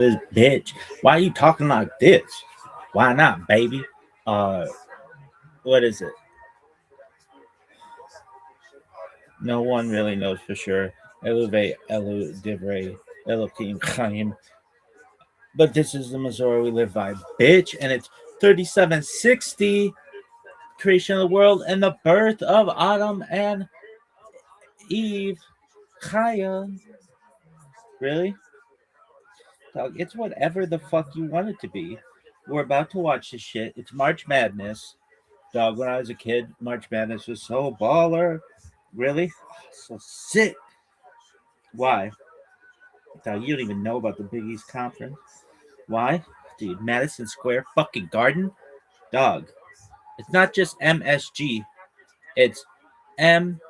This bitch. Why are you talking like this? Why not, baby? Uh, what is it? No one really knows for sure. Elevate Elu Divrei Elohim Chaim. But this is the Missouri we live by, bitch, and it's 3760 creation of the world and the birth of Adam and Eve. Chaya. Really? Dog, it's whatever the fuck you want it to be. We're about to watch this shit. It's March Madness. Dog, when I was a kid, March Madness was so baller. Really? So sick. Why? Dog, you don't even know about the Big East Conference. Why? Dude, Madison Square fucking Garden? Dog. It's not just MSG. It's MSFG.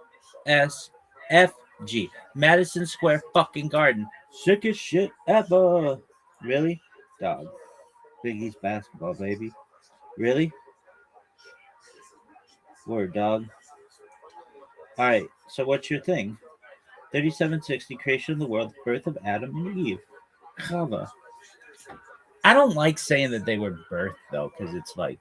Madison Square fucking Garden. Sickest shit ever. Really? Dog. Big East basketball, baby. Really? Word, dog. Alright, so what's your thing? 3760, creation of the world, birth of Adam and Eve. Chava. I don't like saying that they were birthed, though, because it's like.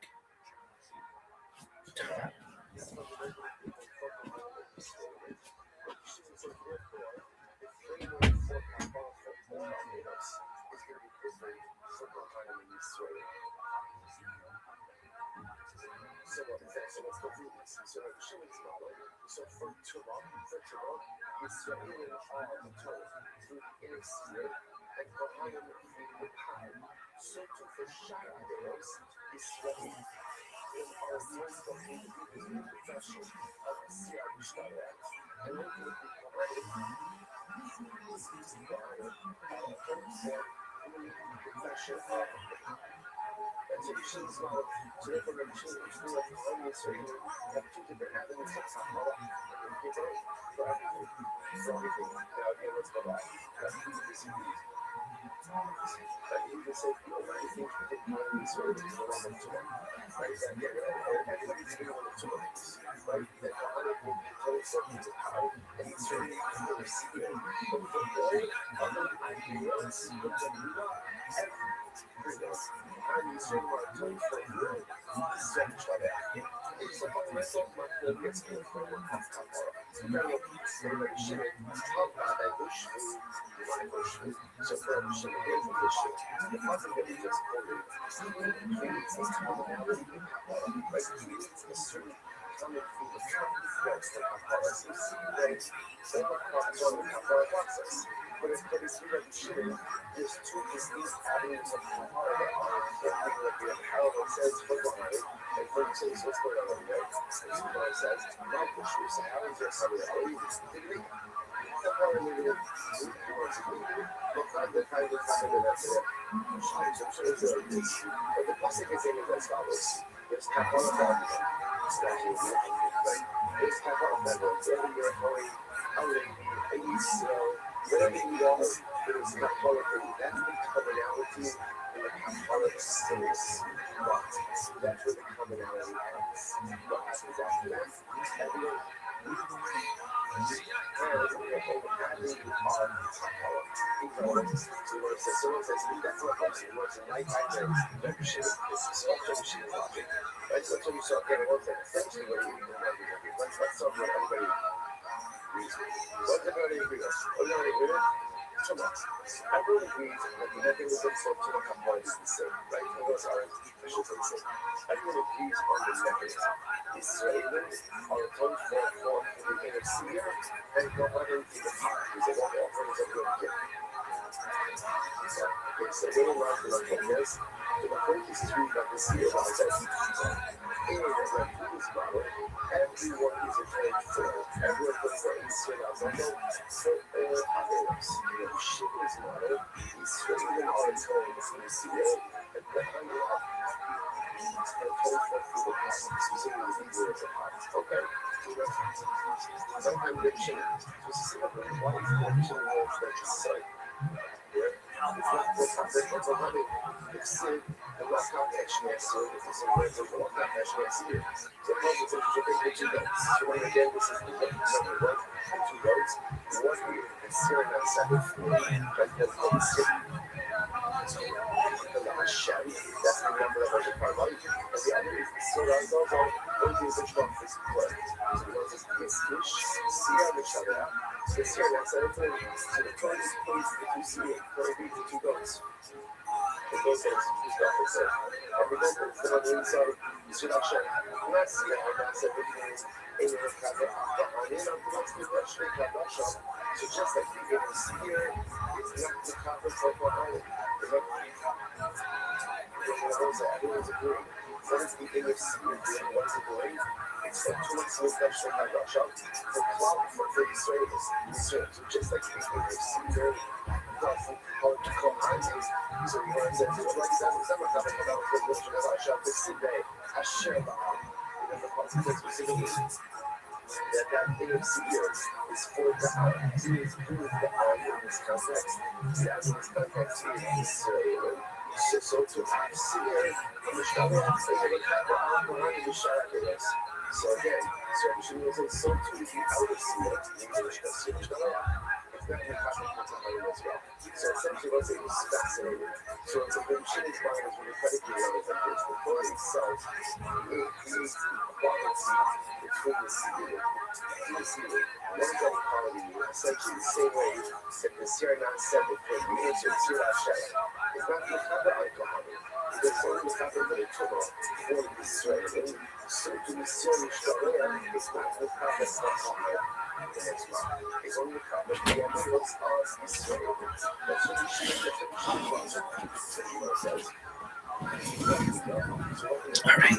All right.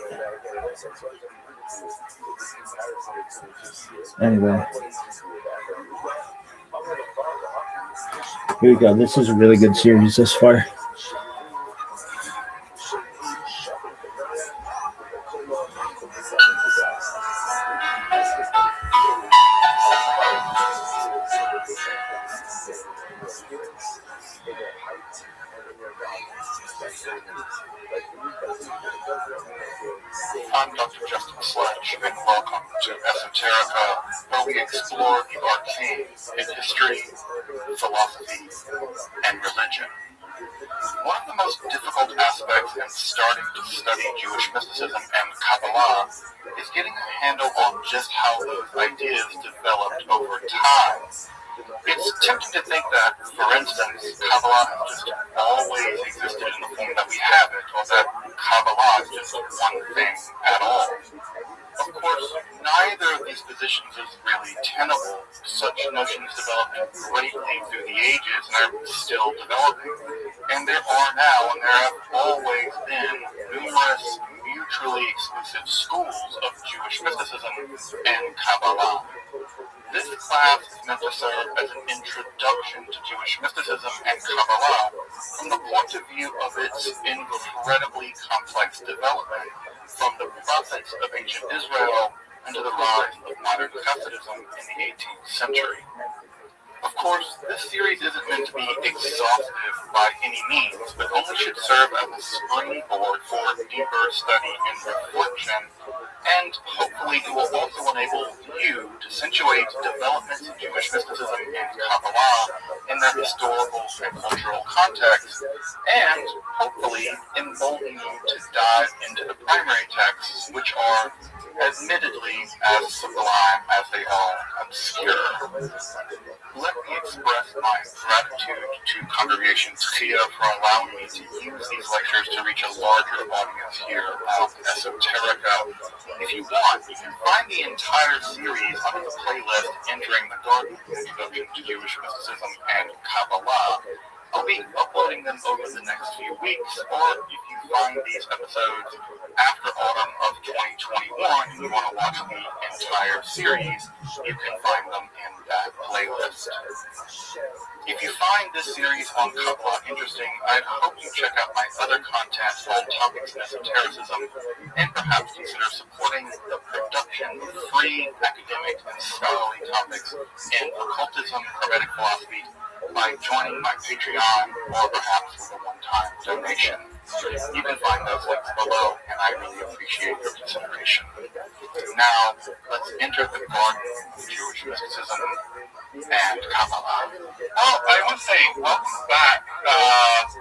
Anyway, here we go. This is a really good series thus far. I'm Dr. Justin Sledge, and welcome to Esoterica, where we explore the arcane in history, philosophy, and religion. One of the most difficult aspects in starting to study Jewish mysticism and Kabbalah is getting a handle on just how those ideas developed over time. It's tempting to think that, for instance, Kabbalah has just always existed in the form that we have it, or that Kabbalah is just one thing at all. Of course, neither of these positions is really tenable. Such notions developed greatly through the ages and are still developing. And there are now, and there have always been, numerous mutually exclusive schools of Jewish mysticism and Kabbalah. This class is meant to serve as an introduction to Jewish mysticism and Kabbalah from the point of view of its incredibly complex development, from the prophets of ancient Israel and to the rise of modern Hasidism in the 18th century. Of course, this series isn't meant to be exhaustive by any means, but only should serve as a springboard for deeper study and reflection, and hopefully it will also enable you to situate developments in Jewish mysticism and Kabbalah in their historical and cultural context, and hopefully embolden you to dive into the primary texts, which are admittedly as sublime as they are obscure. Let me express my gratitude to Congregation Tchia for allowing me to use these lectures to reach a larger audience here on Esoterica. If you want, you can find the entire series under the playlist Entering the Garden, Introduction to Jewish Mysticism and Kabbalah. I'll be uploading them over the next few weeks, or if you find these episodes after autumn of 2021 and you want to watch the entire series, you can find them in that playlist. If you find this series on Kabbalah interesting, I'd hope you check out my other content on topics in esotericism, and perhaps consider supporting the production of free academic and scholarly topics in occultism, hermetic philosophy, by joining my Patreon or perhaps with a one-time donation. You can find those links below, and I really appreciate your consideration. Now, let's enter the garden of Jewish mysticism and Kabbalah. Well, I want to say welcome back.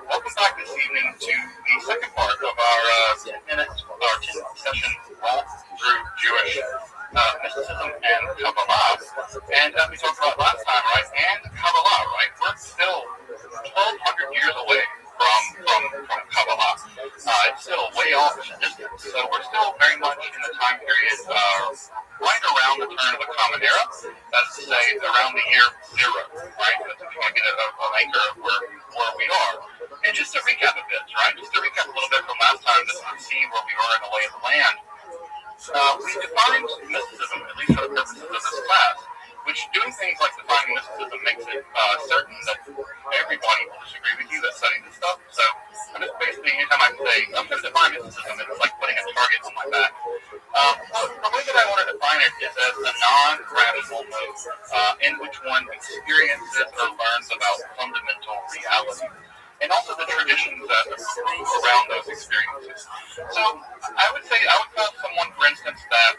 Welcome back this evening to the second part of our 10 session started right around the turn of the Common Era. That's to say, around the year 0, right? That's if you want to get an anchor of where we are. And just to recap a bit, right? Just to recap a little bit from last time, just to see where we are in the lay of the land. We defined mysticism, at least for the purposes of this class, which doing things like defining mysticism makes it certain that everybody will disagree with you that's studying this stuff. So I'm just basically, anytime I say, I'm going to define mysticism, it's like putting a target on my back. The way that I want to define it is as a non-rational mode in which one experiences or learns about fundamental reality, and also the traditions that accrue around those experiences. So I would call someone, for instance, that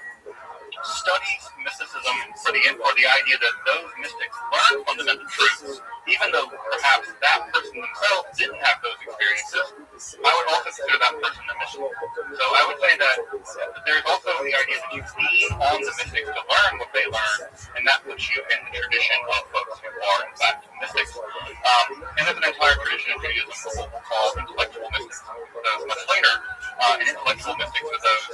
studies mysticism for the idea that those mystics learn fundamental truths, even though perhaps that person themselves didn't have those experiences. I would also consider that person a mystic. So I would say that there's also the idea that you lean on the mystics to learn what they learn, and that puts you in the tradition of folks who are in fact mystics. And there's an entire tradition of Judaism for what we'll call intellectual mystics. Those much later, and intellectual mystics are those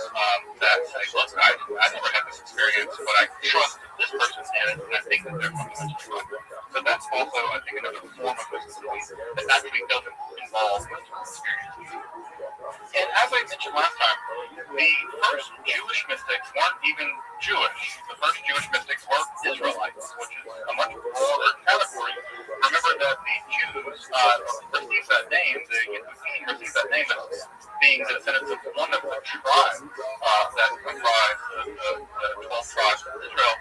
that say, look, I never had this experience, but I trust this person did, and I think that they're fundamentally right. So that's also, I think, another form of mysticism that actually doesn't involve mystical experiences. And as I mentioned last time, the first Jewish mystics weren't even Jewish. The first Jewish mystics were Israelites, which is a much broader category. Remember that the Jews received that name, the Yehudim received that name as being the descendants of one of the tribes that comprised the 12 tribes of Israel.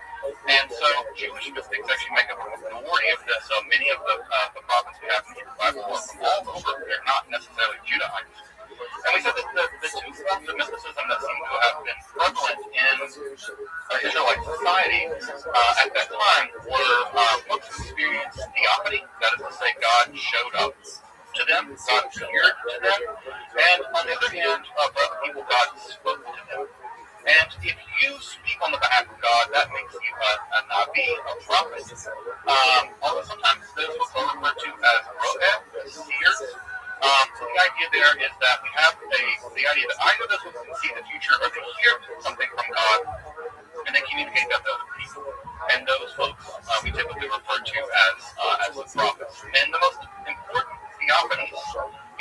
And so Jewish mystics actually make up a minority of this. So many of the prophets we have in the Bible are from all over. They're not necessarily Judahites. And we said that the two forms of mysticism that seem to have been prevalent in Israelite society at that time were folks who experienced theophany, that is to say, God showed up to them, God appeared to them, and on the other hand, for other people, God spoke to them. And if you speak on the behalf of God, that makes you a nabi, a prophet. Although sometimes those folks are referred to as roeh, seers. So the idea there is that we have the idea that either those folks can see the future or they hear something from God, and they communicate that to other people. And those folks we typically refer to as the prophets. And the most important theophanies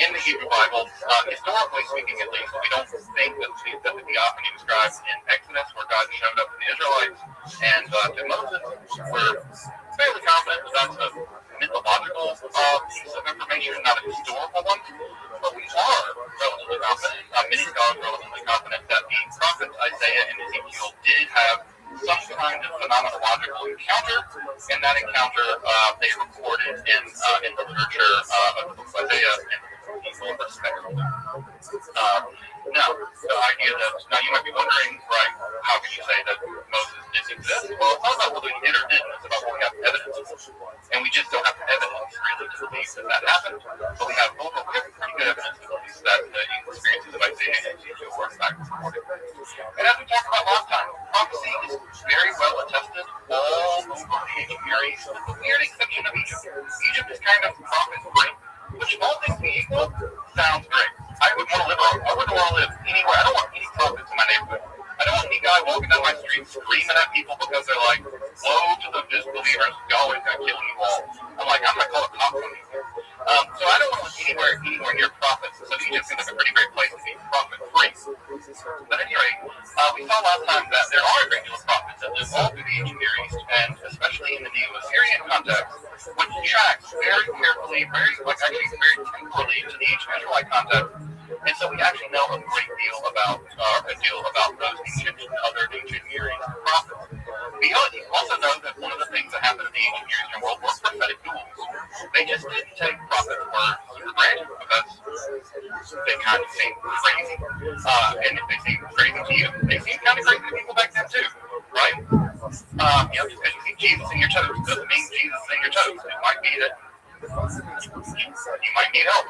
in the Hebrew Bible, historically speaking at least, we don't think that the theophany described in Exodus, where God showed up to the Israelites and to Moses, we're fairly confident that that's a mythological piece of information, not a historical one. But we are relatively confident, many scholars are relatively confident, that the prophets Isaiah and Ezekiel did have some kind of phenomenological encounter, and that encounter they recorded in the literature of the book of Isaiah and Ezekiel respectively. Now, the idea that, now you might be wondering, right, how can you say that Moses didn't exist? Well, it's not about whether he did or didn't, it's about what we have evidence. And we just don't have evidence really to believe that happened, but we have pretty good evidence to believe that the experiences of Isaiah and Ezekiel were in fact recorded. And as we talked about last time, prophecy is very well attested all over the ancient Near East, with the weird exception of Egypt. Egypt is kind of prophet-free, which all things being equal, sounds great. I wouldn't want to live anywhere. I don't want any prophets in my neighborhood. I don't want any guy walking down my street screaming at people because they're like, woe to the disbelievers, Yahweh's going to kill you all. I'm like, I'm going to call a cop on you. So I don't want to live anywhere near prophets. So Egypt seems like a pretty great place to be prophet-free. But at any rate, we saw last time that there are a great deal of prophets that live all through the ancient Near East, and especially in the Neo-Assyrian context, which tracks very carefully, very temporally to the ancient Israelite context. And so we actually know a great deal about those ancient and other ancient Near East prophets. We also know that one of the things that happened in the ancient Near Eastern world were prophetic duels. They just didn't take prophets' words for granted because they kind of seemed crazy. And if they seemed crazy to you, they seemed kind of crazy to people back then too, right? Just because you see Jesus in your toes doesn't mean Jesus is in your toes. It might be that you might need help.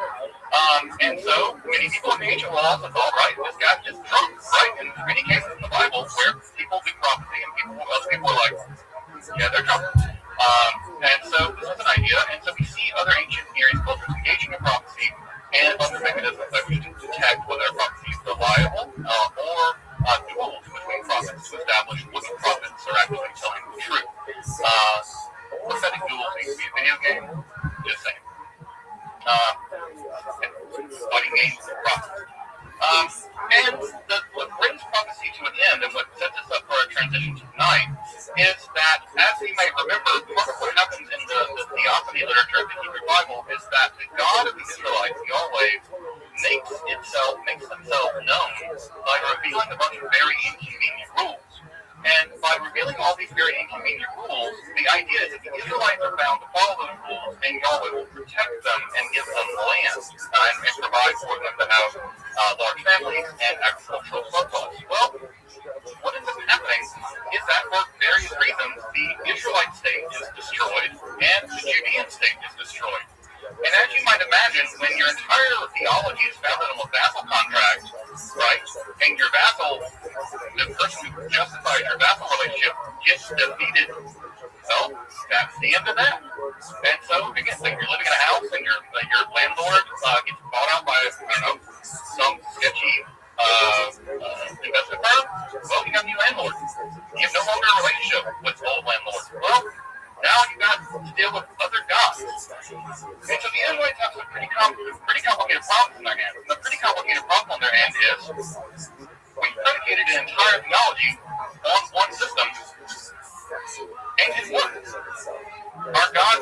And so many people in the ancient world also thought, right, this guy's just drunk, right? And there's many cases in the Bible where people do prophecy and other people are like, yeah, they're drunk. And so this was an idea, and so we see other ancient Near East cultures engaging in prophecy and other mechanisms that we can detect whether a prophecy is reliable or duels between prophets. fighting angels and prophets. And the greatest prophecy to an end, and what sets us up for our transition tonight, is that, as you may remember, part of what happens in the theophany literature of the Hebrew Bible is that the God of the Israelites, Yahweh, makes himself known by revealing a bunch of very inconvenient rules. And by revealing all these very inconvenient rules, the idea is that the Israelites are bound to follow those rules, and Yahweh will protect them and give them land and provide for them to have large families and agricultural surplus. Well, what ends up happening is that for various reasons, the Israelite state is destroyed and the Judean state is destroyed. And as you might imagine, when your entire theology is founded on a vassal contract, right, and your vassal, the person who justifies your vassal relationship, gets defeated, well, that's the end of that. And so, again, like you're living in a house and your landlord gets bought out by, some sketchy investment firm, well, you have a new landlord. You have no longer a relationship with the old landlord. Well, now you got to deal with other gods. And so the Israelites have some pretty complicated problems in their hands. And the pretty complicated problem on their hand is we predicated an entire theology on one system, and it works. Our God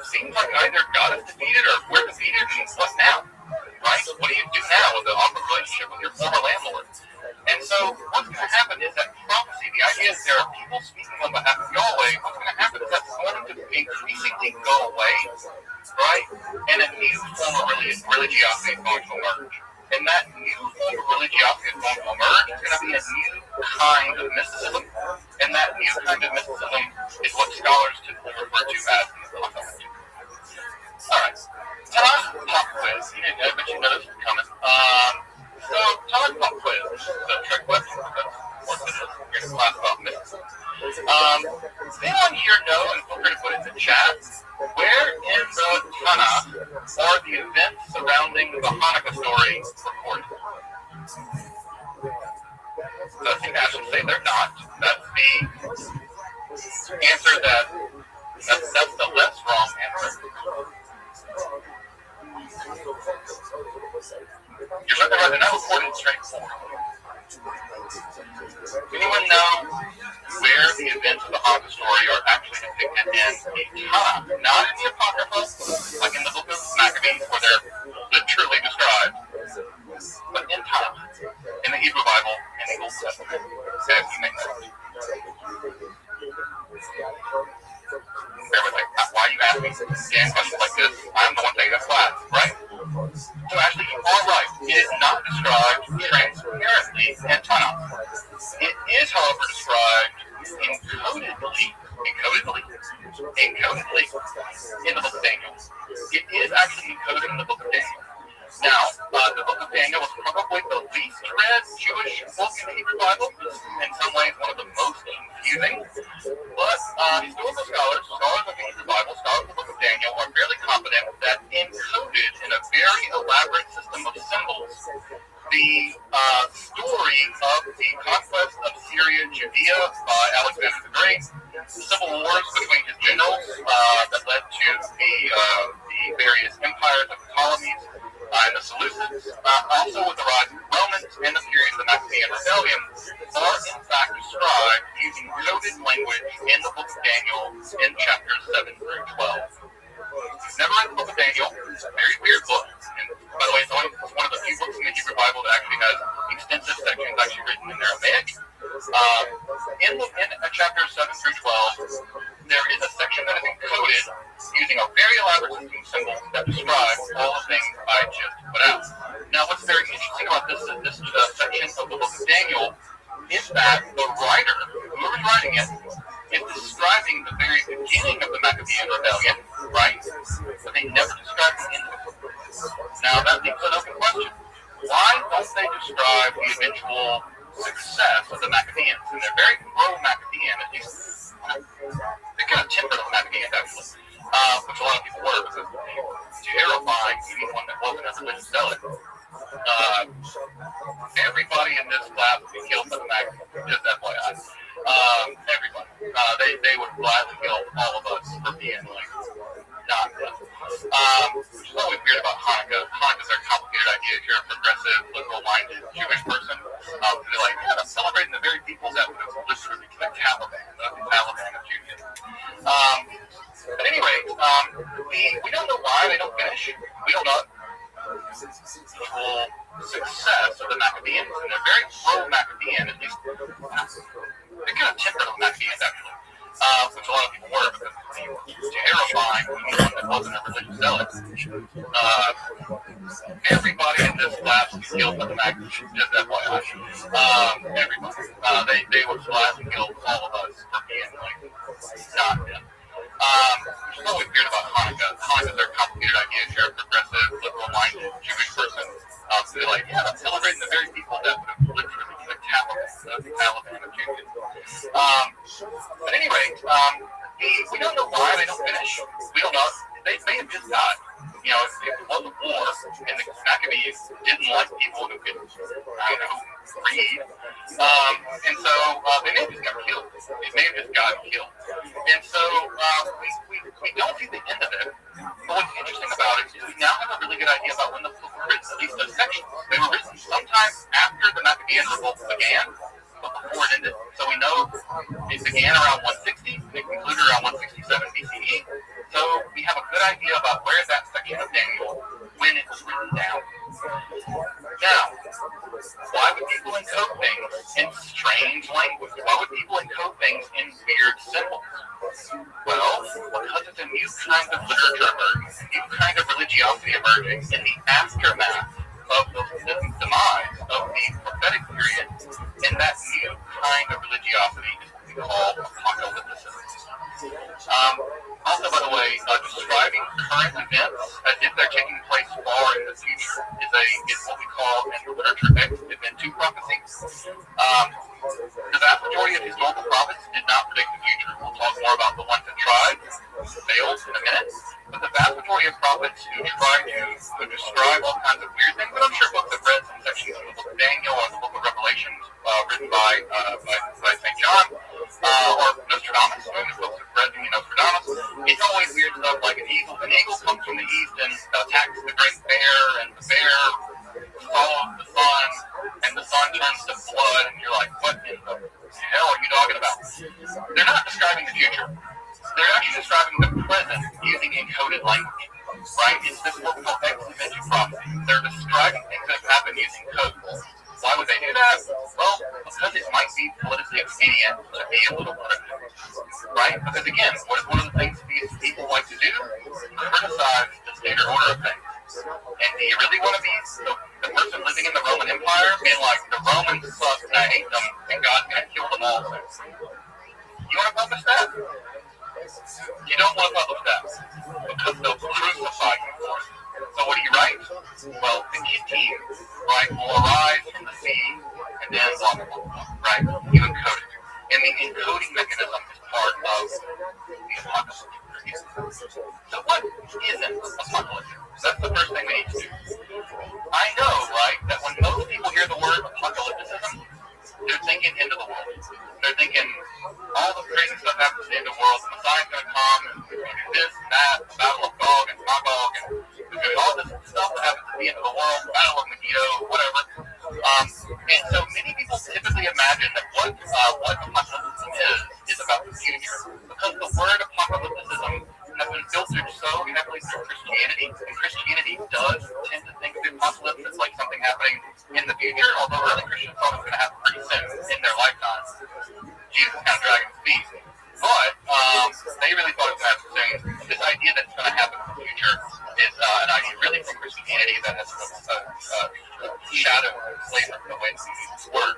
seems like either God is defeated or we're defeated, and what now? Right? What do you do now with the awkward relationship with your former landlord? And so what's going to happen is that prophecy, the idea is there are people speaking on behalf of Yahweh, what's going to happen is that's going to increasingly go away, right? And a new form of religiosity is going to emerge. And that new form of religiosity is going to emerge. It's going to be a new kind of mysticism. And that new kind of mysticism is what scholars typically refer to as the All right. Tanakh pop quiz. I bet you know this is coming. So, Tanakh pop quiz. This is a trick question. That's what it is. We're going to class about mysticism. Does anyone here know, and feel free to put it in the chat, where in the Tanakh are the events surrounding the Hanukkah story recorded? So I think I should say they're not. That's the answer that's the less wrong answer. You're talking about the not recorded straightforward. Anyone know where the events of the Hanukkah story are actually depicted in the Tanakh? Not in the Apocrypha, like in the book of Maccabees, where they're literally described, but in Tanakh, in the Hebrew Bible, in the Old Testament, as you may know. Bear with me. Why are you asking me questions like this? I'm the one taking this class, right? So actually, you are right. It is not described transparently in Tanakh. It is, however, described encodedly in the book of Daniel. It is actually encoded in the book of Daniel. Now, the book of Daniel was probably the least read Jewish book in the Hebrew Bible. In some ways, one of the most confusing. But historical scholars of the Hebrew Bible, scholars of the book of Daniel, are fairly confident that encoded in a very elaborate system of symbols, the story of the conquest of Syria and Judea by Alexander the Great, civil wars between his generals that led to the various empires of the Ptolemies and the Seleucids, also with the rise of the Romans and the period of the Maccabean Rebellion, are in fact described using coded language in the book of Daniel in chapters 7 through 12. Never read the book of Daniel. It's a very weird book. And by the way, it's one of the few books in the Hebrew Bible that actually has extensive sections actually written in Aramaic. In chapters 7 through 12, there is a section that is encoded using a very elaborate system of symbols that describe all the things I just put out. Now, what's very interesting about this section of the book of Daniel is that the writer, whoever's writing it, is describing the very beginning of the Maccabean Rebellion, right? But they never describe the end of it. Now, that leaves an open question. Why don't they describe the eventual success of the Maccabeans? And they're very pro-Maccabean, at least. They're kind of tempered on Maccabeans, actually, which a lot of people were, because they were terrifying to anyone that wasn't a religious zealot. Everybody in this class would be killed by the Maccabees, just FYI. Everybody. They would gladly kill all of us for being like not them. Which is always weird about Hanukkah. Hanukkah's a complicated idea you're a progressive, liberal-minded Jewish person, be like, yeah, I'm celebrating the very people that would have literally the Taliban of Judaism. But anyway, we don't know why they don't finish. We don't know the whole success of the Maccabees, and they're very pro-Maccabean, at least they're kind of tempered on Maccabees, actually, which a lot of people were, because they were terrifying anyone that wasn't a religious zealot. Everybody in this class was killed by the Maccabees, just FYI. Everybody. They were glad to kill all of us for being, like, not them. Which is always weird about Hanukkah. Hanukkah's a complicated idea. If you're a progressive, liberal-minded Jewish person, be like, yeah, I'm celebrating the very people that would have literally the Taliban of Judaism. But anyway, we don't know why they don't finish. We don't know. They may have just died. You know, if it was a war and the Maccabees didn't like people who could, read, and so they may have just got killed. They may have just gotten killed. And so we don't see the end of it. But what's interesting about it is we now have a really good idea about when the book was written, at least those sections. They were written sometime after the Maccabean revolt began, but before it ended. So we know it began around 160, and it concluded around 167 BCE. So we have a good idea about where that section of Daniel, when it was written down. Now, why would people encode things in strange language? Why would people encode things in weird symbols? Well, because it's a new kind of literature emerging, a new kind of religiosity emerging in the aftermath of the demise of the prophetic period, and that new kind of religiosity is what we call apocalypticism. Also, by the way, describing current events as if they're taking place far in the future is what we call in the literature ex-eventu prophecy. The vast majority of historical prophets did not predict the future. We'll talk more about the ones that tried, failed in a minute. But the vast majority of prophets who try to describe all kinds of weird things, but I'm sure folks have read some sections of the book of Daniel or the book of Revelation written by St. John or Nostradamus. Most folks have read Nostradamus. It's always weird stuff like an eagle. An eagle comes from the east and attacks the great bear, and the bear follows the sun, and the sun turns to blood, and you're like, what in the hell are you talking about? They're not describing the future. They're actually describing the present using encoded language, right? It's this what we call ex-eventu prophecy. They're describing things that have happened using code. Why would they do that? Well, because it might be politically expedient to be a little critical, right? Because again, what is one of the things these people like to do? Criticize the standard order of things. And do you really want to be the person living in the Roman Empire being like, the Romans suck and I hate them and God's going to kill them all? You want to publish that? You don't want to publish that because they'll crucify you for it. So what do you write? Well, the team, right, will arise from the sea and then blah, blah, blah, right? You encode it. And the encoding mechanism is part of the apocalyptic period. So what isn't apocalyptic? That's the first thing we need to do. I know, right, that when most people hear the word apocalypticism, they're thinking end of the world. They're thinking all the crazy stuff happens in the end of the world. The Messiah's going to come and we're going to do this and that, the Battle of Gog and Magog, and we're going to do all this stuff that happens at the end of the world, the Battle of Megiddo, whatever. And so many people typically imagine that what apocalypticism is about the future. Because the word apocalypticism has been filtered so heavily through Christianity, and Christianity does tend to think of the apocalypse as like something happening in the future, although early Christians thought it was going to happen pretty soon in their lifetime. Jesus kind of dragging his feet. But they really thought it was going to happen soon. This idea that it's going to happen in the future is an idea really from Christianity that has a shadow flavor of the way we use this word.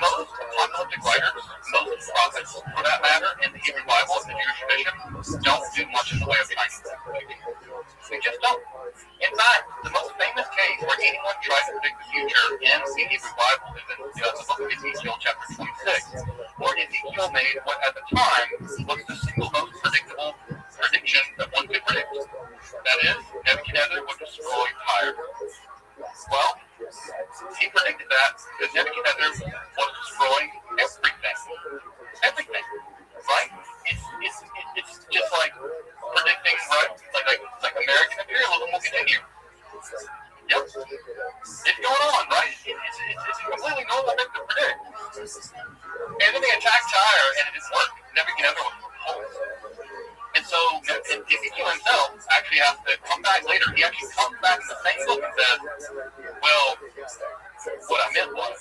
Most apocalyptic writers, most prophets, for that matter, in the Hebrew Bible and the Jewish tradition, don't do much in the way of trying to predict the future. They just don't. In fact, the most famous case where anyone tries to predict the future in the Hebrew Bible is in the book of Ezekiel, chapter 26, where Ezekiel made what at the time was the single most predictable prediction that one could predict. That is, Nebuchadnezzar would destroy Tyre. Well, he predicted that because Nebuchadnezzar was destroying everything. Everything. Right? It's just like predicting, right? Like American imperialism will continue. Yep. It's going on, right? It's a completely normal thing to predict. And then they attack Tyre, and it didn't work. Nebuchadnezzar was repulsed. And so Ezekiel himself actually has to come back later. He actually comes back in the same book and says, well, what I meant was,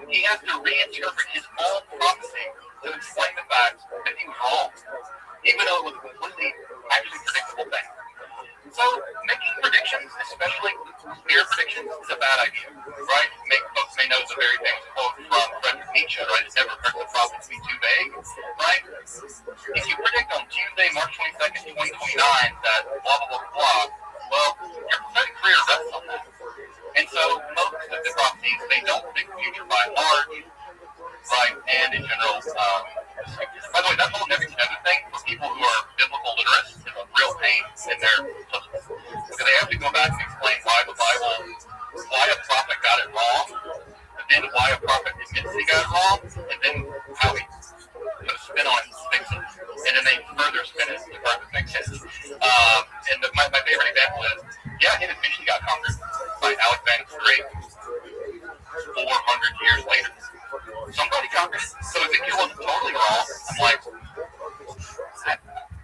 he has to reinterpret his own prophecy to explain the fact that he was wrong, even though it was a completely actually predictable thing. So making predictions, especially clear predictions, is a bad idea, right? Folks may know the very famous quote from Friedrich Nietzsche, right? It's never hurt the prophet to be too vague, right? If you predict on Tuesday, March 22nd, 2029, that blah, blah, blah, blah, well, your prophetic career rests on that. And so most of the prophecies, they don't predict the future by and large, right? And in general, by the way, that whole Nebuchadnezzar thing for people who are biblical literates is a real pain in their systems. Because they have to go back and explain why the Bible, why a prophet got it wrong, and then why a prophet admits he got it wrong, and then how he put a spin on it and fix it. And then they further spin it to further fix it. And my favorite example is, yeah, it eventually got conquered by Alexander the Great 400 years later. Somebody conquered it, so Ezekiel wasn't totally wrong. I'm like,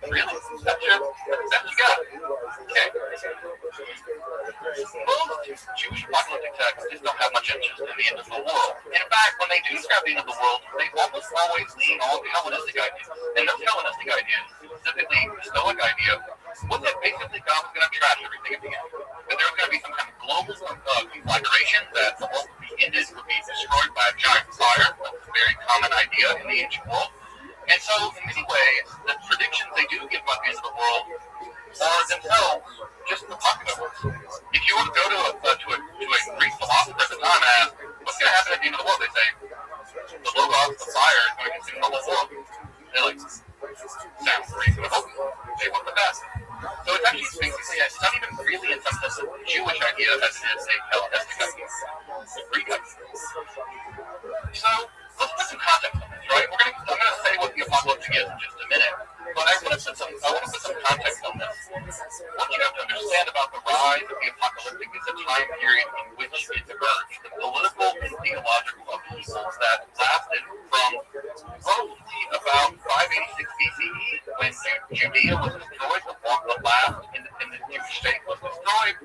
really? That's you got? Okay. Most Jewish apocalyptic texts just don't have much interest in the end of the world. In fact, when they do describe the end of the world, they almost always lean on Hellenistic ideas. And those Hellenistic ideas, specifically the Stoic idea, was that basically God was going to trash everything at the end. That there was going to be some kind of global conflagration, that the world would be ended, would be destroyed by a giant fire. That's a very common idea in the ancient world. And so, in many ways, the predictions they do give about the end of the world are themselves just the popular ones. If you were to go to a Greek philosopher at the time and ask, what's going to happen at the end of the world? They say, the Logos, the fire, is going to consume the whole world. They're like, sounds reasonable. They want the best. So it's actually basically, it's not even really in some sense a Jewish idea as it is a Hellenistic idea. It's a Greek idea. So let's put some context on this, right? I'm going to say what the apocalypse is in just a minute, but I want to put some context on this. What you have to understand about the rise of the apocalyptic is a time period in which it emerged. The political and theological upheavals that lasted from roughly about 586 BCE, when Judea was destroyed, the last independent Jewish state was destroyed,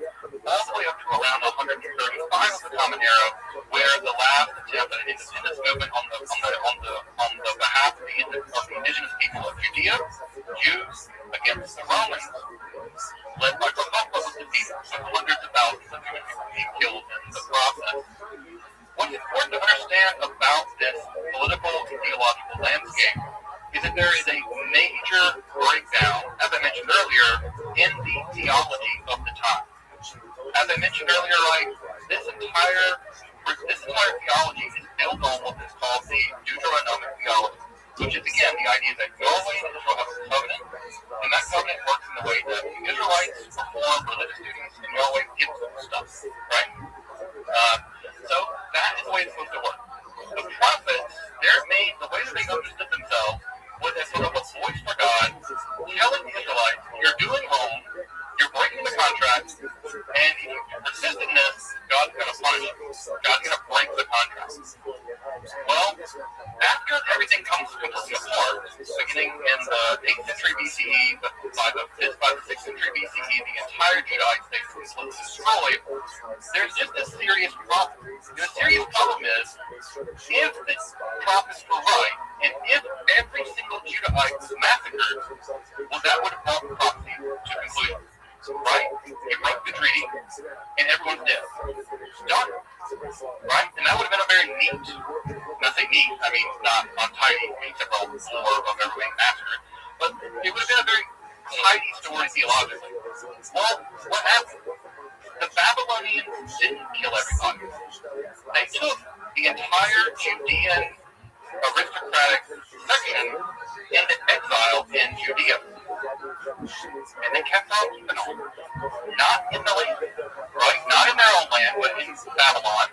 all the way up to around 135 of the Common Era, where the last attempt at an independence movement on the behalf of the indigenous people of Judea, Jews, against the Romans, led by Rabbi was defeated, with hundreds of thousands of Jewish people being killed in the process. What's important to understand about this political and theological landscape is that there is a major breakdown, as I mentioned earlier, in the theology of the time. As I mentioned earlier, right, this entire theology is built on what is called the Deuteronomic theology, which is, again, the idea that Yahweh and Israel have a covenant, and that covenant works in the way that the Israelites perform religious duties, and Yahweh gives them stuff, right? So that is the way it's supposed to work. The prophets, the way that they understood themselves was as sort of a voice for God, telling the Israelites, you're doing wrong, you're breaking the contract, and if you persist in this, God's going to punish you. God's going to break the contract. Well, after everything comes completely apart, beginning in the 8th century BCE, by the 5th, 6th century BCE, the entire Judaic state was completely destroyed. There's just a serious problem. And the serious problem is, if the prophets were right, and if every single Judahite was massacred, well, that would have brought the prophecy to conclusion. Right? You broke the treaty, and everyone's dead. Done. Right? And that would have been a very neat, when I say neat, I mean not untidy, except for all the war of everybody massacred, but it would have been a very tidy story theologically. Well, what happened? The Babylonians didn't kill everybody. They took the entire Judean aristocratic section into exile in Judea. And they kept on keeping on. Not in the land, right? Not in their own land, but in Babylon.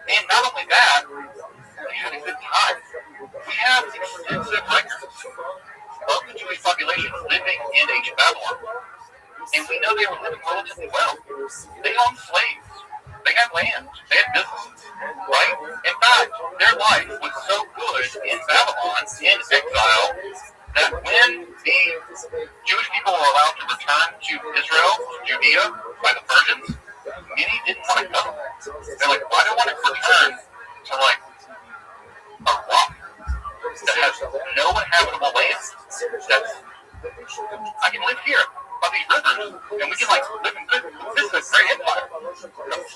And not only that, they had a good time. We have extensive records of the Jewish population living in ancient Babylon. And we know they were living relatively well. They owned slaves. had land. They had business, right? In fact, their life was so good in Babylon, in exile, that when the Jewish people were allowed to return to Israel, Judea, by the Persians, many didn't want to go. They're like, why do I want to return to like a rock that has no inhabitable land? I can live here by these rivers, and we can like live in good. This is a great empire.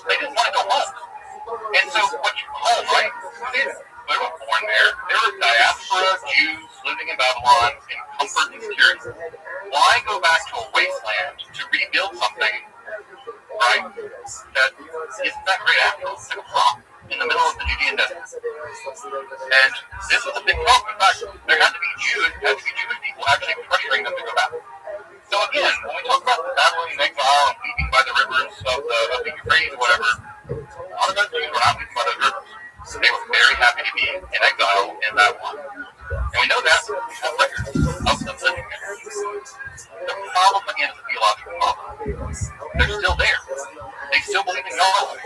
They didn't want to go home, and so what you home, right? They were born there. There were diaspora Jews living in Babylon in comfort and security. Why go back to a wasteland to rebuild something, right? That isn't that great after all. It's like a rock in the middle of the Judean desert. And this was a big problem. In fact, there had to be Jewish people actually pressuring them to go back. So again, when we talk about the Babylonian exile and leaving by the rivers of the Euphrates or whatever, a lot of those Jews were not leaving by those rivers. So they were very happy to be in exile in Babylon. And we know that we have records of them living there. The problem, again, is a theological problem. They're still there. They still believe in Yahweh.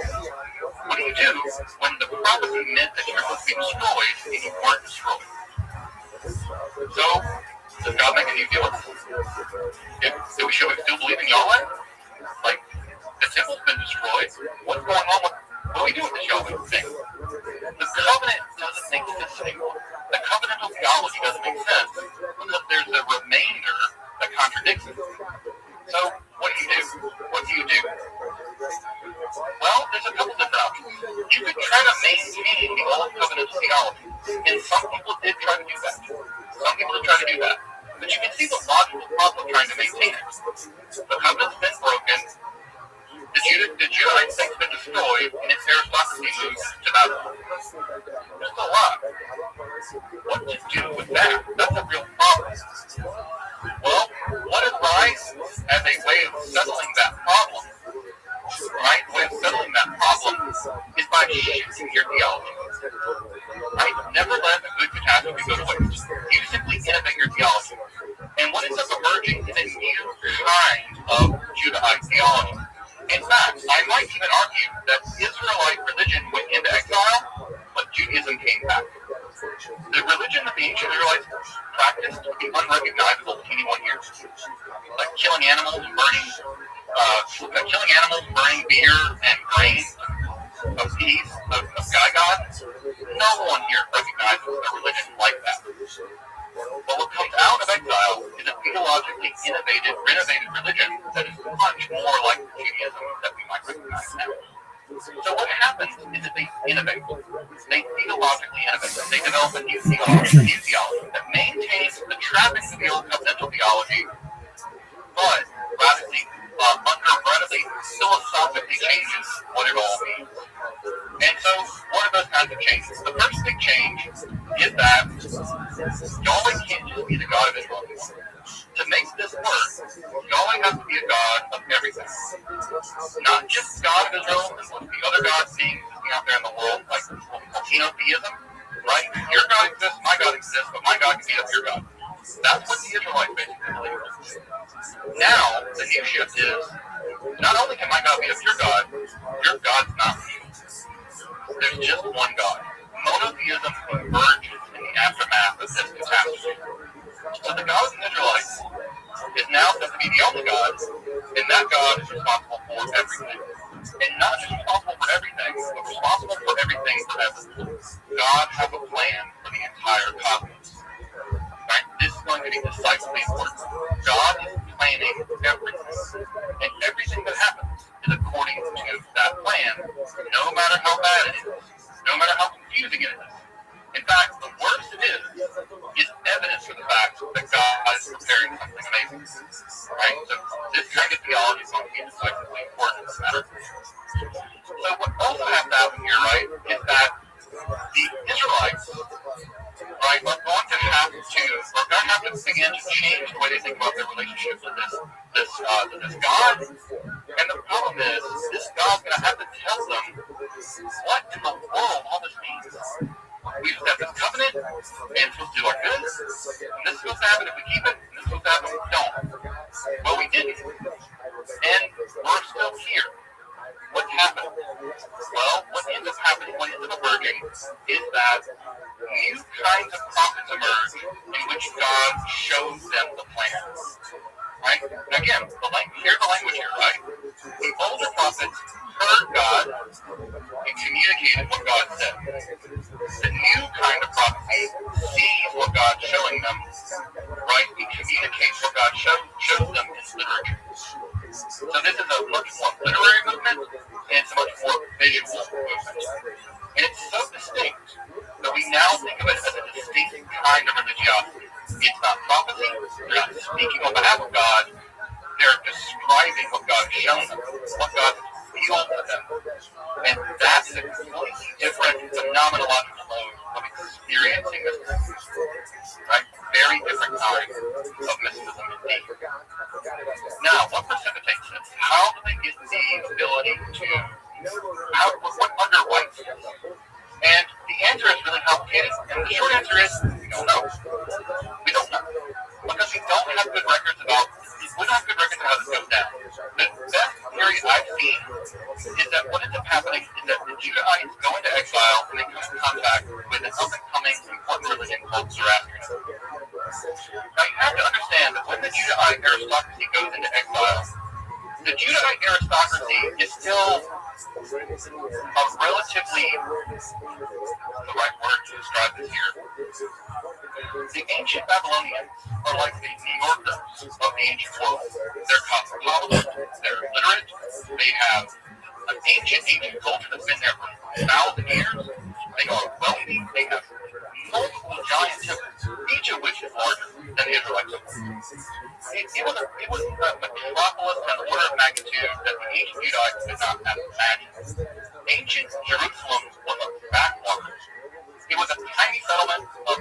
What do you do when the prophecy meant that you're supposed to be destroyed and you weren't destroyed? So, does God make a new deal? Do we still believe in Yahweh? Like, the temple's been destroyed. What's going on with what do we do with this Yahweh thing? The covenant doesn't make sense anymore. The covenantal theology doesn't make sense because there's a remainder that contradicts it. So, what do? What do you do? Well, there's a couple different options. You could try to maintain the old covenant theology, and some people did try to do that. Some people did try to do that. But you can see the logical problem trying to maintain it. The covenant's been broken, the Judahites thing's been destroyed, and its aristocracy moves to Babylon. There's a lot. What to do with that? That's a real problem. Well, what advice as a way of settling that problem? Right? The way of settling that problem is by shifting your theology. Right? Never let a good catastrophe go to waste. You simply innovate your theology. And what ends up emerging is a new kind of Judahite theology. In fact, I might even argue that Israelite religion went into exile, but Judaism came back. The religion that the ancient Israelites practiced would be unrecognizable to anyone here. Like killing animals and burning beer and grain of peas, of sky gods. No one here recognizes a religion like that. But what comes out of exile is a theologically renovated religion that is much more like Judaism that we might recognize now. So what happens is that they innovate. They theologically innovate. They develop a new theology that maintains the trappings of the old covenantal theology, but radically philosophically changes what it all means. And so, what are those kinds of changes? The first big change is that Yahweh can't just be the God of Israel anymore. To make this work, Yahweh has to be a God of everything. Not just God of Israel and what the other gods being out there in the world, like monotheism, right? Your God exists, my God exists, but my God can be of your God. That's what the Israelites basically believe. Now, the new shift is, not only can my God be of your God's not real. There's just one God. Monotheism emerges in the aftermath of this catastrophe. So the God of the Israelites is now said to be the only God, and that God is responsible for everything. And not just responsible for everything, but responsible for everything forever. God has a plan for the entire cosmos. Right? This is going to be decisively important. God is planning everything. And everything that happens is according to that plan, no matter how bad it is, no matter how confusing it is. In fact, the worse it is evidence for the fact that God is preparing something amazing. Right? So this kind of theology is going to be decisively important in this matter. So what also has to happen here, right, is that the Israelites, right, are going to have to begin to change the way they think about their relationship with this God. And the problem is, this God's going to have to tell them what in the world all this means. We just have this covenant, and it's supposed to do our good, and this is supposed to happen if we keep it, and this is supposed to happen if we don't. Well, we didn't, and we're still here. What's happening? happen? Well, what ends up happening, what ends up emerging, is that new kinds of prophets emerge in which God shows them the plan. Right? Now again, here's the language here, right? The older prophets heard God and communicated what God said. The new kind of prophecy sees what God's showing them, right? He communicates what God shows them in literature. So this is a much more literary movement, and it's a much more visual movement. And it's so distinct that we now think of it as a distinct kind of religiosity. It's not prophecy, they're not speaking on behalf of God, they're describing what God has shown them, what God has revealed to them. And that's a completely different phenomenological mode of experiencing mysticism. Right? Very different kind of mysticism indeed. Now, what precipitates this? How do they get the ability to, what underwrites this? And the answer is really complicated, and the short answer is, we don't know. We don't know. Because we don't have good records about, we don't have good records of how this goes down. The best theory I've seen is that what ends up happening is that the Judahites go into exile and they come in contact with an up-and-coming important religion called Zoroastrianism. Now you have to understand that when the Judahite aristocracy goes into exile, the Judahite aristocracy is still a relatively, the right word to describe this here, the ancient Babylonians are like the New Yorkers of the ancient world. They're cosmopolitan, they're literate, they have an ancient culture that's been there for 1,000 years. They are wealthy, they have multiple giant temples, each of which is larger than the Israelites. It was a metropolis and an order of magnitude that the ancient Judahites did not have imagined. Ancient Jerusalem was a backwater. It was a tiny settlement of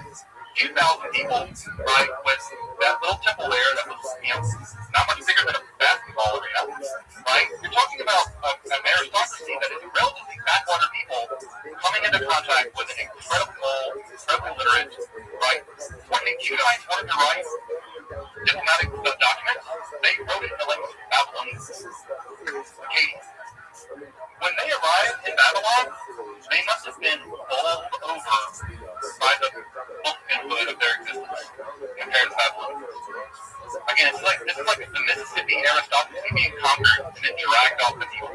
2,000 people, right, with that little temple there that was, not much bigger than a basketball arena, right? You're talking about an aristocracy that is relatively backwater people coming into contact with an incredibly old, incredibly literate, right? When the Judahites wanted to write diplomatic documents, they wrote it in the language of Babylonian. Akkadian. When they arrived in Babylon, they must have been bowled over by the bookmanhood of their existence compared to Babylon. Again, this is like the Mississippi aristocracy being conquered and then dragged off the field,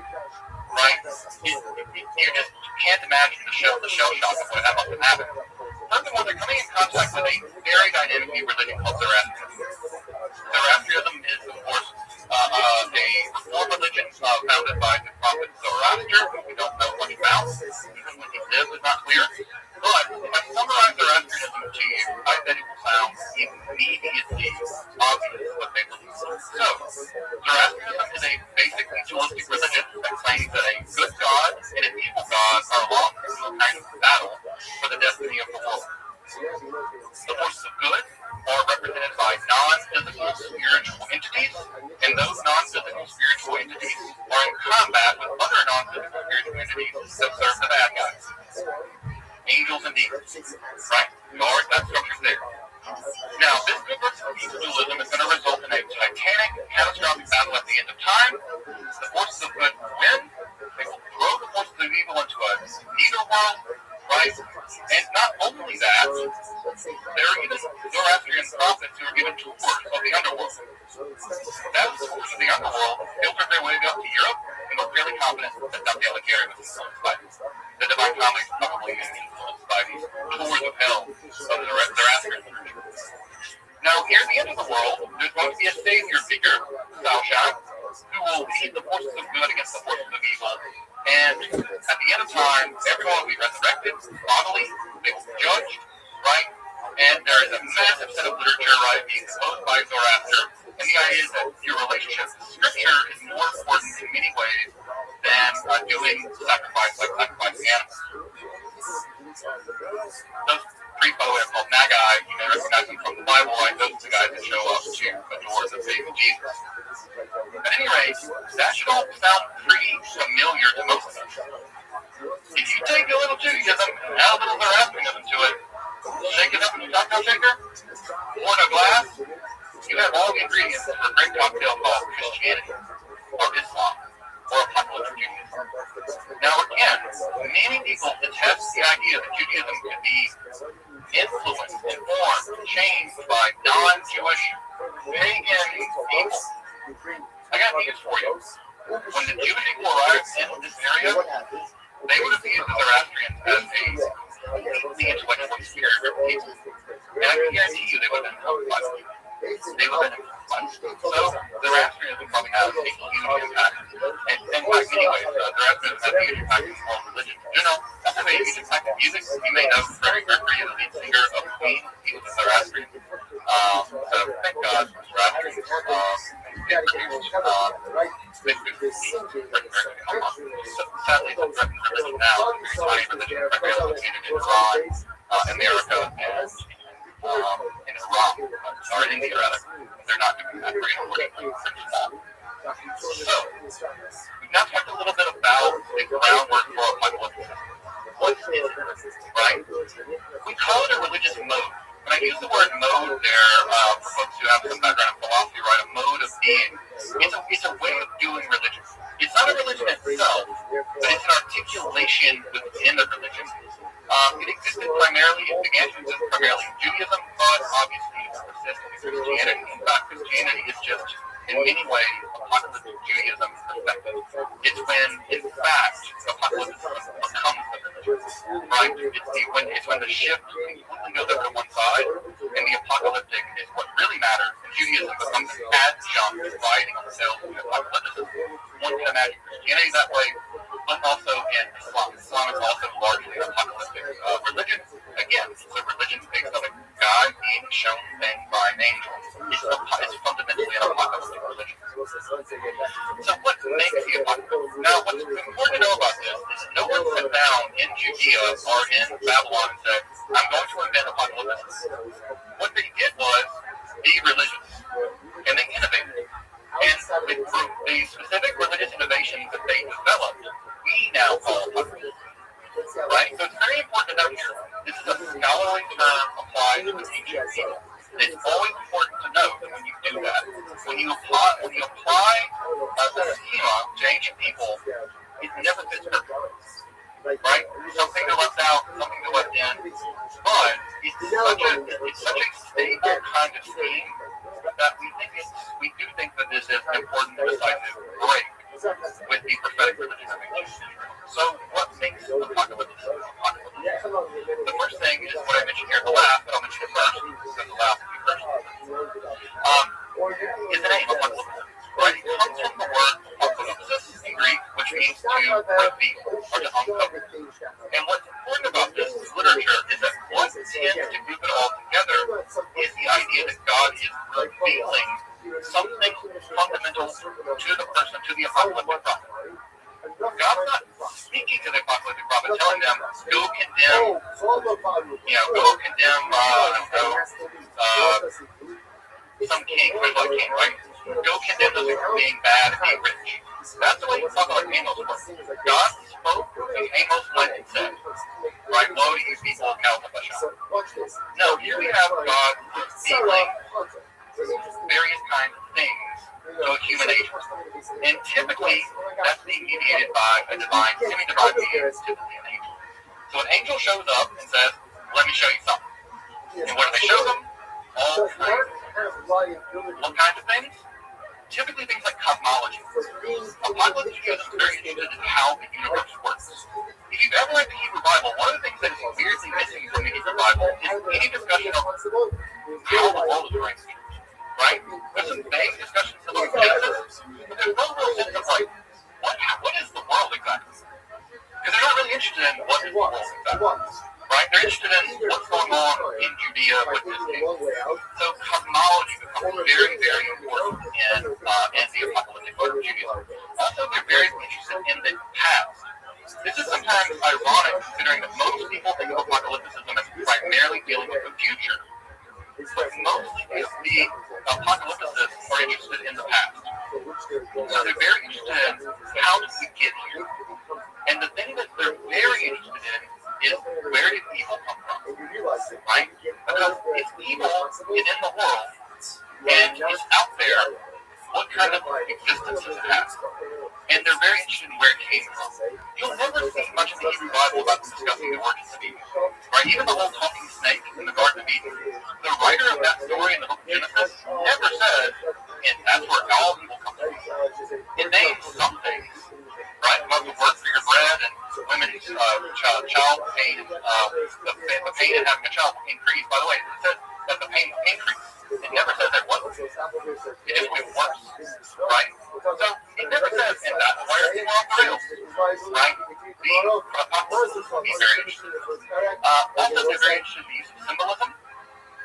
right? You just can't imagine the shell shock of what must have happened. Furthermore, they're coming in contact with a very dynamic new religion called Zoroastrianism. Zoroastrianism is, of course, a reform religion founded by the prophet Zoroaster, who we don't know much about. Even when he lived is not clear. But if I summarize Zoroastrianism to you, I bet it will sound immediately obvious what they believe. So, Zoroastrianism is a basic dualistic religion that claims that a good God and an evil God are locked into a kind of battle for the destiny of the world. The forces of good are represented by non-physical spiritual entities, and those non-physical spiritual entities are in combat with other non-physical spiritual entities that serve the bad guys. Angels and demons, right? Lord, that structure's there. Now, this good versus evil dualism is going to result in a titanic, catastrophic battle at the end of time. The forces of good win. They will throw the forces of evil into a neither world, right? And not only that, there are even Zoroastrian prophets who are given tours of the underworld. That tours of the underworld filtered their way up to Europe, and we're fairly confident that Dante Alighieri was influenced by this. The Divine Comedy is probably influenced by these tours of hell of the Zoroastrian literature. Now, here at the end of the world, there's going to be a savior figure, Salshai, who will lead the forces of good against the forces of evil. And at the end of time, everyone will be resurrected bodily, they will be judged, right? And there is a massive set of literature, right, being composed by Zoroaster. And the idea is that your relationship to Scripture is more important in many ways than doing sacrifice, like sacrificing animals. Those priests, by the way, are called Magi. You may recognize them from the Bible, right? Those are the guys that show up to adore the baby Jesus. At any rate, that should all sound pretty familiar to most of us. If you take a little Judaism and add a little Zoroastrianism to it, shake it up in a cocktail shaker, pour in a glass, you have all the ingredients for a great cocktail called Christianity or Islam. or apocalyptic Judaism. Now again, many people attest the idea that Judaism could be influenced, informed, changed by non-Jewish pagan people. I got news for you. When the Jewish people arrived in this area, they would have viewed the Zoroastrians as the intellectually superior people. And I can guarantee you they would have been conquered. They would have been conquered. So the Zoroastrians would probably have a huge impact. And in fact, anyways, the Zoroastrians have a huge impact on world religion. You know, that's a huge impact on music. You may know Freddie Mercury, the lead singer of Queen, he was a Zoroastrian. So thank God for Zoroastrians. Sadly, it's a threatened religion now. It's a religion primarily located in Iran, America, and in Iraq, or in India rather. They're not doing that very unfortunately. So, we've now talked a little bit about the groundwork for apocalypse. What is it, right? We call it a religious mode. When I use the word mode there, for folks who have some background in philosophy, right, a mode of being, it's a way of doing religion. It's not a religion itself, but it's an articulation within the religion. It existed primarily, it began to exist primarily in Judaism, but obviously it persisted in Christianity. In fact, Christianity is just, in many ways, apocalyptic Judaism perspective. It's when, in fact, apocalypticism becomes the religion, right? It's when the shift completely goes over to one side, and the apocalyptic is what really matters, and Judaism becomes an adjunct riding on the tails of apocalypticism. One can imagine Christianity that way, but also in Islam. Islam is also largely an apocalyptic religion. Again, it's a religion based on a God being shown things by an angel. It's fundamentally an apocalyptic religion. So what makes the apocalypse? Now, what's important to know about this is no one sat down in Judea or in Babylon and said, I'm going to invent apocalypticism. What they did was be religious, and they innovated. And with the specific religious innovations that they developed, we now call apocalypse. Right? So it's very important to note here. This is a scholarly term applied to the ancient people. It's always important to note that when you do that, when you apply the schema to ancient people, it never fits perfectly. Right? Something to left out, something to left in. But it's such a stable kind of scheme that we do think that this is an important decisive break with the prophetic religion of ancient Israel. So what makes apocalypse apocalypse? The first thing is what I mentioned here at the last, but I'll mention it first, because the last few verses. Is the name apocalypse. Right? It comes from the word apocalypsis in Greek, which means to reveal or to uncover. And what's important about this literature is that what tends to group it all together is the idea that God is revealing something fundamental to the person, to the apocalyptic prophet. God's not speaking to the apocalyptic prophet, telling them, go condemn, some king, right? Go condemn those who are being bad and being rich. That's the way you talk about Amos works. God spoke, and Amos went and said, right, woe to you people of Calvin. No, here we have God revealing various kinds of things to a human agent. And typically, that's being mediated by a divine, semi-divine being, typically an angel. So an angel shows up and says, let me show you something. And what do they show them? All kinds of things. What kinds of things? Typically things like cosmology. Apocalyptic Judaism is very interested in how the universe works. If you've ever read the Hebrew Bible, one of the things that is weirdly missing from the Hebrew Bible is any discussion of how the world is arranged. Right? There's some vague discussions about Genesis, but there's no real sense of like, what is the world exactly? Because they're not really interested in what is the world exactly. Right? They're interested in what's going on in Judea with this king. So cosmology becomes very, very important in the apocalyptic book of Judaism. Also, they're very interested in the past. This is sometimes ironic, considering that most people think of apocalypticism as primarily dealing with the future. But most of the apocalypticists are interested in the past. So they're very interested in how did we get here? And the thing that they're very interested in is where did evil come from? Right? Because if evil is in the world and it's out there, what kind of existence does it have? And they're very women's child pain, the pain in having a child will increase. By the way, it says that the pain will increase. It never says that it won't. It just will get worse, right? So it never says, and that's why we're on the rails, right? The apocalypse will be very interesting. Also, they're very interested in the use of symbolism,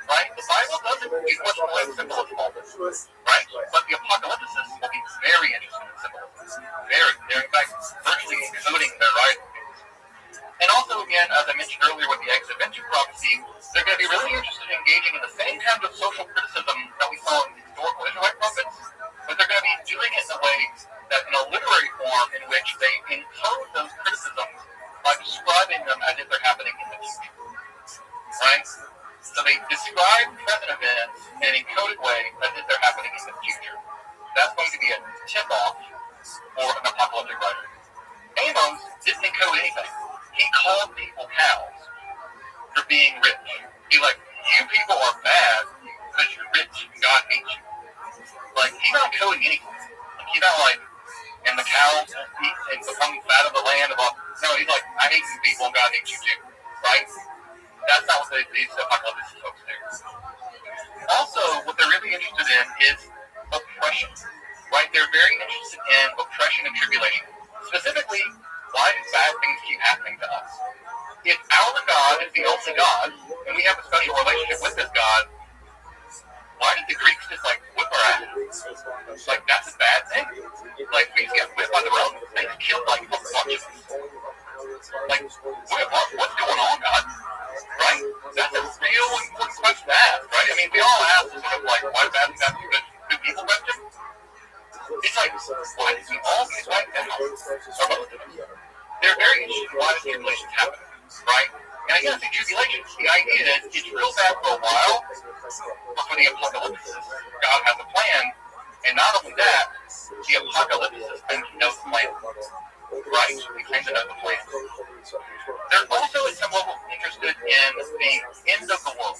right? The Bible doesn't use much more symbolism, right? But the apocalyptists will be very interested in symbolism. They're in fact virtually including their writing. And also, again, as I mentioned earlier with the exit venture prophecy, they're going to be really interested in engaging in the same kind of social criticism that we saw in the historical Israelite prophets, but they're going to be doing it in a way that in a literary form in which they encode those criticisms by describing them as if they're happening in the future. Right? So they describe present events in an encoded way as if they're happening in the future. That's going to be a tip-off for an apocalyptic writer. Amos didn't encode anything. He called people cows for being rich. He's like, you people are bad because you're rich and God hates you. Like, he's not encoding anything. Like, he's not like, and the cows eat and become fat of the land. No, he's like, I hate you people and God hates you too. Right? That's not what these apocalyptic folks do. Also, what they're really interested in is oppression. Right? They're very interested in oppression and tribulation. Specifically, why do bad things keep happening to us? If our God is the only God, and we have a special relationship with this God, why did the Greeks just like whip our ass? Like, that's a bad thing? Like, we just get whipped by the Romans. They just killed like a bunch of us. Like, what's going on, God? Right? That's a real important question to ask, right? I mean, we all ask sort of like, why bad things happen to good people question? It's like, why did we all get wiped out? They're very interested in why the tribulations happen, right? And again, I think tribulations, the idea is it's real bad for a while, but for the apocalypse, God has a plan, and not only that, the apocalypse claims no plan, right? He claims to know the plan. They're also at some level interested in the end of the world,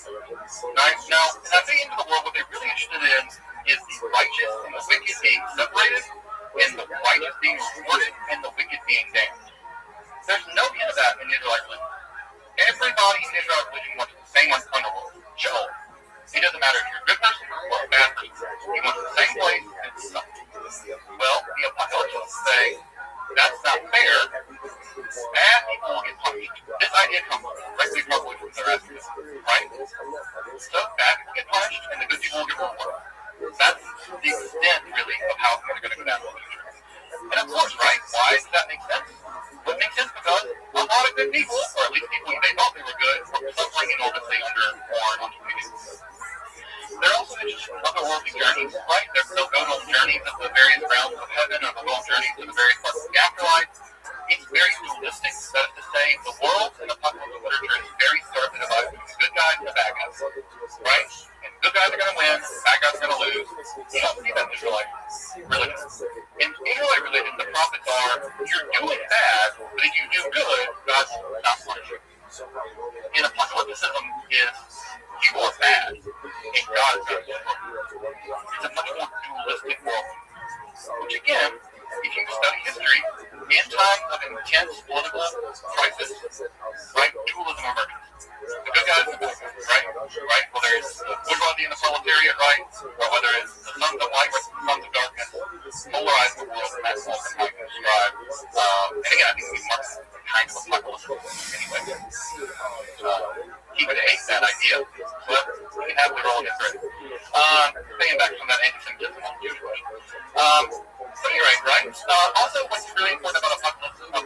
right? Now, when I say end of the world, what they're really interested in is the righteous and the wicked being separated, and the righteous being rewarded, and the wicked being damned. There's no hint of that in Israelite religion. Everybody in Israelite religion wants the same underworld, Sheol. It doesn't matter if you're a good person or a bad person. You want the same place and stuff. Well, the apocalypse say that's not fair. Bad people will get punished. This idea comes directly from the rest, right? So bad people get punished, and the good people will get rewarded. That's the extent, really, of how things are going to go down in the future. And of course, right, why does that make sense? Well, it makes sense because a lot of good people, or at least people they thought they were good, were suffering enormously under war and communities. They're also interested in otherworldly journeys, right? They'll go on journeys of the various realms of heaven, or they'll go on journeys to the various parts of the afterlife. It's very dualistic, that is to say, the world in apocalyptic literature is very starkly divided between the good guys and the bad guys, right? And the good guys are going to win, and the bad guys are going to lose. You don't see that in Israelite religion. In Israelite religion, the prophets are, you're doing bad, but if you do good, God's not punishing you. In apocalypticism is, you are bad, and God is going to destroy you. It's a much more dualistic world. Which again, if you study history, in times of intense political crisis, right, dualism emerges. The good guys and the bad guys, right? Whether it's the bourgeoisie and the proletariat, right? Or whether it's the sons of light versus the sons of darkness, polarized the world, and that's often how you can describe. And again, I think we mark the kind of apocalypse anyway. He would hate that idea, but we can have literal history. Staying back from that anti-Semitism on the Jewish question. So anyway, right? Also, what's really important about apocalypticism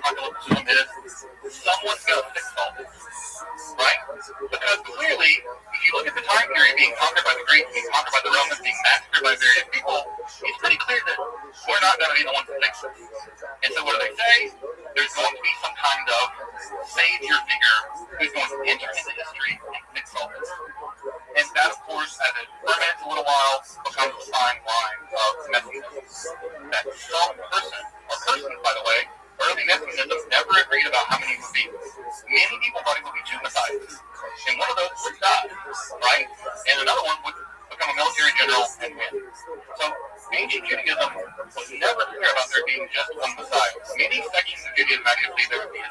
is someone's going to fix all this, right? Because clearly, if you look at the time period being conquered by the Greeks, being conquered by the Romans, being massacred by various people, it's pretty clear that we're not going to be the ones to fix it. And so what do they say? There's going to be some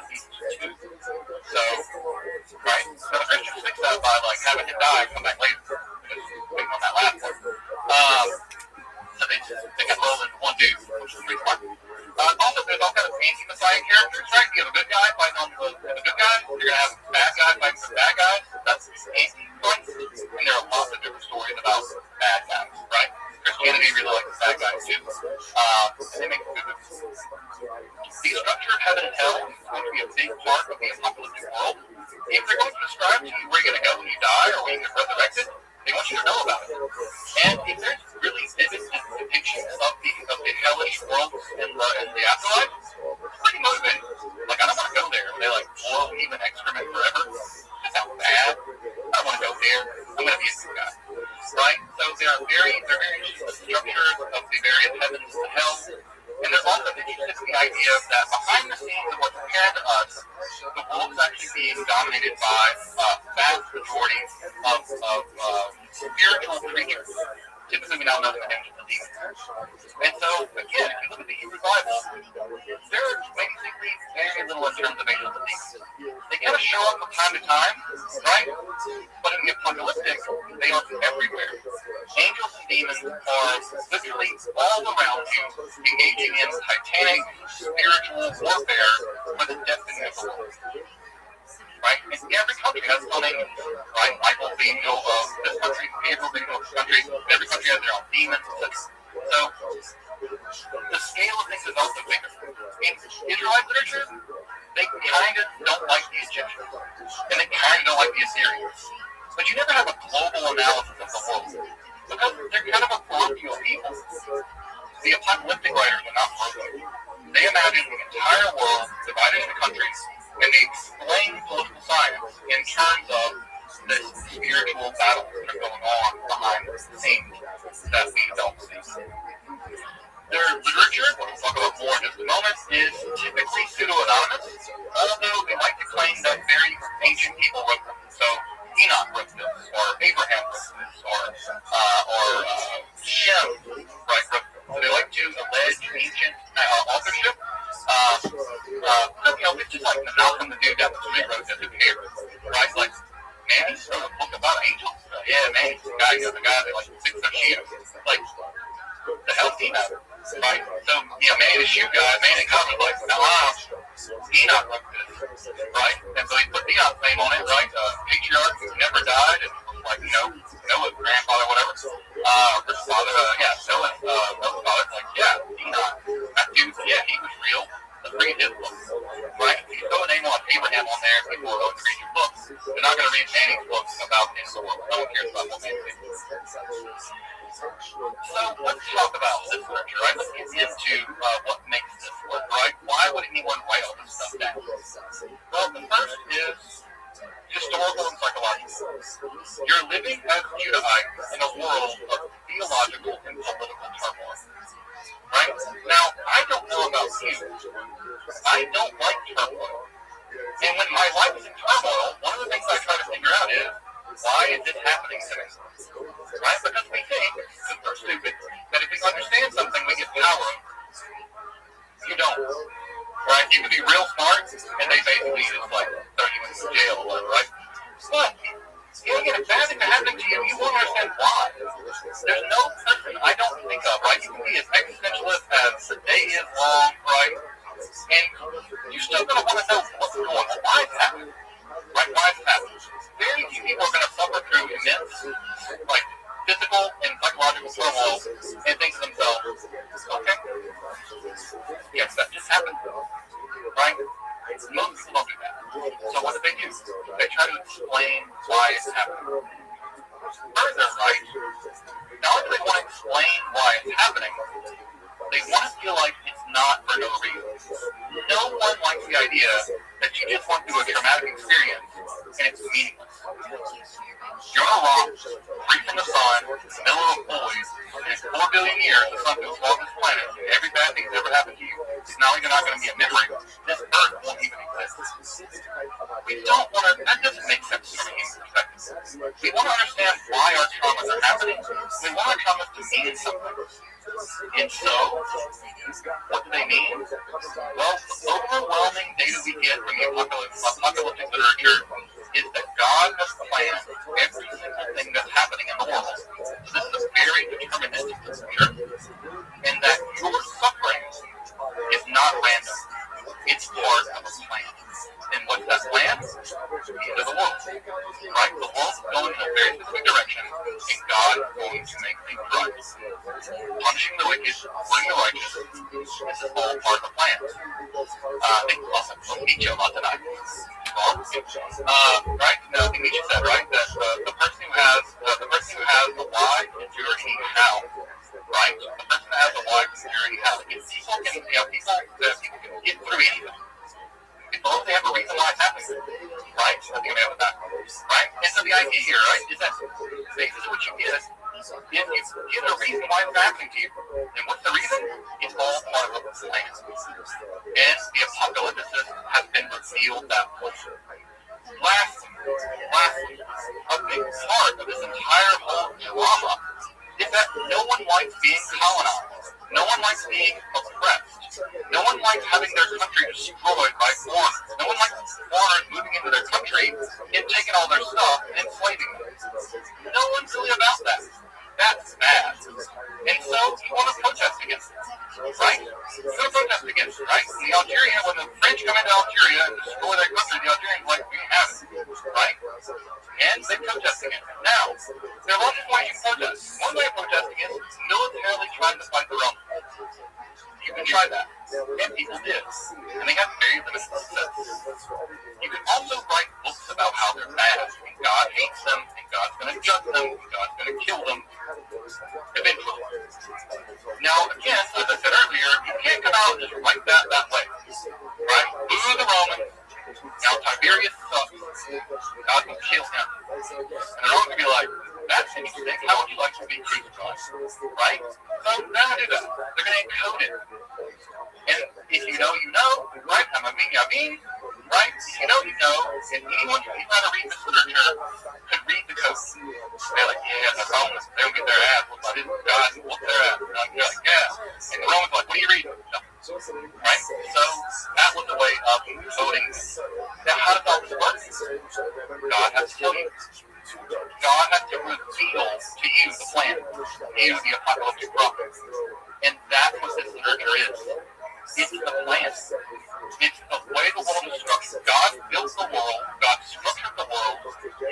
his tooth. So, right? So the Christians fix that by like having him die and come back later. Just waiting on that last one. So they got rolled into one dude, which is pretty smart. Also, there's all kinds of anti-Messiah characters, right? You have a good guy fighting on the good guy. You're going to have a bad guy fighting the bad guys. That's anti-Christ. And there are lots of different stories about bad guys, right? Christianity really likes the bad guys too. And they make good movies. The structure of heaven and hell is going to be a big part of the apocalyptic world. If they're going to describe to you where you're going to go when you die or when you get resurrected, they want you to know about it. And if there's really vivid depictions of the hellish world in the afterlife, it's pretty motivating. Like, I don't want to go there where they like blow even excrement forever. That sounds bad. I don't want to go there. I'm going to be a good guy. Right? So they're very interested in the structures of the various heavens and hell. And they're also interested in the idea that behind the scenes of what's apparent to us, the world is actually being dominated by a vast majority of spiritual creatures. Typically, we now know the names of demons. And so, again, if you look at the Hebrew Bible, there's basically very little in terms of angels and demons. They kind of show up from time to time, right? But in the apocalyptic, they are everywhere. Angels and demons are literally all around you, engaging in titanic spiritual warfare for the destiny of the world. Right? And every country has its own angels, right? Michael's the angel of this country, Gabriel's the angel of this country. Every country has their own demons. So the scale of things is also bigger. In Israelite literature, they kind of don't like the Egyptians, and they kind of don't like the Assyrians. But you never have a global analysis of the world, because they're kind of a parochial people. The apocalyptic writers are not parochial. They imagine the entire world divided into countries, and they explain political science in terms of the spiritual battles that are going on behind the scenes that we don't see. Their literature, what we'll talk about more in just a moment, is typically pseudo-anonymous, although they like to claim that very ancient people wrote them. So Enoch wrote this, or Abraham wrote this, or Shem, right? So they like to allege ancient authorship. It's just like Malcolm the dude down the street wrote this, who cares, right? Like, man, he wrote a book about angels. Yeah, man, he's the guy that like fixed their shoes. Like, the hell does he matter? Right? So, man, the shoe guy, man, and God was like, Enoch wrote this, right? And so he put Enoch's name on it, right? Patriarch who never died, and like, Noah's grandfather, whatever. His father, Noah's father, like, Enoch. That dude, he was real. Let's read his book, right? If you throw a name on Abraham on there, people are going to read your books. They're not going to read Manny's books about the end of the world. No one cares about what Manny thinks. So let's talk about this literature, right? Let's get into what makes this work, right? Why would anyone write all this stuff down? Well, the first is historical and psychological. You're living as Judahites in a world of theological and political turmoil. Right? Now, I don't know about you. I don't like turmoil. And when my life is in turmoil, one of the things I try to figure out is, why is this happening to me? Right? Because we think, because we're stupid, that if we understand something, we get power. You don't. Right? You can be real smart, and they basically just like throw you in jail or whatever, right? But if bad things are happening to you, you won't understand why. There's no person I don't think of, right? You can be as existentialist as the day is long, right? And you're still going to want to know what's going on. Why it's happening? Right? Why it's happening? Very few people are going to suffer through immense, like, physical and psychological turmoil and think to themselves, okay, yes, that just happened. Right? Most people don't do that. So what do? They try to explain why it's happening. Further, right? Not only do they want to explain why it's happening, they want to feel like it's not for no reason. No one likes the idea that you just went through a traumatic experience and it's meaningless. You're on a rock, free from the sun, in the middle of a void, and in 4 billion years, the sun goes off this planet, and every bad thing that's ever happened to you is not only not going to be a memory, this earth won't even exist. We don't want to, that doesn't make sense from a human perspective. We want to understand why our traumas are happening. We want our traumas to mean something. And so, what do they mean? Well, the overwhelming data we get from apocalyptic literature is that God has planned every single thing that's happening in the world. So this is a very deterministic literature, and that your suffering is not random. It's part of a plan. And what's that plan? The end of the world. Right? The world's going in a very specific direction, and God is going to make things right. Punishing the wicked, putting the righteous, this is all part of the plan. I think we'll Nietzsche a lot tonight. Right? No, I think Nietzsche said, right, that the person who has the why endure anyhow. Right? The person that has the why endure anyhow. People can get through anything. As long as they have a reason why it's happening. Right? I think I'm with that. Right? And so the idea here, right, is that basically what you get. If you get a reason why it's happening to you, and what's the reason? It's all part of the plan. And the apocalypticist has been revealed that way. Lastly, a big part of this entire whole drama is that no one likes being colonized. No one likes being oppressed. No one likes having their country destroyed by foreigners. No one likes foreigners moving into their country and taking all their stuff and enslaving them. No one's really about that. That's bad. And so you want to protest against it, right? You want to protest against it, right? The Algeria, when the French come into Algeria and destroy their country, the Algerians are like, we have it, right? And they protest against it. Now, there are lots of ways you protest. One way of protesting is militarily trying to fight the Romans. You can try that. And people did. And they have very limited success. You can also write books about how they're bad, and God hates them, and God's going to judge them, and God's going to kill them eventually. Now, again, as I said earlier, you can't come out and just write that way. Right? Boo the Romans. Now, Tiberius sucks. God will kill him. And they're all going to be like, that's interesting. How would you like to be crucified? Right? So they're going to do that. They're going to encode it. And if you know, you know. Right? I'm a mean. Right? If you know, you know. And anyone who knows how to read this literature could read the code. They're like, yeah, the Romans, they'll get their ass whooped by this God and whoop their ass. And I'm like, yeah. And the Romans are like, what are you reading? No. Right? So that was the way of encoding. Now, how does all this work? God has to tell you. God has to reveal to you the plan, you, the apocalyptic prophet. And that's what this literature is. It's the plan. It's the way the world is structured. God built the world. God structured the world.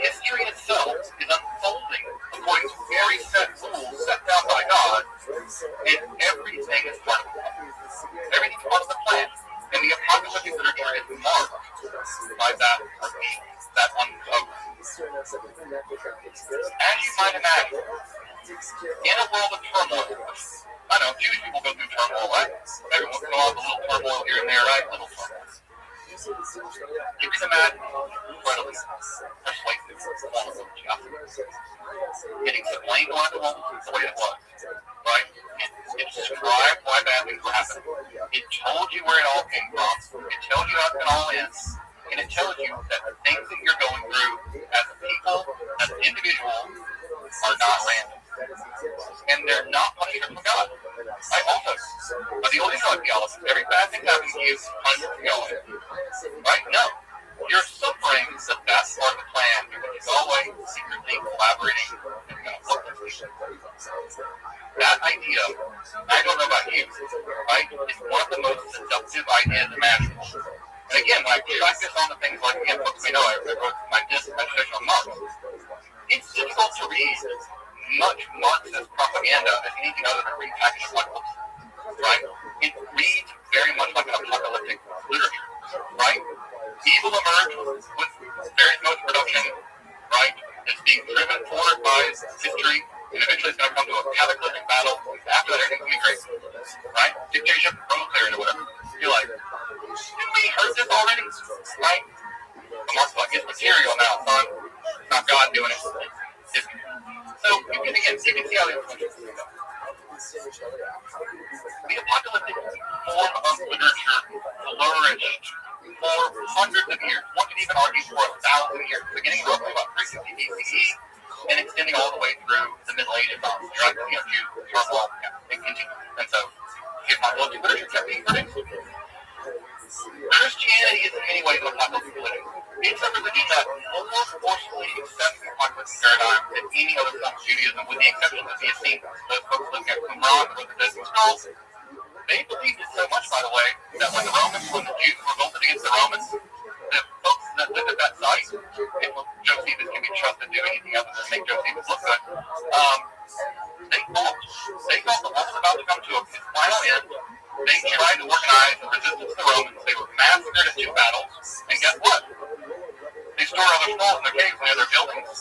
History itself is unfolding according to very set rules set down by God. And everything is part of the plan. Everything's part of the plan. And the apocalyptic literature is marked by that uncovering. As you might imagine, in a world of turmoil, I know Jewish people go through turmoil, right? Every once in a while, a little turmoil here and there, right? Little turmoil. You can imagine incredibly persuasive getting to blame on the way it was, right? It described why bad things were happening. It told you where it all came from. It tells you how it all is. And it tells you that the things that you're going through as a people, as an individual, are not random. And they're not punishment from God. Right? Also, the only theology, every bad thing happens to you is punishment from God. Right? No. You're suffering that that's part of the plan. You're going to go away secretly collaborating and that idea, I don't know about you, right? It's one of the most seductive ideas imaginable. And again, when I track this on the things like, again, books we know, I wrote my dissertation on Marx. It's difficult to read much Marxist propaganda as anything other than repackaged like books, right? It reads very much like an apocalyptic literature, right? Evil emerges with various modes of production, right? It's being driven forward by history, and eventually it's going to come to a cataclysmic battle. After that, everything's going to be great, right? Dictatorship, proletariat, or whatever. You're like, didn't we heard this already? Right? The Marx like, it's material now, son. It's not God doing it. So, you can see how the influence is. The apocalyptic form of literature flourished for hundreds of years. One could even argue for 1,000 years, beginning roughly about 350 BCE and extending all the way through the Middle Ages. Right? Jews, turmoil, it continued. And so, the apocalyptic literature kept being produced. Christianity is in many ways an apocalyptic with the exception of the Essenes, the folks looking at Qumran or the Dead Sea Scrolls, they believed it so much, by the way, that when the Jews revolted against the Romans, the folks that lived at that site, if Josephus can be trusted to do anything other than make Josephus look good, they fought. They felt the war was about to come to a final end. They tried to organize a resistance to the Romans. They were massacred in 2 battles. And guess what? They stored all their skulls in their caves near their buildings.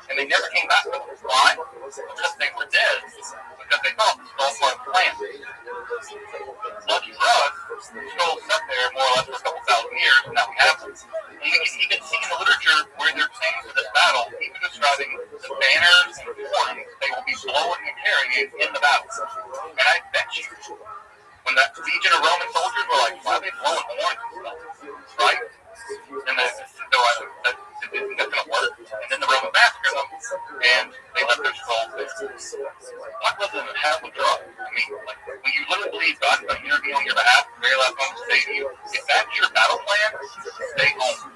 And they never came back with them. Why? Because they were dead. Because they thought the skulls were a plan. Lucky for us, the skulls sat there more or less for a couple thousand years, and now we have them. And you can even see in the literature where they're saying for this battle, even describing the banners and horns they will be blowing and carrying in the battle. And I bet you, when that legion of Roman soldiers were like, why are they blowing horns and stuff? Right? And I think that's going to work. And then the Romans massacred them, and they left their skulls there. What was it have with drugs? I mean, like, when you literally believe God's going to intervene on your behalf, the very last moment to say to you, if that's your battle plan, stay home.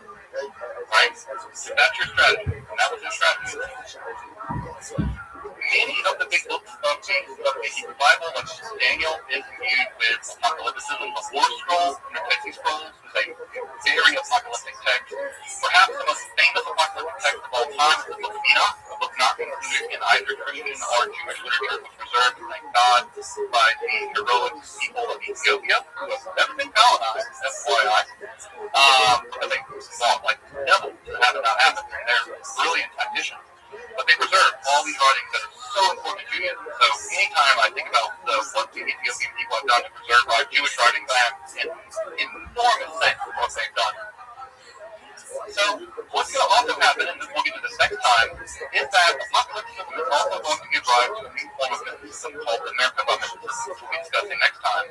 Right? If that's your strategy, and that was his strategy. Many of the big books of the Hebrew Bible, like Daniel, is viewed with apocalypticism. The War Scrolls and the Dead Sea Scrolls is a very apocalyptic text. Perhaps the most famous apocalyptic text of all time is the Book of Enoch, a book not included in either Christian or Jewish literature, was preserved, thank God, by the heroic people of Ethiopia, who have never been colonized, FYI, because they fought like the devil to have it not happen, and they're brilliant tacticians. But they preserve all these writings that are so important to Judaism. So anytime I think about what the Ethiopian people have done to preserve our Jewish writings, I have an enormous thanks for what they've done. So what's going to also happen, and we'll get to this next time, is that apocalypticism is also going to give rise to a new form of mysticism called the Merkaba mysticism, which we'll be discussing next time.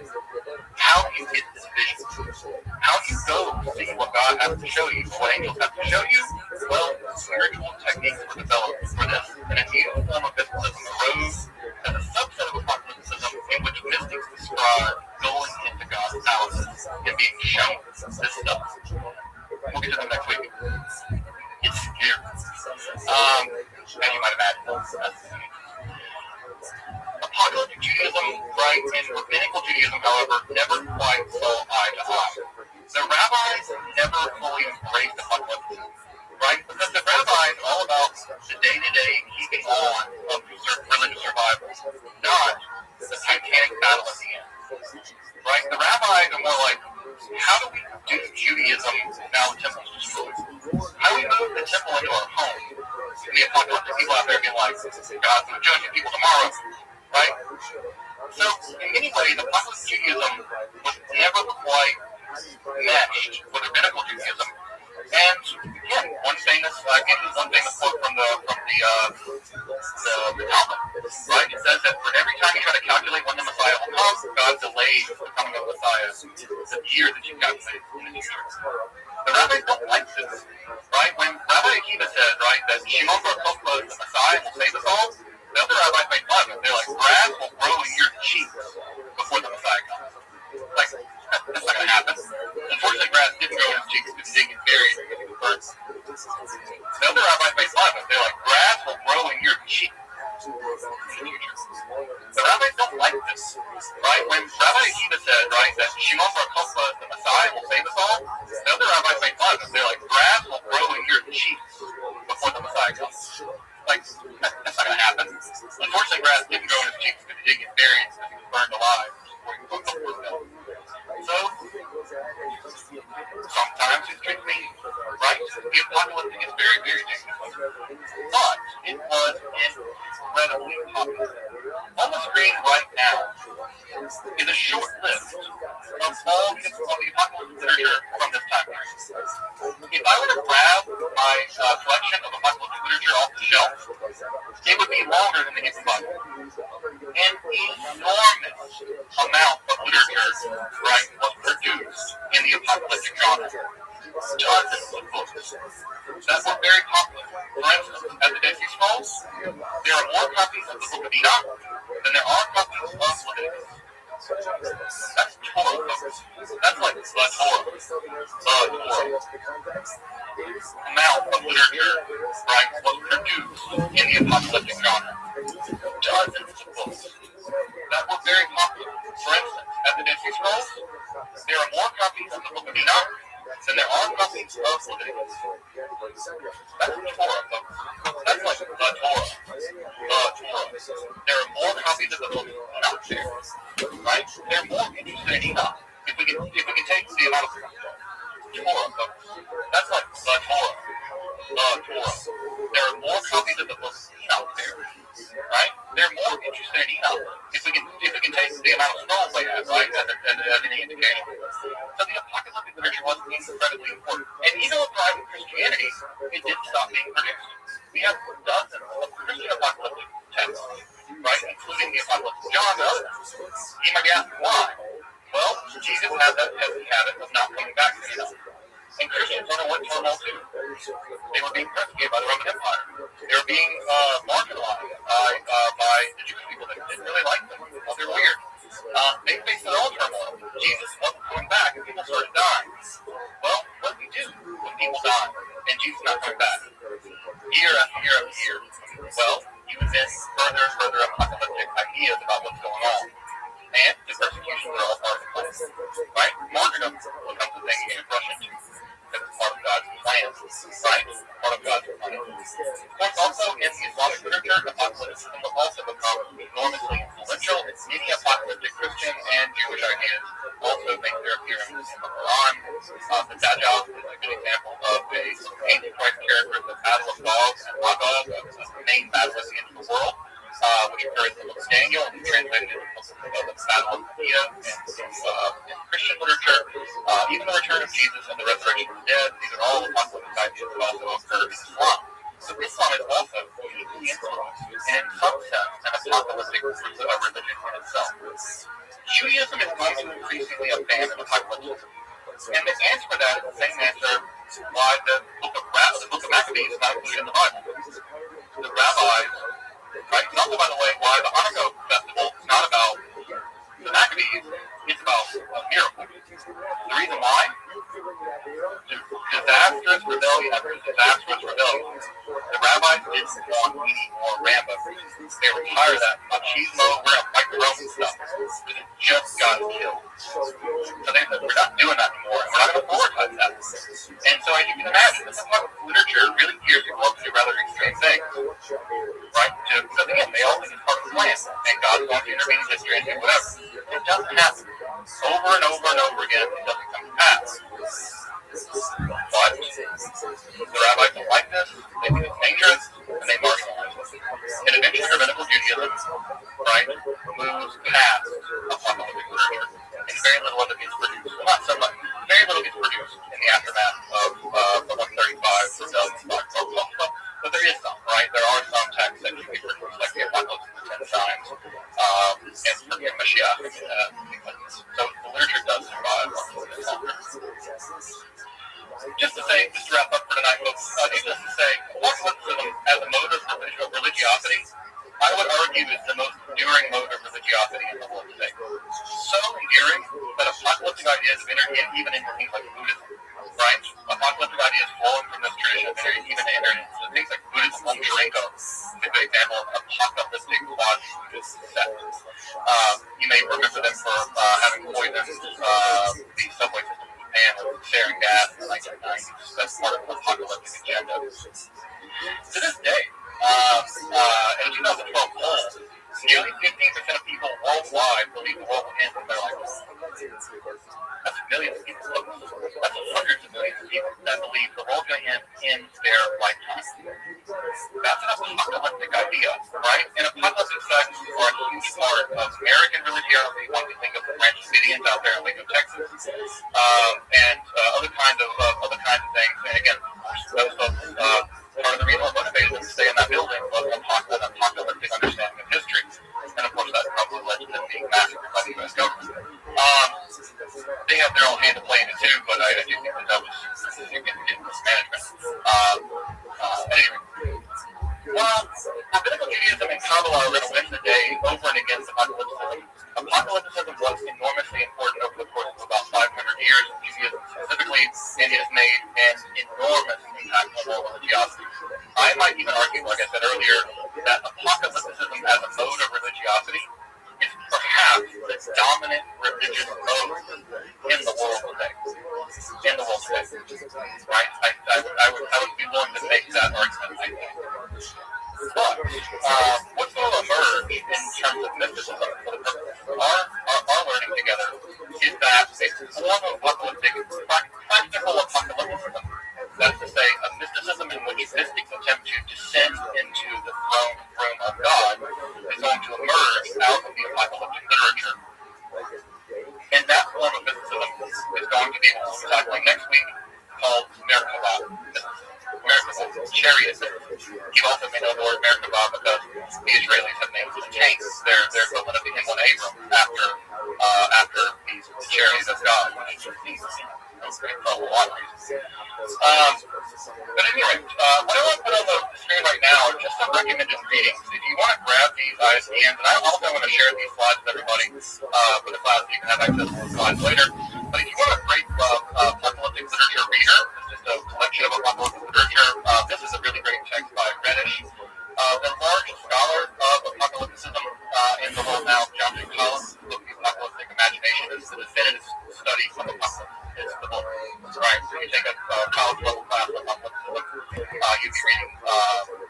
How do you get this vision? How do you go see what God has to show you, what angels have to show you? Well, spiritual techniques were developed for this, and a new form of mysticism arose as a subset of apocalypticism in which mystics describe going into God's palaces and being shown this stuff. We'll get to them next week. It's scary. And you might imagine apocalyptic Judaism, right, and rabbinical Judaism, however, never quite saw eye to eye. The rabbis never fully embraced apocalypticism, right? Because the rabbis are all about the day-to-day keeping on of religious survival, not the Titanic battle at the end, right? The rabbis are more like, how do we do Judaism now the temple's destroyed? How do we move the temple into our home? And the apocalyptic people out there being like, God's going to judge you people tomorrow, right? So, in many ways, apocalyptic Judaism was never quite meshed with rabbinical Judaism. And again, one famous quote from the Talmud, right? It says that for every time you try to calculate when the Messiah will come, God delays the coming of the Messiah the year that you calculate in the future. The rabbis don't like this, right? When Rabbi Akiva said, right, that Shimon Bar Kokhba, the Messiah, will save us all, the other rabbis make fun of it. They're like, grass will grow in your cheeks before the Messiah comes. Like, that's not going to happen. Unfortunately, grass didn't grow in his cheeks because he didn't get buried because he was burnt. The other rabbis make fun of it. They're like, grass will grow in your cheeks in the future. The rabbis don't like this, right? When Rabbi Akiva said, right, that Shimon Bar Kokhba, the Messiah, will save us all, the other rabbis make fun of it. They're like, grass will grow in your cheeks before the Messiah comes. Like, that's not going to happen. Unfortunately, grass didn't grow in his cheeks because he didn't get buried because he was burned alive before he was killed. So, sometimes it's tricky, right? The apocalyptic is very, very dangerous. But it was incredibly popular. On the screen right now is a short list of all the apocalyptic literature from this time period. If I were to grab my collection of apocalyptic literature off the shelf, it would be longer than the Hebrew Bible. An enormous amount of literature, right, was produced in the apocalyptic genre. Dozens of books that were very popular. For instance, at the Dead Sea Scrolls, there are more copies of the Book of Enoch than there are copies of Leviticus. That's Torah, folks. That's like the Torah. Amount of literature, right, was produced in the apocalyptic genre. Dozens of books that were very popular. For instance, at the Dead Sea Scrolls, there are more copies of the Book of Enoch than there are copies of Leviticus. That's Torah, folks. That's like the Torah. There are more copies of the Book of Enoch there, right? They're more interested in Enoch. If we can take the amount of Torah, folks. That's like the Torah. There are more copies of the Book of Enoch there, right? They're more interested in Enoch. If we can take the amount of scrolls they have, right, as any indication. So the apocalyptic literature was incredibly important. And even with private Christianity, it didn't stop being produced. We have dozens of Christian apocalyptic texts, right, including the Apocalypse of John and others. You might be asking why. Well, Jesus had that heavy habit of not coming back to Enoch. And Christians underwent turmoil too. They were being persecuted by the Roman Empire. They were being marginalized by the Jewish people that didn't really like them. They were weird. They faced their own turmoil. Jesus wasn't coming back and people started dying. Well, what do we do when people die and Jesus not coming back? Year after year after year. Well, you invent further and further apocalyptic ideas about what's going on. And the persecution are all part of the plan. Right? Martyrdom becomes a thing you should rush into. Because it's part of God's plan. Right? Part of God's plan. Of course, also in the Islamic literature, apocalypticism will also become enormously influential. Many apocalyptic Christian and Jewish ideas also make their appearance in the Quran. The Dajjal is a good example of a Antichrist character, the Battle of Gog and Magog, the main battle at the end of the world. Which occurs in the book of Daniel and translated in the Battle of Medea in Christian literature. Even the return of Jesus and the resurrection of the dead, these are all apocalyptic ideas that also occur in Islam. So Islam is also deeply influenced in some sense an apocalyptic religion in itself. Judaism is going to increasingly abandon apocalypticism. And the answer for that is the same answer why the book of Maccabees is not included in the Bible. The rabbis, right? And also, by the way, why the Hanukkah festival is not about the Maccabees, it's about a miracle. The reason why? Disastrous rebellion after disastrous rebellion. The rabbis didn't want any more Rambo. They were tired of that machismo, we're going to fight the Roman stuff. Because it just got killed. So they said, we're not doing that anymore, and we're not going to prioritize that. And so as you can imagine, this is what literature really gears people up to rather extreme things. Right? Because again, they all think it's part of the plan, and God's going to intervene in history and do whatever. It doesn't happen. Over and over and over again, it doesn't come to pass. But the rabbis don't like this, they think it's dangerous, and they marginalize it. And eventually rabbinical Judaism, right, moves past apocalyptic literature, and very little of it gets produced. Well, not so much. Very little gets produced in the aftermath of the 135 rebellion. But there is some, right? There are some texts that can be produced, like the Apocalypse of the 10 Signs, and Mashiach, things like this. So the literature does survive a little bit longer. Just to say, just to wrap up for tonight, folks, needless to say, apocalypticism as a mode of religiosity, I would argue is the most enduring mode of religiosity in the world today. So enduring that apocalyptic ideas have entered even into things like Buddhism, right? Apocalyptic ideas flowing from this tradition have even entered into things like Buddhism. Lomachenko is a good example of apocalyptic quasi-Buddhist sect. You may remember them for having poisoned the subway system in Japan with sarin gas in the 1990s. That's part of an apocalyptic agenda. To this day, in 2012 poll, nearly 15% of people worldwide believe the world will end in their lifetime. That's millions of people. That's hundreds of millions of people that believe the world's going to end in their lifetime. That's an apocalyptic idea, right? And apocalyptic sects are a huge part of American religiosity. One can think of the Branch Davidians out there in Waco, Texas, and other kinds of things. And again, those folks, part of the reason we're motivated to stay in that building was an apocalyptic understanding of history. And of course, that probably led to them being massacred by the U.S. government. They have their own hand to play in it too, but I do think that was significant mismanagement. Anyway, while rabbinical Judaism and Kabbalah are going to win the day over and against apocalypticism, apocalypticism was enormous impact on world religiosity. I might even argue, like I said earlier, that apocalypticism as a mode of religiosity is perhaps the dominant religious mode in the world today. Right? I would be willing to make that argument, I think. But what's going to emerge in terms of mysticism for the purpose of our learning together is that a form of apocalyptic, practical apocalypticism, that's to say, a mysticism in which mystics attempt to descend into the throne room of God, is going to emerge out of the apocalyptic literature. And that form of mysticism is going to be what we'll be tackling next week, called Merkabah mysticism. Merkabah, chariot. You also may know the word Merkabah because the Israelis have named the tanks their equivalent of the M1 Abram after the chariots of God, which is great for a lot of reasons. But anyway, what I want to put on the screen right now are just some recommended readings. If you want to grab these ISBNs, and I'm also going to share these slides with everybody for the class so you can have access to the slides later. But if you want a great apocalyptic literature reader, it's just a collection of apocalyptic literature. This is a really great text by Reddish. The largest scholar of apocalypticism in the world now, John J. Collins' book, The Apocalyptic Imagination, is the definitive study of apocalypse. It's the book. Right, so you take a college level class of apocalypticism, you'd be reading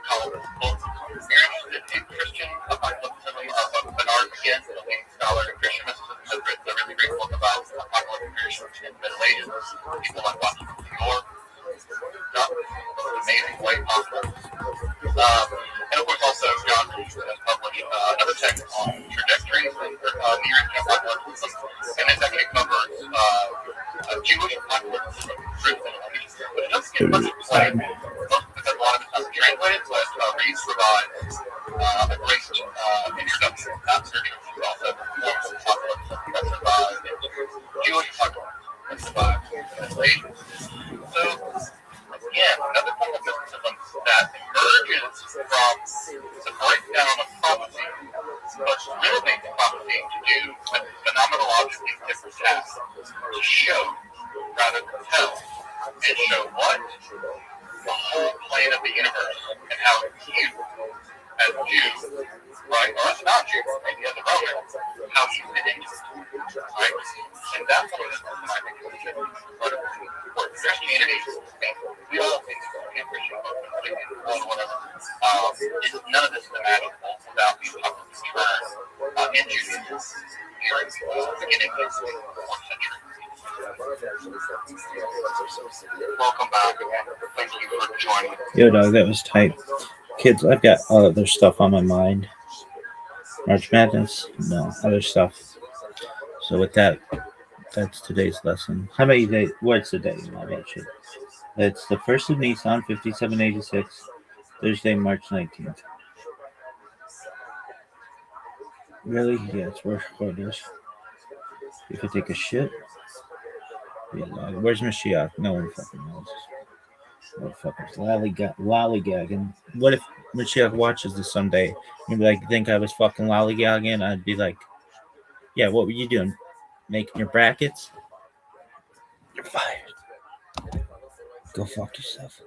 Collins' book. If you're interested in Christian apocalypticism, Bernard McGinn, the leading scholar in Christian mysticism, has written a really great book about apocalyptic Christians in the Middle Ages. People like Watson York, amazing white possible. And of course also John has published another text on trajectories and near apocalypticism, and it actually covers Jewish apocalypticism, truth and illusion. But it doesn't get much play, because a lot of it's not translated, but Reeves provides a great introduction to that literature, which is also the form of apocalypse that survived Jewish apocalypse that survived in the Middle Ages. So again, another form of mysticism that emerges from the breakdown of prophecy, but really prophecy to do with phenomenal objects of different tasks, to show rather than tell, and show what? The whole plane of the universe and how you, as Jews, right, or as non-Jews, maybe as a Roman, how you fit into it, right? And that's what it is, I think, for Christianity, we all think in Christian or whatever. None of this is imaginable without the apocalyptic turn in Judaism during the beginning of the 4th century. Welcome back, and thank you for joining. Yo, dog, that was tight. Kids, I've got all other stuff on my mind. March Madness, no, other stuff. So with that, that's today's lesson. How many days? What's the day? All that shit. It's the 1st of Nisan, 5786, Thursday, March 19th. Really? Yeah, it's worth quarters. You could take a shit. Yeah, where's Mashiach? No one fucking knows. Motherfuckers lollygagging. What if Mashiach watches this someday? You'd be like, you think I was fucking lollygagging? I'd be like, yeah, what were you doing? Making your brackets? You're fired. Go fuck yourself.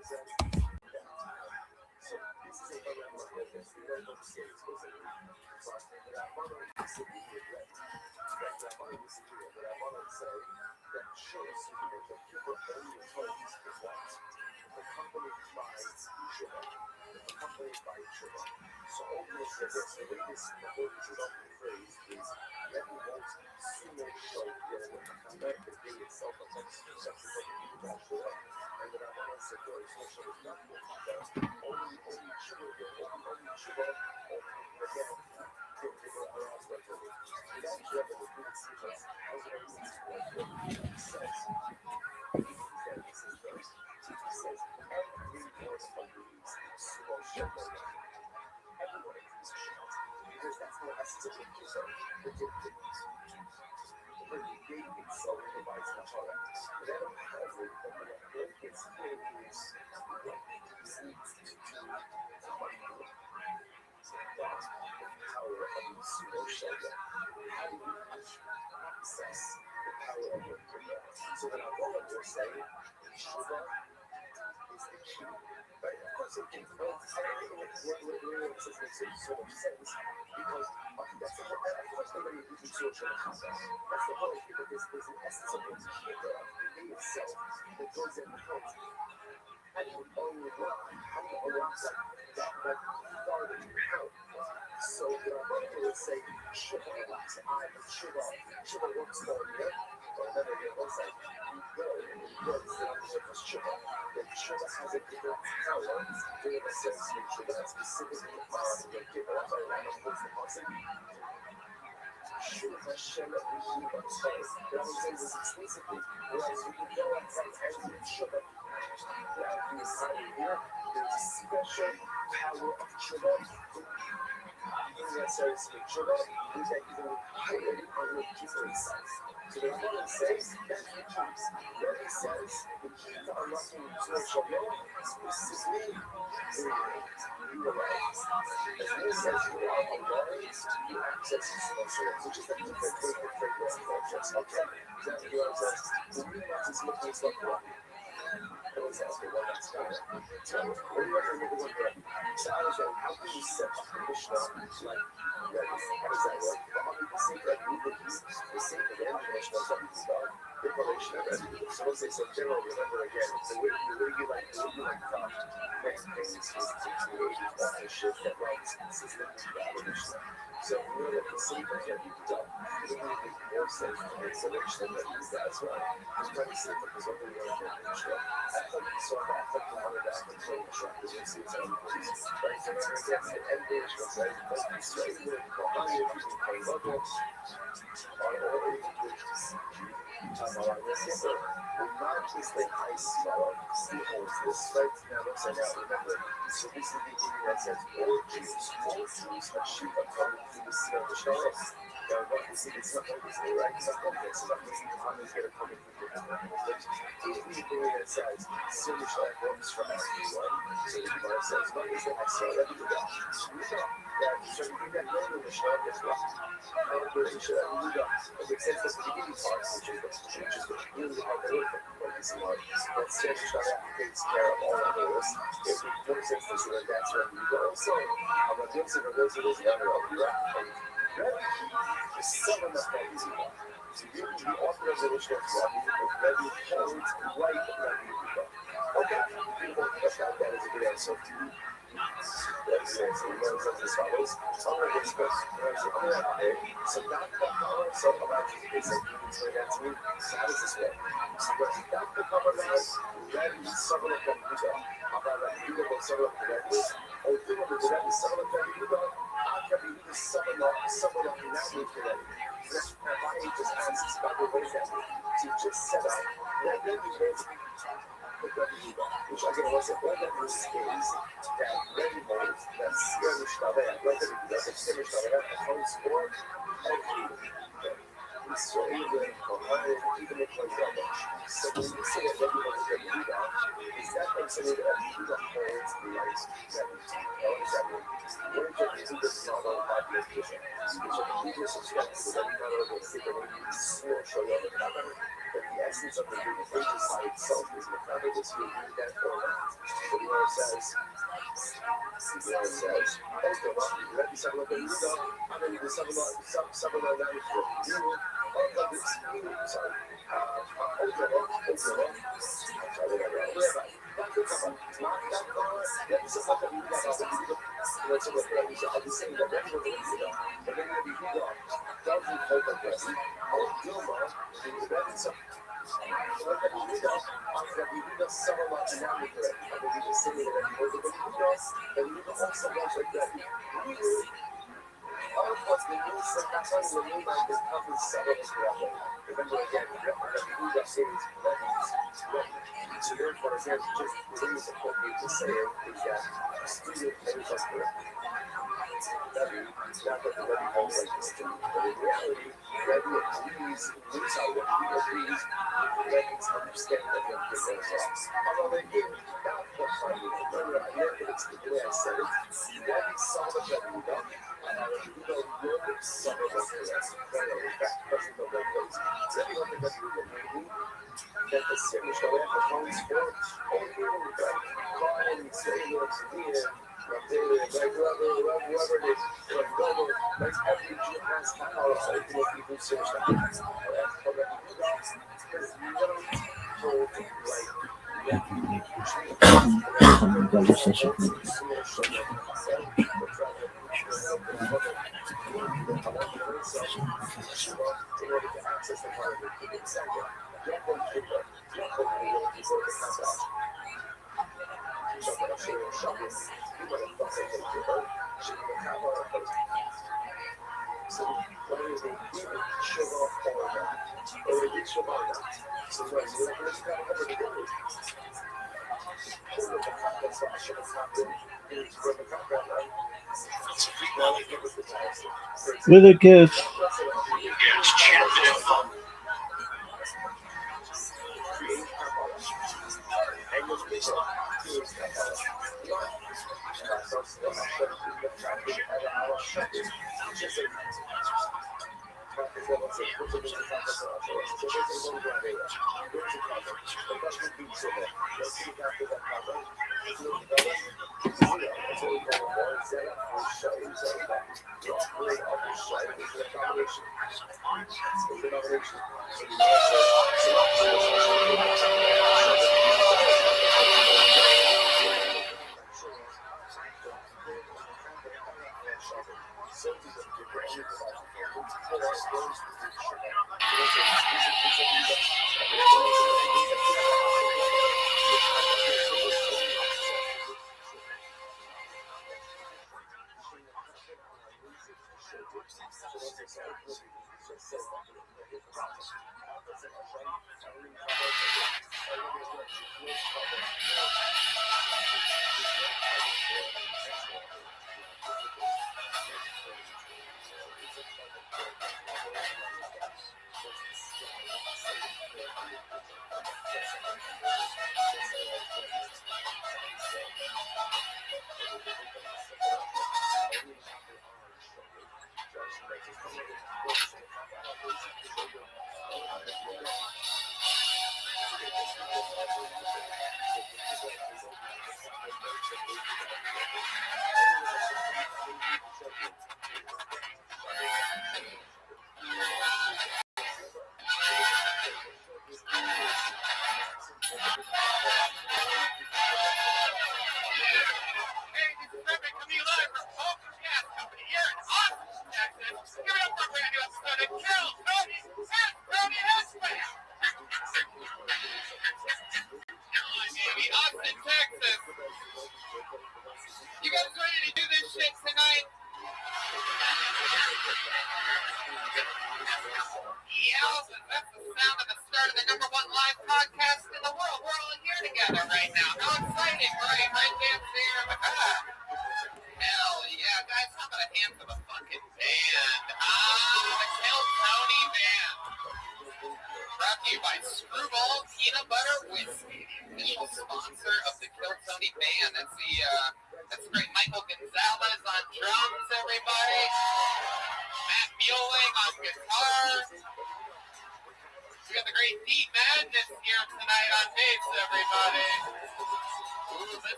Really good.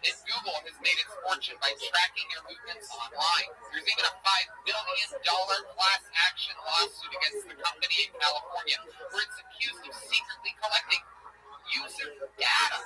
And Google has made its fortune by tracking your movements online. There's even a $5 billion class action lawsuit against the company in California, where it's accused of secretly collecting user data.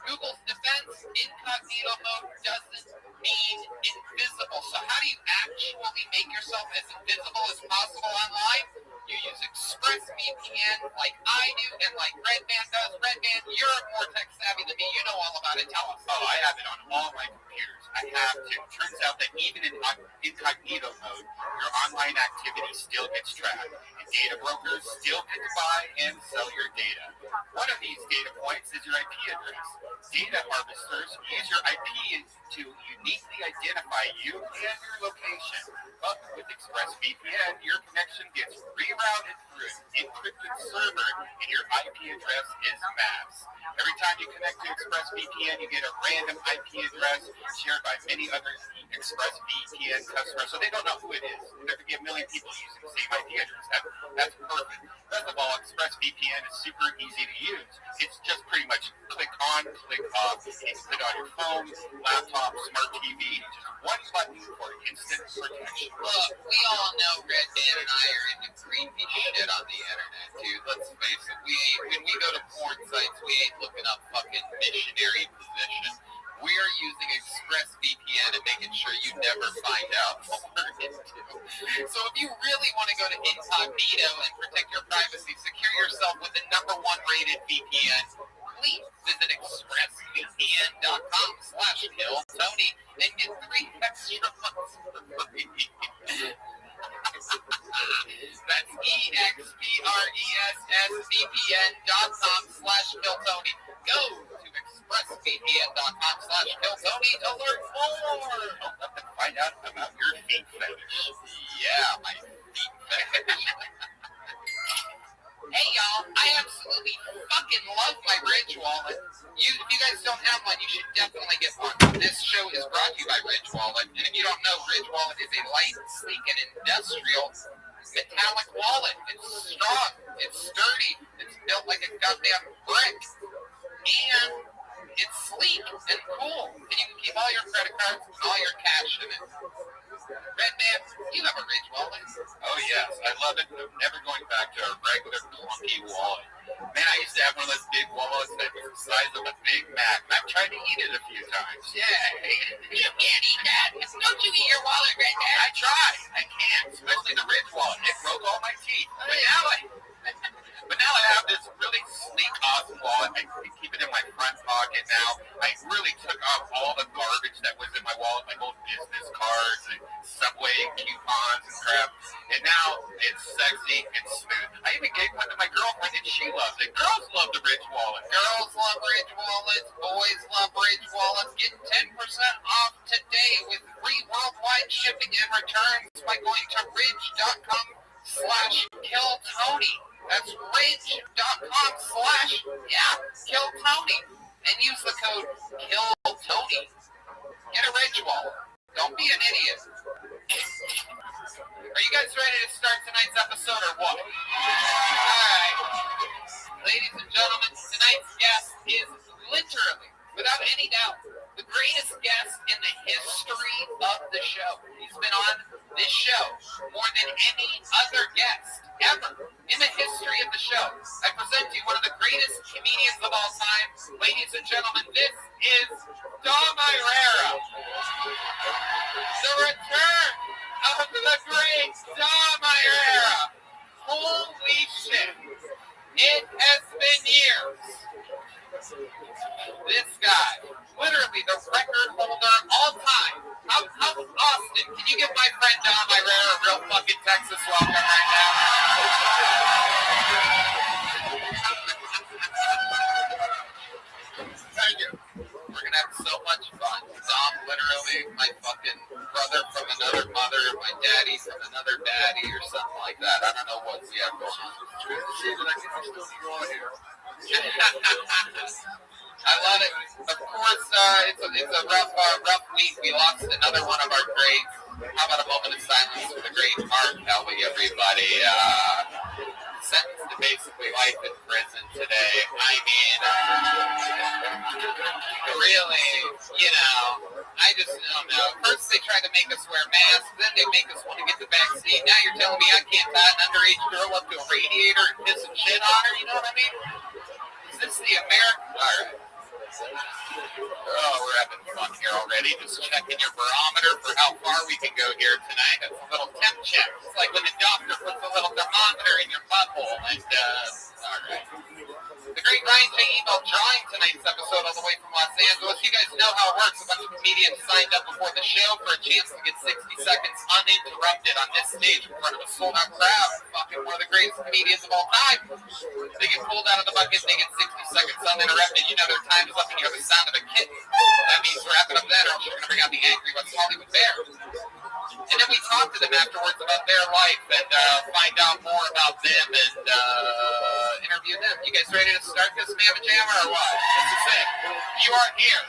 Google's defense, incognito mode doesn't mean invisible. So how do you actually make yourself as invisible as possible online? You use ExpressVPN like I do and like Redman does. Redman, you're more tech savvy than me. You know all about it. Tell us. Oh, I have it on all my computers. I have to. Turns out that even in incognito mode, your online activity still gets tracked. And data brokers still get to buy and sell your data. One of these data points is your IP address. Data harvesters use your IP to uniquely identify you and your location. But with ExpressVPN, your connection gets rerouted through an encrypted server, and your IP address is masked. Every time you connect to ExpressVPN, you get a random IP address shared by many other ExpressVPN customers, so they don't know who it is. There could be a million people using the same IP address. That's perfect. First of all, ExpressVPN is super easy to use. It's just pretty much click on, click off. You can put it on your phone, laptop, smart TV. Just one button for instant protection. Look, we all know Red Dan and I are into creepy shit on the internet, dude. Let's face it. When we go to porn sites, we ain't looking up fucking missionary position. We are using ExpressVPN and making sure you never find out what we're into. So if you really want to go to incognito and protect your privacy, secure yourself with the #1 rated VPN, please visit expressvpn.com/killtony and get 3 extra months for free. That's expressvpn.com/killtony. Go to expressvpn.com/killtony to learn more. Find out about your feet fetish. Yeah, my feet fetish. Hey y'all, I absolutely fucking love my Ridge wallet. If you guys don't have one, you should definitely get one. This show is brought to you by Ridge Wallet, and if you don't know, Ridge Wallet is a light, sleek, and industrial metallic wallet. It's strong, it's sturdy, it's built like a goddamn brick, and it's sleek and cool, and you can keep all your credit cards and all your cash in it. Redman, you have a Ridge wallet? Oh yes, I love it. I'm never going back to a regular clunky wallet. Man, I used to have one of those big wallets that was the size of a Big Mac. I've tried to eat it a few times. Yeah, you can't eat that. Don't you eat your wallet, Redman? I tried. I can't, especially the Ridge wallet. It broke all my teeth. But now I have this really sleek, awesome wallet. I keep it in my front pocket now. I really took off all the garbage that was in my wallet, my old business cards and Subway coupons and crap. And now it's sexy and smooth. I even gave one to my girlfriend and she loves it. Girls love the Ridge wallet. Girls love Ridge wallets. Boys love Ridge wallets. Get 10% off today with free worldwide shipping and returns by going to ridge.com/killtony. That's ridge.com/killtony. And use the code KILLTONY. Get a Ridge wallet. Don't be an idiot. Are you guys ready to start tonight's episode or what? Alright. Ladies and gentlemen, tonight's guest is literally, without any doubt, the greatest guest in the history of the show. He's been on this show more than any other guest ever in the history of the show. I present to you one of the greatest comedians of all time. Ladies and gentlemen, this is Dom Irera. The return of the great Dom Irera. Holy shit. It has been years. This guy, literally the record holder all time. How Austin, can you give my friend Dom Irera a real fucking Texas welcome right now? Thank you. We're gonna have so much fun. Dom, literally my fucking brother from another mother, my daddy from another daddy, or something like that. I don't know what we have going on. I love it. Of course, it's a rough week. We lost another one of our greats. How about a moment of silence for the great Mark Kelly, everybody? sentenced to basically life in prison today. I mean, really, I just don't know. First they tried to make us wear masks, then they make us want to get the vaccine. Now you're telling me I can't tie an underage girl up to a radiator and piss some shit on her? You know what I mean? Is this the American? All right. Oh, we're having fun here already. Just checking your barometer for how far we can go here tonight. That's a little temp check. It's like when the doctor puts a little thermometer in your butthole. And, all right. The great Ryan J. emailed drawing tonight's episode all the way from Los Angeles. You guys know how it works. A bunch of comedians signed up before the show for a chance to get 60 seconds uninterrupted on this stage in front of a sold-out crowd. Fucking one of the greatest comedians of all time. They get pulled out of the bucket, they get 60 seconds uninterrupted. You know their time is up and you have the sound of a kitten. That means wrap it up then or else you're going to bring out the angry West Hollywood Bear. And then we talk to them afterwards about their life and find out more about them and interview them. You guys ready to start this Mamma Jammer or what? This is it. You are here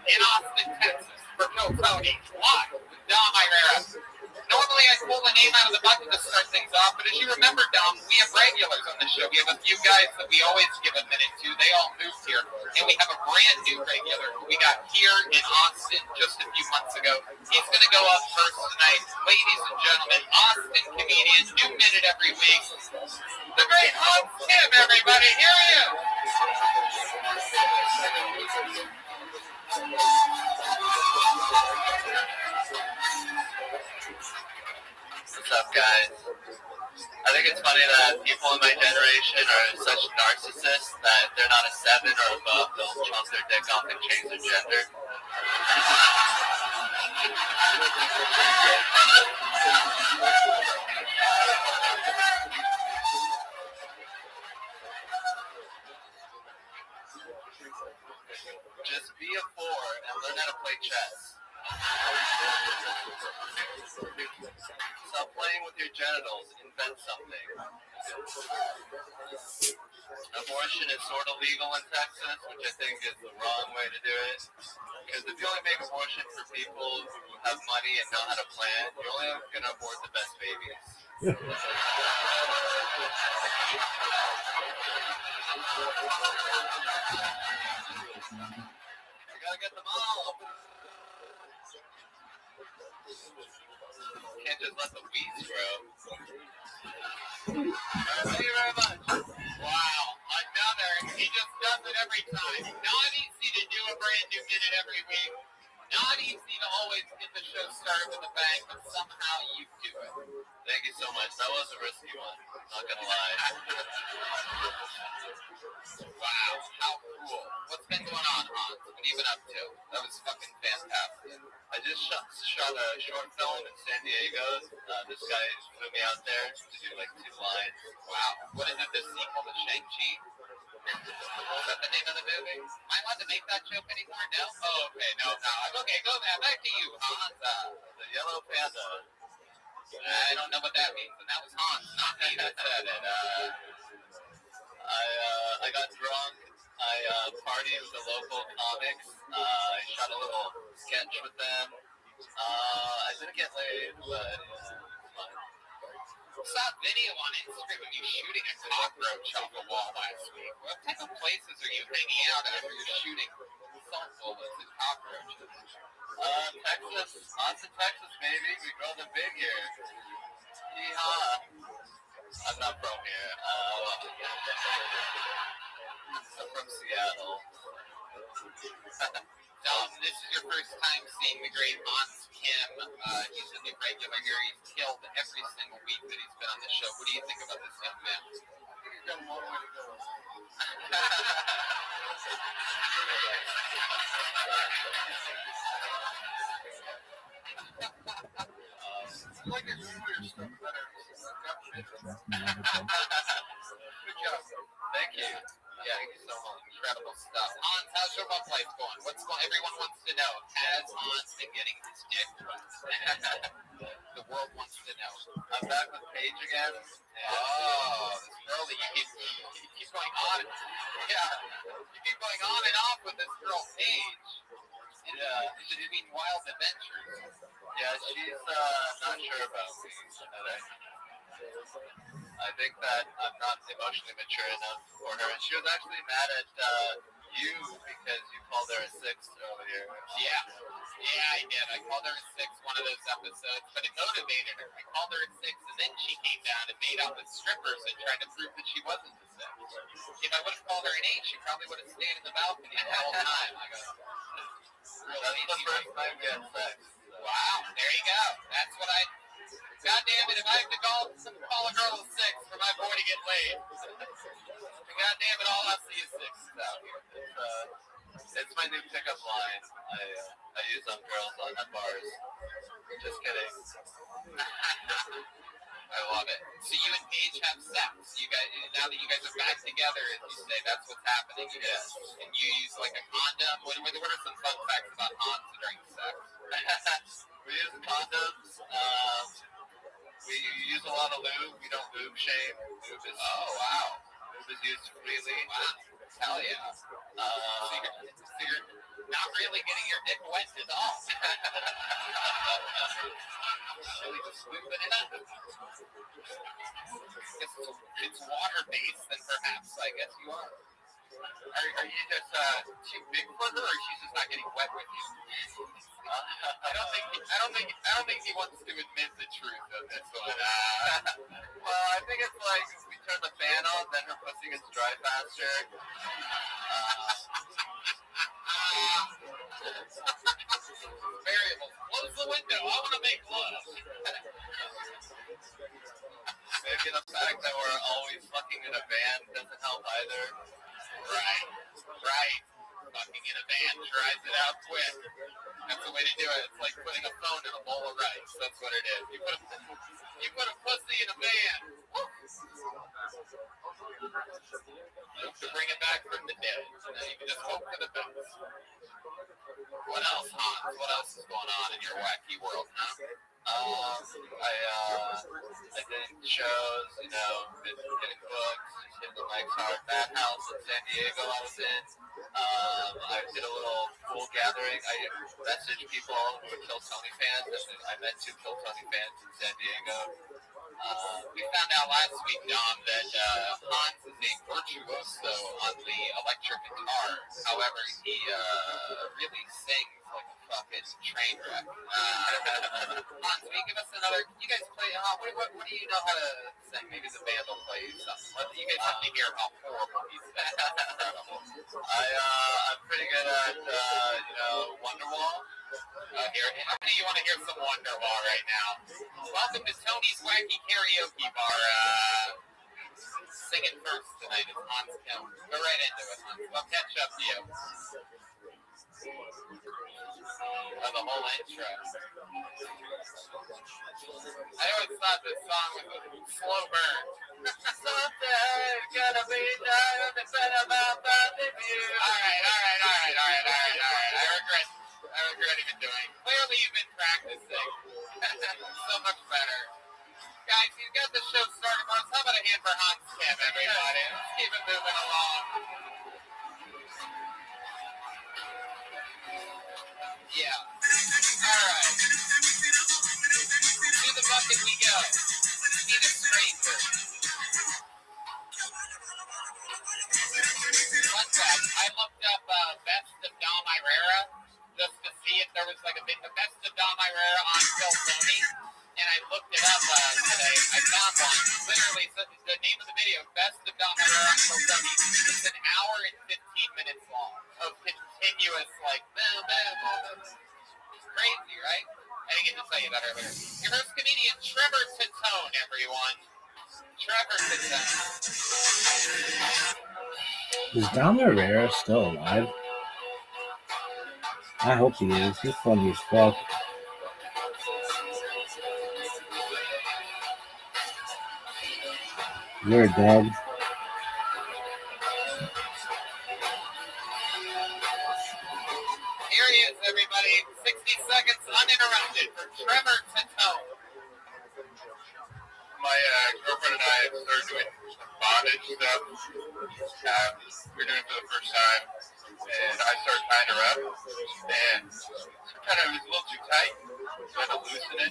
in Austin, Texas for Kill Tony live with Dom Irera. Normally I pull the name out of the bucket to start things off, but as you remember, Dom, we have regulars on the show. We have a few guys that we always give a minute to. They all moved here. And we have a brand new regular who we got here in Austin just a few months ago. He's going to go up first tonight. Ladies and gentlemen, Austin comedian, new minute every week. The great Hans Tim, everybody. Here he is. What's up, guys? I think it's funny that people in my generation are such narcissists that they're not a 7 or above. They'll chunk their dick off and change their gender. Just be a 4 and learn how to play chess. Stop playing with your genitals. Invent something. Abortion is sort of legal in Texas, which I think is the wrong way to do it. Because if you only make abortion for people who have money and know how to plan, you're only going to abort the best babies. You gotta get them all. Can't just let the weeds grow. Thank you very much. Wow, another. He just does it every time. Not easy to do a brand new minute every week. Not easy to always get the show started with a bang, but somehow you do it. Thank you so much. That was a risky one. Not gonna lie. Wow, how cool. What's been going on, Hans? What have you been up to? That was fucking fantastic. I just shot a short film in San Diego. This guy flew me out there to do like 2 lines. Wow. What is it, the sequel to Shang-Chi? Is that the name of the movie? Am I allowed to make that joke anymore? No? Oh, okay. No. Okay, go back to you, Hans. The yellow panda. I don't know what that means, and that was Hans, not me that said it. I got drunk. I partied with the local comics. I shot a little sketch with them. I didn't get laid, but it's fun. Saw a video on Instagram of you shooting a cockroach off a wall last week. What type of places are you hanging out at where you're shooting salt bullets and cockroaches? Texas. Austin, Texas, baby. We grow them big here. Yeehaw. I'm not from here. I'm from Seattle. Dom, this is your first time seeing the great Hans Kim. He's a new regular here. He's killed every single week that he's been on the show. What do you think about this young man? I think he's got a long way to go. I like your stuff better. Good job. Thank you. Yeah, thank you so much. Incredible stuff. Hans, how's your love life going? What's going? Everyone wants to know. Has Hans been getting his dick wet? The world wants to know. I'm back with Paige again. Oh, this girl that you keep going on. Yeah, you keep going on and off with this girl Paige. Yeah. Should it mean wild adventures? Yeah, she's not sure about me. I think that I'm not emotionally mature enough for her. And she was actually mad at you because you called her a 6 earlier. Yeah, I did. I called her a 6 one of those episodes, but it motivated her. I called her a 6, and then she came down and made out with strippers and tried to prove that she wasn't a 6. If I would have called her an 8, she probably would have stayed in the balcony the whole time. I go, really? That's the first time we had sex. Wow, there you go. That's what I... God damn it, if I have to call a girl a 6 for my boy to get laid, God damn it, all I see is 6s out here. It's my new pickup line. I use on girls on bars. Just kidding. I love it. So you and Paige have sex. You guys, now that you guys are back together, and you say that's what's happening. You guys, and you use like a condom. What are some fun facts about Hans during sex? We use condoms. We use a lot of lube. We don't lube shame. Lube is lube is used freely. Wow. Hell yeah. So you're not really getting your dick wet at all. Really just lubing it up. It's water-based, then perhaps I guess you are. Are you just too big for her, or she's just not getting wet with you? I don't think he wants to admit the truth of this one. Well, I think it's like if we turn the fan on, then her pussy gets dry faster. Variables. Close the window. I want to make love. Maybe the fact that we're always fucking in a van doesn't help either. Right. Fucking in a van dries it out quick. That's the way to do it. It's like putting a phone in a bowl of rice. That's what it is. You put a pussy in a van. To bring it back from the dead. Now you can just hope for the best. What else, Hans? What else is going on in your wacky world, huh? I did shows, been getting books, just hitting the mics hard. Madhouse in San Diego I was in. I did a little cool gathering. I messaged people who were Kill Tony fans, and I met 2 Kill Tony fans in San Diego. We found out last week, Dom, that Hans is a virtuoso on the electric guitar. However, he really sings like a fucking train wreck. Hans, will you give us another... You guys play... What do you know how to sing? Maybe the band will play you something. You guys have to hear how horrible he sings. I'm pretty good at, Wonderwall. How many of you want to hear some Wonderwall right now? Welcome to Tony's Wacky Karaoke Bar. Singing first tonight is Hans Kemp. Go right into it, Hans. We'll catch up to you. The whole intro. I always thought this song was a slow burn. Someday gonna be done and said about the view. All right. I regret even doing. Clearly you've been practicing. So much better. Guys, you got the show started. How about a hand for Hans Kemp, everybody? Let's keep it moving along. Yeah. Alright. To the bucket we go. Need a stranger. Fun fact, I looked up Best of Dom Irera just to see if there was like a Best of Dom Irera on Kill Tony. And I looked it up today. I found one. Literally, the name of the video, Best of Dom Irera on Kill Tony, is an hour and 15 minutes long of continuous, like, boom, boom, boom. It's crazy, right? I didn't get to tell you that earlier. Your first comedian, Trevor Tatone, everyone. Trevor Tatone. Is Dom Herrera still alive? I hope he is. He's funny as fuck. You're dead. Here he is, everybody. 60 seconds uninterrupted for Trevor Tatone. My girlfriend and I started doing some bondage stuff. We were doing it for the first time. And I started tying her up. And sometimes it was a little too tight. So I had to loosen it.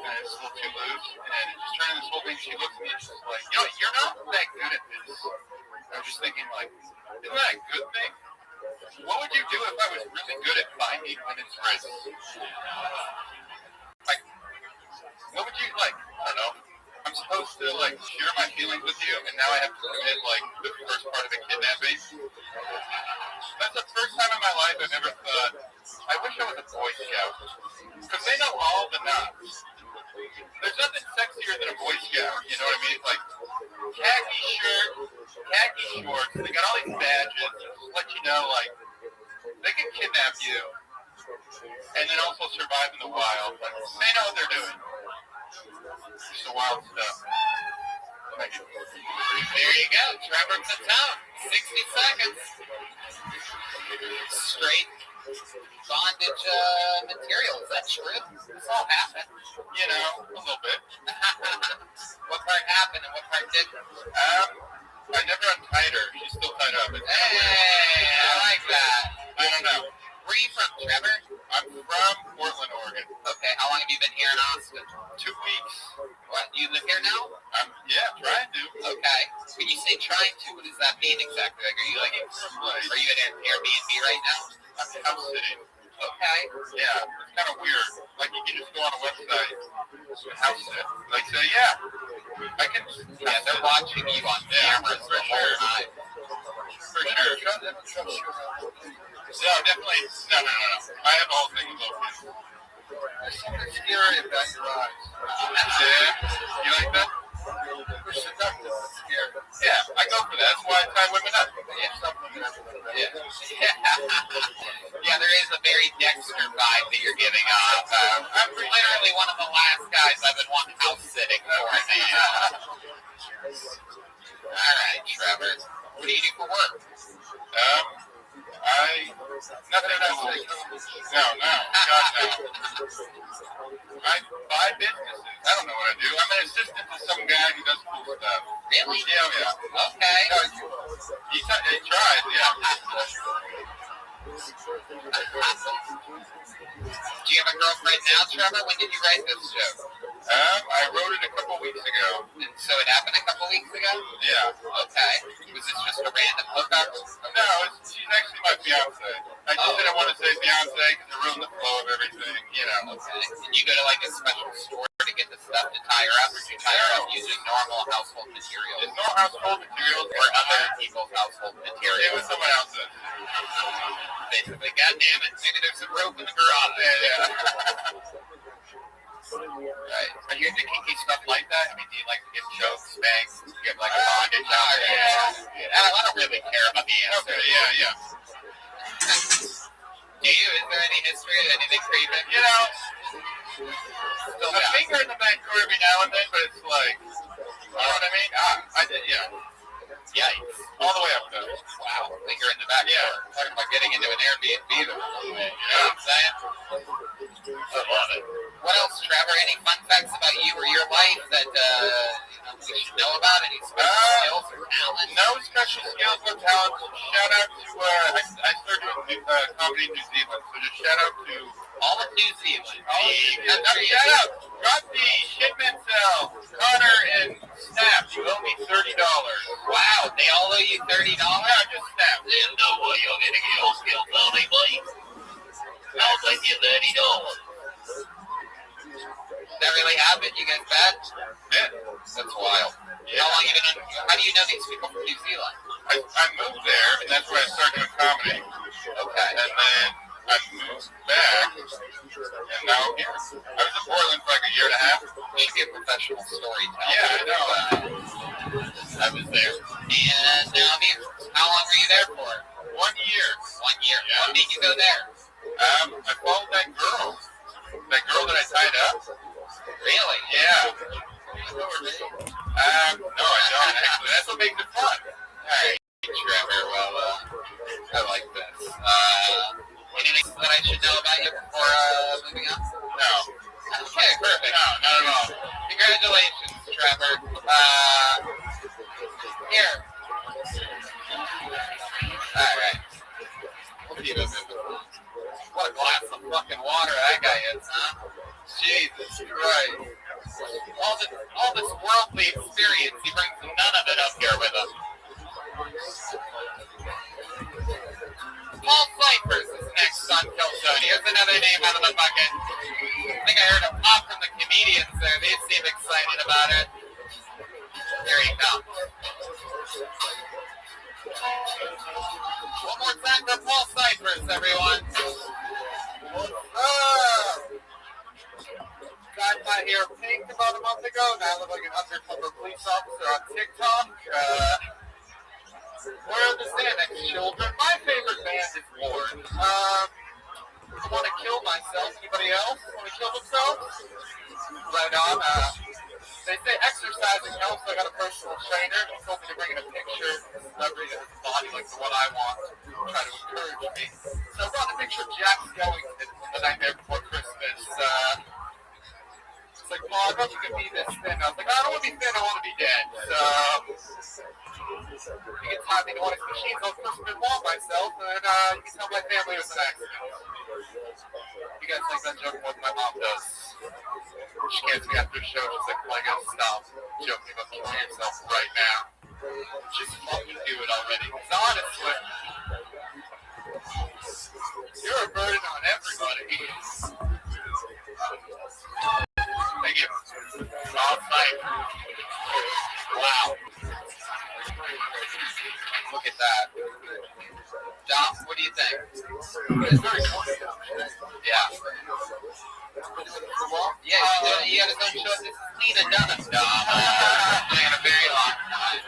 and it's a little too loose, and it just turned into this whole thing. She looks at me and she's like, you're not that good at this. I'm just thinking, like, isn't that a good thing? What would you do if I was really good at binding women's wrists? Like, what would you, like, I don't know. I'm supposed to, like, share my feelings with you, and now I have to commit, like, the first part of a kidnapping? That's the first time in my life I've ever thought, I wish I was a Boy Scout. Because they know all the knobs. There's nothing sexier than a Boy Scout, you know what I mean? Like, khaki shirt, khaki shorts, they got all these badges, just let you know, like, they can kidnap you, and then also survive in the wild. Like, they know what they're doing. Just the wild stuff. There you go. Trevor's in town. 60 seconds. Straight bondage material. Is that true? This all happened. You know, a little bit. What part happened and what part didn't? I never untied her. She's still tied up. It's Hey, I like that. I don't know. Where are you from, Trevor? I'm from Portland, Oregon. Okay, how long have you been here in Austin? 2 weeks. What, you live here now? Yeah, trying to. Okay. When you say trying to, what does that mean exactly? Like, are you like, are you at an Airbnb right now? I'm house sitting. Okay. Yeah, it's kind of weird. Like, you can just go on a website, house sit. Like, say, yeah, I can. Yeah, they're watching you on cameras the whole time. For sure. No, definitely. No. I have the whole thing located. There's something scary about your eyes. Yeah. You like that? They're seductive but scary. Yeah, I go for that. That's why I tie women up. Yeah. Yeah, there is a very Dexter vibe that you're giving off. I'm literally one of the last guys I've been wanting house sitting for. All right, Trevor. What do you do for work? Nothing else. No. God, no. I buy businesses. I don't know what I do. I'm an assistant to some guy who does cool stuff. Really? Yeah. Okay. He tried, yeah. Do you have a girlfriend now, Trevor? When did you write this joke? I wrote it a couple weeks ago. And so it happened a couple weeks ago? Yeah. Okay. Was this just a random hookup? No, she's actually my fiance. I just didn't want to say fiance because it ruined the flow of everything, you know. Okay. And you go to like a special store to get the stuff to tie her up, or do you tie her up using normal household materials? There's no household materials Or other people's household materials? It was someone else's. Basically, goddamn it, maybe there's some rope in the garage. Yeah. Right. Are you into kinky stuff like that? I mean, do you like to get chokes, spanks, get like a bondage out there? Yeah. I don't really care about the answer. Yeah. Do you? Is there any history of anything creeping? You know, a finger in the back door every now and then, but it's like, you know what I mean? I did, yeah. Yikes. All the way up there. Wow. Finger in the back door. Talking about getting into an Airbnb. You know what I'm saying? I love it. What else, Trevor? Any fun facts about you or your life that we should know about? Any special skills or talent? No special skills or talent. Shout out to, I started doing comedy in New Zealand, so just shout out to all of New Zealand. Shout out. Rodney, Shipman Cell, Connor, and Snap. You owe me $30. Wow, they all owe you $30? No, just Snap. There's no way you're going to get your skills on me, please. I'll take you $30. That really happened? You guys bet? Yeah. That's wild. Yeah. How long you been how do you know these people from New Zealand? I moved there, and that's where I started doing comedy. Okay. And then I moved back, and now I'm here. I was in Portland for like a year and a half. You should be a professional storyteller. Yeah, I know. I was there. And now I'm here. How long were you there for? 1 year. 1 year. Yeah. What made you go there? I followed that girl. That girl that I tied up. Really? Yeah. No, I don't actually. That's what makes it fun. All right, Trevor. Well, I like this. Anything that I should know about you before moving on? No. Okay, perfect. No, not at all. Congratulations, Trevor. Here. All right. We'll keep it moving. What a glass of fucking water that guy is, huh? Jesus Christ. all this worldly experience, he brings none of it up here with him. Paul Cyphers is next on Killzone. Here's another name out of the bucket. I think I heard a pop from the comedians there. They seem excited about it. Here he comes. One more time for Paul Cyphers, everyone. Guy got here pinked about a month ago. Now I look like an undercover police officer on TikTok. Where are the Xanax children? My favorite band is Lord. I want to kill myself. Anybody else want to kill themselves? Right on. They say exercising helps. I got a personal trainer. He told me to bring in a picture of a celebrity that has a body like the one I want. Try to encourage me. So I brought a picture of Jack Skellington from The Nightmare Before Christmas. It's like, well, I bet you could be this thin. I was like, I don't want to be thin. I want to be dead. So he gets happy to one of his machines. I'll push him and wall myself, and you can tell my family was an accident. You guys like that joke more than my mom does. She gets me after the show. She's like, well, I gotta stop joking about killing yourself right now. Just fucking do it already. Because honestly, you're a burden on everybody. Thank you. All night. Wow. Look at that. Dom, what do you think? It's very cool. Yeah. Yeah, he had his own show. This is Nina Dunham, Dom. Doing a very long time.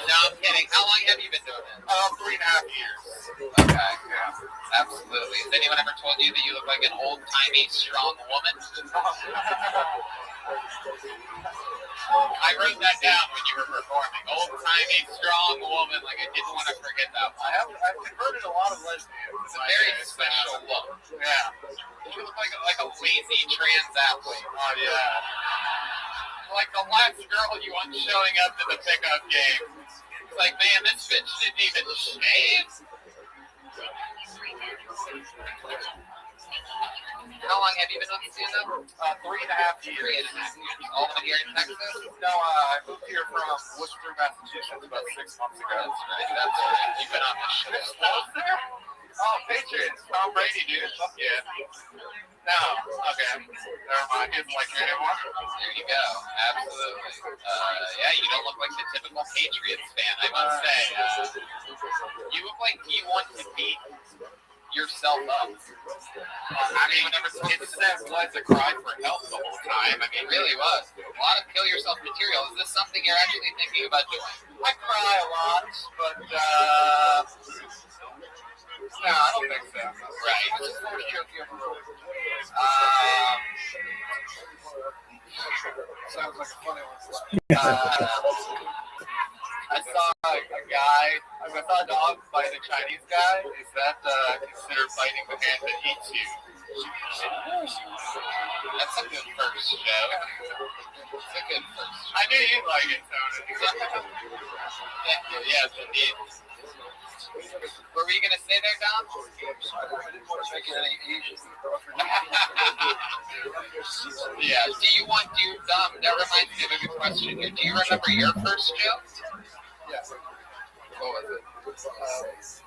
No, I'm kidding. How long have you been doing it? 3.5 years. Okay. Yeah. Absolutely. Has anyone ever told you that you look like an old-timey, strong woman? I wrote that down when you were performing. Old-timey, strong woman. Like, I didn't want to forget that one. I've converted a lot of lesbians. It's a very special look. Yeah. You look like a lazy trans athlete. Oh, yeah. Like the last girl you want showing up to the pickup game. It's like, man, this bitch didn't even shave. How long have you been looking to them? 3.5 years. All of them here in Texas? No, I moved here from Worcester, Massachusetts about 6 months ago. That's right. That's right. You've been on the show. Was there? Oh, Patriots. Tom Brady, dude. Yeah. No. Okay. Never mind. He doesn't like you anymore. There you go. Absolutely. Yeah, you don't look like the typical Patriots fan, I must say. You look like you want to beat yourself up. I mean, whenever kids said Liza cried for help the whole time, I mean, it really was. A lot of kill yourself material. Is this something you're actually thinking about doing? I cry a lot, but no, I don't think so. Right. Sounds like a funny one. I saw a guy, I saw a dog fight a Chinese guy. Is that considered fighting the hand that eats you? That's a good first show. It's a good first show. I knew you'd like it, Tony. Yes, indeed. What were you going to say there, Dom? I didn't want to make it any Asian. Yeah. Dom, that reminds me of a good question here. Do you remember your first joke? Yeah. What was it?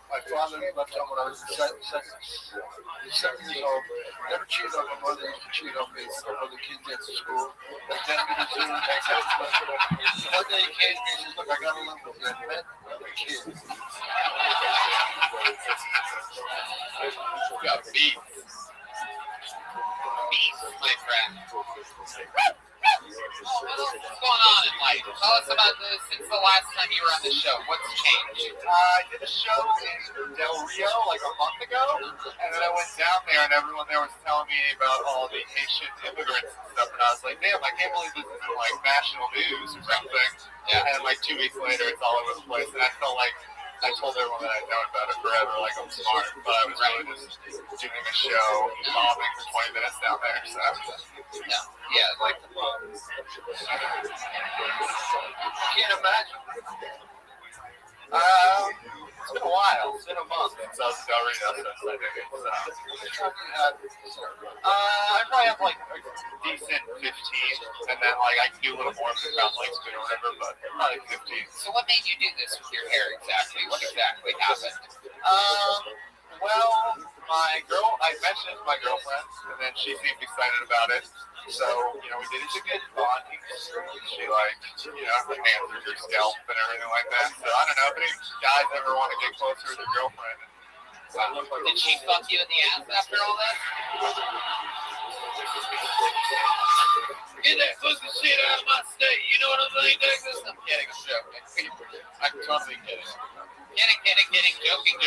My father left home when I was 7 years old. Never cheated on my mother. Used to cheat on me. So other kids at school. They sent me to the zoo. One day he came to me and says, look, I got to live with you. I met other kids. Got beef. Beef, my friend. What's going on in life? Tell us about this since the last time you were on the show. What's changed? I did a show in Del Rio like a month ago, and then I went down there and everyone there was telling me about all the Haitian immigrants and stuff, and I was like, damn, I can't believe this isn't like national news or something. Yeah. And like 2 weeks later, it's all over the place, and I felt like I told everyone that I'd known about it forever, like I'm smart, but I was really just doing a show, bombing for 20 minutes down there, so. Yeah, like, can't imagine. It's been a while. It's been a month since I was in Del Rio, since I did it, so. I probably have like a decent 15, and then like I can do a little more if the crowd likes me or whatever, but probably 15. So what made you do this with your hair exactly? What exactly happened? Well, I mentioned it to my girlfriend, and then she seemed excited about it. So, you know, we did it to get bonding. She like, you know, her hands through her scalp and everything like that. So I don't know if any guys ever want to get closer with their girlfriend. Did she fuck you in the ass after all this? Get that pussy shit out of my state. You know what I'm saying, Texas? I'm kidding. I'm joking. I'm totally kidding. Kidding. Joking.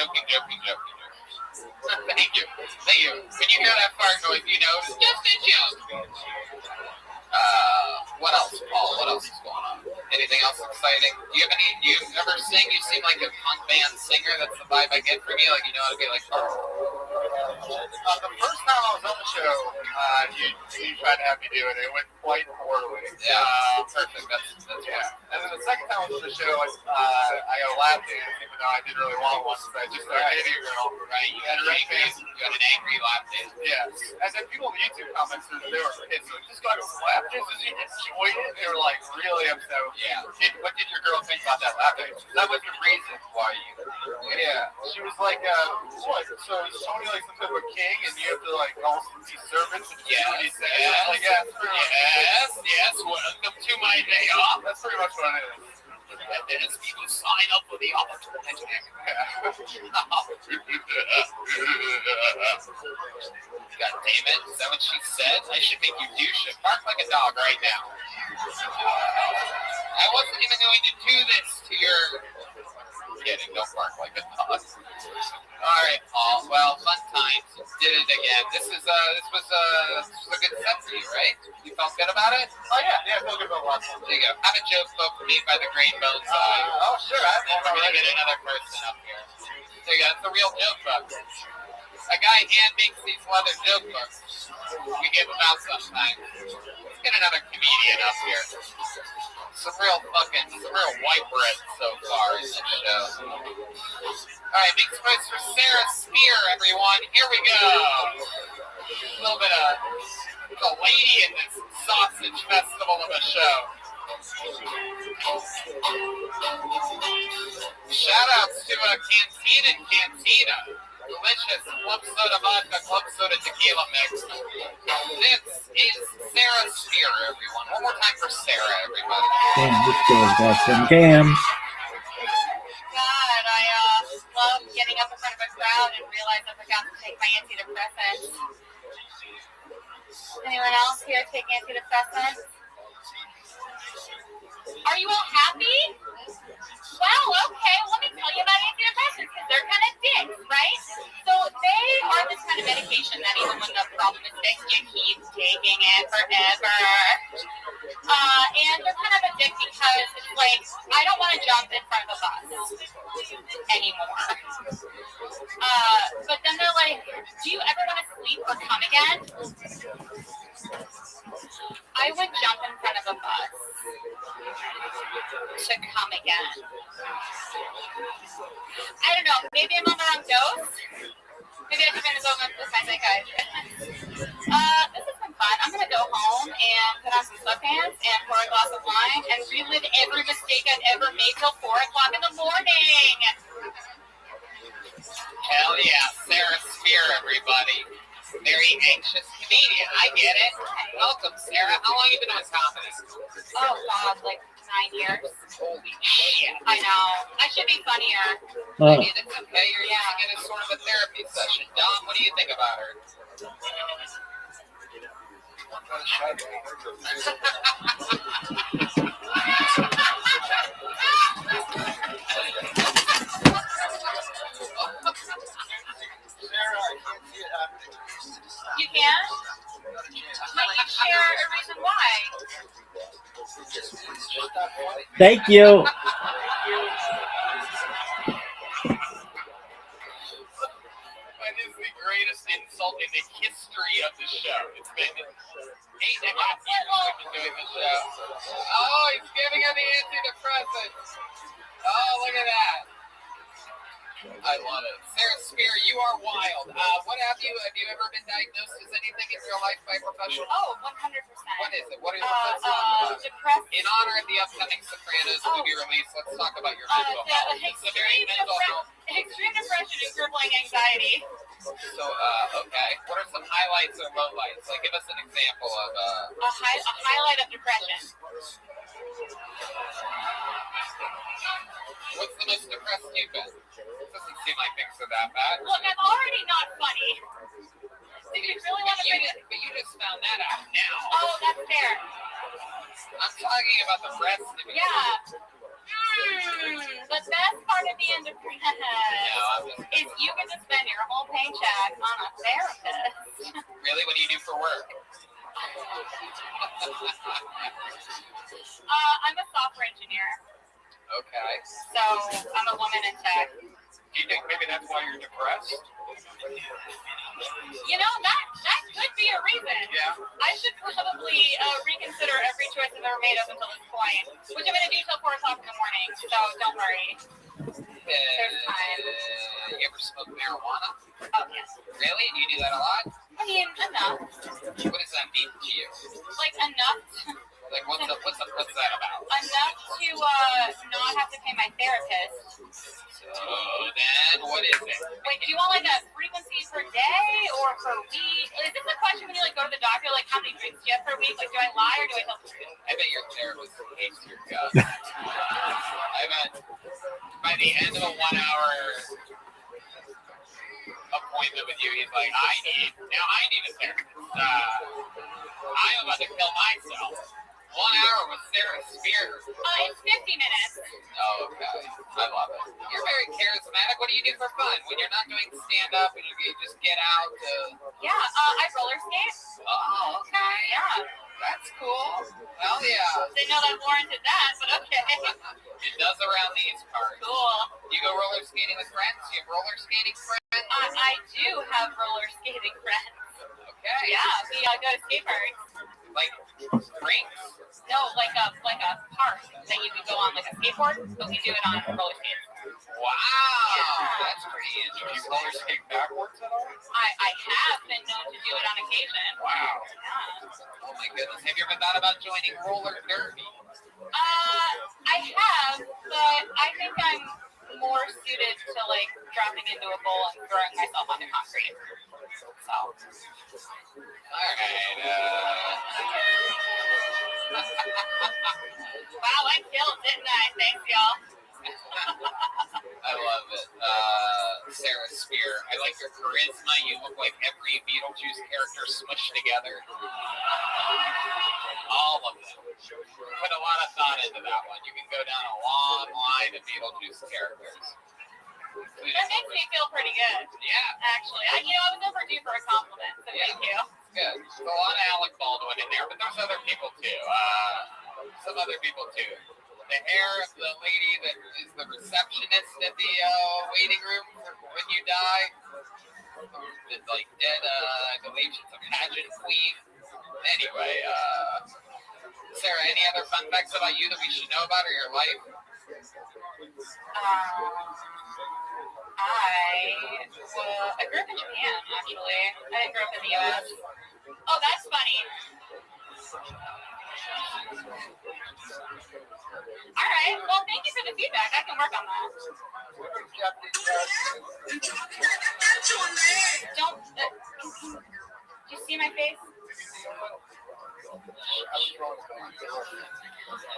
Thank you. When you hear that fart noise, you know it's just a joke. What else, Paul? What else is going on? Anything else exciting? Do you ever sing? You seem like a punk band singer. That's the vibe I get from you. Like, you know how to be like, the first time I was on the show, you tried to have me do it. It went quite poorly. Yeah, perfect. That's yeah. And then the second time I was on the show, I got a lap dance, even though I didn't really want one, so I just started dating a girl. right. You had an angry lap dance. Yes. And then people in the YouTube comments, they were pissed. Like, this guy was lap dances, you enjoyed it? They were like really upset with me. Yeah. What did your girl think about that lap dance? That was the reason why you. Yeah. She was like, what? So is Tony like some type of king, and you have to like also be servants and do what he says? Yes. Like, yeah, Yes. Welcome to my day off. that's pretty much what it is. And then as people sign up for the opportunity. God damn it. Is that what she said? I should make you do shit. Bark like a dog right now. I wasn't even going to do this to your... Kidding, don't bark like a dog. Alright, Paul. Well, fun times. Did it again. This was a good set for you, right? You felt good about it? Oh, yeah, I feel good about the last one. There you go. Have a joke book made by the Great Bones Oh, sure, I have one We're going to already. get another person up here. There you go. It's a real joke book. A guy hand makes these leather joke books. We give them out sometimes. Let's get another comedian up here. Some real white bread so far in this show. Alright, big space for Sarah Spear, everyone. Here we go. A little bit of a lady in this sausage festival of a show. Shout outs to Cantina and Cantina. Delicious club soda vodka, club soda tequila mix. This is Sarah Spear, everyone. One more time for Sarah, everybody. Damn, this girl's got some gams. God, I love getting up in front of a crowd and realize I forgot to take my antidepressants. Anyone else here take antidepressants? Are you all happy? Well, okay, well, let me tell you about antidepressants because they're kind of dicks, right? So they are this kind of medication that even when the problem is fixed, you keep taking it forever. And they're kind of a dick because it's like, I don't want to jump in front of a bus anymore. But then they're like, do you ever want to sleep or come again? I would jump in front of a bus to come again. I don't know. Maybe I'm on the wrong dose. Maybe I should finish over with my psychiatrist. This has been fun. I'm going to go home and put on some sweatpants and pour a glass of wine and relive every mistake I've ever made till 4 o'clock in the morning. Hell yeah, Sarah Spear, everybody. Very anxious comedian. I get it. Welcome, Sarah. How long have you been doing comedy? Oh, God, like 9 years. Holy shit. I know. I should be funnier. I mean, it's okay. You're using it as sort of a therapy session. Dom, what do you think about her? You can? Might you share a reason why? Thank you. That is the greatest insult in the history of the show. It's been 8.5 years we've been doing the show. Oh, he's giving her the antidepressants. Oh, look at that. I love it. Sarah Spear, you are wild. What have you ever been diagnosed as anything in your life by a professional? Oh, 100%. What is it? What are your Depressed. In honor of the upcoming Sopranos movie release, let's talk about your mental health. It's a very mental health. Extreme depression and crippling anxiety. So, okay. What are some highlights or lowlights? Like, give us an example of a highlight of depression. What's the most depressed you've been? Doesn't seem like things are that bad. Look, I'm already not funny. Did you really want to bring it? But you just found that out now. Oh, that's fair. I'm talking about the breast. Yeah. The best part of being depressed is you get to spend your whole paycheck on a therapist. Really? What do you do for work? I'm a software engineer. Okay. So I'm a woman in tech. Do you think maybe that's why you're depressed? You know, that could be a reason. Yeah. I should probably reconsider every choice I've ever made up until this point, which I'm going to do till 4 o'clock in the morning, so don't worry. There's time. You ever smoke marijuana? Oh, yes. Really? Do you do that a lot? I mean, enough. What does that mean to you? Like, enough. Like, what's that about? Enough to not have to pay my therapist. So then, what is it? Wait, do you want like a frequency per day or per week? Is this a question when you like go to the doctor, like how many drinks do you have per week? Like, do I lie or do I tell the truth? I bet your therapist hates your guts. I bet by the end of a 1 hour appointment with you, he's like, I need a therapist. I am about to kill myself. 1 hour with Sarah Spear. It's 50 minutes. Oh, okay. I love it. You're very charismatic. What do you do for fun when you're not doing stand-up and you just get out to... Yeah, I roller skate. Oh, okay. Yeah. That's cool. Well, yeah. Didn't know that warranted that, but okay. It does around these parts. Cool. You go roller skating with friends? You have roller skating friends? I do have roller skating friends. Okay. Yeah, we go to skate parks. Like rinks? No, like a park that you could go on like a skateboard, but we do it on roller skates. Wow, Yeah. that's pretty interesting. Do you roller skate backwards at all? I have been known to do it on occasion. Wow. Yeah. Oh my goodness. Have you ever thought about joining roller derby? I have, but I think I'm more suited to like dropping into a bowl and throwing myself on the concrete. So. All right. Wow, I killed, didn't I? Thanks, y'all. I love it. Sarah Spear. I like your charisma. You look like every Beetlejuice character smushed together. All of them. Put a lot of thought into that one. You can go down a long line of Beetlejuice characters. That makes me feel pretty good. Yeah. Actually, I was overdue for a compliment, so thank you. Good. There's a lot of Alec Baldwin in there, but there's other people too. Some other people too. The hair of the lady that is the receptionist at the waiting room when you die. It's like dead, I believe she's a pageant queen. Anyway, Sarah, any other fun facts about you that we should know about or your life? I grew up in Japan, actually. I didn't grow up in the U.S. Oh, that's funny. All right. Well, thank you for the feedback. I can work on that. Don't. You see my face?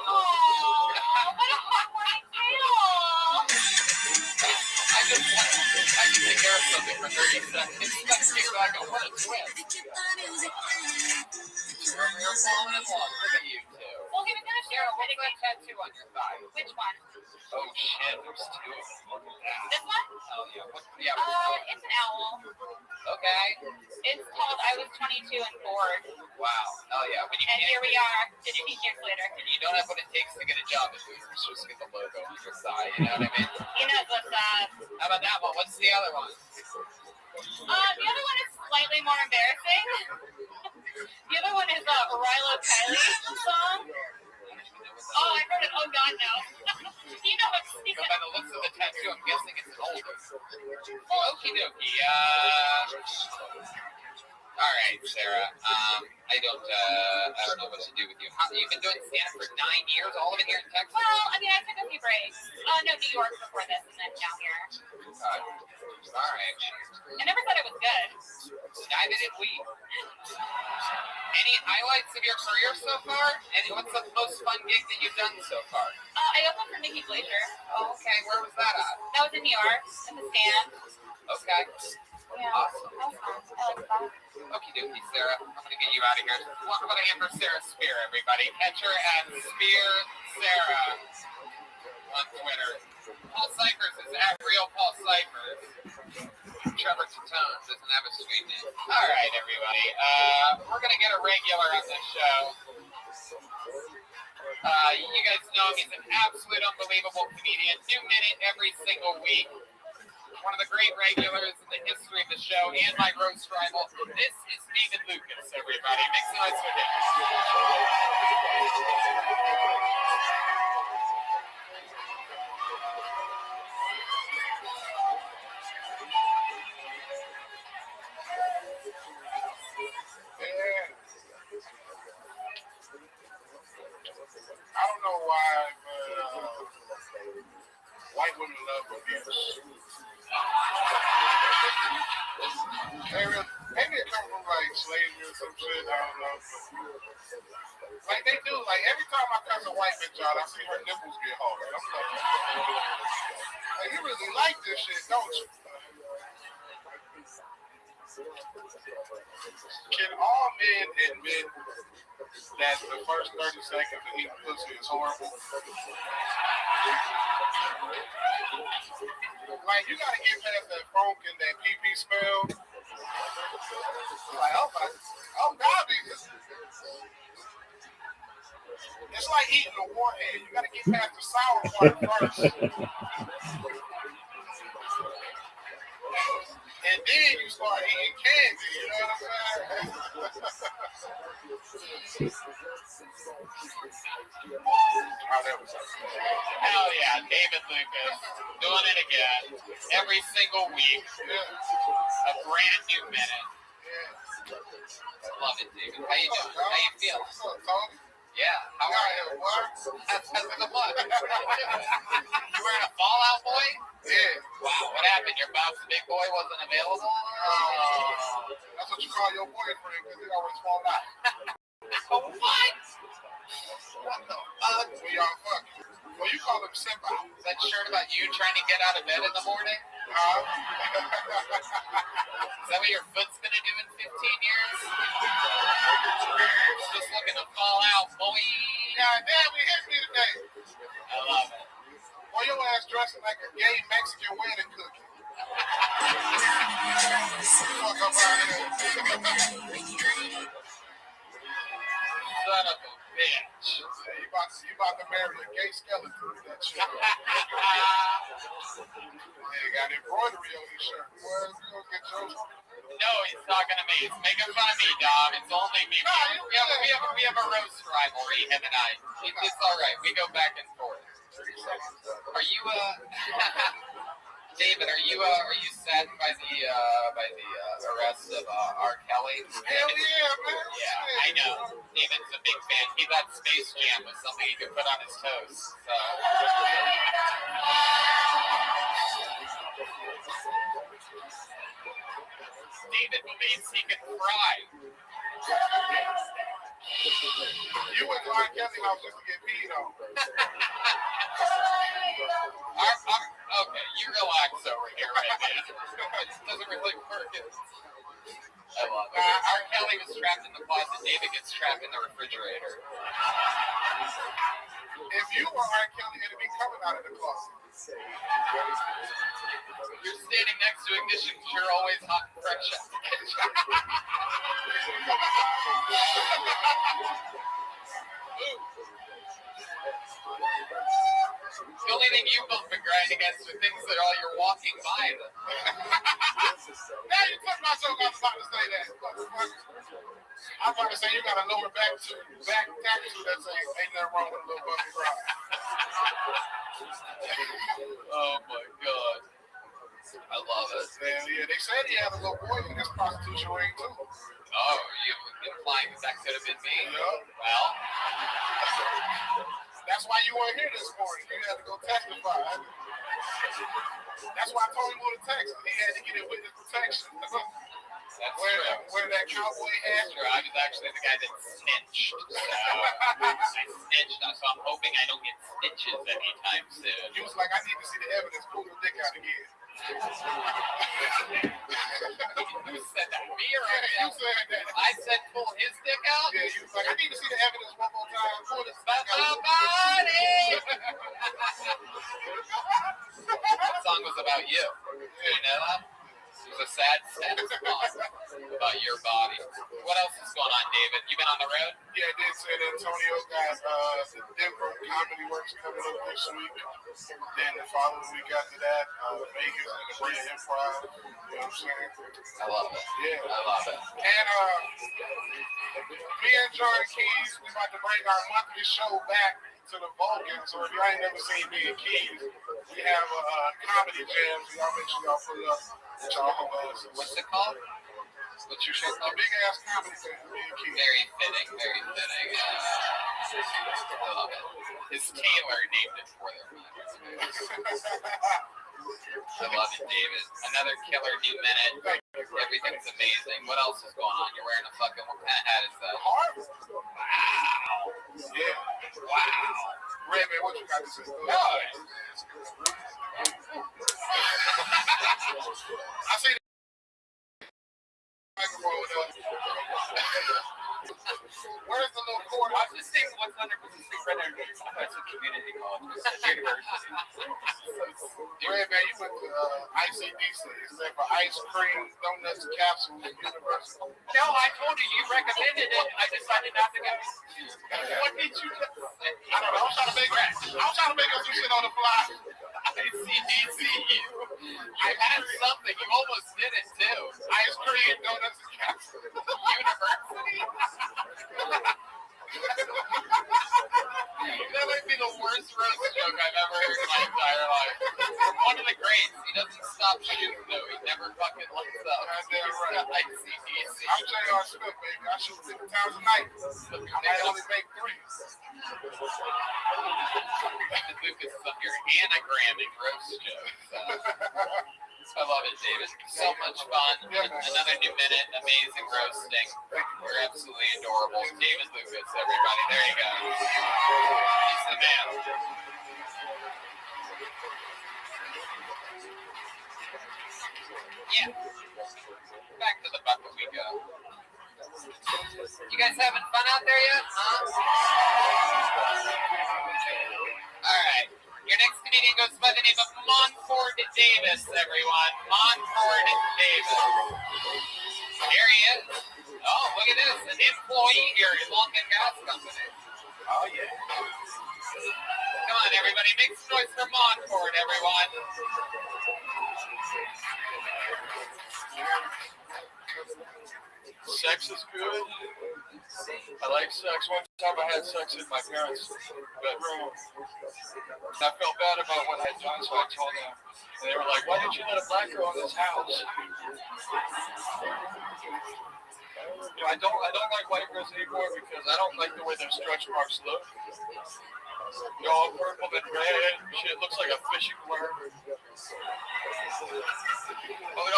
Oh, what a heartwarming tale. I can take care of something for 30 seconds. Let's get back on what a twist. You're falling in love. Look at you two. Well, he was going to share a What's that tattoo on your thigh? Which one? Oh shit, there's two of them. Look at that. This one? Oh yeah. It's an owl. Okay. It's called I Was 22 and Bored. Wow. Oh yeah. When you And can't, here we are, 15 years later. and you don't have what it takes to get a job at Hooters, just get the logo on your thigh. You know what I mean? You know what's How about that one? What's the other one? the other one is slightly more embarrassing. The other one is a Rilo Kiley song. Oh, I heard it. Oh God, no. You know what's But by the looks of the tattoo, I'm guessing it's an older. Okie dokie. All right, Sarah. I don't know what to do with you. You've been doing stand-up for 9 years, all of it here in Texas? Well, I mean, I took a few breaks. No, New York before this, and then down here. All right. I never said it was good. Neither did we. Any highlights of your career so far? And what's the most fun gig that you've done so far? I opened for Nikki Glacier. Oh, okay. Where was that at? That was in New York, at the stand. Okay. Yeah, Awesome. that was fun. I like that. Okie dokie, Sarah. I'm going to get you out of here. What about a hand for Sarah Spear, everybody? Catch her at Spear Sarah on Twitter. Paul Cyphers is at Real Paul Cyphers. Trevor Tatone doesn't have a street name. All right, everybody. We're going to get a regular on this show. You guys know him. He's an absolute unbelievable comedian. 2 minute every single week. One of the great regulars in the history of the show and my roast rival. This is David Lucas, everybody. Make some noise for him. I don't know why, but white women love abuse. Maybe it comes from like slavery or some shit. I don't know. Like they do. Like every time I cuss a white bitch out, I see her nipples get hard. I'm like, you really like this shit, don't you? Can all men admit that the first 30 seconds of eating pussy is horrible? Like, you gotta get past that funk and that pee-pee smell. Like, oh God, it's like eating a warhead. You gotta get past the sour part first. And then you start eating candy, you know what I'm saying? Hell yeah, David Lucas doing it again every single week. A brand new minute. Love it, David. How you doing? How you feeling? What's up, Tony? Yeah. How are you? How's the blood? You wearing a Fallout Boy? Yeah. Wow, what happened? Your Bob's Big Boy wasn't available? That's what you call your boyfriend because he always fall out. What? What the fuck? When y'all fucking. Well, you call him Simba. Is that shirt about you trying to get out of bed in the morning? Is that what your foot's gonna do in 15 years? Just looking to fall out, boy. God damn, we hit me today. I love it. Well, your ass dressing like a gay Mexican wedding cookie. Fuck up out here. Son of a bitch. You about to marry a gay skeleton. That shit. They got embroidery on his shirt. Boy, you gonna get yours. No, he's talking to me. He's making fun of me, Dom. It's only me. We have a roast rivalry, him and I. It's all right. We go back and forth. Are you David? Are you saddened by the arrest of R. Kelly? Hell yeah, man. Yeah, I know. David's a big fan. He thought Space Jam was something he could put on his toes. So. David believes he can fry. You went to R. Kelly house just to get peed on. Okay, you relax over here, right, man. It doesn't really work. I love it. R. Kelly was trapped in the closet. David gets trapped in the refrigerator. If you were R. Kelly, it'd be coming out of the closet. You're standing next to ignition because you're always hot and fresh out the kitchen. The only thing you've both been grinding against are things that are you're walking by them. Now you took my joke. I was about to say that. I'm about to say you got a lower back tattoo that says ain't nothing wrong with a little bumpy ride. Oh my god. I love it. And yeah, they said he had a little boy in his prostitution ring too. Oh, you implying that could have been me? Yeah. Well, That's why you weren't here this morning. You had to go testify. That's why I told him on the text. He had to get in witness protection. that's Wear that cowboy hat. true. I was actually the guy that snitched. So I snitched, so I'm hoping I don't get stitches anytime soon. He was like, I need to see the evidence. Pull your dick out again. Who said that? Me or Yeah, you said that. I said pull his dick out? Yeah, you was like, I need to see the evidence one more time. Pull this dick out. Somebody! That song was about you. You know that? It was a sad song about your body. What else is going on, David? You been on the road? Yeah, I did San Antonio got the Denver Comedy Works coming up this week. Then the following week after that, Vegas and the Brand Improv. You know what I'm saying? I love it. Yeah. I love it. And me and Jordan Keys, we about to bring our monthly show back to the Vulcan. So if y'all ain't never seen me and Keys, we have a comedy jam. So y'all make sure y'all put it up with y'all glasses. What's it called? What's your show A called? big ass comedy jam, me and Keys. Very fitting, very fitting. I love it. His tailor named it for them. I love it, David. Another killer new minute. Everything's amazing. What else is going on? You're wearing a fucking, what kind of hat is that? Harvard. Wow. Yeah. Wow. Red man, what you got to say? I see the microphone up. Where's the little cord? I'm just saying what's 100% secret there. That's a community college. It's a university. Red man, you went to ICDC. It said for ice cream, donuts, capsules, university. No, I told you, you recommended it. I decided not to go. What did you say? I don't know. I was trying to make us do shit on the fly. ICDCU. I had something. You almost did it too. Ice cream, donuts, and capsules. University? That might be the worst roast joke I've ever heard in my entire life. One of the greats. He doesn't stop shooting though. He never fucking lets up. Goddamn right. ICDC. I'm J.R. Smith, baby. I shoot 50 times a night. I might only make 3. Lucas is up here anagramming roast jokes. I love it, David. So much fun. Another new minute. Amazing roasting. You're absolutely adorable. David Lucas, everybody. There you go. He's the man. Yeah. Back to the bucket we go. You guys having fun out there yet? Huh? All right. Your next comedian goes by the name of Montford Davis, everyone. Montford Davis. Here he is. Oh, look at this. An employee here at Vulcan Gas Company. Oh, yeah. Come on, everybody. Make some noise for Montford, everyone. Sex is good. I like sex. One time I had sex in my parents' bedroom. I felt bad about what I had done, so I told them. And they were like, why did you let a black girl in this house? You know, I don't like white girls anymore because I don't like the way their stretch marks look. They're all purple and red. Shit looks like a fishing lure.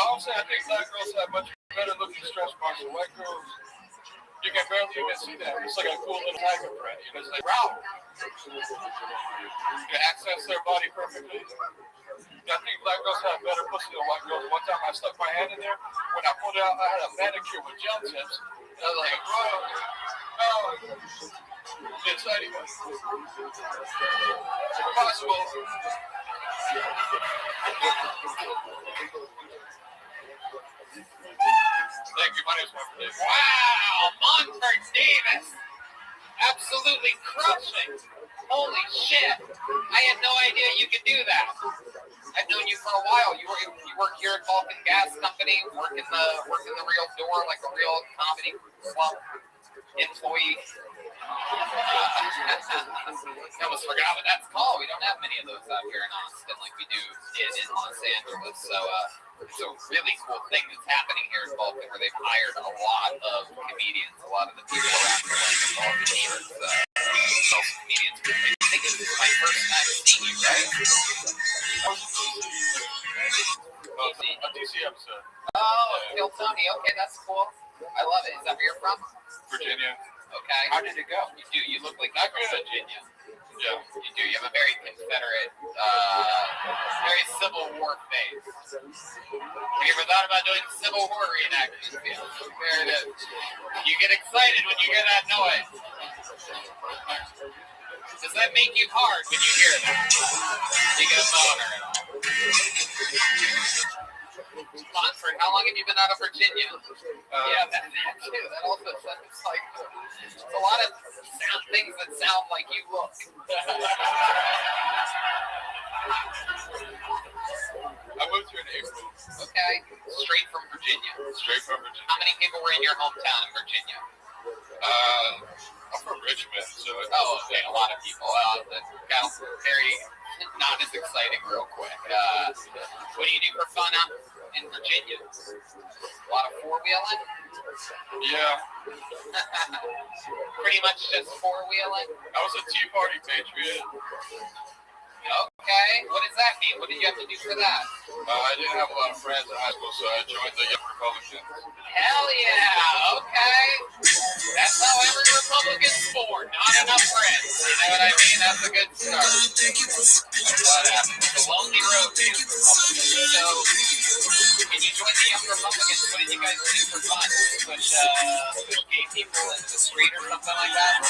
Honestly, I think black girls have much better looking stretch marks than white girls. You can barely even see that. It's like a cool little tiger print. You know, it's like, wow. You can access their body perfectly. I think black girls have better pussy than white girls. One time I stuck my hand in there. When I pulled it out, I had a manicure with gel tips. And I was like, oh. It's anyway. It's impossible. Thank you. My name's Montford Davis. Wow, Montford Davis. Absolutely crushing. Holy shit. I had no idea you could do that. I've known you for a while. You work here at Vulcan Gas Company, working the real door like a real comedy club. employee. I almost forgot what that's called. We don't have many of those out here in Austin like we do in Los Angeles. So it's a really cool thing that's happening here in Baltimore where they've hired a lot of comedians, a lot of the people around the world involved in shirts. Comedians. I think this is my first time seeing you, right? A DC episode. Oh, Phil Tony. Okay, that's cool. I love it. Is that where you're from? Virginia. Okay. How did it go? You do. You look like you're from Virginia. Yeah. You do. You have a very Confederate, very Civil War face. Have you ever thought about doing Civil War reenactment? There it is. You get excited when you hear that noise. Does that make you hard when you hear that? You get a boner and all. Montford, how long have you been out of Virginia? Yeah, that too. That also sounds like a lot of things that sound like you look. I moved here in April. Okay, straight from Virginia. Straight from Virginia. How many people were in your hometown in Virginia? I'm from Richmond, so Okay, a lot of people. That got very not as exciting real quick. What do you do for fun out in Virginia? A lot of four-wheeling? yeah. Pretty much just four-wheeling? I was a Tea Party patriot. Okay, what does that mean? What did you have to do for that? I didn't have a lot of friends in high school, so I joined the Young Republicans. Hell yeah, okay. That's how every Republican's born. Not enough friends. You know what I mean? That's a good start. That's what happens. The lonely road to Republicans. So, can you join the Young Republicans? What did you guys do for fun? Push gay people into the street or something like that?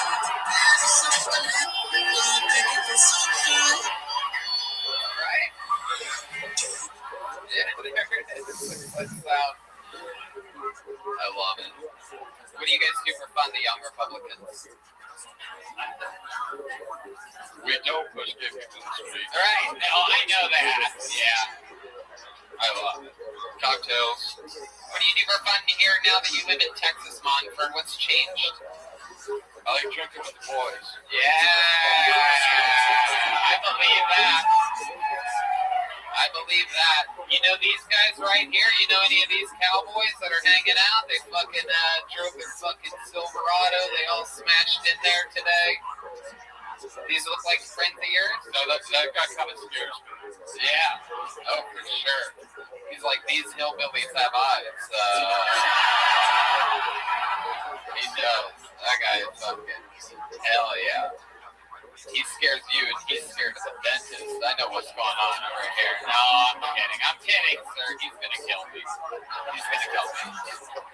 Right? Yeah, there it is. I love it. What do you guys do for fun, the Young Republicans? We don't push gay people in the street. Right. No, I know that. Yeah. I love it. Cocktails. What do you do for fun here now that you live in Texas, Montford? What's changed? I like drinking with the boys. Yeah. I believe that. I believe that. You know these guys right here? You know any of these cowboys that are hanging out? They fucking drove their fucking Silverado. They all smashed in there today. These look like friends of yours? No, that guy kind of scares me. Yeah. Oh, for sure. He's like, these hillbillies have eyes. He does. That guy is fucking hell yeah. He scares you and he's scared of the dentist. I know what's going on over here. No, I'm kidding. I'm kidding, sir. He's gonna kill me. He's gonna kill me.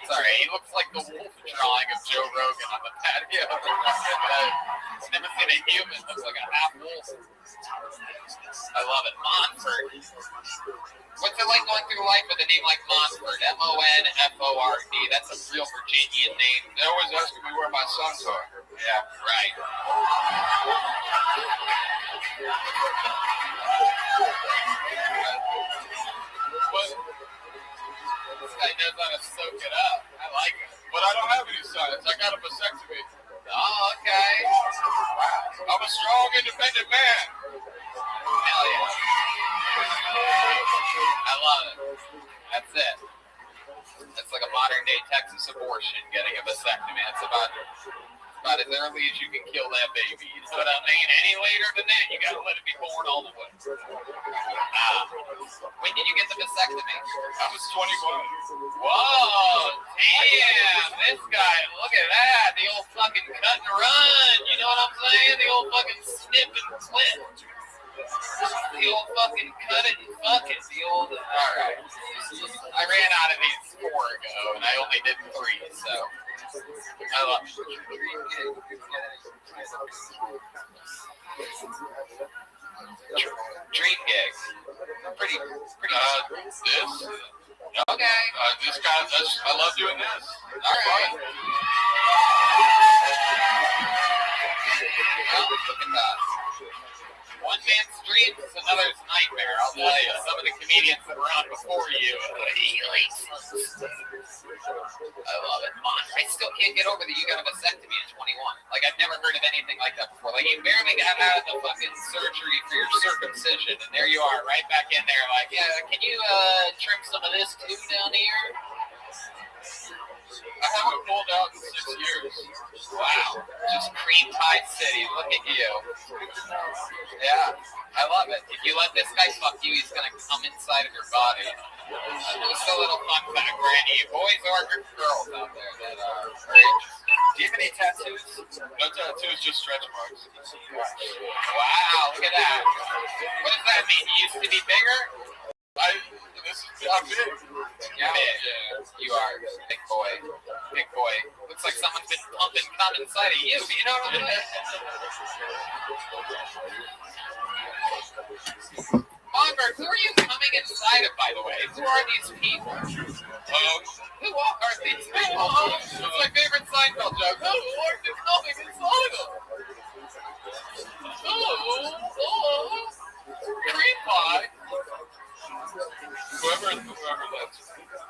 Sorry, he looks like the wolf drawing of Joe Rogan on the patio. I've never seen a human look like a half wolf. I love it. Montford. What's it like going through life with a name like Montford? Monford. That's a real Virginian name. They're always asking me where my sons are. Yeah, right. But This guy knows how to soak it up. I like it. I don't have any sons. I got a vasectomy. Oh, okay. I'm a strong, independent man. Hell yeah. I love it. That's it. That's like a modern day Texas abortion, getting a vasectomy. That's about as early as you can kill that baby. You know what I mean? Any later than that, you gotta let it be born all the way. When did you get the vasectomy? I was 21. Whoa, damn, this guy, look at that. The old fucking cut and run. You know what I'm saying? The old fucking snip and clip. The old fucking cut it and fuck it. The old, alright. I ran out of these 4 ago, and I only did 3, so I love it. Dream gig. Pretty. This? Okay. This guy, I love doing this. Alright. Well, look at that. One man's dream is another's nightmare. I'll tell you, some of the comedians that were on before you, I love it. I still can't get over that you got a vasectomy at 21. Like, I've never heard of anything like that before. Like, you barely got out of the fucking surgery for your circumcision, and there you are, right back in there. Like, yeah, can you trim some of this too down here? I haven't pulled out in 6 years. Wow, just cream pie city. Look at you. Yeah, I love it. If you let this guy fuck you, he's gonna come inside of your body. Just a little fun fact for any boys or girls out there that are interested. Do you have any tattoos? No tattoos, just stretch marks. Wow, look at that. What does that mean? You used to be bigger? I'm big. Yeah, you are. Big boy. Big boy. Looks like someone's been pumping cum inside of you. You know what I'm saying? Monberg, who are you coming inside of, by the way? Who are these people? Who are these people? It's my favorite Seinfeld joke. Who are you coming inside of? Cream pie. Whoever that's.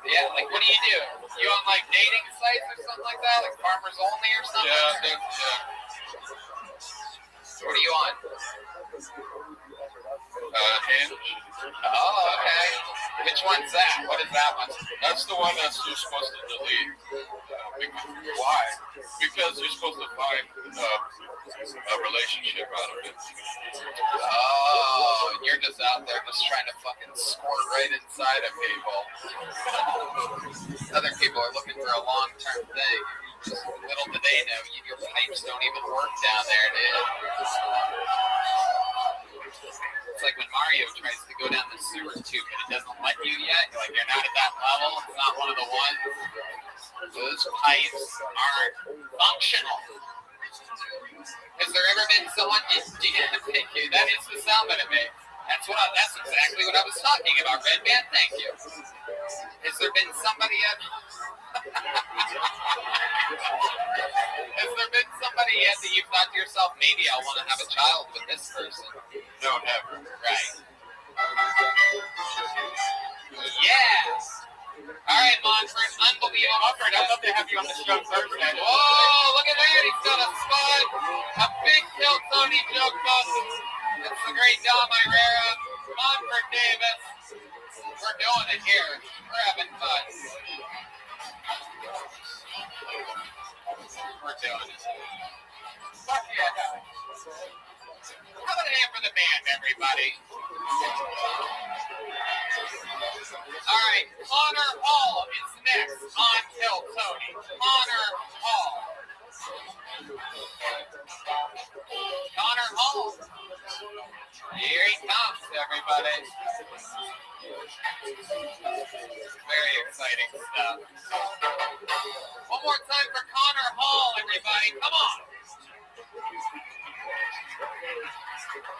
Yeah, like what do? You on like dating sites or something like that? Like Farmers Only or something? Yeah. What are you on? Hinge. Oh, okay. Which one's that? What is that one? That's the one that you're supposed to delete. Why? Because you're supposed to find a relationship out of it. Oh, you're just out there just trying to fucking squirt right inside of people. Other people are looking for a long-term thing. Just little do they know, your pipes don't even work down there, dude. It's like when Mario tries to go down the sewer tube and it doesn't let you yet. You're like, you're not at that level. It's not one of the ones. Those pipes aren't functional. Has there ever been someone? Thank you. That is the sound that it made. That's exactly what I was talking about, Red Man. Thank you. Has there been somebody yet? Has there been somebody yet that you've thought to yourself, maybe I want to have a child with this person? No, never. Right. Yes. All right, Monford, unbelievable. Alfred, I'd love to have you on the show Thursday. Whoa, look at that. He's got a spud. A big Kill Tony joke button. It's the great Dom Irera. Monford Davis. We're doing it here. We're having fun. We're doing it. Fuck yeah. How about a hand for the band, everybody? All right, Connor Hall is next on Kill Tony. Connor Hall. Connor Hall. Here he comes, everybody. Very exciting stuff. One more time for Connor Hall, everybody. Come on.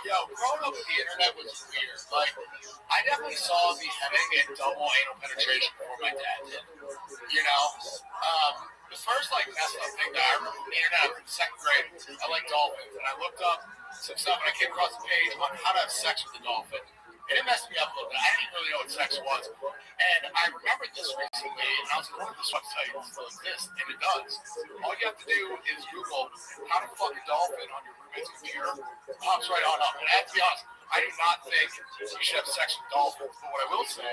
Yo, growing up with the internet was weird. Like, I definitely saw the having and double anal penetration before my dad did. You know? The first, messed up thing that I remember from the internet was in second grade. I liked dolphins, and I looked up some stuff, and I came across a page on how to have sex with a dolphin. And it messed me up a little bit. I didn't really know what sex was. And I remembered this recently, and I was going to this website, it still exists, and it does. All you have to do is Google how to fuck a dolphin on your roommate's computer. It pops right on up. And I have to be honest, I do not think you should have sex with dolphins. But what I will say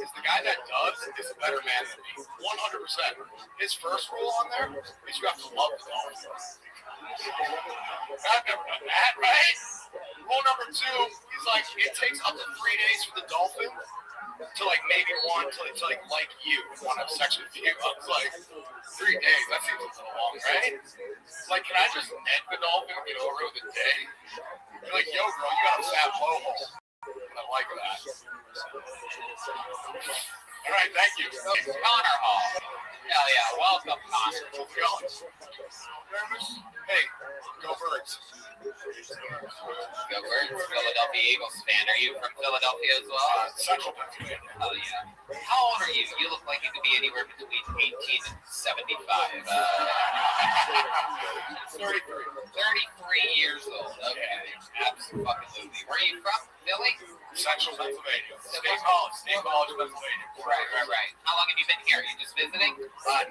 is the guy that does is a better man than me. 100%. His first rule on there is you have to love the dolphin. I've never done that, right? Rule number 2, he's like, it takes up to 3 days for the dolphin to maybe want to like you and want to have sex with you. I was like, 3 days, that seems a little long, right? It's like, can I just net the dolphin and get over with a day? You're like, yo, girl, you got a fat blowhole. I like that. All right, thank you. Connor Hall. Hell yeah, welcome, Connor. How's it going? Nervous? Hey, go Birds. Go Birds, Philadelphia Eagles fan. Are you from Philadelphia as well? Central Pennsylvania. Hell yeah. How old are you? You look like you could be anywhere between 18 and 75. 33. 33 years old. Okay, absolutely. Where are you from? Philly? Central Pennsylvania. State College, Pennsylvania. Right. How long have you been here? You just visiting?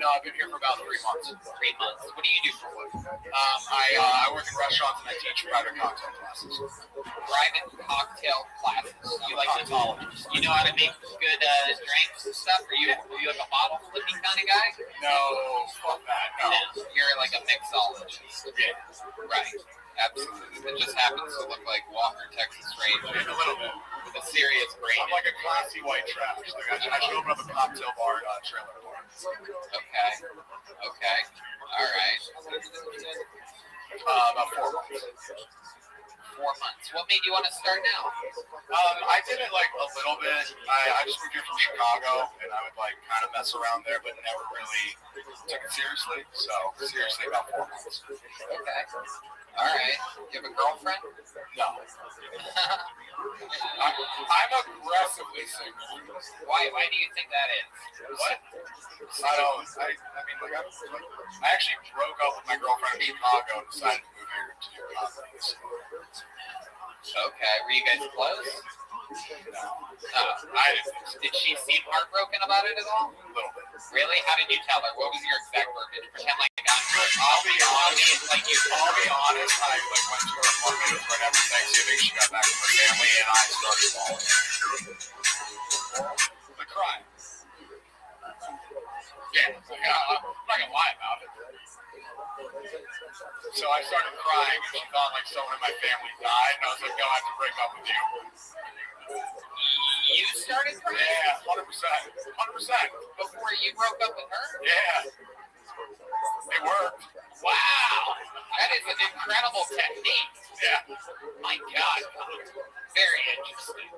No, I've been here for about 3 months. 3 months. What do you do for work? I work in restaurants and I teach private cocktail classes. Private cocktail classes. You like to Mixologist. You know how to make good drinks and stuff? Are you like a bottle flipping kind of guy? No, fuck that. No. You're like a mixologist. Yeah. Right. Absolutely. It just happens to look like Walker, Texas Ranger. A little bit. With a serious brain. I'm like a classy white trash. Like I should open up a cocktail bar at a trailer park. Okay. All right. About 4 months. 4 months. What made you want to start now? I did it like a little bit. I just moved here from Chicago, and I would like kind of mess around there, but never really took it seriously. So seriously, about 4 months. Okay. All right. You have a girlfriend? No. I'm aggressively single. Why do you think that is? What? I mean, like, I actually broke up with my girlfriend in Chicago and decided to move here to do comedy. Okay. Were you guys close? No. I didn't think so. Did she seem heartbroken about it at all? A little bit. Really? How did you tell her? What was your exact verbiage? Pretend like I'll be honest. like you. I'll be honest. I like went to her apartment right after Thanksgiving. She got back with her family, and I started bawling. The crying. Yeah, I'm not gonna lie about it. So I started crying, and she thought like someone in my family died, and I was like, "No, I have to break up with you." You started crying? Yeah, 100%. 100%. Before you broke up with her? Yeah. It worked. Wow. That is an incredible technique. Yeah. My God. Very interesting.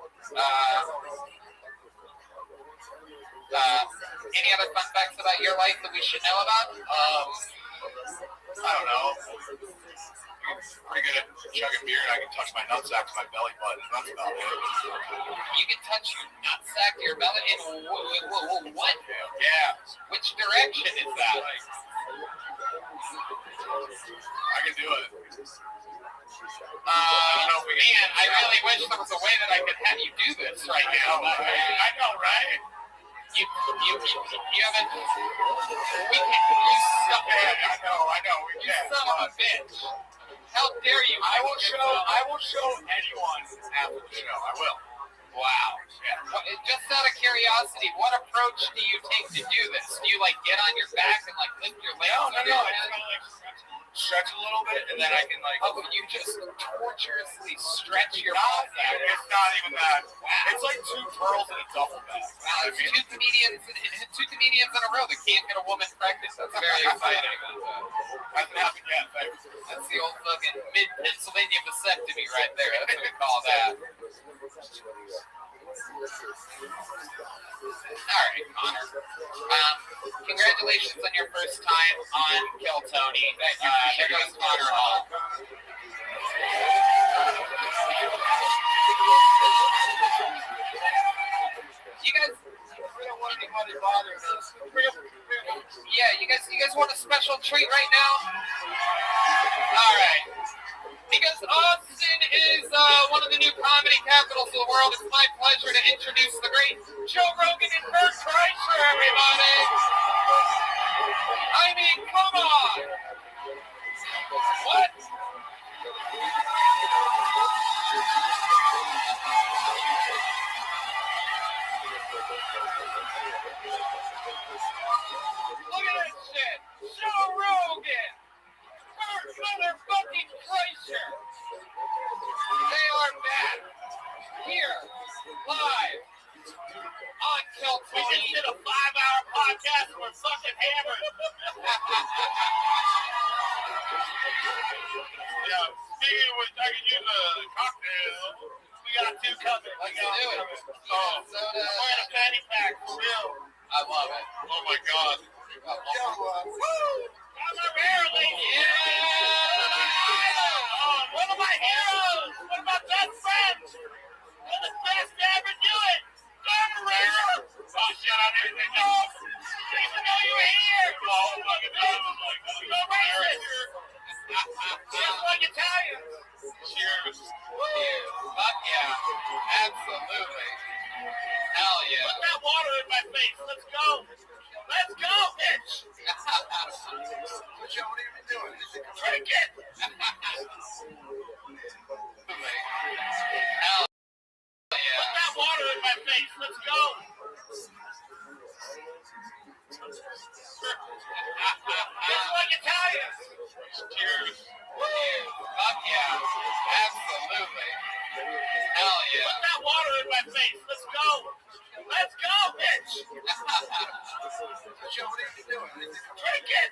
Any other fun facts about your life that we should know about? I don't know. I'm pretty good at chugging beer, and I can touch my nutsack to my belly button. That's about it. You can touch your nutsack to your belly? And what? Yeah. Which direction is that? I can do it. Man, I really wish there was a way that I could have you do this right now. I know, right? You haven't. We can't. You suck. I know. We You can't. son of a bitch. How dare you? I will show anyone after the show. I will. Wow. Yeah. Just out of curiosity, what approach do you take to do this? Do you like get on your back and like lift your legs? No. I just kind of like stretch a little bit, and then I can like. Oh, you just torturously stretch your Not balls out. it's not even that. Wow. It's like 2 pearls in a duffel bag. Wow, it's two comedians in a row that can't get a woman pregnant. That's very exciting. Hasn't happened yet. Thanks. That's the old fucking mid-Pennsylvania vasectomy right there. That's what we call that. All right, Connor. Congratulations on your first time on Kill Tony. There goes Connor Hall. You guys, we don't want anybody bothering us. Yeah, you guys want a special treat right now? All right. Because Austin is one of the new comedy capitals of the world, it's my pleasure to introduce the great Joe Rogan and Bert Kreischer, everybody. I mean, come on. What? Look at that shit. Joe Rogan. Bert motherfucking Kreischer. They are back. Here. Live. On Kill Tony. We just did a 5-hour podcast and we're fucking hammered. Yeah. Speaking of which, I can use a cocktail. We got 2 coming. Let's do it. Oh, Soda. we're in a fanny pack for real. I love it. Oh my God. Woo! I'm a rare lady. Yeah! One of my heroes. One of my best friends. One of the best to ever do it. Rare. Oh shit! I didn't even know you were here. Oh my God. No racist. Just like Italians. Cheers. Fuck yeah. Absolutely. Hell yeah. Put that water in my face. Let's go. Let's go, bitch! Joe, what are you doing? Drink it! Hell yeah. Put that water in my face. Let's go. Just like Italians. Cheers. Fuck yeah. Absolutely. Hell yeah. Put that water in my face. Let's go. Let's go, bitch. Joe, what are you doing? Drink it.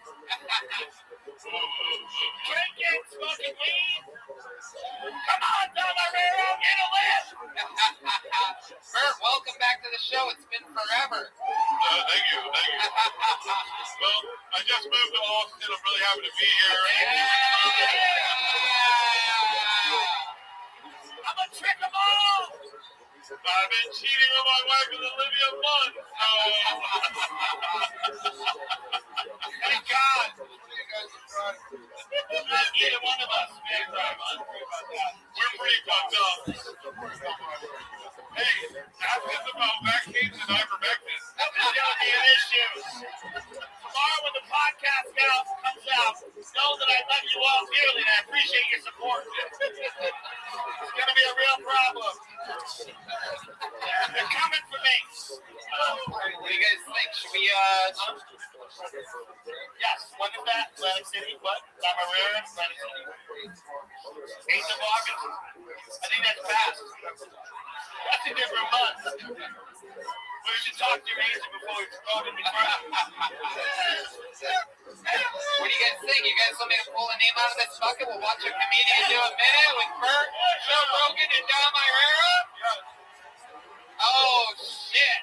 Drink it. Smoking weed. Come on, Tamarero. Get a lift. Bert, welcome back to the show. It's been forever. Thank you. Well, I just moved to Austin. I'm really happy to be here. I'm a trick 'em all. I've been cheating on my wife with Olivia Munn. Thank God. Either one of us, man. We're pretty fucked up. Hey, ask us about vaccines and ivermectin. That's gonna be an issue. Tomorrow when the podcast comes out, know that I love you all dearly and I appreciate your support. It's gonna be a real problem. They're coming for me. What do you guys think? Should we, Yes, when is that? Atlantic City, what? Tamarera, Atlantic City. 8th of August. I think that's fast. That's a different month. We should talk to your agent before we promote him. what do you guys think? You guys want me to pull a name out of this bucket? We'll watch a comedian do a minute with Bert, Joe Rogan, and Dom Irera? Oh, shit.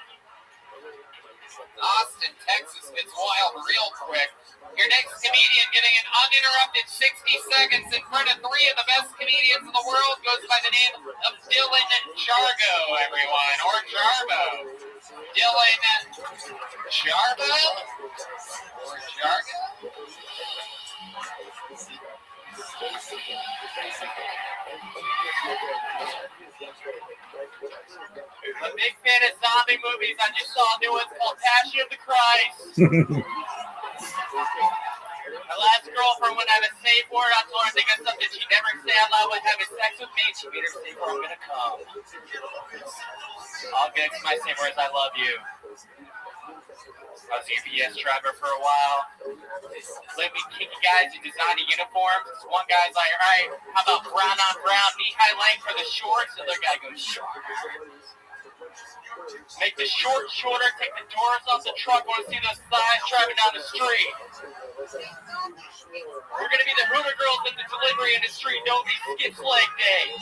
Austin, Texas gets wild real quick. Your next comedian getting an uninterrupted 60 seconds in front of 3 of the best comedians in the world goes by the name of Dylan Jargo, everyone, or Jarbo. Dylan Jarbo? Or Jargo? I'm a big fan of zombie movies. I just saw a new one called Passion of the Christ. My last girlfriend, when I had a safe word, I told her to think of something she'd never say out loud when having sex with me. She made her safe word, I'm gonna come. I'll get my safe word is I love you. I was a UPS driver for a while. Let me kinky guys who design a uniform. One guy's like, all right, how about brown on brown, knee-high length for the shorts? The other guy goes, short. Make the short shorter, take the doors off the truck. Want to see those thighs driving down the street. We're going to be the Hooter girls in the delivery industry. Nobody skips leg day.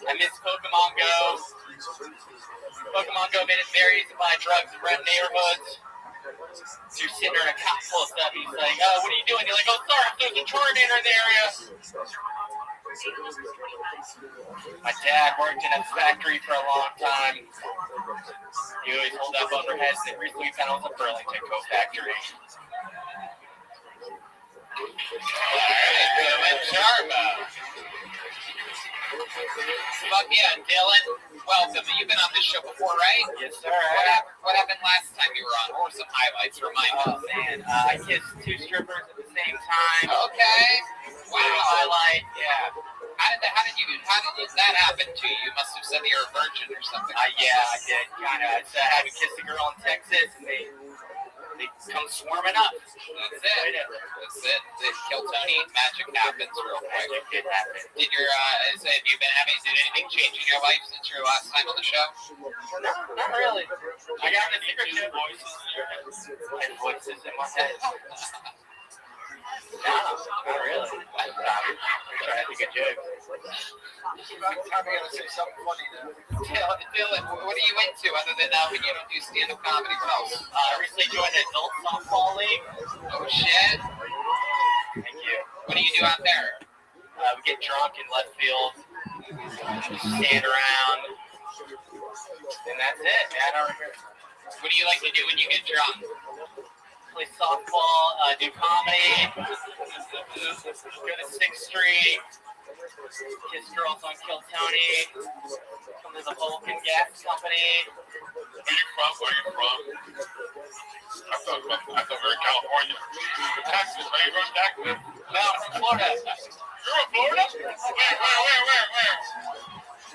I miss Pokemon Go. Pokemon Go made it very easy to buy drugs in red neighborhoods. So you're sitting there and a cop pulls up. He's like, oh, what are you doing? You're like, oh, sorry, there's a tornado in the area. My dad worked in a factory for a long time. He always hold up over heads. And recently we found out it was a Burlington Coat factory. Fuck yeah, Dylan. Welcome. You've been on this show before, right? Yes, sir. What happened last time you were on? What were some highlights? Remind us. Oh, man. I kissed 2 strippers at the same time. Okay. Wow. Highlight, yeah. How did that happen to you? You must have said that you're a virgin or something. Yeah, I did. Kind of. I had to kiss a girl in Texas, and they come swarming up. That's it. That's it. Kill Tony, magic happens real quick. Magic did happen. Did anything change in your life since your last time on the show? No, not really. I got the secret voices in your head. And voices in my head. No, not really. I'm trying to think of jokes. I'm going to say something funny now. Dylan, what are you into other than when you don't do stand-up comedy? What else? I recently joined an adult softball league. Oh, shit. Thank you. What do you do out there? We get drunk in left field, just stand around, and that's it, man. What do you like to do when you get drunk? Play softball, do comedy, go to 6th Street, kiss girls on Kill Tony, come to the Vulcan Gas Company, Where are you from? I thought we were in California. Texas. Are you from Texas? No, I'm from Florida. You're from Florida? Where?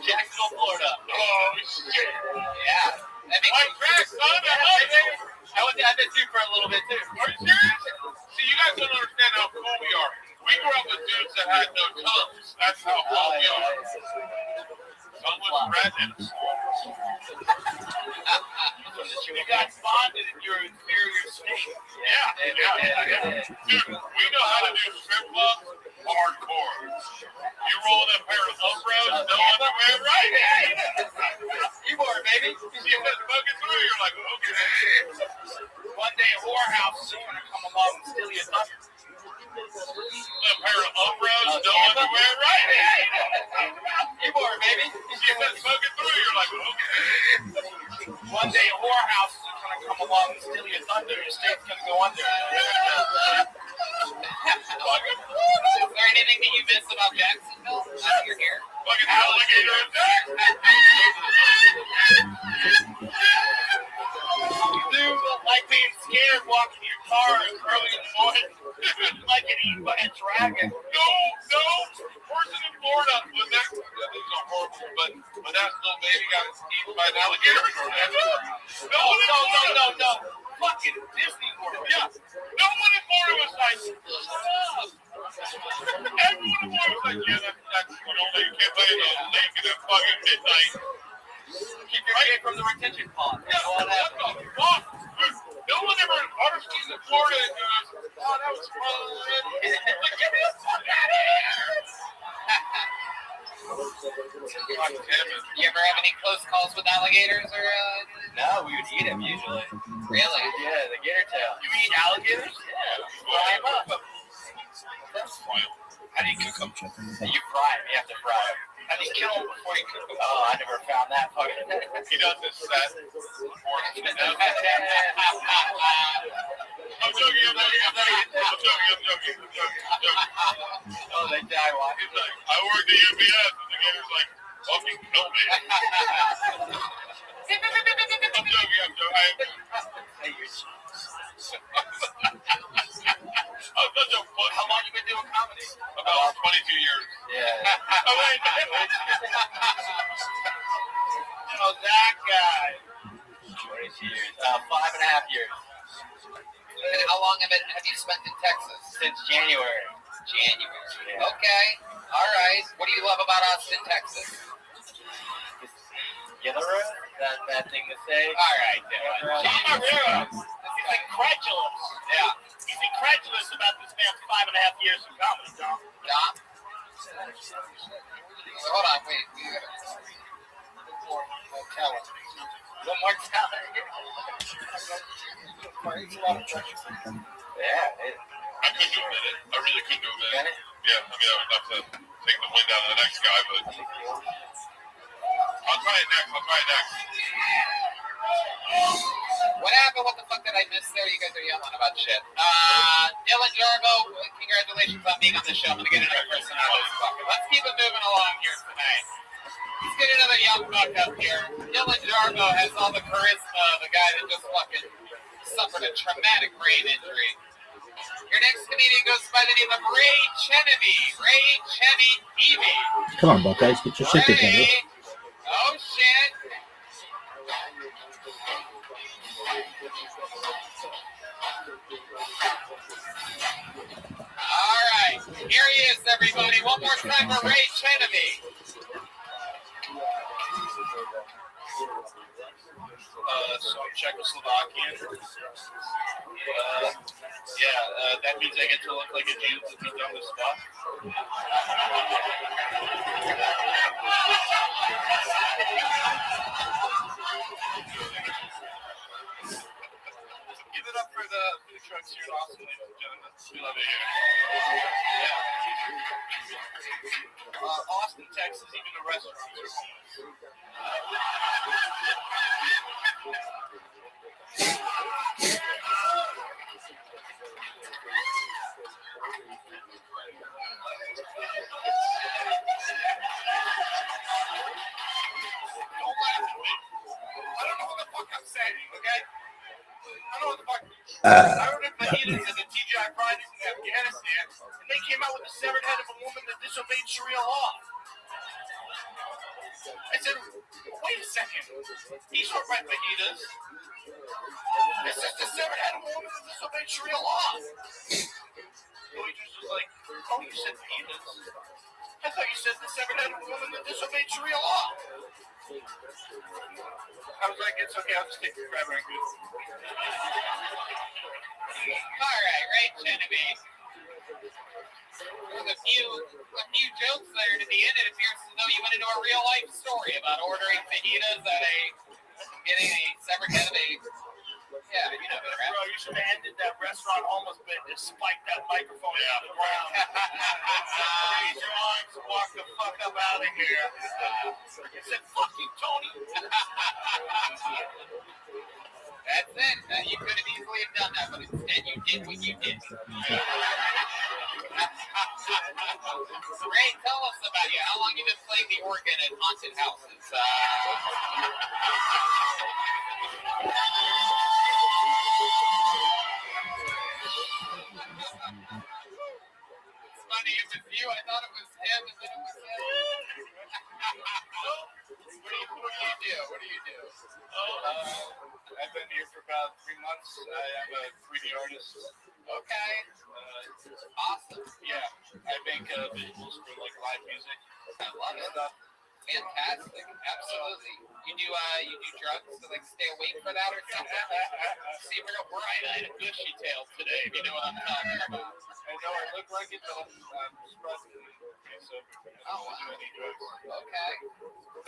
Jacksonville, Florida. Oh, shit. Yeah. That makes I'm back, son. I love it. I've been too for a little bit too. Are you serious? See, you guys don't understand how cool we are. We grew up with dudes that had no tongues. That's how cool we are. Tongueless rednecks. You guys bonded in your inferior state. Yeah. Dude, we know how to do strip clubs hardcore. You roll in a pair of Upros, no underwear, right? You were, baby. You see that smoking through, you're like, okay. One day a whorehouse is going to come along and steal your thunder. A pair of Upros, no underwear, right? You were, baby. You see that smoking through, you're like, okay. One day a whorehouse is going to come along and steal your thunder. Your state's going to go under. Is there anything that you miss about Jacksonville? Now that you're here? Like an alligator attack. Do like being scared walking your car early in the morning, like getting eaten by a dragon. No. Person in Florida was that. That is so horrible, but when that little baby got eaten by an alligator. No. Fucking Disney World. Yeah. No one in Florida was like, shut up. Everyone in Florida was like, yeah, that's you can't lay in a lake at fucking midnight. Keep your kid from the retention pond. Yeah, what the fuck? Dude, no one ever in water skis in Florida and goes, oh, that was fun. Like, get me the fuck out of here. God damn it. You ever have any close calls with alligators or? No, we would eat them usually. Really? Yeah, the gator tail. You eat alligators? Yeah. Fry them up. How do you cook them? You fry them. You have to fry them. How do you kill them before you cook them? Oh, I never found that fucking. He does this set. I'm joking. Oh, they die watching. He's like, I worked at UPS, and the gator's like, fucking kill me. I'm joking. Hey, you're I'm such a fuck. How long you been doing comedy? About 22 years. yeah. Oh, wait. Oh, that guy. 22 years. 5.5 years. And how long have you spent in Texas? Since January. January. Yeah. Okay. All right. What do you love about Austin, Texas? Yellow? That's a bad thing to say. All right, Dylan. He's incredulous. Yeah. He's incredulous about this man's 5.5 years in comedy, Tom. Dom? Hold on, wait. We gotta... talent. One more talent. Yeah, I couldn't do it. I really couldn't do it. Got it? Yeah, I mean, I would have to take the wind out of the next guy, but I'll try it next. What happened? What the fuck did I miss there? You guys are yelling about shit. Dylan Jarbo, congratulations on being on the show. I'm going to get another person out of this fucker. Let's keep it moving along here tonight. Let's get another young buck up here. Dylan Jarbo has all the charisma of a guy that just fucking suffered a traumatic brain injury. Your next comedian goes by the name of Ray Chenevy. Ray Chenevy. Come on, Buckeyes, get your shit together. Oh, shit. All right. Here he is, everybody. One more time for Ray Chenevy. So I'm Czechoslovakian. That means I get to look like a Jew to be done with stuff. Give it up for the food trucks here in Austin, ladies and gentlemen. We love it here. Yeah. Austin, Texas, even the restaurants are homeless. I ordered fajitas at the TGI Fridays in Afghanistan, and they came out with the severed head of a woman that disobeyed Sharia law. I said, wait a second. These weren't my fajitas. This is the severed head of a woman that disobeyed Sharia law. The waitress was like, oh, you said fajitas? I thought you said the severed head of a woman that disobeyed Sharia law. I was like, it's okay, I'll just take the crab rangoon. All right, Genevieve. With a few jokes there at the end, it appears as though you went into a real life story about ordering fajitas getting a severed head of a. Yeah, you know that, right? Bro, you should have ended that restaurant almost bit and just spiked that microphone out of the ground. Raise your arms and walk the fuck up out of here. I said, fuck you, Tony. That's it. You could have easily have done that, but instead you did what you did. Ray, tell us about you. How long you been playing the organ at haunted houses? It's funny, it was you. I thought it was him, and then it was him. What do you do? I've been here for about 3 months. I am a 3D artist. Okay. Awesome. Yeah, I make visuals for like live music. I love it. Fantastic. Absolutely. You do drugs to like stay awake for that or something? See, we're right at a gushy tail today, if you know what I'm talking about. I know I look like it, but I'm surprisingly pretty sober. I don't do any drugs. Okay.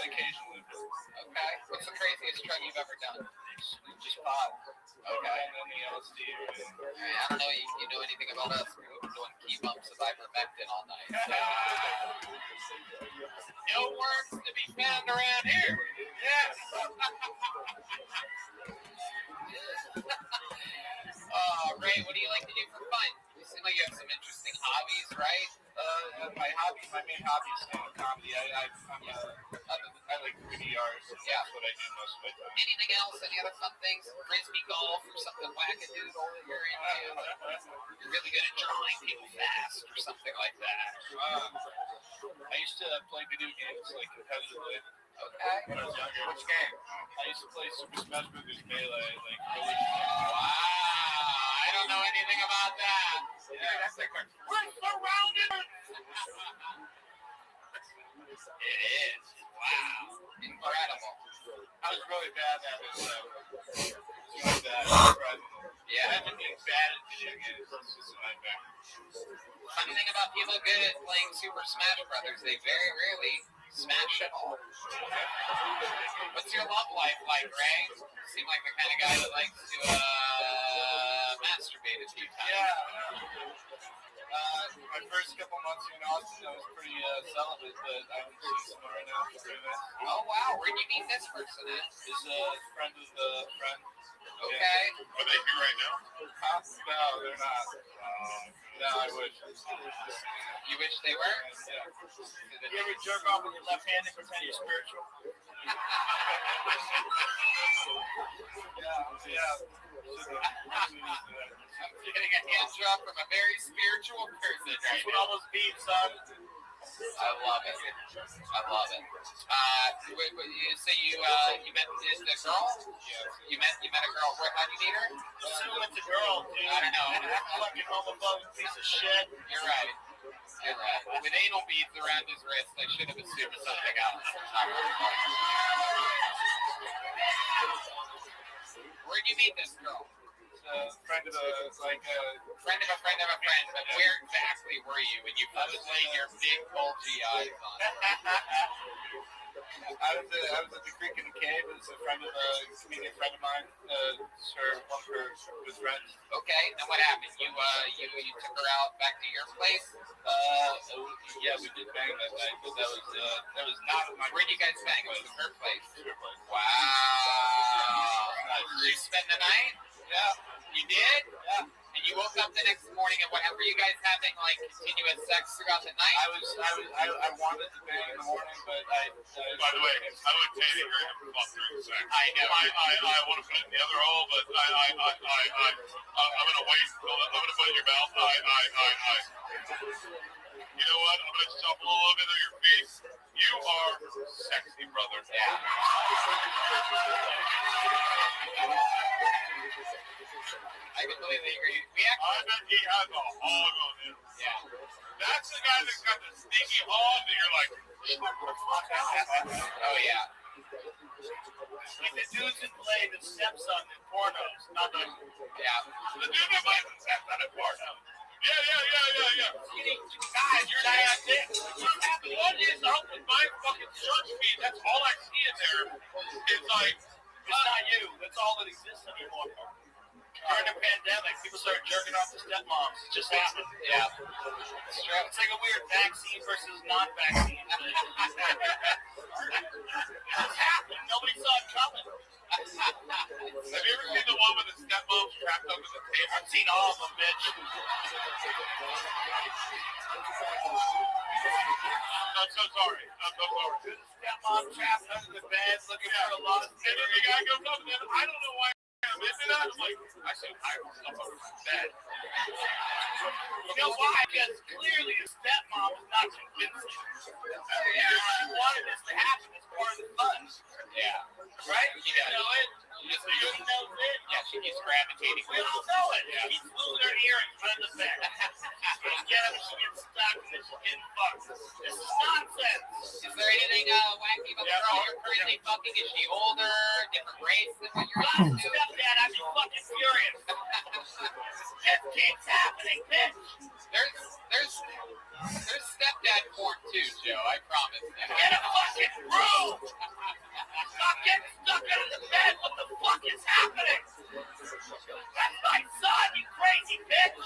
Occasionally. Okay. What's the craziest drug you've ever done? Just pot. Okay. And then the LSD. I don't know if you know anything about us. We've been doing key bumps of ivermectin all night. No worms to be found around here. Yes. Ray, what do you like to do for fun? You seem like you have some interesting hobbies, right? My main hobby is stand-up comedy. I like videos. Yeah. That's what I do most of my time. Anything else? Any other fun things? Frisbee golf or something wackadoodle that you're into? You're really good at drawing people fast or something like that. I used to play video games like competitively. Okay. When I was younger. Which game? I used to play Super Smash Bros. Melee, like Wow, I don't know anything about that. Yeah, that's like we're surrounded. It is. Wow. Incredible. I was really bad at it. Really bad. Yeah, I've been getting bad at video games. It's just a nightmare. Funny thing about people good at playing Super Smash Brothers, they very rarely smash at all. What's your love life like, Ray? You seem like the kind of guy that likes to masturbate a few times. Yeah. My first couple months here in Austin, I was pretty celibate, but I'm seeing someone right now. Oh, wow. Where'd you meet this person at? Is a friend of the friend. Okay. Are they here right now? No, they're not. No, I wish. You wish they were? Yeah. You ever jerk off with your left hand and pretend you're spiritual? Yeah. I'm getting a hand job from a very spiritual person. That's what all those beads are. I love it. I love it. So you met this girl? Yeah. You met a girl. How'd you meet her? Assume it's a girl, dude. I don't know. Fucking homophobic piece of shit. You're right. You're right. With anal beads around his wrist, I should have assumed something else. Where'd you meet this girl? Friend of a friend of a friend of a friend. But where exactly were you when you put laying your big bulgy eyes on her? I was at the creek in the cave. It was a friend of a comedian friend of mine. One of her was friends. Okay, and what happened? You took her out back to your place? Yeah, we did bang that night, but that was not my. Where'd you guys bang? It was her place. Her place. Wow. Did you spend the night? Yeah. You did? Yeah. And you woke up the next morning and were you guys having like continuous sex throughout the night? I wanted to bang in the morning, but By the way, I would pay to hear him about 3 seconds. I know. I want to put it in the other hole, but I'm gonna wait. I'm gonna put it in your mouth. You know what? I'm gonna shuffle a little bit of your feet. You are sexy, brother. Yeah. I completely agree. I bet he has a hog on him. Yeah. That's the guy that's got the sneaky hog that you're like, Oh yeah. like the dudes that play the stepson in pornos, not the Yeah. the dude that plays the stepson in porno. Yeah. guys. You're not dick. What is up with my fucking search feed? That's all I see in there. It's like, It's not you. That's all that exists anymore. During the pandemic, people started jerking off to stepmoms. It just happened. Yeah. It's true. It's like a weird vaccine versus non-vaccine. It's happened. Nobody saw it coming. have you ever seen the one with the stepmom trapped under the table? I've seen all of them, bitch. I'm so sorry. Stepmom trapped under the bed, looking for a lot of And then the guy goes up and then I don't know why I'm into that. I'm like, I said, I was up under the bed. You know why? Because clearly the stepmom is not convincing. She wanted this to happen as part of the fun. Yeah. Right? You Yeah. know it. She knows it. Yeah, she keeps gravitating. We all know it. Yeah. She's losing her earrings under the bed. Yeah, she gets stuck and then she's getting fucked. This is nonsense. Is there anything wacky about the girl you're currently fucking? Is she older, different race than what you're used to? Stepdad, I'd be fucking furious. It keeps happening, bitch. There's stepdad porn too, Joe. I promise. Get a fucking room. Stop getting stuck under the bed. What the fuck is happening? That's my son, you crazy bitch.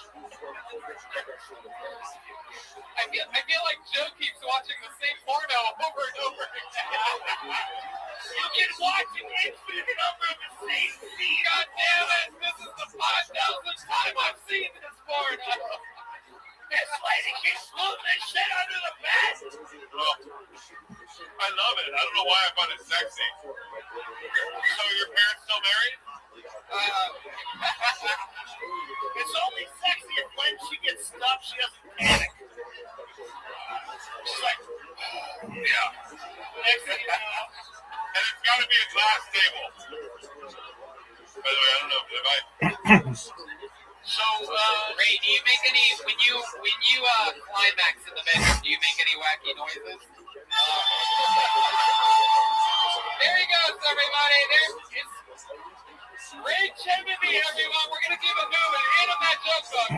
I feel like Joe keeps watching the same porno over and over again. You've been watching infinite number of the same scene. God damn it! This is the 5,000th time I've seen this porno. This lady keeps moving this shit under the bed. Well, I love it. I don't know why I find it sexy. So your parents still married? It's only sexy if when she gets stuck, she doesn't panic. She's like, Yeah. next thing you know, And it's got to be a glass table. By the way, I don't know if I. So, Ray, do you make any when you climax in the bedroom? Do you make any wacky noises? There he goes, everybody. There's Ray Chimney, everyone. We're gonna give a move and hand him that joke book.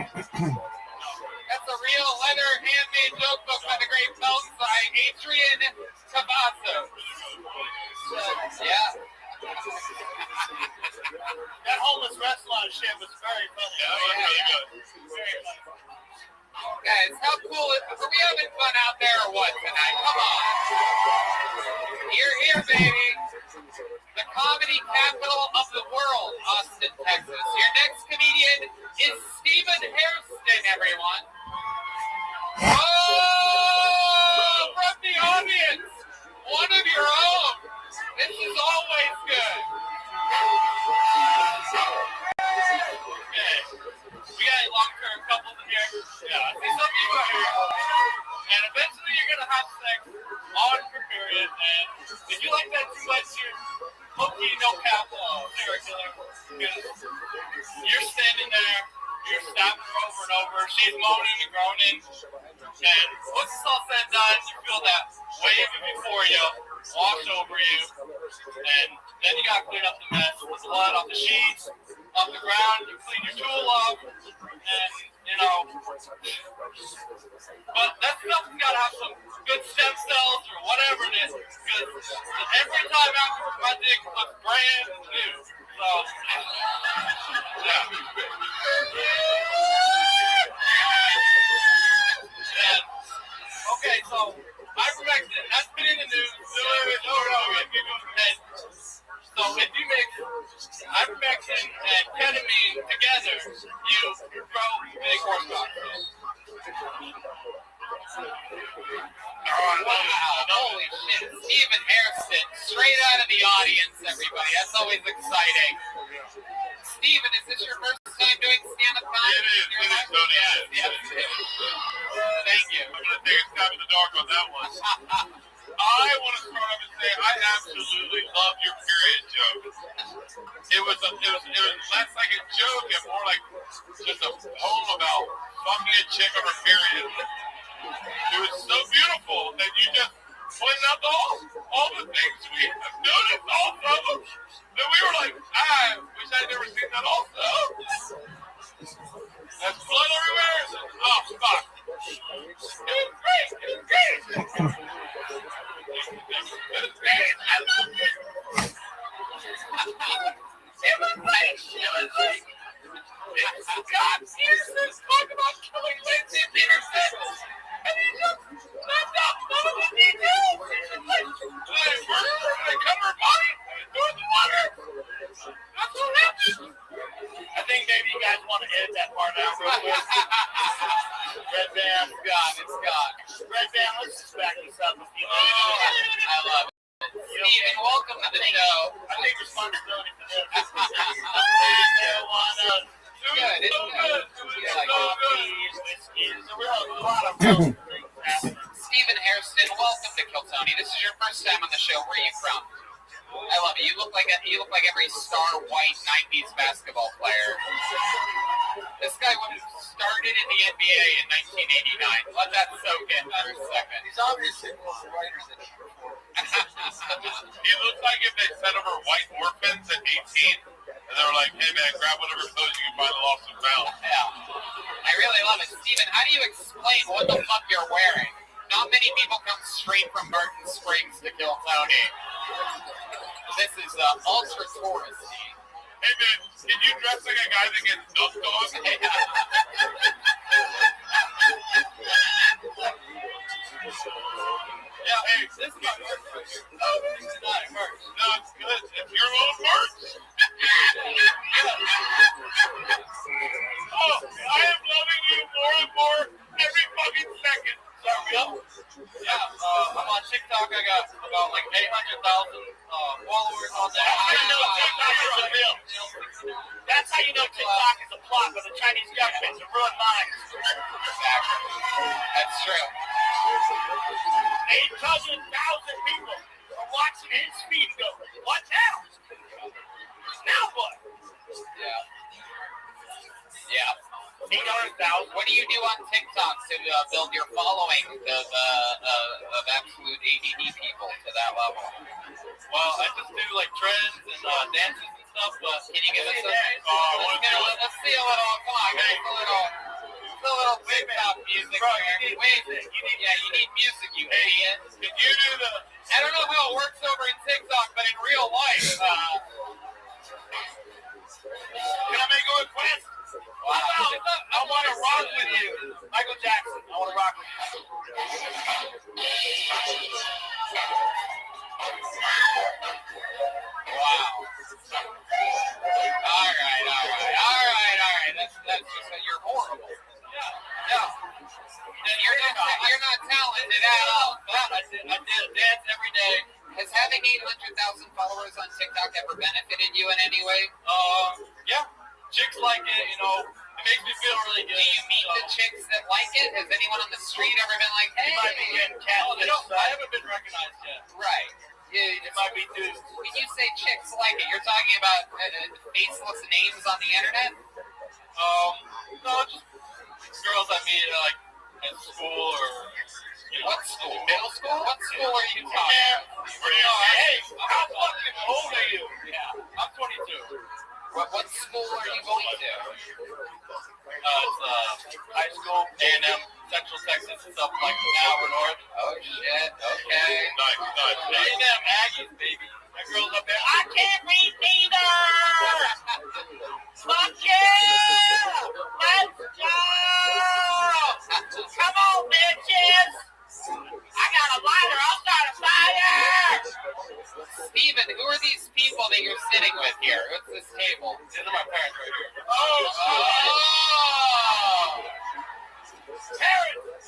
That's a real leather handmade joke book by the great by Adrian Cavazzo. Yeah. that homeless restaurant shit was very funny. yeah, that was really good. Very funny. Guys, how cool is Are we having fun out there or what tonight? Come on. Here, baby. The comedy capital of the world, Austin, Texas. Your next comedian is Stephen Hairston, everyone. Oh, from the audience. One of your own. This is always good. We got long-term couples in here. Yeah, see some people are here. And eventually you're going to have sex on your period. And if you like that too much, you're low-key no cap serial killer. Because you're standing there, you're stabbing her over and over. She's moaning and groaning. And once it's all said and done, you feel that wave before you, wash over you. And then you got to clean up the mess with the blood off the sheets, off the ground. You clean your tool up. And, you know, but that stuff's got to have some good stem cells or whatever it is. Because every time after my dick looks brand new. So, yeah. And, okay, so ivermectin, that's been in the news. And so if you mix ivermectin and ketamine together, you Wow, holy shit. Stephen Hairston, straight out of the audience, everybody. That's always exciting. Stephen, is this your first time doing stand-up comedy? It is, Tony. Yes, it is. Thank you. I'm going to take a stab in the dark on that one. I want to start off and say I absolutely love your period joke. It was less like a joke and more like just a poem about fucking a chick on her period. It was so beautiful that you just pointed out all the things we have noticed, all of them, that we were like, I wish I'd never seen that also. There's blood everywhere. Oh, fuck. It was great. It was great. I loved it. It was like, God Peterson talk about killing Lindsay Peterson. And he just left out none of the details. He's just like, I murdered her and I cut her body and threw it in the water. That's what happened. I think maybe you guys want to edit that part out real quick. Red Band. It's gone. Red Band, let's just back this up. I love it. Stephen, welcome to the show. I take responsibility for this. Good, it's good. Stephen Hairston, welcome to Kill Tony. This is your first time on the show. Where are you from? I love it. You look like every star white 90s basketball player. This guy started in the NBA in 1989. Let that soak in for a second. He's obviously more brighter than you before. He looks like if they sent over white orphans at 18, and they were like, hey man, grab whatever clothes you can find and lost some pounds. Yeah. I really love it. Stephen, how do you explain what the fuck you're wearing? Not many people come straight from Barton Springs to Kill Tony. This is ultra touristy. Hey man, can you dress like a guy that gets dunked on? Yeah, hey, this is not merch. No, this is not merch. No, it's good. It's your own merch. Oh, I am loving you more and more every fucking second. Yeah, I'm on TikTok. I got about like 800,000 followers on there. How do you know TikTok is a real? That's how you know TikTok is a plot by the Chinese government to ruin minds. Exactly. That's true. 800,000 people are watching his feed go, what now? Now what? Yeah. Yeah. 800,000. What do you do on TikTok to build your following of absolute ADD people to that level? Well, I just do like trends and dances and stuff, but Can you give us a let's see a little, come on, give us a little TikTok music. Bro, here. you need music. You need music, you idiot. Can you do the... I don't know how it works over in TikTok, but in real life, Can I make a request? wow. I want to rock with you. Michael Jackson, I want to rock with you. Wow. All right. That's just you're horrible. Yeah. And you're not talented at all. I did dance every day. Has having 800,000 followers on TikTok ever benefited you in any way? Yeah. Chicks like it, you know. It makes me feel really good. Do you meet the chicks that like it? Has anyone on the street ever been like, hey? You might be getting catfished. I haven't been recognized yet. Right. It might be dudes. When you say chicks like it, you're talking about faceless names on the internet? No, just girls I meet like at school or What school? middle school. What school are you talking about? Hey, how fucking old are you? Yeah. I'm 22. What school are you going to? It's high school, A&M, Central Texas, and stuff like an hour north. Oh shit. Okay. Nice. A&M Aggies, baby. That girl's up there. I can't read neither. Fuck yeah! Let's go! Come on, bitches! I got a lighter. I'll start a fire! Stephen, who are these people that you're sitting with here? What's this table? These are my parents right here. Oh! Parents,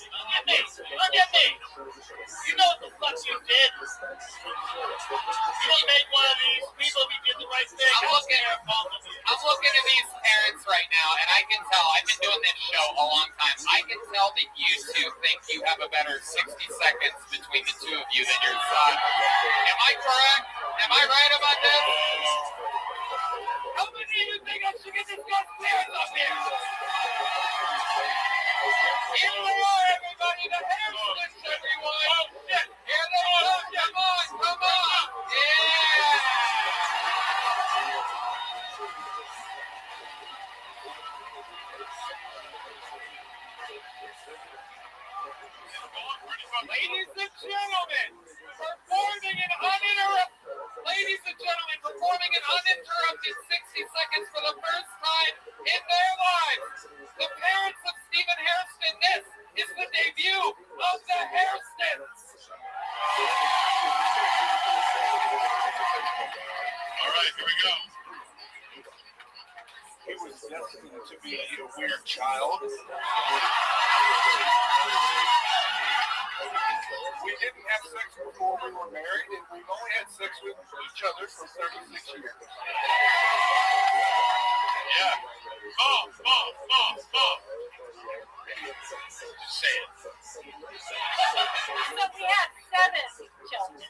look at me. You know this show a long time. I can tell that you two think you have a better 60 seconds between the two of you than your son. Am I correct? Am I right about this? How many of you think I should get this guy's parents up here? Here they are, everybody. The Hairsticks, everyone. Oh, shit. Here they go. Come on, come on. Yeah. Ladies and gentlemen, performing an uninterrupted 60 seconds for the first time in their lives. The parents of Stephen Hairston, this is the debut of the Hairstons. All right, here we go. He was destined to be a weird child. We didn't have sex before we were married, and we've only had sex with each other for 36 years. Yeah. Mom. Just say it. So we had 7 children.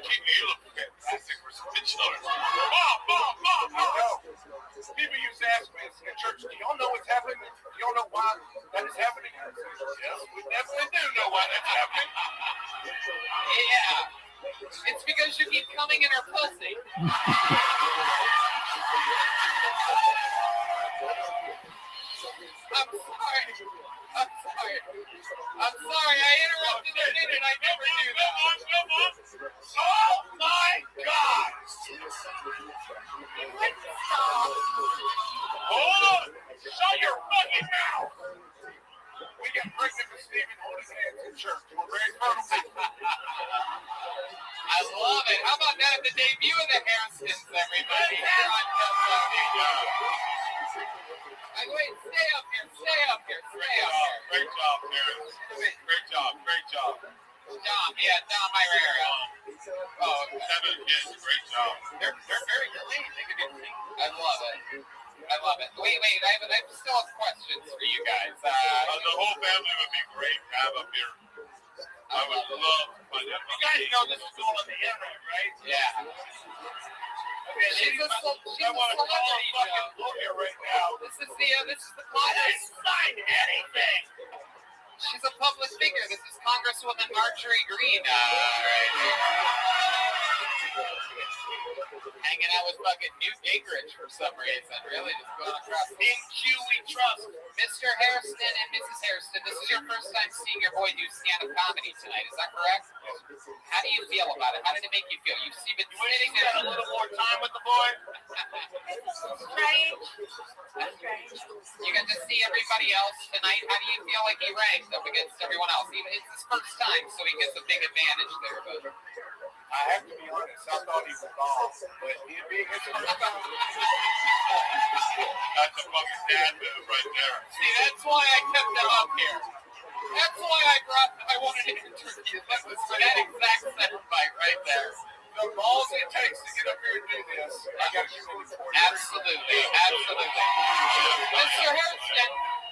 You look fantastic for some children. Mom. People used to ask me in church, do y'all know what's happening? Do y'all know why that is happening? Yes, we definitely do know why that's happening. Yeah. It's because you keep coming in her pussy. I'm sorry. I interrupted a minute. I never do that. Come on. Oh my God! Hold on! Shut your fucking mouth! We got pregnant with Stephen holding hands in church. We're very proud of it. I love it. How about that? The debut of the Hairstons, everybody. Here on wait, stay up here. Great job, parents. Great job. Dom Herrera. Oh, 7 kids, great job. they're very clean. They can do clean. I love it. Wait, I still have questions for you guys. The whole family would be great to have up here. I would love to find out. You guys know this is going on the internet, right? Yeah. Okay, She's a I want to call a fucking lawyer right now. This is the I didn't sign anything. She's a public figure. This is Congresswoman Marjorie Greene, right here. Hanging out with fucking Newt Gingrich for some reason. Really, just going across. In Q we trust. Mr. Hairston and Mrs. Hairston, this is your first time seeing your boy do stand-up comedy tonight. Is that correct? How do you feel about it? How did it make you feel? You've been sitting there Spend a little more time with the boy. Strange. You got to see everybody else tonight. How do you feel like he ranked up against everyone else? Even it's his first time, so he gets a big advantage there. But I have to be honest, I thought he was off, but he'd be his first time. That's a fucking dad move right there. see, that's why I kept him up here. That's why I wanted to introduce him for that exact center fight right there. The balls it takes to get up here and do this, I got you really for you. Absolutely.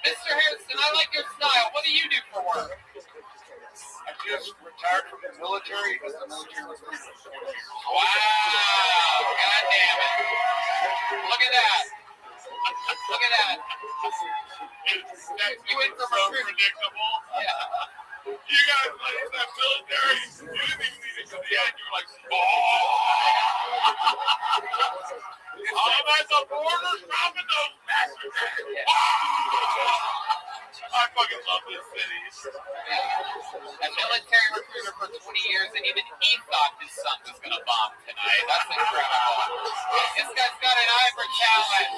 Mr. Hairston, I like your style. What do you do for work? I just retired from the military as a military recruiter. Wow. God damn it. Look at that. You went from so recruiting. predictable. Yeah. You guys, like that military, you didn't even need to go to the end. You were like, oh! I'm at the border stopping those bastards. I fucking love this city. A military recruiter for 20 years, and even he thought his son was going to bomb tonight. That's incredible. This guy's got an eye for talent.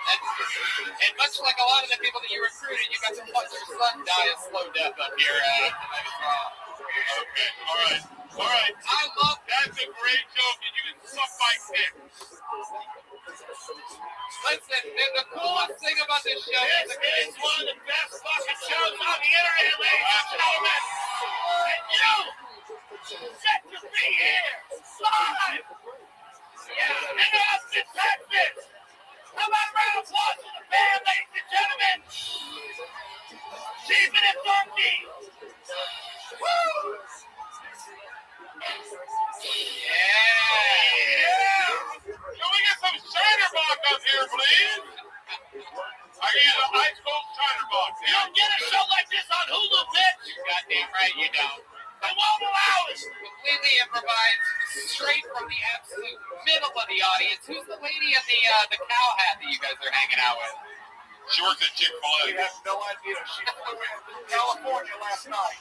And much like a lot of the people that you recruited, you got to watch your son die a slow death up here tonight as well. Okay, all right. I love That's a great joke, and you can suck my dick. Listen, the coolest thing about this show is This is one of the best fucking shows on the internet, ladies and gentlemen. And you set to be here, live. Yeah, in Austin, Texas. How about a round of applause for the band, ladies and gentlemen? Cheapin' and funky. Woo! Yeah. Can we get some cider box up here, please? I can use an ice cold cider box. You don't get a show like this on Hulu, bitch. You're goddamn right you don't. They won't allow it. Completely improvised, straight from the absolute middle of the audience. Who's the lady in the cow hat that you guys are hanging out with? She works at Chick-fil-A. We have no idea. She flew in from California last night.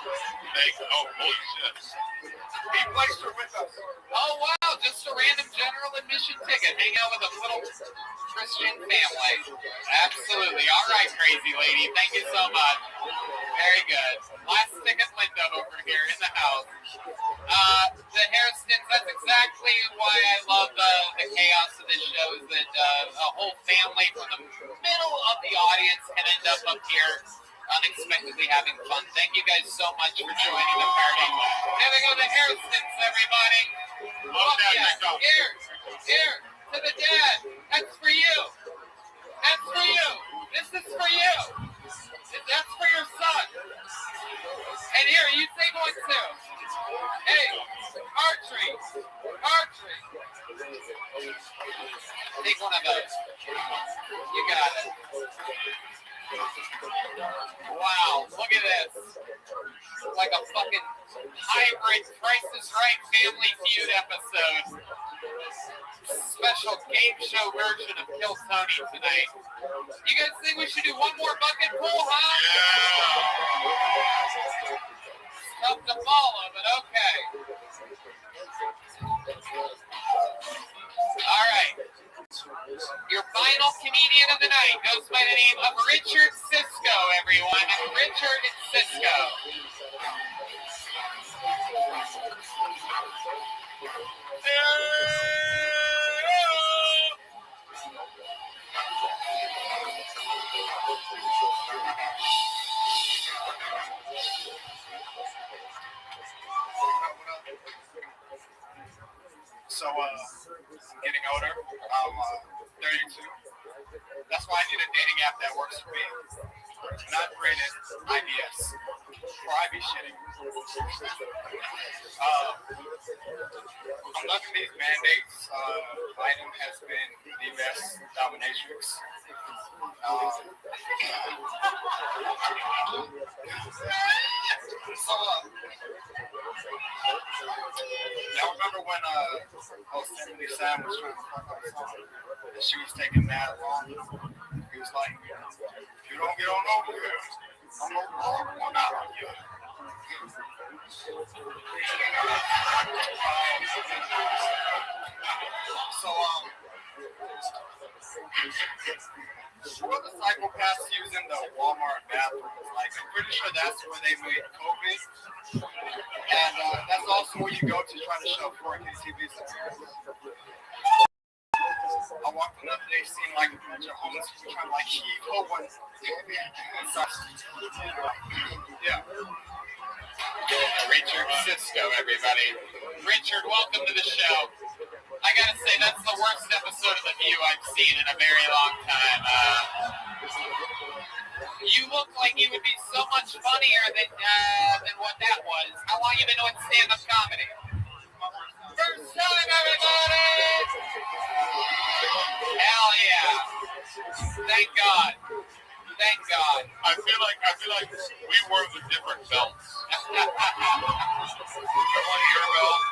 Oh, holy shit. He placed her with us. Oh, wow, just a random general admission ticket. Hang out with a little Christian family. Absolutely. All right, crazy lady. Thank you so much. Very good. Last ticket window over here in the house. The Harristons, that's exactly why I love the chaos of this show, is that a whole family from the middle of the audience can end up here unexpectedly having fun. Thank you guys so much for joining the party. Here they go, the Harristons, everybody. Love that, Here, to the dad. That's for you. That's for you. This is for you. That's for your son. And here, you take one too. Hey, archery. Take one of those. You got it. Wow, look at this. Like a fucking hybrid Price is Right Family Feud episode. Special game show version of Kill Tony tonight. You guys think we should do one more bucket pool, huh? Yeah. Tough to follow, but okay. All right. Your final comedian of the night goes by the name of Richard Cisco, everyone. Richard Cisco. So, I'm getting older. I'm 32. That's why I need a dating app that works for me. Not rated IBS. Or IB shitting. I'm loving these mandates. Biden has been the best dominatrix. Y'all remember when Stephanie Sam was trying to fuck up something and she was taking that long? He was like, if you don't get on over here, I'm not on you. What the psychopaths using the Walmart bathrooms? Like, I'm pretty sure that's where they made COVID. And that's also where you go to try to show 4K TV series. I walked in the other day, seeing like a bunch of homeless people trying to like heave over one. Yeah. Richard Cisco, everybody. Richard, welcome to the show. I gotta say, that's the worst episode of The View I've seen in a very long time. You look like you would be so much funnier than what that was. How long you been doing stand-up comedy? First time, everybody! Hell yeah! Thank God. Thank God. I feel like we work with different belts. I want your belt.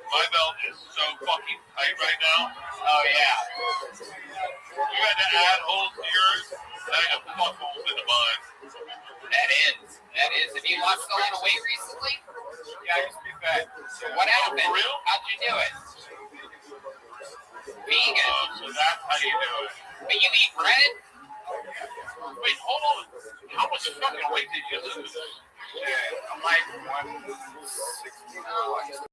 My belt is so fucking tight right now. Oh yeah. You had to add holes to yours. I have fuck holes into mine. That is. Have you lost a lot of weight recently? Yeah, I used to be fat. What happened? For real? How'd you do it? Vegan. So that's how you do it. But you eat bread? Wait, hold on. How much fucking weight did you lose? Yeah, I'm like 160 now. I used to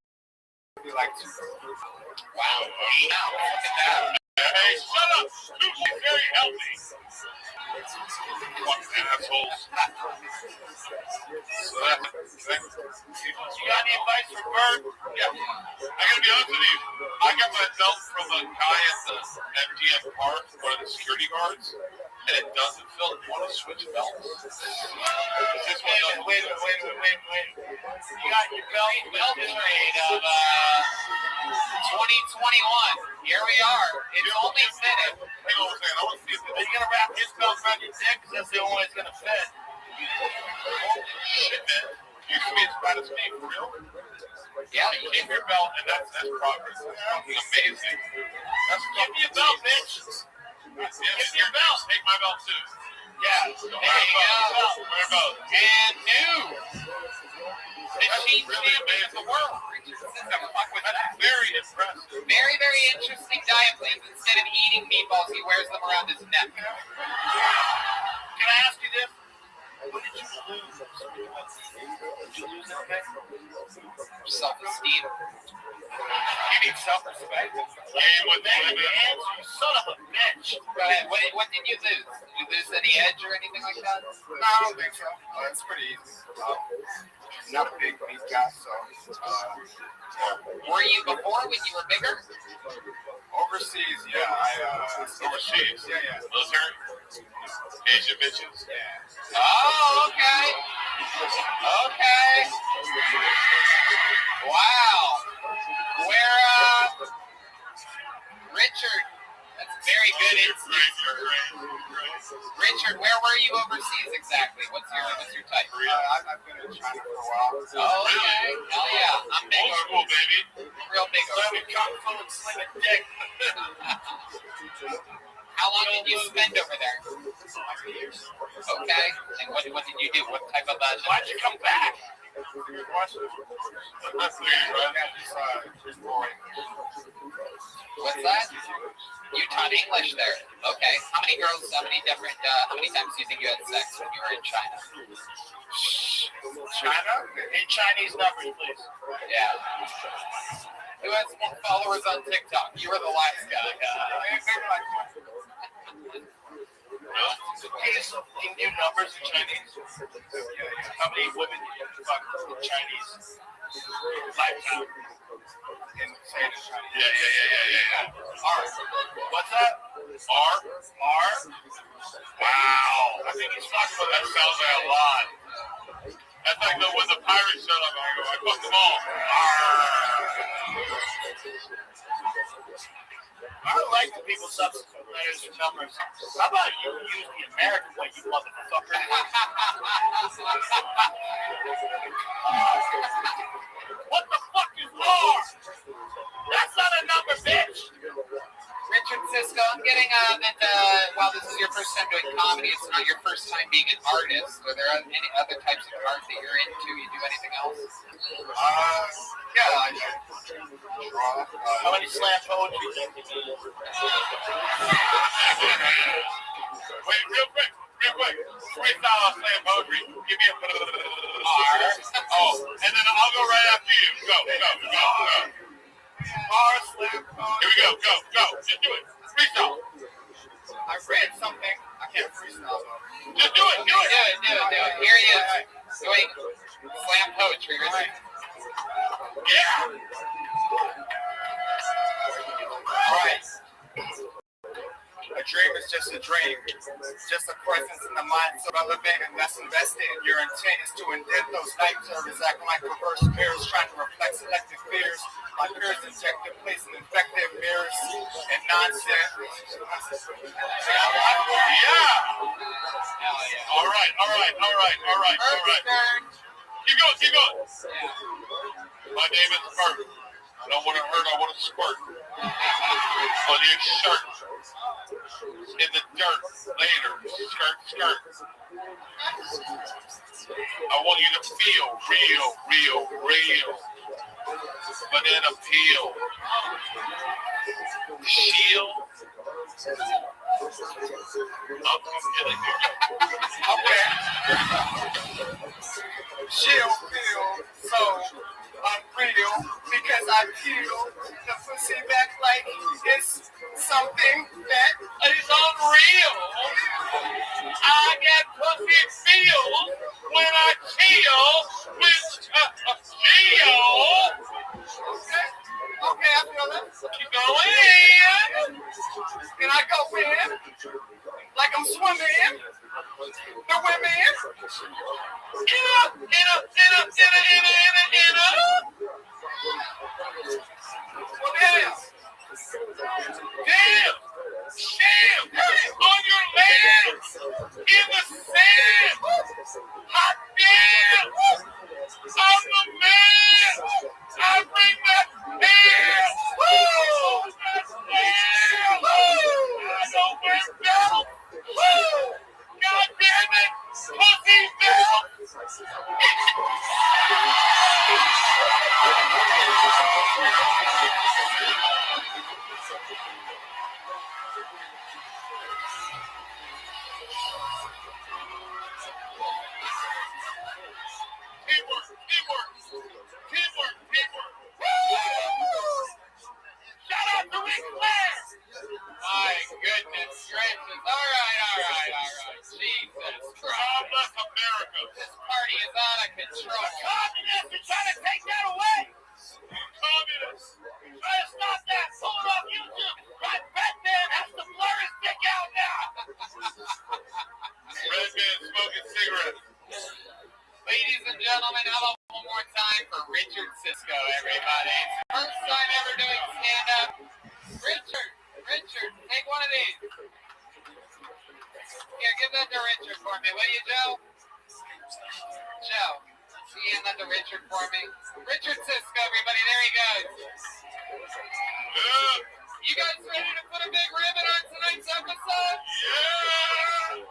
be like 2. Wow. Look at that. Hey, shut up! Sushi's very healthy. Fucking assholes. So you got any advice for Bert? Yeah. I gotta be honest with you. I got my belt from a guy at the MGM Park, one of the security guards, and it doesn't feel. You want to switch belts? Wait. You got your belt trade of 2021. Here we are. It's only fitted. Hang on a second. I want to see if Are you gonna wrap his belt around your dick? Because that's the only way it's gonna fit. shit, man. You used to be as fat as me, for real? Yeah, You keep your belt, and that's progress. That's fucking amazing. Give me a belt, bitch. Give me your belt. Take my belt too. Yeah. there you go. Wear both. And new. The chief really champion of the world. That's very impressive. Very, very interesting diet plan. Instead of eating meatballs, he wears them around his neck. Can I ask you this? What did you lose? Did you lose anything? Self-esteem. You need self-respect. Yeah, with that, Man, you son of a bitch. Go ahead. What did you lose? Did you lose any edge or anything like that? No, I don't think so. It's pretty easy. Not a big meat guy, so. Were you before when you were bigger? Overseas, yeah. overseas. Yeah. Military. Asian bitches. Yeah. Oh, okay. Okay. Wow. Where, Richard, that's very good insight. Richard, where were you overseas exactly? What's your type? I've been in China for a while. Oh, okay. Hell yeah. I'm big. Old school, baby. Real big. Kung fu and sling a dick. How long did you spend over there? Years. Okay. And what did you do? What type of Why'd you come back? Good question. That's weird, right? Just boring. What's that? You taught English there. Okay. How many how many times do you think you had sex when you were in China? China? In Chinese numbers, please. Yeah. Who has more followers on TikTok? You were the last guy. In new numbers in Chinese. How many women did you fuck in Chinese lifetime? Say it in Chinese. Yeah. R. What's that? R? R? Wow. I think he's talking about That sounds like a lot. That's like when the pirates showed up, I fucked them all. I don't like when people substitute letters and numbers. How about you use the American way, you motherfucker? What the fuck is R? That's not a number, bitch! Richard Cisco, I'm getting that while this is your first time doing comedy, it's not your first time being an artist. Are there any other types of art that you're into? You do anything else? Yeah, I draw. How many slam poetry do you think you need? Wait, real quick. Freestyle slam poetry. Give me a R. Oh, and then I'll go right after you. Go. R slam. Here we go. Just do it. Freestyle. I read something. I can't freestyle though. Just do it. Do it. Here he is doing slam poetry. Right? Yeah. All right. A dream is just a dream, just a presence in the mind so relevant and that's invested. Your intent is to indent those night terrors, acting like reverse mirrors, trying to reflect selective fears. My peers injected, placing infected mirrors and nonsense. Yeah. All right. Keep going. My name is Bert. I don't want to hurt, I want to squirt. On your shirt. In the dirt. Later. Skirt. I want you to feel real. Banana peel. Shield. Okay. She'll feel so unreal because I feel the pussy back like it's something that is unreal. I get pussy feels when I chill with Geo. Okay, I feel that. Keep going. Can I go in? Like I'm swimming? The women? Well, damn. Damn! Sham! On your legs! In the sand! Hot damn! I'm the man! I bring that hair! Woo! That's hair! Woo! I don't wear belts! Woo! God damn it! Pussy belt! Teamwork. Woo! Shout out to Ric Flair! My goodness gracious. All right. Jesus God Christ. bless America! This party is out of control. Communists are trying to take that away! Communists! Try to stop that! Pull it off YouTube! Right, Batman has to blur his dick out now! Red man smoking cigarettes. Ladies and gentlemen, how about one more time for Richard Cisco, everybody? First time ever doing stand-up. Richard, take one of these. Here, give that to Richard for me, will you, Joe? Joe, hand that to Richard for me. Richard Cisco, everybody, there he goes. Yeah! You guys ready to put a big ribbon on tonight's episode? Yeah!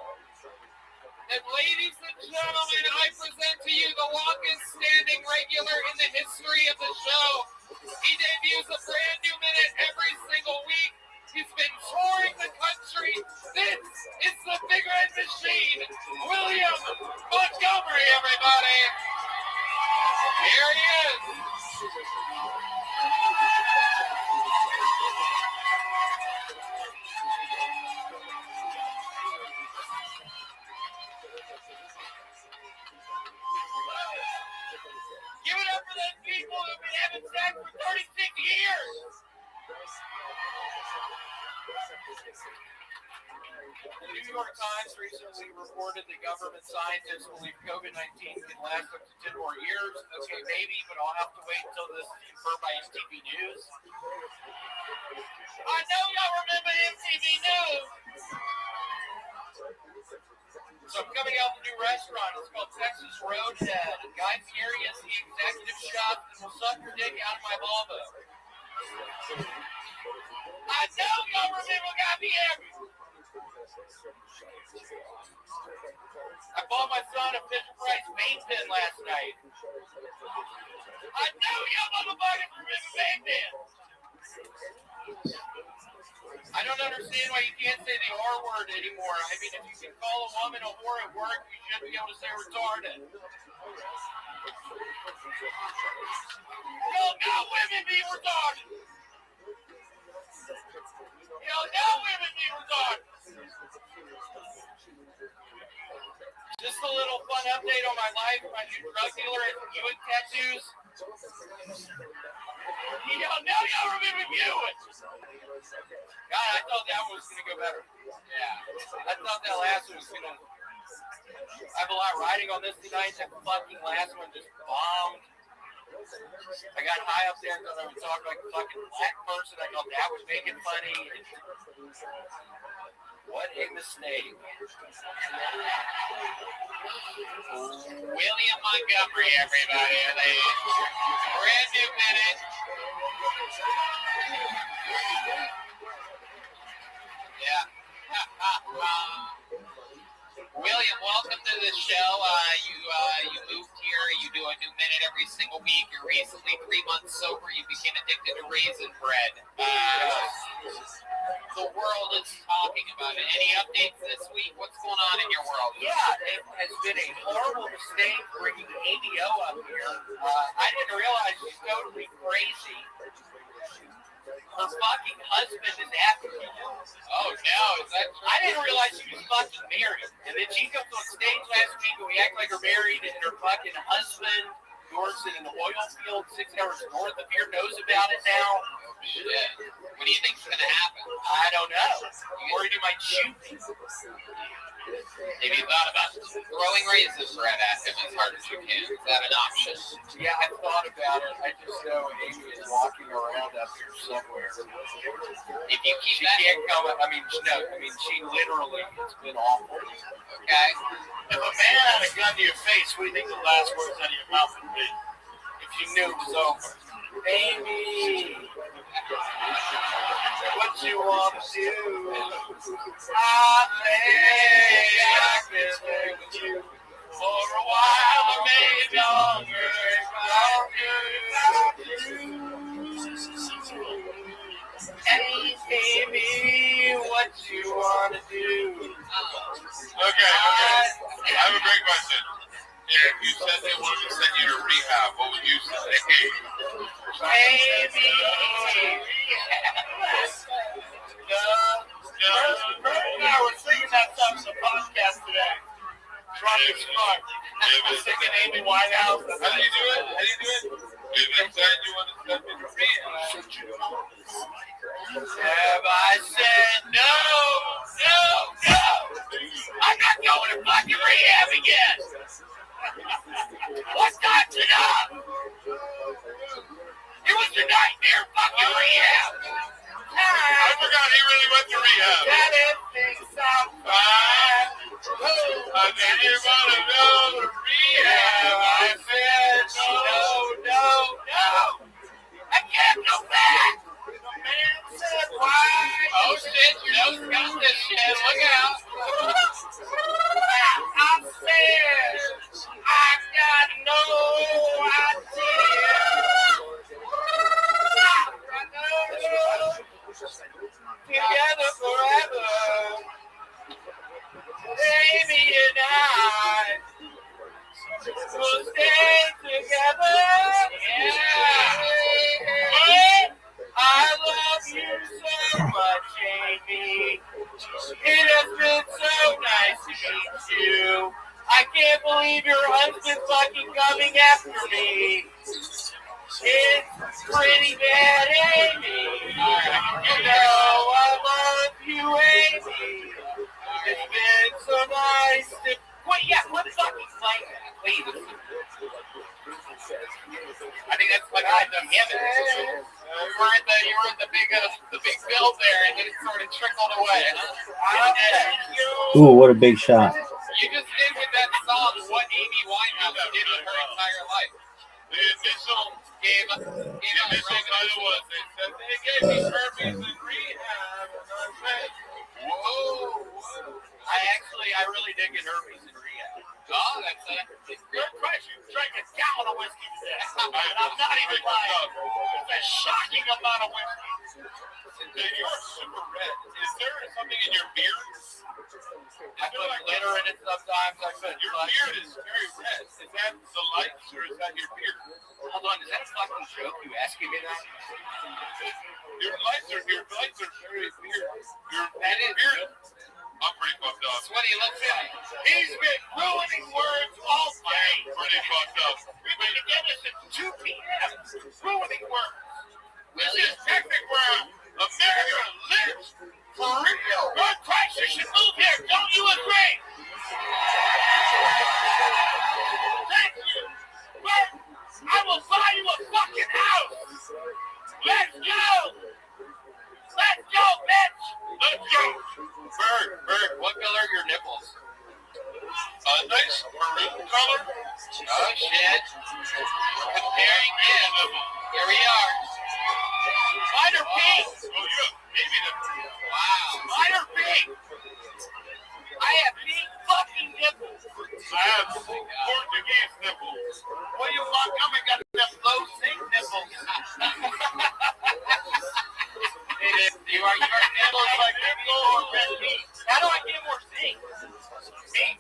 And ladies and gentlemen, I present to you the longest standing regular in the history of the show. He debuts a brand new minute every single week. He's been touring the country. This is the Big Red Machine, William Montgomery, everybody. Here he is. Give it up for those people who've been having sex for 36 years! The New York Times recently reported that government scientists believe COVID-19 can last up to 10 more years. Okay, maybe, but I'll have to wait until this is confirmed by MTV News. I know y'all remember MTV News! So I'm coming out with a new restaurant. It's called Texas Roadhead. And Guy Fieri is the executive chef and will suck your dick out of my Volvo. I know y'all remember Guy Fieri! I bought my son a Fisher Price vape pen last night. I know y'all motherfuckers remember Batman! I don't understand why you can't say the R word anymore. I mean, if you can call a woman a whore at work, you should be able to say retarded. Y'all know women be retarded! Y'all know women be retarded! Just a little fun update on my life. My new drug dealer has Buick tattoos. Y'all know y'all remember Buick! God, I thought that one was going to go better. Yeah. I thought that last one was going to... I have a lot riding on this tonight. That fucking last one just bombed. I got high up there and I was talking like a fucking black person. I thought that was making funny. What a mistake. William Montgomery, everybody. Brand new minute. Yeah. William, welcome to the show. You moved here. You do a new minute every single week. You're recently 3 months sober. You became addicted to raisin bread. The world is talking about it. Any updates this week? What's going on in your world? Yeah, it has been a horrible mistake bringing ABO up here. I didn't realize she's totally crazy. Her fucking husband is after me. Oh no, is that true? I didn't realize she was fucking married. And then she comes on stage last week and we act like we're married and her fucking husband works in an oil field 6 hours north of here, knows about it now. Shit. What do you think's gonna happen? I don't know. I'm worried he might shoot me. Have you thought about throwing raisins right at him as hard as you can? Is that an option? Yeah, I thought about it. I just know Amy is walking around up here somewhere. If you keep She that, can't come. She literally, it's been awful. okay. If a man had a gun to your face, what do you think the last words out of your mouth would be? If you knew it was over. Amy, what you want to do? I can stay with you for a while, or maybe longer. Hey, Amy, what you want to do? Okay. I have a great question. If you said they wanted to send you to rehab, what would you say? Amy, I was singing that song in the podcast today. Drunk as fuck. I was singing Amy Winehouse. How do you do it? If you said you wanted to send me to rehab, Have I said no? I'm not going to fucking rehab again. What's not enough? It was a nightmare fucking rehab. I forgot he really went to rehab. That everything sounds fine. I didn't want to go to rehab. I said no. I can't go back. The man said why? Oh shit, your nose got this shit. Look out. I'm saying I got no idea. Together forever. Amy and I will stay together. Yeah. I love you so much, Amy. It has been so nice to meet you. I can't believe your husband's fucking coming after me. It's pretty bad, Amy. You know I love you, Amy. It's been so nice to... Quit fucking playing that, please. I think that's like I done him. You were at the big build there, and then it sort of trickled away. Ooh, what a big shot. You just did with that song what Amy Winehouse did with her entire life. The initial Gave a title was, they said they gave me herpes in rehab. And I said, whoa. I really did get herpes in rehab. Oh, that's a Good question. Drank a gallon of whiskey today. And I'm not even lying. It's a shocking amount of whiskey. You're super red. Is there something in your beard? I put glitter in it sometimes. I put Your beard is very red. Is that the lights or is that your beard? Hold on, is that a fucking joke? You asking me that? Your lights are very weird. that is Beard. I'm pretty fucked up. that's what he looks like. He's been ruining words all day. Pretty fucked up. We've been together since 2 p.m. Ruining words. This is perfect where America lives. For real. Lord Christ, you should move here. Don't you agree? Thank you. Bert, I will buy you a fucking house. Let's go. Let's go, bitch. Let's go. Bird, what color are your nipples? A nice maroon color. Oh shit. Comparing it. Here we are. Mine are pink. Oh, you have baby nipples. Wow. Mine are pink. I have pink fucking nipples. I have Portuguese nipples. What do you want? Come and get them low sink nipples. Your nipples like more pink. How do I get more zinc? Pink.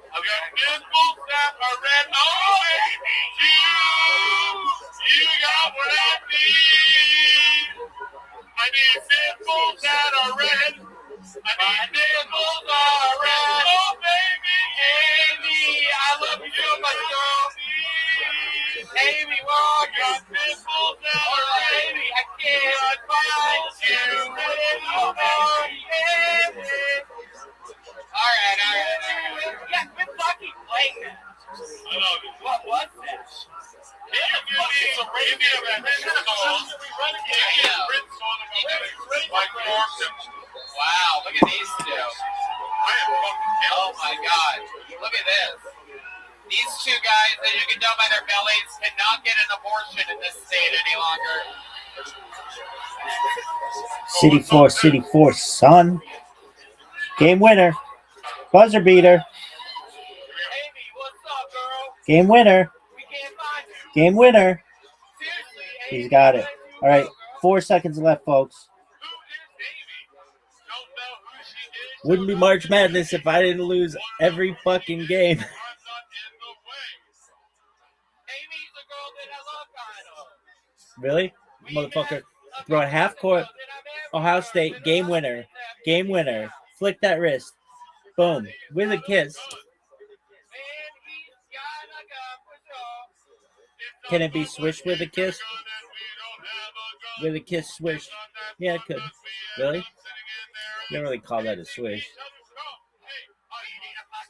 I've got nipples that are red. Oh, baby. You got what I need. I need nipples that are red. My nipples are red. Oh, baby, Amy, I love you so much, girl. Amy, well, got nipples that are red. Amy, I can't find you anymore. All right. Yeah, quit fucking playing that. I love it. What was that? Wow, look at these two. Oh my God, look at this. These two guys, as you can tell by their bellies, cannot get an abortion in this state any longer. City 4, son. Game winner. Buzzer beater. Amy, what's up, girl? Game winner. We can't find you. Game winner. Seriously, Amy. He's got it. All right, 4 seconds left, folks. Who is Amy? Don't know who she is. Wouldn't be March Madness if I didn't lose every fucking game. I'm not in the way. Amy's the girl that I love, kind of. Really? Motherfucker. Throw it half court. Ohio State. Game winner. Game winner. Flick that wrist. Boom. With a kiss. Can it be swished with a kiss? With a kiss swish? Yeah, it could. Really? You don't really call that a swish.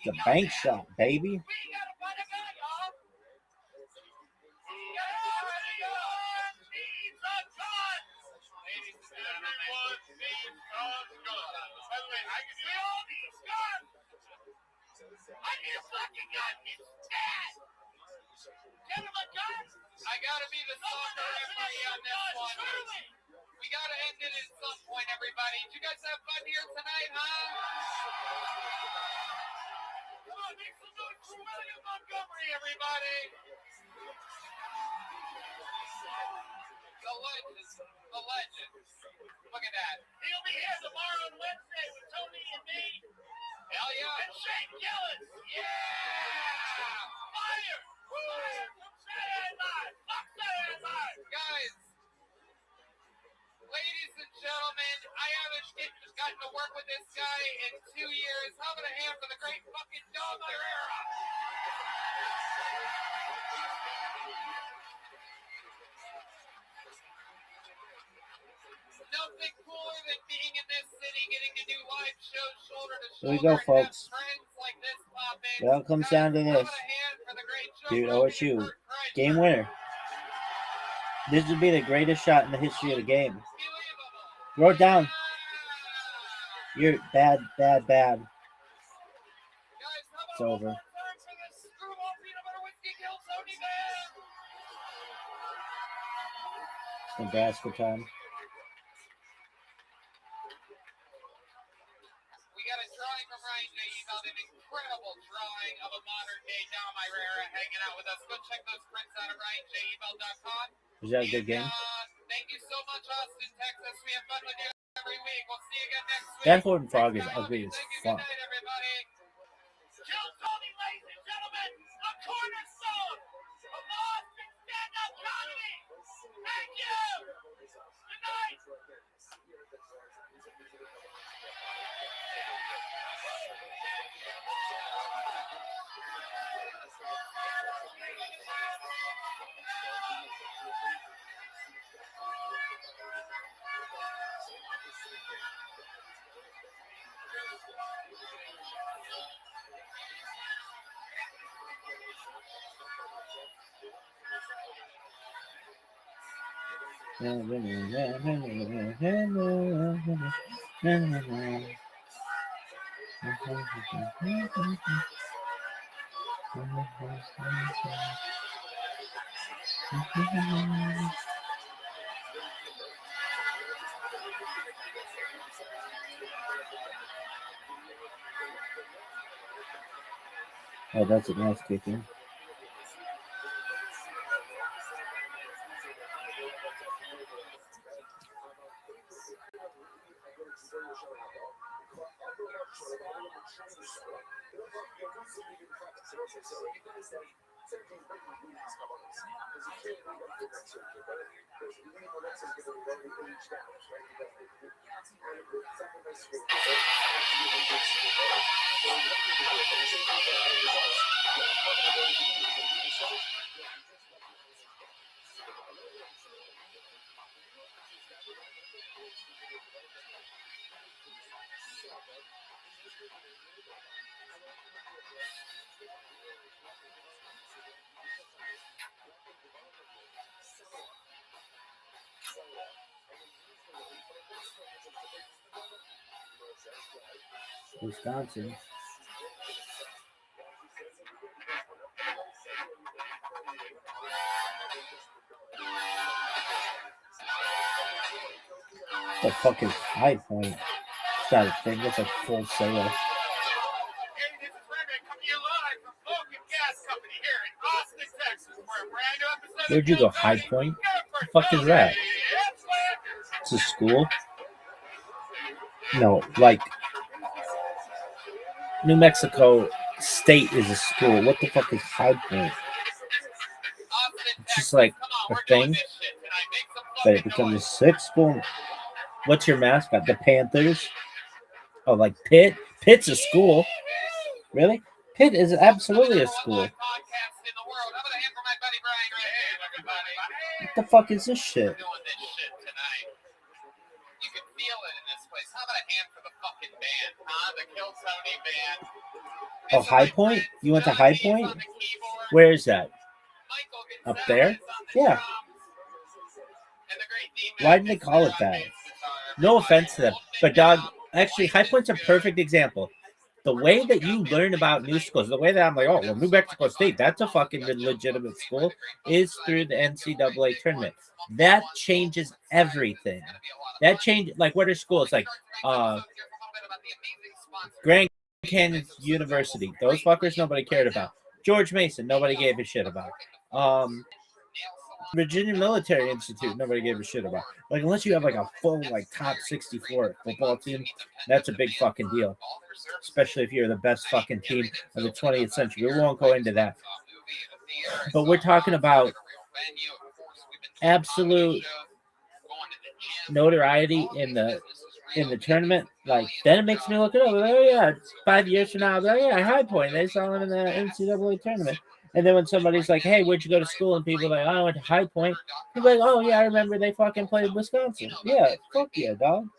It's a bank shot, baby. I gotta be the soccer referee on this one. We gotta end it at some point, everybody. Did you guys have fun here tonight, huh? Come on, make some noise for William Montgomery, everybody. The legend. Look at that. He'll be here tomorrow on Wednesday with Tony and me. Hell yeah. And Shane Gillis. Yeah. Fire. Fire from Saturday Night. Fuck Saturday Night. Guys, ladies and gentlemen, I haven't gotten to work with this guy in 2 years. How about a hand for the great fucking dog Herrera? Nothing cooler than being in this city, getting to do live shows shoulder to shoulder. Here we go, folks. Friends like this pop in. It all comes down to this. Dude, OSU. Game winner. This would be the greatest shot in the history of the game. Throw it down. You're bad. It's over. Nebraska time. We got a drawing from Ryan J. About an incredible drawing of a modern day Dom Herrera hanging out with us. Go check those prints out at RyanJebel.com. Was that a good game? Thank you so much, Austin, Texas. We have fun with you every week. We'll see you again next week. That Horton Frog is ugly as Thank you. fuck. Good night, everybody. Jill Tony, ladies and gentlemen, a cornerstone of Austin stand-up comedy. Thank you. Good night. Oh, that's a nice kicking. Wisconsin. The fuck is High Point? It's not a thing. It's a full sale. Hey, this is Rabbi coming to you live from Logan Gas Company here in Austin, Texas, where a brand new episode Where'd you go? High Point? The fuck is that? It's a school? No, like New Mexico State is a school. What the fuck is High Point? It's just like a thing, but it becomes a sick school. What's your mascot? The Panthers? Oh, like Pitt? Pitt's a school. Really? Pitt is absolutely a school. What the fuck is this shit? Oh, High Point? You went to High Point? Where is that? Up there? Yeah. Why did they call it that? No offense to them, but dog, actually, High Point's a perfect example. The way that you learn about new schools, the way that I'm like, oh, well, New Mexico State, that's a fucking legitimate school, is through the NCAA tournament. That changes everything. That changes, like, what are schools? Like, Grand Canyon University. Those fuckers nobody cared about. George Mason, nobody gave a shit about. Virginia Military Institute, nobody gave a shit about. Like, unless you have like a full like top 64 football team, that's a big fucking deal. Especially if you're the best fucking team of the 20th century. We won't go into that. But we're talking about absolute notoriety in the tournament. Like, then it makes me look it up. Like, oh yeah, 5 years from now, I'll be like, yeah, High Point. They saw them in the NCAA tournament. And then when somebody's like, hey, where'd you go to school? And people are like, oh, I went to High Point. You're like, oh, yeah, I remember they fucking played Wisconsin. Yeah, fuck yeah, dog.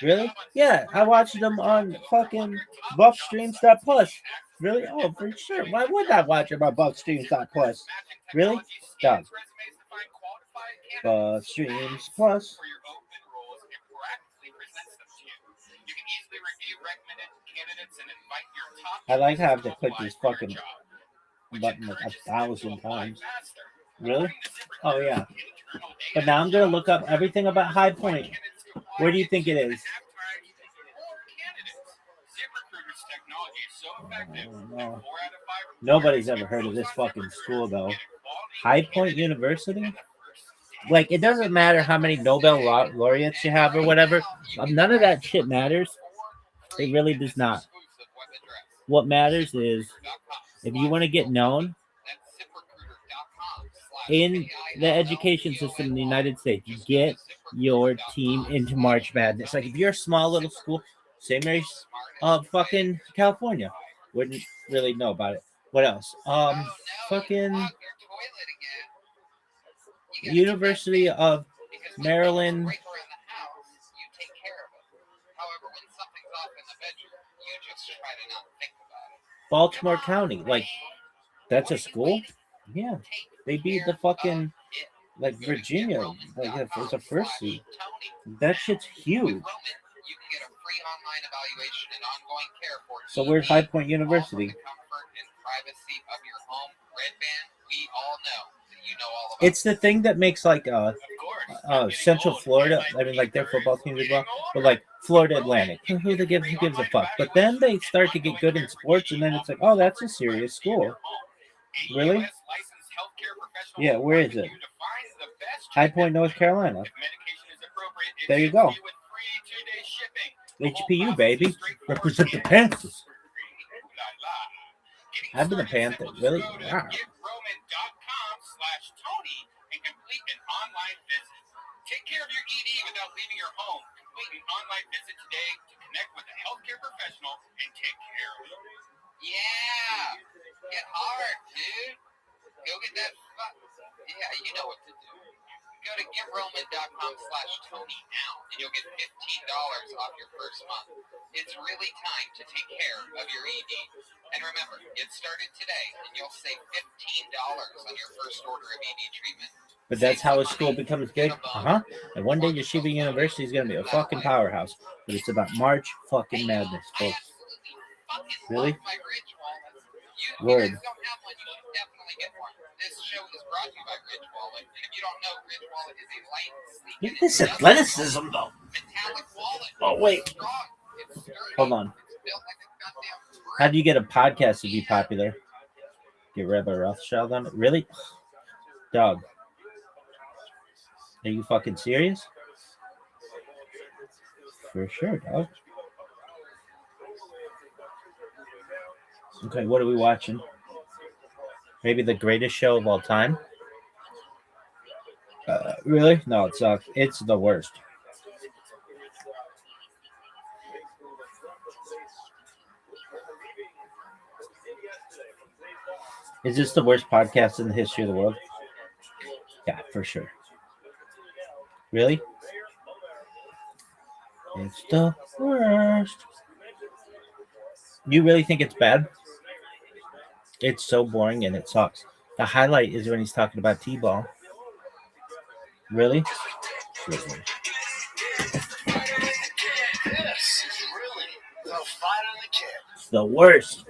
Really? Yeah, I watched them on fucking buffstreams.plus. Really? Oh, for sure. Why would I watch them on buffstreams.plus? Really? Dog. Buffstreams Plus. I like how I have to click this fucking button like 1,000 times. Really? Oh, yeah. But now I'm going to look up everything about High Point. Where do you think it is? No. Nobody's ever heard of this fucking school, though. High Point University? Like, it doesn't matter how many Nobel laureates you have or whatever. None of that shit matters. It really does not. What matters is, if you want to get known in the education system in the United States, get your team into March Madness. Like, if you're a small little school, same race of fucking California, wouldn't really know about it. What else? Fucking University of Maryland. Baltimore County, like, that's a school? Yeah. They beat the fucking, like, Virginia, like, it's a first seed. That shit's huge. So where's High Point University? It's the thing that makes, like, Central Florida, I mean, like, their football teams as well, but, like, Florida Atlantic. Who gives a fuck? But then they start to get good in sports, and then it's like, oh, that's a serious school. Really? Yeah, where is it? High Point, North Carolina. There you go. HPU, baby. Represent the Panthers. I've been a started Panther. simple. Really? Just go to Wow. GetRoman.com/Tony and complete an online visit. Take care of your ED without leaving your home. Complete an online visit today to connect with a healthcare professional and take care of it. Yeah, get hard, dude. Go get that. Yeah, you know what to do. Go to GetRoman.com/Tony now, and you'll get $15 off your first month. It's really time to take care of your ED. And remember, get started today, and you'll save $15 on your first order of ED treatment. But that's how a school becomes big. And one day Yeshiva University is going to be a fucking powerhouse. But it's about March fucking madness, folks. Really? Word. This show is brought to you by Ridge Wallet. And if you don't know, Ridge Wallet is a light, sleek, Look at this athleticism, though. metallic wallet. Oh, wait. It's strong. It's sturdy. Hold on. It's built like a goddamn brick. How do you get a podcast to be popular? Get Rabbi Rothschild on it? Really? Dog. Are you fucking serious? For sure, dog. Okay, what are we watching? Maybe the greatest show of all time? Really? No, it sucks. It's the worst. Is this the worst podcast in the history of the world? Yeah, for sure. Really? It's the worst. You really think it's bad? It's so boring and it sucks. The highlight is when he's talking about T-ball. Really? This is really the fight of the kid. It's the worst.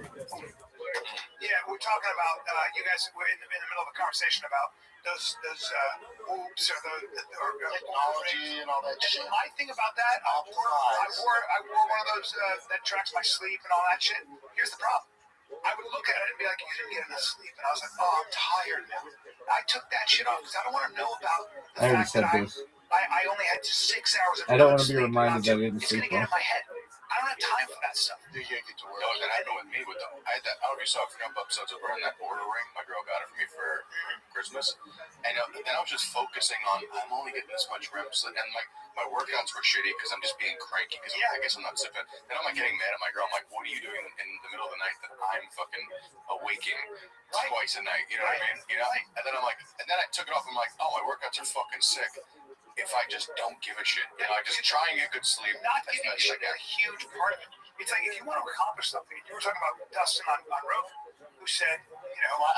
Yeah, we're talking about you guys were in the middle of a conversation about those oops or technology and all that shit. My thing about that, I wore one of those that tracks my sleep and all that shit. Here's the problem. I would look at it and be like, you didn't get enough sleep. And I was like, oh, I'm tired now. I took that shit off because I don't want to know about the fact that I only had 6 hours of sleep. I don't want to be reminded that I didn't It's going sleep to get well. in my head. I don't have time for that stuff. You can't get to work. No, that happened with me. I had that. I already saw a couple episodes of her in that order ring. My girl got it for me for Christmas, and then I was just focusing on I'm only getting this much REM sleep, and my workouts were shitty because I'm just being cranky. Because I guess I'm not sipping. Then I'm getting mad at my girl. I'm like, what are you doing in the middle of the night that I'm fucking awaking twice a night? You know what I mean? You know? And then and then I took it off. I'm like, oh, my workouts are fucking sick. If I just don't give a shit, I just try and get good sleep. Not giving a shit is a huge part of it. It's like if you want to accomplish something, you were talking about Dustin on Road, who said,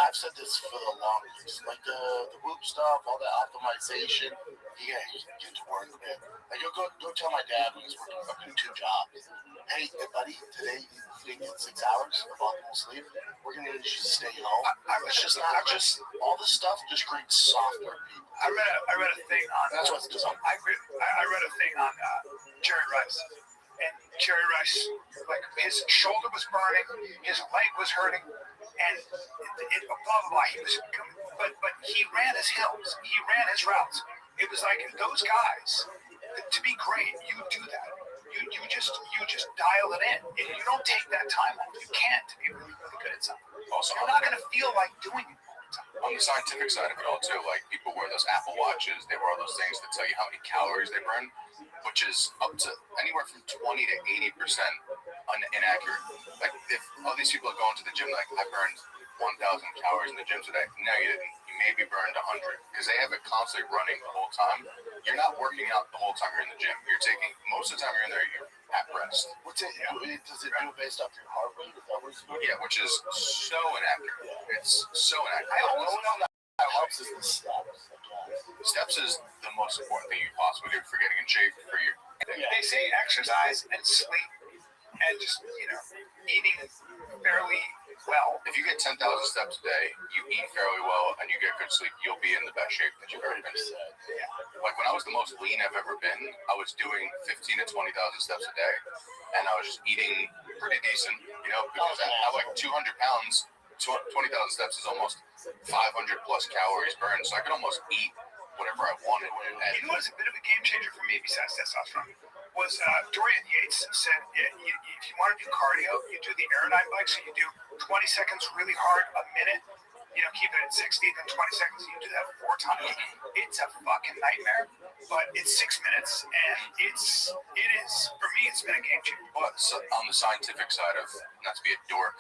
I've said this for the longest, like the whoop stuff, all the optimization. Yeah, you get to work, man. Like you'll go tell my dad when he's working fucking 2 jobs. Hey, buddy, today you didn't get 6 hours of optimal sleep. We're gonna need you to stay home. It's just not just all this stuff just creates software people. I read a thing on. That's what's designed. I read a thing on Jerry Rice. And Jerry Rice, like his shoulder was burning, his leg was hurting, and blah blah blah. He was, but he ran his hills, he ran his routes. It was like those guys. To be great, you do that. You just dial it in. If you don't take that time off, you can't be really good at something. Also, you're not going to feel like doing it. On the scientific side of it all too, like people wear those Apple Watches, they wear all those things that tell you how many calories they burn, which is up to anywhere from 20 to 80% inaccurate. Like if all these people are going to the gym, like I burned 1,000 calories in the gym today. No, you didn't. You maybe burned 100 because they have it constantly running the whole time. You're not working out the whole time you're in the gym. You're taking most of the time you're in there, you're at rest. What's it? Does it do it based off your heart rate? Is that what it's doing? Yeah, which is so inaccurate. It's so inaccurate. I always know that helps is the steps. Steps is the most important thing you possibly do for getting in shape for you. They say exercise and sleep and just eating fairly well. If you get 10,000 steps a day, you eat fairly well, and you get good sleep, you'll be in the best shape that you've ever been in. Like when I was the most lean I've ever been, I was doing 15 to 20,000 steps a day, and I was just eating pretty decent, because at like 200 pounds, 20,000 steps is almost 500 plus calories burned, so I could almost eat whatever I wanted. And you know what's a bit of a game changer for me besides testosterone? Was Dorian Yates said if you want to do cardio, you do the Aerodyne bike, so you do 20 seconds really hard, a minute, keep it at 60, then 20 seconds, you do that 4 times. It's a fucking nightmare, but it's 6 minutes, and it is, for me, it's been a game changer. But so on the scientific side of, not to be a dork,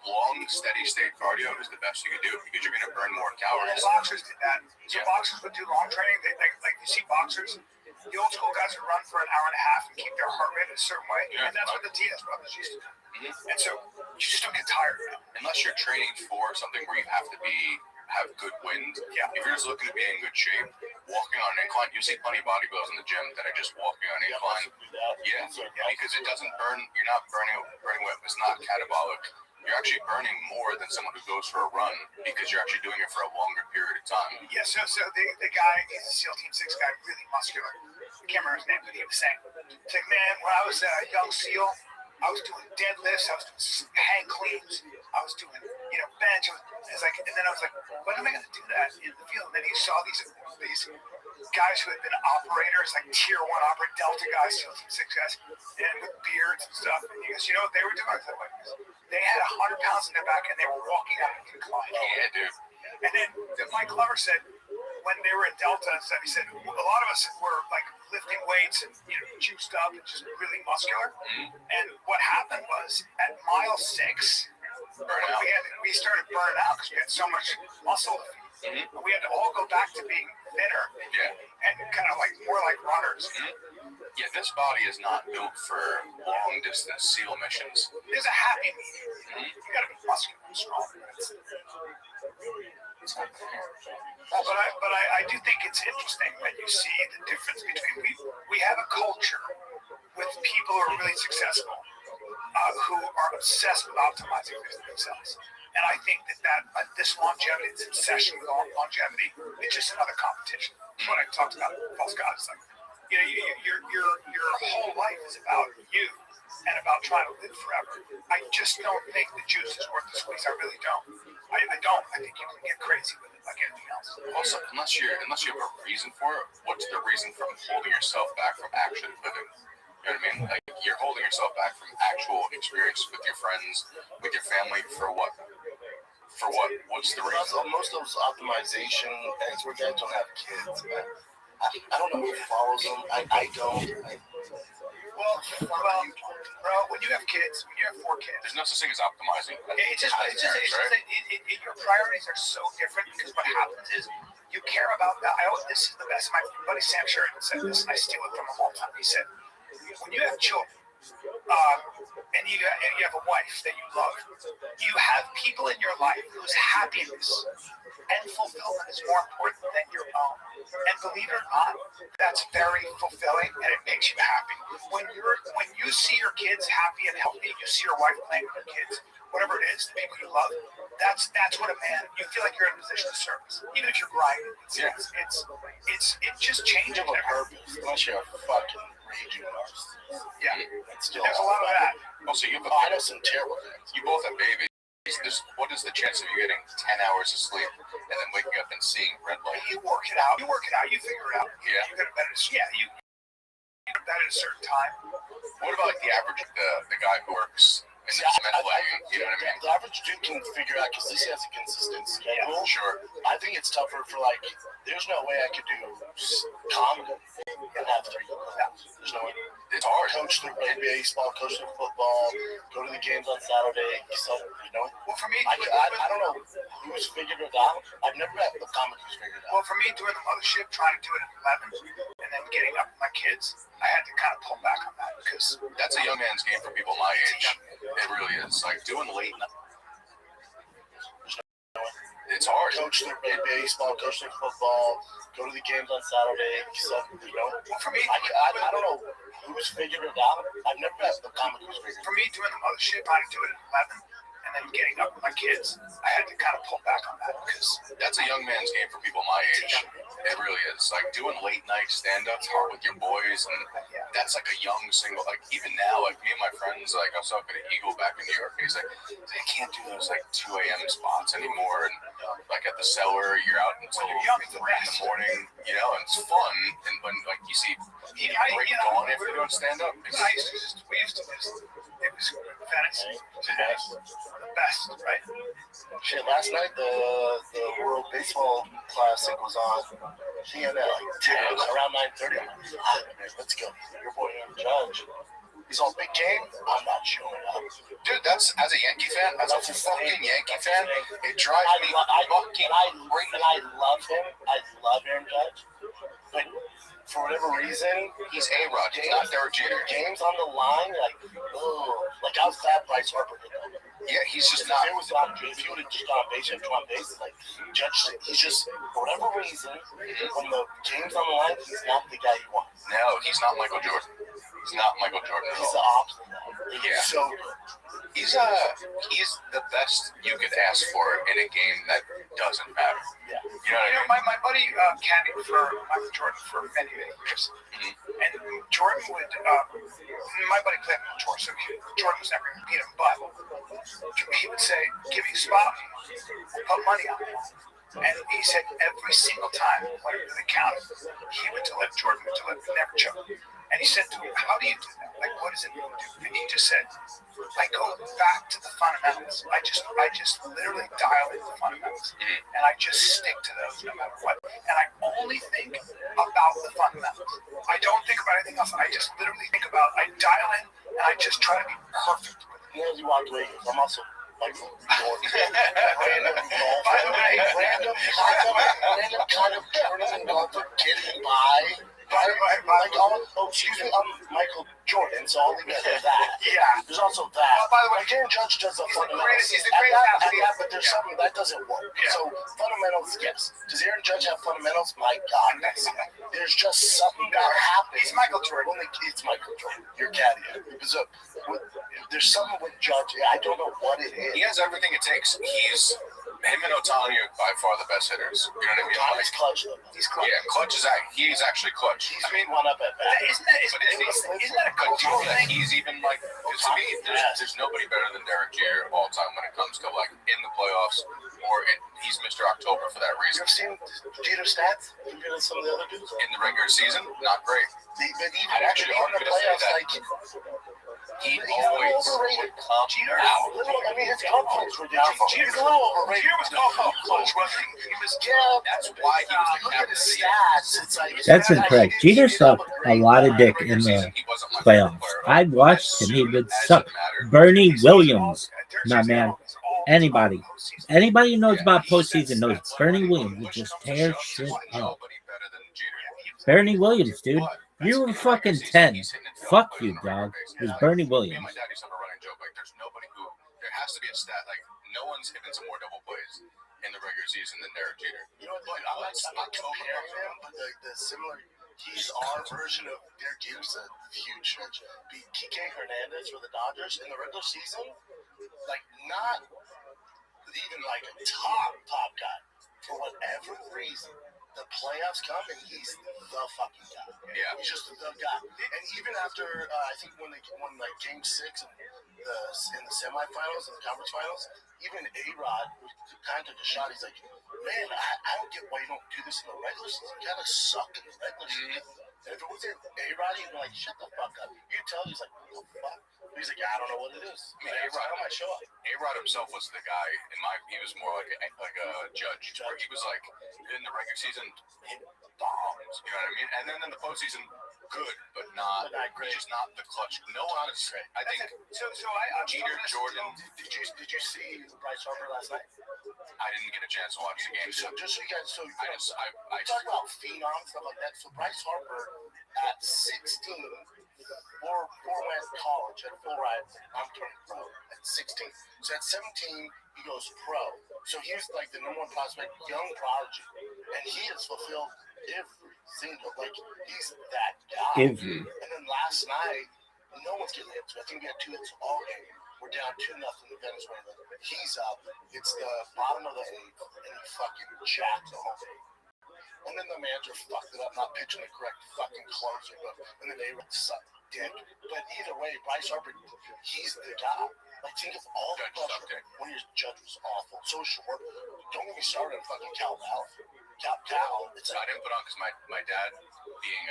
long, steady state cardio is the best you can do because you're going to burn more calories. Boxers did that. So boxers would do long training. Like you see boxers, the old school guys would run for an hour and a half and keep their heart rate a certain way. And that's what the Diaz brothers used to do. And so you just don't get tired now. Unless you're training for something where you have to have good wind. Yeah. If you're just looking to be in good shape, walking on an incline, you see plenty of bodybuilders in the gym that are just walking on an incline. Yeah, because it doesn't burn. You're not burning what it's not catabolic. You're actually burning more than someone who goes for a run because you're actually doing it for a longer period of time. Yeah, so the guy, he's a SEAL Team 6 guy, really muscular. I can't remember his name, but he was saying, it's like, man, when I was a young SEAL, I was doing deadlifts, I was doing hang cleans, I was doing, bench. It's like, and then I was like, when am I going to do that in the field? And then he saw these guys who had been operators, like tier 1 operator, Delta guys, SEAL Team 6 guys, and with beards and stuff. And he goes, you know what they were doing? I said, like, they had 100 pounds in their back and they were walking out an incline. Yeah, dude. And then Mike Glover said, when they were in Delta and stuff, he said, a lot of us were like lifting weights and, juiced up and just really muscular. And what happened was at mile 6, we started burning out because we had so much muscle. We had to all go back to being thinner and kind of like more like runners. Yeah, this body is not built for long distance SEAL missions. There's a happy medium. You gotta be muscular and strong. But I do think it's interesting that you see the difference between we have a culture with people who are really successful who are obsessed with optimizing themselves. And I think that this longevity, this obsession with longevity, it's just another competition. What I talked about, false gods, like your whole life is about you and about trying to live forever. I just don't think the juice is worth the squeeze. I really don't. I don't. I think you can get crazy with it like anything else. Also, unless you have a reason for it, what's the reason from holding yourself back from actually living? You know what I mean? Like, you're holding yourself back from actual experience with your friends, with your family, for what? For what? What's the reason? Most of those optimization expert guys don't have kids, man. I don't know who follows them. I don't. Well, bro, when you have kids, when you have 4 kids, there's no such thing as optimizing. It's just your priorities are so different because what happens is you care about that. This is the best. My buddy Sam Sheridan said this, and I steal it from him all the time. He said, when you have children, and you have a wife that you love, you have people in your life whose happiness and fulfillment is more important than your own. And believe it or not, that's very fulfilling and it makes you happy. When you see your kids happy and healthy, you see your wife playing with her kids, whatever it is, the people you love, that's what a man, you feel like you're in a position of service. Even if you're grinding, it just changes a purpose. Unless you're a fucking raging narcissist. Yeah, still there's a lot of that. Also, I know some terrible things. You both have babies. What is the chance of you getting 10 hours of sleep and then waking up and seeing red light? You work it out. You figure it out. Yeah. You go to bed you go to bed at a certain time. What about like the average, the guy who works in the cement wagon? You know what I mean? The average dude can figure out because this has a consistent schedule. Sure. I think it's tougher for like. There's no way I could do comedy and have 3 jobs. There's no way. It's hard. Coach through baseball, coach through football, go to the games on Saturday. So, Well, for me, I don't know who's figured it out. I've never had the comic who's figured it out. Well, for me, doing the mothership, trying to do it at 11, and then getting up with my kids, I had to kind of pull back on that because that's a young man's game for people my age. It really is. Like doing late night. It's hard. Coach through baseball, coach through football, go to the games on Saturday. So, Well, for me, I don't know who's figured it out. I've never had the comic who's figured it out. For me, doing the mothership, trying to do it at 11, and then getting up with my kids, I had to kind of pull back on that because that's a young man's game for people my age. It really is. Like doing late night stand-ups with your boys, and that's like a young single. Like even now, like me and my friends, like I was talking to Eagle back in New York, and he's like, I can't do those like 2 a.m. spots anymore. And like at the Cellar, you're out until 3 in the morning, and it's fun. And when like you see great gone if you're doing stand-up, we used to just, it was Fantasy. The best, right? Shit, last night the World Baseball Classic was on. CNN at like 10, around 9:30. I'm like, let's go. Your boy Aaron Judge. He's on big game. I'm not showing up. Dude, that's as a Yankee fan, as a fucking Yankee fan, it drives me fucking crazy. I love him. I love Aaron Judge. But for whatever reason, He's A-Rod. He's not Derek Jeter. games on the line, like, oh, like I was glad Bryce Harper did that. Yeah, he's just If not. it was on, if he would have just gone base after on base, like Judge, he's just for whatever reason, when the game's on the line, he's not the guy you want. No, he's not Michael Jordan. He's not Michael Jordan at He's all. the opposite. He's Yeah. so good. He's the best you could ask for in a game that doesn't matter. Yeah. You know what I mean? My buddy caddied for Michael Jordan for many years, and Jordan would. My buddy played on tour, so Jordan was never going to beat him. But he would say, "Give me a spot, put money on it." And he said every single time when it really counted, he would deliver. Jordan would deliver, never choke. And he said to him, "How do you do that? Like, what does it mean to do?" And he just said, "I go back to the fundamentals. I just literally dial in the fundamentals, and I just stick to those no matter what. And I only think about the fundamentals. I don't think about anything else. I just literally think about. I dial in, and I just try to be perfect with it." You know, as you walked away, I'm also Michael Jordan. By the way, random kind of tournament golfer getting by. Like, excuse me, I'm Michael Jordan, so I'll leave it at that. Yeah. There's also that. Oh, by the way, like Aaron Judge does the fundamentals. He's the greatest athlete. But there's something that doesn't work. Yeah. So fundamentals, yes. Does Aaron Judge have fundamentals? My God, there's just something that happens. He's Michael Jordan. It's Michael Jordan. You're caddy. There's something with Judge. I don't know what it is. He has everything it takes. Him and Otani are by far the best hitters. You know what I mean? He's clutch though. He's clutch. Yeah, clutch he's actually clutch. He's one up at bat. Isn't that a But do you cultural know that thing? he's even like, because to me, there's nobody better than Derek Jeter all time when it comes to like in the playoffs, he's Mr. October for that You reason. ever seen Jeter stats compared to some of the other dudes? In the regular season, not great. But even I'd actually in the argue to say playoffs, that like he he's a little always overrated. Jeter. I mean, his confidence was ridiculous. Jeter's He's a little overrated. Jeter was called clutch, wasn't he? He was. That's why he was the Look at captain. his stats. It's like That's incorrect. Jeter sucked a lot of dick in the playoffs. I watched him. He would suck. Bernie Williams, my man. Anybody who knows about postseason knows Bernie Williams would just tear shit up. Bernie Williams, dude. You were fucking 10. Fuck you, dog. It was Bernie Williams. My dad used to have a running joke, like, there's nobody who, there has to be a stat, like, no one's hitting some more double plays in the regular season than Derek Jeter. You know what? I'm not comparing him, but the similar. He's our version of Derek Jeter's a huge stretch. Kike Hernandez for the Dodgers in the regular season, like not even like a top guy. For whatever reason, the playoffs come and he's the fucking guy. Yeah. He's just the guy. And even after I think when they won like Game 6 in the semifinals and the conference finals, even A-Rod kind of took a shot. He's like, man, I don't get why you don't do this in the regular season. You gotta suck in the regular season. And if it wasn't A-Rod, he'd be like, shut the fuck up. You tell him, he's like, what the fuck? He's like, I don't know what it is. I mean, A-Rod, I might show up. A-Rod himself was the guy, he was more like a judge, where he was like, in the regular season, hit bombs, you know what I mean? And then in the postseason, good, but not great. Just not the clutch. No one is great. I think Jeter, Jordan. Did you see Bryce Harper last night? I didn't get a chance to watch the game. So just so you guys, I talk about phenom stuff like that. So Bryce Harper at 16, four went to college, had a full ride. I'm turning pro at 16. So at 17, he goes pro. So he's like the number one prospect, young prodigy, and he has fulfilled every single, like, he's that guy. Every. And then last night, no one's getting hits. I think we had 2 hits all game. We're down 2-0 to Venezuela. He's up. It's the bottom of the 8th, and he fucking jacked the whole game. And then the manager fucked it up, not pitching the correct fucking closer. And then they sucked dick. But either way, Bryce Harper, he's the guy. Like, think of all the pressure when your judge was awful, so short. Don't get me started on fucking Cal. Cal, it's I didn't put on because my dad, being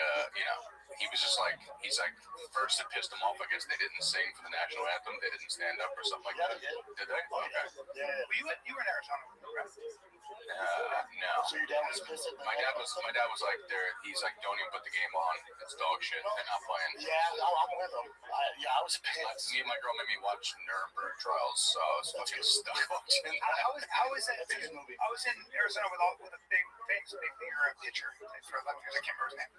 he was just like, he's like, first it pissed him off. I guess they didn't sing for the national anthem. They didn't stand up or something like that. Did they? Okay. Yeah. Well, you were in Arizona, right? No. So your dad was pissed at My dad was like, he's like, don't even put the game on. It's dog shit. They're not playing. Yeah, I'm with him. I was pissed. Me and my girl made me watch Nuremberg trials, so I was fucking stuck watching. I was in Arizona with a big famous big leaguer pitcher for 11 years. I can't remember his name.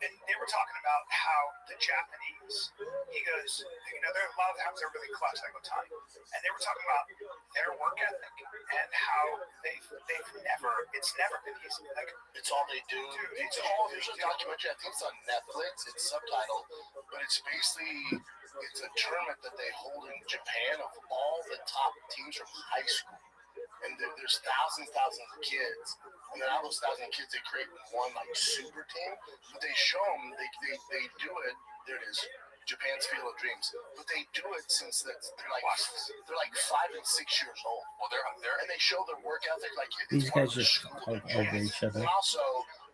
And they were talking about how the Japanese, he goes, there are a lot of times they're really clutch, like with time. And they were talking about their work ethic and how it's never been easy. Like, it's all they do. There's a documentary, I think it's on Netflix, it's subtitled, but it's basically, it's a tournament that they hold in Japan of all the top teams from high school. And there's thousands of kids. And then out of those 1,000 kids, they create one like super team. But they show them, they do it. There it is, Japan's Field of Dreams. But they do it since they're like 5 and 6 years old. Well, they're and they show their work ethic. Like These guys just talk over each other. And also,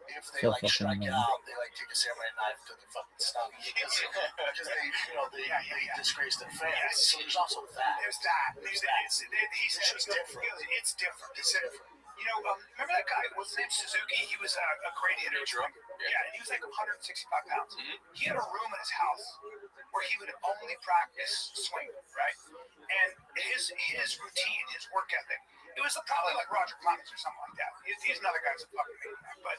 if they So like fucking strike annoying. out, they like take a samurai knife to the fucking stomach because they disgrace their fans. So there's also that. There's that. He's just different. It's different. Remember that guy? What's his name? Suzuki. He was a great hitter. Yeah, and he was like 165 pounds. He had a room in his house where he would only practice swinging, right? And his routine, his work ethic, it was probably like Roger Clemens or something like that. He's another guy who's a fucking maniac, but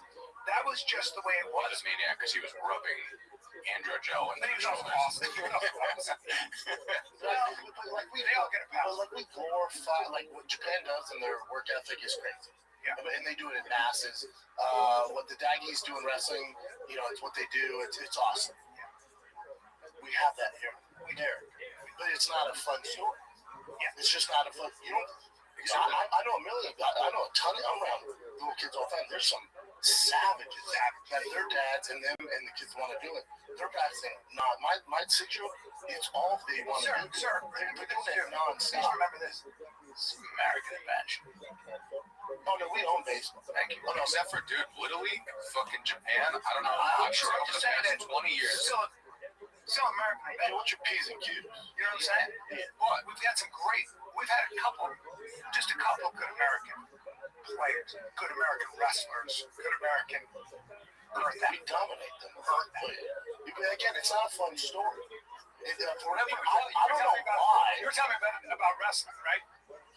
that was just the way it was. He was a maniac because he was rubbing androgel and he was also awesome. They all get a pass. But like we glorify, like what Japan does in their work ethic is crazy. Yeah, and they do it in masses. What the Daggies do in wrestling, it's what they do. It's awesome. We have that here. We do, but it's not a fun story. Yeah, it's just not a fun. I know a million. I know a ton. I'm around little kids all the time. There's some savages that their dads and them and the kids want to do it. They're practicing. No, my 6-year-old, it's all they want to do. Sir, they're doing it nonstop. Please remember this. It's an American invention. Oh no, we own baseball. Thank you. Oh no, except for Little League, fucking Japan. I don't know. I'm sure over the past 20 years. Still American invention. Hey, what's your P's and Q's? You know what I'm saying? What? We've had just a couple of good American players, good American wrestlers, good American earth. We dominate them. Again, it's not a fun story. I don't know why. You were telling me about wrestling, right?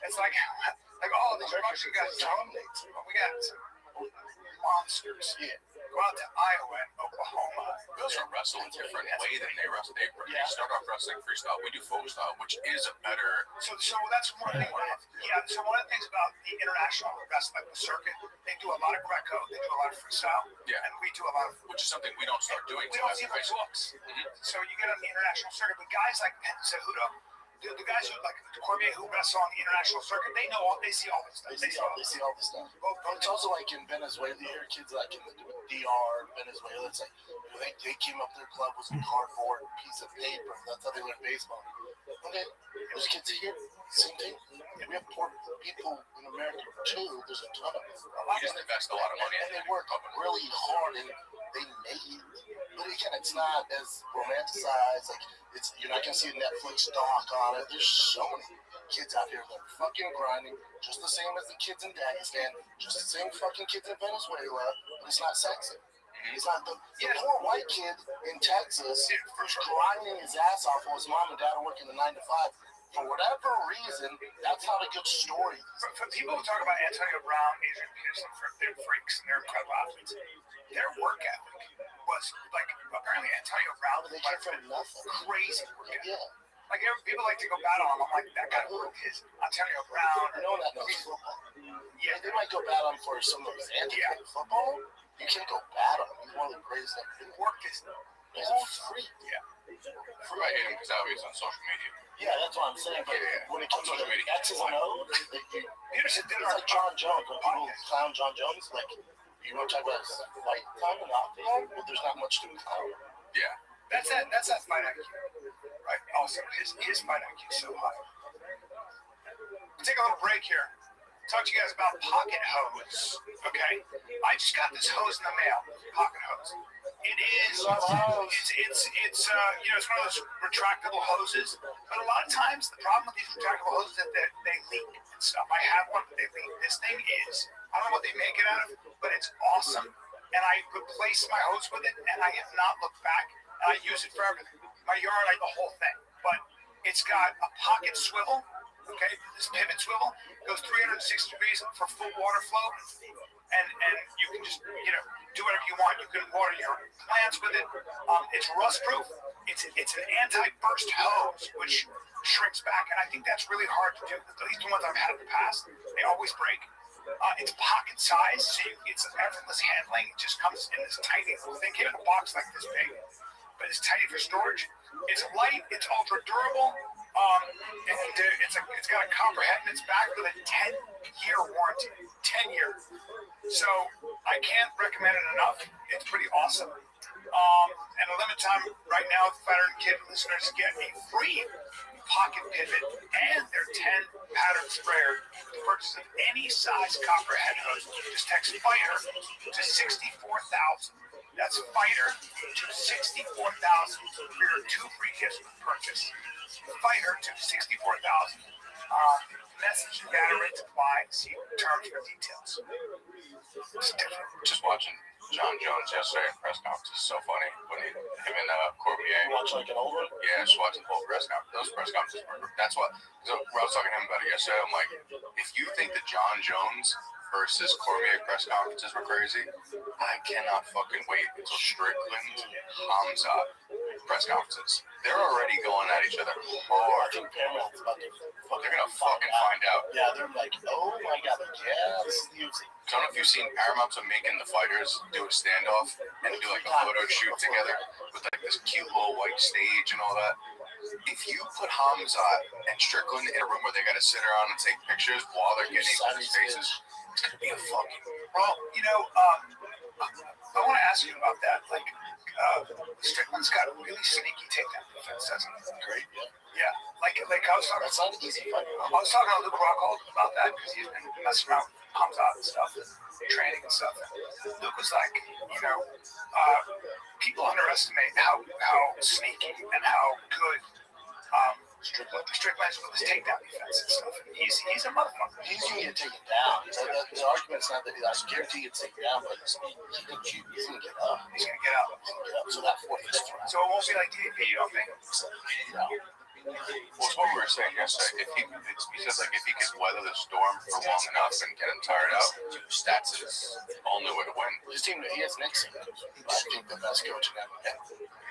It's like these Russian guys dominate. We got some monsters. Yeah. Go out to Iowa and Oklahoma. Those are wrestling a different way than they wrestle. They start off wrestling freestyle. We do folk style, which is a better. So that's one thing. Yeah. So one of the things about the international wrestling, the circuit, they do a lot of Greco. They do a lot of freestyle. Yeah. And we do a lot of, which is something we don't start doing. We don't see the books. So you get on the international circuit, but guys like Cejudo, the guys who like Cormier who wrestle on the international circuit, they see all this stuff. They see all this stuff. But it's also like in Venezuela, you hear kids like in the DR, Venezuela. It's like they came up, their club was a cardboard piece of paper. That's how they learn baseball. Okay, there's kids here, same thing. We have poor people in America too. There's a ton of them. We just invest a lot of money, and they work really hard, and they make it. But again, it's not as romanticized. Like you're not gonna see a Netflix doc on it. There's so many kids out here that are fucking grinding, just the same as the kids in Dagestan, just the same fucking kids in Venezuela. But it's not sexy. It's not the poor white kid in Texas who's grinding his ass off while his mom and dad are working the 9 to 5. For whatever reason, that's not a good story. For people who talk about Antonio Brown, Adrian Peterson, they're freaks and they're incredible athletes. Their work ethic was like apparently Antonio Brown came from nothing. Crazy work ethic. Yeah. Like people like to go battle on him. I'm like, that guy is Antonio Brown. No, that knows football. Yeah, they might go battle him for some of his football. You can't go battle him. He's one of the greatest ever. His work is he's a freak. Yeah. I hate him because now he's on social media. Yeah, that's what I'm saying. But when it comes to X's and O's, Peterson did it's like John Jones. When people clown John Jones, like you want to talk about his fight time and octagon, but there's not much to clown. Yeah. That's that fight IQ, right? Also, his fight IQ is so high. We'll take a little break here. Talk to you guys about pocket hose. Okay, I just got this hose in the mail. Pocket hose. It is It's one of those retractable hoses. But a lot of times, the problem with these retractable hoses is that they leak and stuff. I have one, but they leak. This thing is, I don't know what they make it out of, but it's awesome. And I replace my hose with it, and I have not looked back. And I use it for everything. My yard, I the whole thing. But it's got a pocket swivel. Okay, this pivot swivel goes 360 degrees for full water flow, and you can just do whatever you want. You can water your plants with it. It's rust proof. It's an anti-burst hose which shrinks back, and I think that's really hard to do. At least the ones I've had in the past, they always break. It's pocket size, so it's effortless handling. It just comes in this tiny little thing, came in a box like this big, but it's tiny for storage. It's light. It's ultra durable. It's got a copper head in its back with a 10-year warranty. 10-year. So I can't recommend it enough. It's pretty awesome. And a limited time right now, Flat Earth Kid listeners get a free pocket pivot and their 10 pattern sprayer to purchase of any size copper head hose. Just text FIGHTER to 64,000. That's FIGHTER to 64,000 for your 2 free gifts with purchase. FIGHTER to 64,000. Message data rates apply. See terms for details. It's different. Just watching John Jones yesterday at press conference is so funny when him and Cormier. Watch like an old one? Yeah, just watching the whole press conference. Those press conferences were. That's what. So when I was talking to him about it yesterday, I'm like, if you think that John Jones versus Cormier press conferences were crazy, I cannot fucking wait until Strickland Hamzat press conferences. They're already going at each other hard. I think Paramount's about to They're gonna fucking find out. Yeah, they're like, oh my god, yeah, this is the UFC. I don't know if you've seen Paramount's making the fighters do a standoff and do like a photo shoot together with like this cute little white stage and all that. If you put Hamzat and Strickland in a room where they gotta sit around and take pictures while they're getting each other's faces, it's gonna be a fucking. Well, I want to ask you about that. Like, Strickland's got a really sneaky takedown defense, doesn't he? Great, yeah. Yeah. Like I was talking. That's not an easy fight. I was talking to Luke Rockhold about that because he's been messing around with Hamzat and stuff, and training and stuff. And Luke was like, people underestimate how sneaky and how good Strickland's with his takedown defense and stuff. He's a motherfucker. He's going to get taken down. The argument's not that I guarantee it's taken down, but he's going to get up. He's going to get up. So that fourth is different. So it won't be like DDP, you don't think? No. Well, it's what we were saying yesterday. He said like if he could weather the storm for long enough and get him tired out, that's his only way to win. His team, he has Nixon. I think the best coach in that.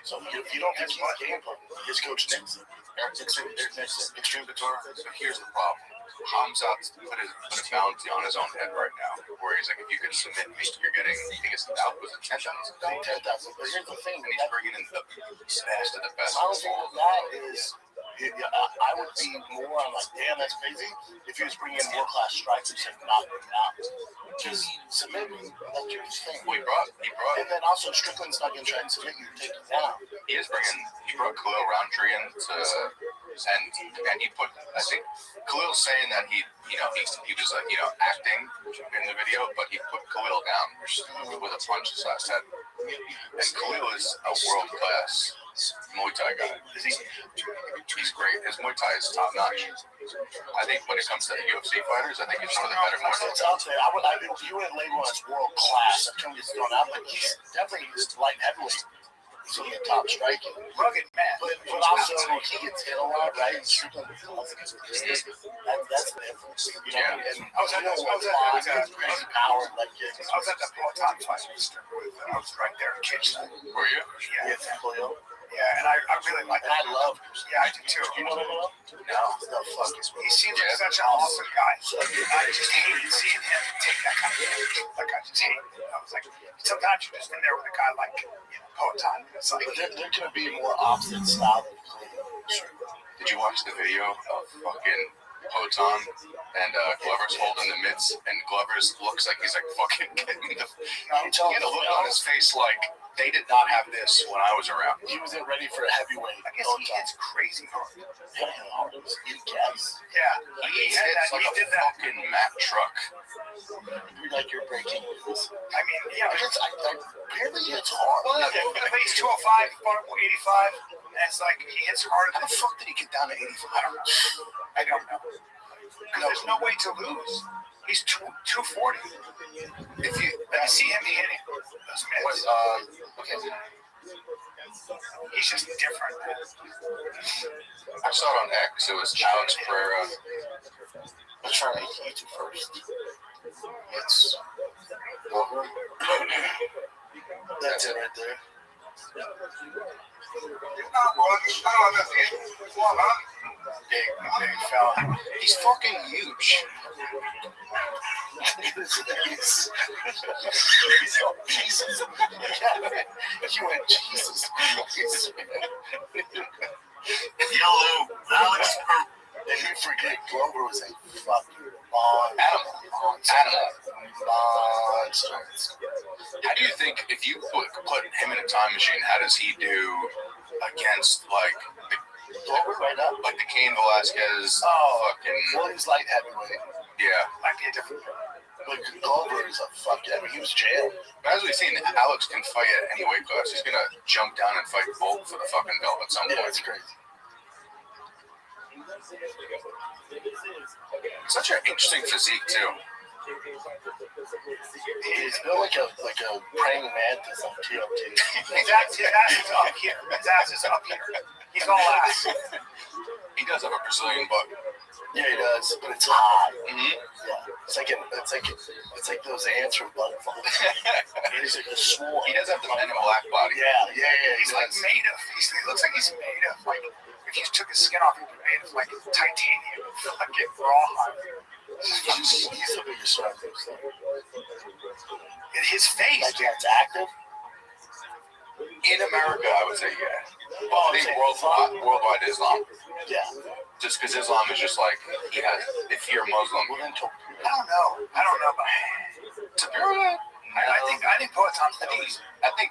So if you don't think he's game plan, his coach Nixon. Extreme Couture. So here's the problem. Hamzat's put a bounty on his own head right now, where he's like, if you could submit me, you're getting, I guess the output was 10,000. 10,000. But here's the thing. And he's bringing in the best of the best. My thing with that is, I would be more on like, damn, that's crazy. If he was bringing in world-class strikers and not bring out. Just submit me, let you thing. Well, he brought. And then also, Strickland's not going to try and submit you and take you down. He brought Khalil Roundtree in to, and he put, I think, Khalil's saying that he was acting in the video, but he put Khalil down with a punch his last head. And Khalil is a world-class Muay Thai guy. He's great. His Muay Thai is top notch. I think when it comes to the UFC fighters, I think he's one of the better Muay Thai. It's out there. You wouldn't label him as world class. I think he's thrown out, but he's definitely light heavyweight. He's a top striking, rugged man. But also he gets hit a lot, right? And Strickland, that's the difference. Yeah. And I was at crazy power, like I was at that Peloton fight. I was right there in Kitchen. Were you? Yeah. Yeah, and I really like that. And I love him. Yeah, I do too. You know what I love? No. He seems like such an awesome guy. I just hated seeing him take that kind of damage. Like, I just hate it. I was like, sometimes you're just in there with a guy like, Peloton. It's like, but they're going to be more opposite style than Did you watch the video of fucking Poton and Glover's holding the mitts, and Glover's looks like he's like fucking getting the. He had a look on his face like They did not have this when I was around. He wasn't ready for a heavyweight. I guess he hits crazy hard. You guess. Yeah, he hits like a fucking Mack truck. You're like you're breaking news. I mean, yeah, Apparently it's hard. well, but he's 205, 85, and it's like he hits harder. How the fuck did he get down to 85? I don't know. Because there's no way to lose. He's 240. If you see him hitting those mitts, okay. He's just different. I saw it on X. It was Alex Pereira. Let's try to make you first. It's over. That's it right there. Big fella. He's fucking huge. Jesus. You went Jesus Christ. Yellow, Alex. And you forget Glover was a fucking Animal. monster. How do you think if you put him in a time machine, how does he do against like Glover right now? the Cain Velasquez? Well, he's light heavyweight. Yeah. Might be a different. But Glover is a fucking. I mean, he was jailed. But as we've seen, Alex can fight at any weight class. He's gonna jump down and fight Bolt for the fucking belt at some point. Yeah, it's crazy. Such an interesting physique too. He's built like a praying mantis on TOT. His ass is up here. His ass is up here. He's all ass. He does have a Brazilian butt. Yeah, he does, but it's hot. Mm-hmm. Yeah, it's like those ants from Butterfly. He's like a swole. He does have the Men in Black body. Yeah. He's like made of. He looks like he's made of like. If you took his skin off, he'd be made of like titanium, fucking rawhide. He's the biggest star. His face, That's active. in America, I would say, yeah. Well, I think worldwide Islam. Yeah. Just because Islam is just like, if you're Muslim. We're into. I don't know, but Tapira, I think Poetan's I think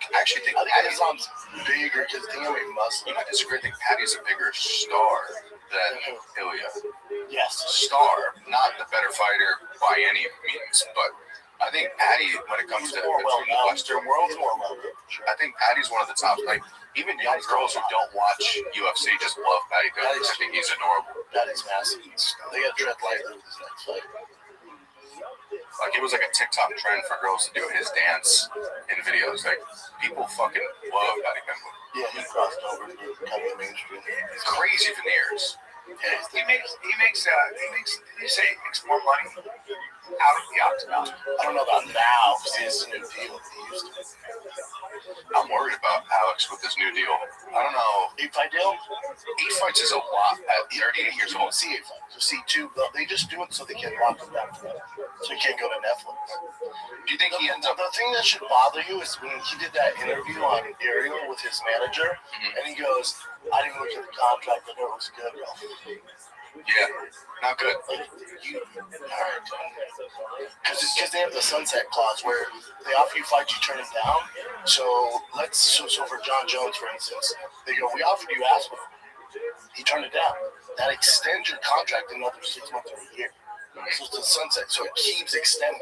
Islam's bigger because they are Muslim. You might disagree. I think Patty's a bigger star than Ilya. Yes. Star, not the better fighter by any means, but I think Patty, when it comes to the Western world, I think Patty's one of the top. Like even young girls who don't watch UFC just love Patty because I think he's adorable. Patty's massive. They got tread lightly with his next fight. Like it was like a TikTok trend for girls to do his dance in videos. Like people fucking love Patty Pimble. Yeah, he crossed over to becoming mainstream. It's crazy veneers. Yeah, he makes more money out of the octagon. I don't know about now because he has a new deal. He used to. I'm worried about Alex with this new deal. I don't know. 8-fight deal? 8 fights is a lot at 38 years old. See 8 fights. So see 2. They just do it so they can lock him down. So he can't go to Netflix. Do you think he ends up? The thing that should bother you is when he did that interview on Ariel with his manager, and he goes, "I didn't look at the contract. I know it was good." Yeah, not good. Like, alright. Because they have the sunset clause where they offer you fights, you turn them down. So so for John Jones, for instance, they go, "We offered you Aspen." He turned it down. That extends your contract another 6 months or a year. So it's the sunset, so it keeps extending.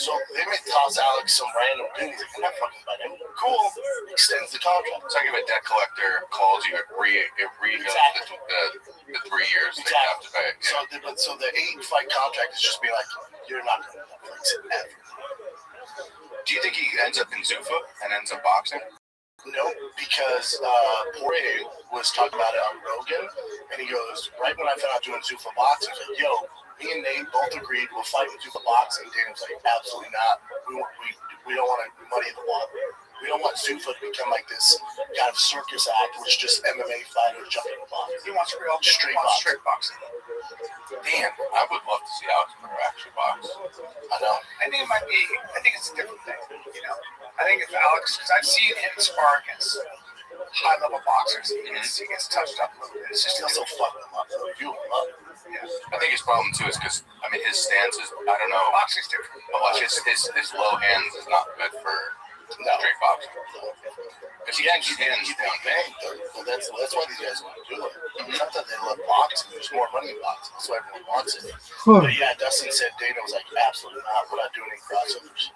So they may toss Alex some random dude. He's like, "I'm not fucking fighting him." Cool. Extends the contract. It's like if a debt collector calls you, it Exactly. the 3 years they have to pay. Yeah. So the 8-fight contract is just being like, "You're not going to Netflix ever." Do you think he ends up in Zuffa and ends up boxing? No, because Poirier was talking about it on Rogan, and he goes, right when I found out doing Zuffa boxing, he's like, "Yo, me and Nate both agreed we'll fight in Zuffa boxing." Daniel's like, "Absolutely not. We don't want to muddy the water. We don't want Zuffa to become like this kind of circus act, which just MMA fighters jumping in the box. He wants real straight boxing. Damn, I would love to see Alex Pereira actually box. I know. I think it's a different thing, you know. I think if Alex, because I've seen him spar against high-level boxers, he gets touched up a little bit. It's just He'll still fuck them up. You love it. Yeah. I think his problem too is because his stance is I don't know. Boxing's different. But like his low hands is not good for No. Straight boxing. Because he actually keep on paying. So that's why these guys want to do it. It's not that they love boxing. There's more money in boxing. That's why everyone wants it. But yeah, Dustin said Dana was like, absolutely not. We're not doing any crossovers.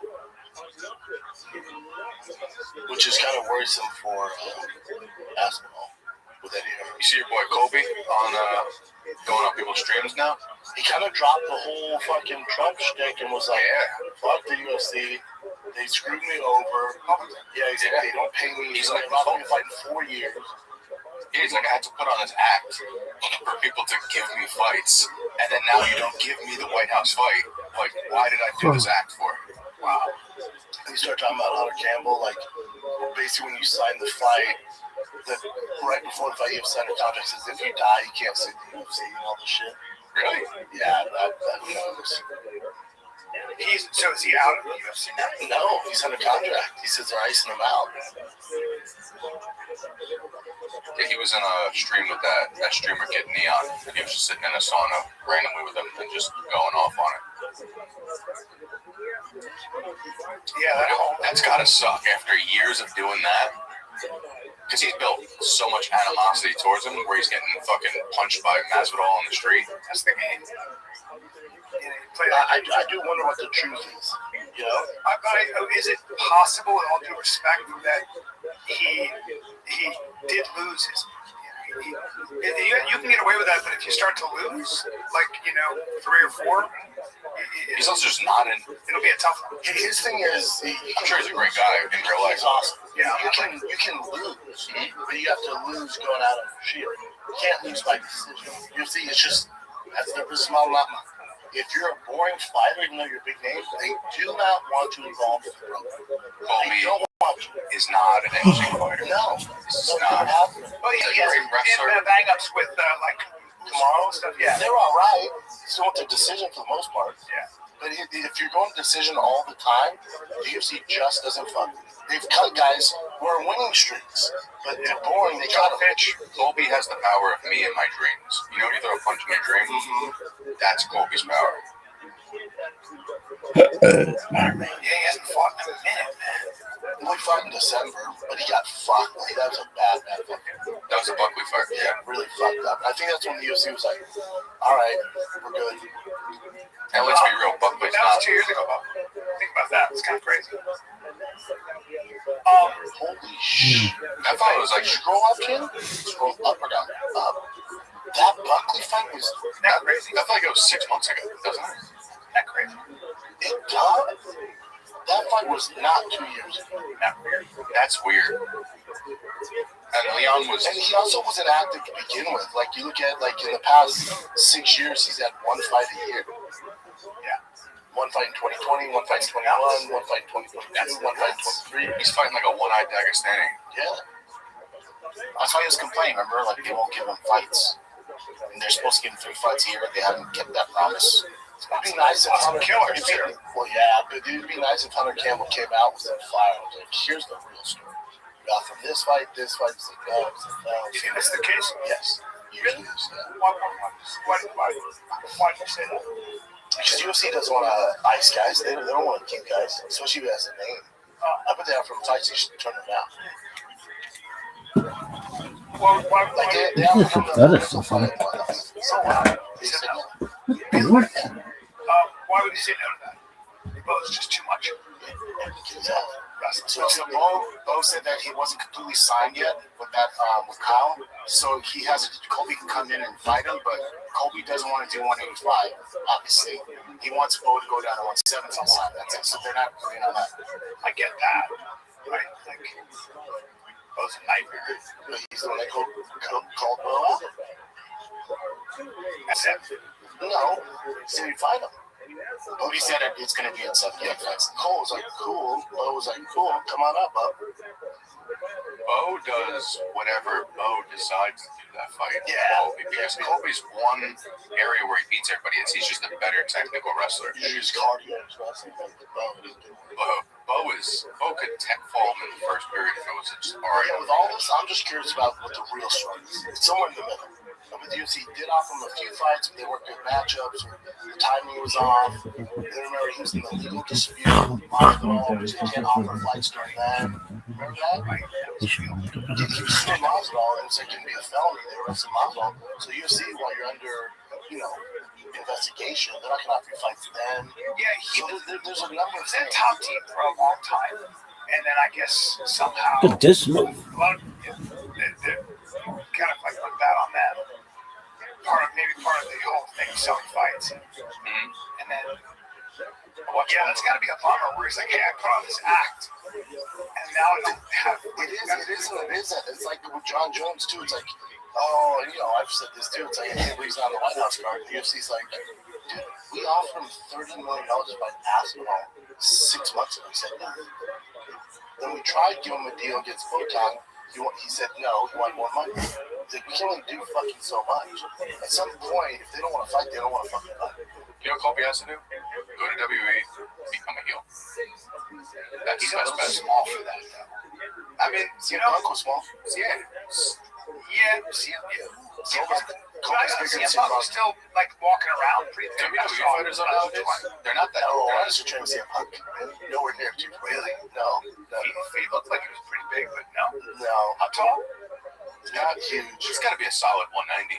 Which is kind of worrisome for basketball. With Eddie. You see your boy Kobe on going on people's streams now? He kind of dropped the whole fucking Trump shtick and was like, fuck the UFC. They screwed me over. Yeah, he's like, they don't pay me. He's like, I'm going to fight in 4 years. Yeah, he's like, I had to put on this act for people to give me fights, and then now you don't give me the White House fight. Like, why did I do this act for? Wow. And you start talking about Hunter Campbell, like, basically when you sign the fight, that right before the fight, you have signed a contract that says if you die, you can't sue the UFC and all this shit. Really? Yeah, that knows. So is he out of the UFC now? No, he's under contract. He says they're icing him out. Yeah, he was in a stream with that streamer kid Neon. He was just sitting in a sauna randomly with him and just going off on it. Yeah, that's gotta suck after years of doing that. Because he's built so much animosity towards him, where he's getting fucking punched by Masvidal on the street. That's the game. I do wonder what the truth is. You know, is it possible, with all due respect, that he did lose his? You can get away with that, but if you start to lose, like 3 or 4, he's also just not in. It'll be a tough one. His thing is, I'm sure he's a great guy in real life. He's awesome. Yeah, you can lose, but you have to lose going out of shield. You can't lose by decision. UFC is just that's their business model, not mine. If you're a boring fighter, even though you're a big name, they do not want to involve the program. Kobe is not an MC fighter. No, it's not. Well, he's a great wrestler. Bang-ups with tomorrow stuff. Yeah, they're all right. Still want the decision for the most part. Yeah. But if you're going to decision all the time, the UFC just doesn't fund it. They've cut guys who are winning streaks, but they're boring. They got a pitch. Kobe has the power of me in my dreams. You know, you throw a punch in your dream. That's Kobe's power. Yeah, he hasn't fought in a minute, man. He fought in December, but he got fucked. Like, that was a bad fight. That was a Buckley fight. Yeah, really fucked up. I think that's when the UFC was like, all right, we're good. And let's be real, Buckley's that not. was 2 years ago, Bob. Think about that. It's kind of crazy. Holy shit. That fight was like, scroll up, kid? Scroll up or down? Up. That Buckley fight was that crazy. I felt like it was 6 months ago, doesn't it? That crazy. It does? That fight was not 2 years ago. That's weird. And Leon was... And he also wasn't active to begin with. Like, you look at, like, in the past 6 years, he's had one fight a year. Yeah. One fight in 2020, one fight in 21, one fight in 2022, one fight in 23. He's fighting like a one-eyed Dagestani. Yeah. That's why he was complaining. Remember, like, they won't give him fights. And they're supposed to give him 3 fights a year, but they haven't kept that promise. It'd be nice if Hunter Campbell. Well, yeah, but it'd be nice if Hunter Campbell came out with some fire. Like, here's the real story. We got from this fight. It's like, no, it's like, no. You think that's the case? Yes. Usually is, yeah. Why did you say that? Because UFC doesn't want to ice guys. They don't want to keep guys, especially if it has a name. I put that from fights. You should turn them down. Well, like they have That is so funny. So why would you say no to that? Well, it's just too much. So Bo said that he wasn't completely signed yet with that with Kyle. So he has Colby can come in and fight him, but Colby doesn't want to do 185. Obviously, he wants Bo to go down to 170 and sign. That's it. So they're not agreeing on that. I get that, right? Like Bo's a nightmare. He's the one that called Bo out. That's it. No, so you fight him. Bodie said it's going to be in 7 fights. Cole was like, cool. Bo was like, cool. Come on up, Bo. Bo does whatever Bo decides to do that fight. Yeah. Kobe, because Kobe's one area where he beats everybody is he's just a better technical wrestler. He's cardio wrestling. Bo could tech fall him in the first period if it was just alright. Yeah, with all this, I'm just curious about what the real struggle is. It's somewhere in the middle. But the UFC did offer him a few fights, but they weren't good matchups, or the timing was off. And then remember, he was in the legal dispute with Masvidal, which they can't offer fights during that. Remember that? He was suing Masvidal, and it's like going to be a felony. They arrested Masvidal. So UFC, while you're under, investigation, they're not going to offer you fights then. Yeah, there's a number of he was in things. top team for a long time, and then I guess somehow Look at this move. they kind of like looked bad on that. Part of the whole thing, selling fights, and then that's got to be a bummer. Where he's like, hey, I put on this act, and now I don't have. It is. It's like with John Jones too. It's like, I've said this too. It's like, hey, he's on the White House card. The UFC's like, dude, we offered him $30 million to buy basketball 6 months ago. He said no. Then we tried to give him a deal against Botan. He said no. He wanted more money. Like, we can only do fucking so much. At some point, if they don't want to fight, they don't want to fucking fight. You know what Colby has to do? Go to WWE, become a heel. That's He's his a little best. small for that, though. I mean, CM was small. Yeah. Kobe's bigger than CM Punk was still like walking around pretty big. WWE fighters are nowadays, they're not that No, old. I used to train with CM Punk. Nowhere near too. Really? No. He looked like he was pretty big, but no. No. How tall? Not huge. He's got to be a solid 190.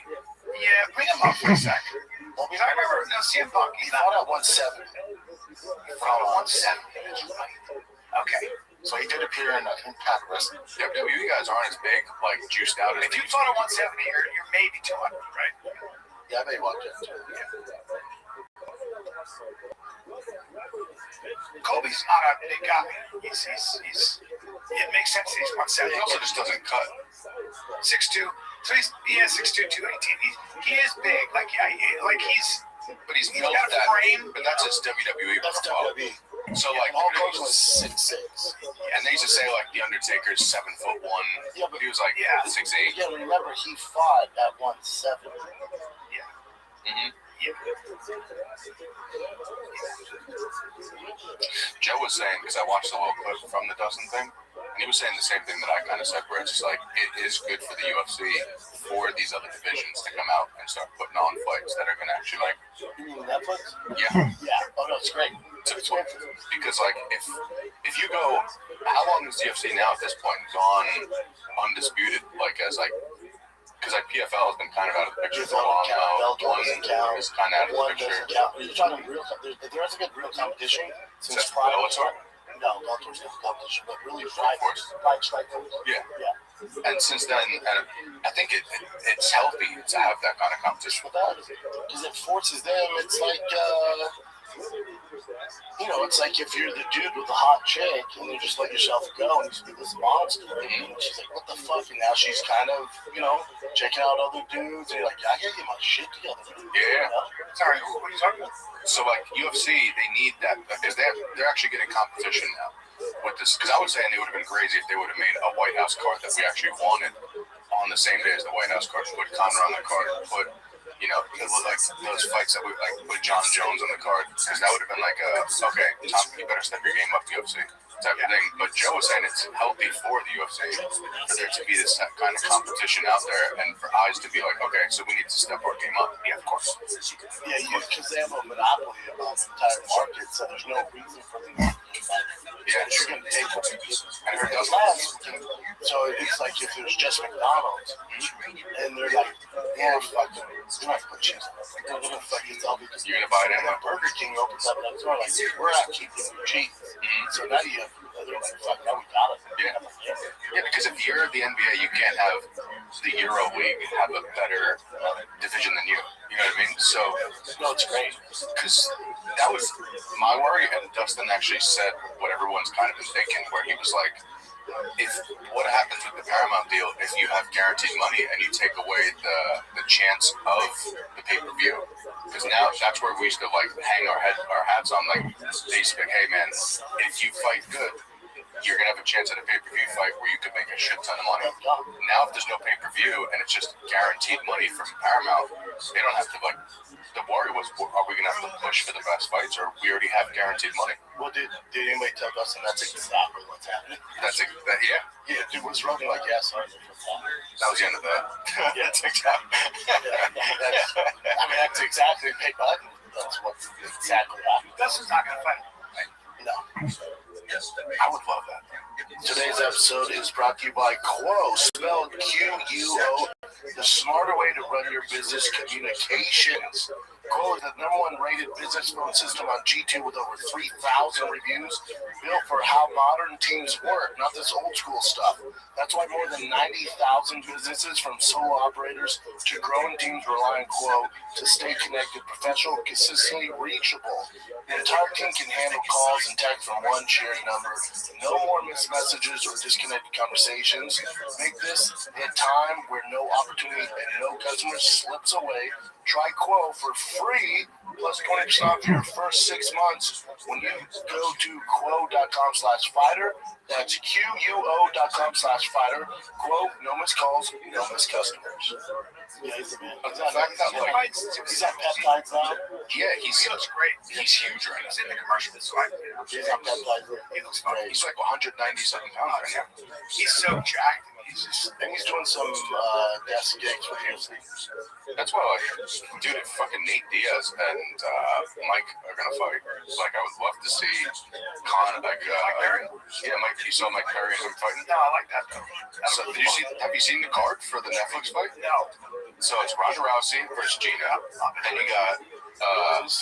Yeah, bring him up for a second. I remember CM Punk. He fought at 170. He fought at 170. Okay. So he did appear in Impact Wrestling. WWE guys aren't as big, like juiced out as If you fought at 170, you're maybe 200, right? Yeah, I may watch it too. Colby's not a big guy. It makes sense that he's 170. He also just doesn't cut. 6'2". So he's 6'2", 218. He is big. But he's built got a that frame. But that's his WWE That's profile. WWE. So like Hulk Hogan was 6'6". and they used to say like the Undertaker's 7'1". Yeah, but he was like 6'8". Yeah, remember he fought at 170. Joe was saying, because I watched a little clip from the Dustin thing, and he was saying the same thing that I kind of said, where it's just like, it is good for the UFC for these other divisions to come out and start putting on fights that are going to actually like... You mean Netflix? Yeah. Yeah. Oh, no, it's great. Because like, if you go, how long is the UFC now at this point gone undisputed, like as like... Because like PFL has been kind of out of the picture for a while now. One is kind of out of the picture. You're talking real. There hasn't been real competition since prior. No, Bellator's no competition, but really fight strikers. Yeah. And since then, I think it's healthy to have that kind of competition. Because it forces them. It's like it's like if you're the dude with the hot chick and you just let yourself go and you be this monster, and she's like, what the fuck? And now she's kind of, checking out other dudes, and you're like, I gotta get my shit together. Yeah. Sorry, what are you talking about? So like UFC, they need that because they're actually getting competition now with this. Because I was saying it would have been crazy if they would have made a White House card that we actually wanted on the same day as the White House card. Put Conor on the card. Put like those fights that we like put John Jones on the card, because that would have been like okay, Tom, you better step your game up, UFC type of thing. But Joe was saying it's healthy for the UFC for there to be this kind of competition out there, and for eyes to be like, okay, so we need to step our game up. Yeah, of course. Yeah, because they have a monopoly about the entire market, so there's no reason for them to fight. Yeah, you're gonna take what you get. And if it doesn't, so it's like if there's just McDonald's, and they're like, yeah, fuck it. You're not gonna put cheese on it. They're gonna fucking tell me you're gonna buy it and then Burger King opens up another door like, we're not keeping the cheese. So now you have, they're like, fuck, now we got it. Yeah, because if you're the NBA, you can't have the Euro League have a better division than you. You know what I mean? So, no, it's great. Because that was my worry, and Dustin actually said what everyone's kind of been thinking, where he was like, if what happens with the Paramount deal if you have guaranteed money and you take away the chance of the pay-per-view? Because now that's where we used to like hang our hats on. Like they used to be like, hey man, if you fight good, you're going to have a chance at a pay-per-view fight where you could make a shit ton of money. Now, if there's no pay-per-view and it's just guaranteed money from Paramount, they don't have to, like, the worry was, are we going to have to push for the best fights, or we already have guaranteed money? Well, did anybody tell us that's exactly what's happening? Yeah. Yeah, dude was Rogan like, yeah, sorry. That was the end of that. Yeah, that's exactly. That's exactly Pay Button. That's what's exactly happening. Dustin's not going to fight. No. I would love that. Today's episode is brought to you by Quo, spelled Quo, the smarter way to run your business communications. Quo is the #1 rated business phone system on G2 with over 3,000 reviews, built for how modern teams work, not this old school stuff. That's why more than 90,000 businesses, from solo operators to growing teams, rely on Quo to stay connected, professional, consistently reachable. The entire team can handle calls and texts from one shared number. No more missed messages or disconnected conversations. Make this a time where no opportunity and no customer slips away. Try Quo for free, plus 20% off your first 6 months when you go to quo.com/fighter. That's QUO.com/fighter. Quo, no missed calls, no missed customers. Yeah, he's the man. He's on peptides now. Yeah, He looks great. he's huge right He's in the commercial, so He's on peptides. he looks fine. He's like 197 pounds right now. He's so jacked. And he's doing some desk gigs with UFC. That's why, like, dude, if fucking Nate Diaz and Mike are gonna fight, like, I would love to see Mike Perry. Yeah, Mike. You saw Mike Perry and him fighting. No, I like that though. So, have you seen the card for the Netflix fight? No. So it's Ronda Rousey versus Gina. Then you got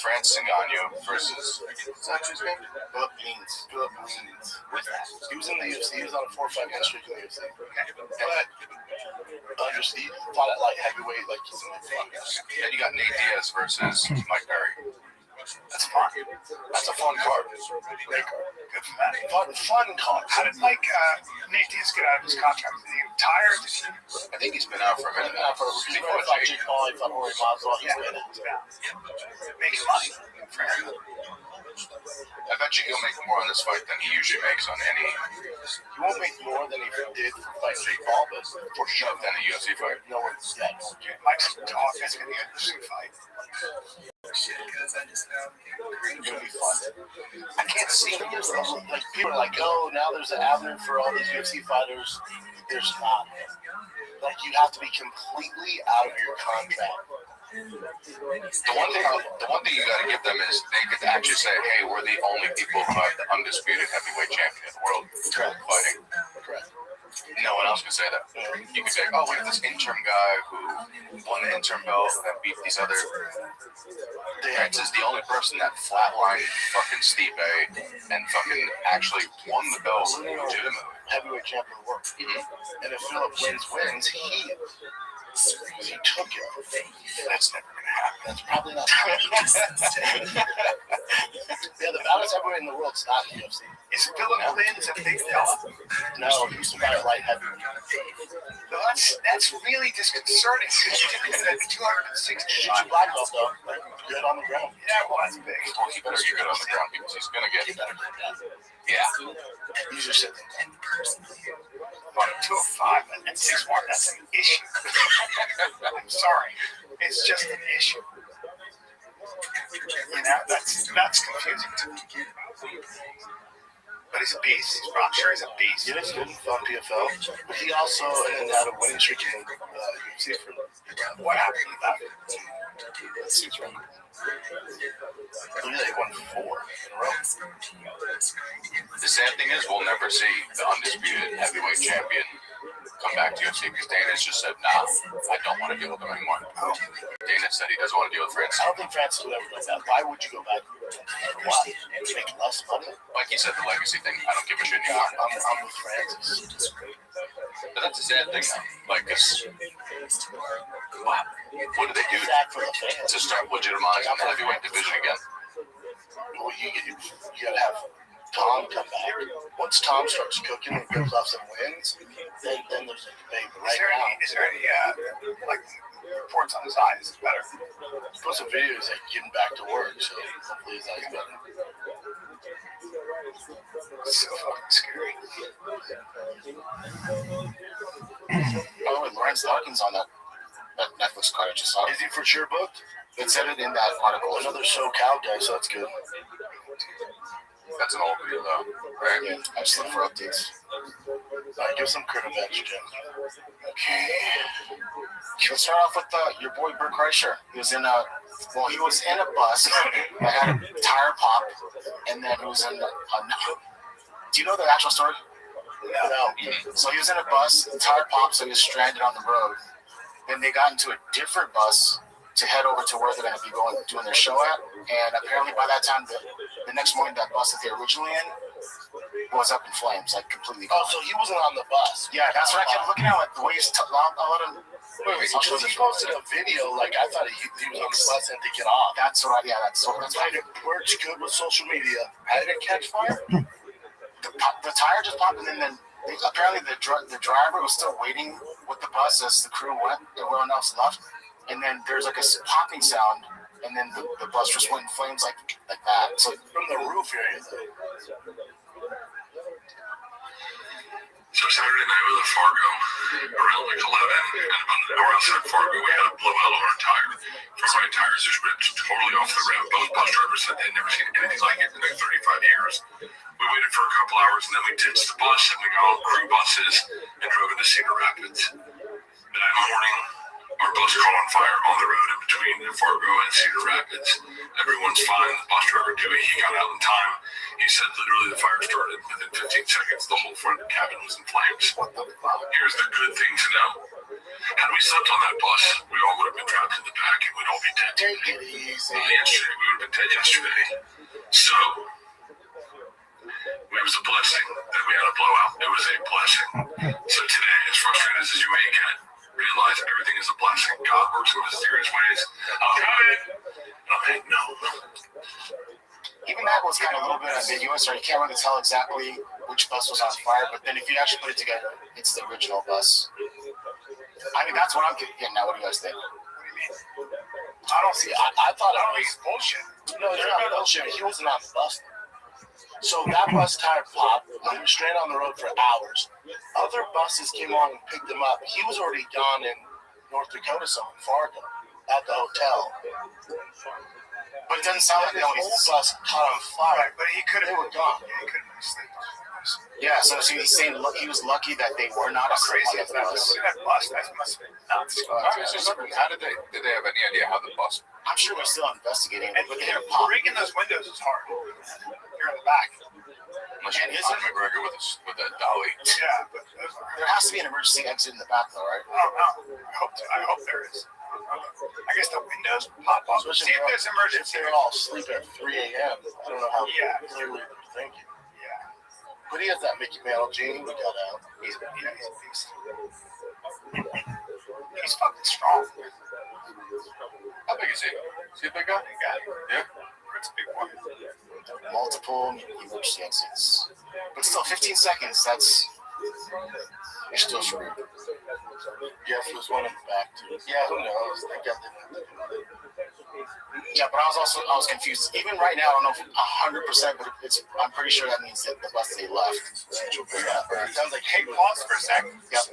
France Ngannou versus, is that his name? Philip Means. He was in the UFC. He was on a 4-5 win streak in the UFC. But he fought at light heavyweight, like he's in the fuck. Then you got Nate Diaz versus Mike Perry. That's fun. That's a fun card. Great card. Good for that. Fun card. How did Nate Diaz get out of his contract? Did he retire? I think he's been out for a minute now. He fought Jake Paul, he fought Jorge Masvidal. He's been out. Making money. For him. I bet you he'll make more on this fight than he usually makes on any. He won't make more than he did for fighting Jake Paul, but For sure, than a UFC fight. no one's dead. Mike's a dog. That's going to be an interesting fight. It's gonna be fun. I can't see him. Like, people are like, oh, now there's an avenue for all these UFC fighters. There's not. Like, you have to be completely out of your contract. The one thing you got to give them is they could actually say, "Hey, we're the only people who have the undisputed heavyweight champion in the world fighting." Correct. No one else can say that. You can say, "Oh, we have this interim guy who won the interim belt and beat these other." France is the only person that flatlined fucking Stipe and fucking actually won the belt legitimately. Heavyweight champion of the world. And if Philip wins, he took it. That's never gonna happen. That's probably not happening. Yeah, the baddest heavyweight in the world's not the UFC. Is Philip Lynn's a big fella? No, he used to fight light heavyweight. No, that's really disconcerting. He's at 260. Shoot your black belt though. Like, good on the ground. Yeah, well, that's big. Well, he better get good on the ground because he's gonna get. He better than that. Yeah. He's just sitting. But 205 and 6'1", that's an issue. I'm sorry. It's just an issue. You know, that's confusing to me. But he's a beast. I'm sure he's a beast. Yeah, he's good on PFL. But he also had a winning streak in UFC for What happened to that? Let's see what's wrong. Look at that, he won 4 in a row. The sad thing is, we'll never see the undisputed heavyweight champion come back to UFC because Dana's just said, "Nah, I don't want to deal with him anymore." Dana said he doesn't want to deal with France. I don't think France would ever do that. Why would you go back? For what? To make less money? Like he said, the legacy thing, I don't give a shit anymore. I'm with Francis. But that's a sad thing, though. Like, cause, wow, what do they do Sad for the fans. to start legitimizing the heavyweight division again? Well, you gotta have Tom come back. Once Tom starts cooking and goes off some wins, then there's a debate. But Is there any like reports on his eyes? Better. he put some videos like getting back to work, so hopefully his eyes better. So fucking scary. boy Lawrence Dawkins on that Netflix card I just saw. Is he for sure booked? It said it in that article. Another SoCal guy, so that's good. That's an old video, though, right? Yeah, I just look for updates. All right, give some credit back, Jim. Okay. Let's start off with your boy Bert Kreischer. He was in a bus that had a tire pop, and then he was in do you know the actual story? No. So he was in a bus, the tire popped, so he was stranded on the road. Then they got into a different bus to head over to where they're going to be doing their show at. And apparently by that time, the next morning, that bus that they were originally in was up in flames, like completely gone. Oh, so he wasn't on the bus. Yeah, that's what I kept looking at, like the way he's I'll let him. Wait, because he posted a video, like I thought he was on the bus and to get off. That's right, yeah, that's right. Works good with social media. How did it catch fire? The tire just popped, and then apparently the driver was still waiting with the bus as the crew went, everyone else left. And then there's like a popping sound, and then the bus just went in flames like that. So from the roof area. So Saturday night was at Fargo, around like 11, and around outside Fargo, we had a blowout on our tire. Front right tires just ripped totally off the rim. Both bus drivers said they'd never seen anything like it in like 35 years. We waited for a couple hours, and then we ditched the bus, and we got on crew buses and drove into Cedar Rapids. That morning, our bus caught on fire on the road in between Fargo and Cedar Rapids. Everyone's fine. The bus driver, Dewey, he got out in time. He said literally the fire started within 15 seconds. The whole front cabin was in flames. Here's the good thing to know. Had we slept on that bus, we all would have been trapped in the back and we'd all be dead. Take it easy. Yesterday, we would have been dead yesterday. So, it was a blessing that we had a blowout. It was a blessing. So today, as frustrated as you may get, realize everything is a blessing. God works in mysterious ways. I'm coming. Okay, no. Even that was kind of a little bit ambiguous, or you can't really tell exactly which bus was on fire. But then if you actually put it together, it's the original bus. I mean, that's what I'm getting at. What do you guys think? I don't see. I thought it was bullshit. No, it's not bullshit. He wasn't on the bus. So that bus tire popped. He was stranded on the road for hours. Other buses came on and picked him up. He was already gone in North Dakota, somewhere, Fargo, at the hotel. But it doesn't sound like the whole bus caught on fire. Right, but he could have. They were gone. Yeah, he could have slept on the bus. Yeah, so he's saying he was lucky that they were not How crazy on is the that? bus. Look at that bus. That must have been nuts. How did they have any idea how the bus? I'm sure we're still investigating, And but they hit a pop. breaking those windows is hard. You're in the back. Unless you're Conor McGregor with a dolly. Yeah, but There has to be an emergency exit in the back, though, right? I don't know. I hope there is. I guess the windows pop up. See if there's If emergency. they're all asleep at 3 a.m., I don't know how clearly they're thinking. Yeah. But he has that Mickey Mantle gene we got out. He's a beast. He's fucking strong. How big is he? Is he a big guy? Yeah. It's a big one. Multiple emergency exits. But still, 15 seconds, that's... You're still screwed. Yes, there's one in the back, too. Yeah, who knows? They got the... Yeah, but I was confused. Even right now, I don't know if 100%, but I'm pretty sure that means that the bus they left. It sounds like, Hey, pause for a second. Yep.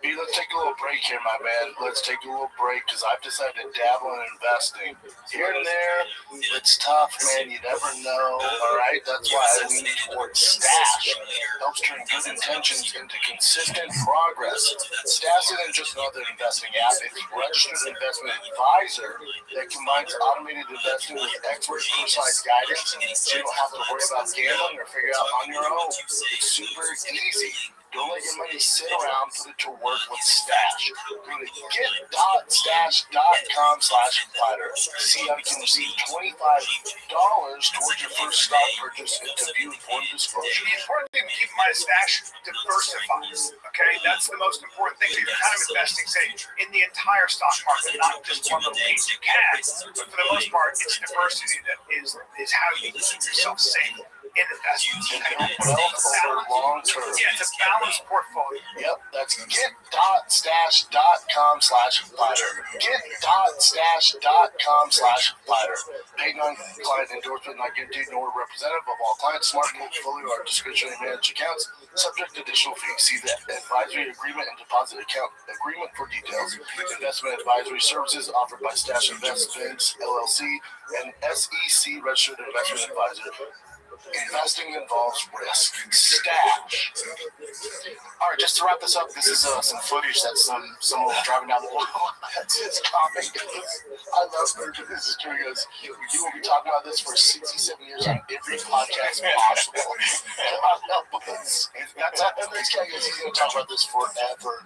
B, let's take a little break here, my man. Let's take a little break because I've decided to dabble in investing. Here and there, it's tough, man. You never know. All right, that's why I lean towards Stash. Helps turn good intentions into consistent progress. Stash isn't just another investing app. It's a registered investment advisor that combines automated investing with expert personalized guidance, so you don't have to worry about gambling or figure out on your own. It's super easy. Don't let your money sit around. Put it to work with Stash. Go to get.stash.com/fighter. See how you can receive $25 towards your first stock purchase and to view important disclosure. The important thing to keep in mind is Stash diversifies. Okay, that's the most important thing. You're kind of investing, say, in the entire stock market, not just one little piece. You can, but for the most part, it's diversity that is how you keep yourself safe in investments. And wealth over long term. Yeah, it's a balanced portfolio. Yep, that's get.stash.com/fighter. Get.stash.com/fighter. Paid non-client endorsement not guaranteed nor representative of all clients. Smart portfolio or discretionary managed accounts subject to additional fees. See the advisory agreement and deposit account agreement for details. Investment advisory services offered by Stash Investments LLC and SEC registered investment advisor. Investing involves risk. Stash. All right, just to wrap this up, this is some footage that someone was driving down the road. That's his comment. I love Virgin. This is true. He goes, you will be talking about this for 67 years on every podcast possible. And this guy goes, he's going to talk about this forever.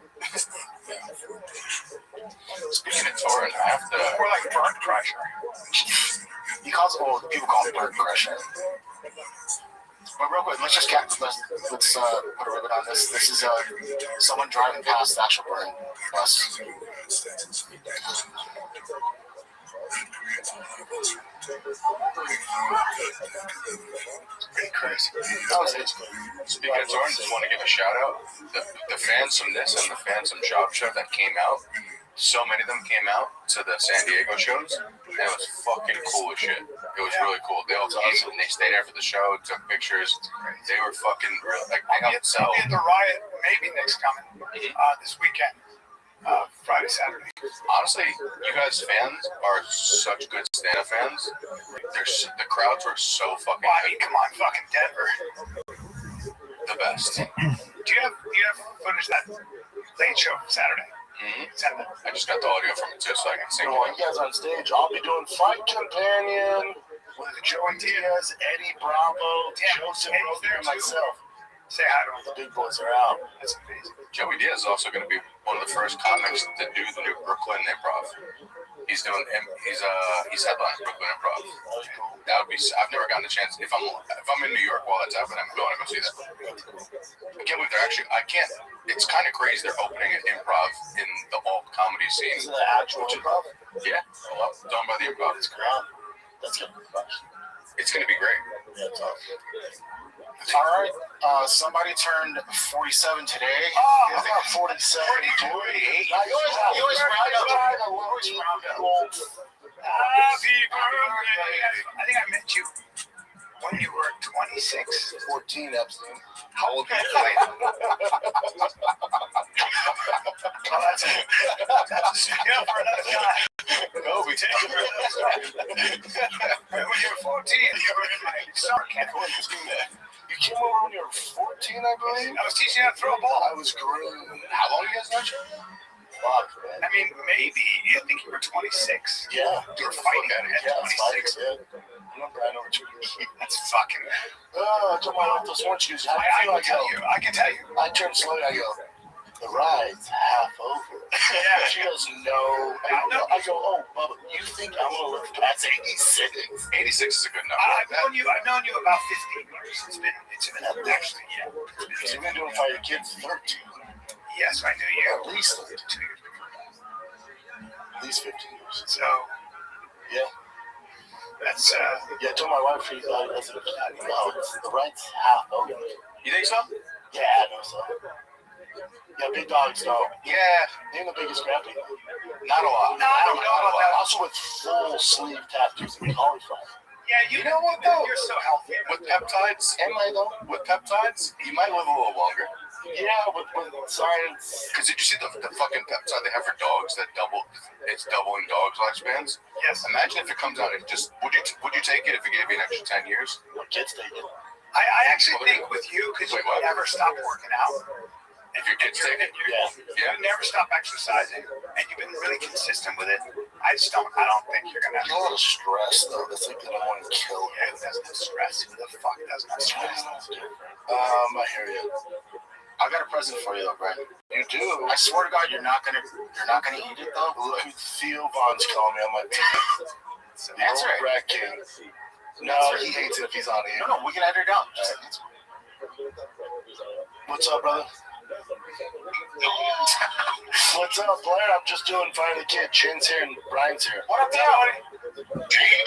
Speaking of touring, I have to. Or like burn crusher. He calls it, well, people call it bird crusher. But real quick, let's put a ribbon on this. This is someone driving past the actual burn bus. Pretty crazy. That was it. Speaking of touring, just want to give a shout out. The Phantom this and the Phantom Job Show that came out. So many of them came out to the San Diego shows, and it was fucking cool as shit. It was really cool. They all came and they stayed there for the show, took pictures. They were fucking real. Like, they helped sell. I'll be at the Riot maybe next coming this weekend, Friday, Saturday. Honestly, you guys fans are such good stand-up fans. The crowds were so fucking Well, I mean, come on, fucking Denver. the best. Do you have footage of that late show Saturday? Mm-hmm. Send it. I just got the audio from it too, so I can sing While it. you guys on stage, I'll be doing Fight Companion with Joey Diaz, Eddie Bravo, Joseph Rogan, and myself. Say hi to him. The big boys are out. That's amazing. Joey Diaz is also going to be one of the first comics to do the new Brooklyn Improv. He's headlining Brooklyn Improv. That would be. I've never gotten a chance. If I'm in New York while that's happening, I'm going to go see that. I can't believe they're actually. I can't. It's kind of crazy. They're opening an improv in the alt comedy scene. Is it an actual improv? Yeah, done by the Improv. It's great. That's good. It's going to be great. Yeah, it's awesome. All right. Somebody turned 47 today. Oh, I think I'm 47. 48. You always round up. Happy birthday. I think I met you when you were 26. 14, Epstein. How old were you? Oh, that's a skill for another guy. No, we take it. When you were 14, you were in my summer camp. You came over when you were 14, I believe. I was teaching you how to throw a ball. I was green. How long you guys know each other? Fuck, man. I mean, maybe. I think you were 26. Yeah. You were fighting at Yeah, I was 26. fighting, yeah. I remember I know what you mean. That's fucking. I told my wife those orange juice. I can tell you. I turned slowly. I go, the ride's half over. Yeah. She goes, no. I go, oh, Bubba, you think I'm going to live past 86? 86 is a good number. I've known you about 15 years. It's been actually, yeah. So you've been doing it for your kids 13. Yes, I knew you. At least 2 years before. At least 15 years. So, Yeah. that's, Yeah, I told my wife, she's like, no, the ride's half over. You think so? Yeah, I know so. Yeah, big dogs go. Yeah, Name the biggest grappling. not a lot. No, I don't know about that. Also with full sleeve tattoos and cauliflower. yeah, you know what, though? You're so healthy. With peptides, Am I though? with peptides, you might live a little longer. Yeah, with science. Because did you see the fucking peptide they have for dogs that it's doubling dogs' lifespans? Yes. Imagine if it comes out and just, would you take it if it gave you an extra 10 years? What kids take it? I actually think with you, because you Wait, what? never stop working out. If your kids take it? Yeah. Yeah. You never stop exercising, and you've been really consistent with it. I don't think you're gonna. There's a lot of stress though. That's like the number one killer. Yeah, who doesn't have stress? Who the fuck doesn't have stress? I hear you. I got a present for you though, Brad. You do? I swear to God, you're not gonna eat it though. Look who Theo Vaughn's calling me on my phone. Answer it. Brad King. No, he hates it if he's on here. No, we can edit it out. What's up, brother? What's up, Blair? I'm just doing Find the Kid. Chin's here and Brian's here. What up, buddy?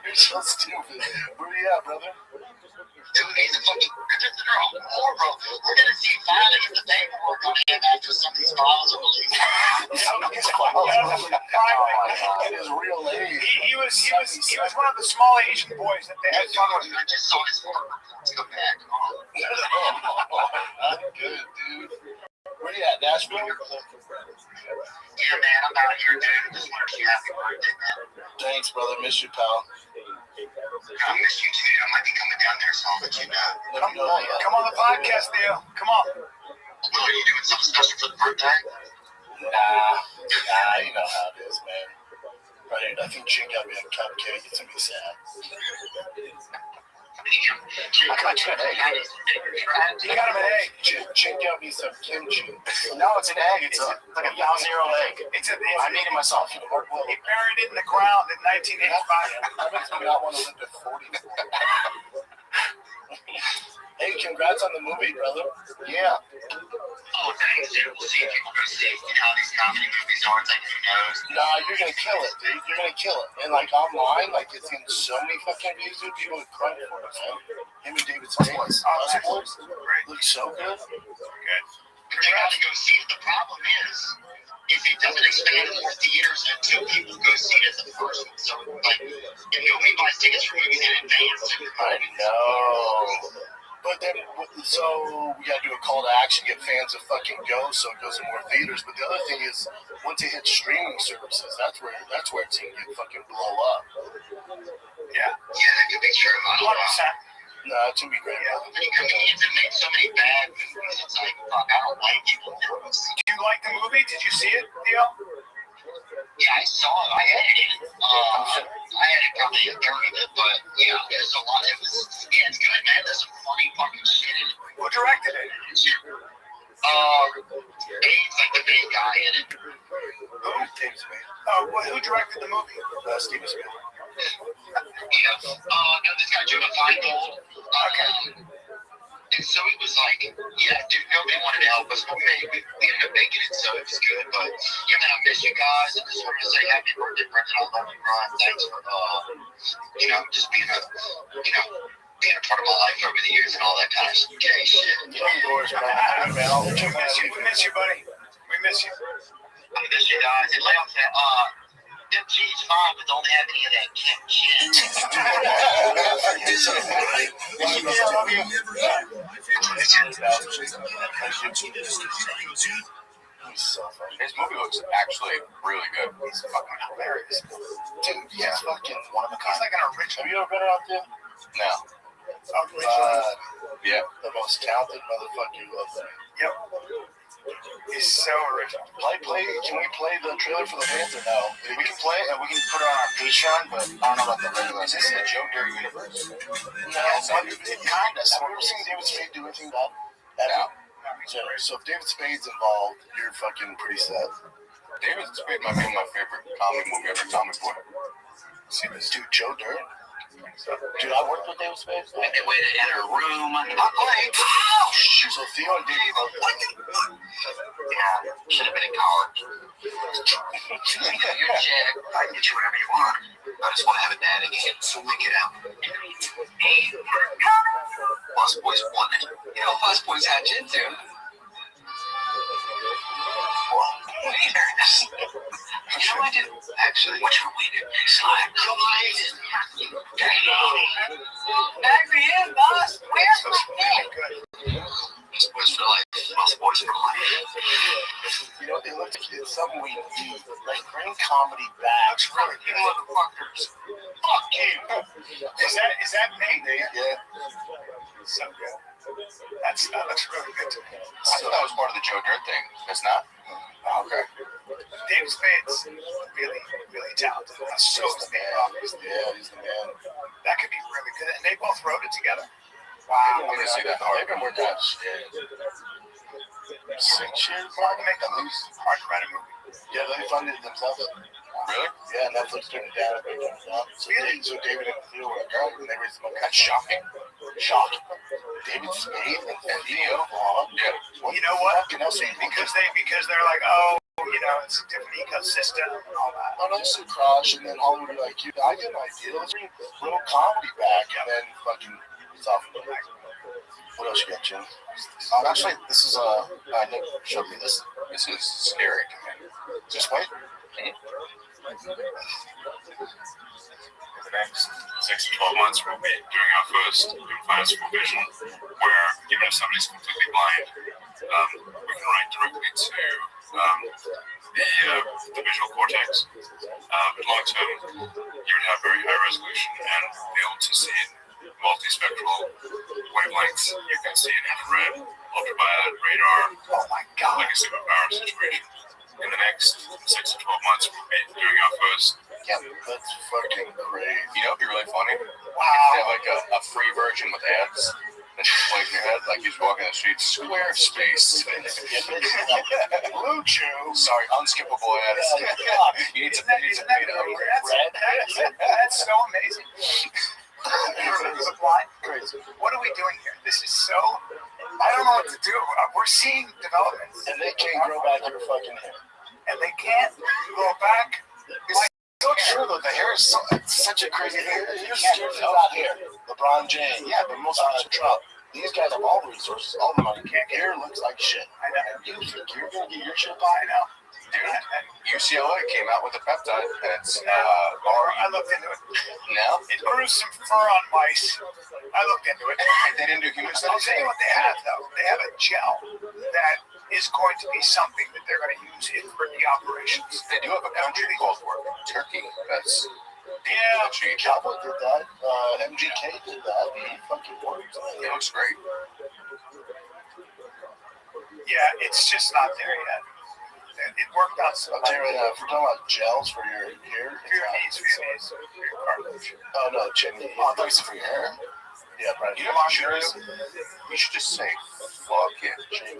You're so stupid. Where you at, brother? Dude, he's a fucking. This is all horrible. We're gonna see violence in the neighborhood. go ahead after some of these files are released. In his real age. He was one of the small Asian boys that they had fun with. I just saw his work. Let's go back. That's good, dude. Where you at, Nashville? Yeah, man, I'm out here, dude. Just want to wish you happy birthday, man. Thanks, brother. Miss you, pal. I miss you too. I might be coming down there, so I'll let you know. Come on the podcast, Theo. Come on. Will, are you doing something special for the birthday? Nah, you know how it is, man. Right, I think Chin got me a cupcake. It's gonna be sad. You got him an egg. Chin got me some kimchi. No, it's an egg. It's like a 1,000-year-old egg. I made it myself. He buried it in the ground in 1985. I bet we got one to live at 40. Hey, congrats on the movie, brother. Yeah. Oh, thanks, dude. We'll see if people go see how these comedy movies are. It's like, who knows? Nah, you're gonna kill it, dude. You're gonna kill it. And like online, like it's in so many fucking views, dude. People are crying for it, man. Him and David Spade. Looks so good. Good. But they got to go see it. The problem is, if it doesn't expand to more theaters and two people go see it as the first one. So, like, if nobody buys tickets for movies in advance, I know. But then, so we gotta do a call to action, get fans to fucking go, so it goes in more theaters. But the other thing is, once it hits streaming services, that's where it's gonna get fucking blow up. yeah, that could be true. I don't know. 100%. Nah, it's gonna be great. Yeah, many comedians have made so many bad movies. It's like, fuck, I don't like people doing this. Do you like the movie? Did you see it, Theo? Yeah, I saw it. I edited it. I edited probably a third of it, but yeah, there's a lot. It's good, man. There's some funny fucking shit in it. Who directed it? Dave's like the big guy in it. Who? Who directed the movie? Steven Spielberg. Yeah. No, this guy Jonah Feingold. Okay. And so it was like, yeah, dude, nobody wanted to help us, but we ended up making it, so it was good. But yeah, man, I miss you guys. I just wanted to say happy birthday, Brendan. I love you, Ron. Thanks for, just being a part of my life over the years and all that kind of gay shit. We miss you, buddy. We miss you. I miss you guys. And lay off that, them cheese fine, but don't have any of that Kim His movie looks actually really good. He's fucking hilarious. Dude, he's fucking one of a kind. He's like an original. Have you ever been around there? No. Yeah. The most talented motherfucker you love there. Yep. He's so original. Can we play the trailer for the fans or no? We can play it and we can put it on our Patreon, but I don't know about the regular. Is this in the Joe Dirt universe? No, but it kind of. Have you ever seen David Spade do anything bad? No. So if David Spade's involved, you're fucking pretty set. David Spade might be my favorite comedy movie ever, Comic Boy. See this dude, Joe Dirt? Dude, I worked with David Spade. And they waited in her room. So Theo and David both. Yeah, should have been in college. You're Jack. I can get you whatever you want. I just want to have a dad again, so we get out. Bus Boys won it. You know, Bus Boys had gin too. What? Waiters. You know, I didn't. Actually, what's your waiter? Slide. Back for you, boss. Where's my thing? Bus Boys for life. Bus Boys for life. You know, it looks like it's something we need. Like, bring comedy back. You motherfuckers. Fuck you. Is that me? Yeah. So good. That looks really good to me. I thought that was part of the Joe Dirt thing. It's not? Oh, okay. David Spade's really, really talented. So is the man. Yeah, he's the man. That could be really good. And they both wrote it together. Wow. I want to see that. They've been working on shit. 6 years? Hard to make a movie. Hard to write a movie. Yeah, they funded it themselves. Really? Yeah, Netflix turned it down. So David and Theo were like, and they raised the money. That's shocking. Shocking. David Spade and Theo Vaughn. Yeah. Well, You know what? Because Because they're like, oh, it's a different ecosystem and all that. Oh, no, so Crush, and then Hollywood would be like, I get an idea. Let's bring a little comedy back, and then fucking it's off. What else you got, Jim? Actually, this is Nick showed me this. This is scary to me. Just wait. For the next 6 to 12 months, we'll be doing our first implantable vision, where even if somebody's completely blind, we can write directly to the visual cortex. But long term, you would have very high resolution and be able to see multispectral wavelengths. You can see in infrared, ultraviolet, radar, Oh my God. like a superpower situation. In the next 6 to 12 months, we'll be doing our first. Yeah, that's fucking crazy. You know, it'd be really funny. Wow. If you have like a free version with ads that just plays in your head, like you just walking the street, Squarespace. Blue Chew. Sorry, unskippable ads. You need to Isn't that red? That's so amazing. Crazy. What are we doing here? This is so. I don't know what to do. We're seeing developments, And they can't grow back your fucking hair. and they can't go back. It's so true though. The hair is it's such a crazy thing. Here's out here. LeBron James. Yeah, but most Trump. These guys have all the resources, all the money. Hair looks like shit. I know. You think you're gonna get your shit by now? Dude, UCLA came out with a peptide, and it's I looked into it. now. It grew some fur on mice. I looked into it. They didn't do human I'll tell studies. you what they have, though. They have a gel that is going to be something that they're going to use in for the operations. They do have a country called Turkey. That's Yeah. actually Cowboy did that. MGK did that. It fucking worked. it looks great. Yeah, it's just not there yet. It worked out so I'll tell you right now, if we're talking about gels for your hair, For your knees, for your cartilage. oh no, Jimmy. Oh, I thought you said for your hair. Yeah, right. You know what you should do? You should just say, fuck it.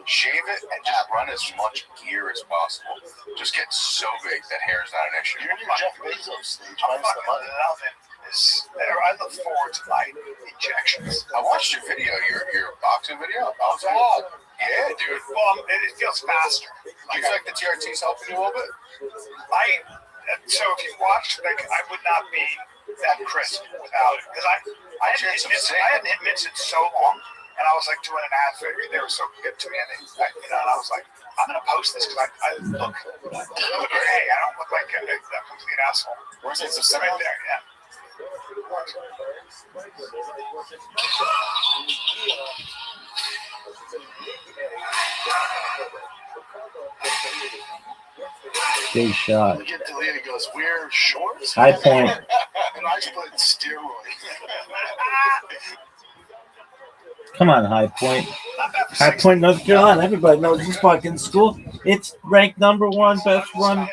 Shave it and just run as much gear as possible. Just get so big that hair is not an issue. You're in your Jeff Bezos stage. I'm Minus the fucking money. loving this. I look forward to my injections. I watched your video, your boxing video. I was like, yeah, dude. Well, it feels faster. Do you feel like the TRT's helping you a little bit? So if you watched, like, I would not be that crisp without it, because I hadn't hit mitts in so long, and I was like doing an ad for it. They were so good to me, and and I was like, I'm gonna post this because I look, hey, I don't look like a complete asshole. Where's it? So Right there, yeah. Big shot. We get deleted. Goes, we're shorts. High point. And I just put steroids. Come on, High Point. High Point, North Carolina. Everybody knows this fucking school. It's ranked #1 best run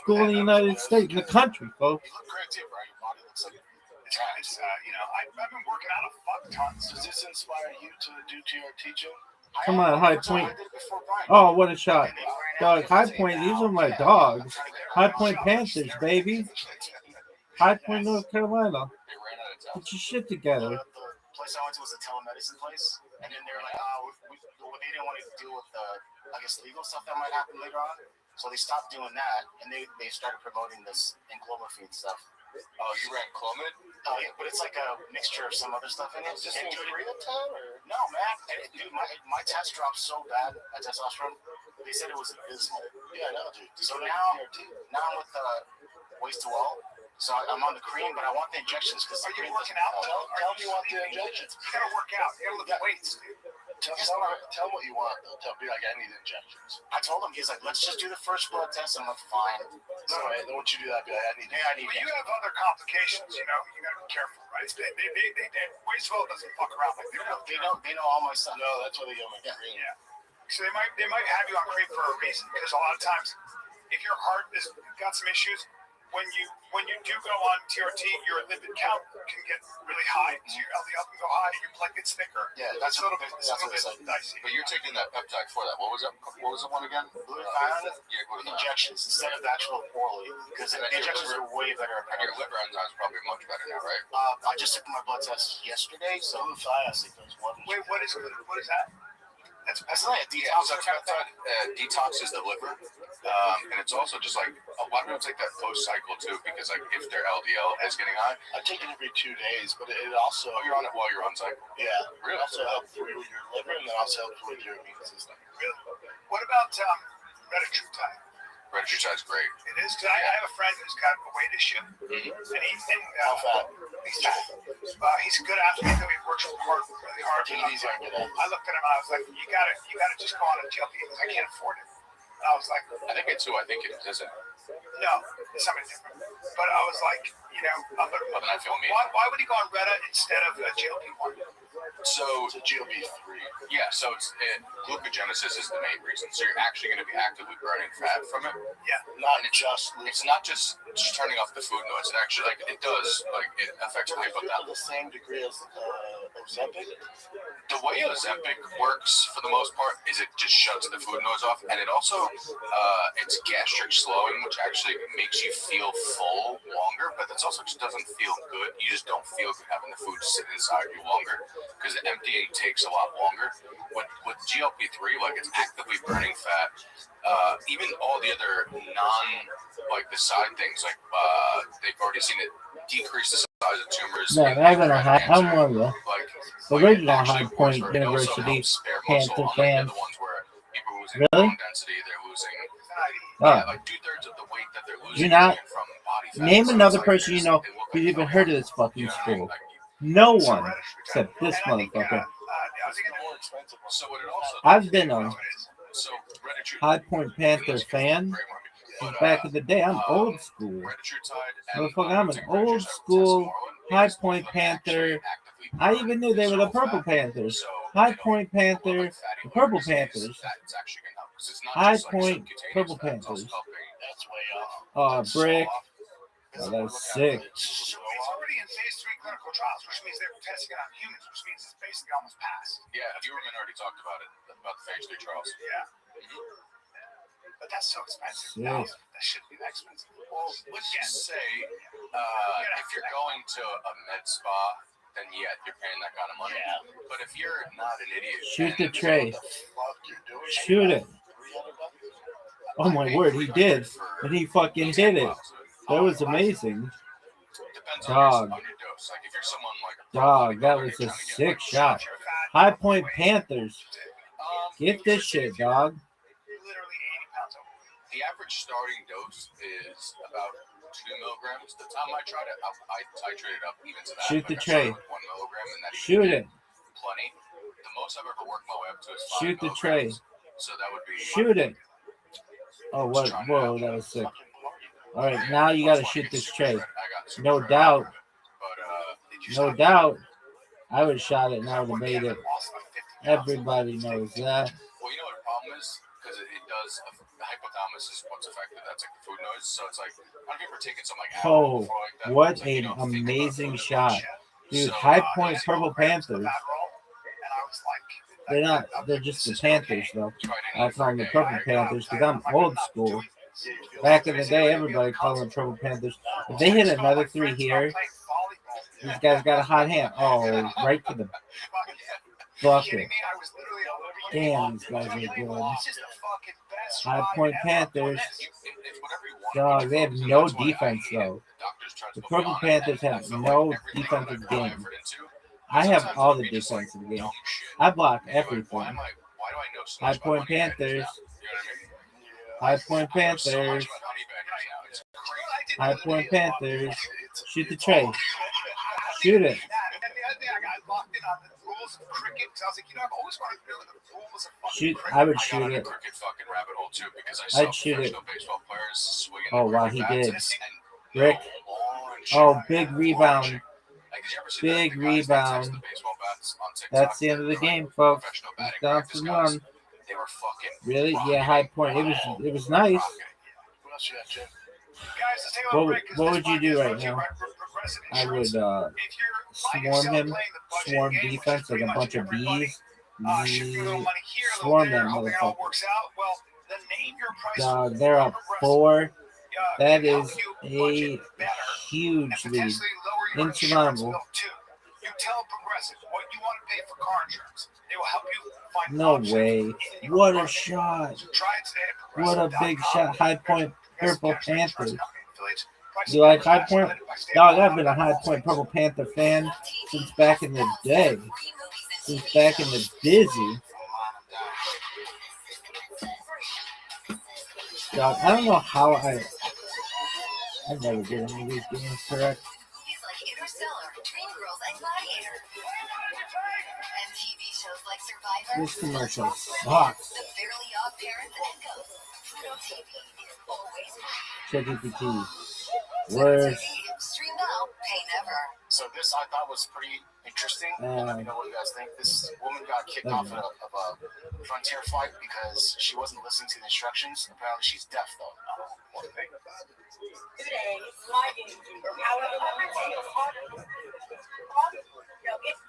school in the United States, in the country, folks. You look great too, bro. Your body looks like It's I've been working out a fuck tons. Does this inspire you to do TRT, Joe? Come on, High Point. Oh, what a shot. Dog, High Point, these are my dogs. High Point Panthers, baby. High Point, North Carolina. Get your shit together. The place I went to was a telemedicine place, and then they were like, they didn't want to deal with the, I guess, legal stuff that might happen later on. So they stopped doing that, and they started promoting this enclomiphene stuff. Oh, you ran Clomid? Oh, yeah, but it's like a mixture of some other stuff in it. Is this And in dude, Koreatown or? no, man. Dude, my test dropped so bad, my testosterone, they said it was abysmal. Yeah, I know, dude. So now I'm with Waste to Well. So I'm on the cream, but I want the injections because Are you working out? Tell me what the injections. You gotta work out. You gotta lift weights, dude. Tell him what you want. Though. Be like, I need injections. I told him, he's like, let's just do the first blood test. I'm like, fine. So then once you do that, be like, I need. But you have other complications, you know. You gotta be careful, right? They Wasteful doesn't fuck around like They know all my stuff. No, that's why they get my cream. Yeah. So they might have you on cream for a reason, because a lot of times, if your heart has got some issues, when you do go on TRT, your lipid count can get really high. So your LDL can go high, and your blood gets thicker. Yeah, that's a little bit dicey. But you're taking that peptide for that. What was the one again? Glutathione Yeah, glutathione. injections instead of the actual orally, because the injections are way better. Your liver enzymes probably much better now, right? I just took my blood test yesterday, so glutathione. Wait, what is that? That's It's not a yeah, detox. so peptide detoxes the liver, and it's also just like a lot of people take that post cycle too, because like if their LDL is getting high, I take it every 2 days, but it also you're on it while you're on cycle. yeah, Really? it also helps with your liver and then also helps with your immune system. Really? What about retatrutide? Retatrutide's great. It is because I have a friend who's got a weight issue, and How fat? he's fat. He's a good athlete, though he works really hard. Take it easy on your dad. I looked at him and I was like, you gotta just go on a GLP because I can't afford it. And I was like, I think it's who I think it is, isn't it? no, it's something different. But I was like, But then I feel me. why would he go on Retta instead of a GLP-1? So It's a GLP-3. yeah, so glucogenesis is the main reason. So you're actually going to be actively burning fat from it. Yeah. Not just It's not just turning off the food noise. It actually it does it affects to hypothalamus. the same degree as Ozempic. The way Ozempic works for the most part is it just shuts the food noise off, and it also it's gastric slowing, which actually makes you feel full longer, but that's also just doesn't feel good. You just don't feel good having the food sit inside you longer because the emptying takes a lot longer. With GLP-3, it's actively burning fat. Even all the other the side things, they've already seen it decrease the size of tumors. No, they're gonna have cancer. one of the original High Point University Panther fans. Really? Density, they're losing. Oh. 2/3 of the weight that they're losing. You're not. From body fat. Name So another it's person you know who's even heard of this fucking school. No one except this motherfucker. So what it also I've been a so Retatrutide- High Point Panther fan since back in the day. I'm old school. Motherfucker, I'm an old school High Point Panther. I even knew they were the Purple Panthers. High Point Panther, the Purple Panthers. High Point Purple Panthers. That's way off. Brick. Oh, that's sick. It's already in phase 3 clinical trials, which means they're testing it on humans, which means it's basically almost passed. Yeah, Huberman already talked about it, about the phase 3 trials. Yeah. But that's so expensive. Yeah. That shouldn't be that expensive. Well, let's just say if you're going to a med spa, then yeah, you're paying that kind of money. Yeah. But if you're not an idiot, Shoot the tray. Fuck, you're doing Shoot it. Oh my word, he did. And he fucking hit it. That was amazing. Depends Dog. on your dose. If you're someone Dog, that was a sick shot. High Point Panthers. Get this shit, dog. Literally 80 pounds overweight. The average starting dose is about 2 milligrams. The time I tried it, I titrated up even to that. Shoot the I tray. started with 1 milligram, and that Shoot it. plenty. The most I've ever worked my way up to is 5 Shoot the tray. milligrams. So that would be Shoot it. Oh, what? Whoa, that was sick. All right, now you gotta shoot this tray. No doubt. No doubt. I would have shot it and I would have made it. Everybody knows that. Well, you know what the problem is? Because it does, the hypothalamus is what's affected. That's the food noise. So it's a lot of people are taking some Oh, that. what an amazing shot. Dude, High Point Purple Panthers. They're just the Panthers, though. I call them the Purple Panthers because I'm old school. Back in the day, everybody called them Purple Panthers. If they hit another 3 here, these guys got a hot hand. Oh, right to the bucket. Damn, these guys are good. High Point Panthers. Dog, they have no defense, though. The Purple Panthers have no defensive game. I have all the defensive game. I block everything. High Point Panthers. High Point Panthers. High Point Panthers. Shoot the tray. Shoot it. Shoot. I would shoot it. I'd shoot it. Oh, wow, he did. Rick. Oh, big rebound. Big rebound. That's the end of the game, folks. It's down to 1. Really? Yeah, High Point. It was nice. What would you do right now? I would swarm him. Swarm defense like a bunch of bees. Swarm that motherfucker. Dog, they're up 4. That is a huge lead. Insurmountable. tell Progressive what you want to pay for car insurance. They will help you find No options way. in your What a budget. shot. So try it today at What a Progressive.com. big shot. High Point Purple Progressive Casualty Panthers. Insurance Company affiliates. Prices You like and High Point? limited by state Dog, law. I've been a High Point Purple Panther fan since back in the day. Since back in the dizzy. Dog, I don't know how I never get any of these games correct. Movies like Interstellar, Dreamgirls, and Gladiator. And TV shows like Survivor. This commercial sucks. The Fairly Odd Parents and Ghosts. Pluto TV is always free. ChatGPT. Pluto Worse. TV. Stream now, pay never. So this I thought was pretty interesting. Let me know what you guys think. This woman got kicked off of a Frontier flight because she wasn't listening to the instructions. Apparently she's deaf though.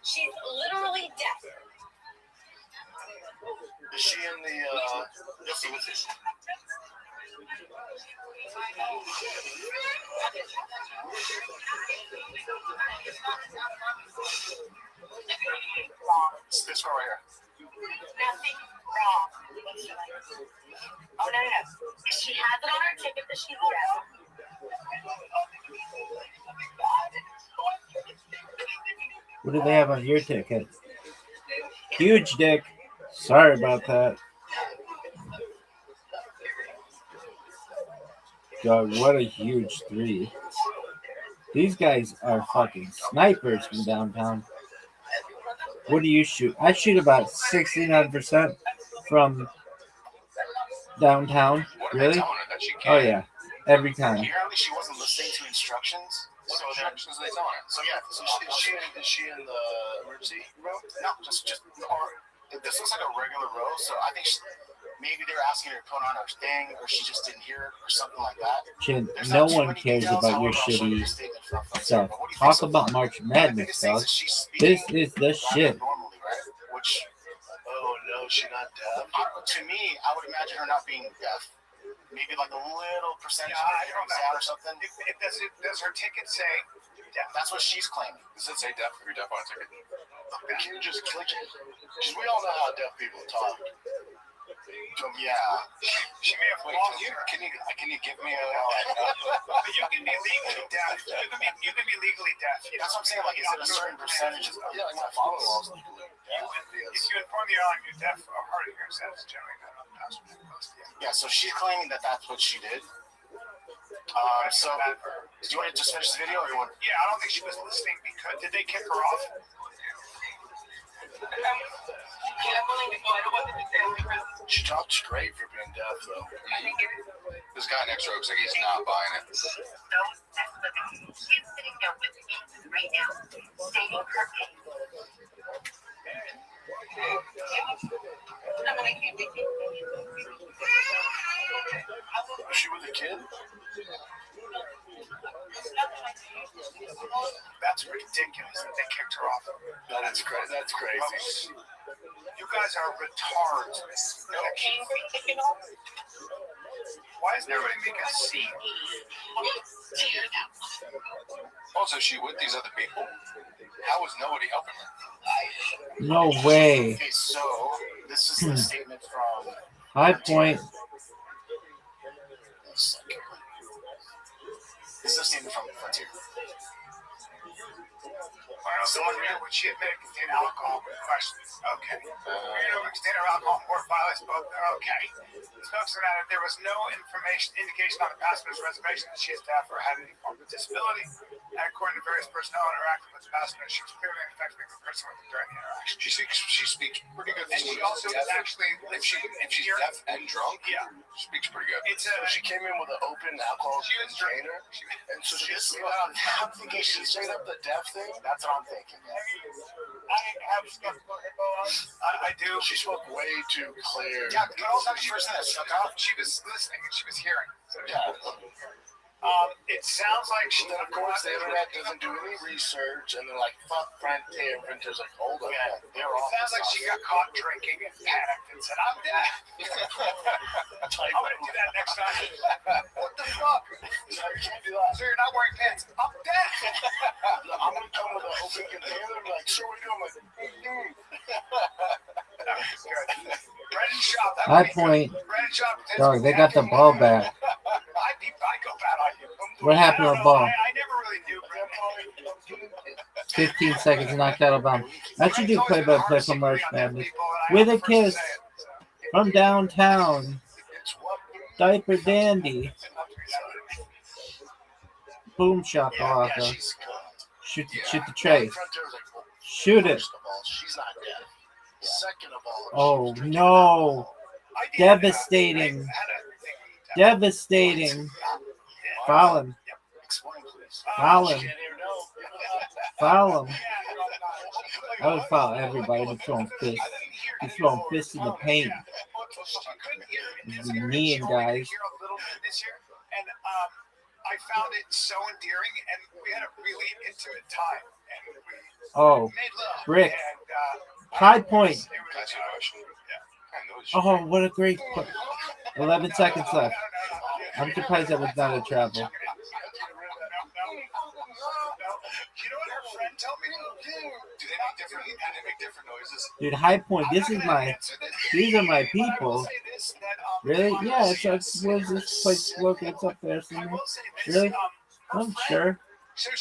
She's literally deaf. Is she in the yes, it was this. It's this one right here. Nothing wrong. Oh, no. She has it on her ticket that she's deaf. What do they have on your ticket? Huge dick. Sorry about that. God, what a huge 3. These guys are fucking snipers from downtown. What do you shoot? I shoot about 69% from downtown. Really? Oh, yeah. Every time. Apparently she wasn't listening to instructions. What instructions are they telling her? So yeah, so is she in the emergency room? No, just or this looks like a regular row. So I think maybe they were asking her to put on her thing, or she just didn't hear it, or something like that. Chin, no one cares about your shitty stuff. Talk about March Madness, dog. This is the shit. Normally, right? Which, oh no, she's not deaf. To me, I would imagine her not being deaf. Maybe like a little percentage of her hearing's out or something. Does her ticket say deaf? That's what she's claiming. Does it say deaf if you're deaf on a ticket? Can you just click it? Because we all know how deaf people talk. So, yeah. She may have lost you. Can you give me a... But you can be legally deaf. You can be legally deaf. That's what I'm saying. Like, is it a certain percentage? Yeah, like my father-in-law's legally deaf. If you inform the airline you're deaf or hard of hearing, that's generally not a passenger. Yeah, so she's claiming that that's what she did. So, do you want to just finish the video or you want? Yeah, I don't think she was listening because did they kick her off? She talked straight for being deaf, though. This guy next row looks like he's not buying it. She's sitting there with me right now, stating her case. Was she with a kid? That's ridiculous that they kicked her off. That's crazy. That's crazy. You guys are retards. Why isn't everybody making a scene? Also, is she with these other people? How is nobody helping her? No way. Okay, so this is the statement from High Point. This is a statement from Frontier. Someone here would she admit contained alcohol with questions? Okay. Container alcohol more violence, both okay. The spokesman added there was no indication on the passenger's reservation that she is deaf or had any form of disability. And according to various personnel interacting with the passenger, she was clearly an effective person with her during the interaction. She speaks pretty good. And she also is actually if she's deaf and drunk, yeah, she speaks pretty good. It's So she came in with an open alcohol container, and so she's I'm thinking she's straight up the deaf thing. That's what I'm thinking. I have skeptical hippo on. I do. She spoke way too clear. Yeah, the first thing that stuck out, she was listening and she was hearing. So Yeah. it sounds like she. Then of course the internet doesn't do any research, and they're like, "Fuck Frontier." Frontier's like, "Hold up, they're off the sounds like she got caught drinking and panicked and said, "I'm dead." I'm gonna do that next time. What the fuck? So you can't do that. So you're not wearing pants? I'm dead. I'm gonna come with an open container and be like, "So what are you doing?" I'm like, Brendan Schaub. That High would be point. good. Brendan Schaub. Dog, they got the ball back. I go bad on you. What happened to the ball? I never really knew Brendan. 15 seconds knocked out of bounds. I should do play-by-play for March Madness. With a kiss from downtown. Diaper Dandy. Boom shakalaka. Shoot the tray. Shoot it. First of all, she's not dead. Second of all, Oh no. Devastating. Devastating. Foul him. explain please. Foul She him. can't hear no. Foul him. I would foul everybody who's throwing fists. He's throwing fists in the paint. He's kneeing guys. And I found it so endearing, and we had a really intimate time. And we Oh, made love. Brick. And, High point. it was, Oh, what a great put. 11 seconds left. I'm surprised that was not a travel. You know what her friend told me to do? Do they make different noises? Dude, High point. These are my people. Really? Yeah, it's where's this place located? It's up there somewhere. Really? I'm sure.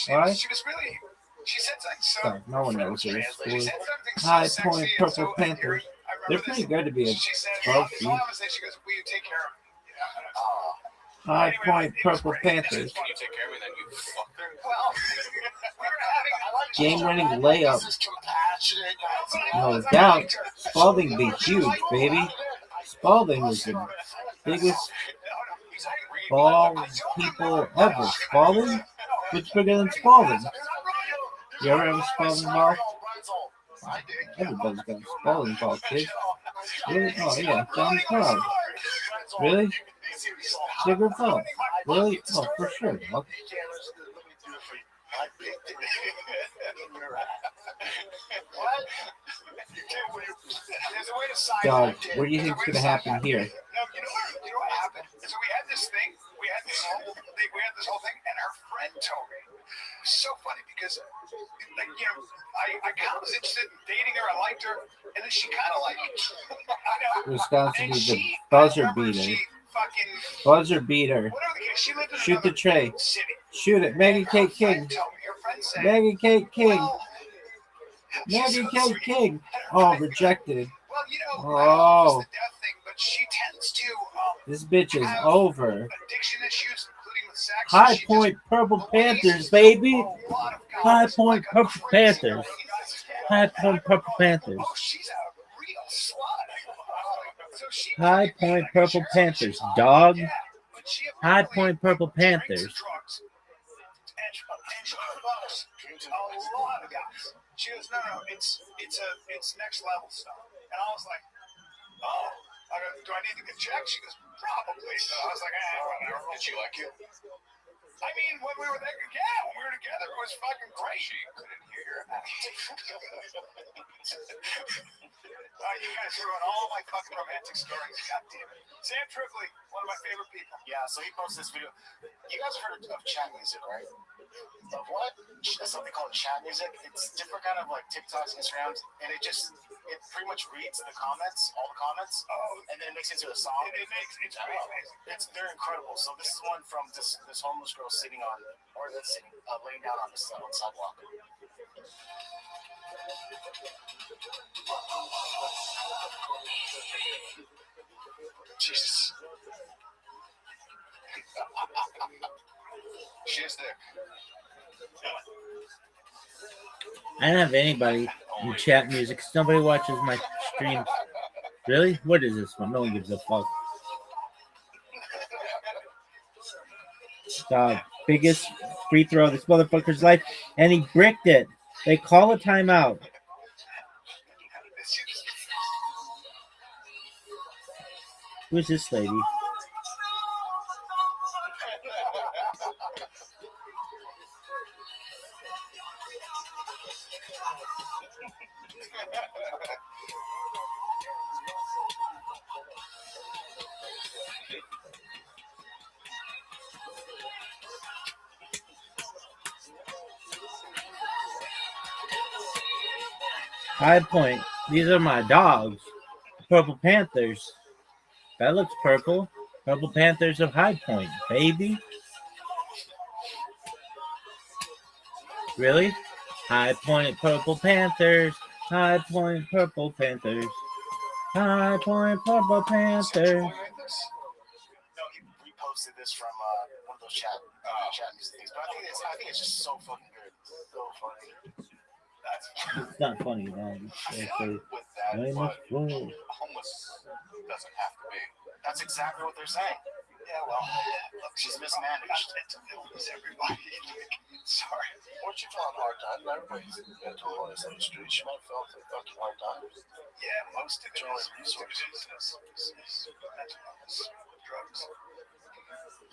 Why? She was really. She said something so. Fuck, no one knows where this She school is. said something so High sexy point, and Purple so Panthers. endearing. I They're remember pretty this. good to be a She said, 12 that's feet. all I would say. She goes, "Will you take care of me?" High point, Purple Panthers. Can you take care of me? Then you fucker. Well, we were having Game-winning layup. This is compassionate. No doubt. Spalding be huge, baby. Spalding was the biggest ball people ever. Spalding? What's bigger than Spalding? You ever have a Spalding ball? Everybody's got a Spalding ball, kid. Really? Oh, yeah. John Cloud. Really? Sugar Phone. Really? Oh, for sure, dog. Dog, what do you think's gonna happen here? No, you know what happened? So we had this thing. We had this whole thing, and her friend told me. It was so funny because, like, you know, I kind of was interested in dating her. I liked her, and then she kind of like, I know. Wisconsin And is the she, buzzer I remember beater. she fucking, Buzzer beater. whatever the case, she lived in Shoot the another tray. city. Shoot it. Maggie Her Kate friend King. told me, her friend said, Maggie Kate King. well, she's Maggie so Kate sweet. King. And her Oh, friend- rejected. Well, you know, I don't know if Oh. it's the death thing, but she tends to This bitch is have over. addiction issues, including with sex. High She point, just Purple Panthers, baby. a lot of guys High point, like a Purple crazy Panthers. girl. High point, Purple Panthers. Oh, she's a real slut. So she High treated me point, like Purple shit. Panthers, She's dog. yeah, but she High apparently point, Purple drinks and Panthers. drugs. And she fucks a lot of guys. She goes, no, it's next level stuff. And I was like, oh. I go, do I need to get checked? She goes, probably. So I was like, whatever. Did she like you? I mean, when we were there, yeah, when we were together, it was fucking great. She couldn't hear you guys ruin all my fucking romantic stories. God damn it. Sam Tripoli, one of my favorite people. Yeah, so he posted this video. You guys have heard of chat music, right? Of what? Something called chat music. It's different kind of like TikToks, Instagrams, and it pretty much reads the comments, all the comments, and then makes it into a song. It's pretty amazing. They're incredible. So this is one from this homeless girl laying down on the sidewalk. Jesus. She's there. I don't have anybody in chat music because nobody watches my stream. Really? What is this one? No one gives a fuck. The biggest free throw of this motherfucker's life, and he bricked it. They call a timeout. Who's this lady? High Point. These are my dogs. Purple Panthers. That looks purple. Purple Panthers of High Point, baby. Really? High Point Purple Panthers. High Point Purple Panthers. High Point Purple Panthers. No, he reposted this from one of those chat music things. But I think it's just so fucking good. So funny. It's not funny, man. With that, but homeless doesn't have to be. That's exactly what they're saying. Yeah, well, look, she's mismanaged. Mental illness, everybody. Sorry. Weren't you feeling hard time? Everybody's mental illness on the street. She might have felt a fucking hard time. Yeah, most of it is mental illness with drugs.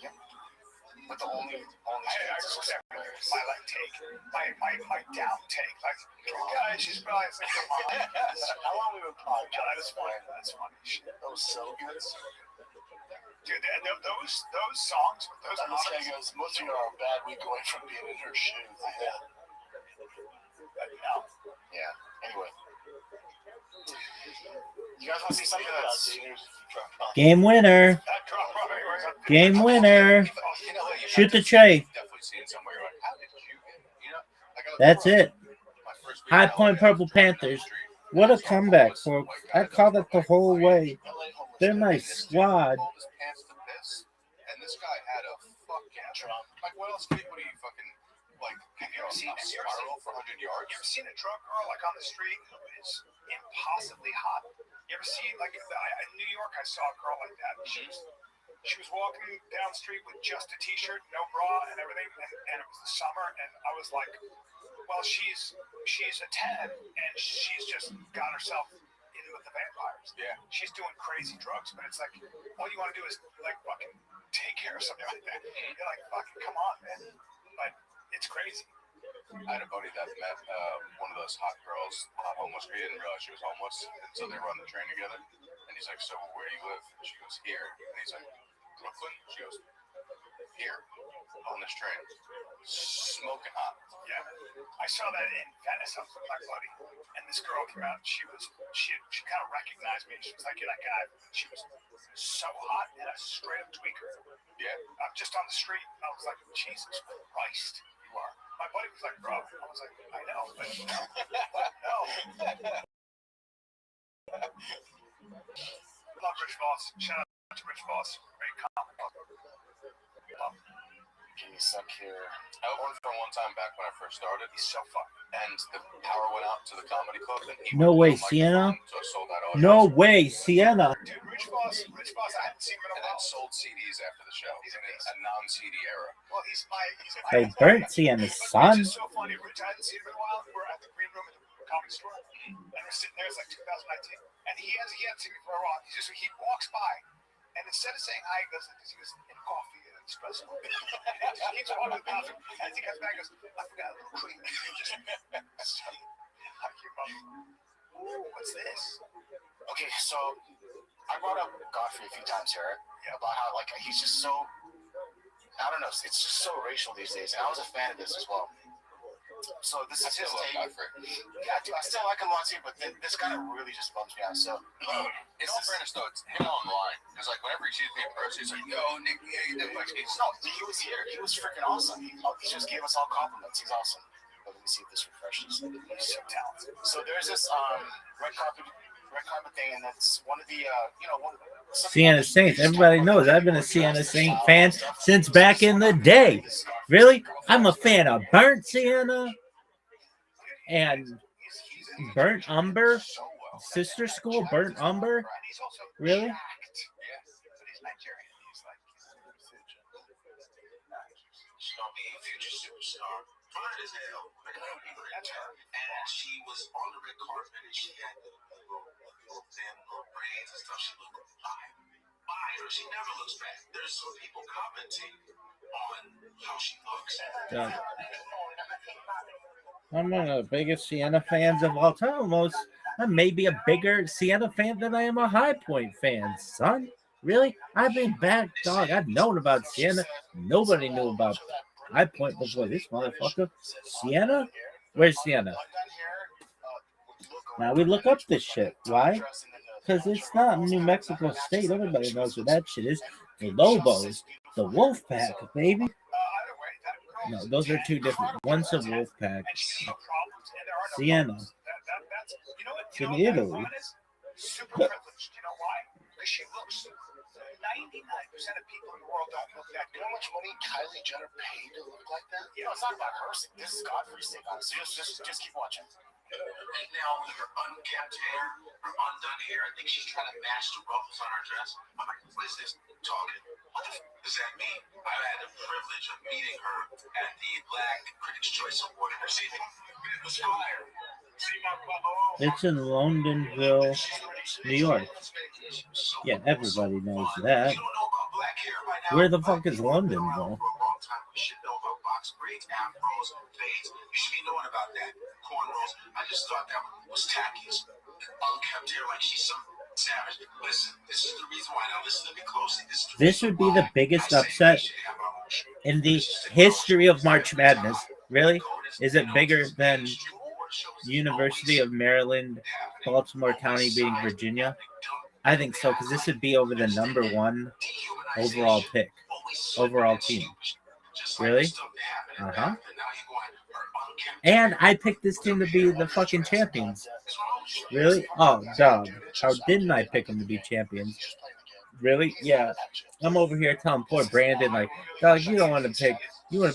Yep. But the only my like take, my down take, like, guys, she's probably like, come on. How long we been podcasting? That's funny. That's funny. Shit, that was so good. Dude, those songs, those this guy goes, most of you are a bad week away from being in her shoes. Yeah. No. Yeah. Anyway. You guys want to see something that's Game winner. Game winner. Shoot the tray. That's it. High Point Purple Panthers. What a comeback, folks. I called it the whole way. They're my squad. And this guy had a fucking drunk. Like, what else would he fucking, like, have you ever seen a spiral for 100 yards? You ever seen a drunk girl, like, on the street who is impossibly hot? You ever see, like, in New York, I saw a girl like that. She was walking down the street with just a t-shirt, no bra and everything, and it was the summer, and I was like, well, she's a 10, and she's just got herself in with the vampires. Yeah. She's doing crazy drugs, but it's like, all you want to do is, like, fucking take care of something like that. You're like, fucking come on, man. But it's crazy. I had a buddy that met one of those hot girls, homeless. He didn't realize she was homeless, and so they were on the train together. And he's like, "So where do you live?" And she goes, "Here." And he's like, "Brooklyn?" She goes, "Here, on this train, smoking hot." Yeah, I saw that in Venice. I was with my buddy, and this girl came out. She kind of recognized me. She was like, "You're that guy." She was so hot and a straight up tweaker. Yeah, I'm just on the street. I was like, "Jesus Christ, you are." My buddy was like, "Bro," I was like, "I know, but no." Love Rich Voss. Shout out to Rich Voss. Great comic. Can you suck here? I opened for him one time back when I first started. He's so fun. And the power went out to the comedy club. And he No way, went to the Sienna. microphone, So I sold that audience. No way, Sienna. Dude, Rich Voss, I hadn't seen him in a And then while. sold CDs after the show. He's in amazing. a non-CD era. Well, he's my They burnt Sienna's son. Rich is so funny. Rich, I hadn't seen him in a while. We're at the Green Room at the Comedy Store, and we're sitting there. It's like 2019, and he hadn't seen me for a while. He walks by, and instead of saying hi, he goes, because he was in coffee and espresso. And he just keeps walking past him, and as he comes back, he goes, "I forgot a little cream." What's this? Okay, so I brought up Godfrey a few times here about how, like, he's just so, I don't know, it's just so racial these days, and I was a fan of this as well. So this is his take. Yeah, dude, I still like him a lot too, but this kind of really just bums me out. So, In all fairness, though, it's him online. Because, like, whenever he sees me in person, he's like, "Yo, Nick, yeah, you did like it's not." he was here. He was freaking awesome. He just gave us all compliments. He's awesome. But let me see if this refreshes. He's so talented. So there's this red carpet thing, and that's one of the Sienna Saints. Everybody knows I've been a Sienna Saint fan since back in the day. Really? I'm a fan of Burnt Sienna and Burnt Umber. Sister School, Burnt Umber. Really? And she was on the red carpet and she had little braids and stuff. She looked fire. She never looks bad. There's some people commenting on how she looks. Yeah. I'm one of the biggest Sienna fans of all time. Almost, I'm maybe a bigger Sienna fan than I am a High Point fan, son. Really? I've been back, dog. I've known about Sienna. Nobody knew about High Point before this motherfucker. Sienna? Where's Sienna? Now we look up this shit. Why? Because it's not New Mexico State. Everybody knows what that shit is. The Lobos, the Wolf Pack, baby. No, those are two different. One's a Wolf Pack. Siena. It's in Italy. Super privileged. You know why? Because she looks. 99% of people in the world don't look that good. You know how much money Kylie Jenner paid to look like that? You know, it's not about her. This is Godfrey's thing. Honestly, just keep watching. Right now, with her unkept hair, her undone hair, I think she's trying to match the ruffles on her dress. I'm like, what is this talking? What the f does that mean? I had the privilege of meeting her at the Black Critics' Choice Award and receiving it. It was fire. It's in Londonville, New York. Yeah, everybody knows that. Where the fuck is Londonville? You should know about box braids, afros, fades. You should be knowing about that. Cornrows. I just thought that was tacky. Unkept hair like she's some savage. Listen, this is the reason why. Now listen to me closely. This would be the biggest upset in the history of March Madness. Really? Is it bigger than University of Maryland, Baltimore County beating Virginia? I think so, because this would be over the number one overall pick, overall team. Really? Uh-huh. And I picked this team to be the fucking champions. Really? Oh, dog. How didn't I pick them to be champions? Really? Yeah. I'm over here telling poor Brandon, like, dog, you want to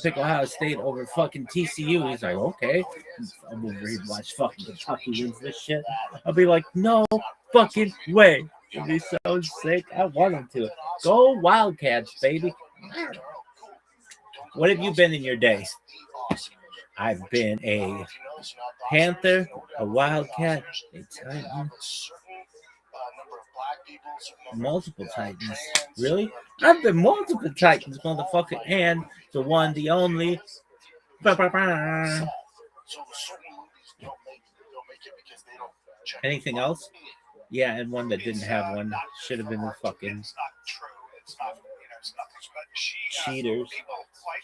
pick Ohio State over fucking TCU. He's like, okay. I'm over here to watch fucking Kentucky wins this shit. I'll be like, no fucking way. It'd be so sick. I want him to. Go Wildcats, baby. What have you been in your day? I've been a Panther, a Wildcat, a Titan, multiple Titans. Really? I've been multiple Titans, motherfucker, and the one, the only. Anything else? Yeah, and one that didn't have one should have been the fucking cheaters.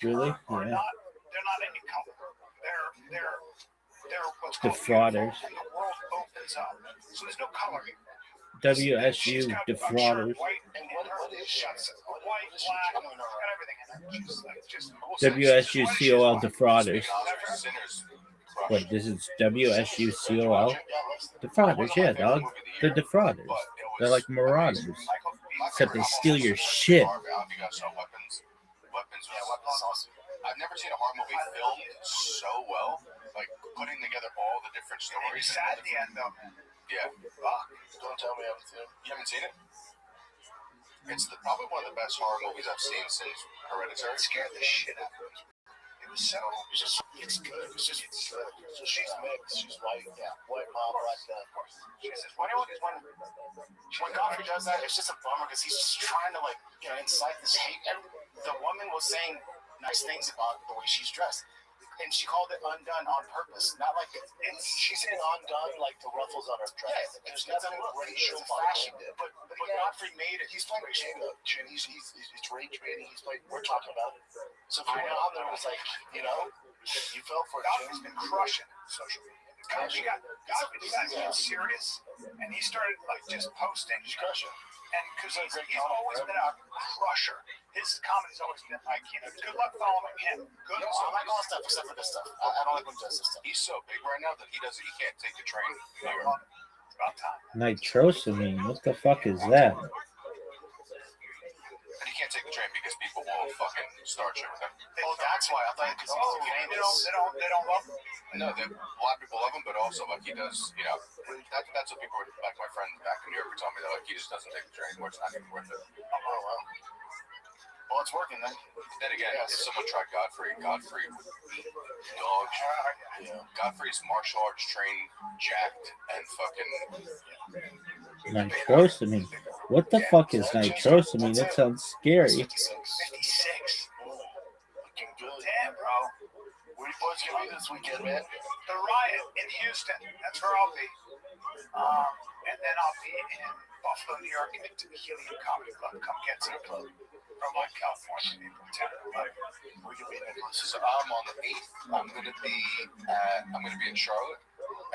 Really? Yeah. They're not any color. They're what's called Defrauders. and the world opens up. So there's no color here. WSU defrauders. WSU COL defrauders. Wait, this is WSU COL? Defrauders, yeah, dog. They're defrauders. They're like marauders. Except they steal your shit. I've never seen a horror movie filmed so well, like putting together all the different stories. Sad at the end, though. Yeah. Don't tell me I haven't seen it. You haven't seen it? It's probably one of the best horror movies I've seen since Hereditary. It scared the shit out of me. It was so. It's good. It's just good. So she's mixed. She's white. Yeah. White mom, black dad. She says, When Godfrey does that, it's just a bummer because he's just trying to, like, you know, incite this hate. And the woman was saying nice things about the way she's dressed. And she called it undone on purpose. Not like she's saying undone like the ruffles on her dress. Yeah, there's nothing racial fashion. But Godfrey made it. He's playing racial. He's rage baiting. He's playing. We're talking about it. So for one on there was like, you know, you fell for it. Godfrey's been crushing social media. Godfrey got serious, and he started like just posting. He's crushing. And because he's always been a crusher. His comedy's always been like, you know, good luck following him. Good luck. I like all stuff except for this stuff. I don't like when he does this stuff. He's so big right now that he can't take the train. It's about time. Nitrosamine. What the fuck is that? And he can't take the train because people will fucking start shit with him. Oh, that's why. I thought because he's famous. They don't love him. No, a lot of people love him, but also like he does, you know, that's what people like my friend back in New York were telling me that like he just doesn't take the train anymore. It's not even worth it. Oh, wow. Well, it's working then. Then again, if someone tried Godfrey, dog shit. Yeah. Godfrey's martial arts trained, jacked, and fucking Nitrosamine. What the fuck is nitrosamine? That sounds scary. 56. Looking good. Damn, bro. Where you boys gonna be this weekend, man? The riot in Houston. That's where I'll be. And then I'll be in Buffalo, New York, at the Helium Comedy Club. Come get some club. From California, April 10th. We can be in Nicholas. So I'm on the 8th. I'm gonna be in Charlotte,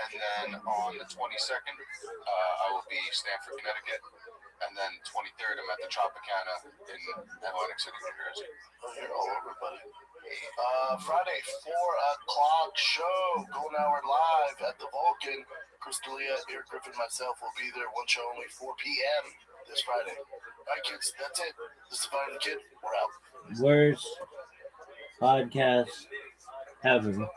And then on the 22nd, I will be Stamford, Connecticut. And then 23rd, I'm at the Tropicana in Atlantic City, New Jersey. Oh, you're all over, buddy. Friday, 4 o'clock show. Golden Hour live at the Vulcan. Crystalia, Eric Griffin, myself will be there. One show only, 4 p.m. this Friday. All right, kids, that's it. This is Finding the Kid. We're out. Worst podcast ever.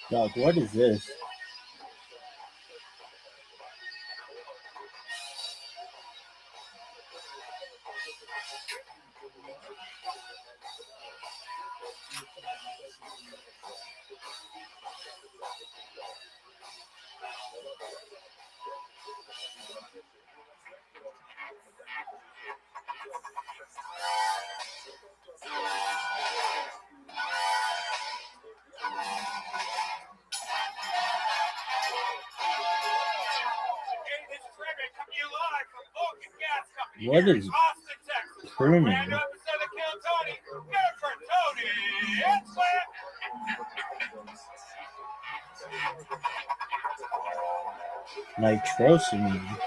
Doc, what is this? What is pruning? Nitrosamine.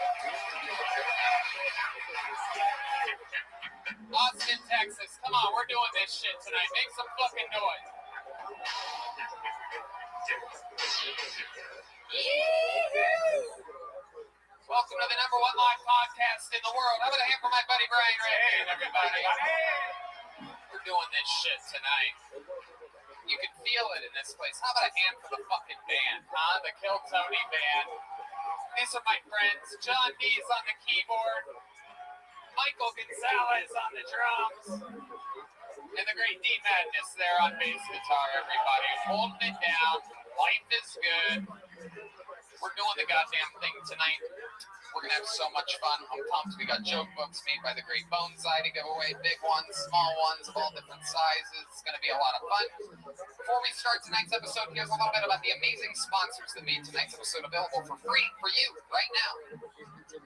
Austin, Texas. Come on, we're doing this shit tonight. Make some fucking noise. Welcome to the #1 live podcast in the world. How about a hand for my buddy Brian Ray? Hey, everybody. We're doing this shit tonight. You can feel it in this place. How about a hand for the fucking band, huh? The Kill Tony band. These are my friends. John D's on the keyboard. Michael Gonzalez on the drums. And the great D Madness there on bass guitar, everybody. Holding it down. Life is good. We're doing the goddamn thing tonight. We're going to have so much fun. I'm pumped. We got joke books made by the great Bonsai to give away. Big ones, small ones of all different sizes. It's going to be a lot of fun. Before we start tonight's episode, here's a little bit about the amazing sponsors that made tonight's episode available for free for you right now.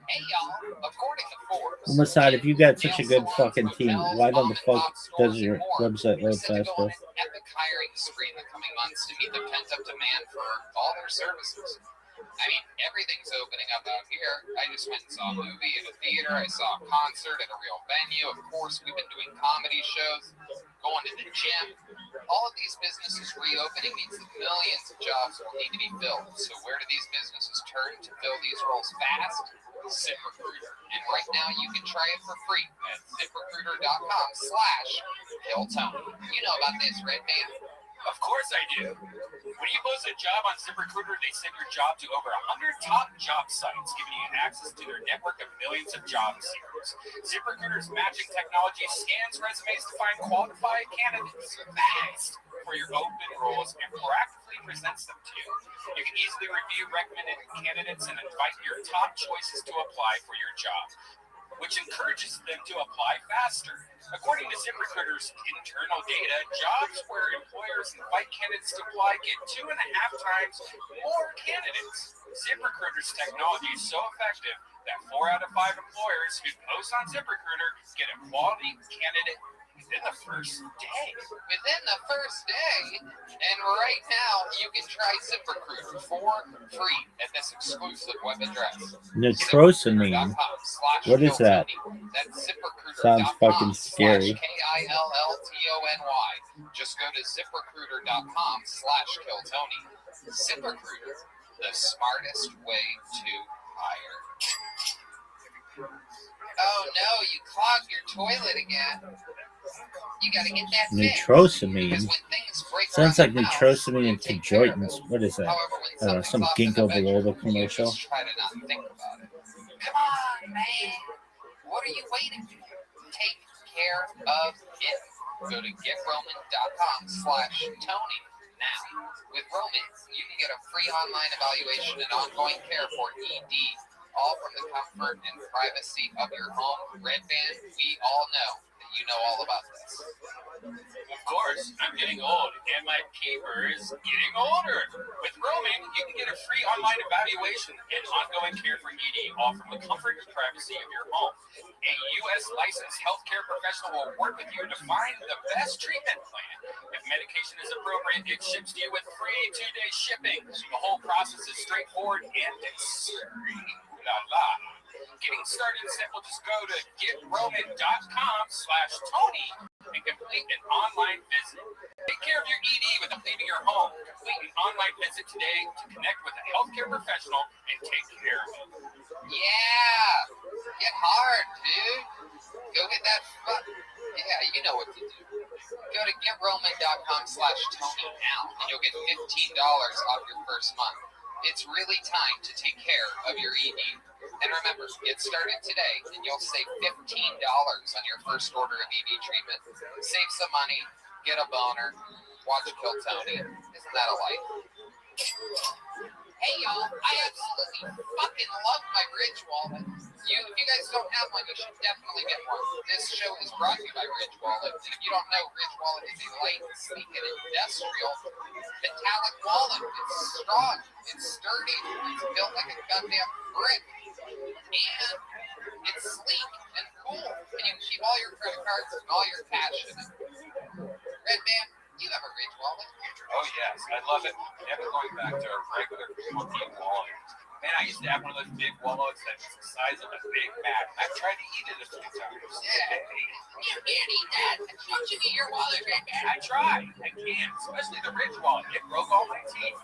Hey, y'all. According to Forbes, On the side, if you got such a good fucking team, why don't the fuck does your website load faster? Epic hiring spree in the coming months to meet the pent-up demand for all their services. I mean, everything's opening up out here. I just went and saw a movie at a theater. I saw a concert at a real venue. Of course, we've been doing comedy shows, going to the gym. All of these businesses reopening means that millions of jobs will need to be filled. So where do these businesses turn to fill these roles fast? ZipRecruiter. And right now you can try it for free at ZipRecruiter.com/KillTony. You know about this, Red Man? Of course I do. When you post a job on ZipRecruiter, they send your job to over 100 top job sites, giving you access to their network of millions of job seekers. ZipRecruiter's matching technology scans resumes to find qualified candidates fast for your open roles and proactively presents them to you. You can easily review recommended candidates and invite your top choices to apply for your job, which encourages them to apply faster. According to ZipRecruiter's internal data, jobs where employers invite candidates to apply get 2.5 times more candidates. ZipRecruiter's technology is so effective that 4 out of 5 employers who post on ZipRecruiter get a quality candidate within the first day. Within the first day? And right now, you can try ZipRecruiter for free at this exclusive web address. Nitrosamine. What is that? That's ZipRecruiter.com. Sounds fucking scary. KILLTONY. Just go to ZipRecruiter.com/KillTony. ZipRecruiter, the smartest way to hire. Oh no, you clogged your toilet again. You gotta get that Nitrosamine. Sounds like nitrosamine and conjointants. What is that? I don't know, some ginkgo biloba commercial. Try to not think about it. Come on, man. What are you waiting for? Take care of it. Go to GetRoman.com/Tony now. With Roman, you can get a free online evaluation and ongoing care for ED, all from the comfort and privacy of your home. Red Band, we all know that you know all about this. Of course, I'm getting old, and my paper is getting older. With Roman, you can get a free online evaluation and ongoing care for ED, all from the comfort and privacy of your home. A U.S. licensed healthcare professional will work with you to find the best treatment plan. If medication is appropriate, it ships to you with free 2-day shipping. The whole process is straightforward and discreet. La la. Getting started is simple. Just go to getroman.com/Tony and complete an online visit. Take care of your ED without leaving your home. Complete an online visit today to connect with a healthcare professional and take care of it. Yeah, get hard, dude. Go get that yeah, you know what to do. Go to getroman.com/Tony now, and you'll get $15 off your first month. It's really time to take care of your ED. And remember, get started today, and you'll save $15 on your first order of ED treatment. Save some money, get a boner, watch Kill Tony. Isn't that a life? Hey, y'all, I absolutely fucking love my Ridge wallet. If you guys don't have one, you should definitely get one. This show is brought to you by Ridge Wallet. And if you don't know, Ridge Wallet is a light, sleek, and industrial metallic wallet. It's strong, it's sturdy, it's built like a goddamn brick. And it's sleek and cool. And you can keep all your credit cards and all your cash in it. Red Man, you have a Ridge wallet? Oh, yes, I love it. Never going back to a regular looking wallet. Man, I used to have one of those big wallets that was the size of a Big Mac. I've tried to eat it a few times. Yeah, you can't eat that. Don't you eat your wallet, Red Man? I tried. I can't, especially the Ridge wallet. It broke all my teeth.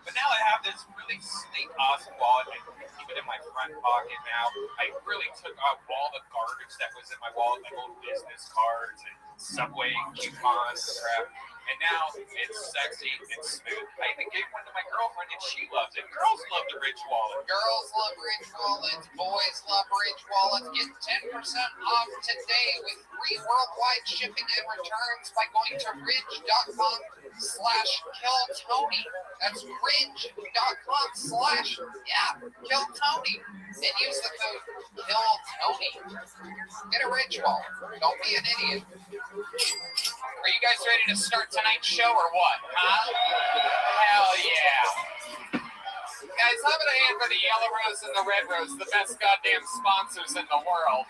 But now I have this really sleek, awesome wallet. I can keep it in my front pocket now. I really took out all the garbage that was in my wallet, like old business cards and Subway coupons and crap. And now it's sexy, it's smooth. I even gave one to my girlfriend and she loves it. Girls love the Ridge wallet. Girls love Ridge wallets. Boys love Ridge wallets. Get 10% off today with free worldwide shipping and returns by going to ridge.com/KillTony. That's ridge.com/KillTony. And use the code KillTony. Get a Ridge wallet. Don't be an idiot. Are you guys ready to start tonight's show or what? Huh? Hell yeah. Guys, how about a hand for the Yellow Rose and the Red Rose, the best goddamn sponsors in the world?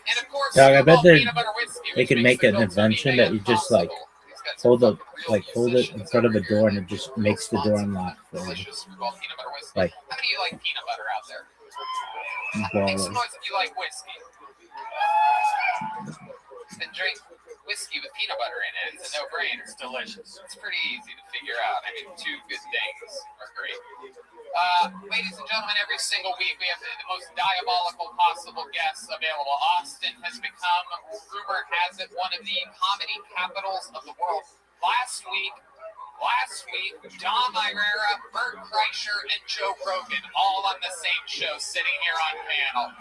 And of course, Dog, I bet peanut butter whiskey, they could make an invention that you just like hold it in front of a door and it just makes the door unlock for you. Like, how many of you like peanut butter out there? baller. Make some noise if you like whiskey. Then drink whiskey with peanut butter in it. It's a no-brainer. It's delicious. It's pretty easy to figure out. I mean, two good things are great. Ladies and gentlemen, every single week we have the most diabolical possible guests available. Austin has become, rumor has it, one of the comedy capitals of the world. Last week, Dom Irera, Bert Kreischer, and Joe Rogan all on the same show sitting here on panel.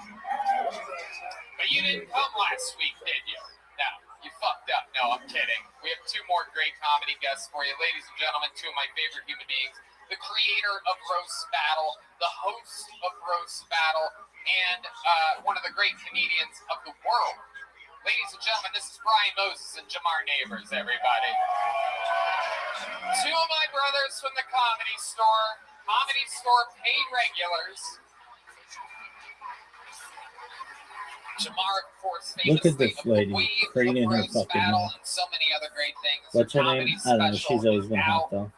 But you didn't come last week, did you? No, you fucked up. No, I'm kidding. We have two more great comedy guests for you. Ladies and gentlemen, two of my favorite human beings. The creator of Roast Battle, the host of Roast Battle, and one of the great comedians of the world. Ladies and gentlemen, this is Brian Moses and Jamar Neighbors, everybody. Two of my brothers from the Comedy Store paid regulars. Jamar, of course, look at this lady craning her fucking mouth. And so many other great things. What's her name? I don't know. She's always been hot though.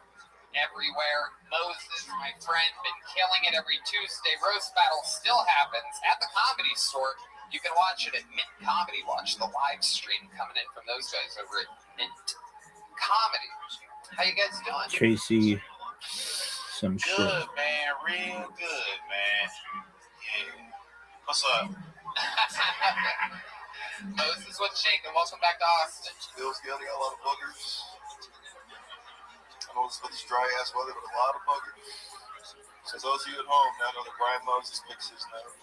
Everywhere. Moses, my friend, been killing it every Tuesday. Roast Battle still happens at the Comedy Store. You can watch it at Mint Comedy. Watch the live stream coming in from those guys over at Mint Comedy. How you guys doing? Tracy, some Good, shit. man. Real good, man. Yeah. What's up? Moses, what's shaking? Welcome back to Austin. Still got a lot of boogers. I know it's this dry ass weather, but a lot of boogers. So those of you at home now know that Brian Moses picks his nose.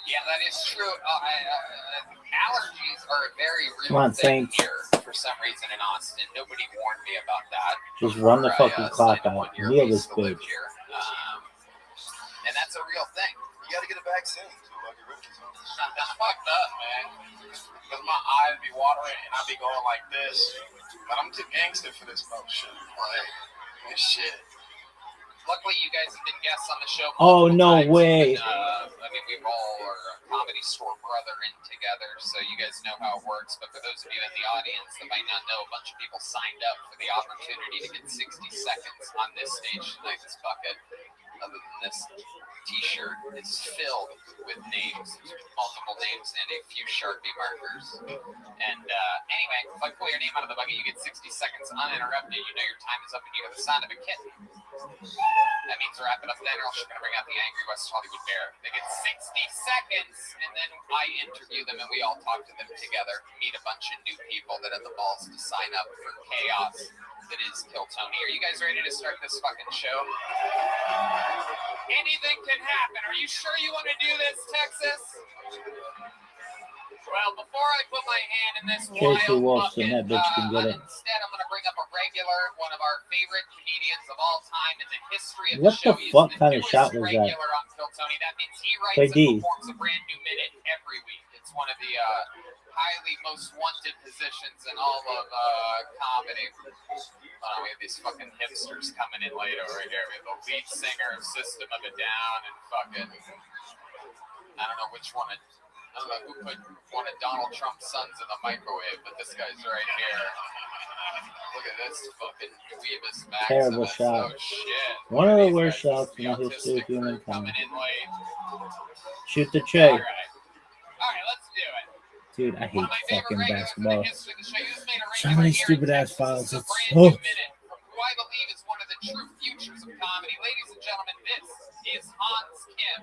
Yeah, that is true. Allergies are a very real Come on, thing Saints. here for some reason in Austin. Nobody warned me about that. Just run the fucking clock out. Kneel this bitch. And that's a real thing. You got to get a vaccine to get rid of this. It's fucked up, man. Because my eyes be watering and I be going like this. But I'm too gangster for this motion. Like, this shit. Luckily, you guys have been guests on the show. Oh, no times. way. I mean, we all are a comedy store brethren together, so you guys know how it works. But for those of you in the audience that might not know, a bunch of people signed up for the opportunity to get 60 seconds on this stage tonight. This bucket, other than this t-shirt, is filled with names, multiple names, and a few Sharpie markers. And anyway, if I pull your name out of the bucket, you get 60 seconds uninterrupted. You know your time is up and you hear the sound of a kitten. That means wrap it up then, or else you're going to bring out the angry West Hollywood bear. They get 60 seconds, and then I interview them, and we all talk to them together, meet a bunch of new people that have the balls to sign up for chaos that is Kill Tony. Are you guys ready to start this fucking show? Anything can happen. Are you sure you want to do this, Texas? Well, before I put my hand in this Tracy wild Wolfson, bucket, that bitch can get it. instead I'm going to bring up a regular, one of our favorite comedians of all time in the history of What the show. the He's fuck the kind of newest shot was that? regular on Kill Tony. That means he writes Play and D. performs a brand new minute every week. It's one of the highly most wanted positions in all of comedy. We have these fucking hipsters coming in later right here. We have the lead singer of System of a Down and fucking, I don't know which one. I don't know who put one of Donald Trump's sons in the microwave, but this guy's right here. Look at this fucking Dweebus Maximus. Terrible shot. Oh, shit. One of the These worst guys, shots in the history of autistic crew humankind. coming in late. Shoot the tray. All right, let's do it. Dude, I hate One of my favorite fucking regulars in the basketball. history of the show. You just made a So regular many here in stupid ass Texas. files. This is a It's brand oh. new minute from who I believe is one of the true futures of comedy. Ladies and gentlemen, this is Hans Kim.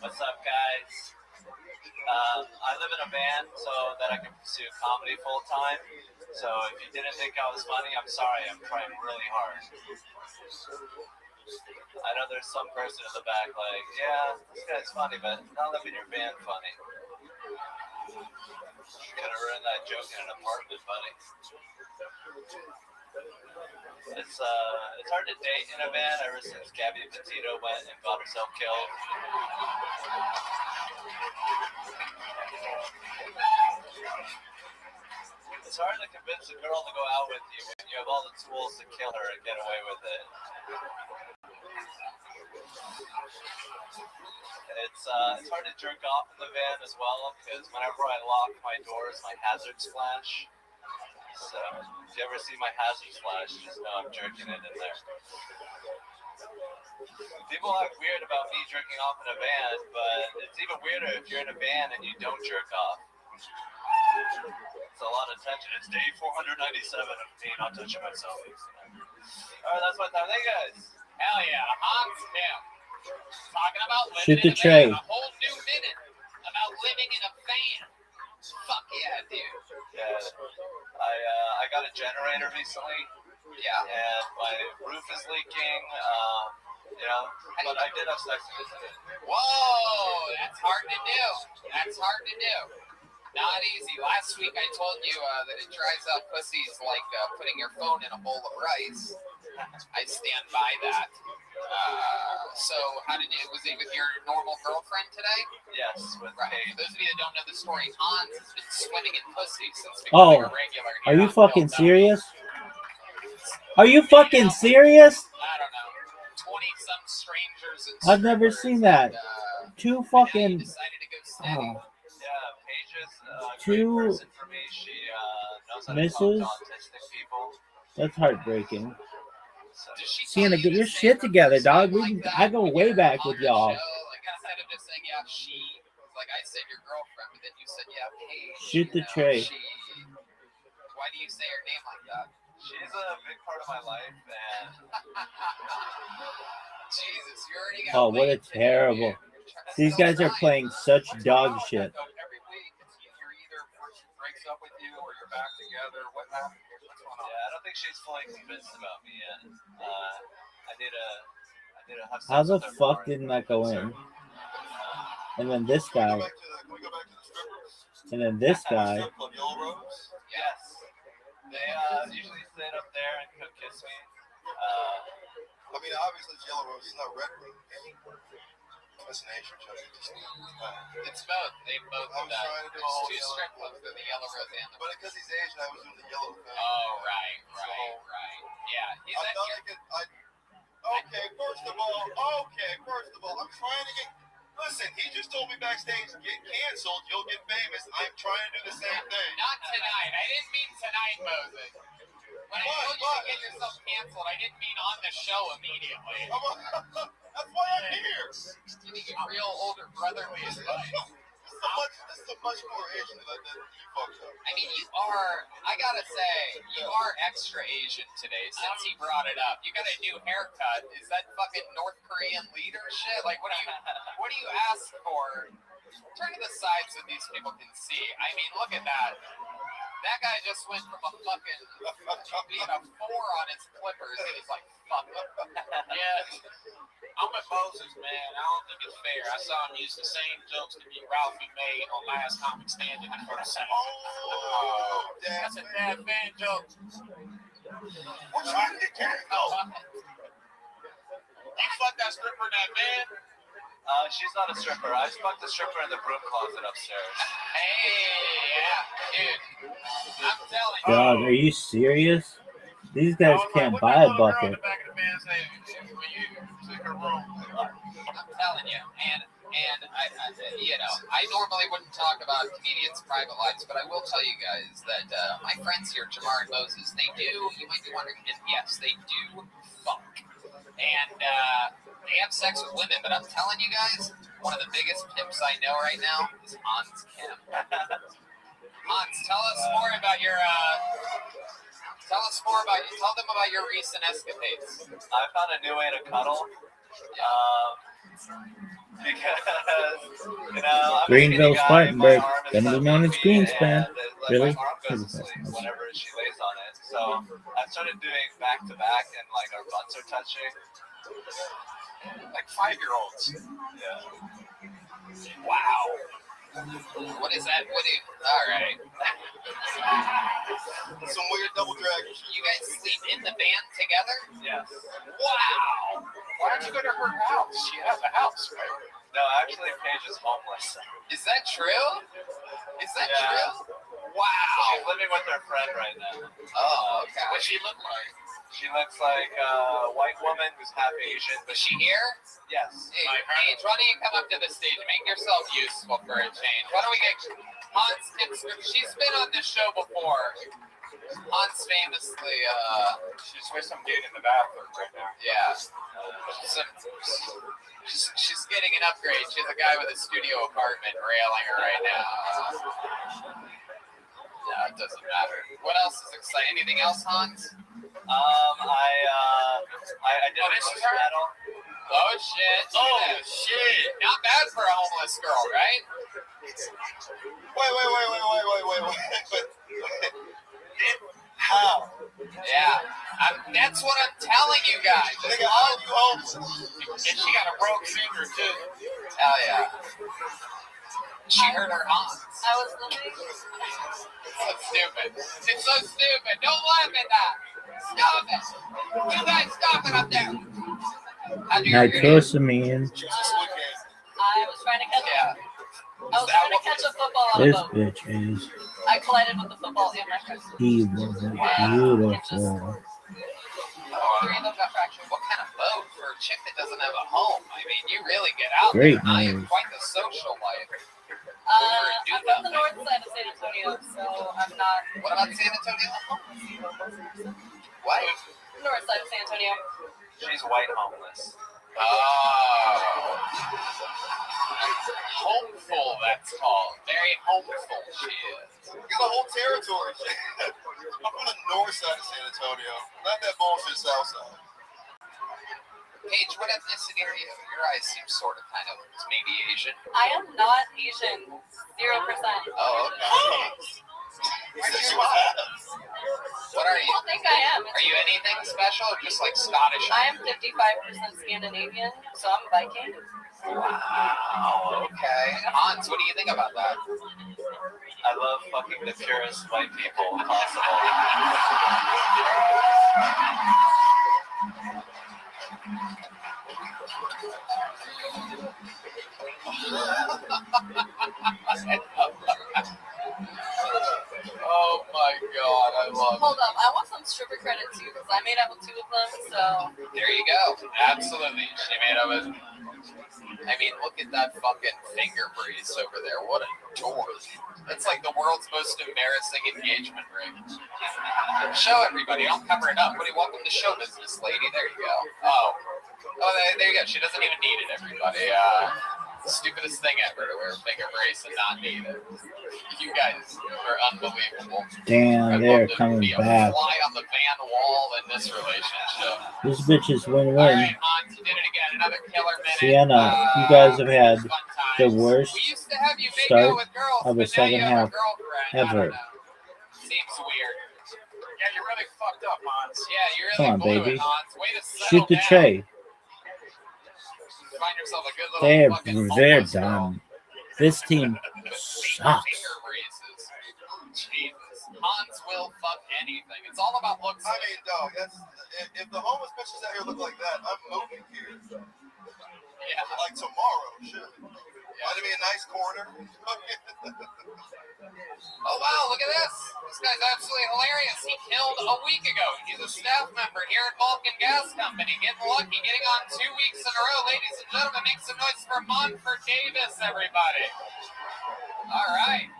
What's up, guys? I live in a van so that I can pursue comedy full time. So if you didn't think I was funny, I'm sorry. I'm trying really hard. I know there's some person in the back like, yeah, this guy's funny, but not living your van funny. Could have ruined that joke in an apartment, buddy. It's hard to date in a van ever since Gabby Petito went and got herself killed. It's hard to convince a girl to go out with you when you have all the tools to kill her and get away with it. It's hard to jerk off in the van as well because whenever I lock my doors, my hazards flash. So if you ever see my hazards flash, just know I'm jerking it in there. People act weird about me jerking off in a van, but it's even weirder if you're in a van and you don't jerk off. It's a lot of tension. It's day 497 of me not touching myself. Alright, that's my time. Thank you guys. Hell yeah, Hans Kim. Talking about living Shoot the in a tray. van. A whole new minute about living in a van. Fuck yeah, dude. Yeah, I got a generator recently. Yeah. And my roof is leaking. But I did have sex with it. Whoa, that's hard to do. That's hard to do. Not easy. Last week I told you that it dries out pussies like putting your phone in a bowl of rice. I stand by that. So how did it? Was it with your normal girlfriend today? Yes, with right. Kate. For those of you that don't know the story, Hans has been swimming in pussy since Oh, becoming a regular. are you on fucking Kill Tony. serious? Are you fucking serious? I don't know. 20-some strangers. And I've never seen that. Two fucking. decided to go steady. Oh. Yeah, Paige is a Two great person for me. She knows how to misses. talk to autistic people. That's heartbreaking. So, Sienna, get your shit together, dog. I go way back with y'all. Like instead of just saying, yeah, she, like I said your girlfriend, but then you said, yeah, Paige. Shoot the tray. Why do you say her name like that? she's a big part of my life, and Jesus, you already got Oh, what a terrible. These guys are playing such dog shit. Every week, it's either she breaks up with you or you're back together. What happened? What's going on? yeah, I don't think she's fully convinced about me yet. I need to have sex How the with her fuck more didn't that go in? And then this guy. Can we go back to the strippers? And then this guy. Strip club, Yellow Rose? Yes. They usually sit up there and mean, obviously it's yellow rose. It's not red rose. That's an Asian joke. It's both. They both I do was that. trying to do There's all two yellow. strip clubs, the yellow rose and the. But because he's Asian, I was doing the yellow thing. Oh, right. Yeah. He's I at thought your. I could. Okay, first of all, I'm trying to get. Listen, he just told me backstage, get canceled, you'll get famous. I'm trying to do the same thing. Not tonight. I didn't mean tonight, Moses. When I told you to get yourself canceled, I didn't mean on the show immediately. That's why I'm here. You need a real older brotherly advice. This is a much more Asian than you folks are. I mean, you are, I gotta say, you are extra Asian today since he brought it up. You got a new haircut. Is that fucking North Korean leader shit? Like, what do you ask for? Turn to the side so these people can see. I mean, look at that. That guy just went from a fucking being a 4 on his clippers, and he's like, fuck. Yeah, I'm with Moses, man. I don't think it's fair. I saw him use the same jokes that Ralphie made on Last Comic Standing in front of Sam. Oh, That's a dad fan joke. We're trying to get canceled. You fucked that stripper in that van? She's not a stripper. I fucked the stripper in the broom closet upstairs. Hey, yeah, dude. I'm telling you. God, are you serious? These guys can't buy a bucket. The back of the van saying, "Will you take her room?" I'm telling you, and I normally wouldn't talk about comedians' private lives, but I will tell you guys that my friends here, Jamar and Moses, they do. You might be wondering, and yes, they do fuck, and they have sex with women. But I'm telling you guys, one of the biggest pimps I know right now is Hans Kim. Hans, tell us more about your. Tell them about your recent escapades. I found a new way to cuddle. Because, I'm Greenville, Spartanburg, then gonna be known as Greenspan. Really? My arm goes to sleep whenever she lays on it. So I started doing back to back, and like our butts are touching. Like 5-year-olds. Yeah. Wow. What is that? All right. Some weird double drag. You guys sleep in the van together? Yes. Wow. Why don't you go to her house? She has a house, right? No, actually, Paige is homeless. Is that true? Is that true? Wow. She's living with her friend right now. Oh, okay. What she look like? She looks like a white woman who's half Asian. Is she here? Yes. Hey, Paige, why don't you come up to the stage? Make yourself useful for a change. Why don't we get Hans Kim? She's been on this show before. Hans famously, She's with some dude in the bathroom right now. yeah. She's getting an upgrade. She's a guy with a studio apartment railing her right now. Yeah, it doesn't matter. What else is exciting? Anything else, Hans? I did a roast battle. Oh, shit. Oh, shit. Not bad for a homeless girl, right? Wait. How? Yeah. That's what I'm telling you guys. Nigga, how are you homeless? And she got a broke finger, too. Hell yeah. She hurt her Hans. I was living. It's so stupid. It's so stupid. Don't laugh at that. Stop it. You guys stop it up there. Nitrosamine. I was trying to catch. Yeah. I was trying to catch a football on a This boat. bitch is I collided with the football in my friend. evil, beautiful. All 3 of them got fractured. What kind of boat for a chick that doesn't have a home? I mean, you really get out Great there. I am news. quite the social life. I'm from the north side of San Antonio, so I'm not. What about San Antonio? What? North side of San Antonio. She's white homeless. Oh. Homeful, that's called. Very homeful she is. You got a whole territory. I'm from the north side of San Antonio, not that bullshit south side. Paige, what ethnicity are you? Your eyes seem sort of kind of maybe Asian. I am not Asian. 0%. Oh, okay. What are you? I think I am. Are you anything special or just like Scottish? I am 55% Scandinavian, so I'm Viking. Wow, okay. Hans, what do you think about that? I love fucking the purest white people possible. I made out with two of them, so There you go. Absolutely. She made up with. I mean, look at that fucking finger brace over there. What a dork. That's like the world's most embarrassing engagement ring. Show everybody. I'll cover it up. Welcome to show business, lady. There you go. Oh, there you go. She doesn't even need it, everybody. Stupidest thing ever to wear a finger brace and not need it. You guys are unbelievable. Damn, they're coming be a back. fly on the van wall in this relationship. This bitch is win-win. All right, Hans, you did it again. Another killer minute. Sienna, you guys have had fun the times. worst We used to have you make start out with girls, of the but now you second have a half girlfriend. I ever. don't know. Seems weird. Yeah, you really fucked up, Hans. Yeah, you really Come on, blew baby. it, Hans. Way to settle Shoot the down. tray. Find yourself a good little fucking They're homeless girl. done. This team sucks. Finger braces. Jesus. Hans will fuck anything. It's all about looks. I mean, dog, if the homeless bitches out here look like that, I'm moving here. Yeah. Like tomorrow, shit. Might be a nice corner. Oh wow, look at this. This guy's absolutely hilarious. He killed a week ago. He's a staff member here at Vulcan Gas Company. Getting lucky, getting on 2 weeks in a row. Ladies and gentlemen, make some noise for Monfort Davis, everybody. All right.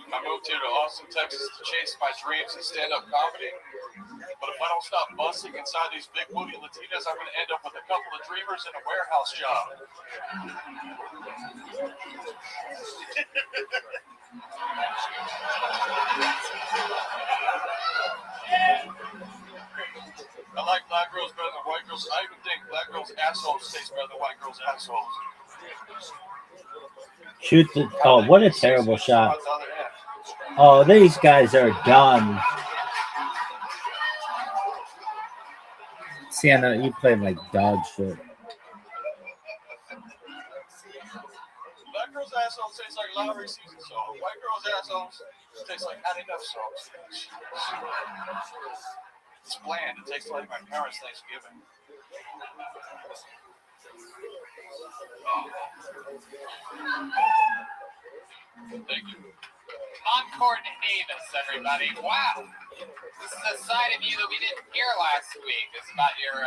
I moved here to Austin, Texas to chase my dreams in stand-up comedy. But if I don't stop busting inside these big booty Latinas, I'm going to end up with a couple of dreamers and a warehouse job. I like black girls better than white girls. I even think black girls' assholes taste better than white girls' assholes. Shoot the. Oh, what a terrible shot. Oh, these guys are done. Sienna, you played like dog shit. Black girls' assholes taste like Lowry season salt. White girls' assholes taste like not enough salt. It's bland. It tastes like my parents' Thanksgiving. Thank you. Monfort Davis, everybody. Wow. This is a side of you that we didn't hear last week. It's about your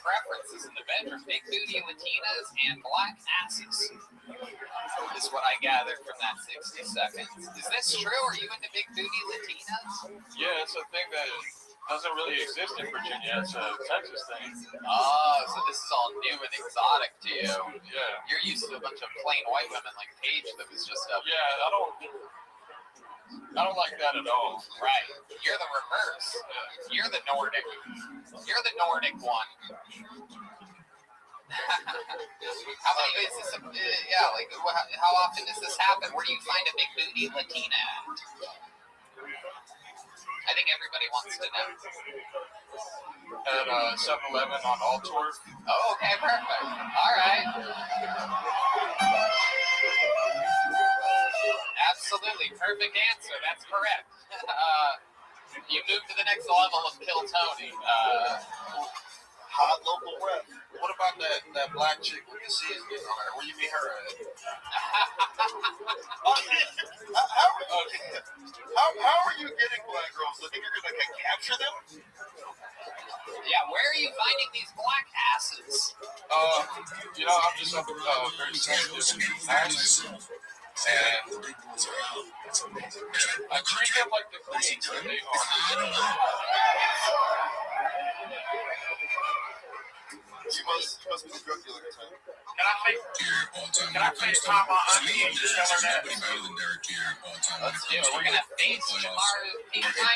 preferences in the bedroom. Big booty Latinas and black asses. Is what I gathered from that 60 seconds. Is this true? Are you into big booty Latinas? Yeah, it's a thing that doesn't really exist in Virginia. It's a Texas thing. Oh, so this is all new and exotic to you. Yeah. You're used to a bunch of plain white women like Paige that was just up. Yeah, I don't like that at all. Right. You're the reverse. You're the Nordic. You're the Nordic one. How many is this? How often does this happen? Where do you find a big booty Latina at? I think everybody wants to know. At 7-Eleven on Altorf. Oh, okay, perfect. All right. Absolutely, perfect answer. That's correct. You moved to the next level of Kill Tony. Hot local rep. What about that black chick where you see is getting on her? Where you meet her at? How are you getting black girls? Do you think you're gonna capture them? Yeah, where are you finding these black asses? I'm just very sensitive and nice. And I treat them like the queens that they are. You must be a drug dealer, Tom. Can I FaceTime my auntie and just tell her that? Let's do it. We're going to FaceTime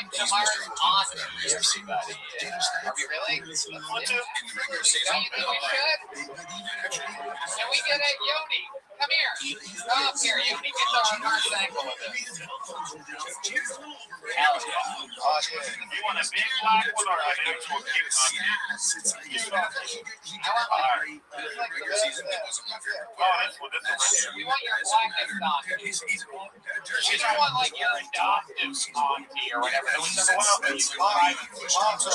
tomorrow's auntie, everybody. Are we really? Let's do it. Don't you think we should? Can we get a Yoni? Come here. Come up here, Yoni. Get the reverse angle of this. Hell yeah. You want a big black one or an actual cute However, it's like the best. Oh, this one. We want your blackest auntie. You don't want like your adoptive auntie or whatever. It was never one of those private schools.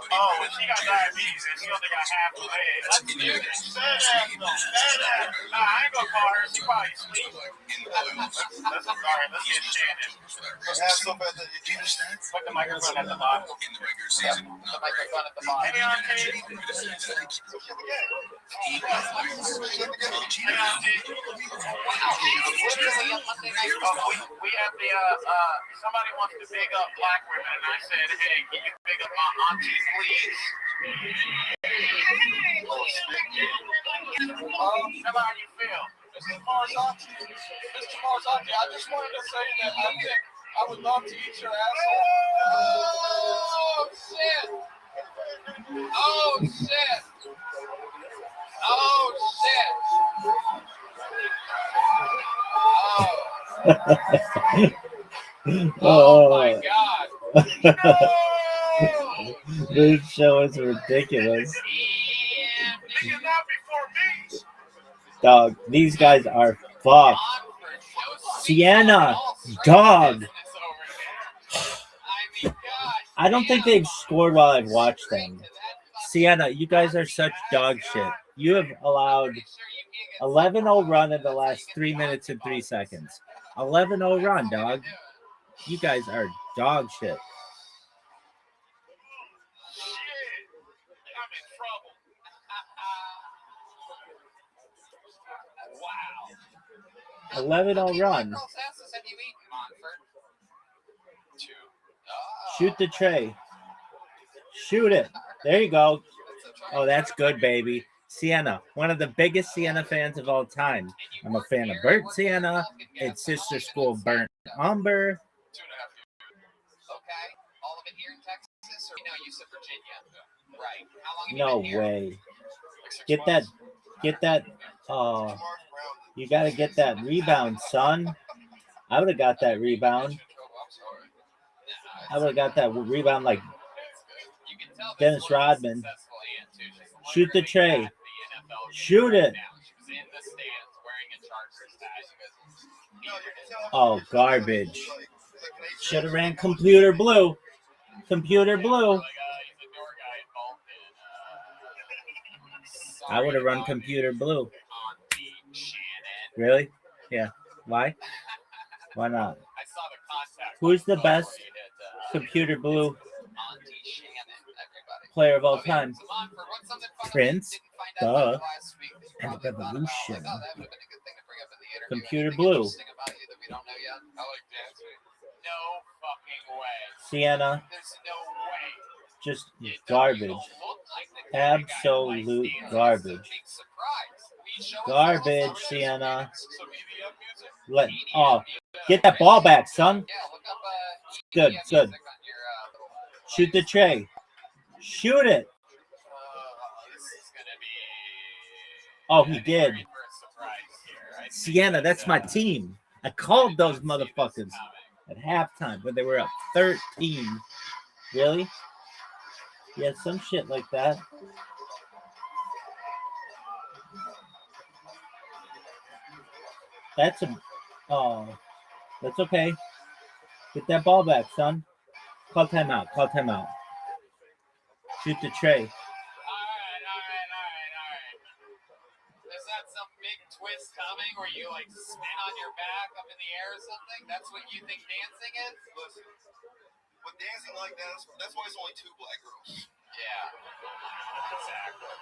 Oh, and she got diabetes and she only got half the leg. Let's do this. Badass though. Badass. Nah, I ain't gonna call her. She probably sleep. Let's get Shannon. Have so bad that you understand? Put the microphone at the bottom. In the regular season, The microphone at the bottom. Hey, auntie. Hey, auntie. Literally a Monday night We have the somebody wants to big up black women, and I said, hey, can you big up my aunties, please? How you feel? Mr. Marzocchi, I just wanted to say that I think I would love to eat your asshole. Oh shit! Oh shit! Oh shit! Oh my god! This show is ridiculous. Dog, these guys are fucked. Sienna, dog. I don't think they've scored while I've watched them. Sienna, you guys are such dog shit. You have allowed 11-0 run in the last 3 minutes and 3 seconds. 11-0 run, dog. You guys are dog shit. Wow. 11-0 run. Shoot the tray. Shoot it. There you go. Oh, that's good, baby. Sienna, one of the biggest Sienna fans of all time. I'm a fan of Burnt Sienna. It's sister school Burnt Umber. Okay. All of it here in Texas, or no, you said Virginia. Right. How long have you No been here? way. Get that. You gotta get that rebound, son. I would have got that rebound. I would have got that rebound like Dennis Rodman. Shoot the tray. Shoot it. Oh, garbage. Should have ran computer blue. Computer blue. I would have run computer blue. Really? Yeah. Why? Why not? Who's the best computer blue player of all time? Prince. Duh. And the Revolution. Computer blue. Sienna. Just garbage. Absolute garbage. Garbage, Sienna. Get that ball back, son. Good. Shoot the tray. Shoot it. Oh, he did. Sienna, that's my team. I called those motherfuckers at halftime when they were up 13. Really? Yeah, some shit like that. That's okay. Get that ball back, son. Call timeout. Shoot the tray. All right. Is that some big twist coming where you like spin on your back up in the air or something? That's what you think dancing is? Listen, with dancing like that, that's why it's only 2 black girls. Yeah. Exactly.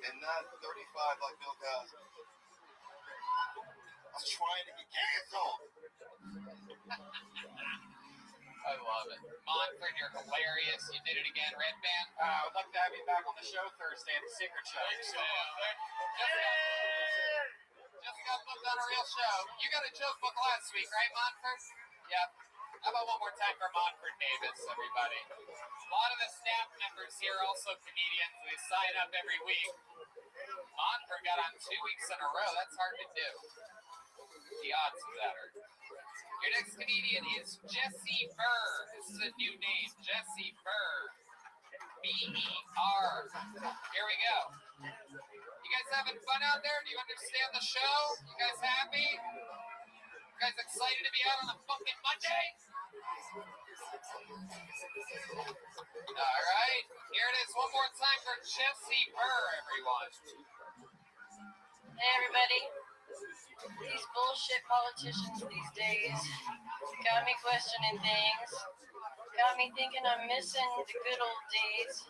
And not 35 like Bill Cosby. I'm trying to get canceled. I love it. Monford, you're hilarious. You did it again, Red Band. I would like to have you back on the show Thursday at the Secret Show. Jessica booked on a real show. You got a joke book last week, right, Monford? Yep. How about one more time for Monford Davis, everybody? A lot of the staff members here are also comedians. They sign up every week. Monford got on 2 weeks in a row. That's hard to do. The odds of that are. Your next comedian is Jesse Burr. This is a new name, Jesse Burr. B-E-R. Here we go. You guys having fun out there? Do you understand the show? You guys happy? You guys excited to be out on a fucking Monday? All right, here it is one more time for Jesse Burr, everyone. Hey everybody, these bullshit politicians these days got me questioning things, got me thinking I'm missing the good old days,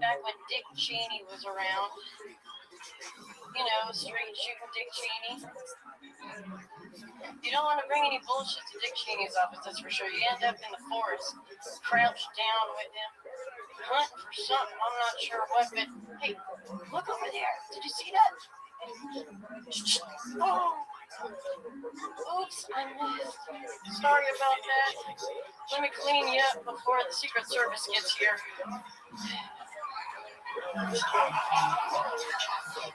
back when Dick Cheney was around. You know, straight shooting Dick Cheney. You don't want to bring any bullshit to Dick Cheney's office, that's for sure. You end up in the forest, crouched down with him, hunting for something, I'm not sure what, but hey, look over there, did you see that? Oh, oops, I missed. Sorry about that. Let me clean you up before the Secret Service gets here.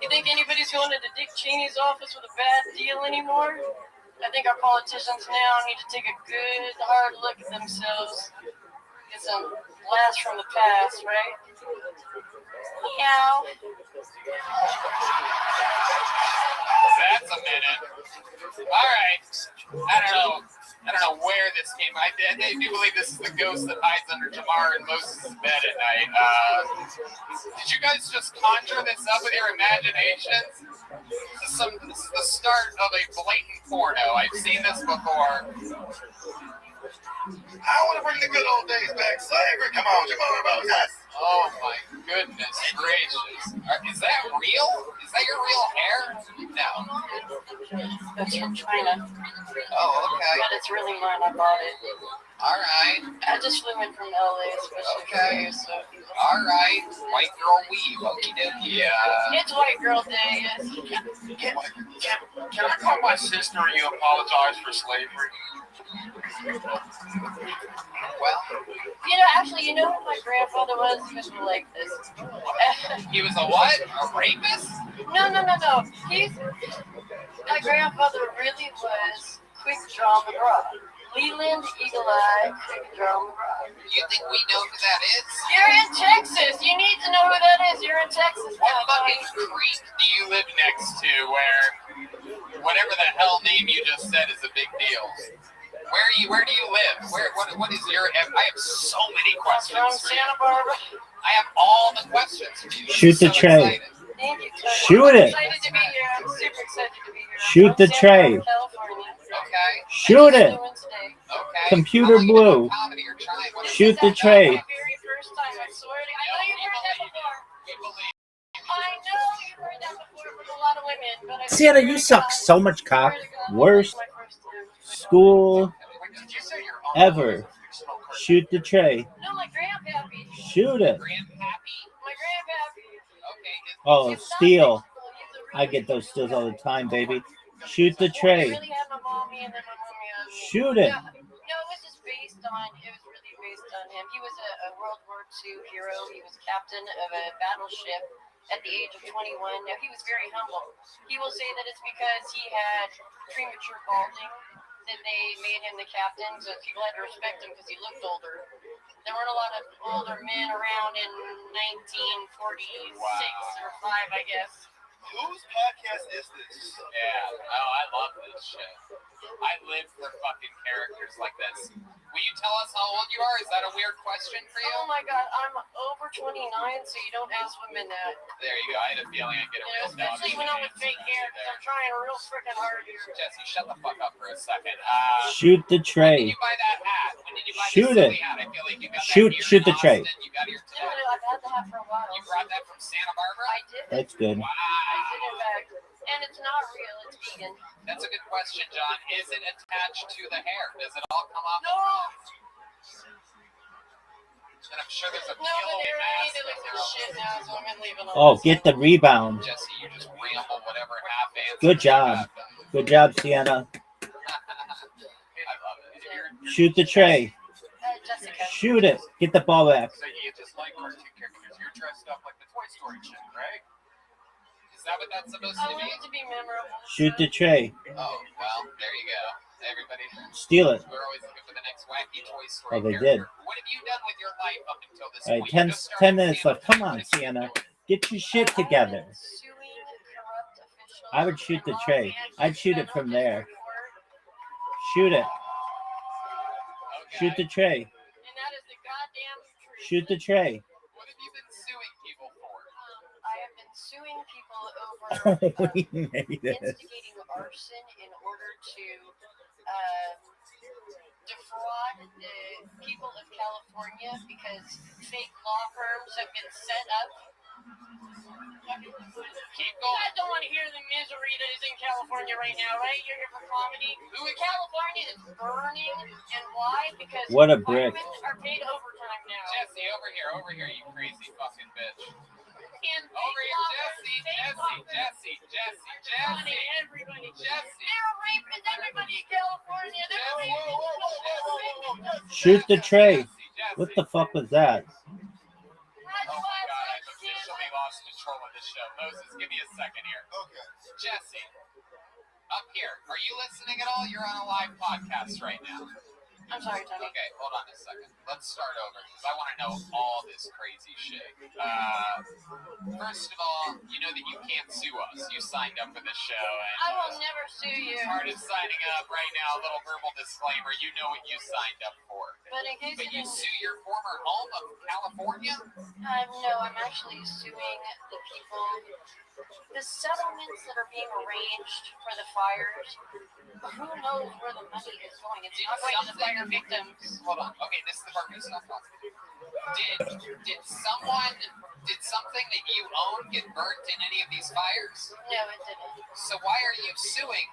You think anybody's going into Dick Cheney's office with a bad deal anymore? I think our politicians now need to take a good, hard look at themselves. Get some laughs from the past, right? Meow. That's a minute. All right. I don't know where this came. I do believe this is the ghost that hides under Tamar and Moses' bed at night. Did you guys just conjure this up with your imaginations? This is the start of a blatant porno. I've seen this before. I want to bring the good old days back. Slavery, come on, about that. Oh my goodness gracious. Is that real? Is that your real hair? No. That's from China. Oh, okay. But it's really mine, I bought it. Alright. I just flew in from LA, especially for you, so. Alright. White girl weave. Okie dokie. It's White Girl Day, yes. Can I call my sister and you apologize for slavery? Well, you know, actually, you know who my grandfather was? He was like this. He was a what? A rapist? No. My grandfather really was Quick Draw McGraw. Leland Eagle Eye Quick Draw McGraw. You think we know who that is? You're in Texas. You need to know who that is. You're in Texas. What fucking creek do you live next to where whatever the hell name you just said is a big deal? Where do you live? What is your? I have so many questions. From Santa Barbara. I have all the questions for you. Shoot the tray. Thank you. Shoot it. I'm excited to be here. I'm super excited to be here. Shoot the tray. Okay. Shoot it. Okay. Computer blue. Shoot the tray. My very first time. I swear to God. I know you've heard that before. I know you've heard that before from a lot of women, but Sienna, you suck so much cock. Worst school ever. Shoot the tray. No, my grandpappy. Shoot it. My grandpappy. Oh, steal. I get those steals all the time, baby. Shoot the tray. Shoot it. No, it was just based on, it was really based on him. He was a World War II hero. He was captain of a battleship at the age of 21. Now, he was very humble. He will say that it's because he had premature balding that they made him the captain, so people had to respect him because he looked older. There weren't a lot of older men around in 1946 or 5, I guess. Whose podcast is this? Yeah. Oh, I love this shit. I live for fucking characters like this. Will you tell us how old you are? Is that a weird question for you? Oh my God, I'm over 29, so you don't ask women that. There you go. I had a feeling I'd get a real dog. Especially when I'm with fake hair, because I'm trying real freaking hard here. Jesse, shut the fuck up for a second. Shoot the tray. When did you buy that hat? When did you buy Shoot this it. hat? I feel like you got Shoot the tray. You got your I've had the hat for a while. You brought that from Santa Barbara? I did. That's good. Wow. I did, in fact. And it's not real, it's vegan. That's a good question, John. Is it attached to the hair? Does it all come off? No! And I'm sure there's a No, but peelable they mask. already need to look at shit now, so I'm gonna leave it Oh, alone. get the rebound. Jesse, you just ramble whatever half-answer. Good job. Good job, Sienna. I love it. Shoot the tray. Jessica. Shoot it. Get the ball back. So you just like cartoon characters. You're dressed up like the Toy Story chick, right? Is that what that's supposed I to want be? it to be memorable. Shoot the tray. Oh, well, there you go. Everybody. Steal it. We're always looking for the next wacky Toy Story Oh, they character. did. What have you done with your life up until this All right, point? 10 You just started 10 minutes stand-up left. Come on, comedy. Sienna. Get your shit together. Suing I would shoot the tray. I'd shoot it from there. Shoot it. Shoot the tray. And that is the goddamn truth. Shoot the tray. What have you been suing people for? I have been suing people over Oh, we made it. instigating arson in order to defraud the people of California because fake law firms have been set up. Keep You going. guys don't want to hear the misery that is in California right now, right? You're here for comedy. California is burning, and why? Because What a brick. firemen are paid overtime now. Jesse, over here, you crazy fucking bitch. And Over here, Jesse. everybody. Jesse. They're raping everybody in California. They're raping. Shoot the tray. What the fuck was that? Oh my god, I've officially lost control of the show. Moses, give me a second here. Okay. Jesse, up here. Are you listening at all? You're on a live podcast right now. I'm sorry, Tony. Okay, hold on a second. Let's start over because I want to know all this crazy shit. First of all, you know that you can't sue us. You signed up for the show. And, I will never sue you. part of signing up right now, a little verbal disclaimer. You know what you signed up for. But in case But you you didn't, sue your former home of California? no, I'm actually suing the people. The settlements that are being arranged for the fires, who knows where the money is going? It's not going to the fire victims. Hold on. Okay, this is the part we stop talking. Did something that you own get burnt in any of these fires? No, it didn't. So why are you suing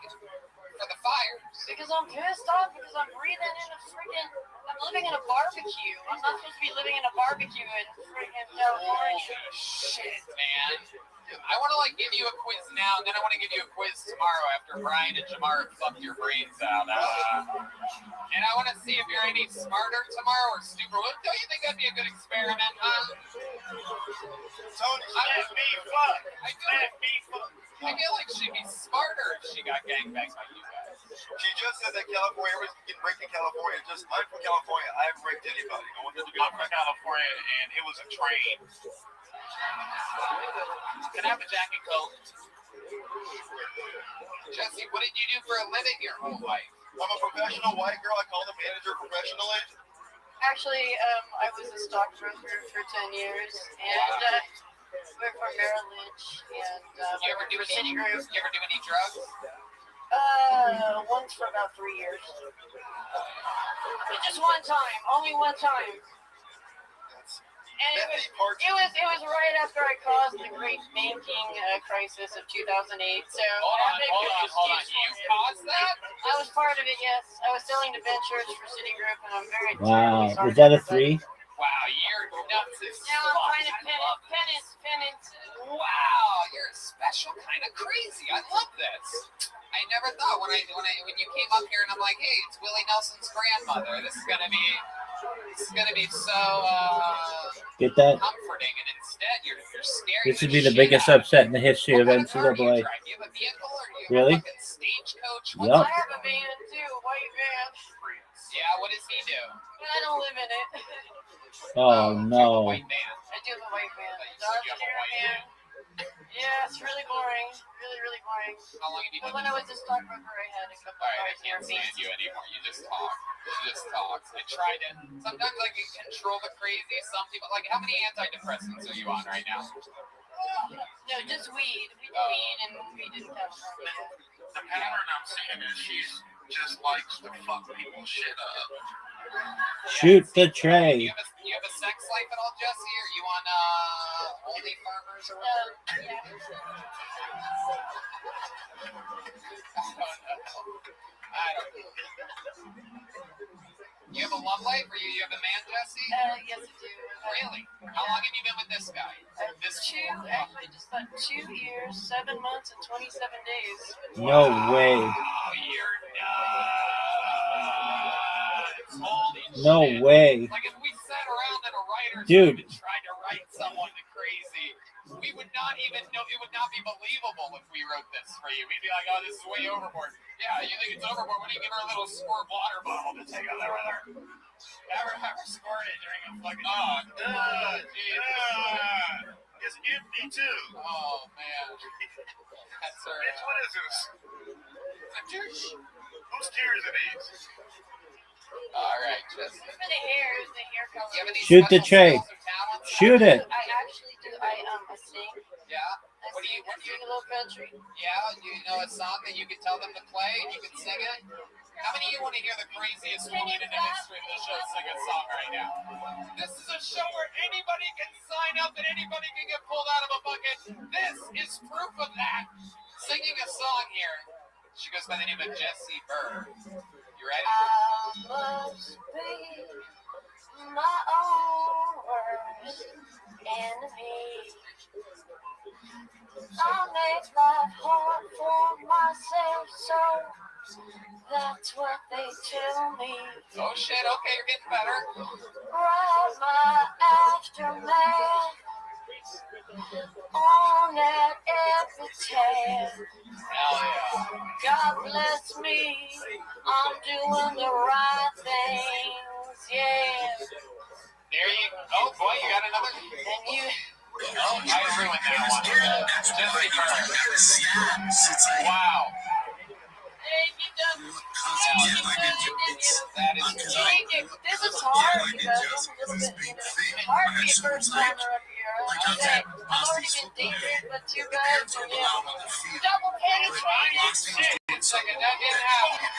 for the fires? Because I'm pissed off because I'm breathing in a freaking. I'm living in a barbecue. I'm not supposed to be living in a barbecue in freaking California. Holy shit, man. I want to give you a quiz now, and then I want to give you a quiz tomorrow after Brian and Jamar have fucked your brains out. And I want to see if you're any smarter tomorrow or stupider. Don't you think that'd be a good experiment, huh? Tony, let me fuck. I feel like she'd be smarter if she got gangbanged by you guys. She just said that California, everybody's getting raped in California. I'm from California. I haven't raped anybody. I want them to be I'm from California, and it was a train. Can I have a jacket coat? Jesse, what did you do for a living your whole life? I'm a professional white girl. I call the manager professionally. Actually, I was a stockbroker for 10 years, and we're from Merrill Lynch, and You ever do any drugs? once for about 3 years. But just one time, only one time. And it was right after I caused the great banking crisis of 2008. So Hold on. You caused that? I was part of it. Yes, I was selling debentures for Citigroup, and I'm very Wow. sorry Was that a for everybody. 3? Wow, you're nuts as Now I'm fuck. trying to penance. Wow, you're a special kind of crazy. I love this. I never thought when you came up here and I'm like, hey, it's Willie Nelson's grandmother. This is gonna be so Get that? comforting, and instead you're scaring. This would be the biggest upset in the history of What kind of car do you NCAA. drive? Do you have a vehicle or do you have Really? a fucking stagecoach? Yup. I have a van too, a white van. Yeah, what does he do? But I don't live in it. Oh, You have a no. white van. I do have a white van. You said Dodge you have a white Caravan. Yeah, it's really boring. Really boring. How long have you But been when I was a stockbroker, I had a couple Alright, I of can't stand you anymore. You just talk. I try to. Sometimes I can control the crazy. Some people, how many antidepressants are you on right now? No, just weed. We do weed and weed in California. The pattern I'm seeing is she's just likes to fuck people's shit up. Shoot the Do tray. you have a sex life at all, Jesse? Are you on Only Farmers or whatever? I don't know. You have a love life, or you have a man, Jesse? Yes, I do. Really? How long have you been with this guy? Actually, just about 2 years, 7 months, and 27 days. No way. Oh, you're nuts. Holy No shit. way. Like if we sat around in a writer's Dude. room and tried to write someone crazy, we would not even know. It would not be believable if we wrote this for you. We'd be like, oh, this is way overboard. Yeah, you think it's overboard? Why don't you give her a little squirt water bottle to take out there with her? Have her squirt it during a fucking. Oh, geez. is empty too. Oh man. That's our. Bitch, what is this? A douche. Whose tears are these? All right, Jesse. For the hair, it was the hair color. Do you have any Shoot the special tray. skills or talents? Shoot it. I actually do. I sing. Yeah. I What do you? sing, I sing a little country. Yeah. Do you know a song that you can tell them to play and you can sing it? How many of you want to hear the craziest woman in the history of the show sing a song right now? This is a show where anybody can sign up and anybody can get pulled out of a bucket. This is proof of that. Singing a song here. She goes by the name of Jessie Burr. You ready? I must be my own worst enemy. I make life hard for myself, so that's what they tell me. Oh shit, okay, you're getting better. Write my aftermath on that epitaph. Hell yeah. God bless me, I'm doing the right things, yeah. There you go. Oh boy, you got another. And you, Oh, I ruined that one. Jessie Burr. Wow. hey, you done, That is this is hard because I'm a little bit, it's hard to be a first timer up here. I've already been dated, but you guys are double penetrated. second. That didn't happen.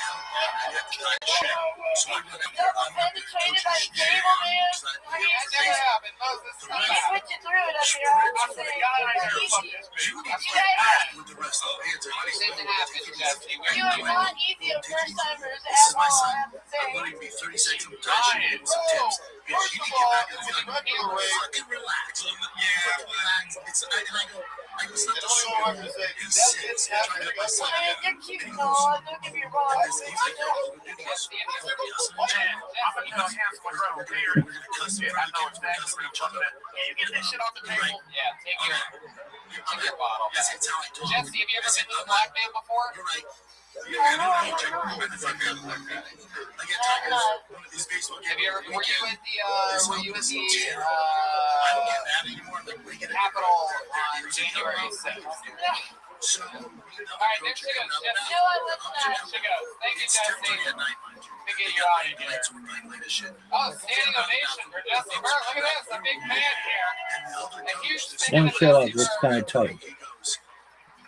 Double penetrated by the cable, man. That never happened. Moses, You can switch it through it up here. I'm saying, it didn't happen, Jesse. you are not easy on first timers at all, I have to say. Ryan, bro, first of all, Fucking relax. Yeah, relax. It's I go. I was not the I don't know what to say. That's it's happening. I mean, you're cute and all, don't get me wrong. Jesse, I'm gonna tell hands my brother here. I know exactly what you're talking about. Can you get this shit off the table? yeah, take your bottle. That's how I told Jesse, have you ever been to the Black Man before? You're right. I know. I get tired. One of these baseball Have you ever? Were you at the? Were you at the? I don't get that anymore. Like, we get Capitol on January 6th. So, All right, there she goes. Jesse. No, I was not. There she goes. Thank you, it's 10:30 Jesse. at night, mind you. Let me get you out of here. Lights were bright as shit. Oh, standing ovation for Jesse Burr. Look at this, a big fan here. And the elder A huge coach, fan Don't of shut up. Jesse It's Burr. kind of tight. he goes,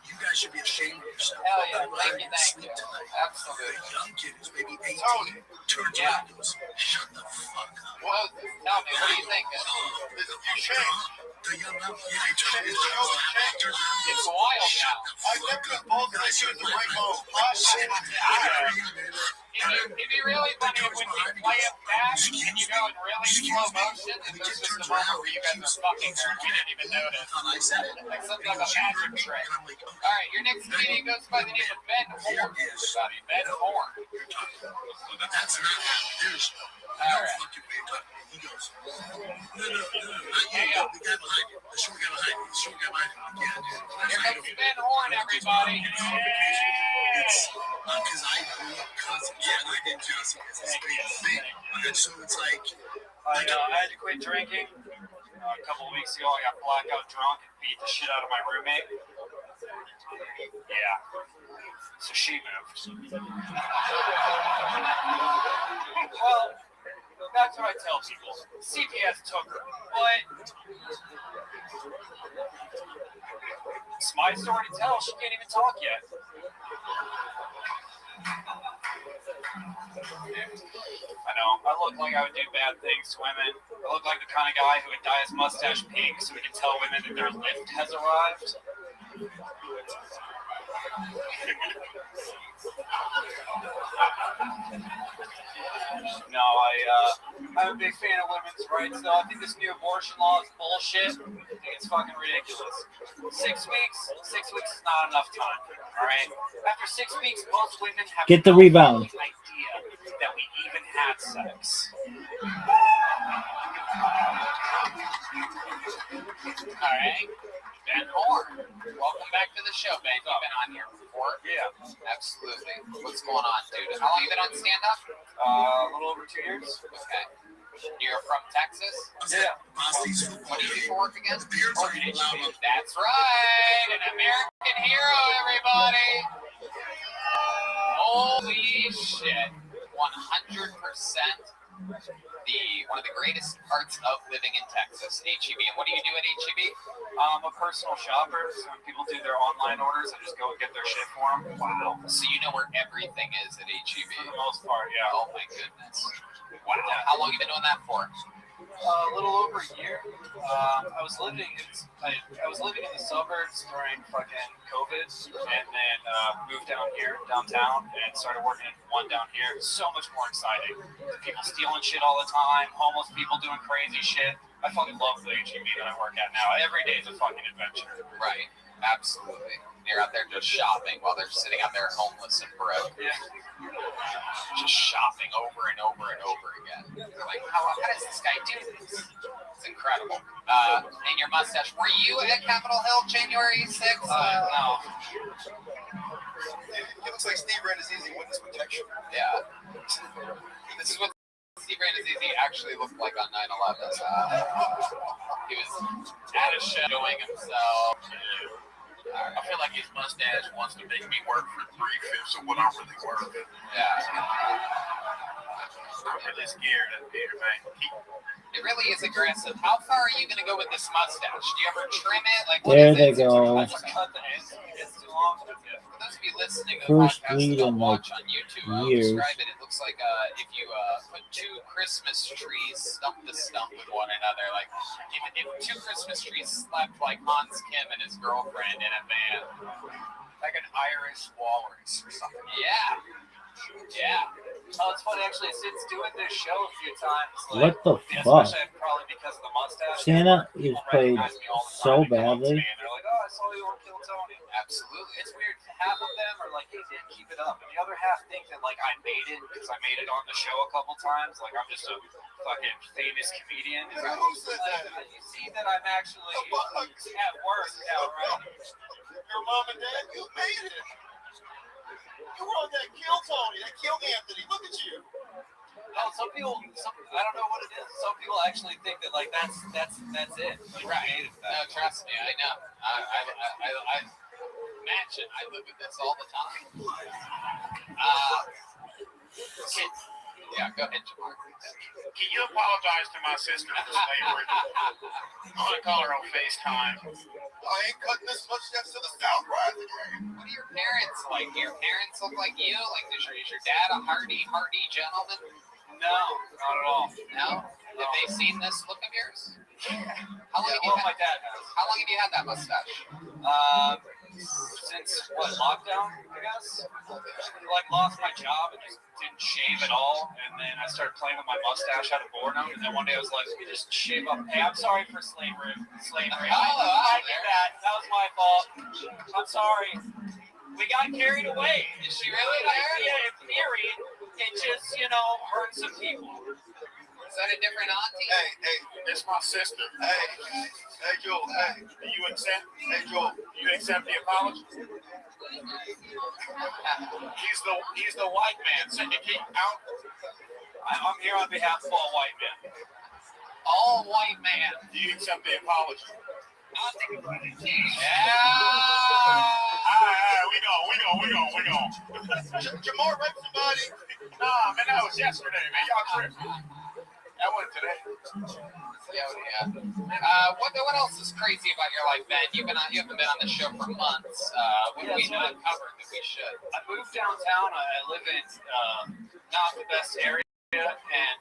you guys should be ashamed of yourself. Hell yeah, I'm thank you, gonna thank sleep you. tonight. Absolutely. A young kid who's maybe 18 turns Yeah. around and goes, shut the fuck up. Well, tell me, what do you think? The young man, yeah, he turned his turns around. It's wild now. I never got both of you in the right mode. It'd be really funny if when you play it back and you go in really slow motion and there's just a moment where you guys are fucking there and you didn't even notice. Like some type of magic trick. All right, your next comedian goes by the name of Ben Horn. Everybody, Ben Horn. That's not there's no fucking way. He goes, no, not you, the guy behind you. The short guy behind you. The short guy behind you. Yeah, dude. Here comes Ben Horn, everybody. It's because I grew up cousins. Yeah, I did Johnson as a straight thing. And so it's like, I had to quit drinking. A couple of weeks ago, I got blackout drunk and beat the shit out of my roommate. Yeah. So she moved. Well, that's what I tell people. CPS took her. But it's my story to tell. She can't even talk yet. I know. I look like I would do bad things to women. I look like the kind of guy who would dye his mustache pink so he can tell women that their lift has arrived. No, I'm a big fan of women's rights, though. I think this new abortion law is bullshit. I think it's fucking ridiculous. 6 weeks? 6 weeks is not enough time, all right? After 6 weeks, most women have Get the no rebound. idea that we even had sex. All right. Ben Horn. Welcome back to the show, Ben. You've been on here before. Yeah. Absolutely. What's going on, dude? How long you been on stand-up? A little over 2 years. Okay. You're from Texas? Yeah. What do you do for work again? That's right, an American hero, everybody. Holy shit. 100% one of the greatest parts of living in Texas, HEB. And what do you do at HEB? I'm a personal shopper, so when people do their online orders, I just go and get their shit for them. Wow. So you know where everything is at HEB? For the most part, yeah. Oh my goodness. Wow. How long have you been doing that for? A little over a year. I was living in the suburbs during fucking COVID, and then moved downtown, and started working at one down here. It's so much more exciting. People stealing shit all the time, homeless people doing crazy shit. I fucking love the HEB that I work at now. Every day is a fucking adventure. Right. Absolutely. You're out there just shopping while they're sitting out there homeless and broke. Yeah. Just shopping over and over and over again. They're like, how does this guy do this? It's incredible. And your mustache. Were you at Capitol Hill January 6th? No. He looks like Steve Rannazzisi with his protection. Yeah. This is what Steve Rannazzisi actually looked like on 9/11. He was at a show doing himself. I feel like his mustache wants to make me work for 3/5 of what I'm really worth. Yeah. I'm really scared of Peter, man. It really is aggressive. How far are you going to go with this mustache? Do you ever trim it? Like, There they go. I just cut the ends. It's too long. For those of you listening to the First podcast lead that don't in like watch on YouTube, I'll years. describe it. It looks like if you put two Christmas trees stump to stump with one another. Like if two Christmas trees slept like Hans Kim and his girlfriend in a van. Like an Irish walrus or something. Yeah. Yeah. Oh, it's funny actually. Since doing this show a few times, What the fuck? especially probably because of the mustache. Santa is people played recognize me all the so time. They come up to badly. me and they're like, "Oh, I saw you on Kill Tony." Absolutely. It's weird. Half of them are like, "Hey, Dan, keep it up," and the other half think that like I made it because I made it on the show a couple times. Like I'm just a fucking famous comedian. Who said that? You see that I'm actually at work now, right? Your mom and dad, you made it. You were on that Kill Tony, that Kill Anthony. Look at you. No, some people, I don't know what it is. Some people actually think that like that's it. Like, Right. No, trust me, I know. I imagine I live with this all the time. Yeah, go ahead, Jamar. Can you apologize to my sister for slavery? I'm going to call her on FaceTime. I ain't cutting this mustache to the South Rise again. What are your parents like? Do your parents look like you? Like, is your dad a hardy gentleman? No, not at all. No? Have they seen this look of yours? How long My dad has. How long have you had that mustache? Since what, lockdown, I guess? Like lost my job and just didn't shave at all, and then I started playing with my mustache out of boredom, and then one day I was like, let me just shave up. Hey, I'm sorry for slavery. I did that. That was my fault. I'm sorry. We got carried away. Is she really there? Yeah, in theory, it just, hurt some people. Is that a different auntie? Hey, It's my sister. hey, Joel, hey. Do you accept? Hey, Joel. You accept the apology? He's the white man. Send your key out. I'm here on behalf of all white men. All white man. Do you accept the apology? Yeah. We go. Jamar, rape somebody. Nah, man, that was yesterday, man. Y'all tripping. That wasn't today. Yeah. What else is crazy about your life, Ben? You haven't been on the show for months. What do we not cover that we should? I moved downtown. I live in not the best area, and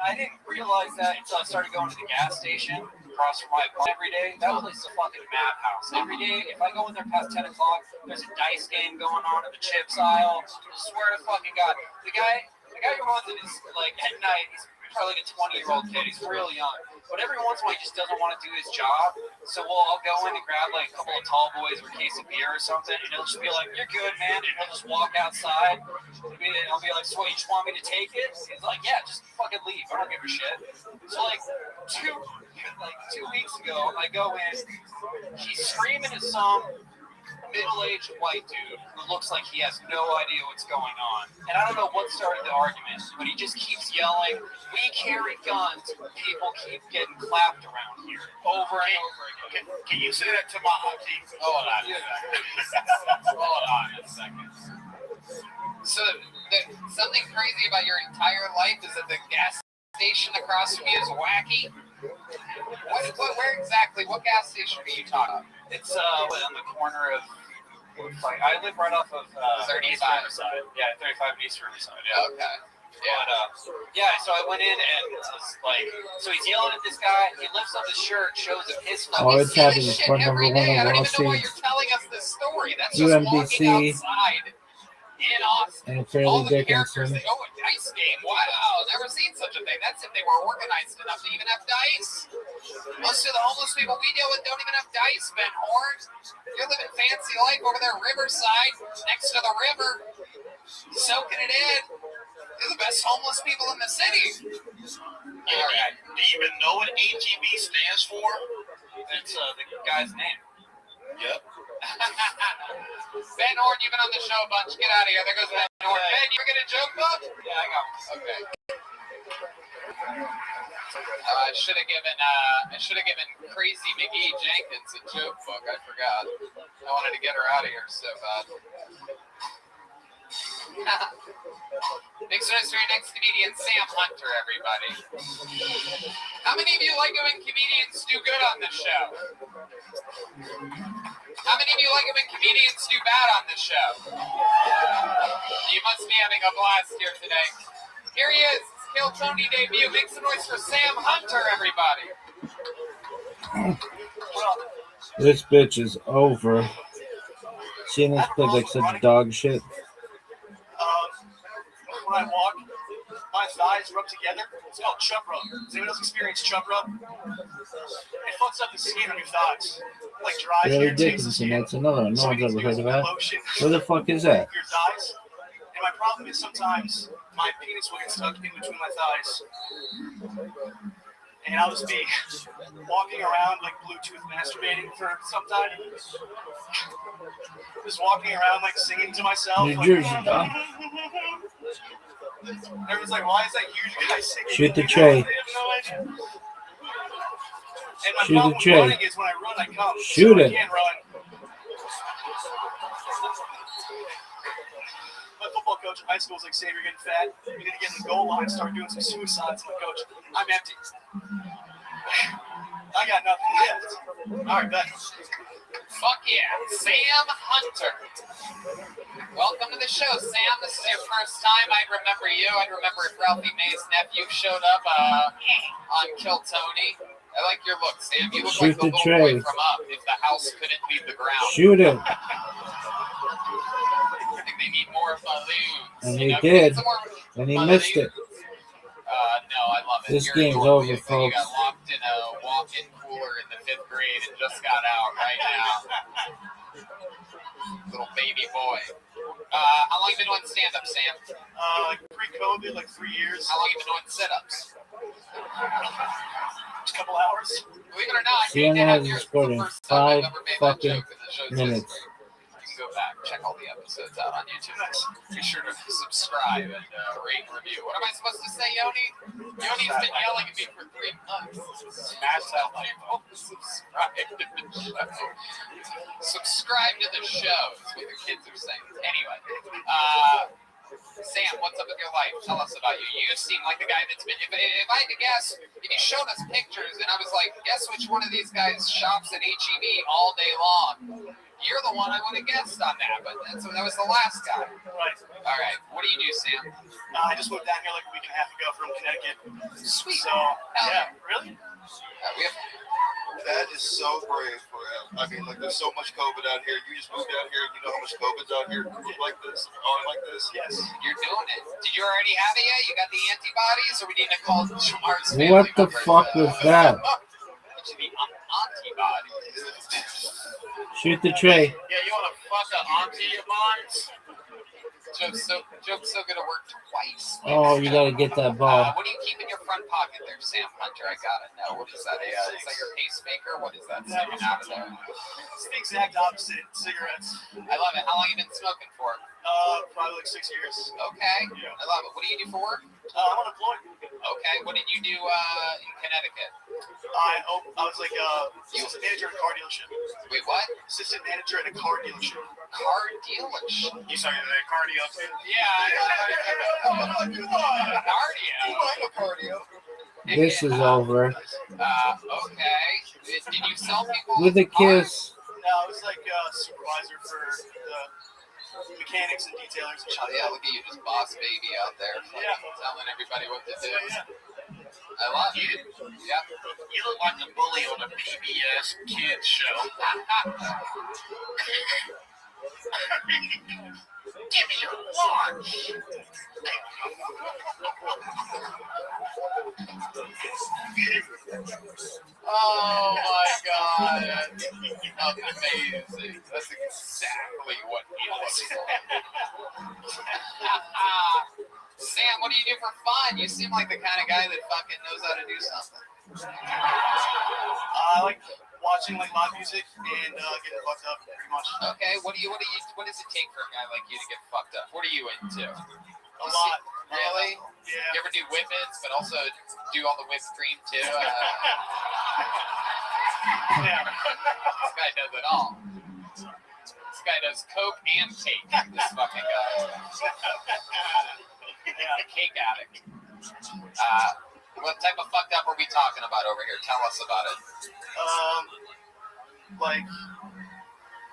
I didn't realize that until I started going to the gas station across from my apartment every day. That place is a fucking madhouse. Every day, if I go in there past 10 o'clock, there's a dice game going on in the chips aisle. I swear to fucking God. The guy who runs it is like at night, he's probably like a 20-year-old kid. He's real young. But every once in a while, he just doesn't want to do his job. So I'll go in and grab like a couple of tall boys or a case of beer or something, and he'll just be like, "You're good, man." And he'll just walk outside. And I'll be like, "So what, you just want me to take it?" He's like, "Yeah, just fucking leave. I don't give a shit." So like two weeks ago, I go in. He's screaming at some middle-aged white dude who looks like he has no idea what's going on. And I don't know what started the argument, but he just keeps yelling, "We carry guns. People keep getting clapped around here." Over and over again. Can you say that to my auntie? Hold on a second. Hold on a second. So, something crazy about your entire life is that the gas station across from you is wacky? Where exactly? What gas station are you talking about? It's on the corner of... I live right off of 35 side. Yeah, 35 East Riverside. Yeah. Okay. Yeah. But, so I went in and was like, so he's yelling at this guy. He lifts up his shirt, shows him his fucking Oh, it's happening shit for every number one day. I of don't Wall even know why Street. you're telling us this story. That's just walking UMBC outside in Austin. and All Fairleigh the characters, Dickinson. they go a dice game. Wow, never seen such a thing. That's if they were organized enough to even have dice. Most of the homeless people we deal with don't even have dice, Ben Horn. You're living fancy life over there, Riverside, next to the river, soaking it in. You're the best homeless people in the city. All right. Do you even know what AGB stands for? It's the guy's name. Yep. Ben Horn, you've been on the show a bunch. Get out of here. There goes Ben Horn. Ben, you get a joke, bub? Yeah, I got one. Okay. I should have given Crazy McGee Jenkins a joke book. I forgot. I wanted to get her out of here so bad. Next one is for your next comedian, Sam Hunter, everybody. How many of you like it when comedians do good on this show? How many of you like it when comedians do bad on this show? You must be having a blast here today. Here he is, it's Kill Tony debut. Make some noise for Sam Hunter, everybody. This bitch is over. Seeing this kid like such dog shit. When I walk, my thighs rub together. It's called chub rub. Does anyone else experience chub rub? It fucks up the skin on your thighs. Like dries Fairleigh irritates the Dickinson, skin. that's another one. No So one's you ever need to heard use of that. lotion Where the fuck is that? your thighs. And my problem is sometimes my penis will get stuck in between my thighs. And I'll just be walking around like Bluetooth masturbating for some time. Just walking around like singing to myself. New like, Jersey, dog. Everyone's like, why is that huge guy singing? Shoot the tray. They have no idea. And my Shoot problem the with tray. running is when I run, I come. Shoot so it. I can't run. My football coach in high school was like, "Say you're getting fat. You need to get in the goal line, start doing some suicides." I'm like, "Coach, I'm empty. I got nothing left." All right, back. Fuck yeah, Sam Hunter. Welcome to the show, Sam. This is your first time. I'd remember you. I'd remember if Ralphie May's nephew showed up on Kill Tony. I like your look, Sam. You look Shoot like the the little tray. boy from Up if the house couldn't leave the ground. Shoot it. I think they need more balloons. And you he know? did. Some more And he balloons. missed it. No, I love it. This You're game's adorable. over, You folks. got locked in a walk-in cooler in the 5th grade and just got out right now. Little baby boy. How long you been doing stand-up, Sam? Like pre-COVID, like 3 years. How long you been doing sit-ups? Just a couple hours. Believe it or not, CNN has scored in 5 fucking minutes. You can go back, check all the episodes out on YouTube. Be sure to subscribe and rate and review. What am I supposed to say, Yoni? Yoni's been yelling at me for 3 months. Smash that like button. Subscribe to the show. Subscribe to the show is what the kids are saying. Anyway, Sam, what's up with your life? Tell us about you. You seem like the guy that's been. If I had to guess, if you showed us pictures and I was like, guess which one of these guys shops at HEB all day long, you're the one I would have guessed on that. But that was the last guy. Right. All right. What do you do, Sam? I just moved down here like a week and a half ago from Connecticut. Sweet. So, yeah, really? We have. That is so brave for him. I mean, like, there's so much COVID out here. You just moved out here, and you know how much COVID's out here like this, like this. Yes. You're doing it. Did you already have it yet? You got the antibodies, or we need to call Jamar's family What the members, fuck was that? Which is the antibodies. Shoot the tray. Yeah, you want to fuck a auntie of mine? Joke's so good to work twice. Oh, you gotta get that ball. What do you keep in your front pocket there, Sam Hunter? I gotta know. What is that? Is that your pacemaker? What is that sticking out of there? It's the exact opposite. Cigarettes. I love it. How long have you been smoking for? Probably like 6 years. Okay. Yeah. I love it. What do you do for work? I'm unemployed. Okay. What did you do in Connecticut? I was like assistant manager at a car dealership. Wait, what? Assistant manager at a car dealership. Car dealership? You started the cardio too? Yeah. Cardio. Cardio. This is over. Okay. Did you sell people With a kiss. No, I was like supervisor for the mechanics and detailers and shit. Oh, yeah, look at you, just boss baby out there. Telling everybody what to do. I love you. Yeah. You look like the bully on a PBS kids show. Give me your watch. Oh my God. That's amazing. That's exactly what he looks like. Sam, what do you do for fun? You seem like the kind of guy that fucking knows how to do something. I like watching like live music and getting fucked up pretty much. Okay, what does it take for a guy like you to get fucked up? What are you into? A lot. Really? Yeah. You ever do whippets, but also do all the whipped cream too? Yeah. This guy does it all. This guy does coke and cake. This fucking guy. Yeah, cake addict. What type of fucked up are we talking about over here? Tell us about it. Like,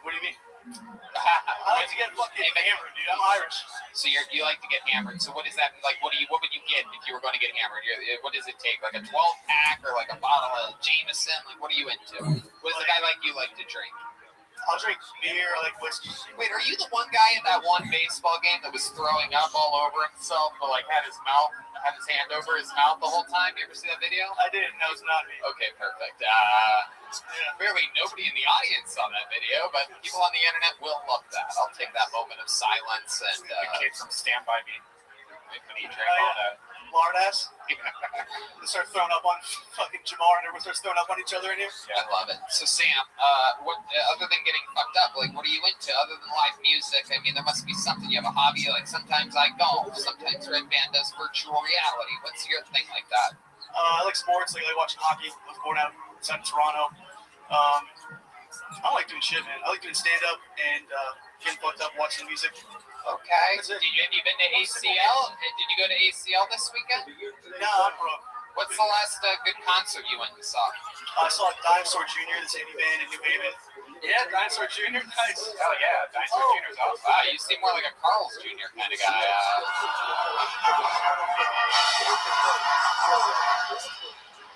what do you mean? I like to get fucking hammered, dude. I'm Irish. So you like to get hammered. So what is that like? What would you get if you were going to get hammered? What does it take? Like a 12-pack or like a bottle of Jameson? Like what are you into? What does a guy like you like to drink? I'll drink beer. I like whiskey. Wait, are you the one guy in that one baseball game that was throwing up all over himself, but like had his hand over his mouth the whole time? You ever see that video? I didn't. No, it's not me. Okay, perfect. Clearly nobody in the audience saw that video, but people on the internet will love that. I'll take that moment of silence and the kid from Stand By Me. When he drank all that. Lard ass. They start throwing up on fucking Jamar and everyone starts throwing up on each other in here. I love it. So Sam, what other than getting fucked up, like what are you into other than live music? I mean, there must be something. You have a hobby, like sometimes I golf, sometimes Red Band does virtual reality. What's your thing like that? I like sports. Like I like watching hockey. I was born out in Toronto. I like doing shit, man. I like doing stand up and getting fucked up watching music. Okay. Have you been to ACL? Did you go to ACL this weekend? No, I'm broke. What's the last good concert you went and saw? I saw Dinosaur Jr., the indie band in New Haven. Yeah, Dinosaur Jr., nice. Oh yeah, Dinosaur Jr.'s awesome. Wow, you seem more like a Carl's Jr. kind of guy.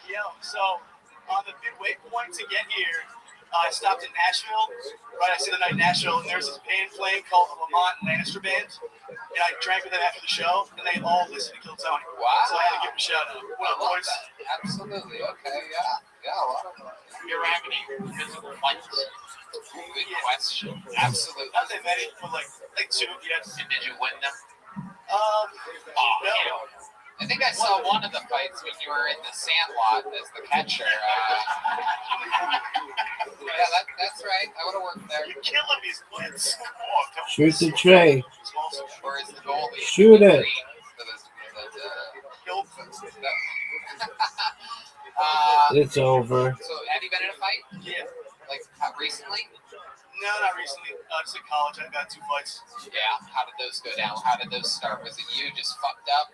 Yeah, so on the midway point to get here, I stopped in Nashville, right? I stayed the night in Nashville, and there's this band playing called the Lamont Lannister Band, and I drank with them after the show, and they all listened to Kill Tony. Wow. So I had to give them a shout out. What up, boys? Absolutely. Okay, yeah, a lot of them. You ever have any physical fights? Good question. Absolutely. Not that many, but like two, yes. And did you win them? No. I think I saw one of the fights when you were in the Sandlot as the catcher. Yeah, that's right. I would have worked there. You're killing these kids. Shoot the tray. Or is the goalie? Shoot it. It's over. So, have you been in a fight? Yeah. Like, recently? No, not recently. Just in college, I got 2 fights. Yeah. How did those go down? How did those start? Was it you just fucked up?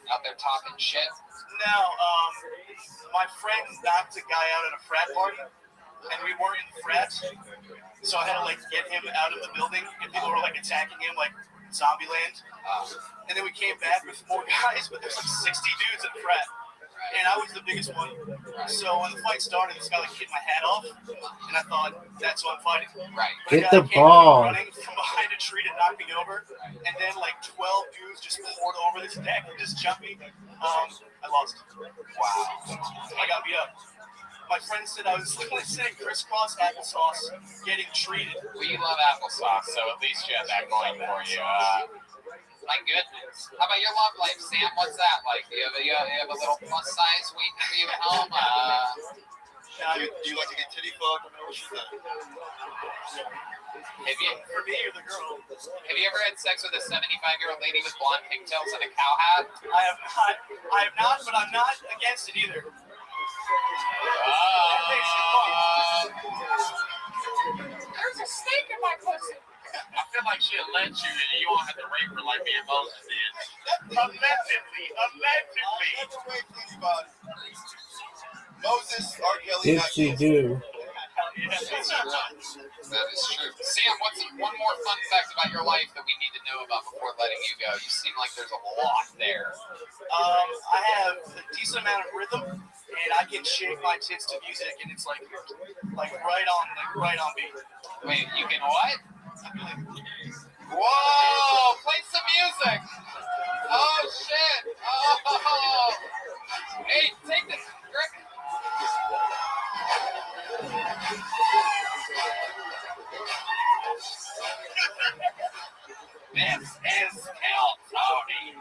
Out there talking shit? No, my friend knocked a guy out at a frat party, and we weren't in the frats, so I had to like get him out of the building, and people were like attacking him like Zombieland. And then we came back with more guys, but there's like 60 dudes in the frat, and I was the biggest one. So when the fight started, this guy like hit my hat off, and I thought, that's who I'm fighting. Right. Hit the ball. Running from behind a tree to knock me over, and then like 12 dudes just poured over this deck and just jumped me. I lost. Wow. I got beat up. My friend said I was literally sitting crisscross applesauce getting treated. Well, you love applesauce, so at least you have that going for you. My goodness. How about your love life, Sam? What's that like? Do you have a little plus size waiting for you at home? Do you like to get titty fucked? I mean, what's your thing? Have you For me or the girl? ever had sex with a 75-year-old lady with blonde pigtails and a cow hat? I have not, but I'm not against it either. There's a snake in my pussy. I feel like she'll let you and you won't have to rape her like me and Moses did. Allegedly. Allegedly. Never raped anybody. Moses, R. Kelly, If not she guilty. do, That is true. Sam, what's one more fun fact about your life that we need to know about before letting you go? You seem like there's a lot there. I have a decent amount of rhythm, and I can shake my tits to music, and it's like right on beat. Wait, you can what? Whoa! Play some music! Oh, shit! Oh! Hey, take this! This is Tell Tony.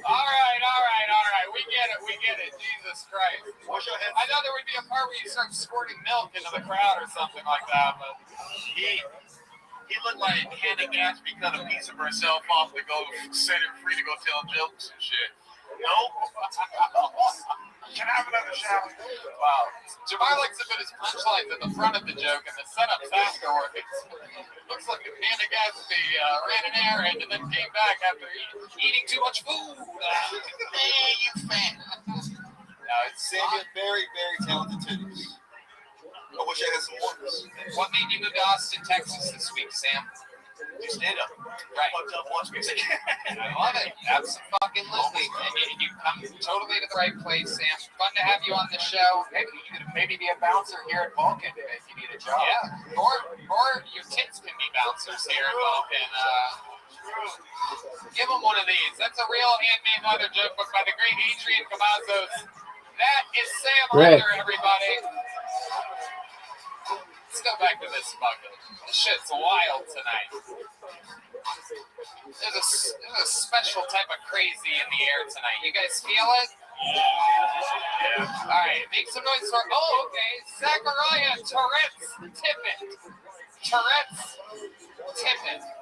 All right. We get it. Jesus Christ. I thought there would be a part where you start squirting milk into the crowd or something like that, but He looked like Hannah Gatsby cut a piece of herself off to go set her free to go tell jokes and shit. Nope. Can I have another shower? wow. Jamar likes to put his punchlines at the front of the joke and the setups afterwards. Looks like Hannah Gatsby ran an errand and then came back after eating too much food. Hey, you fat. No, it's Sam had very, very talented titties. I wish I had some workers. What made you move to Austin, Texas this week, Sam? You stand up. Right. Fucked up watch music. I love it. Absolutely. And you come totally to the right place, Sam. Fun to have you on the show. Maybe you could maybe be a bouncer here at Vulcan if you need a job. Yeah. Or your tits can be bouncers here at Vulcan. Give them one of these. That's a real handmade leather joke book by the great Adrian Cavazos. That is Sam Hunter, everybody. Let's go back to this bucket. This shit's wild tonight. There's a special type of crazy in the air tonight. You guys feel it? Yeah. All right, make some noise for. Oh, okay. Zachariah Tourette's Tippett.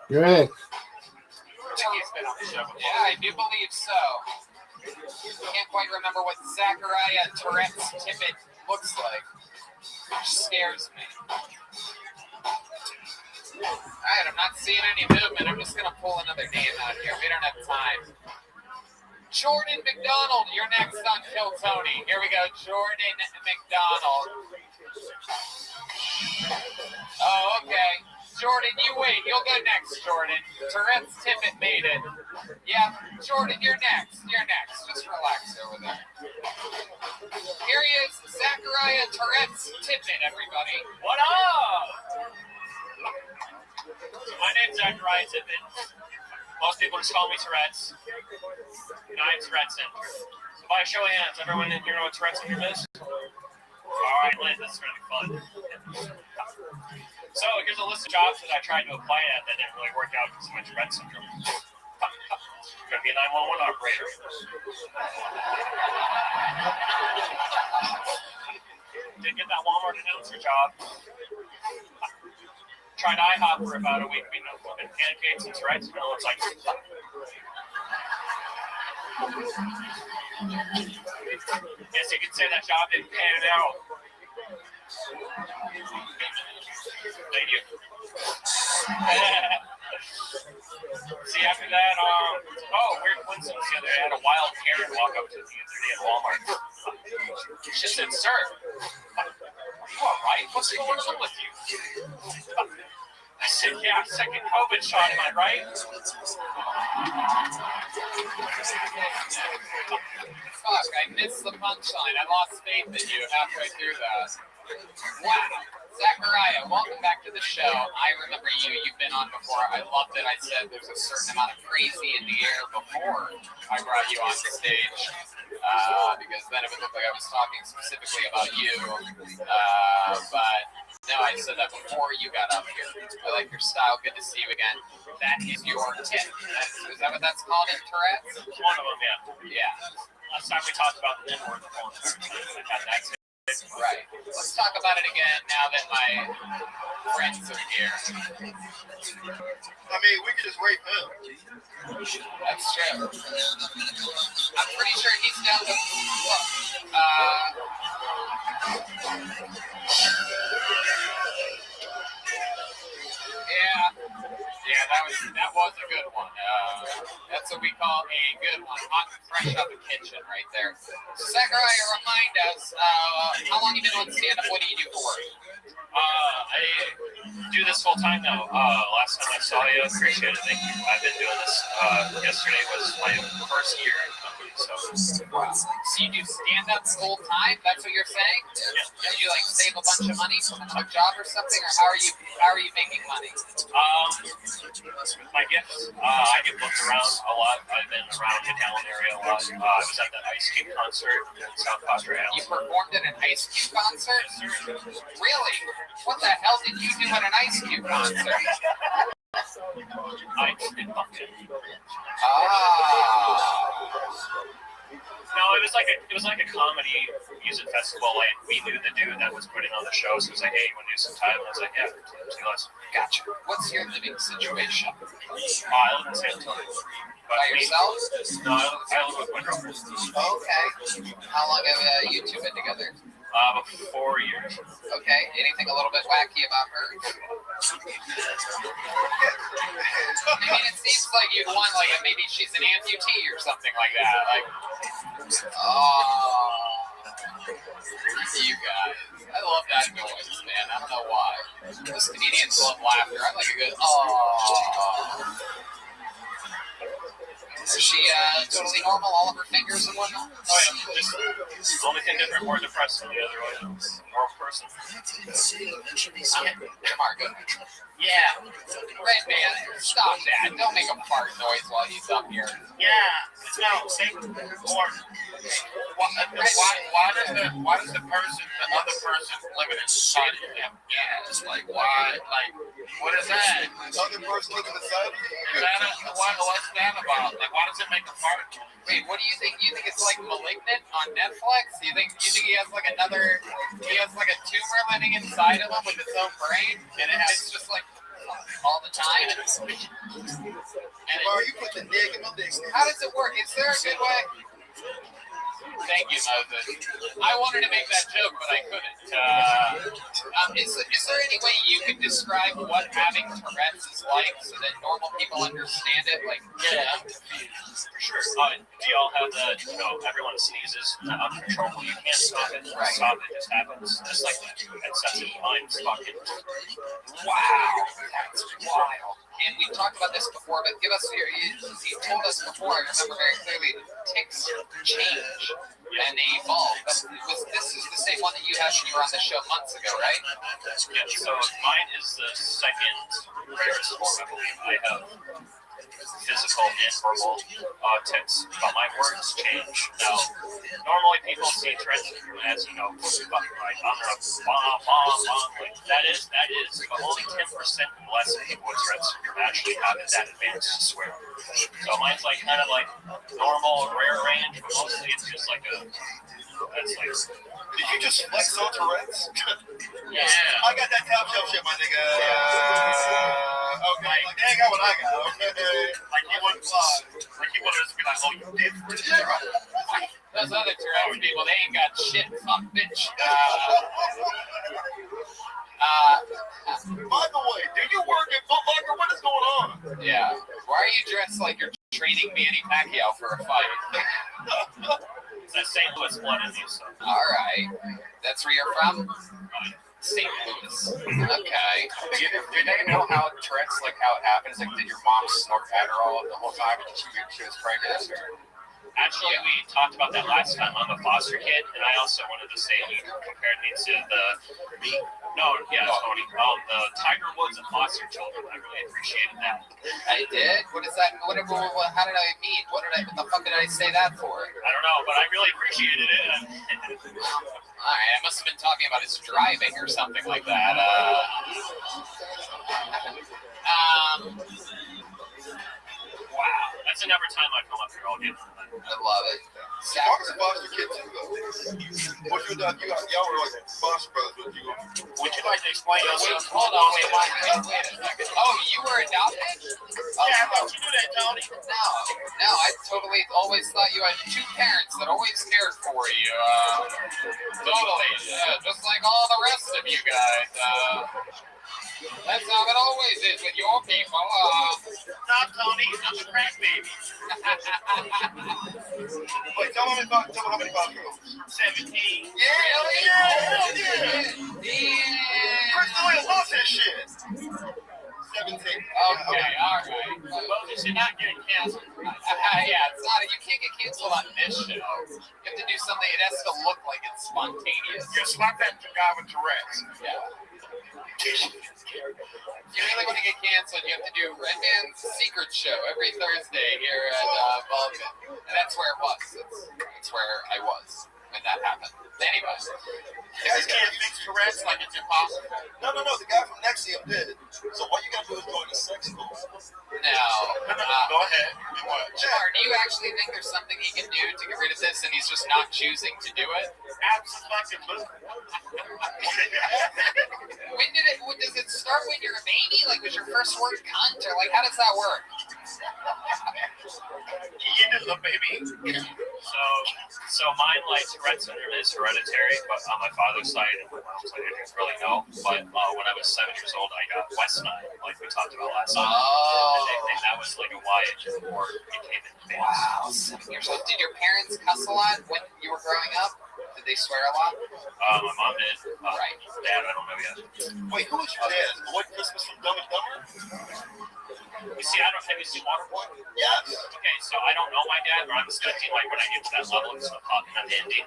Rick. I think he's been on the show before. Yeah, I do believe so. Can't quite remember what Zachariah Tourette's Tippett looks like. Which scares me. Alright, I'm not seeing any movement. I'm just going to pull another name out here. We don't have time. Jordan McDonald, you're next on Kill Tony. Here we go. Jordan McDonald. Oh, okay. Jordan, you wait. You'll go next, Jordan. Tourette's Tippett made it. Yeah, Jordan, you're next. Just relax over there. Here he is, Zachariah Tourette's Tippett, everybody. What up? My name's Zachariah Tippett. Most people just call me Tourette's. And I'm Tourette's in. So by a show of hands, everyone in here know what Tourette's syndrome is? Alright, Liz, this is going to be fun. So here's a list of jobs that I tried to apply at that didn't really work out because of my Tourette's syndrome. Going to be a 911 operator. Did get that Walmart announcer job. Tried IHOP for about a week, being no fucking pancakes and Tourette's, you know, it's like. Guess you could say that job didn't pan out. Thank you. See, after that, weird coincidence the other day, I had a wild Karen walk up to me the other day at Walmart. She said, "Sir, are you all right? What's going on with you?" I said, "Yeah, second COVID shot, am I right?" Fuck, I missed the punchline. I lost faith in you halfway through that. Wow. Zachariah, welcome back to the show. I remember you. You've been on before. I love that I said there's a certain amount of crazy in the air before I brought you on stage. Because then it would look like I was talking specifically about you. But No, I said that before you got up here. I like your style. Good to see you again. That is your tip. Is that what that's called in Tourette's? One of them, yeah. Yeah. Last time we talked about the N-word the whole entire time. I had that tip. Right. Let's talk about it again now that my friends are here. I mean, we could just rape him. That's true. I'm pretty sure he's down to Yeah, that was a good one. That's what we call a good one. Hot and fresh out the kitchen right there. Zachariah, remind us, how long you been on stand-up? What do you do for work? I do this full time now. Last time I saw you, appreciate it. Thank you. I've been doing this. Yesterday was my first year in company, so. Wow. So you do stand-up full time? That's what you're saying? Yeah. Do you like save a bunch of money from a job or something, or how are you making money? My gifts. I get booked around a lot. I've been around the Talon area a lot. I was at the Ice Cube concert in South Padre Island. You performed at an Ice Cube concert? Really? What the hell did you do at an Ice Cube concert? I did pumpkin. No, it was like a comedy music festival. Like we knew the dude that was putting on the show, so he was like, "Hey, you want to do some time?" I was like, "Yeah, let's." Gotcha. What's your living situation? I live in San Antonio. By yourself? No, I live with my girlfriend. Okay. How long have you two been together? About 4 years. Okay. Anything a little bit wacky about her? I mean, it seems like you'd want, like, maybe she's an amputee or something like that. Like, you guys. I love that noise, man. I don't know why. Most comedians love laughter. I like a good, Is she totally normal, all of her fingers and whatnot? Oh, yeah. Just the only thing different, more depressed than the other way. Normal person. Mark, go ahead. Yeah. Red man, stop that. Don't make a fart noise while he's up here. Yeah. No, say more. Why does the other person living inside of him? Yeah, it's like, why? Like, what is that? Other person looking inside of you. Is that what's that about? Like, why does it make a fart? Wait, what do you think? You think it's like Malignant on Netflix? You think he has like a tumor living inside of him with his own brain? And it's just like all the time? Bro, you put the dick in my dick. How does it work? Is there a good way? Thank you, Moses. I wanted to make that joke, but I couldn't. Is there any way you could describe what having Tourette's is like so that normal people understand it? Like, yeah, for sure. Do y'all have everyone sneezes uncontrollably? You can't stop it. Right. Stop it, just happens. Just like that. It's such a mind's fucking. Wow, that's wild. And we've talked about this before, but give us you told us before, I remember very clearly, ticks change and they evolve. This is the same one that you had when you were on the show months ago, right? Yeah, so mine is the second rarest form, I believe. I have physical and verbal ticks, but my words change. Now, normally people see Tourette's as, like, I'm gonna bomb, like, that is, but only 10% less people with Tourette's actually have it that advanced to swear. So mine's like kind of like normal, rare range, but mostly it's just like that's like. Did you just flex on Tourette's? Yeah. I got that top shelf shit, my nigga. Okay, like, they ain't got what I got. Okay. Like he wouldn't fly. Like he wouldn't just be like, oh, you did for it. Those other Tourette's people, they ain't got shit. Fuck, bitch. By the way, do you work at Foot Locker? What is going on? Yeah. Why are you dressed like you're training Manny Pacquiao for a fight? That's St. Louis blood in you, so. All right. That's where you're from? St. Louis. Okay. Did they know how Tourette's, like how it happens? Like, did your mom snort Adderall the whole time until she was pregnant? Actually, we talked about that last time. I'm a foster kid, and I also wanted to say you compared me to the No, yeah, Tony. The Tiger Woods and foster children. I really appreciated that. I did? What is that? What, how did I mean? What the fuck did I say that for? I don't know, but I really appreciated it. Alright, I must have been talking about his driving or something like that. Wow, that's another time I come up here all day. I love it. I was a foster kid too, though. What you done? Y'all were like foster brothers. Would you like to explain yourself? Hold on, wait a second. Oh, you were adopted? Yeah, I thought you knew that, Tony. No, I totally always thought you had two parents that always cared for you. Totally, just like all the rest of you guys. That's how it always is with your people. Not Tony, I'm a crack baby. Wait, tell me how many foster girls. 17. Yeah. Chris lost his shit. 17. Okay, alright. Well, you should not get canceled. Yeah, it's not. You can't get canceled on this show. You have to do something. It has to look like it's spontaneous. You slap that guy with Tourette's. Yeah. If you really want to get canceled, you have to do Red Man's Secret Show every Thursday here at Vulcan. And that's where it was. That's where I was when that happened. Anyway. You guys can't fix Tourette's like it's impossible. No. The guy from Nexium did. So all you gotta do is go into sex school. No. Go ahead. Jamar, do you actually think there's something he can do to get rid of this and he's just not choosing to do it? Absolutely. Does it start when you're a baby? Like, was your first word cunt? Or, like, how does that work? Yeah, little baby. So mine, like, Tourette syndrome is hereditary, but on my father's side and my mom's side, I didn't really know. But when I was 7 years old, I got West Nile, like we talked about last time. And that was like a YH before it became advanced. Wow, 7 years old. Did your parents cuss a lot when you were growing up? Did they swear a lot? My mom did. Right. Dad, I don't know yet. Wait, who was your dad? The White Christmas from Dumb and Dumber? You see, have you seen Waterboy? Yes. Okay, so I don't know my dad, but I'm expecting, like, when I get to that level, it's talking on Indy.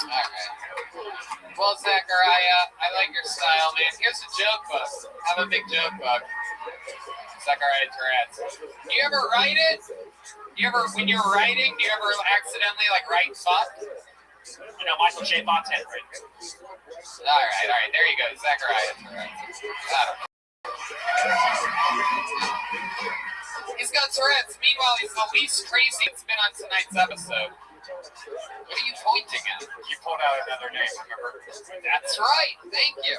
Alright. Well, Zachariah, I like your style, man. Here's a joke book. Have a big joke book. Zachariah Tourette's. Do you ever write it? When you're writing, do you ever accidentally, like, write fuck? You know, Michael J. Fox had right there. Alright, there you go, Zachariah Tourette's. He's got Tourette's. Meanwhile, he's the least crazy it's been on tonight's episode. What are you pointing at? You pulled out another name, remember? That's right. Thank you.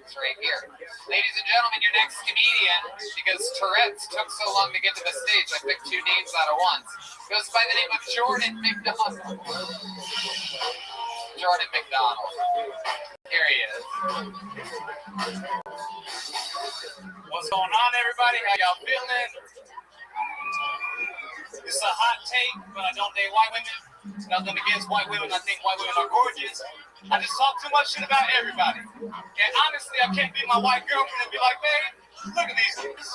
It's right here. Ladies and gentlemen, your next comedian, because Tourette's took so long to get to the stage, I picked two names out of once, goes by the name of Jordan McDonald. Jordan McDonald. Here he is. What's going on, everybody? How y'all feeling? It's a hot take, but I don't date white women. Nothing against white women. I think white women are gorgeous. I just talk too much shit about everybody. And honestly, I can't be my white girlfriend and be like, babe, look at these dudes.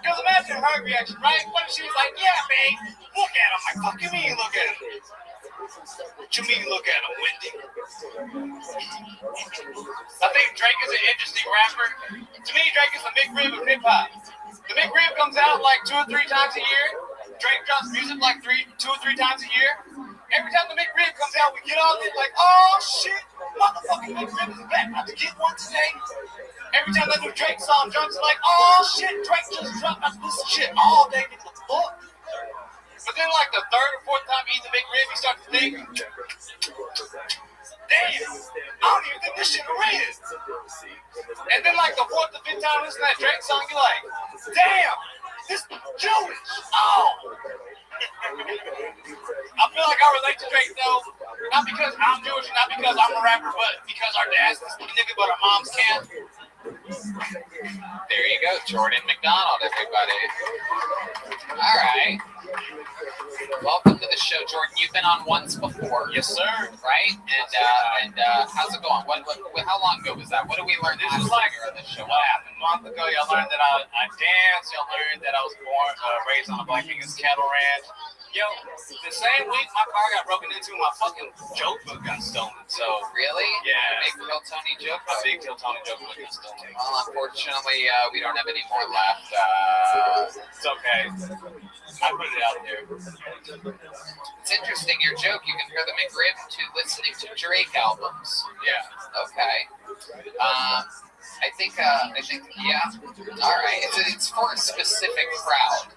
Because imagine her reaction, right? What if she was like, yeah, babe, look at them. Like, fuck you mean, look at them? What you mean, look at them, Wendy? I think Drake is an interesting rapper. To me, Drake is the big rib of hip-hop. The big rib comes out like 2 or 3 times a year. Drake drops music like 2 or 3 times a year. Every time the big rib comes out, we get on it like, oh shit, motherfucking big rib is back. I have to get one today. Every time that new Drake song drops, it's like, oh shit, Drake just dropped this shit all day. What the fuck? But then like the 3rd or 4th time he eats the big rib, he starts to think, damn, I don't even think this shit real. And then like the 4th or 5th time listening to that Drake song, you're like, damn, this Jewish. Oh. I feel like I relate to Drake though, not because I'm Jewish, not because I'm a rapper, but because our dads can speak nigga, but our moms can't. There you go, Jordan McDonald, everybody. All right. Welcome to the show, Jordan. You've been on once before. Yes, sir. Right? And how's it going? How long ago was that? What did we learn This is like on this show? What happened? A month ago, y'all learned that I danced. Y'all learned that I was born, raised on a Black Angus cattle ranch. Yo, the same week my car got broken into, my fucking joke book got stolen. So Really? yeah, Big Till Tony joke. my big Till Tony joke book got stolen. Well, unfortunately, we don't have any more left. It's okay. I put it out there. It's interesting, your joke. You compare the McRib to listening to Drake albums. Yeah. Okay. I think, yeah. All right. It's for a specific crowd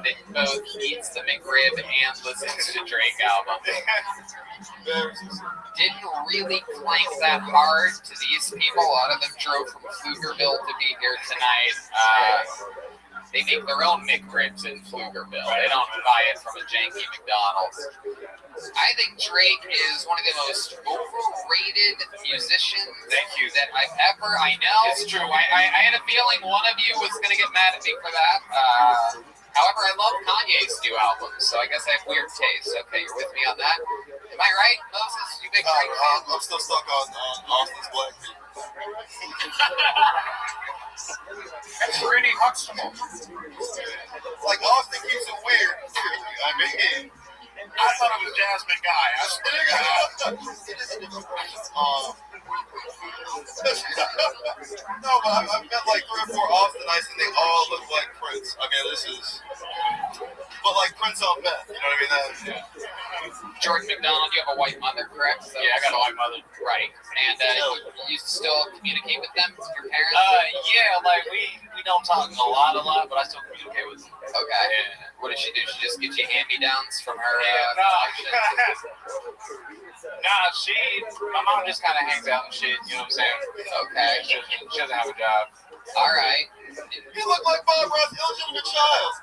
that both eats the McRib and listens to Drake albums. Didn't really clank that hard to these people. A lot of them drove from Pflugerville to be here tonight. They make their own McRibs in Pflugerville. They don't buy it from a janky McDonald's. I think Drake is one of the most overrated musicians that I know. It's true. I had a feeling one of you was going to get mad at me for that. However, I love Kanye's new album, so I guess I have weird taste. Okay, you're with me on that? Am I right, Moses? You big Drake fan? I'm still stuck on Austin's Black Beat. That's pretty Huxtable. Like, Austin keeps it weird. I mean, I thought it was Jasmine Guy. I swear to God. No, but I've met like 3 or 4 Austinites and they all look like Prince. I mean, this is... But like Prince on meth, you know what I mean? Jordan McDonald, you have a white mother, correct? So, Yeah, I got a white mother. Right. And you still communicate with them, your parents? Yeah, like we don't talk a lot, but I still communicate with them. Okay. Yeah. What does she do? She just gives you hand-me-downs from her? My mom just kind of hangs out and shit, you know what I'm saying? Okay. She doesn't have a job. All right. You look like Bob Ross' illegitimate child.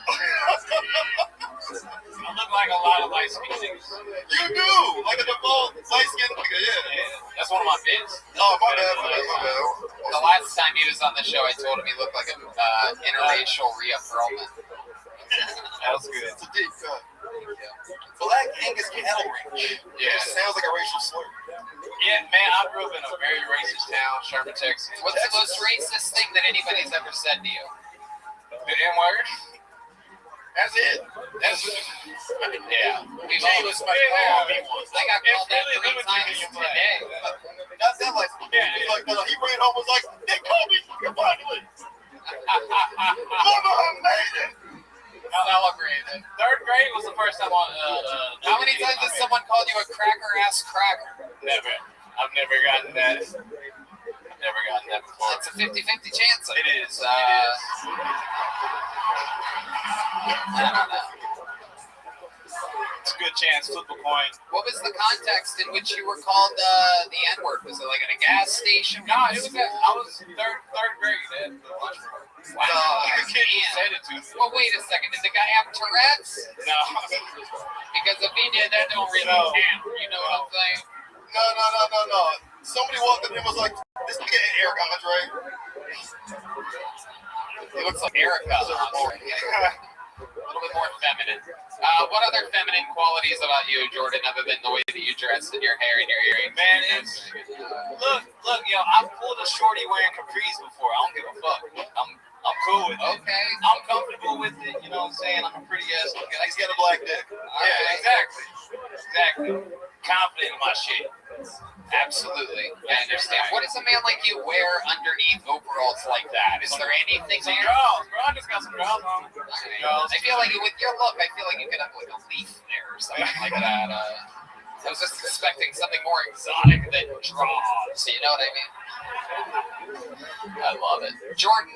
I look like a lot of light-skinned niggas. You do! Like a default light-skinned nigga, yeah. That's one of my bits. Oh, my bad. The last time he was on the show, I told him he looked like an interracial Rhea Perlman. That was good. It's a deep cut. Black Angus cattle range. Yeah. It just sounds like a racial slur. Yeah, man, I grew up in a very racist town, Sherman, Texas. What's the most racist thing that anybody's ever said to you? The N-word? That's it. Yeah. We've Jay all was my call me once. I got called that 3 times today. That's that like, he ran home was like, they called me fucking finally. Mama, I made it. Celebrated. 3rd grade was the first time How many times has someone called you a cracker-ass cracker? Never. I've never gotten that. I've never gotten that before. It's a 50-50 chance. It is. I don't know. It's a good chance. Flip a coin. What was the context in which you were called the N-word? Was it like at a gas station? No, it was I was third grade at the lunchroom. Wow. The kid said it to me. Well, wait a second. Did the guy have Tourette's? No. Because if he did, that don't really count. You know what I'm saying? No. Somebody walked up and was like, this nigga ain't Eric Andre. He looks like Erica. A little bit more feminine. What other feminine qualities about you, Jordan, other than the way that you dress and your hair and your earrings? Man, it's look, yo, I've pulled a shorty wearing capris before. I don't give a fuck. I'm cool with it. Okay. I'm comfortable with it. You know what I'm saying? I'm a pretty ass looking. He's got a black dick. Yeah, exactly. Confident in my shit. Absolutely. I understand. What does a man like you wear underneath overalls like that? Is there anything some there? Girls, bro. I just got some girls on. I feel like with your look, I feel like you could have like a leaf there or something like that. I was just expecting something more exotic than draws. You know what I mean? I love it. Jordan,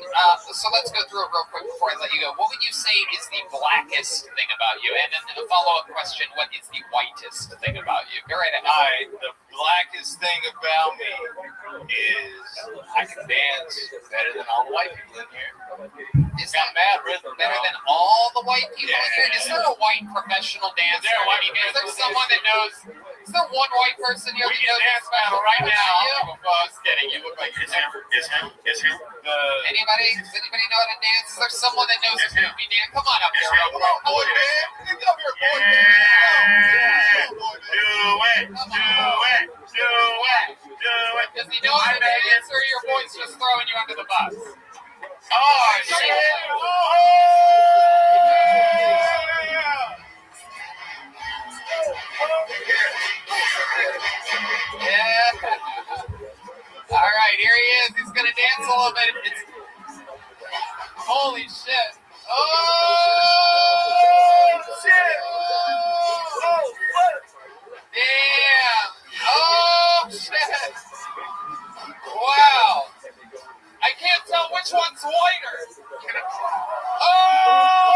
so let's go through it real quick before I let you go. What would you say is the blackest thing about you? And then a follow-up question, what is the whitest thing about you? Go right ahead. All right, the blackest thing about me is I can dance better than all the white people in here. Is that mad rhythm better than all the white people in here? Is there a white professional dancer? Is there someone that knows? Is there one white person here that knows dance battle right now? I was kidding. You look like you're It's him. Anybody? Does anybody know how to dance? Is there someone that knows how to dance? Come on up here. Come on, boy, man. Get up here, boy, man. Do it. Does he know how to dance, or your boy's just throwing you under the bus? Oh, shit. Yeah. All right, here he is. He's gonna dance a little bit. Holy shit! Oh shit! Oh fuck! Damn! Oh shit! Wow! I can't tell which one's whiter. Oh!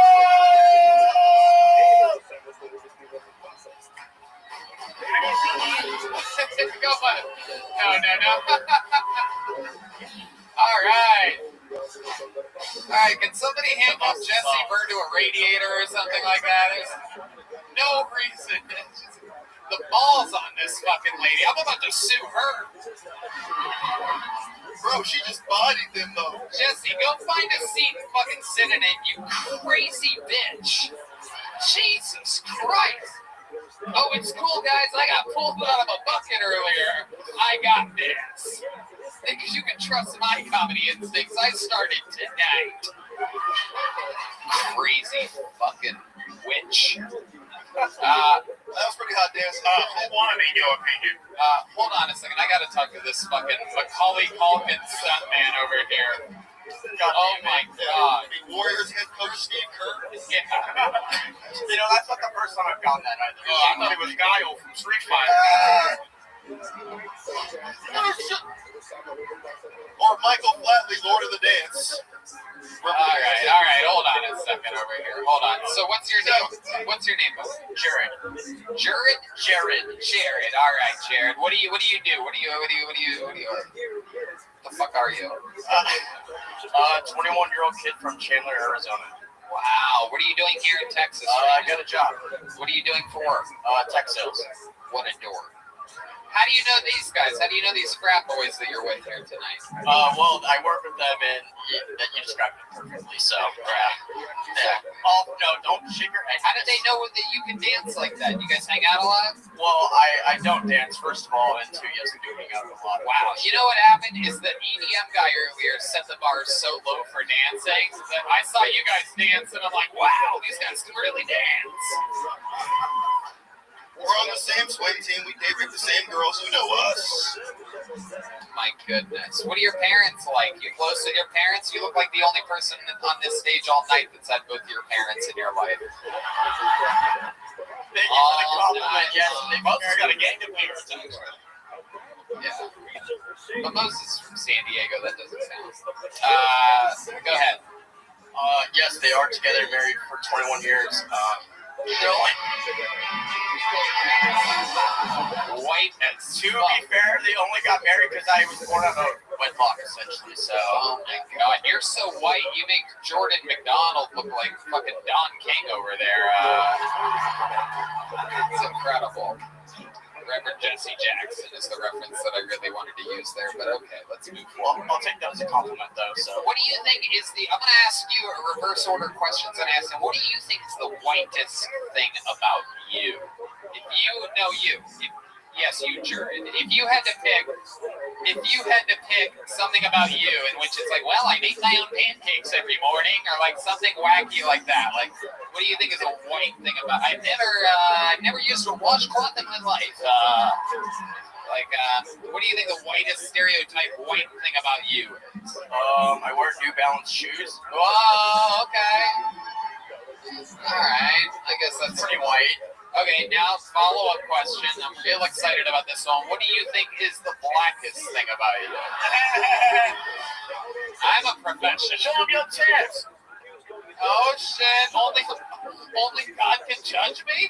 Go on. No. All right. Can somebody handcuff Jesse Bird to a radiator or something like that? There's no reason. It's just the balls on this fucking lady. I'm about to sue her. Bro, she just bodied them though. Jesse, go find a seat and fucking sit in it, you crazy bitch. Jesus Christ. Oh, it's cool, guys. I got pulled out of a bucket earlier. I got this. Because you can trust my comedy instincts. I started tonight. Crazy fucking witch. That was pretty hot dance. Who won in your opinion? Hold on a second. I gotta talk to this fucking Macaulay Culkin stuntman over here. Oh my god. The Warriors head coach Steve Kerr. Yeah. You know, that's not the first time I've gotten that either. I thought it was Guile from Street Fighter. Or Michael Flatley, Lord of the Dance. All right. Hold on a second over here. Hold on. So what's your name? What's your name? Jared. Jared. All right, Jared. What do you do? What do you? The fuck are you? 21-year-old kid from Chandler, Arizona. Wow. What are you doing here in Texas? I got a job. What are you doing for work? Tech sales. What a dork. How do you know these guys? How do you know these frat boys that you're with here tonight? Well, I work with them, and you described it perfectly. So, yeah. Oh no, don't shake your head. How did they know that you can dance like that? You guys hang out a lot? Well, I don't dance, first of all, and two, yes, we do hang out a lot. Wow. You know what happened is the EDM guy earlier set the bar so low for dancing that I saw you guys dance, and I'm like, wow, these guys can really dance. We're on the same swim team. We date with the same girls who know us. My goodness. What are your parents like? You close to your parents? You look like the only person on this stage all night that's had both your parents in your life. Yes, they both got a gang of parents. Yeah. But Moses is from San Diego. That doesn't sound. Go ahead. Yes, they are together, married for 21 years. They're white and to be fair, they only got married because I was born on a wedlock, essentially. So, oh my god, you're so white. You make Jordan McDonald look like fucking Don King over there. It's incredible. Reverend Jesse Jackson is the reference that I really wanted to use there, but okay, let's move forward. I'll take that as a compliment, though. So, what do you think is I'm going to ask you a reverse order questions and ask him, what do you think is the whitest thing about you? If you know you, yes, you, Jared. If you had to pick something about you in which it's like, well, I make my own pancakes every morning, or like something wacky like that, like, what do you think is a white thing about? I've never used a washcloth in my life. What do you think the whitest stereotype white thing about you is? I wear New Balance shoes. Whoa, okay. All right, I guess that's pretty white. Okay, now follow-up question. I'm real excited about this one. What do you think is the blackest thing about you? I'm a professional. Show them your tits. Oh shit! Only God can judge me.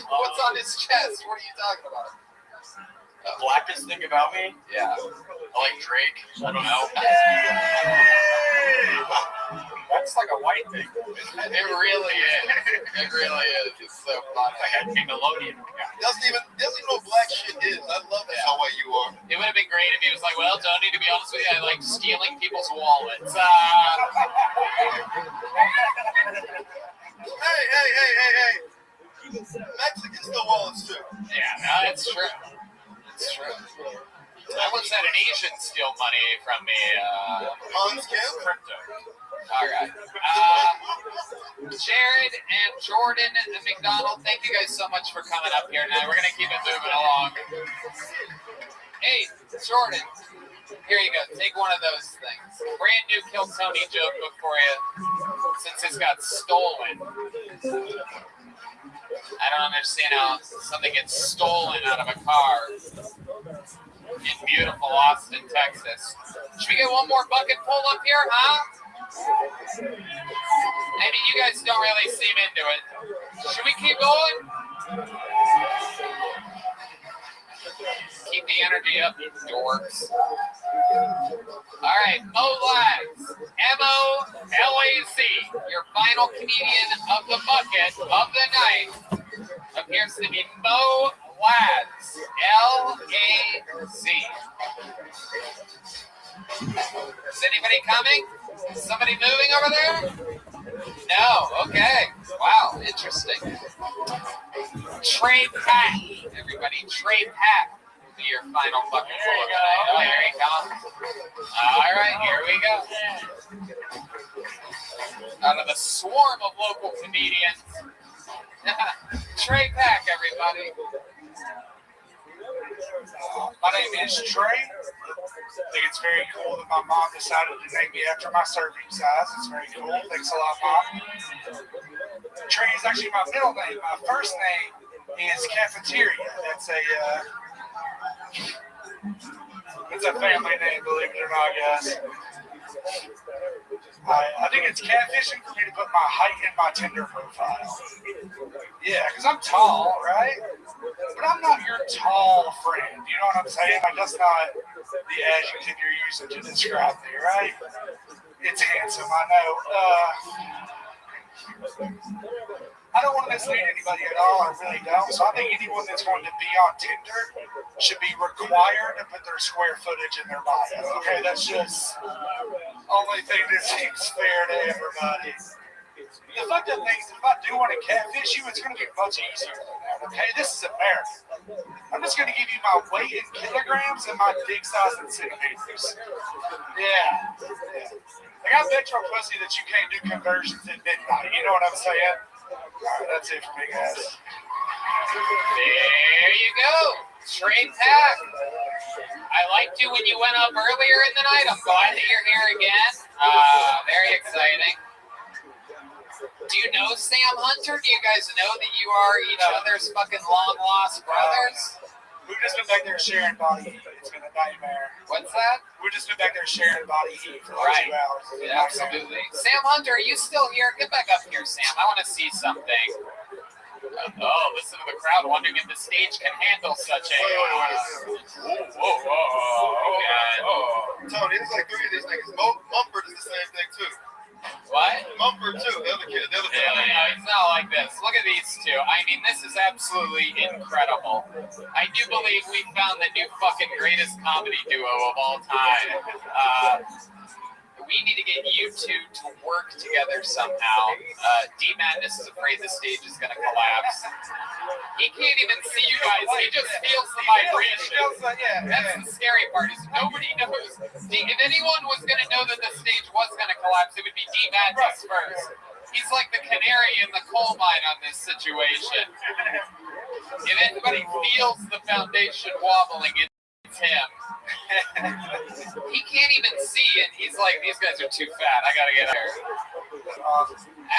What's on his chest? What are you talking about? The blackest thing about me? Yeah. I like Drake. I don't know. That's like a white thing. It really is. It really is. It's so fun. Like a Nickelodeon. Doesn't even know what black shit is. I love that how white you are. It would have been great if he was like, well, Tony, to be honest with you, I like stealing people's wallets. Hey. Mexicans steal wallets too. Yeah, no, it's true. It's true. I once had an Asian steal money from me. On scam? Crypto. All right. Jared and Jordan McDonald, thank you guys so much for coming up here tonight. We're going to keep it moving along. Hey, Jordan, here you go. Take one of those things. Brand new Kill Tony joke book for you since it's got stolen. I don't understand how something gets stolen out of a car in beautiful Austin, Texas. Should we get one more bucket pull up here, huh? I mean, you guys don't really seem into it. Should we keep going? Keep the energy up, you dorks. All right, Mo Lags, M-O-L-A-Z, your final comedian of the bucket of the night appears to be Mo Lags, L-A-Z. Is anybody coming? Is somebody moving over there? No, okay. Wow, interesting. Trey Pack, everybody, Trey Pack will be your final bucket full of the night. Oh, here he comes. All right, here we go. Out of the swarm of local comedians, Trey Pack, everybody. My name is Trey. I think it's very cool that my mom decided to name me after my serving size. It's very cool. Thanks a lot, Mom. Trey is actually my middle name. My first name is Cafeteria. It's a family name, believe it or not, guys. I think it's catfishing for me to put my height in my Tinder profile. Yeah, because I'm tall, right? But I'm not your tall friend. You know what I'm saying? Like, that's not the adjective you're using to describe me, right? It's handsome, I know. I don't want to mislead anybody at all. I really don't. So I think anyone that's going to be on Tinder should be required to put their square footage in their bio. Okay, that's just only thing that seems fair to everybody. The fucked up thing is if I do want to catfish you, it's going to be much easier than that. Okay, this is America. I'm just going to give you my weight in kilograms and my dick size in centimeters. Yeah. Like, I bet your pussy that you can't do conversions at midnight. You know what I'm saying? All right, that's it for me, guys. There you go. Trey Pack. I liked you when you went up earlier in the night. I'm glad that you're here again. Very exciting. Do you know Sam Hunter? Do you guys know that you are each other's fucking long-lost brothers? We've just been back there sharing body heat. It's been a nightmare. What's that? We've just been back there sharing body heat for like 2 hours. Yeah, absolutely. Sam Hunter, are you still here? Get back up here, Sam. I want to see something. Listen to the crowd wondering if the stage can handle such a... Tony, it's like 3 of these niggas. Mumford is the same thing, too. What? Mumford, too. The other kid. It's not like this. Look at these two. I mean, this is absolutely incredible. I do believe we found the new fucking greatest comedy duo of all time. We need to get you two to work together somehow. D-Madness is afraid the stage is going to collapse. He can't even see you guys. He just feels the vibration. That's the scary part, is nobody knows. If anyone was going to know that the stage was going to collapse, it would be D-Madness first. He's like the canary in the coal mine on this situation. If anybody feels the foundation wobbling, it's him. He can't even see, and he's like, these guys are too fat. I gotta get there.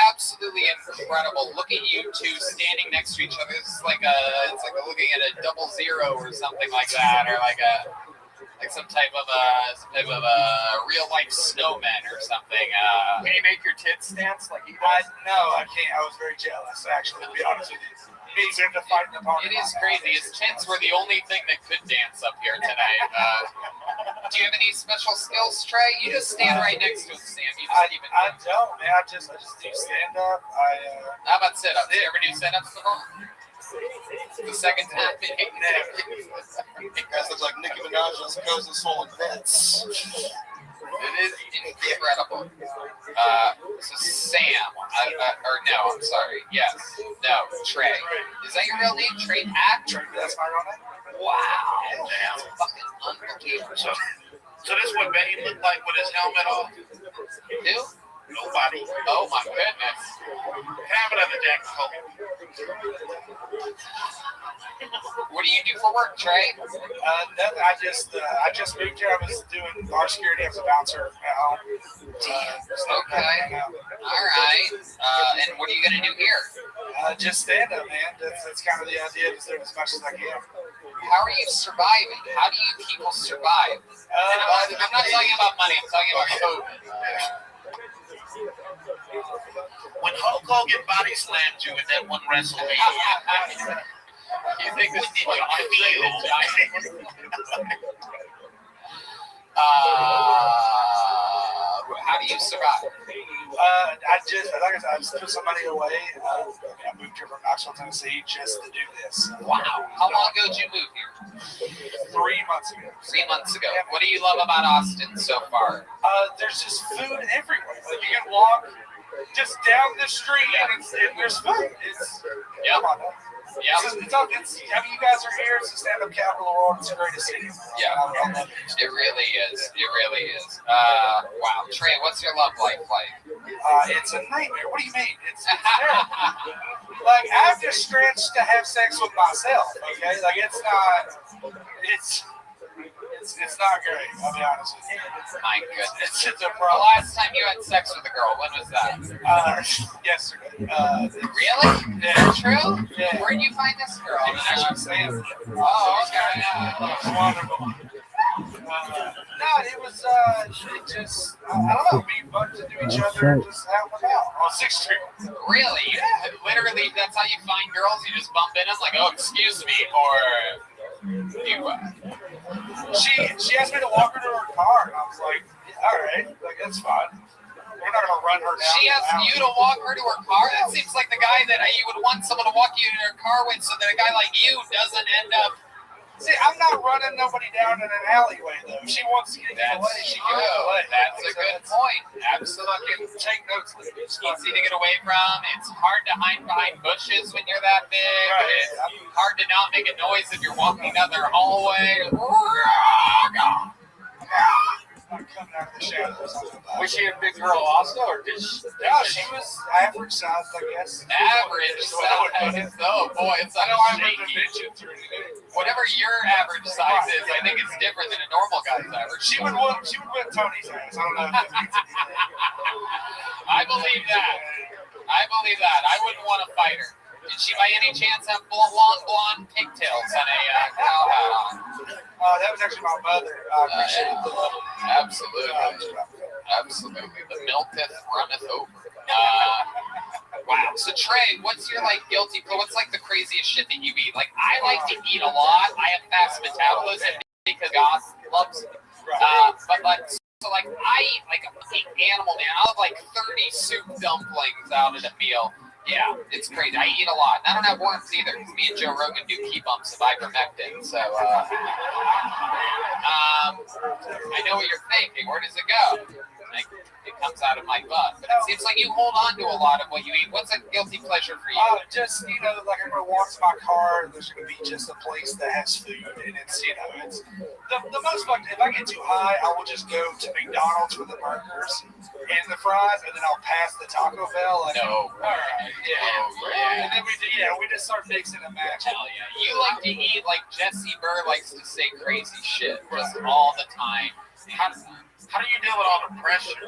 Absolutely incredible. Look at you two standing next to each other. It's like looking at a 00 or something like that, or like some type of a real life snowman or something. Can you make your tits dance like he does? No, I can't. I was very jealous, actually, to be honest with you. He's into fighting the opponent. It is crazy. His tits were the only thing that could dance up here tonight. Do you have any special skills, Trey? You just stand right next to him, Sam. I don't, man. I just do stand up. How about sit-ups? You ever do sit-ups before? The second time. You guys look like Nicki Minaj's cousin swollen pets. It is incredible. So Sam, I'm sorry. Yes. No, Trey. Is that your real name? Trey Pack? Trey, that's my real name. Wow. That's fucking unbelievable. So this what Benny looked like with his helmet on? Who? Nobody. Oh my goodness. Have another Jack Coke. What do you do for work, Trey? I just moved here. I was doing bar security as a bouncer at home. Okay. All right. And what are you gonna do here? Just stand up, man. That's kind of the idea. Just doing as much as I can. How are you surviving? How do you people survive? I'm not talking about money. I'm talking about COVID. When Hulk Hogan body slammed you in that one WrestleMania, you think this is like how do you survive? I just put some money away. I moved here from Knoxville, Tennessee, just to do this. Wow. How long ago did you move here? 3 months ago. 3 months ago. What do you love about Austin so far? There's just food everywhere. Like you can walk just down the street and there's food. Come on. Yeah. I mean, you guys are here. It's the stand-up capital of the world. It's the greatest city. Yeah. It really is. It really is. Wow. Trey, what's your love life like? It's a nightmare. What do you mean? It's terrible. Like, I have to stretch to have sex with myself, okay? Like, it's not great, I'll be honest with you. My goodness. It's a The problem. last time you had sex with a girl, when was that? Yesterday. Really? Yeah. True? Yeah. Where'd you find this girl? Actually, Sam. Oh, okay. It's wonderful. No, it was, it just, I don't know, we bumped into each other and just out and about on 6th Street. Really? Yeah. Literally, that's how you find girls? You just bump in, it's like, oh, excuse me, or you, She asked me to walk her to her car, and I was like, yeah, all right, like, that's fine. We're not going to run her down. She asked you to walk her to her car? That seems like the guy that you would want someone to walk you to her car with so that a guy like you doesn't end up... See, I'm not running nobody down in an alleyway, though. If she wants to get away, she can get away. That's a good point. Absolutely. Take notes. It's easy to get away from. It's hard to hide behind bushes when you're that big. Right. It's hard to not make a noise if you're walking down their hallway. I'm coming out of the shadows. Was she a big girl also, or did she? No, she was average size, I guess. Average size. Oh boy, it's I know I'm in shaky. dimensions or anything. Whatever your average size is, I think it's different than a normal guy's average. She would win Tony's ass. I don't know if that means anything. I believe that. I wouldn't want to fight her. Did she by any chance have long blonde pigtails and a cow hat on? That was actually my mother. I appreciate the love. Absolutely. The milketh runneth over. Wow. So Trey, what's your guilty? What's the craziest shit that you eat? I like to eat a lot. I have fast metabolism because God loves me. So I eat a big animal, man. I'll have 30 soup dumplings out at a meal. Yeah, it's crazy. I eat a lot. And I don't have worms either because me and Joe Rogan do key bumps of ivermectin. So I know what you're thinking. Where does it go? It comes out of my butt. But it seems like you hold on to a lot of what you eat. What's a guilty pleasure for you? Just, I'm going to walk to my car, and there's going to be just a place that has food. And it's, it's the most fun. If I get too high, I will just go to McDonald's for the burgers and the fries, and then I'll pass the Taco Bell. No. All right. Yeah. And then we just start mixing and matching. Hell yeah. You like to eat like Jesse Burr likes to say crazy shit just all the time. How do you deal with all the pressure?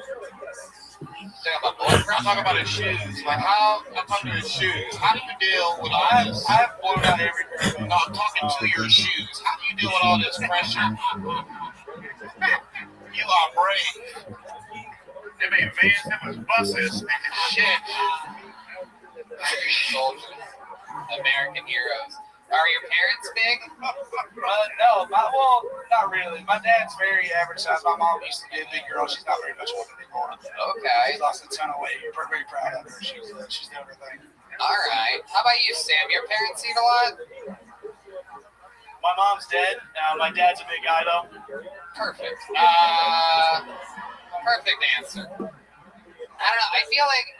I'm talking about his shoes. I'm talking to his shoes. How do you deal with all this? I have blown out every pair. No, I'm talking to your shoes. How do you deal with all this pressure? You are brave. Them ain't vans, them was buses. Shit. Soldiers. American heroes. Are your parents big? No, not really. My dad's very average size. My mom used to be a big girl. She's not very much older anymore. Okay. She's lost a ton of weight. We're very proud of her. She's doing her thing. All right. How about you, Sam? Your parents eat a lot? My mom's dead. My dad's a big guy, though. Perfect. Perfect answer. I don't know. I feel like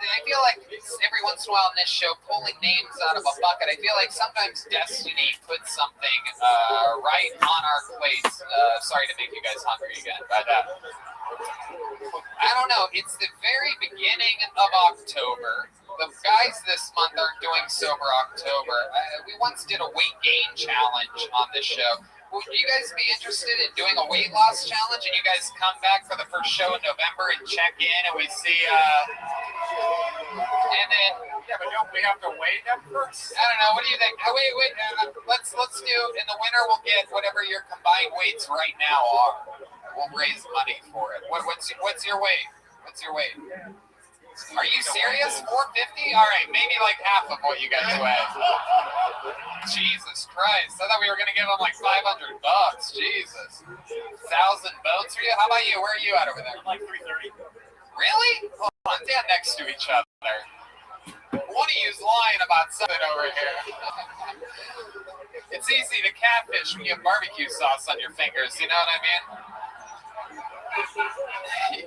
every once in a while in this show, pulling names out of a bucket, I feel like sometimes destiny puts something right on our plates. Sorry to make you guys hungry again, but I don't know. It's the very beginning of October. The guys this month aren't doing Sober October. We once did a weight gain challenge on this show. Would you guys be interested in doing a weight loss challenge? And you guys come back for the first show in November and check in, and we see. And then Yeah, but don't we have to weigh them first? I don't know. What do you think? Wait. Let's do. In the winter, we'll get whatever your combined weights right now are. We'll raise money for it. What's your weight? What's your weight? Are you serious? 450? All right, maybe like half of what you guys weigh. Jesus Christ! I thought we were gonna give them like $500. Jesus, 1,000 bones for you. How about you? Where are you at over there? Like 330. Really? Hold on, stand next to each other. One of you's lying about something over here. It's easy to catfish when you have barbecue sauce on your fingers. You know what I mean?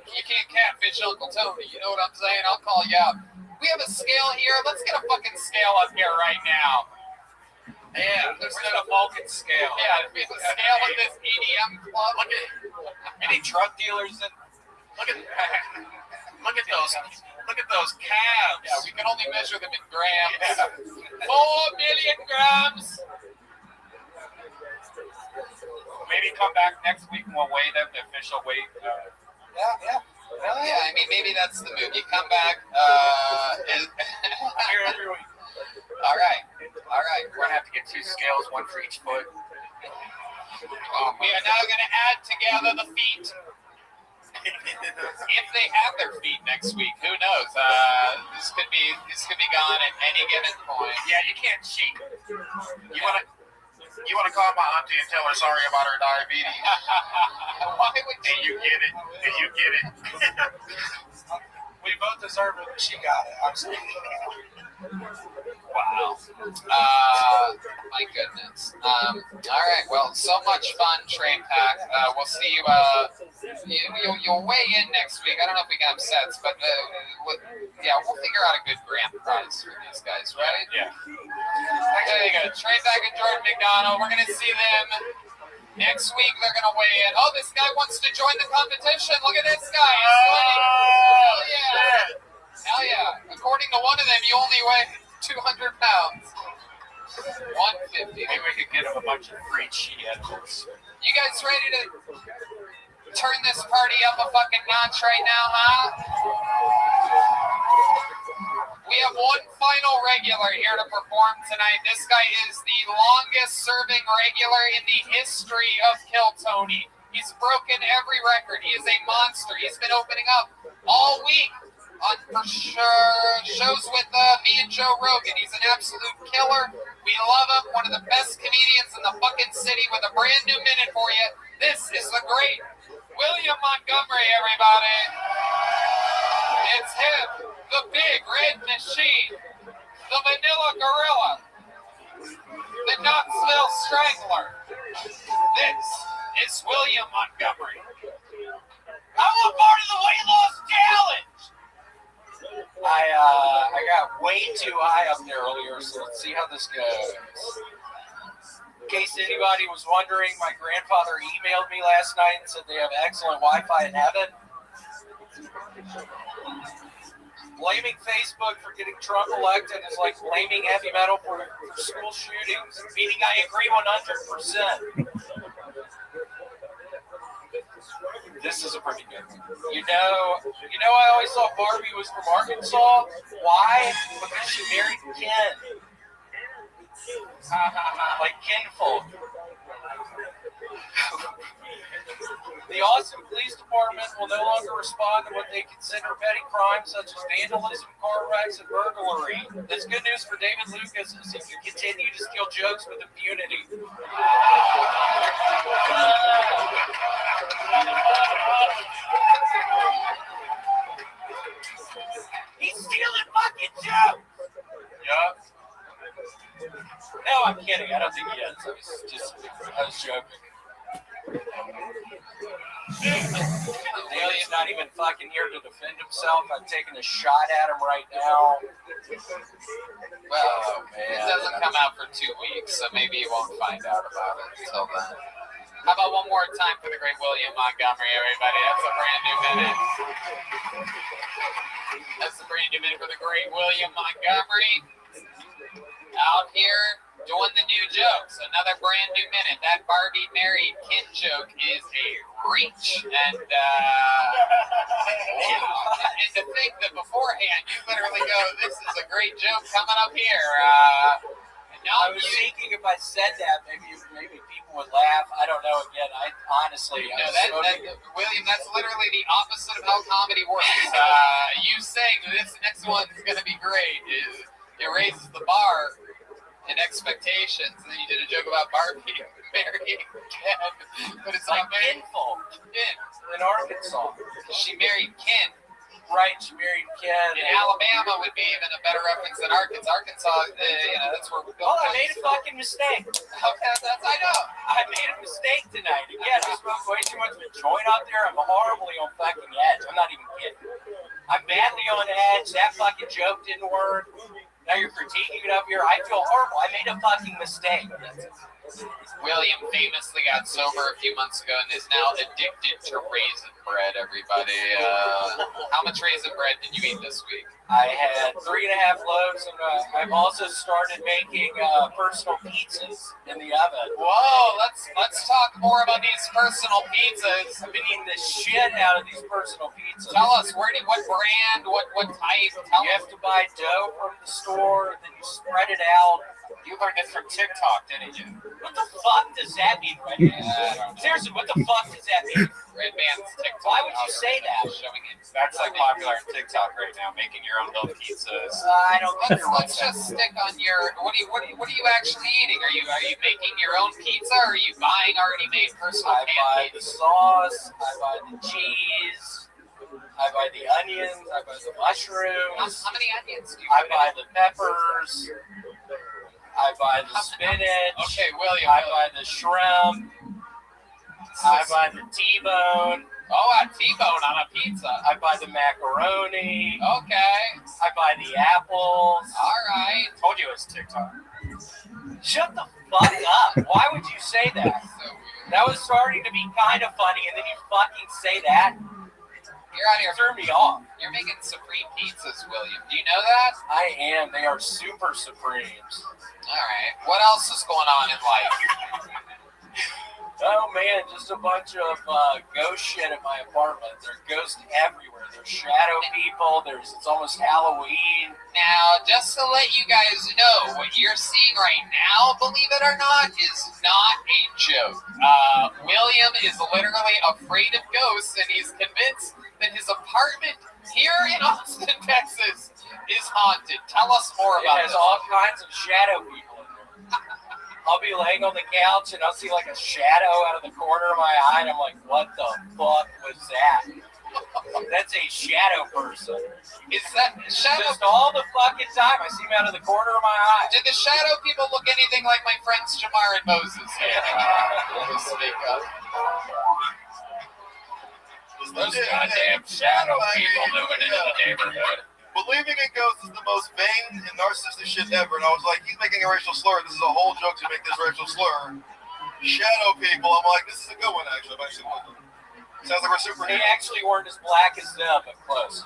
You can't catfish Uncle Tony, you know what I'm saying? I'll call you out. We have a scale here. Let's get a fucking scale up here right now. Yeah, there's no Vulcan scale. Yeah, the scale at this EDM club. Look at any drug dealers and look at those calves. Yeah, we can only measure them in grams. Yeah. 4 million grams. Maybe come back next week and we'll weigh them, the official weight. Yeah. I mean, maybe that's the move. You come back. Here every week. All right. We're gonna have to get 2 scales, 1 for each foot. We are now gonna add together the feet. If they have their feet next week, who knows? This could be gone at any given point. Yeah, you can't cheat. You want to call my auntie and tell her sorry about her diabetes? Why would you get it? And you get it? We both deserve it, but she got it. I'm saying. Wow. My goodness. All right. Well, so much fun, Train Pack. We'll see you. You'll weigh in next week. I don't know if we got sets, but we'll figure out a good grand prize for these guys, right? Yeah. There you go. Train Pack and Jordan McDonald. We're gonna see them next week. They're gonna weigh in. Oh, this guy wants to join the competition. Look at this guy. Hell yeah. According to one of them, you only weigh 200 pounds. 150. Maybe we could get him a bunch of free cheat edibles. You guys ready to turn this party up a fucking notch right now, huh? We have one final regular here to perform tonight. This guy is the longest serving regular in the history of Kill Tony. He's broken every record. He is a monster. He's been opening up all week on for sure shows with me and Joe Rogan. He's an absolute killer. We love him. One of the best comedians in the fucking city with a brand new minute for you. This is the great William Montgomery, everybody. It's him, the big red machine, the vanilla gorilla, the Knoxville strangler. This is William Montgomery. I want part of the weight loss challenge. I got way too high up there earlier, so let's see how this goes. In case anybody was wondering, my grandfather emailed me last night and said they have excellent Wi-Fi in heaven. Blaming Facebook for getting Trump elected is like blaming heavy metal for school shootings, meaning I agree 100%. This is a pretty good one. You know, I always thought Barbie was from Arkansas. Why? Because she married Ken. Like kinfolk. The Austin Police Department will no longer respond to what they consider petty crimes such as vandalism, car wrecks, and burglary. That's good news for David Lucas as he can continue to steal jokes with impunity. He's stealing fucking jokes! Yup. No, I'm kidding. I don't think he is. I was joking. Dale's not even fucking here to defend himself. I'm taking a shot at him right now. Well, it doesn't come out for 2 weeks, so maybe you won't find out about it until then. How about one more time for the great William Montgomery, everybody? That's a brand new minute. That's a brand new minute for the great William Montgomery. Out here doing the new jokes. Another brand new minute. That Barbie married Ken joke is a reach. And to think that beforehand you literally go, this is a great joke coming up here. I was thinking if I said that, maybe people would laugh. I don't know. Again, I honestly, William, that's literally the opposite of how comedy works. You saying this next one's going to be great it raises the bar and expectations. And then you did a joke about Barbie marrying Ken, but it's like not married. Ken in Arkansas. She married Ken. Right, she married Ken. In Alabama would be even a better reference than Arkansas. That's where we go. I made a fucking mistake. Okay, I know. I made a mistake tonight. Again, I smoked way too much of a joint out there. I'm horribly on fucking edge. I'm not even kidding. I'm badly on edge. That fucking joke didn't work. Now you're critiquing it up here. I feel horrible. I made a fucking mistake. William famously got sober a few months ago and is now addicted to raisin bread, everybody. How much raisin bread did you eat this week? I had 3.5 loaves, and I've also started making personal pizzas in the oven. Whoa, let's talk more about these personal pizzas. I've been eating the shit out of these personal pizzas. Tell us, what brand, what type? You have to buy dough from the store, then you spread it out. You learned this from TikTok, didn't you? What the fuck does that mean, Red Man? Seriously, what the fuck does that mean? Red Man's TikTok. Why would you say that? Showing it. That's like popular on TikTok right now, making your own little pizzas. I don't think let's just stick on your. What are you actually eating? Are you making your own pizza, or are you buying already made personal I buy the sauce. I buy the cheese. I buy the onions. I buy the mushrooms. How many onions do you I buy the peppers. I buy the spinach. Okay, William. I buy the shrimp. I buy the T-bone. Oh, a T-bone on a pizza. I buy the macaroni. Okay. I buy the apples. All right. Told you it was TikTok. Shut the fuck up. Why would you say that? So weird. That was starting to be kind of funny, and then you fucking say that. You're out here. Threw me off. You're making supreme pizzas, William. Do you know that? I am. They are super supremes. All right. What else is going on in life? Oh man, just a bunch of ghost shit at my apartment. There's ghosts everywhere. There's shadow people. It's almost Halloween. Now, just to let you guys know, what you're seeing right now, believe it or not, is not a joke. William is literally afraid of ghosts, and he's convinced that his apartment here in Austin, Texas, is haunted. Tell us more about it. It has this. all kinds of shadow people in there. I'll be laying on the couch and I'll see like a shadow out of the corner of my eye, and I'm like, what the fuck was that? That's a shadow person. Is that shadow? Just all the fucking time I see him out of the corner of my eye. Did the shadow people look anything like my friends Jamar and Moses? Speak up. Those goddamn shadow people moving into the neighborhood. Believing in ghosts is the most vain and narcissistic shit ever. And I was like, he's making a racial slur. This is a whole joke to make this racial slur. Shadow people. I'm like, this is a good one, actually. Sounds like we're superheroes. They actually weren't as black as them, but close.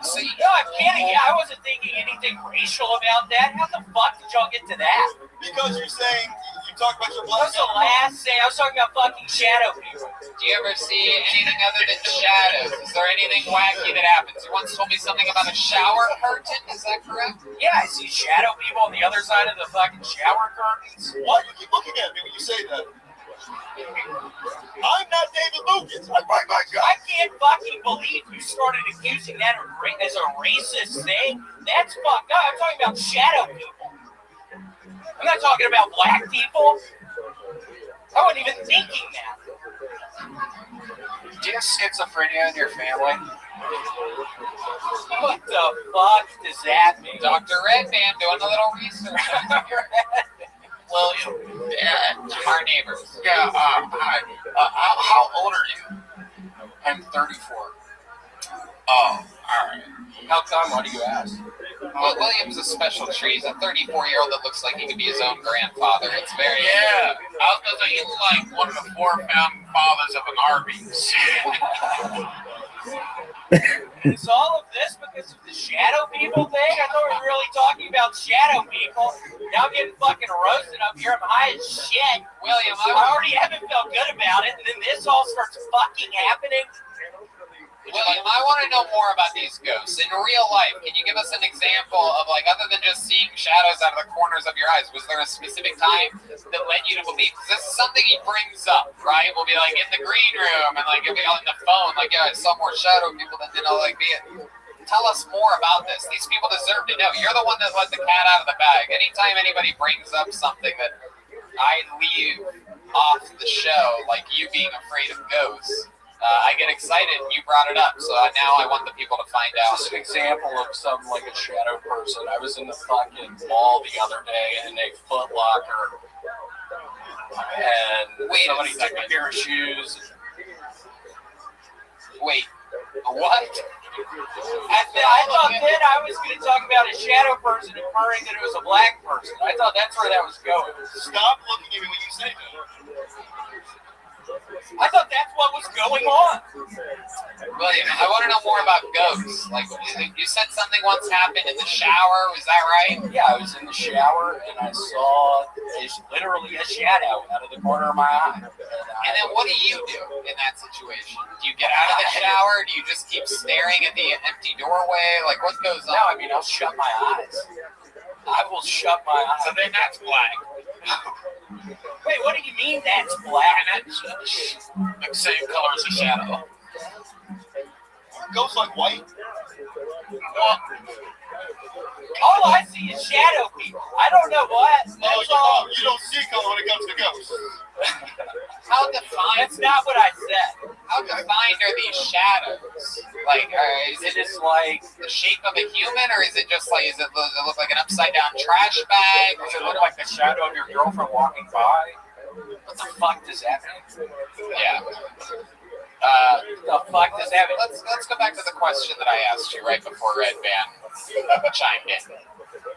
See, no, I'm kidding. Yeah, I wasn't thinking anything racial about that. How the fuck did y'all get to that? Because you're saying you talk about your black. What's the last thing? I was talking about fucking shadow people. Do you ever see anything other than shadows? Is there anything wacky that happens? You once told me something about a shower curtain. Is that correct? Yeah, I see shadow people on the other side of the fucking shower curtains. Why do you keep looking at me when you say that? I'm not David Lucas. I can't fucking believe you started accusing that as a racist thing. That's fucked up. I'm talking about shadow people. I'm not talking about black people. I wasn't even thinking that. Do you have schizophrenia in your family? What the fuck does that mean? Dr. Redman doing a little research. William, our neighbors. Yeah, hi. How old are you? I'm 34. Oh, all right. How come? Why do you ask? Well, William's a special treat. He's a 34-year-old that looks like he could be his own grandfather. It's very... Yeah, I was going to say, you look like one of the 4 founding fathers of an Arby's. Is all of this because of the shadow people thing? I thought we were really talking about shadow people. Now I'm getting fucking roasted up here. I'm high as shit. William, I already haven't felt good about it, and then this all starts fucking happening. William, I want to know more about these ghosts. In real life, can you give us an example of, like, other than just seeing shadows out of the corners of your eyes, was there a specific time that led you to believe? Because this is something he brings up, right? We'll be, like, in the green room, and, like, he'll be on the phone, like, yeah, I saw more shadow people than did, like, be it. Tell us more about this. These people deserve to know. You're the one that let the cat out of the bag. Anytime anybody brings up something that I leave off the show, like you being afraid of ghosts, I get excited, and you brought it up, so now I want the people to find out. Just an example of something like a shadow person. I was in the fucking mall the other day in a Foot Locker, and somebody took a pair of shoes. Wait, what? I thought then I was going to talk about a shadow person inferring that it was a black person. I thought that's where that was going. Stop looking at me when you say that. I thought that's what was going on. William, I want to know more about ghosts. Like, you said something once happened in the shower. Was that right? Yeah, I was in the shower and I saw literally a shadow out of the corner of my eye. And then what do you do in that situation? Do you get out of the shower? Do you just keep staring at the empty doorway? Like, what goes on? No, I mean, I'll shut my eyes. I will shut my eyes. So then that's black. Wait, what do you mean that's black? And that's the same color as a shadow. Ghosts like white. Well, all I see is shadow people. I don't know what. That's all. You don't see color when it comes to ghosts. How defined? That's not what I said. How defined are these shadows? Like, is it just like the shape of a human, or is it just like, does it look like an upside down trash bag? Does it look like the shadow of your girlfriend walking by? What the fuck does that mean? Yeah. The fuck does that mean? Let's go back to the question that I asked you right before Red Van chimed in.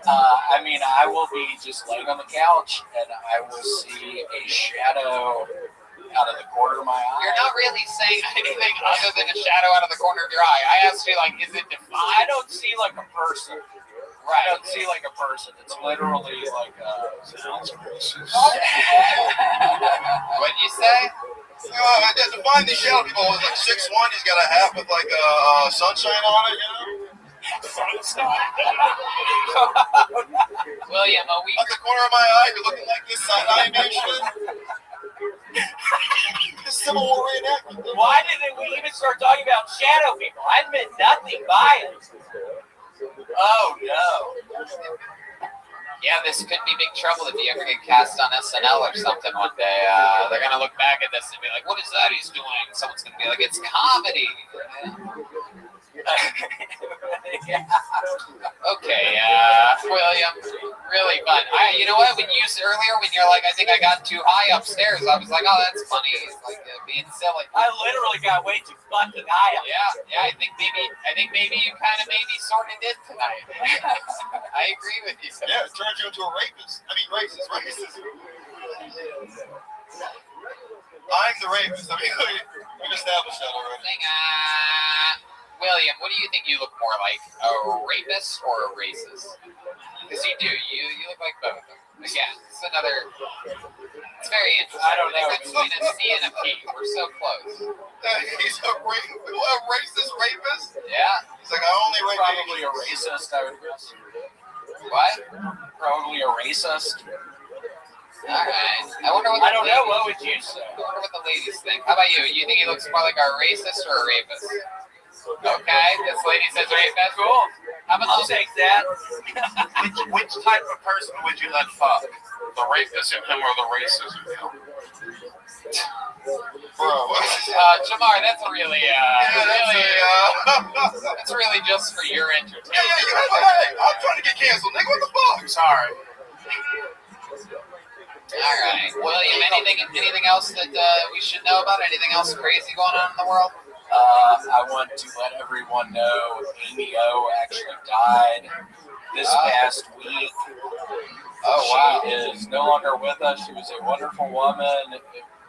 I mean, I will be just laying on the couch and I will see a shadow out of the corner of my eye. You're not really saying anything other than a shadow out of the corner of your eye. I asked you, like, is it defined? I don't see like a person. Right. I don't see like a person. It's literally like sounds racist. What'd you say? To find these shadow people was like 6'1". He's got a hat with like sunshine on it, you know? William, a week. At the corner of my eye, you're looking like this side animation. Civil War reenactment. Why did we even start talking about shadow people? I meant nothing by it. Oh no. Yeah, this could be big trouble if you ever get cast on SNL or something one day. They're gonna look back at this and be like, "What is that he's doing?" Someone's gonna be like, "It's comedy." Yeah. Okay, William, really fun. You know what? When you earlier, when you're like, I think I got too high upstairs, I was like, oh, that's funny. It's like being silly. I literally got way too fucking high up. Yeah. I think maybe you kind of sorted it tonight. I agree with you. Yeah, it turns you into a rapist. I mean, racist. I'm the rapist. I mean, we've established that already. William, what do you think you look more like, a rapist or a racist? Because you do. You look like both. Again, it's very interesting. I don't know. It's between a C and a P. We're so close. He's a racist rapist? Yeah. He's like, I only rape probably a racist, I would guess. What? Probably a racist. All right. I wonder what. I don't know. What would you say? I wonder what the ladies think. How about you? You think he looks more like a racist or a rapist? Okay, this lady says rapist. Cool. I'll take that. which type of person would you let fuck? The rapist in him or the racist in him? Bro. Jamar, that's really, that's really just for your entertainment. Hey, I'm trying to get canceled, nigga. What the fuck? I'm sorry. All right, William. Anything else that we should know about? Anything else crazy going on in the world? I want to let everyone know Amy O actually died this past week. Oh, wow. She is no longer with us. She was a wonderful woman.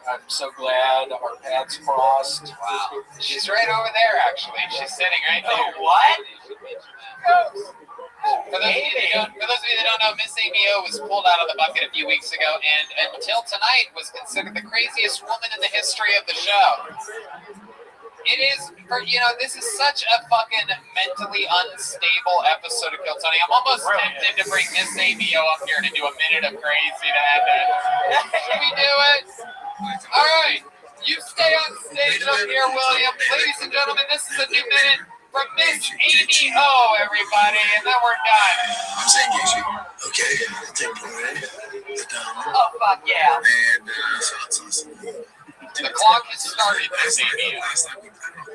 I'm so glad our paths crossed. Wow. She's right over there, actually. She's sitting right there. Oh, what? For those of you that don't know, Miss Amy O was pulled out of the bucket a few weeks ago, and until tonight was considered the craziest woman in the history of the show. It is, this is such a fucking mentally unstable episode of Kill Tony. I'm almost tempted to bring Miss Amy O up here to do a minute of crazy to end it. Should we do it? All right. You stay on stage up here, William. Ladies and gentlemen, this is a new minute from Miss Amy O, everybody, and then we're done. I'm saying Casey. Okay, take play. Oh, fuck yeah. And the clock has started, Miss Amy O.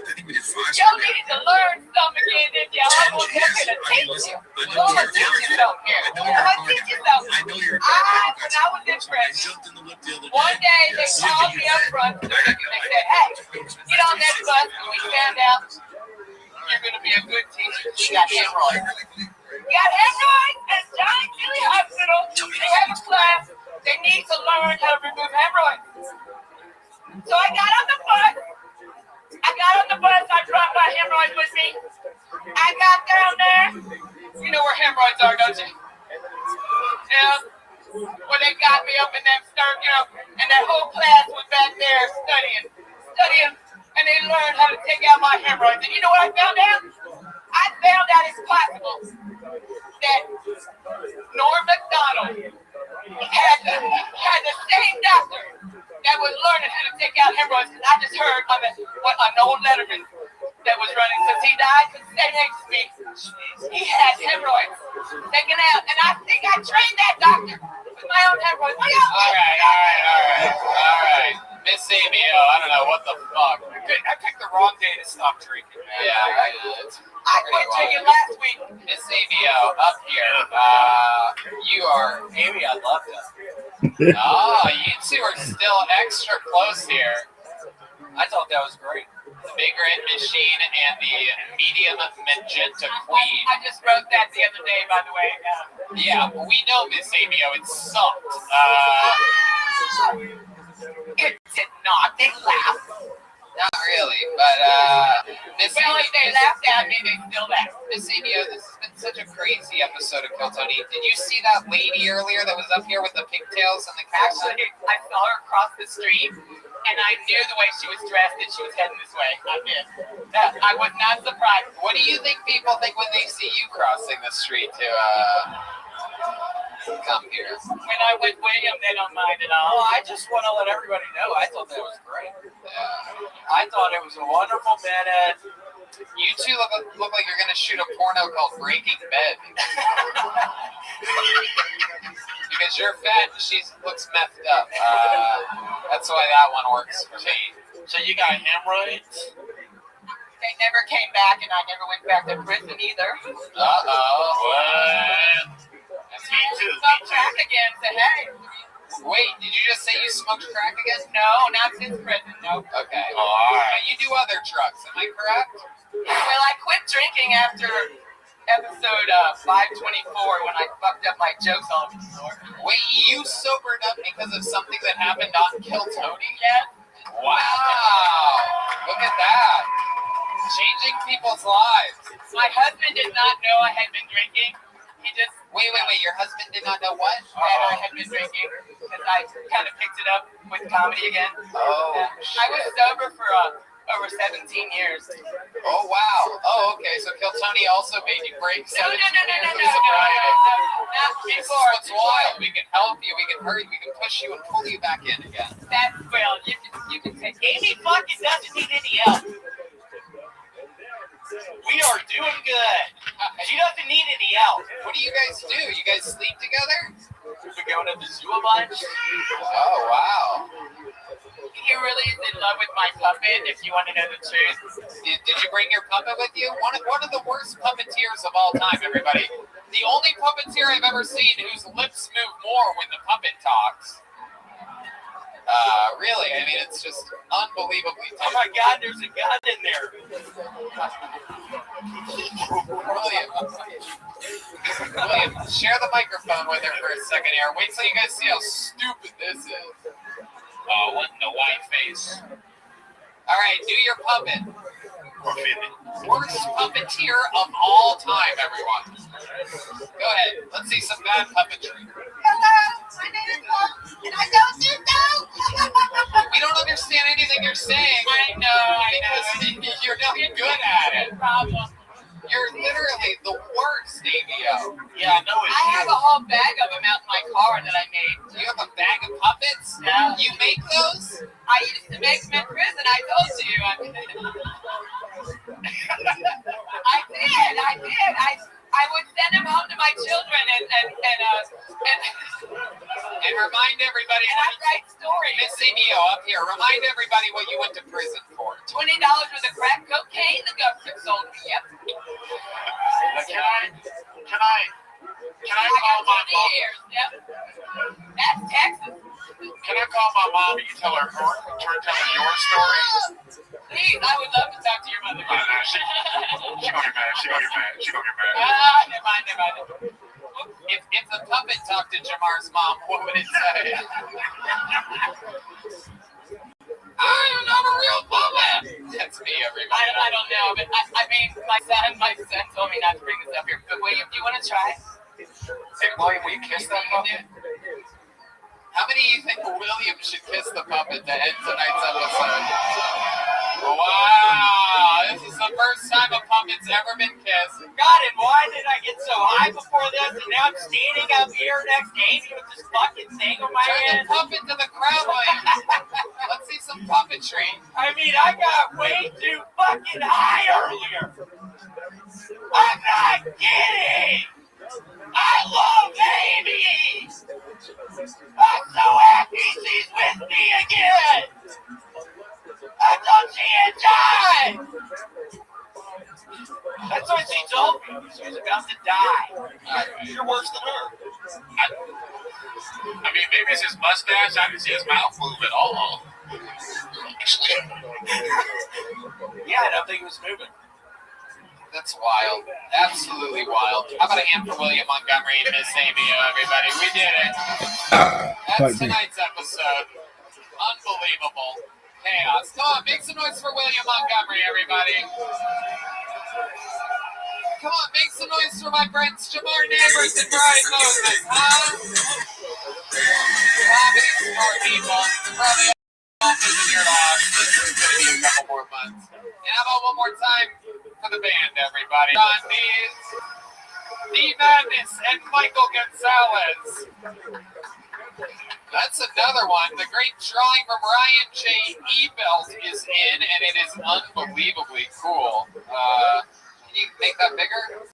Y'all needed to learn something again, didn't y'all? I'm going to teach you. I'm going to teach you something here. I'm going to teach you something. When I was in prison, one day they called me up front and they said, hey, get on that bus, and we found out you're going to be a good teacher. You got hemorrhoids. You got hemorrhoids at Giant Chili Hospital. They have a class. They need to learn how to remove hemorrhoids. So I got on the bus. I brought my hemorrhoids with me. I got down there. You know where hemorrhoids are, don't you? Yeah. Well, they got me up in that and that whole class was back there studying, and they learned how to take out my hemorrhoids. And you know what I found out? I found out it's possible that Norm Macdonald had the same doctor that was learning how to take out hemorrhoids. Because I just heard of it, an old letterman that was running since he died, because he sat next to me. He had hemorrhoids taken out, and I think I trained that doctor with my own hemorrhoids. All right. Miss Amy O, I don't know what the fuck. I picked the wrong day to stop drinking, man. Yeah, I quit drinking last week. Miss Amy O, up here. You are Amy, I love you. Oh, you two are still extra close here. I thought that was great. The Big Red Machine and the Medium Magenta Queen. I just wrote that the other day, by the way. Yeah, we know, Miss Amy O, it sucked. It did not. They laughed. Not really, but Miss Well, if they laughed at me, they still laughed. Miss Amy O, this has been such a crazy episode of Kill Tony. Did you see that lady earlier that was up here with the pigtails and the cap? Actually, I saw her cross the street, and I knew the way she was dressed that she was heading this way. I did. I was not surprised. What do you think people think when they see you crossing the street to come here? When I with William, they don't mind at all. Oh, I just want to let everybody know I thought that was great. I thought it was a wonderful minute. You two look like you're gonna shoot a porno called Breaking Bed. Because you're fat and she looks messed up. That's why that one works for me. So you got hemorrhoids? They never came back, and I never went back to prison either. What? Me too. Smoked crack again. Said, hey. Wait, did you just say you smoked crack again? No, not since prison. No. Okay. All right. But you do other drugs, am I correct? Well, I quit drinking after episode 524 when I fucked up my jokes all over the floor. Wait, you sobered up because of something that happened on Kill Tony? Yes. Wow. Look at that. Changing people's lives. My husband did not know I had been drinking. He just... Wait. Your husband did not know what? That I had been drinking. Because I kind of picked it up with comedy again. Oh, I was sober for over 17 years. Oh, wow. Oh, okay. So Kill Tony also made you break 17 years of No. Not before. It's wild. We can help you. We can hurt you. We can push you and pull you back in again. That's, well, you can say, Amy fucking doesn't need any help. We are doing good. She doesn't need any help. What do you guys do? You guys sleep together? We're going to the zoo a bunch. Oh, wow. He really is in love with my puppet, if you want to know the truth. Did you bring your puppet with you? One of the worst puppeteers of all time, everybody. The only puppeteer I've ever seen whose lips move more when the puppet talks. Really, I mean, it's just unbelievably tough. Oh my God, there's a gun in there. here. William, share the microphone with her for a second here. Wait till you guys see how stupid this is. What in the white face? All right, do your puppet. Worst puppeteer of all time, everyone. Go ahead. Let's see some bad puppetry. Hello, my name is Mom, and I don't do that. We don't understand anything you're saying. I know. Because you're not good at it. Problem. You're literally the worst, ABO. Yeah, no, it's I have a whole bag of them out in my car that I made. You have a bag of puppets? Yeah. You make those? I used to make them in prison. I told you. I did. I would send them home to my children and remind everybody. And I'd write stories. Miss ABO, up here. Remind everybody what you went to prison for. $20 worth of crack cocaine. The government sold me. Yep. Can I call my mom? Yep. That's Texas. Can I call my mom and you tell her your story? Please, I would love to talk to your mother. She gonna get mad. She gonna get mad. Never mind. If the puppet talked to Jamar's mom, what would it say? I am not a real puppet. That's me, everybody. I don't know, but I mean, my son told me not to bring this up here. But William, do you want to try? Hey, William, will you kiss that puppet? How many of you think William should kiss the puppet to end tonight's episode? Wow, this is the first time a puppet's ever been kissed. God, and why did I get so high before this? And now I'm standing up here next to Amy with this fucking thing on my Turn head. the puppet to the crowd, William. Let's see some puppetry. I mean, I got way too fucking high earlier. I'm not kidding. I love Amy. I'm so happy she's with me again. I thought she had died. That's what she told me. She was about to die. You're worse than her. I mean, maybe it's his mustache. I didn't see his mouth move at all. Yeah, I don't think it was moving. That's wild. Absolutely wild. How about a hand for William Montgomery and Miss ABO, everybody? We did it. That's tonight's episode. Unbelievable. Chaos. Come on, make some noise for William Montgomery, everybody. Come on, make some noise for my friends Jamar Neighbors and Brian Moses, huh? Comedy store people. Probably all visiting your loss. This is going to be a couple more months. And how about one more time for the band, everybody? John Dees, D Madness, and Michael Gonzalez. That's another one. The great drawing from Ryan J. Ebelt is in, and it is unbelievably cool. Can you make that bigger?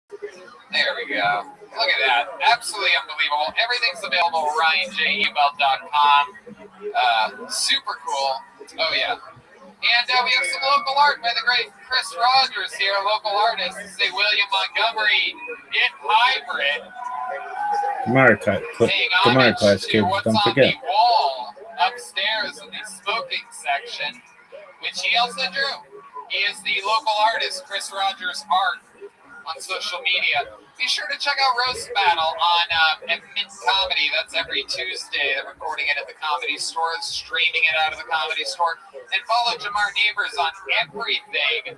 There we go. Look at that. Absolutely unbelievable. Everything's available at RyanJEbelt.com. Super cool. Oh, yeah. And we have some local art by the great Chris Rogers here, local artist. Say William Montgomery in hybrid. Tomorrow class, kids. Don't forget. The wall upstairs in the smoking section, which he also drew. He is the local artist, Chris Rogers Art, on social media. Be sure to check out Roast Battle on at Mint Comedy. That's every Tuesday. They're recording it at the Comedy Store, streaming it out of the Comedy Store. And follow Jamar Neighbors on everything,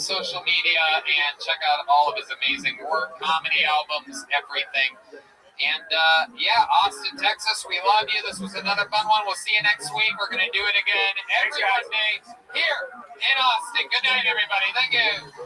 social media, and check out all of his amazing work, comedy albums, everything. And yeah, Austin, Texas, we love you. This was another fun one. We'll see you next week. We're going to do it again every Monday here in Austin. Good night, everybody. Thank you.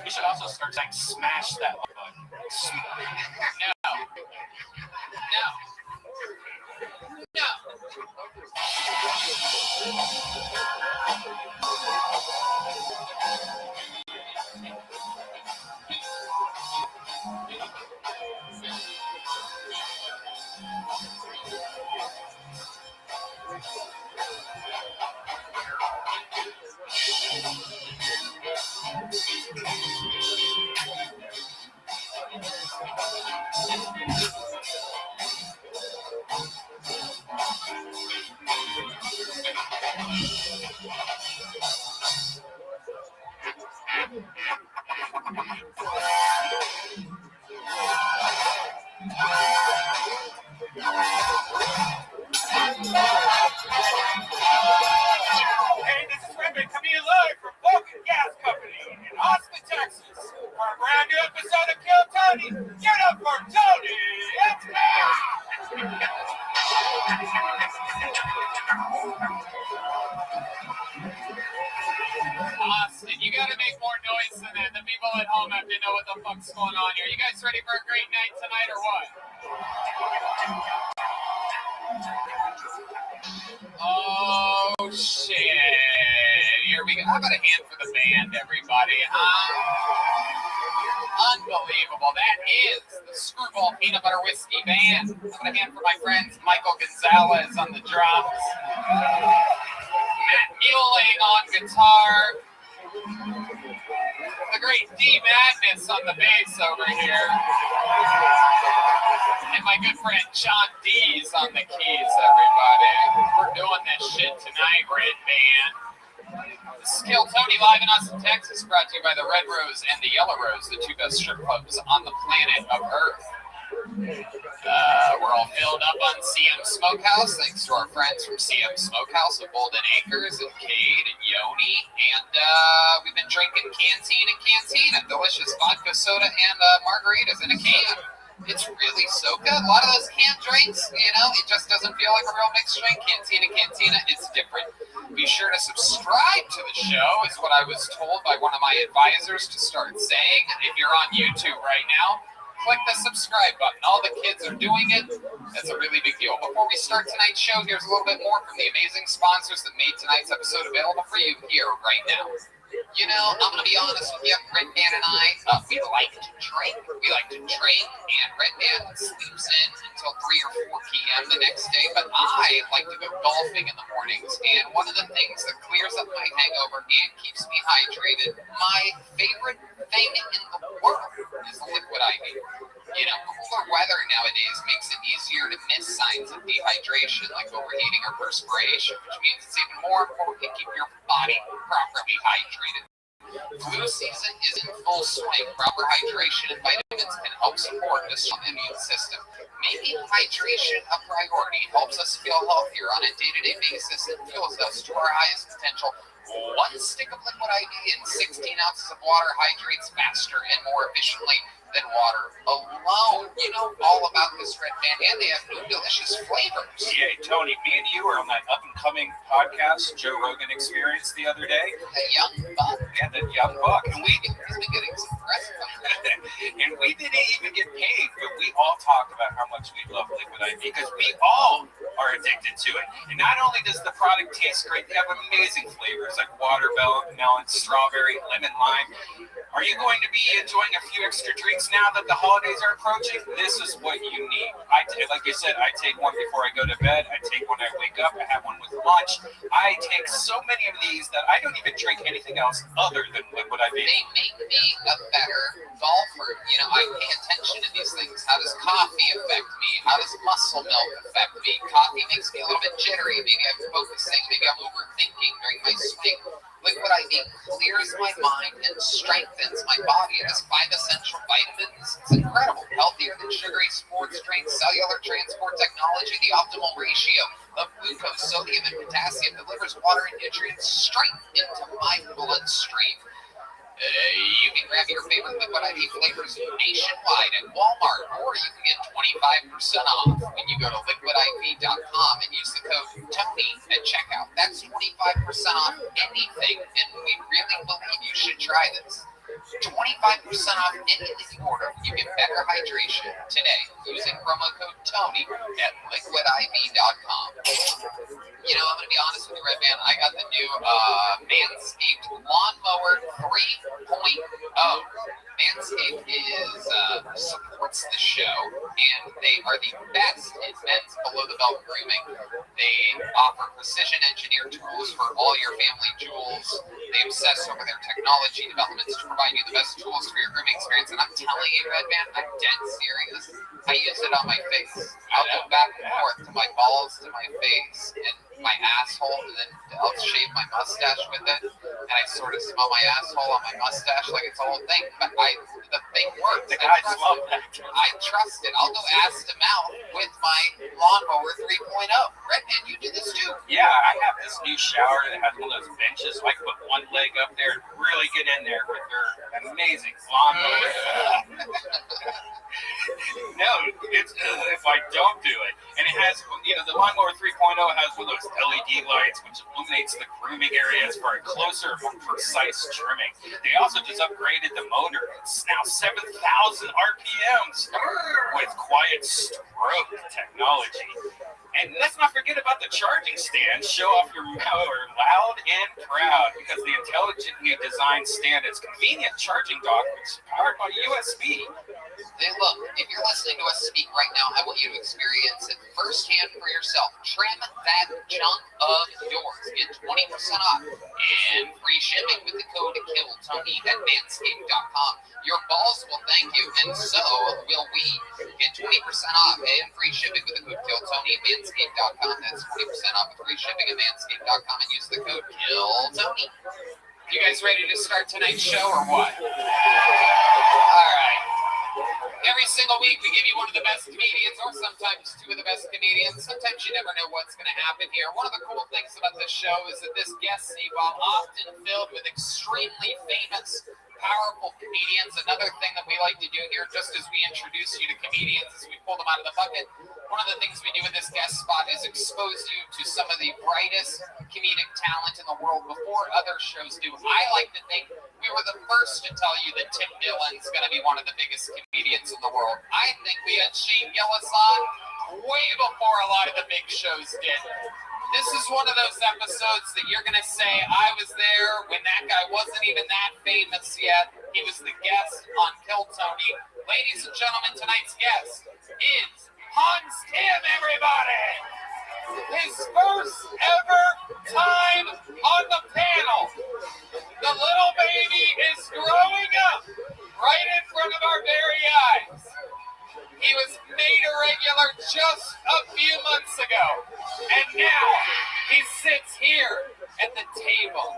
We should also start saying smash that like button. No. No. Hey, this is Rabbi coming in live from Vulcan Gas Company in Austin, Texas. For a brand new episode of Kill Tony, get up for Tony! It's Austin, you gotta make more noise than that. The people at home have to know what the fuck's going on here. You guys ready for a great night tonight or what? Oh shit. Here we go. How about a hand for the band, everybody? Unbelievable. That is the Screwball Peanut Butter Whiskey Band. How about a hand for my friends Michael Gonzalez on the drums, Matt Mueling on guitar, the great D Madness on the bass over here, and my good friend John Dees on the keys, everybody. We're doing this shit tonight, Red Band. This is Kill Tony live in Austin, Texas, brought to you by the Red Rose and the Yellow Rose, the two best strip clubs on the planet of Earth. We're all filled up on CM Smokehouse, thanks to our friends from CM Smokehouse of Golden Acres and Cade and Yoni. And we've been drinking Cantina, delicious vodka, soda, and margaritas in a can. It's really so good. A lot of those canned drinks, it just doesn't feel like a real mixed drink. Cantina, it's different. Be sure to subscribe to the show, is what I was told by one of my advisors to start saying. If you're on YouTube right now, click the subscribe button. All the kids are doing it. That's a really big deal. Before we start tonight's show, here's a little bit more from the amazing sponsors that made tonight's episode available for you here right now. I'm going to be honest with you, Red Man and I, we like to drink. We like to drink, and Red Man sleeps in until 3 or 4 p.m. the next day, but I like to go golfing in the mornings, and one of the things that clears up my hangover and keeps me hydrated, my favorite thing in the world is liquid IV. Cooler weather nowadays makes it easier to miss signs of dehydration like overheating or perspiration, which means it's even more important to keep your body properly hydrated. Flu season is in full swing. Proper hydration and vitamins can help support the strong immune system. Making hydration a priority helps us feel healthier on a day-to-day basis and fuels us to our highest potential. One stick of liquid IV and 16 ounces of water hydrates faster and more efficiently than water alone. All about this Red Man, and they have new delicious flavors. Yeah, Tony, me and you were on that up-and-coming podcast, Joe Rogan Experience, the other day. The Young Buck. Yeah, the Young Buck. And he's been getting some press. And we didn't even get paid, but we all talked about how much we love liquid IV because we all are addicted to it. And not only does the product taste great, they have amazing flavors like watermelon, strawberry, lemon, lime. Are you going to be enjoying a few extra drinks now that the holidays are approaching? This is what you need. Like you said, I take one before I go to bed. I take one when I wake up. I have one with lunch. I take so many of these that I don't even drink anything else other than liquid IV. They make me a better golfer. I pay attention to these things. How does coffee affect me? How does muscle milk affect me? Coffee makes me a little bit jittery. Maybe I'm focusing. Maybe I'm overthinking during my swing. Liquid IV clears my mind and strengthens my body. It has 5 essential vitamins. It's incredible. Healthier than sugary sports drinks. Cellular transport technology. The optimal ratio of glucose, sodium, and potassium delivers water and nutrients straight into my bloodstream. You can grab your favorite liquid IV flavors nationwide at Walmart, or you can get 25% off when you go to liquidiv.com and use the code Tony at checkout. That's 25% off anything, and we really believe you should try this. 25% off anything you order. You get better hydration today using promo code Tony at liquidiv.com. You know, I'm going to be honest with you, Red Man. I got the new Manscaped Lawnmower 3.0. Manscaped supports the show, and they are the best in men's below-the-belt grooming. They offer precision-engineered tools for all your family jewels. They obsess over their technology developments to provide you the best tools for your grooming experience. And I'm telling you, Red Man, I'm dead serious. I use it on my face. I'll go back and forth to my balls, to my face, and my asshole, and then I'll shave my mustache with it, and I sort of smell my asshole on my mustache like it's a whole thing. But the thing works. I trust it. I'll go ass to mouth with my Lawnmower 3.0. Red Man, you do this too. Yeah, I have this new shower that has one of those benches, so I can put one leg up there and really get in there with her amazing lawnmower. No, it's if I don't do it. And it has, you know, the Lawnmower 3.0 has one of those LED lights which illuminates the grooming areas for a closer, more precise trimming. They also just upgraded the motor. It's now 7,000 RPMs with quiet stroke technology. And let's not forget about the charging stand. Show off your mower loud and proud because the intelligently designed stand is convenient charging dock which is powered by USB. Hey, look, if you're listening to us speak right now, I want you to experience it firsthand for yourself. Trim that junk of yours. Get 20% off and free shipping with the code KILLTONY at manscaped.com. Your balls will thank you, and so will we. Get 20% off and free shipping with the code KILLTONY at manscaped.com. That's 20% off with free shipping at manscaped.com and use the code KILLTONY. You guys ready to start tonight's show or what? All right. Every single week we give you one of the best comedians, or sometimes two of the best comedians. Sometimes you never know what's going to happen here. One of the cool things about this show is that this guest seat, while often filled with extremely famous, powerful comedians, another thing that we like to do here, just as we introduce you to comedians, as we pull them out of the bucket, one of the things we do with this guest spot is expose you to some of the brightest comedic talent in the world before other shows do. I like to think we were the first to tell you that Tim Dillon's going to be one of the biggest comedians in the world. I think we had Shane Gillis on way before a lot of the big shows did. This is one of those episodes that you're going to say, I was there when that guy wasn't even that famous yet. He was the guest on Kill Tony. Ladies and gentlemen, tonight's guest is Hans Tim, everybody! His first ever time on the panel. The little baby is growing up right in front of our very eyes. He was made a regular just a few months ago, and now he sits here at the table.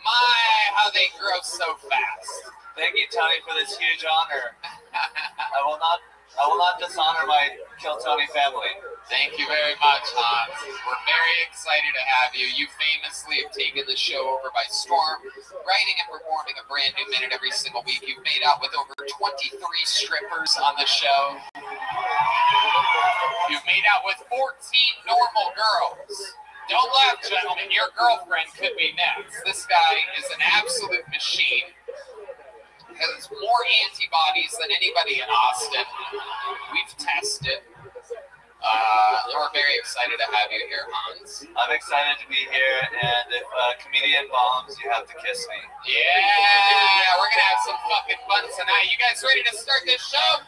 My, how they grow so fast. Thank you, Tony, for this huge honor. I will not dishonor my Kill Tony family. Thank you very much, Hans. We're very excited to have you. You famously have taken the show over by storm, writing and performing a brand new minute every single week. You've made out with over 23 strippers on the show. You've made out with 14 normal girls. Don't laugh, gentlemen. Your girlfriend could be next. This guy is an absolute machine. Has more antibodies than anybody in Austin. We've tested. We're very excited to have you here, Hans. I'm excited to be here, and if a comedian bombs, you have to kiss me. Yeah, we're gonna have some fucking fun tonight. You guys ready to start this show?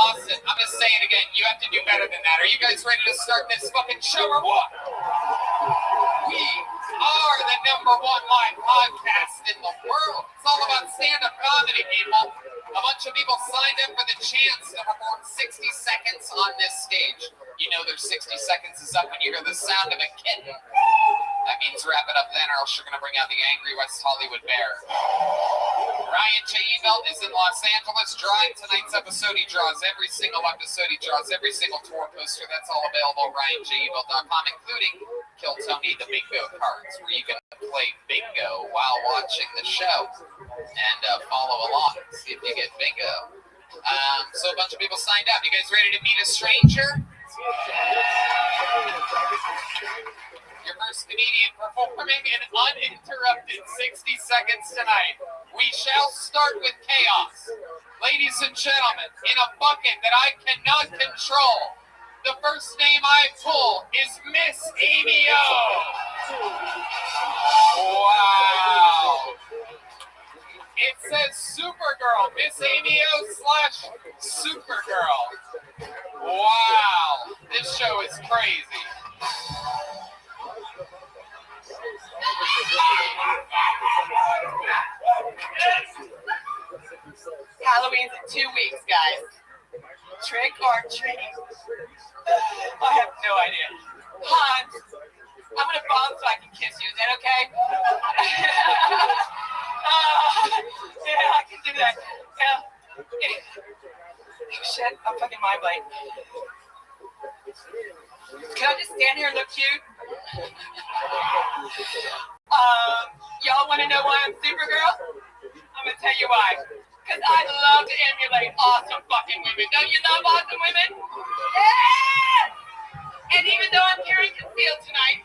Austin, I'm gonna say it again. You have to do better than that. Are you guys ready to start this fucking show or what? We are the #1 live podcast in the world. It's all about stand-up comedy, people. A bunch of people signed up for the chance to perform 60 seconds on this stage. You know their 60 seconds is up when you hear the sound of a kitten. That means wrap it up then, or else you're going to bring out the angry West Hollywood bear. Ryan J. Ebelt is in Los Angeles drawing tonight's episode. He draws every single episode. He draws every single tour poster. That's all available at RyanJEbelt.com, including Kill Tony, the bingo cards, where you can play bingo while watching the show and follow along, see if you get bingo. So a bunch of people signed up. You guys ready to meet a stranger? Your first comedian performing in uninterrupted 60 seconds tonight. We shall start with chaos. Ladies and gentlemen, in a bucket that I cannot control, the first name I pull is Miss Amy O. Wow. It says Supergirl, Miss Amy O / Supergirl. Wow. This show is crazy. Halloween's in 2 weeks, guys. Trick or treat? I have no idea. Hans, I'm gonna bomb so I can kiss you. Is that okay? Yeah, I can do that. Yeah. Oh, shit, I'm fucking mind blank. Can I just stand here and look cute? Y'all want to know why I'm Supergirl? I'm gonna tell you why. Because I love to emulate awesome fucking women. Don't you love awesome women? Yeah! And even though I'm carrying concealed tonight,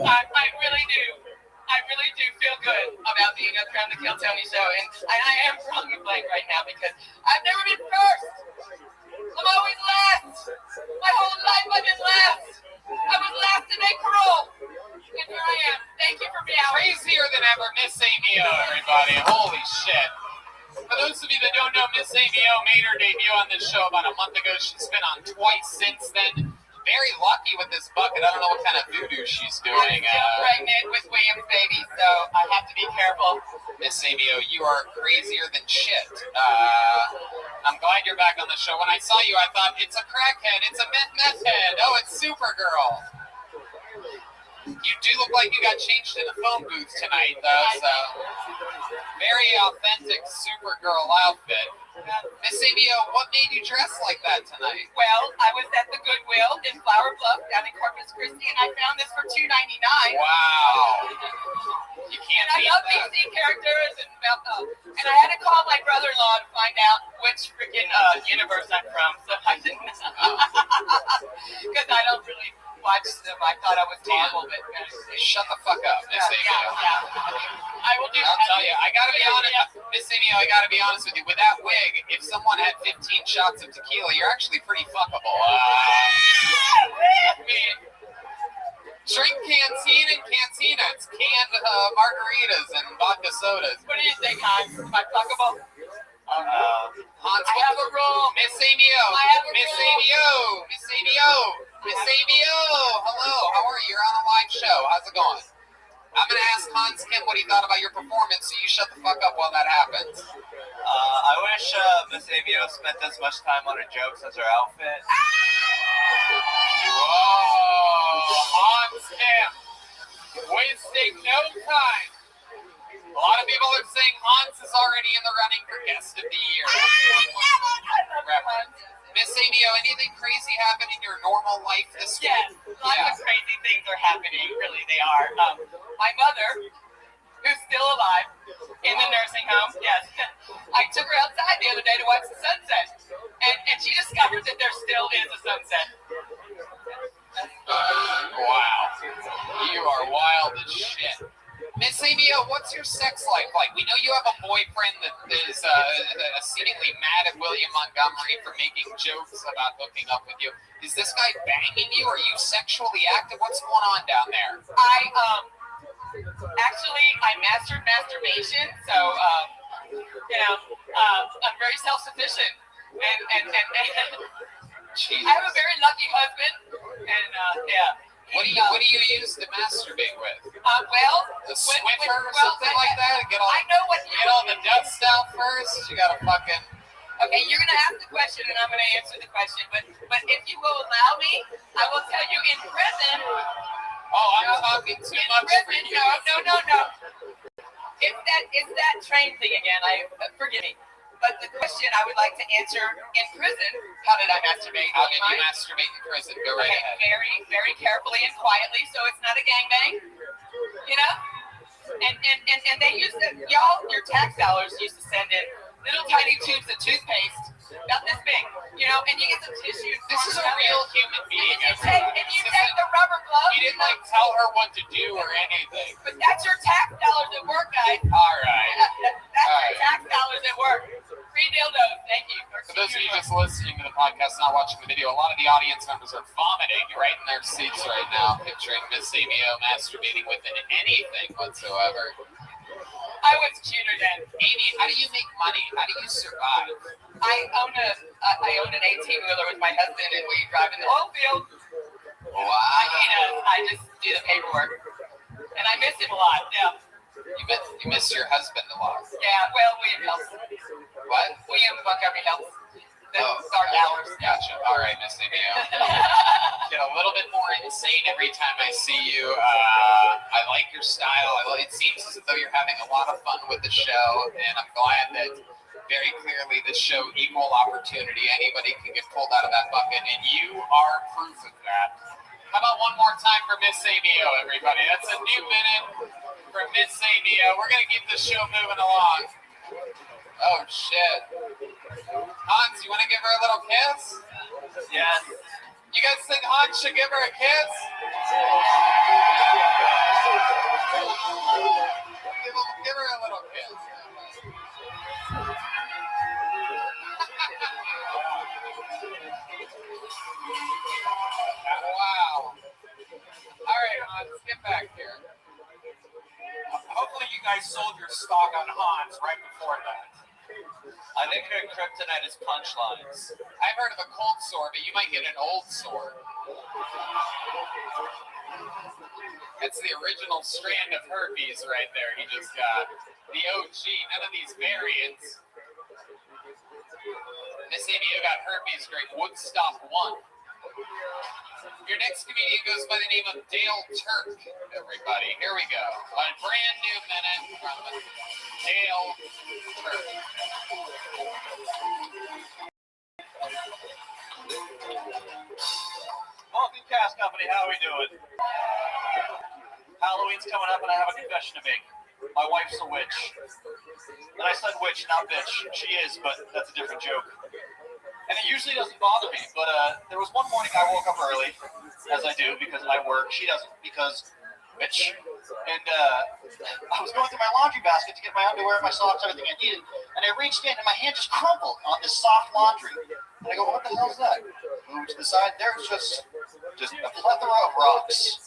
I really do. I really do feel good about being up here on the Kill Tony show. And I am drawing a blank right now because I've never been first. I'm always last. My whole life I've been last. I was last to make parole. And here I am. Thank you for being Crazier than ever, Miss Amy O, everybody. Holy shit. For those of you that don't know, Miss Amy O made her debut on this show about a month ago. She's been on twice since then. Very lucky with this bucket. I don't know what kind of voodoo she's doing. I'm still pregnant with William's baby, so I have to be careful. Miss Amy O, you are crazier than shit. I'm glad you're back on the show. When I saw you, I thought, it's a crackhead. It's a meth head. Oh, it's Supergirl. You do look like you got changed in a phone booth tonight, though, so very authentic Supergirl outfit. Miss Amy O, what made you dress like that tonight? Well, I was at the Goodwill in Flower Bluff down in Corpus Christi, and I found this for $2.99. Wow. You can't and I love DC characters, and I had to call my brother-in-law to find out which freaking universe I'm from, so I didn't because I don't really watch them. I thought I was terrible, but shut the fuck up, Miss Amy O. I will do. I'll tell you, I gotta be honest, Miss Amy O, I gotta be honest with you. With that wig, if someone had 15 shots of tequila, you're actually pretty fuckable. Drink Canteen and Cantina. It's canned margaritas and vodka sodas. What do you think, Hans? Am I fuckable? Hans, I have a rule. Miss Amy O. Miss Amy O. Miss Amy O. Miss Amy O. Hello. How are you? You're on a live show. How's it going? I'm going to ask Hans Kim what he thought about your performance, so you shut the fuck up while that happens. I wish Miss Amy O spent as much time on her jokes as her outfit. Whoa. Hans Kim. Wasting no time. A lot of people are saying Hans is already in the running for guest of the year. Miss Amy O, anything crazy happen in your normal life this week? Yes, lots of crazy things are happening. Really, they are. My mother, who's still alive in the nursing home, yes, I took her outside the other day to watch the sunset, and she discovered that there still is a sunset. Wow. You are wild as shit. Miss Amy O, what's your sex life like? We know you have a boyfriend that is seemingly mad at William Montgomery for making jokes about hooking up with you. Is this guy banging you? Are you sexually active? What's going on down there? I mastered masturbation, so, I'm very self-sufficient, and I have a very lucky husband, and, What do you use to masturbate with? The Swiffer or something like that? Get all the dust out first? You gotta fucking... Okay, you're gonna ask the question and I'm gonna answer the question, but if you will allow me, I will tell you in prison. Oh, I'm talking too much for you. No. It's that train thing again. Forgive me. But the question I would like to answer in prison, how did I masturbate? How did you masturbate in prison? Go right ahead. Very, very carefully and quietly, so it's not a gangbang. You know? And they used to, your tax dollars used to send in little tiny tubes of toothpaste, about this big, and you get some tissue. This is a real human being. And you take the rubber gloves. You didn't tell her what to do or anything. But that's your tax dollars at work, guys. All right. That's your tax dollars at work. Free dildos. Thank you. For those of you just listening to the podcast, not watching the video, a lot of the audience members are vomiting right in their seats right now, picturing Miss Amy O masturbating with anything whatsoever. I was cuter then. Amy, how do you make money? How do you survive? I own an 18-wheeler with my husband, and we drive in the oil field. Wow. I just do the paperwork, and I miss him a lot. Yeah. You miss your husband a lot. Yeah. Well, William helps. What? William Montgomery helps. Dark hours. Gotcha. All right, Miss Amy. Get a little bit more insane every time I see you. I like your style. It seems as though you're having a lot of fun with the show, and I'm glad that very clearly this show equal opportunity. Anybody can get pulled out of that bucket, and you are proof of that. How about one more time for Miss Amy O, everybody? That's a new minute for Miss Amy O. We're gonna keep this show moving along. Oh shit. Hans, you want to give her a little kiss? Yes. You guys think Hans should give her a kiss? Give her a little kiss. Wow. All right, Hans, get back here. Hopefully you guys sold your stock on Hans right before that. I think her kryptonite is punchlines. I've heard of a cold sore, but you might get an old sore. That's the original strand of herpes right there he just got. The OG, none of these variants. Miss Amy, you got herpes during Woodstock 1. Your next comedian goes by the name of Dale Turk, everybody. Here we go. A brand new minute from Dale Turk. Malkin Cast Company, how are we doing? Halloween's coming up and I have a confession to make. My wife's a witch. And I said witch, not bitch. She is, but that's a different joke. And it usually doesn't bother me, but there was one morning I woke up early, as I do, because I work. She doesn't, because bitch. And I was going through my laundry basket to get my underwear, my socks, everything I needed, and I reached in and my hand just crumpled on this soft laundry. And I go, what the hell is that? Move to the side, there's just a plethora of rocks.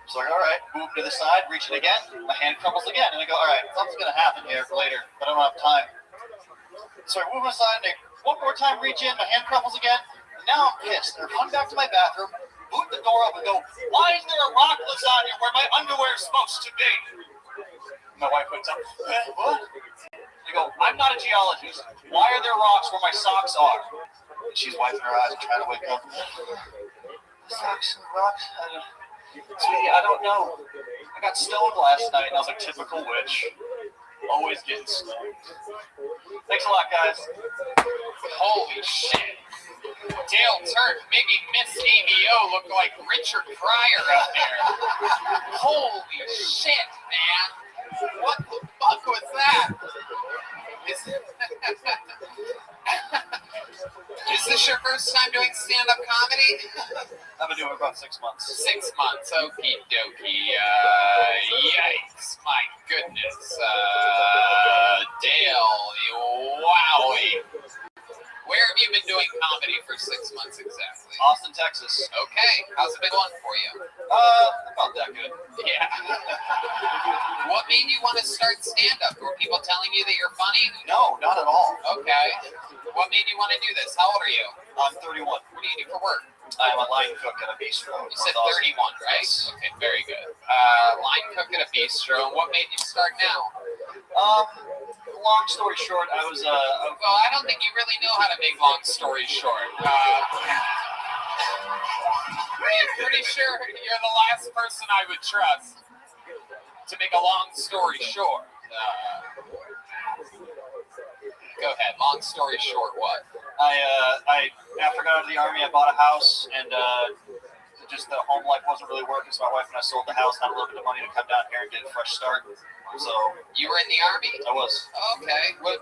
So like, all right, move to the side, reach it again, my hand crumbles again, and I go, all right, something's gonna happen here for later, but I don't have time. So I move aside, and one more time, reach in, my hand crumbles again, and now I'm pissed. I run back to my bathroom, boot the door up, and go, why is there a rock lasagna where my underwear is supposed to be? My wife wakes up, what? I go, I'm not a geologist. Why are there rocks where my socks are? And she's wiping her eyes and trying to wake up. Socks and rocks? Sweetie, I don't know. I got stoned last night, and I was like, typical witch. Always getting stoned. Thanks a lot, guys. Holy shit. Dale Turk making Miss Amy O look like Richard Pryor out there. Holy shit, man. What the fuck was that? Is this your first time doing stand-up comedy? I've been doing it about 6 months. 6 months, okie dokie. Yikes, my goodness. Dale, wowie. Where have you been doing comedy for 6 months exactly? Austin, Texas. Okay, how's it been going for you? About that good. Yeah. What made you want to start stand-up? Were people telling you that you're funny? No, not at all. Okay. What made you want to do this? How old are you? I'm 31. What do you do for work? I'm a line cook at a bistro. You said 31, right? Yes. Okay, very good. Line cook at a bistro. What made you start now? Long story short, I was well, I don't think you really know how to make long stories short. I'm pretty sure you're the last person I would trust to make a long story short. Go ahead. Long story short, what? I after I got out of the army, I bought a house, and just the home life wasn't really working, so my wife and I sold the house, had a little bit of money to come down here and get a fresh start. So you were in the Army? I was. Okay. What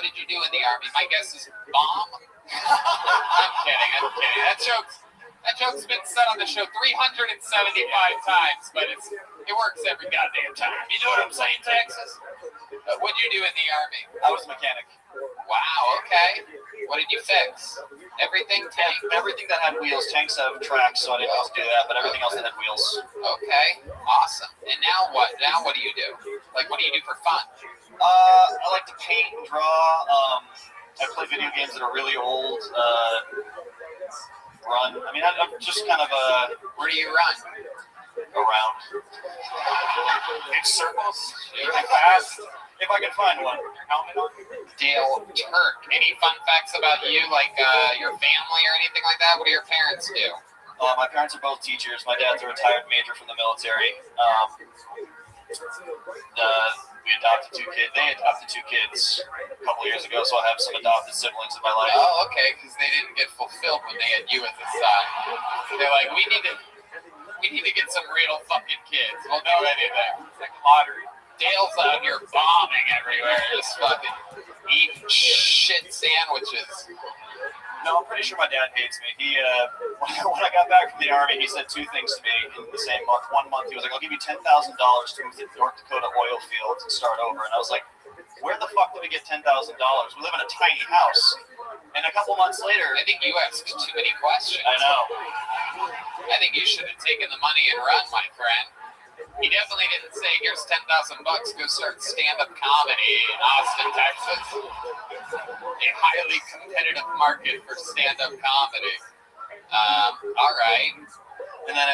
did you do in the Army? My guess is bomb? I'm kidding. That joke's been said on the show 375 times, but it works every goddamn time. You know what I'm saying, Texas? What did you do in the Army? I was a mechanic. Wow, okay. What did you fix? Everything tank? Everything that had wheels. Tanks have tracks, so I didn't have to do that, but everything else that had wheels. Okay, awesome. And now what? Now what do you do? Like, what do you do for fun? I like to paint and draw. I play video games that are really old. Run. I mean, I'm just kind of Where do you run? Around. In circles? Fast. If I can find one. Dale Turk. Any fun facts about you, like your family or anything like that? What do your parents do? My parents are both teachers. My dad's a retired major from the military. We adopted two kids. They adopted two kids a couple years ago, so I have some adopted siblings in my life. Oh, okay, because they didn't get fulfilled when they had you as a son. They're like, we need to get some real fucking kids. We'll do anything. It's like a lottery. Dale's out here bombing everywhere, just fucking eating shit sandwiches. No, I'm pretty sure my dad hates me. He, when I got back from the Army, he said two things to me in the same month. One month, he was like, I'll give you $10,000 to move to North Dakota oil fields and start over. And I was like, where the fuck did we get $10,000? We live in a tiny house. And a couple months later... I think you asked too many questions. I know. I think you should have taken the money and run, my friend. He definitely didn't say, here's $10,000, go start stand-up comedy in Austin, Texas. A highly competitive market for stand-up comedy. All right. And then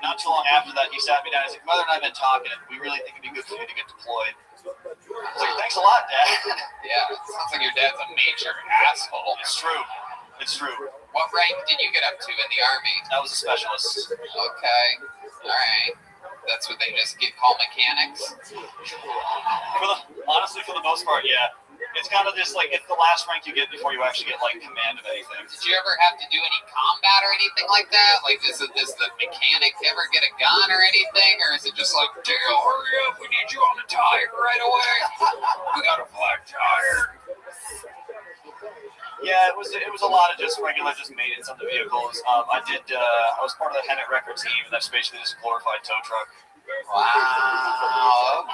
not too long after that, he sat me down. He's like, Mother and I have been talking. We really think it'd be good for you to get deployed. I was like, thanks a lot, Dad. Yeah, it sounds like your dad's a major asshole. It's true. It's true. What rank did you get up to in the Army? I was a specialist. Okay. All right. That's what they just get called mechanics? Honestly, for the most part, yeah. It's kind of just like it's the last rank you get before you actually get like command of anything. Did you ever have to do any combat or anything like that? Like, does the mechanic ever get a gun or anything, or is it just like, Dale, hurry up, we need you on the tire right away. We got a flat tire. Yeah, it was a lot of just regular maintenance on the vehicles. I was part of the Hennet Record team, and that's basically just a glorified tow truck. Wow.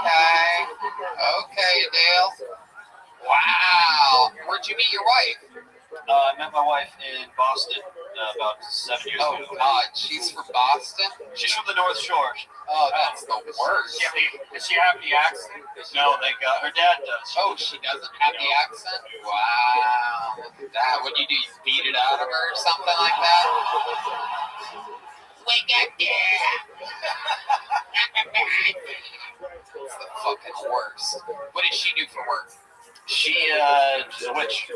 Okay, Dale. Wow. Where'd you meet your wife? I met my wife in Boston about 7 years ago. Oh, God. She's from Boston? She's from the North Shore. Oh, that's the worst. Does she have the accent? No, thank God. Her dad does. Oh, she doesn't have the accent? Wow. Look at that. What do? You beat it out of her or something like that? Wake up, yeah. It's the fucking worst. What does she do for work? She's a witch.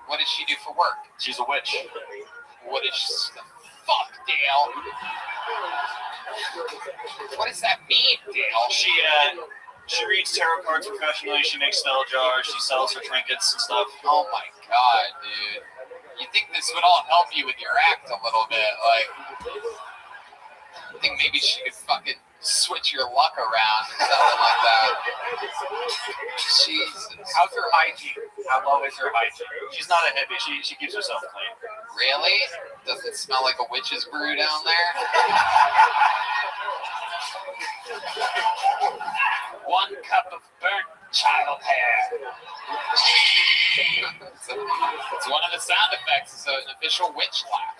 What does she do for work? She's a witch. What is the fuck, Dale? What does that mean, Dale? She reads tarot cards professionally. She makes spell jars. She sells her trinkets and stuff. Oh my God, dude! You think this would all help you with your act a little bit? Like, I think maybe she could fucking switch your luck around or something like that. Jesus. How's her hygiene? How low is her hygiene? She's not a hippie. She keeps herself clean. Really? Does it smell like a witch's brew down there? One cup of burnt child hair. It's one of the sound effects. It's an official witch laugh.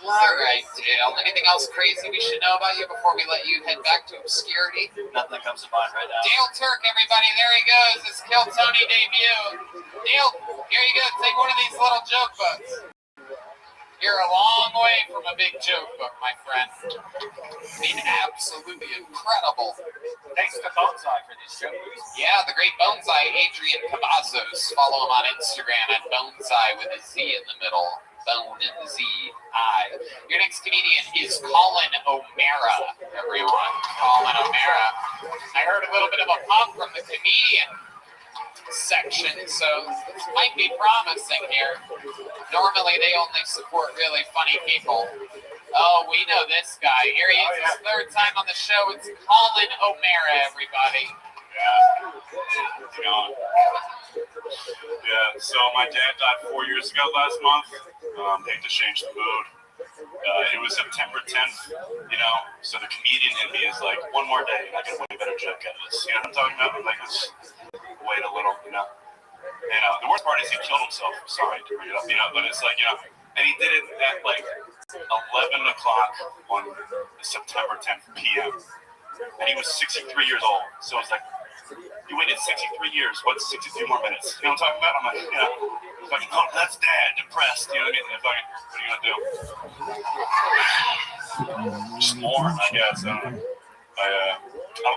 All right, Dale. Anything else crazy we should know about you before we let you head back to obscurity? Nothing that comes to mind right now. Dale Turk, everybody. There he goes. His Kill Tony debut. Dale, here you go. Take one of these little joke books. You're a long way from a big joke book, my friend. I mean, absolutely incredible. Thanks to Bonsai for these shows. Yeah, the great Bonsai, Adrian Cavazos. Follow him on Instagram at Bonsai with a Z in the middle. Bone and the Z. I. Your next comedian is Colin O'Mara, everyone. Colin O'Mara. I heard a little bit of a pop from the comedian. section, so this might be promising here. Normally, they only support really funny people. Oh, we know this guy. Here he is, his third time on the show. It's Colin O'Mara, everybody. Yeah, so my dad died 4 years ago last month. Hate to change the mood. It was September 10th, so the comedian in me is like, one more day and I get a way better joke out of this. You know what I'm talking about? I'm like, let's wait a little, And the worst part is he killed himself. Sorry to bring it up, but it's like, and he did it at like 11 o'clock on September 10th p.m. And he was 63 years old. So it's like, you waited 63 years. What's 63 more minutes? You know what I'm talking about? I'm like, fucking, oh, that's dad, depressed. You know what I mean? What are you gonna do? Just mourn, I guess. I don't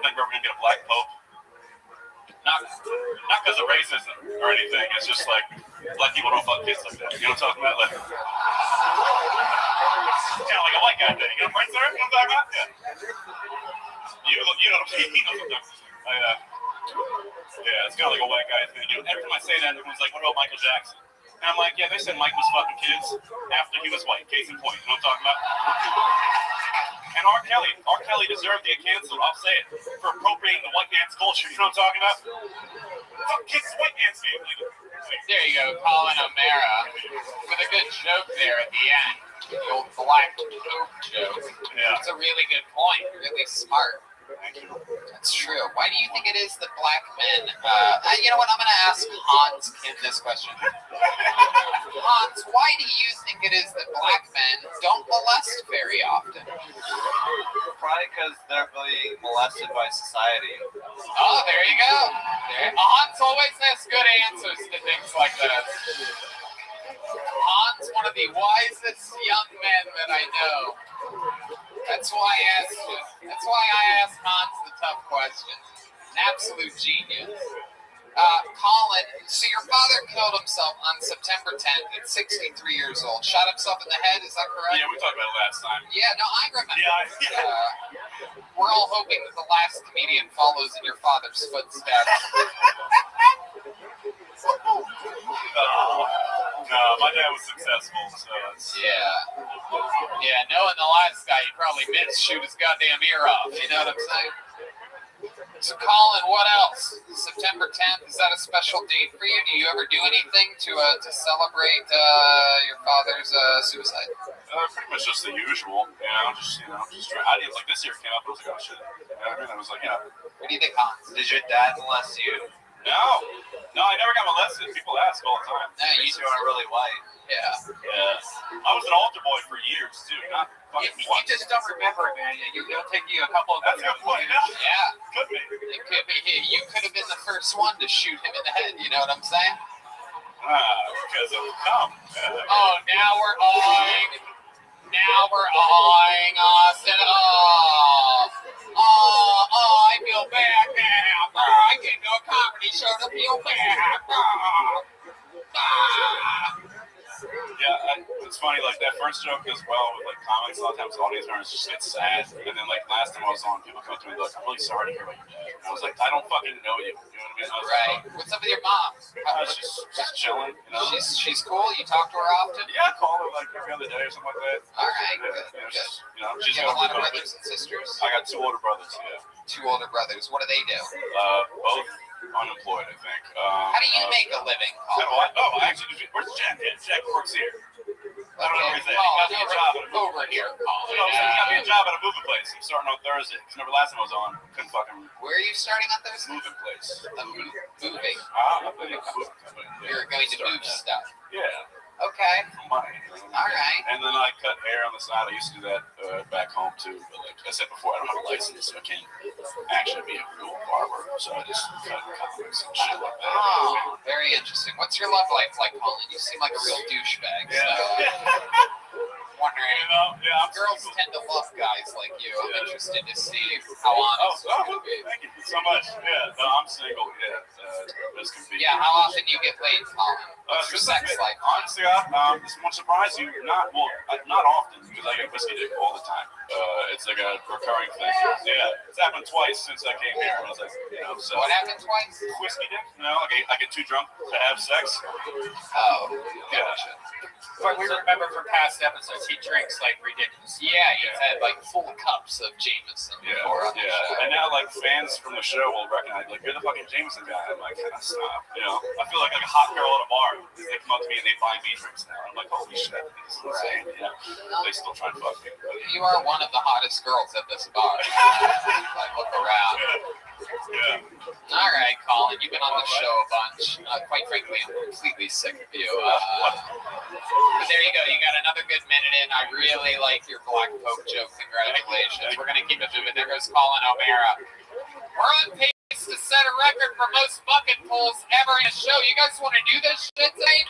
think we're ever gonna get a black pope. Not because of racism or anything. It's just like black people don't fuck kids like that. You know what I'm talking about? Like, kind of like a white guy thing. You know, right there? You know what I'm talking about? Yeah. You know what I'm saying? Yeah, it's kind of like a white guy thing. Every time I say that, everyone's like, what about Michael Jackson? And I'm like, yeah, they said Mike was fucking kids after he was white. Case in point. You know what I'm talking about? And R. Kelly deserved to get canceled. I'll say it. For appropriating the white man's culture. You know what I'm talking about? Fuck kids, white man's game. There you go, Colin O'Mara. With a good joke there at the end. The old black poop joke. Yeah. That's a really good point. Really smart. Thank you. That's true. Why do you think it is that black men... you know what? I'm going to ask Hans Kim this question. Hans, why do you think it is that black men don't molest very often? Probably because they're being molested by society. Oh, there you go. Hans always has good answers to things like that. Hans, one of the wisest young men that I know. That's why I asked Hans the tough questions. An absolute genius. Colin, so your father killed himself on September 10th at 63 years old. Shot himself in the head, is that correct? Yeah, we talked about it last time. Yeah, no, I remember. We're all hoping that the last comedian follows in your father's footsteps. No, my dad was successful, so it's... Yeah, knowing the last guy, he probably meant to shoot his goddamn ear off, you know what I'm saying? So, Colin, what else? September 10th, is that a special date for you? Do you ever do anything to celebrate your father's suicide? Pretty much just the usual, just try. I didn't, like, this year came up, I was like, oh, shit. You know what I mean? I was like, What do you think, Hans? Did your dad molest you? No, I never got molested. People ask all the time. You two are really white. Yeah. I was an altar boy for years, too. Not you just don't remember it, man. It'll take you a couple of... That's a good point. Yeah. Could be. It could be. You could have been the first one to shoot him in the head, you know what I'm saying? Because of cum. Oh, now we're eyeing us, and I feel bad now. I came to a comedy show to feel bad. Yeah, it's funny, like, that first joke does well with, like, comics. A lot of times audience members just get sad. And then, like, last time I was on, people come to me, like, I'm really sorry to hear about your dad. And I was like, I don't fucking know you. You know what I mean? Right. What's up with your mom? She's just chilling, She's cool? You talk to her often? Yeah, I call her, like, every other day or something like that. All right, good. She's you have a lot of brothers and sisters? I got 2 older brothers, yeah. 2 older brothers. What do they do? Both unemployed, I think. How do you make a living? Actually, where's Jack? Jack works here. I don't know where he's at. He got me a job at a over here. He got me a job at a moving place. I'm starting on Thursday. Because remember last time I was on, couldn't fucking... Where are you starting on Thursday? Moving place. Moving? You're going to move stuff? Yeah. Okay. Money. All right. And then I cut hair on the side. I used to do that back home too. But like I said before, I don't have a license, so I can't actually be a real barber. So I just cut comics and shit like that. Oh, very interesting. What's your love life like, Colin? You seem like a real douchebag. Yeah. Wondering. Girls tend to love guys like you. I'm interested to see how honest you're going to be. Thank you so much. Yeah. No, I'm single. Yeah. This can be. Yeah. How often do you get laid, Colin? Since sex life. Honestly, this won't surprise you. Not often because I get whiskey dick all the time. It's like a recurring thing. Yeah, it's happened twice since I came here. I was like, so what happened twice? Whiskey dick. I get too drunk to have sex. Oh, yeah. But we remember from past episodes, he drinks like ridiculous. Yeah, he's had like full cups of Jameson before on the show. And now like fans from the show will recognize like, you're the fucking Jameson guy. I'm like, stop. I feel like a hot girl at a bar. They come up to me and they buy me drinks now. I'm like, holy shit, this is insane. They still try to fuck me. But, you are one of the hottest girls at this bar. Like, look around. Yeah. All right, Colin, you've been on the show a bunch. Quite frankly, I'm completely sick of you. But there you go. You got another good minute in. I really like your Black Pope joke. Congratulations. We're going to keep it moving. There goes Colin O'Mara. We're on pace to set a record for most bucket pulls ever in a show. You guys want to do this shit tonight?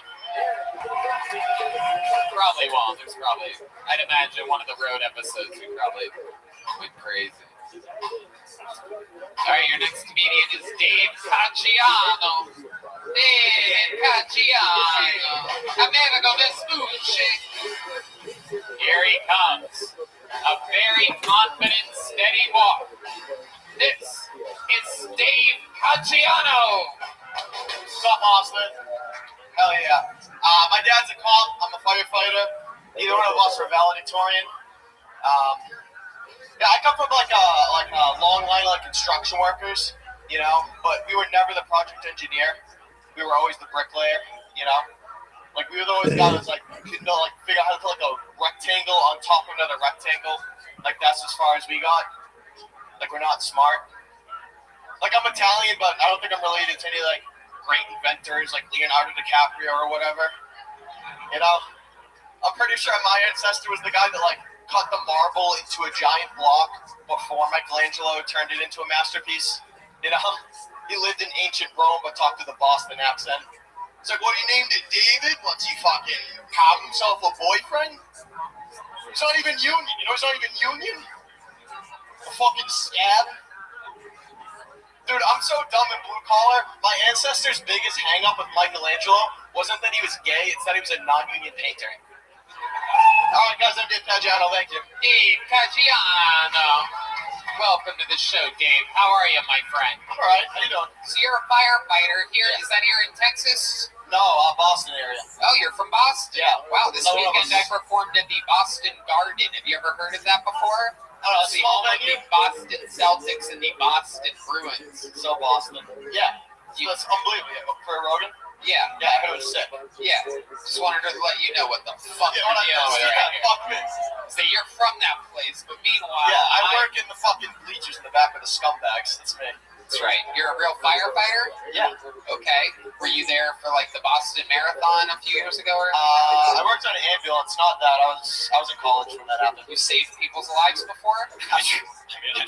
Probably won't. I'd imagine one of the road episodes we probably went crazy. All right, your next comedian is Dave Cacciano. Dave Cacciano. Amigo Vespucci. Here he comes. A very confident, steady walk. This is Dave Cacciano. What's up, Austin? Hell yeah. My dad's a cop. I'm a firefighter. Neither one of us are valedictorian. Yeah, I come from like a long line of construction workers, but we were never the project engineer. We were always the bricklayer, Like we were always guys figure out how to put like a rectangle on top of another rectangle. Like that's as far as we got. Like we're not smart. Like I'm Italian, but I don't think I'm related to any great inventors like Leonardo DiCaprio or whatever. I'm pretty sure my ancestor was the guy that cut the marble into a giant block before Michelangelo turned it into a masterpiece. He lived in ancient Rome but talked with a Boston accent. It's like, what he named it David? What's he fucking have himself a boyfriend? It's not even union. It's not even union. A fucking scab. Dude, I'm so dumb in blue collar. My ancestor's biggest hang up with Michelangelo wasn't that he was gay, it's that he was a non-union painter. All right, guys, I'm Dave Caggiano. Thank you. Dave Caggiano. Welcome to the show, Dave. How are you, my friend? All right. How you doing? So you're a firefighter here. Yeah. Is that here in Texas? No, Boston area. Oh, you're from Boston? Yeah. Wow, this weekend I performed at the Boston Garden. Have you ever heard of that before? It's the home of the Boston Celtics and the Boston Bruins. So Boston. Yeah. That's unbelievable. For Rogan? Yeah. Yeah, it was sick. Yeah. Just wanted to let you know what the fuck you're dealing with. Fuck me. So you're from that place, but meanwhile... Yeah, I work in the fucking bleachers in the back of the scumbags. That's me. That's right. You're a real firefighter? Yeah. Okay. Were you there for the Boston Marathon a few years ago? Or I worked on an ambulance. Not that. I was in college when that happened. You saved people's lives before? I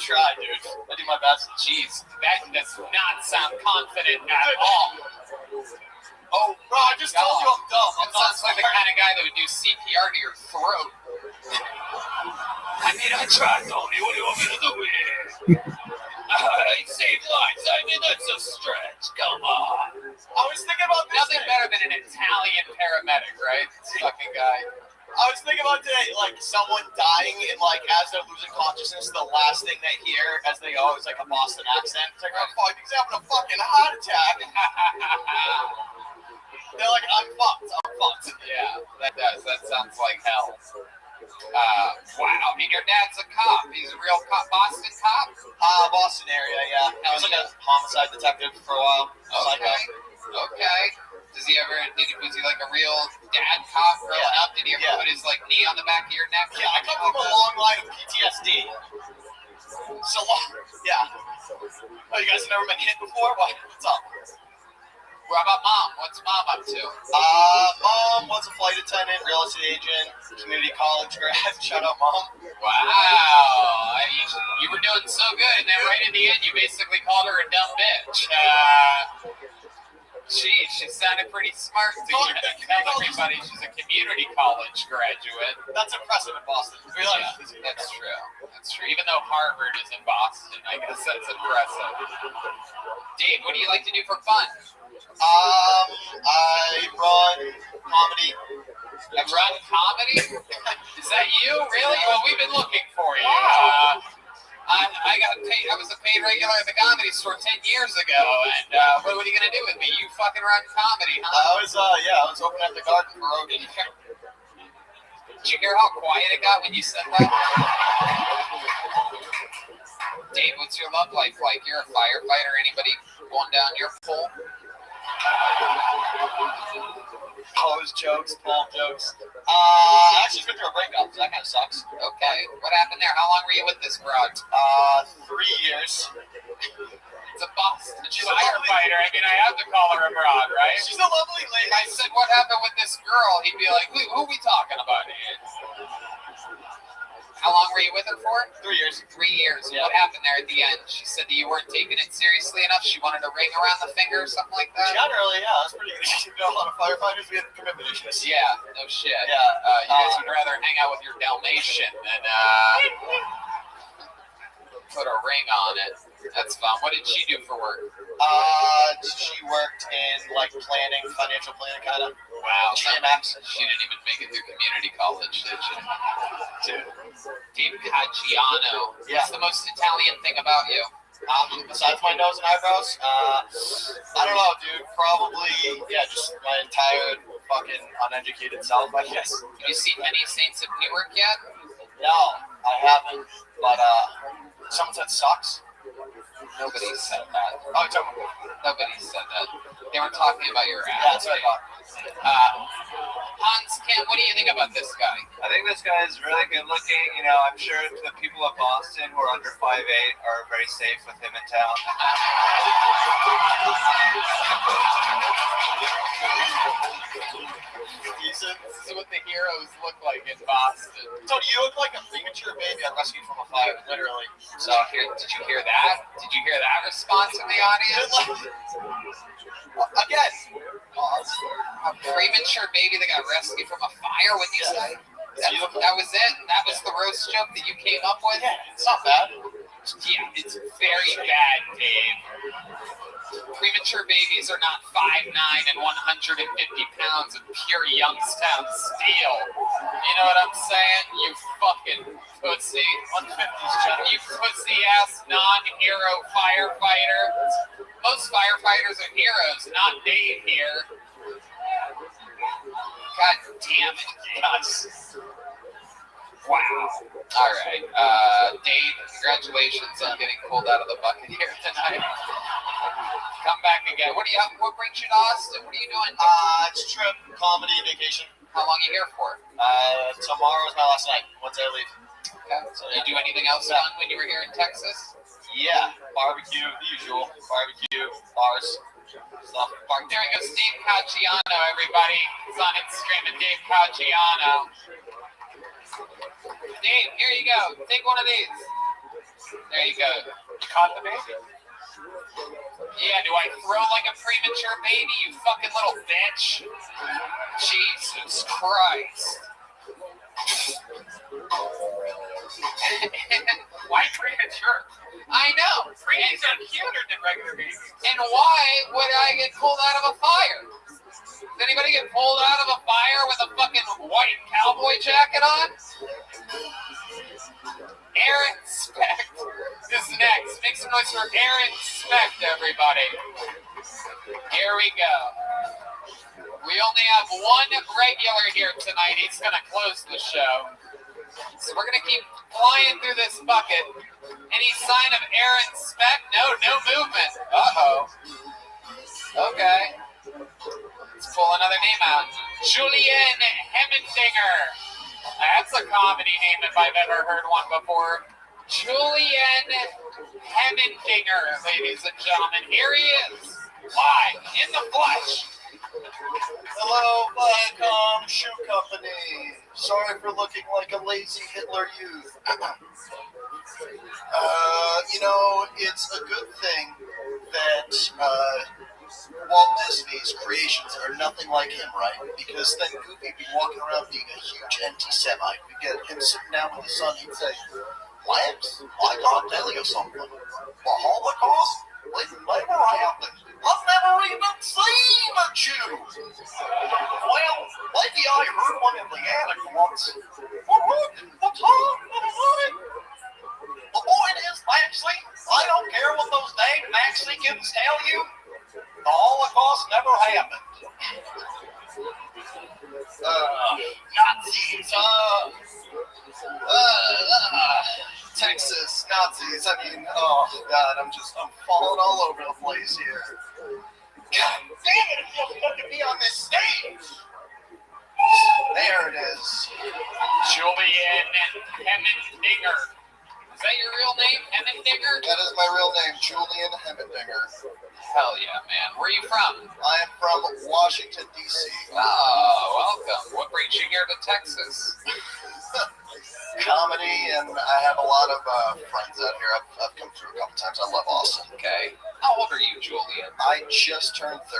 tried, dude. I do my best. Jeez, that does not sound confident at all. Oh, bro, I just told you I'm dumb. That sounds like the kind of guy that would do CPR to your throat. I tried, Tony. What do you want me to do here? I saved lives. That's a stretch. Come on. I was thinking about this. Nothing better than an Italian paramedic, right? This fucking guy. I was thinking about today, someone dying and as they're losing consciousness, the last thing they hear as they go is a Boston accent. It's like, oh fuck, he's having a fucking heart attack. They're like, I'm fucked. Yeah, that does. That sounds like hell. Wow. And your dad's a cop. He's a real cop. Boston cop? Boston area, yeah. He was a homicide detective for a while. Okay. Was he a real dad cop growing up? Did he ever put his knee on the back of your neck? Yeah, I come from a long line of PTSD. So long. Yeah. Oh, you guys have never been hit before? What's up? What about mom? What's mom up to? Mom was a flight attendant, real estate agent, community college grad. Shout out, mom. Wow. You were doing so good, and then right in the end, you basically called her a dumb bitch. Geez, she sounded pretty smart to tell everybody she's a community college graduate. That's impressive in Boston. Yeah, that's true. That's true. Even though Harvard is in Boston, I guess that's impressive. Dave, what do you like to do for fun? I run run comedy? Is that you? Really? Well, we've been looking for you. I got paid. I was a paid regular at the Comedy Store 10 years ago, and what are you gonna do with me? You fucking run comedy, huh? I was open at the Garden for Rogan. Did you hear how quiet it got when you said that? Dave, what's your love life like? You're a firefighter. Anybody going down your pole? Pose jokes, pole jokes. Actually, been through a breakup, so that kind of sucks. Okay, what happened there? How long were you with this broad? 3 years. It's a Boston firefighter. I mean, I have to call her a broad, right? She's a lovely lady. I said, what happened with this girl? He'd be like, who are we talking about? How long were you with her for? 3 years. 3 years. Yeah. What happened there at the end? She said that you weren't taking it seriously enough. She wanted a ring around the finger or something like that. Generally, yeah, that's pretty good. You know, a lot of firefighters, we have commitment issues. Yeah, no shit. Yeah. You guys would rather hang out with your Dalmatian than put a ring on it. That's fun. What did she do for work? She worked in like planning, financial planning, kind of. Wow. She didn't even make it through community college, did she? Dave Caggiano. Yeah. What's the most Italian thing about you? Besides my nose and eyebrows, I don't know, dude. Probably, just my entire fucking uneducated self, I guess. Have you seen any Saints of Newark yet? No, I haven't. But someone said sucks. Nobody said that. Oh, it's over. Nobody said that. They were talking about your ass. Yeah, that's what I thought. Hans Kim, what do you think about this guy? I think this guy is really good looking. You know, I'm sure the people of Boston who are under 5'8" are very safe with him in town. This is what the heroes look like in Boston. So you look like a premature baby I rescued from a fire, literally. So did you hear that? Did you hear that response from the audience? Again, a premature baby that got rescued from a fire? What you say? That was it? That was the roast joke that you came up with? Yeah, it's not bad. Yeah, it's very bad, Dave. Premature babies are not 5'9" and 150 pounds of pure Youngstown steel. You know what I'm saying? You fucking pussy. 150's generous. You pussy-ass non-hero firefighter. Most firefighters are heroes, not Dave here. God damn it, Dave. Wow. All right. Dave, congratulations on getting pulled out of the bucket here tonight. Come back again. What brings you to Austin? What are you doing? It's a trip, comedy, vacation. How long are you here for? Tomorrow's my last night, once I leave. Okay. So did you do anything else fun when you were here in Texas? Yeah, barbecue, the usual. Barbecue, bars, stuff. There he goes, Dave Caggiano, everybody. He's on Instagram at Dave Caggiano. Dave, here you go. Take one of these. There you go. You caught the baby? Yeah, do I throw like a premature baby, you fucking little bitch? Jesus Christ. Why premature? I know. Premature are cuter than regular babies. And why would I get pulled out of a fire? Does anybody get pulled out of a fire with a fucking white cowboy jacket on? Aaron Specht is next. Make some noise for Aaron Specht, everybody. Here we go. We only have one regular here tonight. He's going to close the show. So we're going to keep flying through this bucket. Any sign of Aaron Specht? No movement. Uh-oh. Okay. Let's pull another name out. Julian Hemmendinger. That's a comedy name if I've ever heard one before. Julian Hemmendinger, ladies and gentlemen. Here he is. Live in the flesh. Hello, Viacom Shoe Company. Sorry for looking like a lazy Hitler youth. It's a good thing that Walt Disney's creations are nothing like him, right? Because then Goofy would be walking around being a huge anti-Semite. We'd get him sitting down with his son, he'd say, Lance, I gotta tell you something. The Holocaust? It never happened. I've never even seen a Jew. Well, maybe I heard one and Leanna come up. Oh, look, the point is, Maxley, I don't care what those dang Mexicans tell you. The Holocaust never happened. Nazis, Texas Nazis. I mean, oh God, I'm falling all over the place here. God damn it, it feels good to be on this stage. There it is. Julian Hemmendinger. Is that your real name, Hemmendinger? That is my real name, Julian Hemmendinger. Hell yeah, man. Where are you from? I am from Washington, D.C. Oh, welcome. What brings you here to Texas? Comedy, and I have a lot of friends out here. I've come through a couple times. I love Austin. Okay. How old are you, Julian? I just turned 30.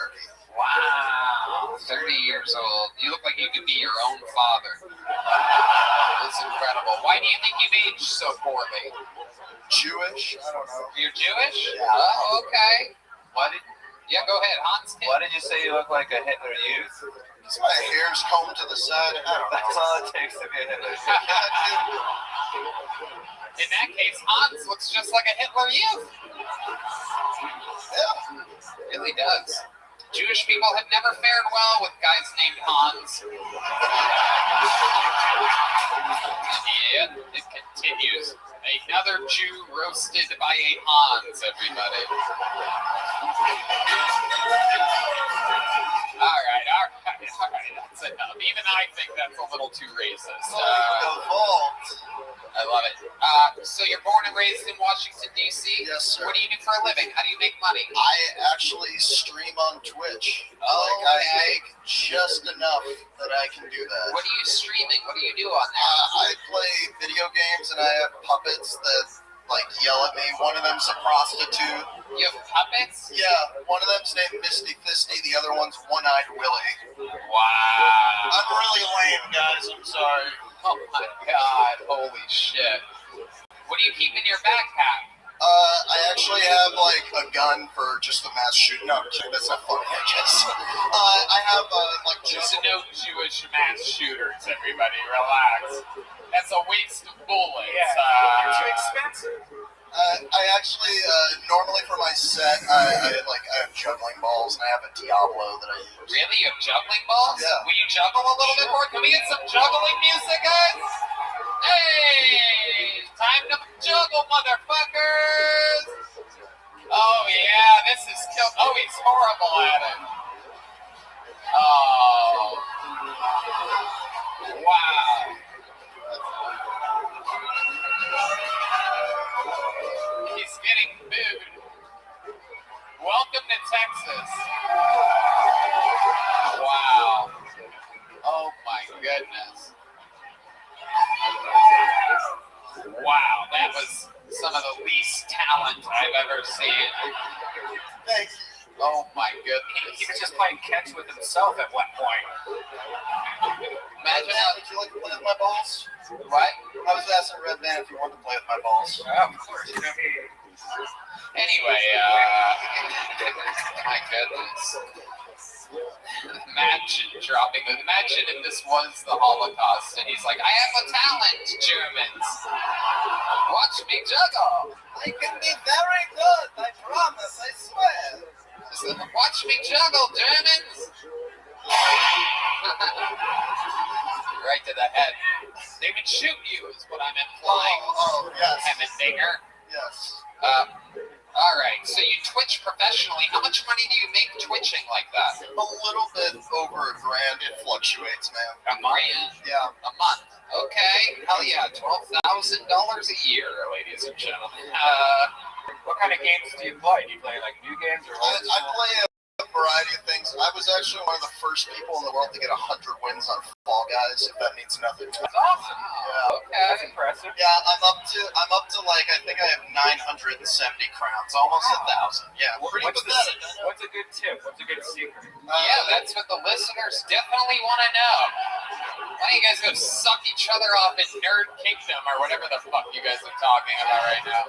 Wow. 30 years old. You look like you could be your own father. That's incredible. Why do you think you've aged so poorly? Jewish? I don't know. You're Jewish? Yeah. Oh, okay. Yeah, go ahead, Hans. Why did you say you look like a Hitler Youth? Because my hair's combed to the side. I don't know. That's all it takes to be a Hitler Youth. In that case, Hans looks just like a Hitler Youth. Yeah. Really does. Jewish people have never fared well with guys named Hans. Yeah, it continues. Another Jew roasted by a Hans, everybody. All right, that's enough. Even I think that's a little too racist. I love it. So you're born and raised in Washington, D.C.? Yes, sir. What do you do for a living? How do you make money? I actually stream on Twitch. Oh, I make just enough that I can do that. What are you streaming? What do you do on there? I play video games and I have puppets that yell at me. One of them's a prostitute. You have puppets? Yeah, one of them's named Misty Fisty, the other one's One-Eyed Willie. Wow. I'm really lame, guys. I'm sorry. Oh my God! Holy shit! What do you keep in your backpack? I actually have a gun for just a mass shooting. No, I'm kidding. That's not funny, I guess. I have There's no Jewish mass shooters. Everybody, relax. That's a waste of bullets. Yeah, too expensive. I actually normally for my set I have juggling balls and I have a Diablo that I use. Really? You have juggling balls? Yeah. Will you juggle a little bit more? Can we get some juggling music, guys? Hey! Time to juggle, motherfuckers! Oh, yeah, this is kill. Oh, he's horrible at it. Oh. Wow. He's getting booed. Welcome to Texas. Wow. Oh my goodness. Wow, that was some of the least talent I've ever seen. Thanks. Oh my goodness. He was just playing catch with himself at one point. Imagine how. Would you like to play with my balls? What? I was asking Red Man if you wanted to play with my balls. Of course. Anyway, my goodness. Imagine if this was the Holocaust and he's like, I have a talent, Germans. Watch me juggle. I can be very good, I promise, I swear. Watch me juggle, Germans. Right to the head. They would shoot you, is what I'm implying. Oh, yes. Hemmendinger. Yes. All right, so you Twitch professionally. How much money do you make twitching like that? A little bit over $1,000. It fluctuates, man. A grand? Yeah. A month. Okay. Hell yeah. $12,000 a year, ladies and gentlemen. What kind of games do you play? Do you play new games or old I play a variety of things. I was actually one of the first people in the world to get 100 wins on Fall Guys, if that means nothing to you. That's awesome. Yeah. Okay. That's impressive. Yeah, I'm up to I think I have 970 crowns, almost 1,000. Yeah, pretty pathetic. What's a good tip? What's a good secret? Yeah, that's what the listeners definitely want to know. Why don't you guys go suck each other off in Nerd Kingdom or whatever the fuck you guys are talking about right now?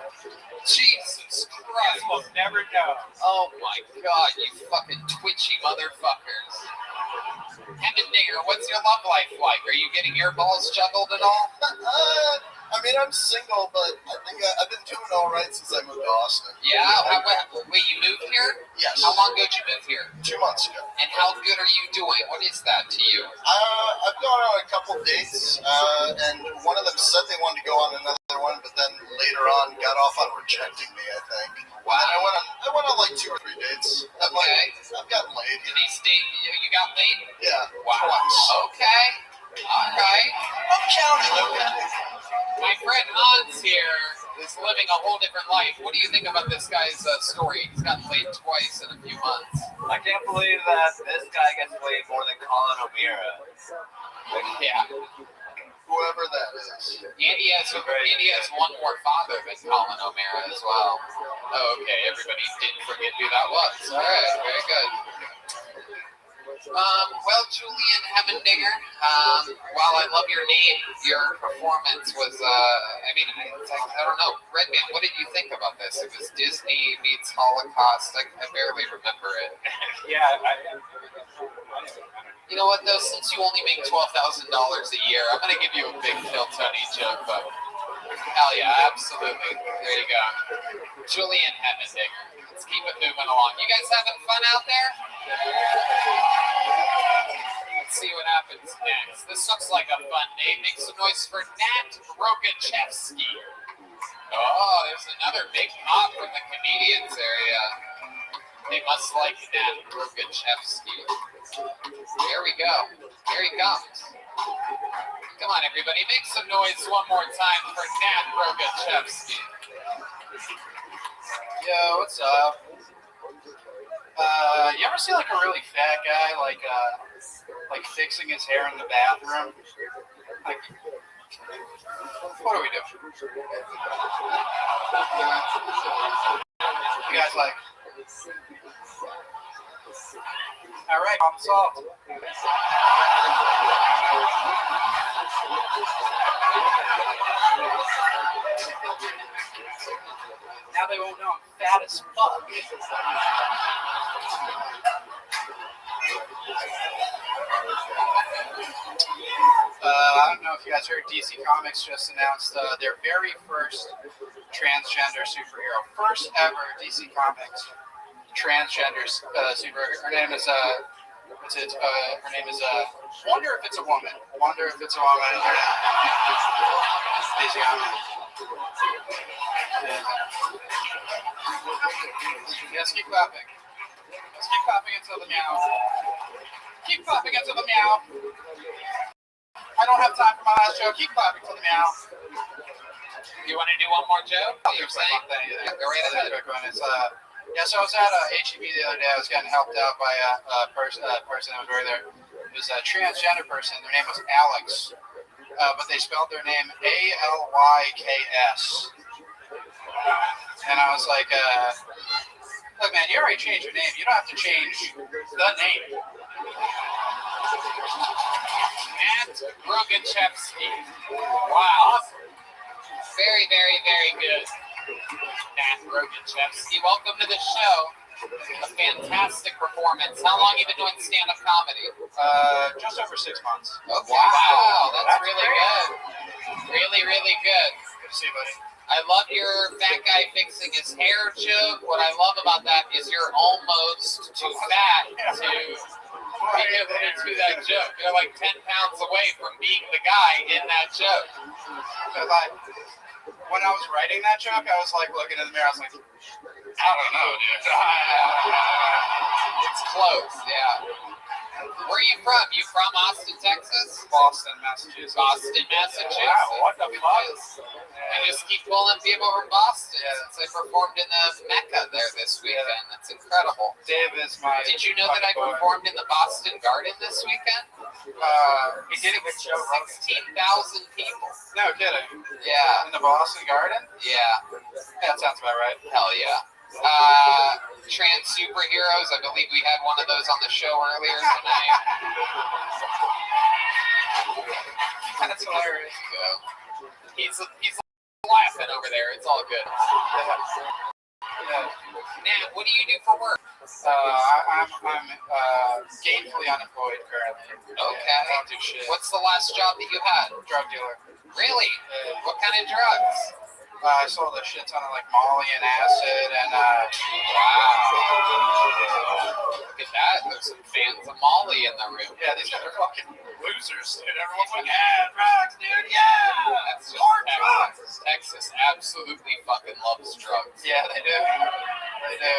Jesus Christ. We'll never know. Oh my God, you fucking twitchy motherfuckers. Hemmendinger, what's your love life like? Are you getting your balls juggled at all? I mean, I'm single, but I think I've been doing all right since I moved to Austin. Yeah? Wait, you moved here? Yes. How long ago did you move here? 2 months ago. And how good are you doing? What is that to you? I've gone on a couple dates, and one of them said they wanted to go on another one, but then later on got off on rejecting me, I think. Wow. And I went on like 2 or 3 dates. I've gotten laid. These dates, you got laid? Yeah. Wow. Twice. Okay. All right. I'm counting. My friend Hans here is living a whole different life. What do you think about this guy's story? He's gotten laid twice in a few months. I can't believe that this guy gets laid more than Colin O'Meara. Yeah. Whoever that is. And he has one more father than Colin O'Meara as well. Oh, okay. Everybody didn't forget who that was. All right. Very good. Well, Julian Hemmendinger, while I love your name, your performance was, I don't know. Redman, what did you think about this? It was Disney meets Holocaust. I barely remember it. Yeah, You know what, though? Since you only make $12,000 a year, I'm going to give you a big Phil Tony joke, but hell yeah, absolutely. There you go. Julian Hemmendinger. Let's keep it moving along. You guys having fun out there? Let's see what happens next. This looks like a fun name. Make some noise for Nat Rogachevsky. Oh, there's another big pop from the comedians area. They must like Nat Rogachevsky. There we go. Here he comes. Come on, everybody. Make some noise one more time for Nat Rogachevsky. Yo, what's up? You ever see like a really fat guy like fixing his hair in the bathroom? Like, what are we doing? You guys like? All right, problem solved. Now they won't know I'm fat as fuck. I don't know if you guys heard, DC Comics just announced their very first transgender superhero. First ever DC Comics transgender superhero. Her name is wonder if it's a woman. Wonder if it's a woman. DC Comics. Yes, keep clapping. Let's keep clapping until the meow. Keep clapping until the meow. I don't have time for my last joke. Keep clapping until the meow. You want to do one more joke? You're saying? Go right ahead. It's, so I was at HEB the other day. I was getting helped out by a person that was right there. It was a transgender person. Their name was Alex, but they spelled their name ALYKS. And I was like, look, man, you already changed your name. You don't have to change the name. Nat Rogachevsky. Wow. Very, very, very good. Nat Rogachevsky, welcome to the show. A fantastic performance. How long have you been doing stand-up comedy? Just over 6 months. Okay, wow, that's really good. Really, really good. Good to see you, buddy. I love your fat guy fixing his hair joke. What I love about that is you're almost too fat to be able to do that joke. You're like 10 pounds away from being the guy in that joke. When I was writing that joke, I was like looking in the mirror. I was like, I don't know, dude. It's close, yeah. Where are you from? You from Austin, Texas? Boston, Massachusetts. Boston, Massachusetts. Wow, what the fuck? I just keep pulling people from Boston since I performed in the Mecca there this weekend. That's incredible. Dave is my. Did you know that I performed in the Boston Garden this weekend? He did a good show. 16,000 people. No kidding. Yeah. In the Boston Garden? Yeah. That sounds about right. Hell yeah. Trans superheroes. I believe we had one of those on the show earlier tonight. That's hilarious. He's laughing over there. It's all good. Yeah. Nat, what do you do for work? I'm gainfully unemployed currently. Okay. I don't do shit. What's the last job that you had? Drug dealer. Really? What kind of drugs? I sold a shit ton of like Molly and acid and wow. Look at that. There's some fans of Molly in the room. Yeah, these guys are fucking losers, dude. Everyone's like, yeah, drugs, dude, yeah. That's more drugs. Texas absolutely fucking loves drugs. Yeah, they do. They do.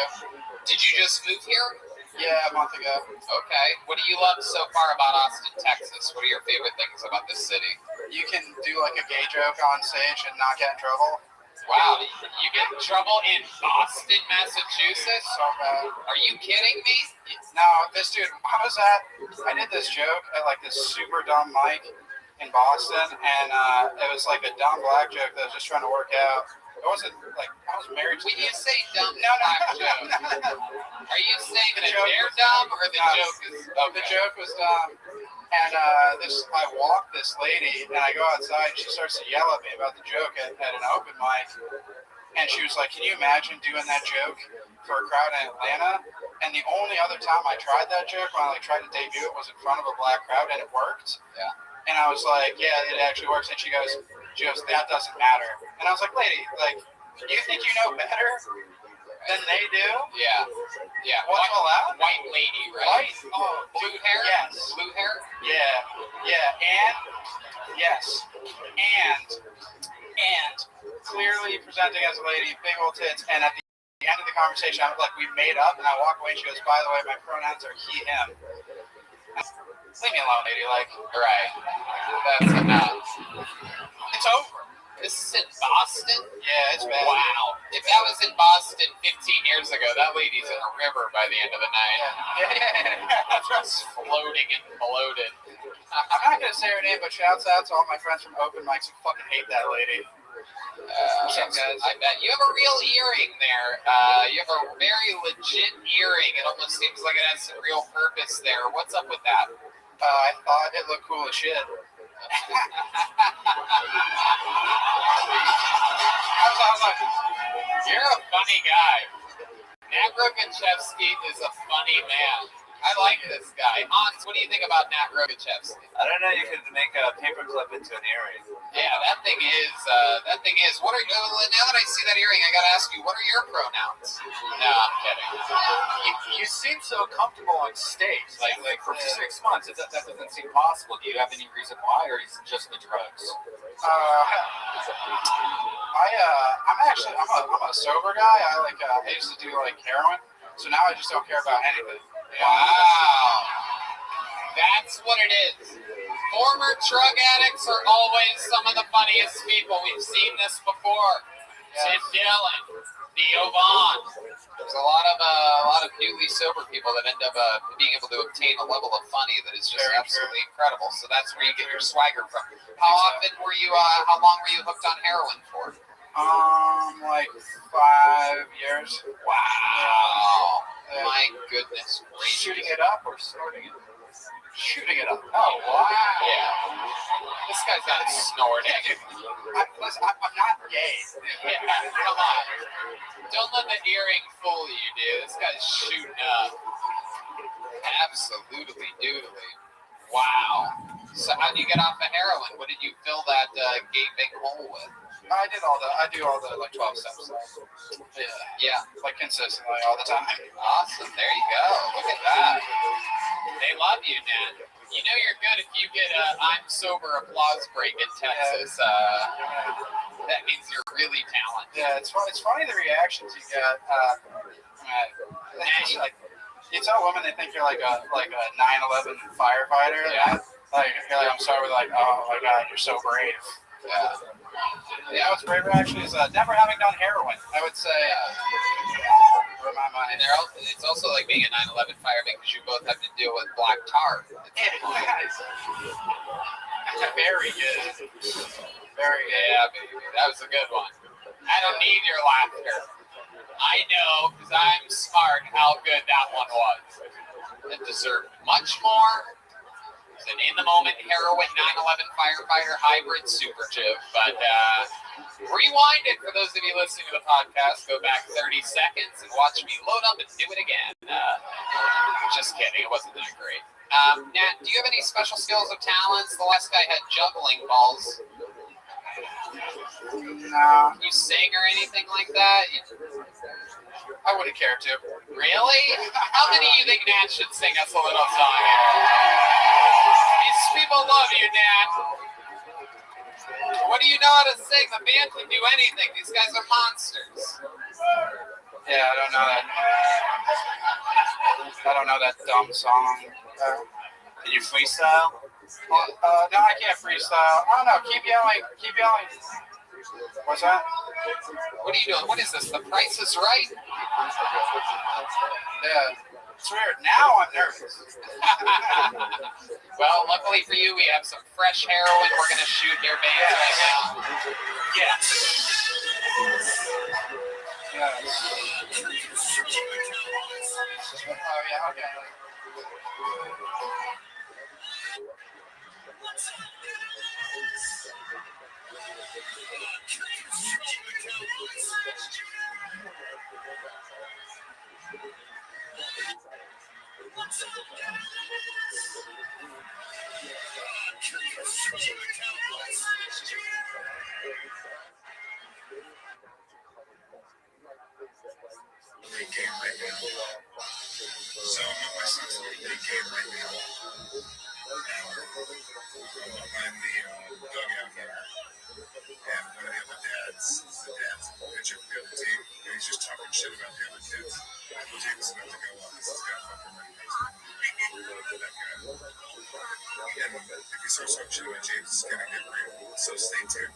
Did you just move here? Yeah, a month ago. Okay. What do you love so far about Austin, Texas? What are your favorite things about this city? You can do like a gay joke on stage and not get in trouble. Wow, you get in trouble in Boston, Massachusetts? So bad. Are you kidding me? No, this dude, I did this joke at like this super dumb mic in Boston, and it was like a dumb black joke that I was just trying to work out. It wasn't like, I was married to. When you say dumb black joke, are you saying that they're dumb or the joke is okay. The joke was dumb. And I walked this lady, and I go outside, and she starts to yell at me about the joke at an open mic. And she was like, "Can you imagine doing that joke for a crowd in Atlanta?" And the only other time I tried that joke, when I tried to debut it, was in front of a black crowd, and it worked. Yeah. And I was like, "Yeah, it actually works." And she goes, "That doesn't matter." And I was like, "Lady, like, you think you know better than they do?" Yeah. Yeah. What's allowed? White lady, right? White? Oh, blue hair? Yes. Blue hair? Yeah. Yeah. And yes. And clearly presenting as a lady, big old tits, and at the end of the conversation, I was like, we made up, and I walk away, and she goes, "By the way, my pronouns are he, him." Leave me alone, lady. Like, right. That's enough. It's over. This is in Boston? Yeah, it's bad. Wow. If that was in Boston 15 years ago, that lady's in a river by the end of the night. Yeah. Just floating and bloated. I'm not going to say her name, but shouts out to all my friends from open mics who fucking hate that lady. What's up, guys? I bet. You have a real earring there. You have a very legit earring. It almost seems like it has some real purpose there. What's up with that? I thought it looked cool as shit. You're a funny guy. Nat Rogochevsky is a funny man. I like this guy. Hans, what do you think about Nat Rogochevsky? I don't know. You could make a paperclip into an earring. Yeah, that thing is. What are now that I see that earring, I gotta ask you, what are your pronouns? No, I'm kidding. You seem so comfortable on stage. Like for 6 months, that doesn't seem possible. Do you have any reason why, or is it just the drugs? I'm a sober guy. I used to do like heroin, so now I just don't care about anything. Wow. That's what it is. Former drug addicts are always some of the funniest people. We've seen this before. Tim Dillon, Theo Vaughn. There's a lot of newly sober people that end up being able to obtain a level of funny that is just absolutely incredible. So that's where you get your swagger from. How long were you hooked on heroin for? Like 5 years. Wow. My goodness gracious. Shooting it up or snorting it? Shooting it up. Oh, wow. Yeah. This guy's not snorting. I'm not gay. Yeah, come on. Don't let the earring fool you, dude. This guy's shooting up. Absolutely doodly. Wow. So how'd you get off of heroin? What did you fill that gaping hole with? I do all the like 12 steps. Yeah. Like consistently all the time. Awesome. There you go. Look at that. They love you, Nat. You know you're good if you get a I'm sober applause break in Texas. That means you're really talented. Yeah, it's funny the reactions you get. You tell women they think you're like a 9/11 firefighter. Yeah. Like you're like, I'm sorry, like, oh my god, you're so brave. Yeah. Yeah, what's braver actually is never having done heroin. I would say. For my money. And it's also like being a 9/11 fireman because you both have to deal with black tar. Very good. Very good. Yeah, baby. That was a good one. I don't need your laughter. I know, because I'm smart, how good that one was. It deserved much more. It's an in-the-moment heroin 9/11 firefighter hybrid super chip, but Rewind it for those of you listening to the podcast. Go back 30 seconds and watch me load up and do it again. Just kidding. It wasn't that great. Nat, do you have any special skills or talents? The last guy had juggling balls. No. You sing or anything like that? I wouldn't care to. Really? How many of you think Nat should sing us a little song here? These people love you, Nat. What do you know how to sing? The band can do anything. These guys are monsters. Yeah, I don't know that. I don't know that dumb song. Can you freestyle? No, I can't freestyle. I don't know. Keep yelling. Keep yelling. What's that? What are you doing? What is this? The Price is Right? Yeah. It's weird. Now I'm nervous. Well, luckily for you, we have some fresh heroin. We're going to shoot your band right now. Yes. Yes. Oh, yeah, okay. Big game right now. So my son's in a big game right now. I'm the dugout here. And one of the other dads is the dad's pitcher for the other team. And he's just talking shit about the other kids. The team is about to go on. This is going to fucking win. That guy. And if he starts talking shit about James, it's going to get real. So stay tuned.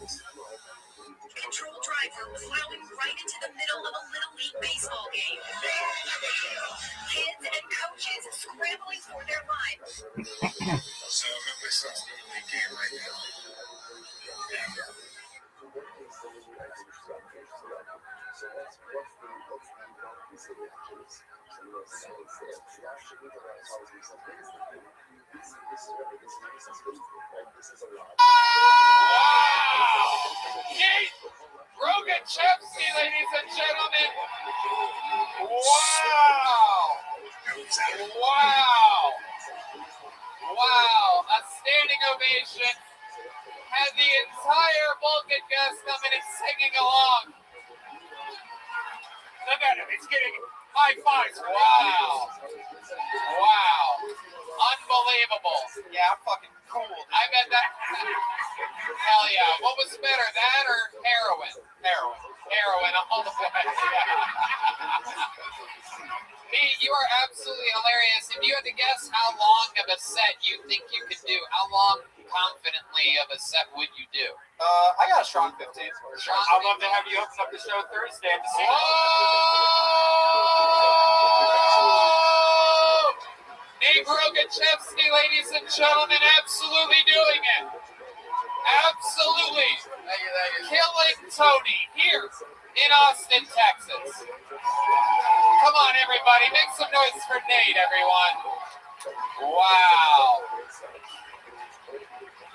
Control driver plowing right into the middle of a Little League baseball game. Kids and coaches scrambling for their lives. So I'm at my son's Little League game right now. And Keith Rogachevsky, ladies and gentlemen. Wow. Wow. Wow. A standing ovation. Had the entire Vulcan cast coming and singing along. Look at him. He's getting high fives. Wow. Wow. Unbelievable. Yeah, I'm fucking cool. Dude. I bet that. Hell yeah. What was better, that or heroin? Heroin. Heroin all the way. Pete, you are absolutely hilarious. If you had to guess how long of a set you think you could do, how long confidently of a set would you do? I got a strong 15. Strong I'd love to have you open up the show Thursday at the scene. Whoa! Nate Rogachevsky, ladies and gentlemen, absolutely doing it. Absolutely. Thank you. Killing Tony here in Austin, Texas. Come on, everybody. Make some noise for Nate, everyone. Wow.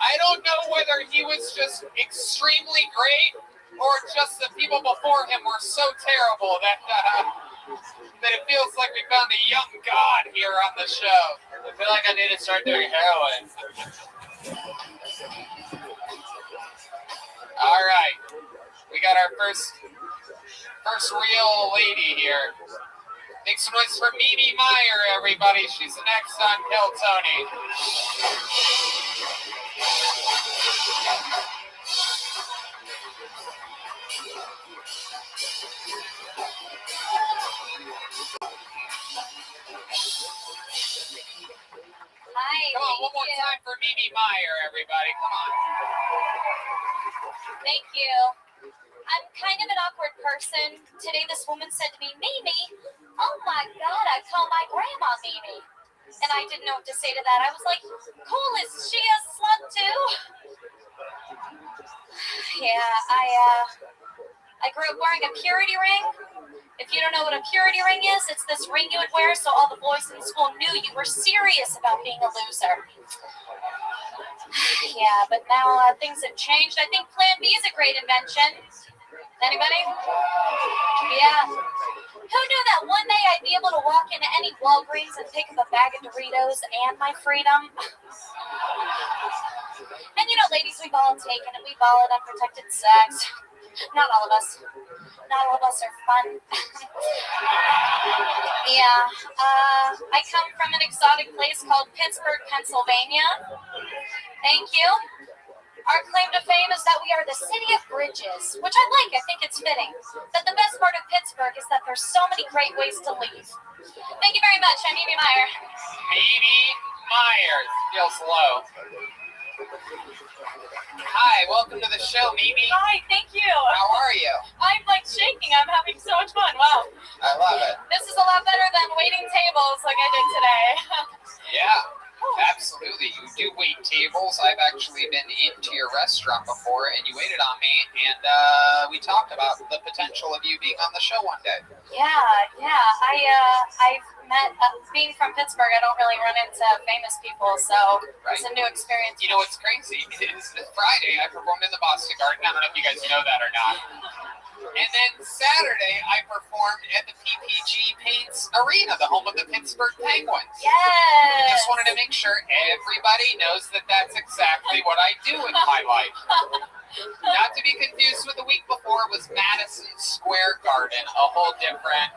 I don't know whether he was just extremely great or just the people before him were so terrible that it feels like we found a young god here on the show. I feel like I need to start doing heroin. All right. We got our first real lady here. Make some noise for Mimi Meyer, everybody. She's the next on Kill Tony. Hi. Come on, one more time for Mimi Meyer, everybody. Come on. Thank you. I'm kind of an awkward person. Today this woman said to me, Mimi, oh my God, I call my grandma Mimi. And I didn't know what to say to that. I was like, cool, is she a slut too? Yeah, I grew up wearing a purity ring. If you don't know what a purity ring is, it's this ring you would wear so all the boys in school knew you were serious about being a loser. Yeah, but now things have changed. I think Plan B is a great invention. Anybody? Yeah. Who knew that one day I'd be able to walk into any Walgreens and pick up a bag of Doritos and my freedom? And you know, ladies, we've all taken it. We've all had unprotected sex. Not all of us. Not all of us are fun. Yeah. I come from an exotic place called Pittsburgh, Pennsylvania. Thank you. Our claim to fame is that we are the city of bridges, which I like. I think it's fitting. But the best part of Pittsburgh is that there's so many great ways to leave. Thank you very much. I'm Mimi Meyer. Mimi Meyer. Feels low. Hi, welcome to the show, Mimi. Hi, thank you. How are you? I'm like shaking. I'm having so much fun. Wow. I love it. This is a lot better than waiting tables like I did today. Yeah, absolutely. You do wait tables. I've actually been into your restaurant before, and you waited on me, and we talked about the potential of you being on the show one day. Yeah. I've met, being from Pittsburgh, I don't really run into famous people, so it's a new experience. You know what's crazy? It's Friday, I performed in the Boston Garden. I don't know if you guys know that or not. And then Saturday, I performed at the PPG Paints Arena, the home of the Pittsburgh Penguins. Yes. Just wanted to make sure everybody knows that that's exactly what I do in my life. Not to be confused with the week before was Madison Square Garden, a whole different,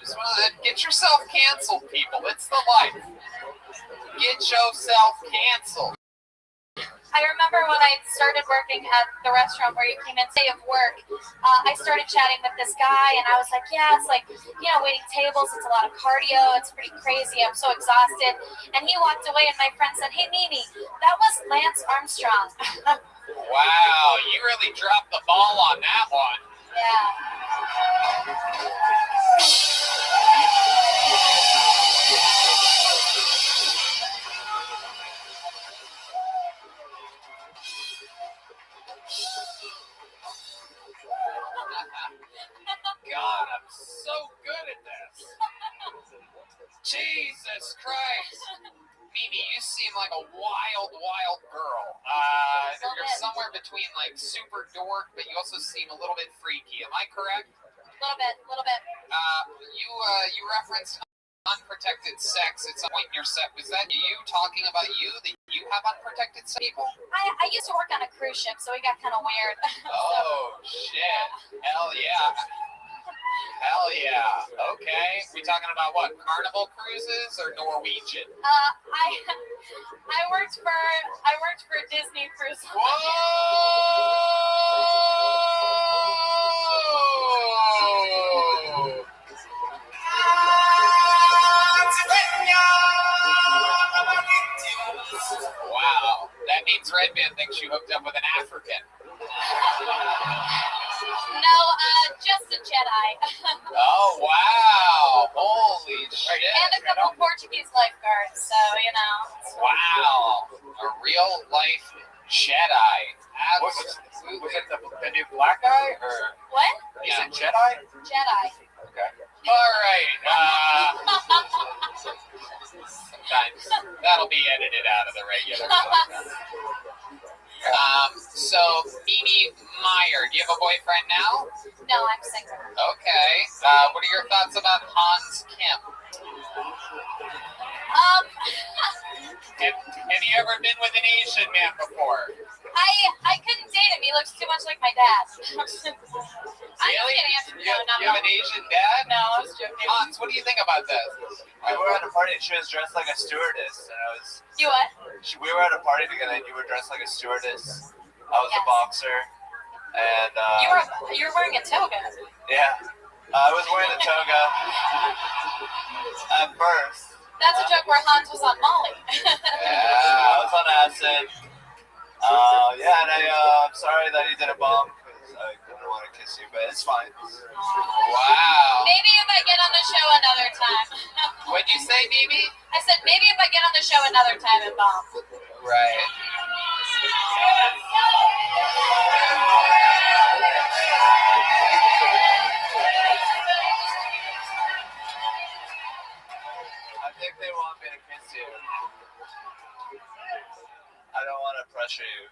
just want to get yourself canceled, people. It's the life. Get yourself canceled. I remember when I started working at the restaurant where you came in, day of work, I started chatting with this guy, and I was like, yeah, it's like, you know, waiting tables, it's a lot of cardio, it's pretty crazy, I'm so exhausted. And he walked away, and my friend said, hey, Mimi, that was Lance Armstrong. Wow, you really dropped the ball on that one. Yeah. God, I'm so good at this. Jesus Christ. Mimi, you seem like a wild, wild girl. You're somewhere between like super dork, but you also seem a little bit freaky. Am I correct? A little bit. You referenced unprotected sex at some point in your set. Was that you talking about you, that you have unprotected sex, people? I used to work on a cruise ship, so it got kind of weird. Oh, shit. Hell yeah. Hell yeah. Okay. We talking about what? Carnival cruises or Norwegian? I worked for Disney Cruise. Whoa! Wow. That means Redman thinks you hooked up with an African. No, just a Jedi. Oh, wow. Holy shit. And a couple Portuguese lifeguards, so, you know. Wow. A real life Jedi. Absolutely. Was it the new black guy? Or? What? You said Jedi? Jedi. Okay. All right. Sometimes that'll be edited out of the regular podcast. So, Mimi Meyer, do you have a boyfriend now? No, I'm single. Okay. What are your thoughts about Hans Kim? Have you ever been with an Asian man before? I couldn't date him. He looks too much like my dad. Really? You have an Asian dad? No, I was joking. Hans, what do you think about this? We were at a party and she was dressed like a stewardess, and I was. You what? We were at a party together and you were dressed like a stewardess. I was a boxer, and you were wearing a toga. Yeah, I was wearing a toga at first. That's a joke where Hans was on Molly. Yeah, I was on acid. And I'm sorry that you didn't bump. I didn't want to kiss you, but it's fine. Wow. Maybe if I get on the show another time. What'd you say, Mimi? I said maybe if I get on the show another time and bomb. Right. think they want me to kiss you. I don't want to pressure you.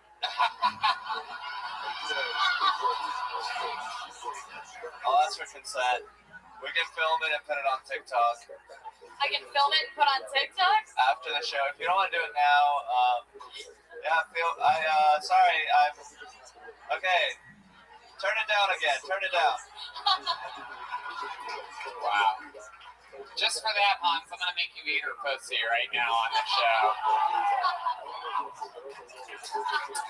I'll ask for consent. We can film it and put it on TikTok. I can film it and put on TikTok? After the show. If you don't want to do it now, sorry, okay. Turn it down again. Turn it down. Wow. Just for that, Hans, I'm gonna make you eat her pussy right now on the show.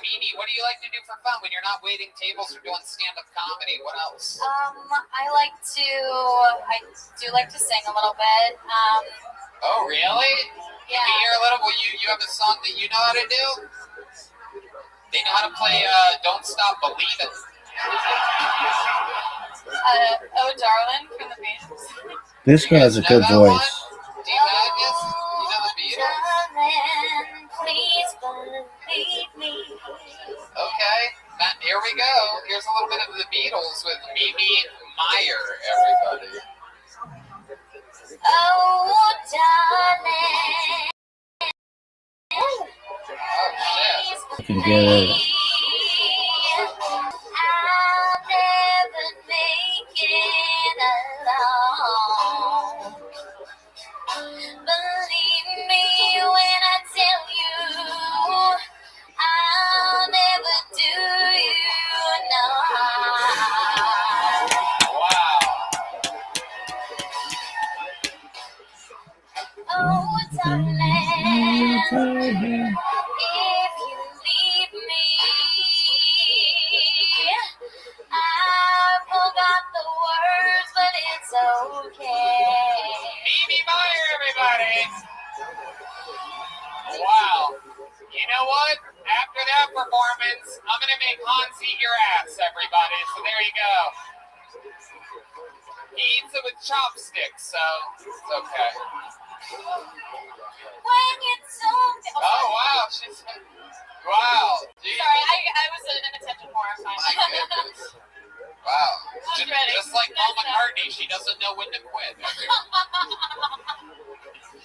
Mimi, what do you like to do for fun when you're not waiting tables or doing stand-up comedy? What else? I do like to sing a little bit. Oh, really? Yeah. Can we hear a little? Well, you have a song that you know how to do? They know how to play Don't Stop Believin'. Oh, Darling from the Beatles. This guy has a good voice. Do you know this? You know the Beatles? Darling, please believe me. Okay, here we go. Here's a little bit of the Beatles with Mimi Meyer, everybody. Oh, darling. Oh, shit. You can get it. I'll never make it alone. Believe me when I tell you, I'll never do you no harm. Oh, darling, if you leave me, I forgot the words, but it's okay. Mimi Meyer, everybody. Wow. You know what? After that performance, I'm going to make Hans eat your ass, everybody. So there you go. He eats it with chopsticks, so it's okay. When you told me... Oh, wow. Wow. Geez. Sorry, I was in attention more. I'm fine. My goodness. Wow. I'm ready. Just like Paul McCartney, she doesn't know when to quit.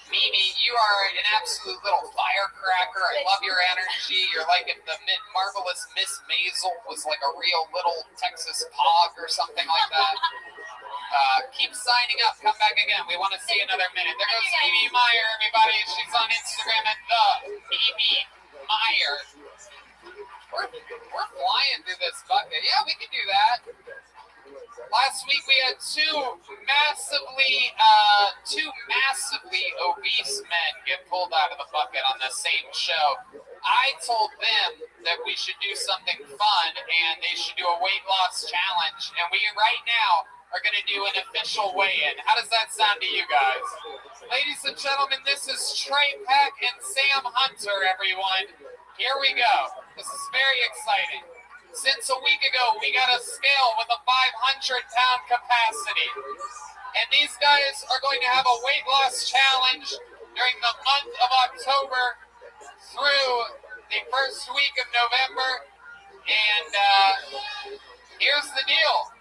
Mimi, you are an absolute little firecracker. I love your energy. You're like if the marvelous Miss Maisel was like a real little Texas hog or something like that. Keep signing up. Come back again. We want to see another minute. There goes Mimi Meyer, everybody. She's on Instagram at the Mimi Meyer. We're flying through this bucket. Yeah, we can do that. Last week we had two massively obese men get pulled out of the bucket on the same show. I told them that we should do something fun and they should do a weight loss challenge. And we right now are going to do an official weigh-in. How does that sound to you guys? Ladies and gentlemen, this is Trey Peck and Sam Hunter, everyone. Here we go. This is very exciting. Since a week ago, we got a scale with a 500-pound capacity. And these guys are going to have a weight loss challenge during the month of October through the first week of November. And here's the deal.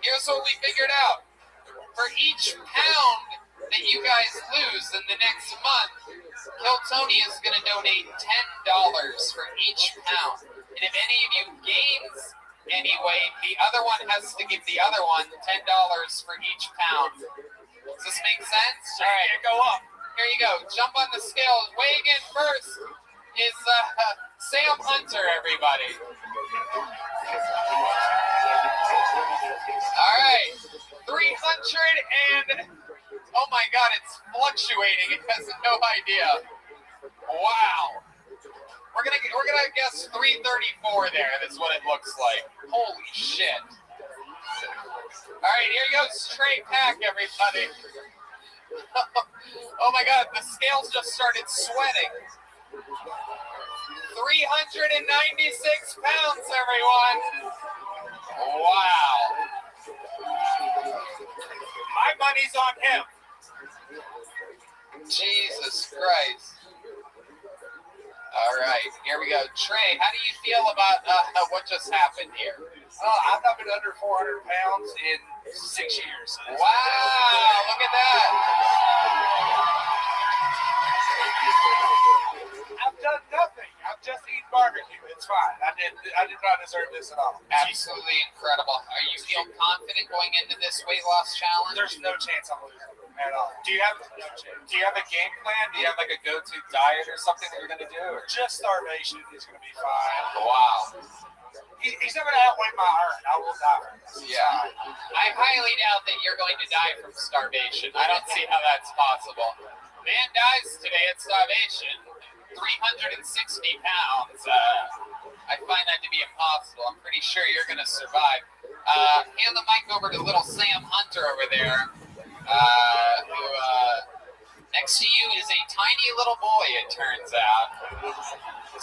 Here's what we figured out. For each pound that you guys lose in the next month, Kill Tony is going to donate $10 for each pound. And if any of you gains any weight, the other one has to give the other one $10 for each pound. Does this make sense? All right, go up. Here you go. Jump on the scale. Weighing in first is Sam Hunter, everybody. All right. 300 and... Oh my God, it's fluctuating. It has no idea. Wow. We're gonna guess 334 there. That's what it looks like. Holy shit. All right, here goes Trey Pack, everybody. Oh my God, the scales just started sweating. 396 pounds, everyone. Wow. My money's on him. Jesus Christ. All right, here we go. Trey, how do you feel about what just happened here? I've not been under 400 pounds in 6 years. Wow, look at that. not deserve this at all. Absolutely incredible. Are you feel confident going into this weight loss challenge? There's no chance I'm losing at all. Do you have a game plan? Do you have like a go-to diet or something that you're gonna do? Or? Just starvation is gonna be fine. Wow. He's not gonna outweigh my earn. I will die from this. Yeah. I highly doubt that you're going to die from starvation. I don't see how that's possible. Man dies today at starvation. 360 pounds. I find that to be impossible. I'm pretty sure you're going to survive. Hand the mic over to little Sam Hunter over there, who next to you is a tiny little boy, it turns out.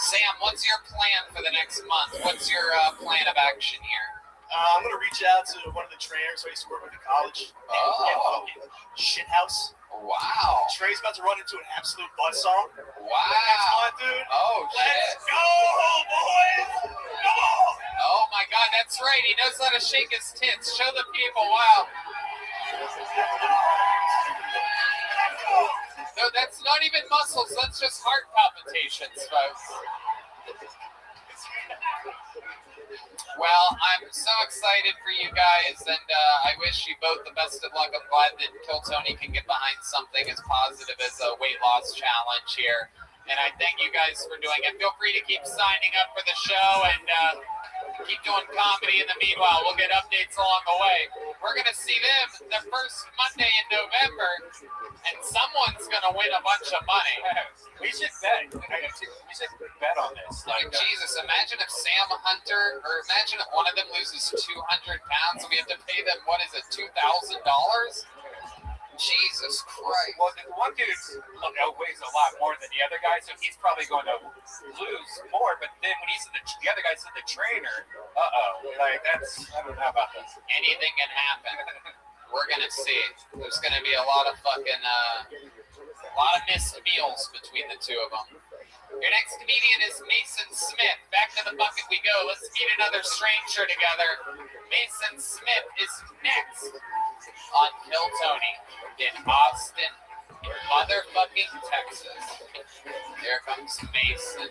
Sam, what's your plan for the next month? What's your plan of action here? I'm going to reach out to one of the trainers I used to work with in college. Oh. Shithouse. Wow. Trey's about to run into an absolute buzzsaw. Wow. Next month, dude. Oh, shit. Let's go, boys. Come on. Oh, my God, that's right. He knows how to shake his tits. Show the people. Wow. No, that's not even muscles. That's just heart palpitations, folks. Well, I'm so excited for you guys, and I wish you both the best of luck. I'm glad that Kill Tony can get behind something as positive as a weight loss challenge here. And I thank you guys for doing it. Feel free to keep signing up for the show and keep doing comedy in the meanwhile. We'll get updates along the way. We're going to see them the first Monday in November, and someone's going to win a bunch of money. We should bet. We should bet on this. Like, Jesus, imagine if Sam Hunter, or imagine if one of them loses 200 pounds and we have to pay them, what is it, $2,000? Jesus Christ. Well, the one dude weighs a lot more than the other guy, so he's probably going to lose more. But then when he's the other guy's the trainer, like that's, I don't know about this. Anything can happen. We're going to see. There's going to be a lot of fucking, a lot of missed meals between the two of them. Your next comedian is Mason Smith. Back to the bucket we go. Let's meet another stranger together. Mason Smith is next on Kill Tony in Austin, in motherfucking Texas. Here comes Mason.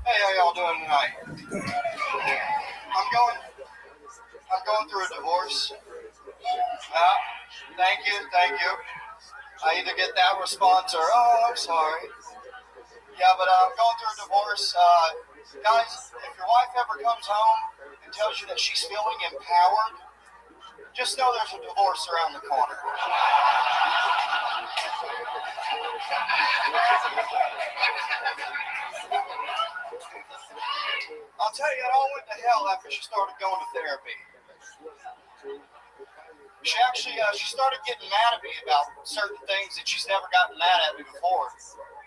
Hey, how y'all doing tonight? I'm going through a divorce. Thank you. I either get that response or, oh, I'm sorry. Yeah, but I'm going through a divorce. Guys, if your wife ever comes home and tells you that she's feeling empowered, just know there's a divorce around the corner. I'll tell you, it all went to hell after she started going to therapy. She started getting mad at me about certain things that she's never gotten mad at me before.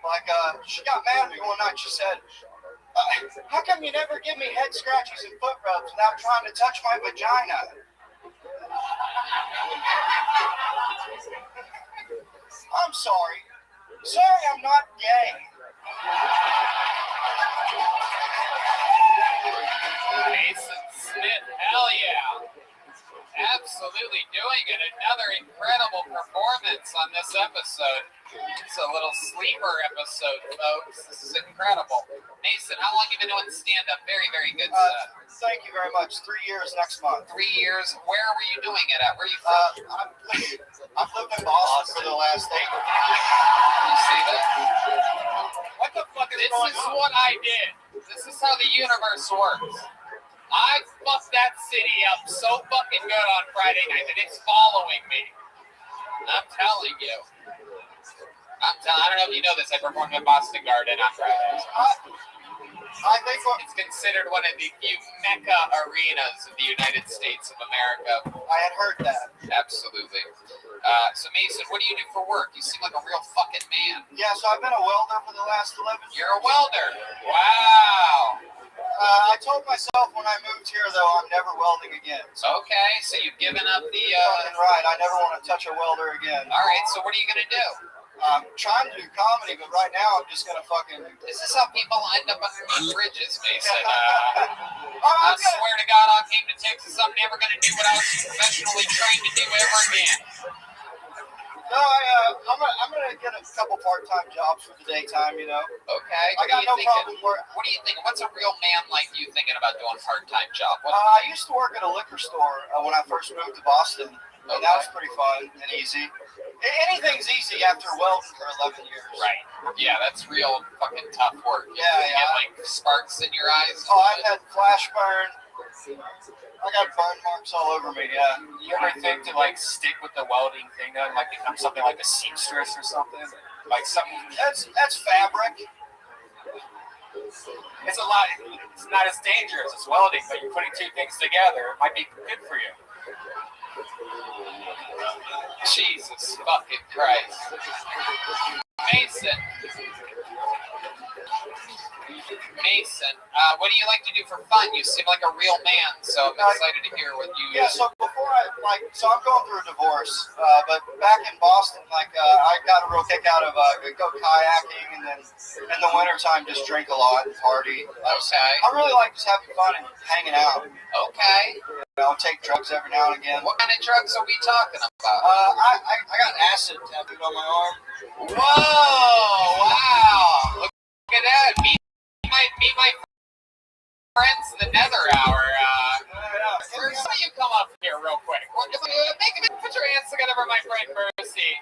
Like, she got mad at me one night. She said, how come you never give me head scratches and foot rubs without trying to touch my vagina? I'm sorry. Sorry, I'm not gay. Mason Smith, hell yeah. Absolutely doing it. Another incredible performance on this episode. It's a little sleeper episode, folks. This is incredible. Mason, how long have you been doing stand-up? Very, very good stuff. Thank you very much. 3 years next month. 3 years. Where were you doing it at? Where are you from? I've lived in Boston for the last 8 years. You see that? What the fuck is This going is on? what I did. This is how the universe works. I fucked that city up so fucking good on Friday night that it's following me. I'm telling you. I don't know if you know this. I performed at Boston Garden on Friday. I think it's considered one of the few mecca arenas of the United States of America. I had heard that. Absolutely. So Mason, what do you do for work? You seem like a real fucking man. Yeah, so I've been a welder for the last 11 years. You're a welder. Wow. I told myself when I moved here, though, I'm never welding again. Okay, so you've given up the... Fucking right. I never want to touch a welder again. All right, so what are you going to do? I'm trying to do comedy, but right now I'm just going to fucking... This is how people end up underneath bridges, Mason. I swear to God, I came to Texas. I'm never going to do what I was professionally trained to do ever again. No, I'm gonna get a couple part-time jobs for the daytime. You know. Okay. I got no problem working. What do you think? What's a real man like you thinking about doing a part-time job? I used to work at a liquor store when I first moved to Boston. And that was pretty fun and easy. Anything's easy after welding for 11 years. Right. Yeah, that's real fucking tough work. Yeah, You yeah. get, like, sparks in your eyes? Oh, I've had flash burn. I got burn marks all over me, yeah. You ever think to, like, stick with the welding thing, though, and, like, become something like a seamstress or something? Like, something... That's fabric. It's a lot... It's not as dangerous as welding, but you're putting two things together. It might be good for you. Jesus fucking Christ. Mason, what do you like to do for fun? You seem like a real man, so I'm excited to hear what you... Yeah, so before I'm going through a divorce, but back in Boston, I got a real kick out of go kayaking, and then in the wintertime just drink a lot and party. Okay. I really like just having fun and hanging out. Okay. I'll take drugs every now and again. What kind of drugs are we talking about? I got acid tattooed on my arm. Whoa! Wow! Look at that. Meet my friends in the Nether Hour. First, why don't you come up here real quick? Put your hands together for my friend Mercy.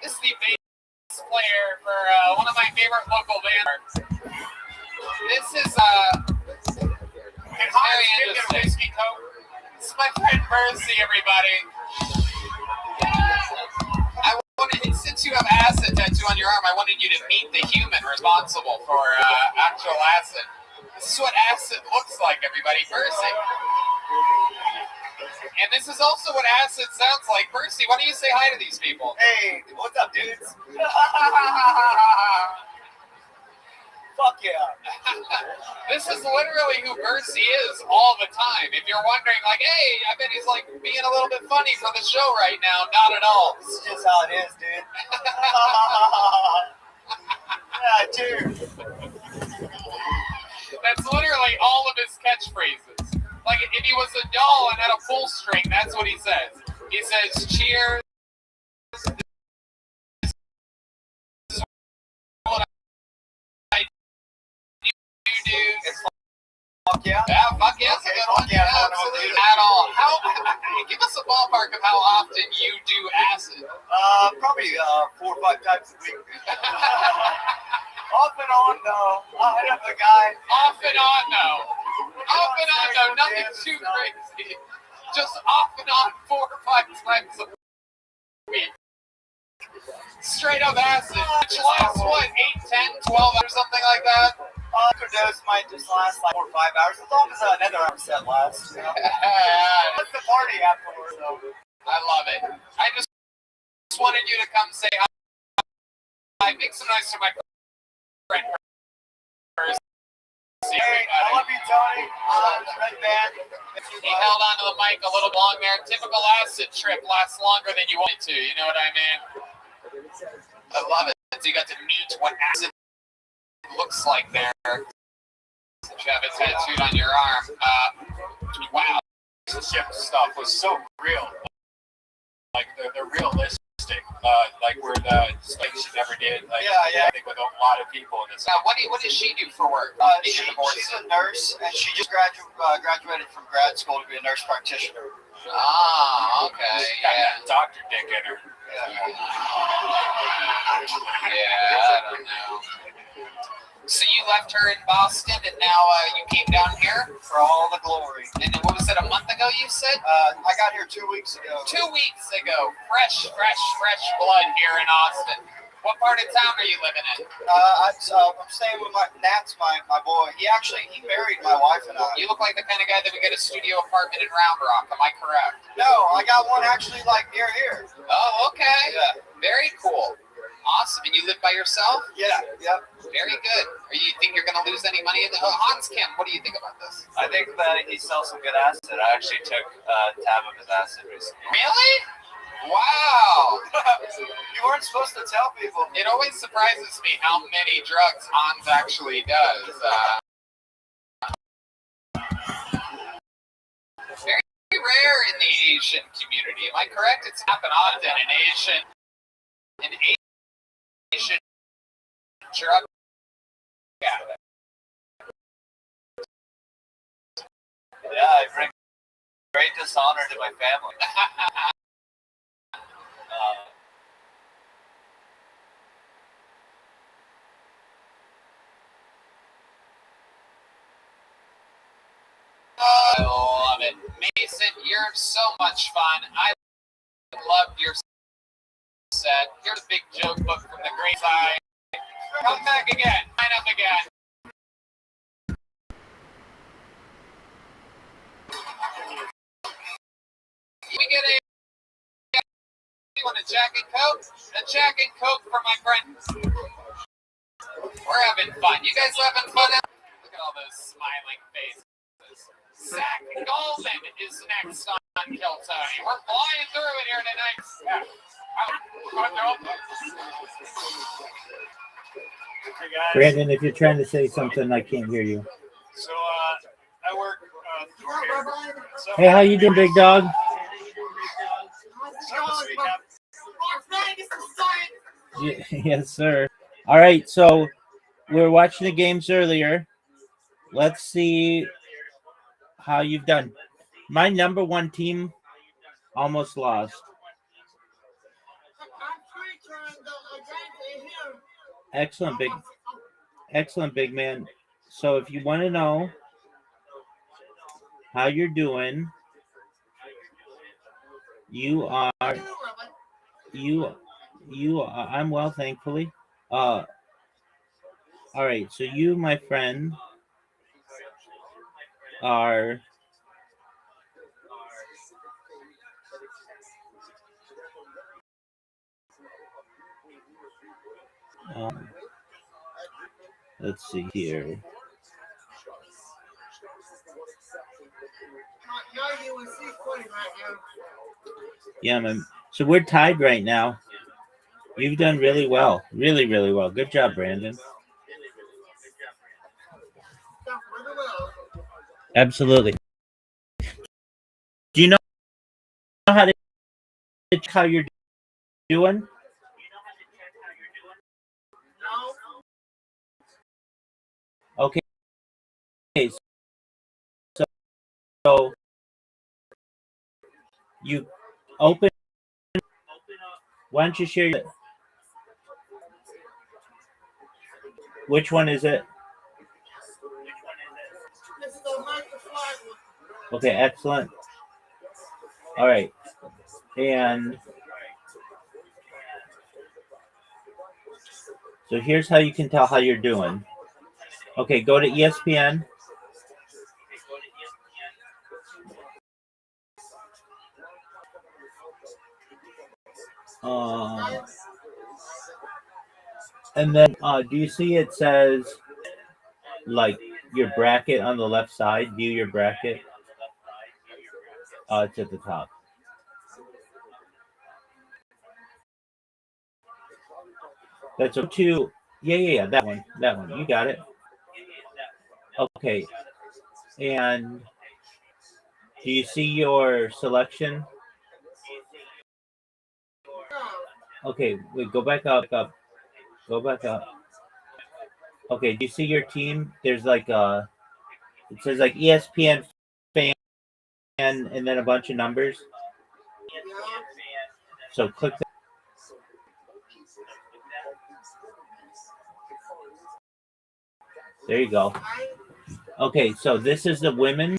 This is the bass player for one of my favorite local bands. This is very interesting. This is my friend Mercy, everybody. Since you have acid tattoo on your arm, I wanted you to meet the human responsible for actual acid. This is what acid looks like, everybody. Mercy. And this is also what acid sounds like. Mercy, why don't you say hi to these people? Hey, what's up, dudes? Fuck yeah. This is literally who Mercy is all the time. If you're wondering, like, hey, I bet he's like being a little bit funny for the show right now. Not at all. This is just how it is, dude. Yeah, dude. That's literally all of his catchphrases. Like, if he was a doll and had a pull string, that's what he says. He says, cheers. Fuck yeah. Yeah, fuck yeah, that's a good one. Yeah, absolutely. At all. Give us a ballpark of how often you do acid. Probably 4 or 5 times a week. Off and on, though. I hit up a guy. Off and on, though. Off and on, though. Nothing too crazy. Just off and on 4 or 5 times a week. Straight up acid. Which lasts, what, 8, 10, 12 or something like that? Dose might just last like 4 or 5 hours, as long as another hour set lasts. You know? What's the party afterwards, though? I love it. I just wanted you to come say hi. Make some noise to my friend. Hey, I love you, Tony. Red band. He held onto the mic a little long there. Typical acid trip lasts longer than you want it to. You know what I mean? I love it. So you got to meet what acid looks like there. You have it tattooed on your arm. Wow. Relationship stuff was so real. Like, they're realistic. Like, where the things she never did. Like, yeah. I think with a lot of people in this. What does she do for work? She's a nurse, and she just graduated from grad school to be a nurse practitioner. Ah, okay. Yeah. Dr. Dick in her. Yeah, I don't know. So you left her in Boston, and now you came down here? For all the glory. And then what was it, a month ago you said? I got here 2 weeks ago. 2 weeks ago. Fresh blood here in Austin. What part of town are you living in? I'm staying with Nat's my boy. He married my wife and I. You look like the kind of guy that would get a studio apartment in Round Rock. Am I correct? No, I got one actually like near here. Oh, okay. Yeah. Very cool. Awesome. And you live by yourself? Yeah. Yep. Very good. You think you're going to lose any money? Hans Kim, what do you think about this? I think that he sells some good acid. I actually took a tab of his acid recently. Really? Wow. You weren't supposed to tell people. It always surprises me how many drugs Hans actually does. Very rare in the Asian community. Am I correct? It's happened often in Asian drug. Yeah. Yeah, I bring great dishonor to my family. I love it. Mason, you're so much fun. I loved your set. Here's a big joke book from the great side. Come back again. Sign up again. We get you want a Jack and Coke? A Jack and Coke for my friend. We're having fun. You guys having fun? Look at all those smiling faces. Zach Goldman is next on Kill Tony. We're flying through it here tonight. Hey guys. Brandon, if you're trying to say something, I can't hear you. So I work here. So, hey, how you doing, big dog? Yes, sir. All right, so we were watching the games earlier. Let's see how you've done. My number one team almost lost. Excellent, big man. So if you want to know how you're doing, I'm well, thankfully. All right, so you, my friend, are let's see here. Yeah, man. So we're tied right now. You've done really well. Really, really well. Good job, Brandon. Absolutely. Do you know how to check how you're doing? Okay. So you open. Why don't you share? Which one is it? Okay, excellent. All right. And so here's how you can tell how you're doing. Okay, go to ESPN. And then do you see it says like your bracket on the left side? View your bracket. It's at the top. That's a two. Yeah. That one. You got it. Okay. And do you see your selection? Okay. Wait. Go back up. Go back up. Okay. Do you see your team? There's like it says like ESPN fan and then a bunch of numbers. So click that. There you go. Okay, so this is the women.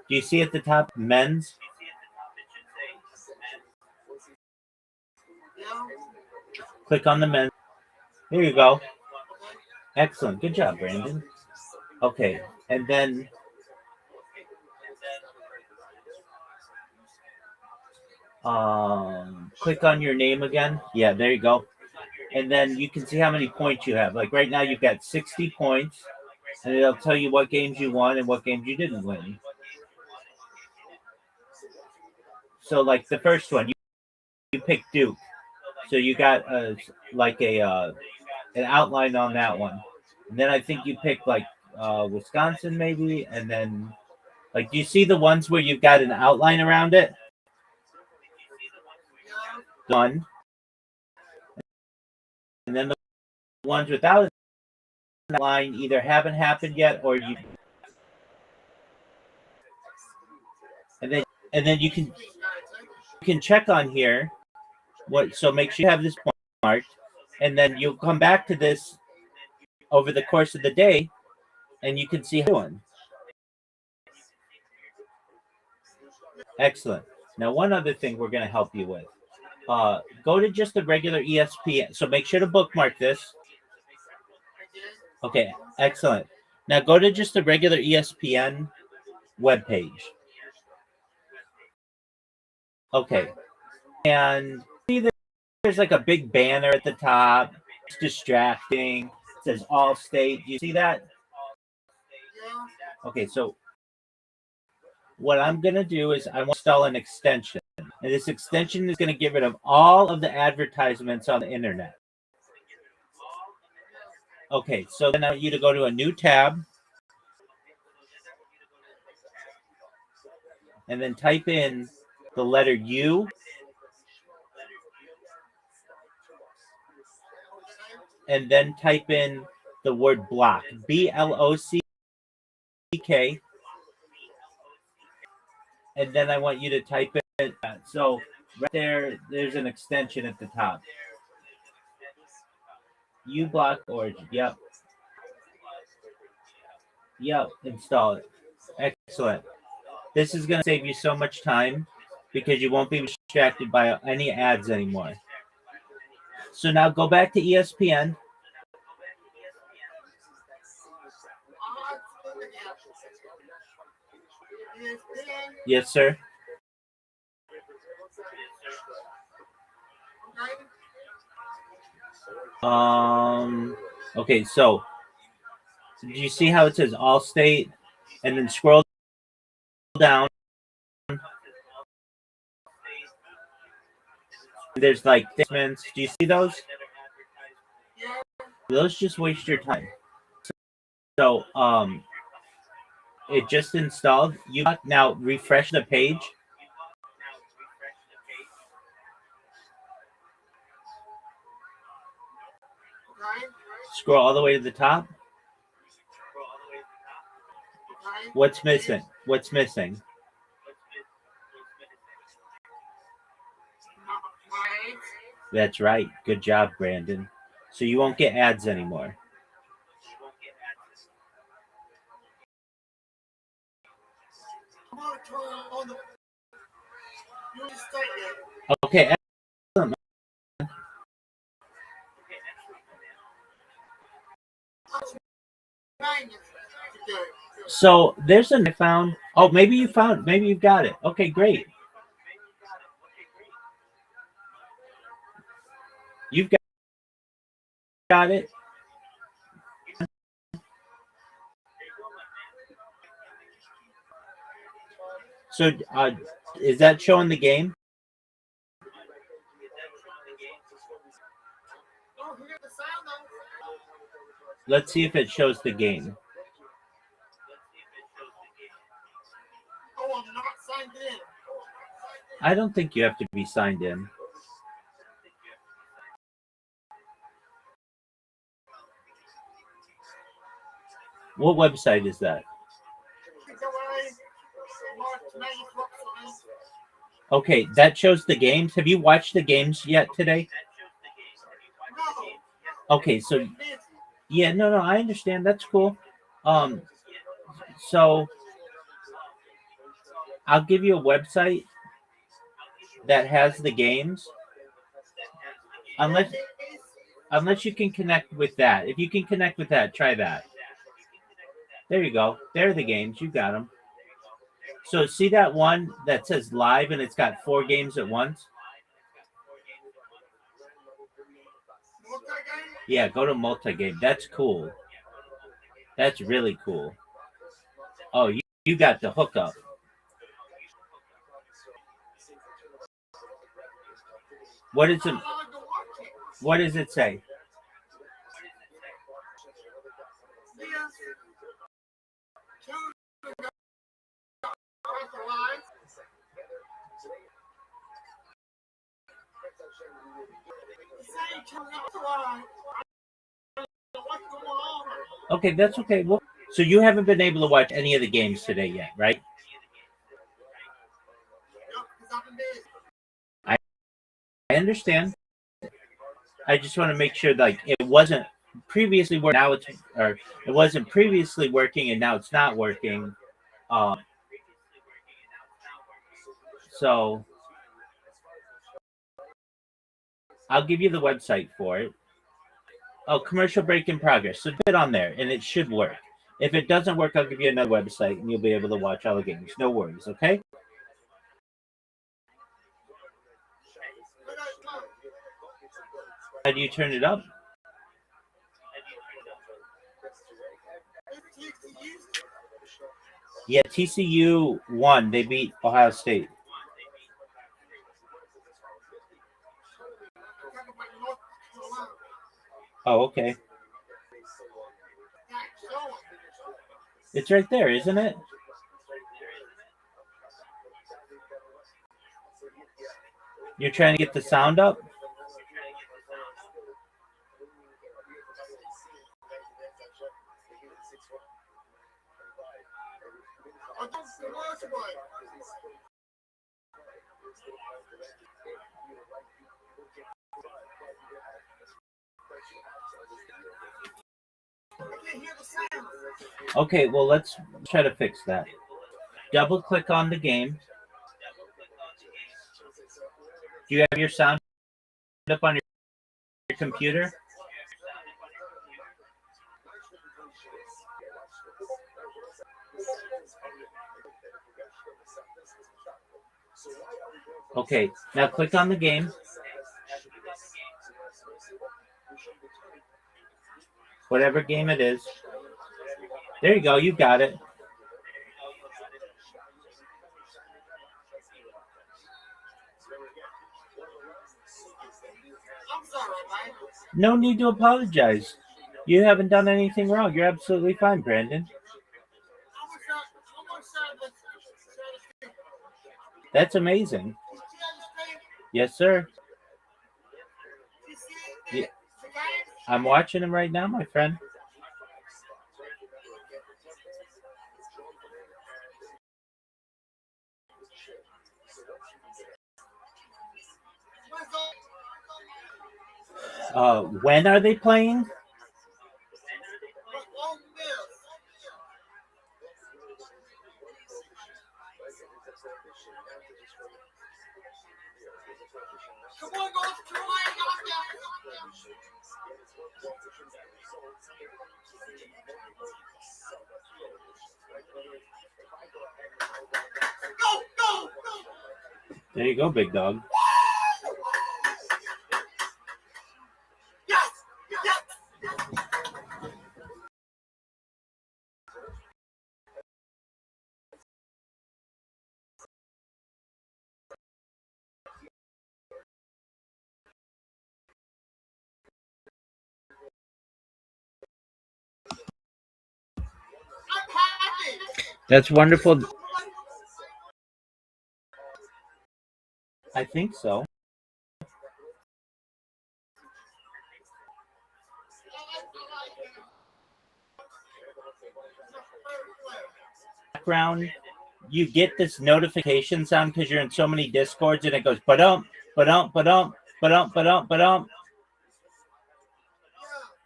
Do you see at the top men's? Click on the men's. There you go. Excellent. Good job, Brandon. Okay, and then click on your name again. Yeah, there you go. And then you can see how many points you have. Like right now, you've got 60 points, and it'll tell you what games you won and what games you didn't win. So, like the first one, you picked Duke, so you got an outline on that one. And then I think you picked like Wisconsin maybe, and then Like, do you see the ones where you've got an outline around it? One. And then the ones without an outline either haven't happened yet or you. And then you can check on here. So make sure you have this point marked, and then you'll come back to this over the course of the day, and you can see how you're doing. Excellent. Now, one other thing we're going to help you with. Go to just the regular ESPN. So make sure to bookmark this. Okay, excellent. Now go to just the regular ESPN webpage. Okay. And see there's like a big banner at the top. It's distracting. It says Allstate. Do you see that? Okay, so what I'm going to do is I want to install an extension. And this extension is going to get rid of all of the advertisements on the internet. Okay, so then I want you to go to a new tab. And then type in the letter U. And then type in the word block. BLOCK. And then I want you to type in. So right there's an extension at the top. uBlock Origin. Yep. Install it. Excellent. This is going to save you so much time because you won't be distracted by any ads anymore. So now go back to ESPN. Yes, sir. Okay, so do you see how it says Allstate? And then scroll down. There's like statements. Do you see those? Those just waste your time. So it just installed. You now refresh the page. Scroll all the way to the top. What's missing? What's missing? That's right. Good job, Brandon. So you won't get ads anymore. Okay. Excellent. So there's a I found. Oh, maybe you found. Maybe you've got it. Okay, great. You've got it. So is that showing the game? Let's see if it shows the game. Oh, I'm not signed in. I don't think you have to be signed in. What website is that? Okay, that shows the games. Have you watched the games yet today? Okay, so yeah, no, I understand. That's cool. So I'll give you a website that has the games. Unless you can connect with that. If you can connect with that, try that. There you go. There are the games. You got them. So see that one that says live and it's got 4 games at once? Yeah, go to multi-game. That's cool. That's really cool. Oh, you got the hookup. What does it say? Okay, that's okay. Well, so you haven't been able to watch any of the games today yet, right? I understand. I just want to make sure like it wasn't previously working, now it's or it wasn't previously working and now it's not working. Um, so I'll give you the website for it. Oh, commercial break in progress. So get on there and it should work. If it doesn't work, I'll give you another website and you'll be able to watch all the games. No worries, okay? How do you turn it up? Yeah, TCU won. They beat Ohio State. Oh, okay. It's right there, isn't it? You're trying to get the sound up? Okay, well, let's try to fix that. Double click on the game. Do you have your sound up on your computer? Okay, now click on the game. Whatever game it is. There you go, you got it. No need to apologize. You haven't done anything wrong. You're absolutely fine, Brandon. That's amazing. Yes, sir. Yeah. I'm watching him right now, my friend. When are they playing? There you go, big dog. That's wonderful. I think so. Background, you get this notification sound because you're in so many discords and it goes ba-dum, ba-dum, ba-dum, ba-dum, ba-dum, ba-dum.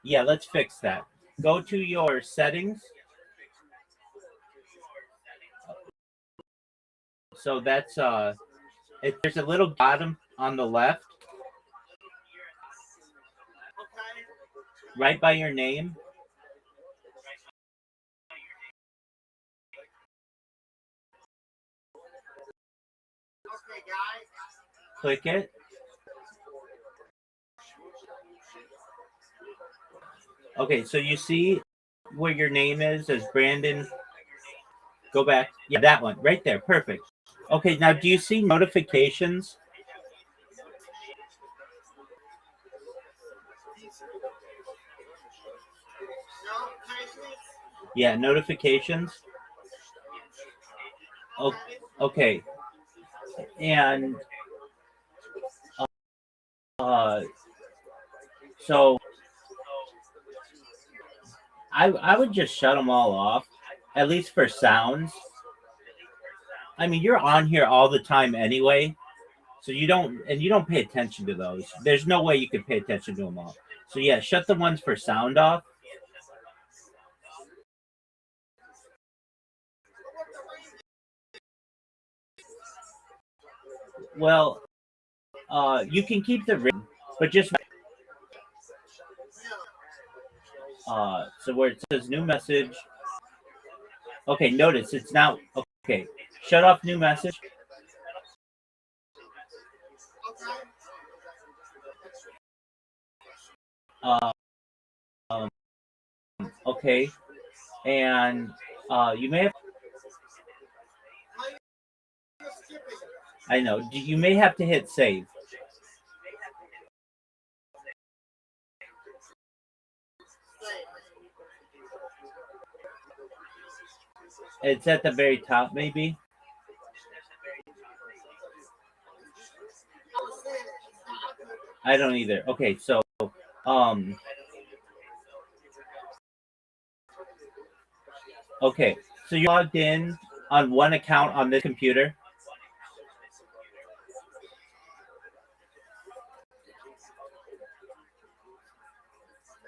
Yeah, let's fix that. Go to your settings. So that's there's a little bottom on the left, right by your name. Click it. Okay, so you see where your name is as Brandon. Go back. Yeah, that one right there. Perfect. Okay, now do you see notifications? Yeah, notifications. Oh, okay. And So I would just shut them all off, at least for sounds. I mean, you're on here all the time anyway, so you don't pay attention to those. There's no way you could pay attention to them all. So yeah, shut the ones for sound off. Well, you can keep the ring, but just so where it says new message. Okay, notice it's now okay. Shut off new message. Uh, um, okay, and you may have. I know you may have to hit save. It's at the very top, maybe. I don't either. Okay, so um okay, so you logged in on one account on this computer.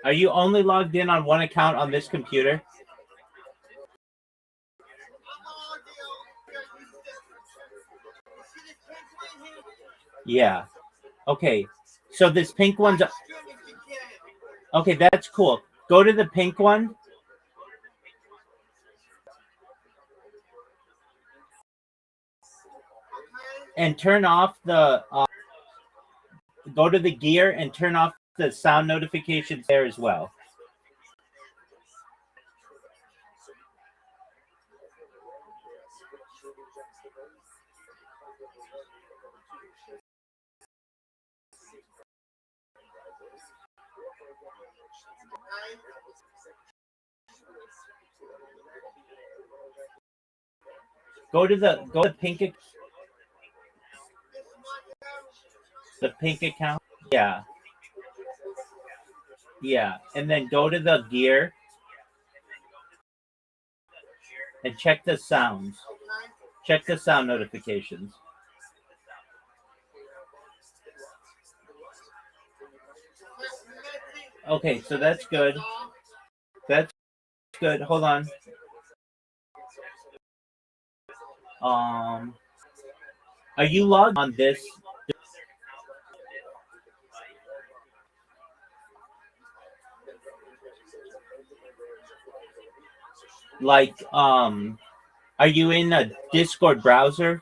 Are you only logged in on one account on this computer? Yeah. Okay. So this pink one's okay, that's cool. Go to the pink one. And turn off the go to the gear and turn off the sound notifications there as well. Go to the pink account. Yeah. Yeah. And then go to the gear and check the sounds. Check the sound notifications. Okay, so that's good. That's good. Hold on. Are you logged on this? Like, are you in a Discord browser?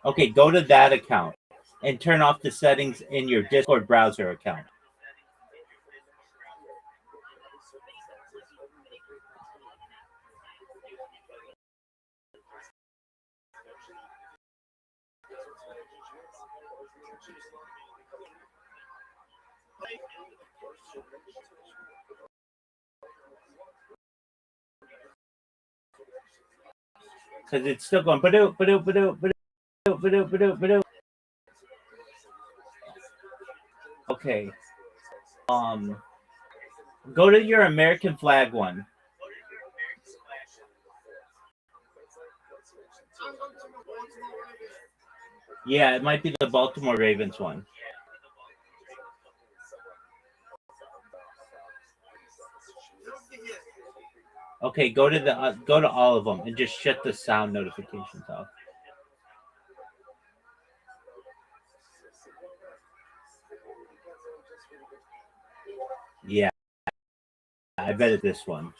Okay, go to that account and turn off the settings in your Discord browser account. Because it's still going. Okay. Go to your American flag one. Yeah, it might be the Baltimore Ravens one. Okay, go to all of them and just shut the sound notifications off. Yeah, I bet it's this one.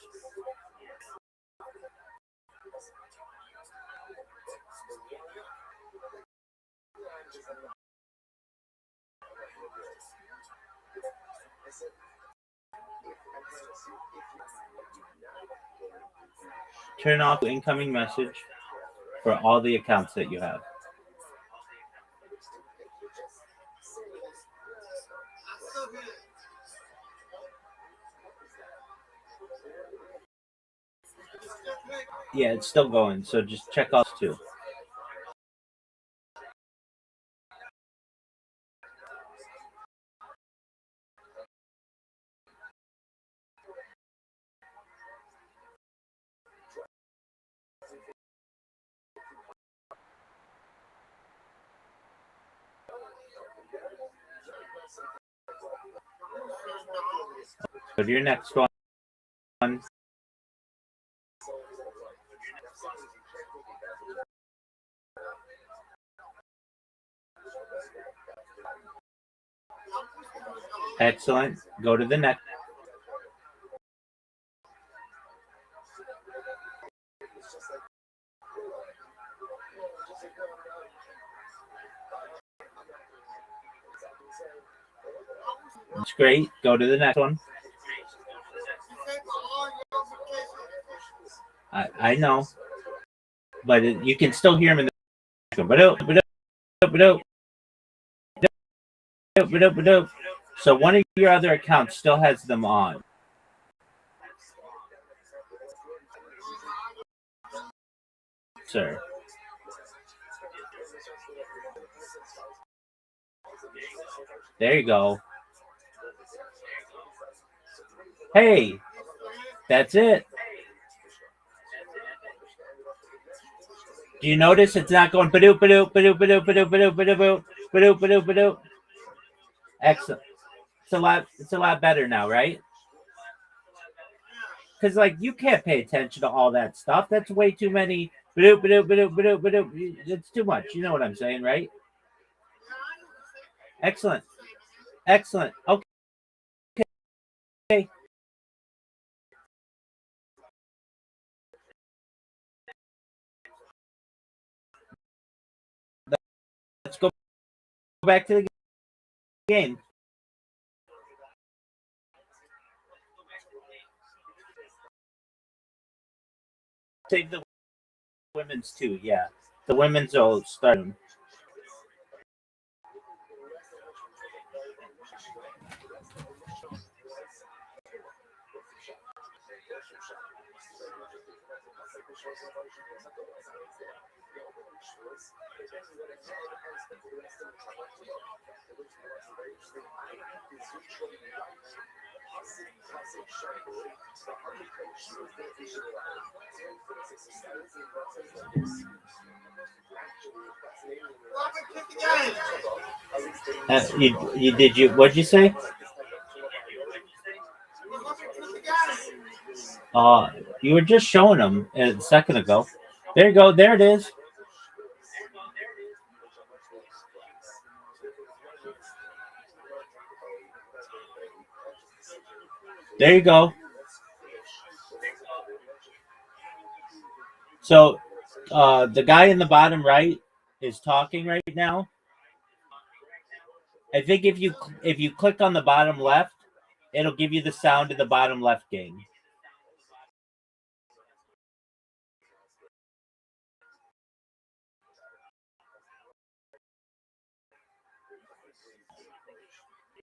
Turn off incoming message for all the accounts that you have. Yeah, it's still going, so just check off too. Go to your next one. Excellent. Go to the next. That's great. Go to the next one. I know, but you can still hear him in the next one. So one of your other accounts still has them on. Sir. There you go. Hey, that's it. Do you notice it's not going ba-doop, ba-doop, ba-doop, ba-doop, ba-doop, ba-doop, ba-doop, ba-doop, ba-doop, ba-doop? Excellent. It's a lot better now, right? Because like you can't pay attention to all that stuff. That's way too many. Ba-doop, ba-doop, ba-doop, ba-doop, ba-doop. It's too much. You know what I'm saying, right? Excellent. Excellent. Okay. Let's go back to the game. Save the women's too. Yeah, the women's will start. What'd you say? You were just showing them a second ago. There you go. There it is. There you go. So, the guy in the bottom right is talking right now. I think if you click on the bottom left, it'll give you the sound of the bottom left game.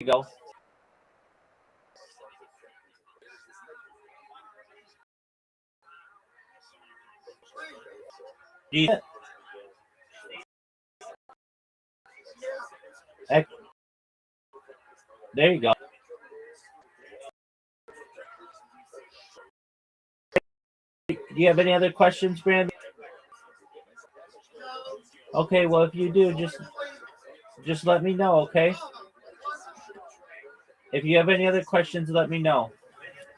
There you go. There you go. Do you have any other questions, Brandon? Okay, well, if you do, just let me know, okay? If you have any other questions, let me know.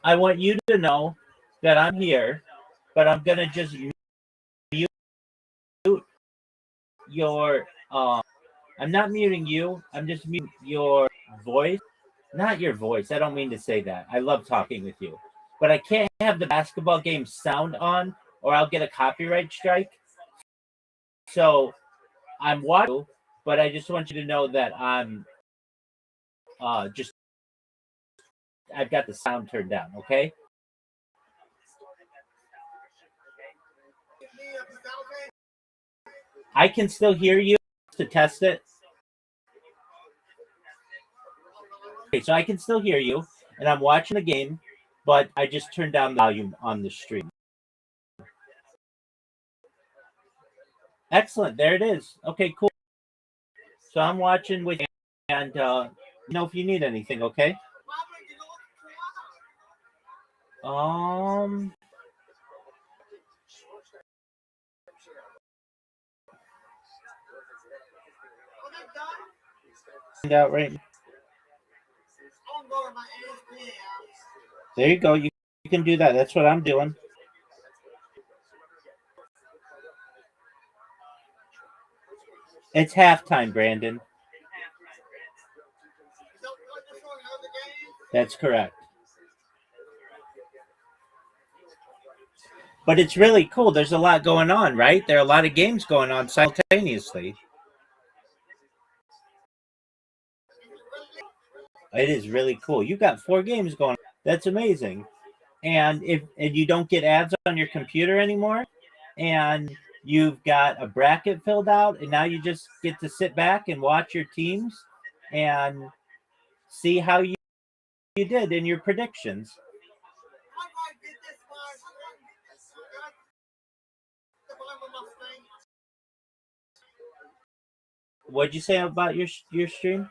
I want you to know that I'm here, but I'm gonna just mute your. I'm not muting you. I'm just muting your voice. Not your voice. I don't mean to say that. I love talking with you, but I can't have the basketball game sound on, or I'll get a copyright strike. So I'm watching, but I just want you to know that I'm just. I've got the sound turned down. Okay. I can still hear you to test it. Okay, so I can still hear you, and I'm watching the game, but I just turned down the volume on the stream. Excellent. There it is. Okay, cool. So I'm watching with you, and if you need anything, okay? Find out right now. There you go. You can do that. That's what I'm doing. It's halftime, Brandon. That's correct. But it's really cool. There's a lot going on, right? There are a lot of games going on simultaneously. It is really cool. You got 4 games going on. That's amazing. And if you don't get ads on your computer anymore, and you've got a bracket filled out, and now you just get to sit back and watch your teams and see how you did in your predictions. What'd you say about your stream?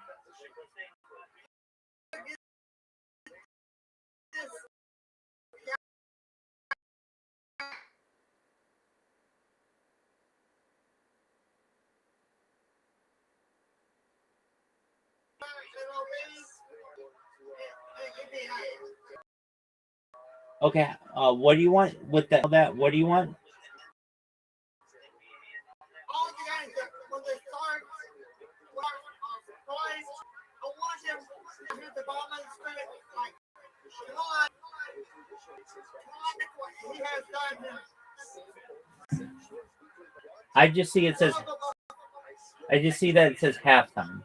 Okay, what do you want with that? What do you want? I just see it says. I just see that it says halftime.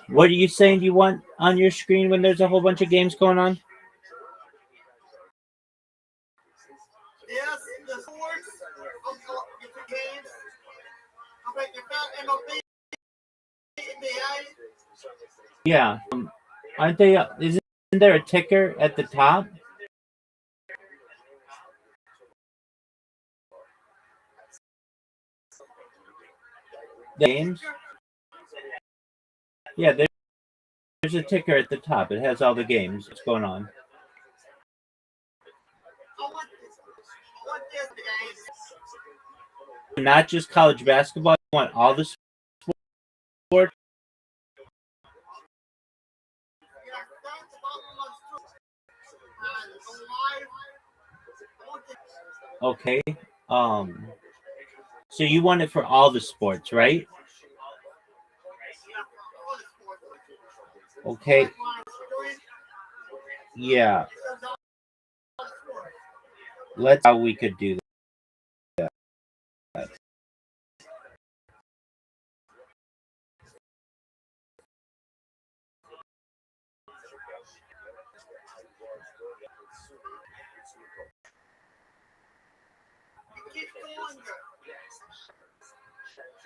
What are you saying you want on your screen when there's a whole bunch of games going on? Yeah. Aren't they? Isn't there a ticker at the top? The games? Yeah, there's a ticker at the top. It has all the games. What's going on? Not just college basketball. You want all the sports? Okay. So you want it for all the sports, right? Okay. Yeah. Let's how we could do that.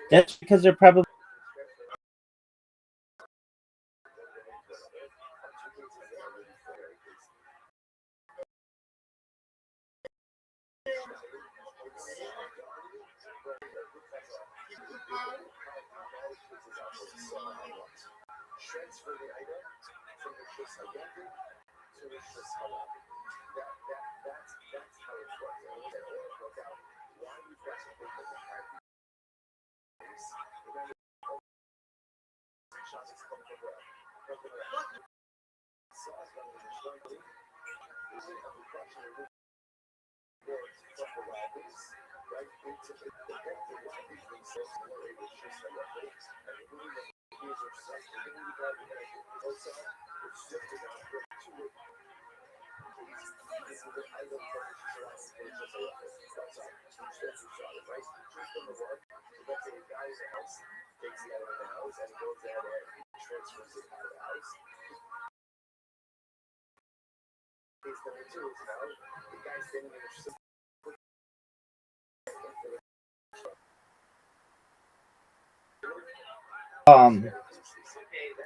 That's because they're probably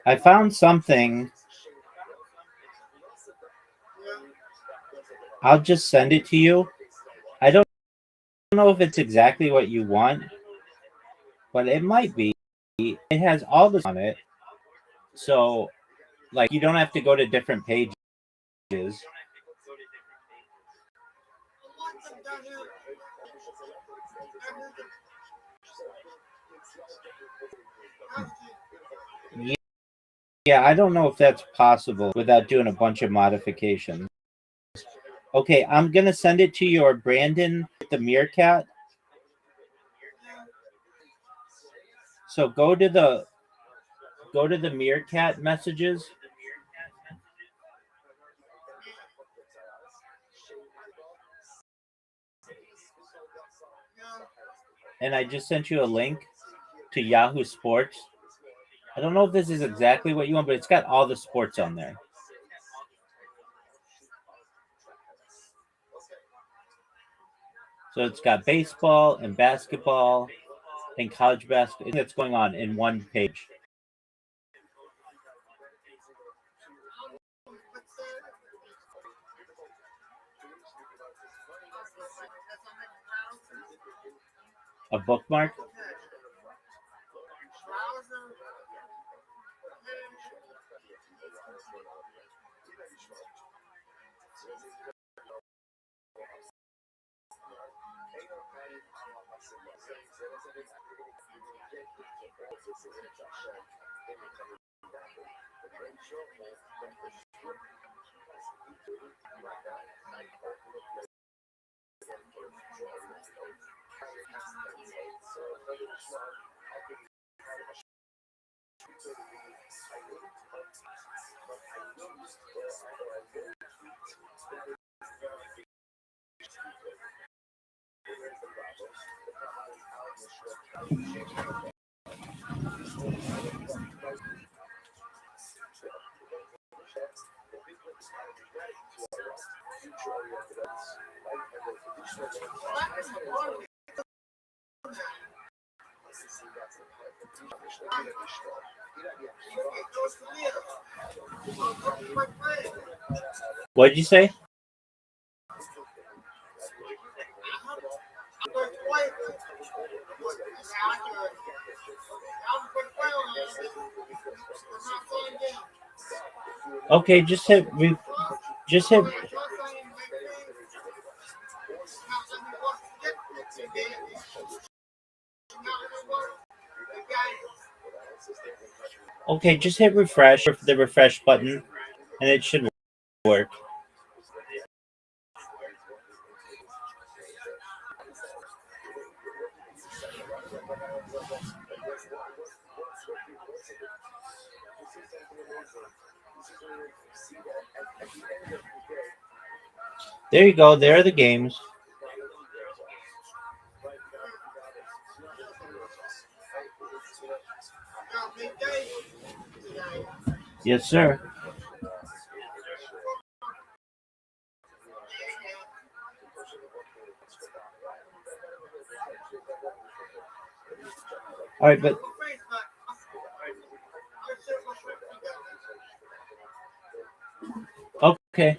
I found something. I'll just send it to you. I don't know if it's exactly what you want, but it might be. It has all this on it. So, like, you don't have to go to different pages. Yeah, I don't know if that's possible without doing a bunch of modifications. Okay, I'm gonna send it to your Brandon the Meerkat. So go to the Meerkat messages. And I just sent you a link to Yahoo Sports. I don't know if this is exactly what you want, but it's got all the sports on there. So it's got baseball and basketball and college basketball that's going on in one page. A bookmark? What did you say? Okay, just hit. Okay, just hit refresh, the refresh button, and it should work. There you go. There are the games. Yes, sir. All right, but okay.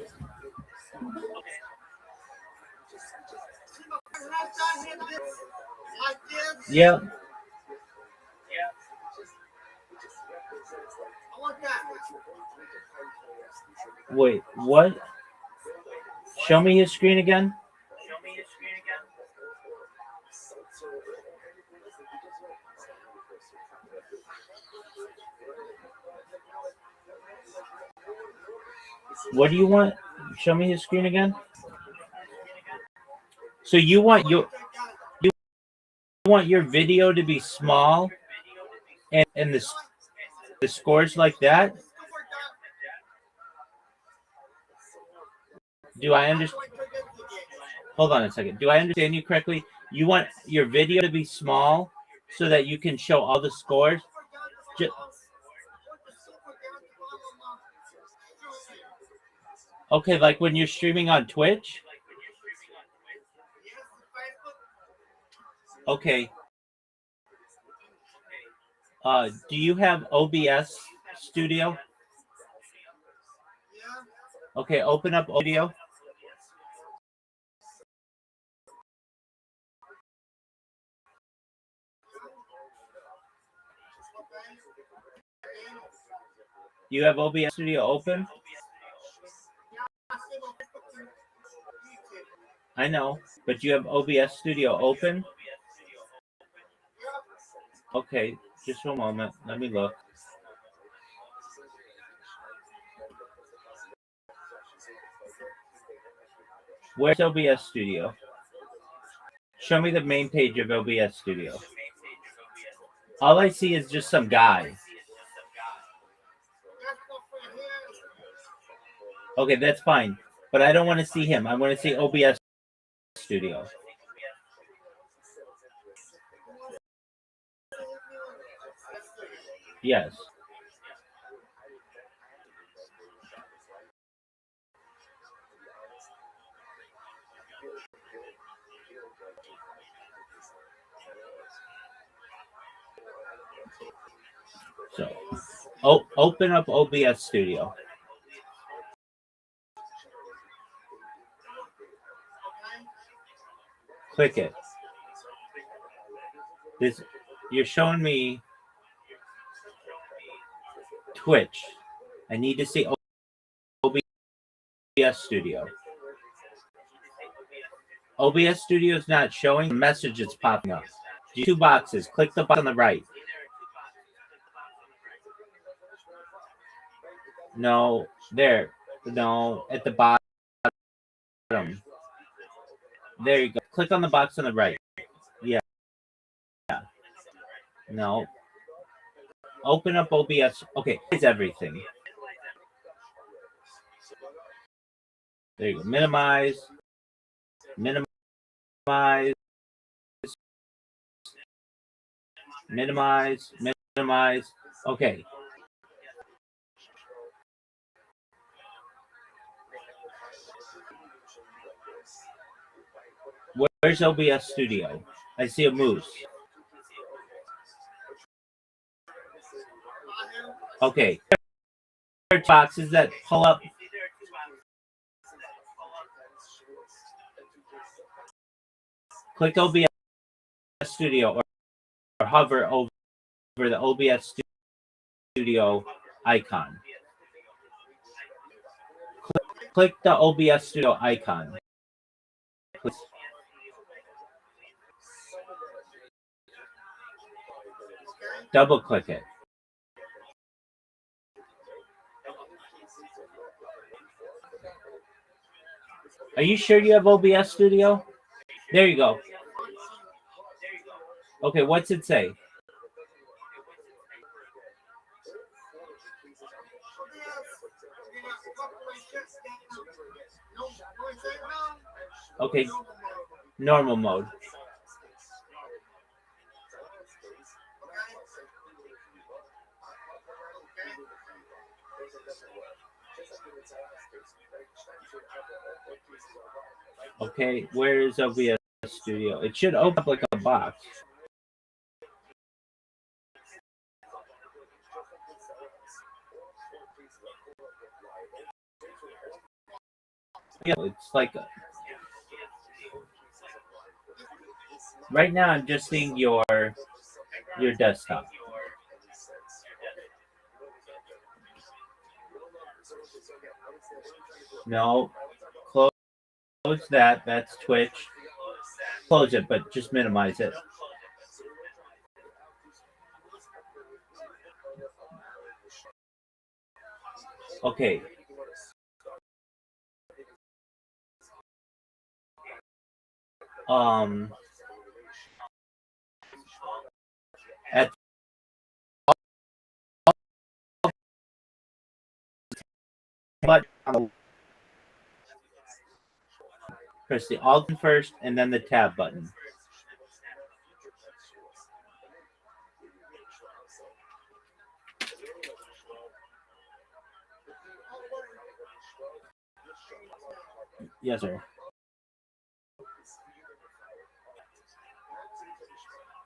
Yeah. Wait, what? Show me his screen again. What do you want? Show me his screen again. So you want your video to be small and the scores like that? Do I understand? Hold on a second. Do I understand you correctly? You want your video to be small so that you can show all the scores? Okay, like when you're streaming on Twitch? Okay. Do you have OBS Studio? Okay, open up audio. You have OBS Studio open? I know, but you have OBS Studio open? Okay, just one moment. Let me look. Where's OBS Studio? Show me the main page of OBS Studio. All I see is just some guy. Okay, that's fine. But I don't want to see him. I want to see OBS Studio. Yes. So, open up OBS Studio. Click it. You're showing me Twitch. I need to see OBS Studio. OBS Studio is not showing. The message is popping up. Two boxes. Click the box on the right. No, there. No, at the bottom. There you go. Click on the box on the right. Yeah. No. Open up OBS. Okay, it's everything. There you go. Minimize. Minimize. Minimize. Minimize. Okay. Where's OBS Studio? I see a moose. Okay. Boxes that pull up. Click OBS Studio or hover over the OBS Studio icon. Click the OBS Studio icon. Please. Double click it. Are you sure you have OBS Studio? There you go. Okay, what's it say? Okay, normal mode. Okay, where is OBS Studio? It should open up like a box. Yeah, it's like right now I'm just seeing your desktop. No, close that. That's Twitch. Close it, but just minimize it. Okay. At but press the Alt first and then the Tab button. Yes, sir.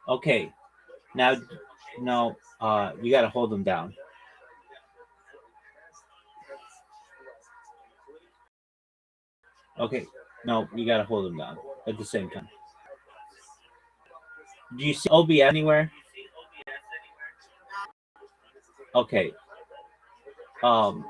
Okay. Now, no, you got to hold them down. Okay. No, you got to hold them down at the same time. Do you see OBS anywhere? Okay. Um,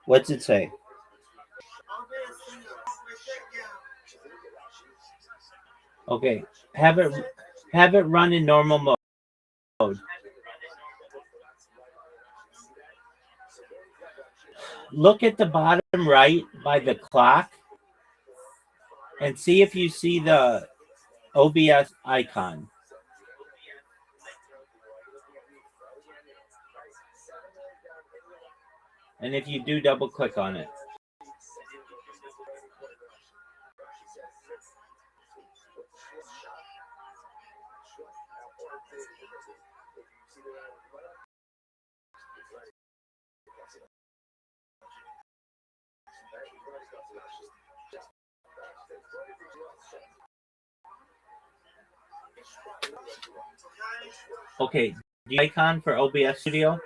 what's it say? Okay, have it run in normal mode. Look at the bottom right by the clock and see if you see the OBS icon. And if you do, double click on it. Okay, the icon for OBS Studio.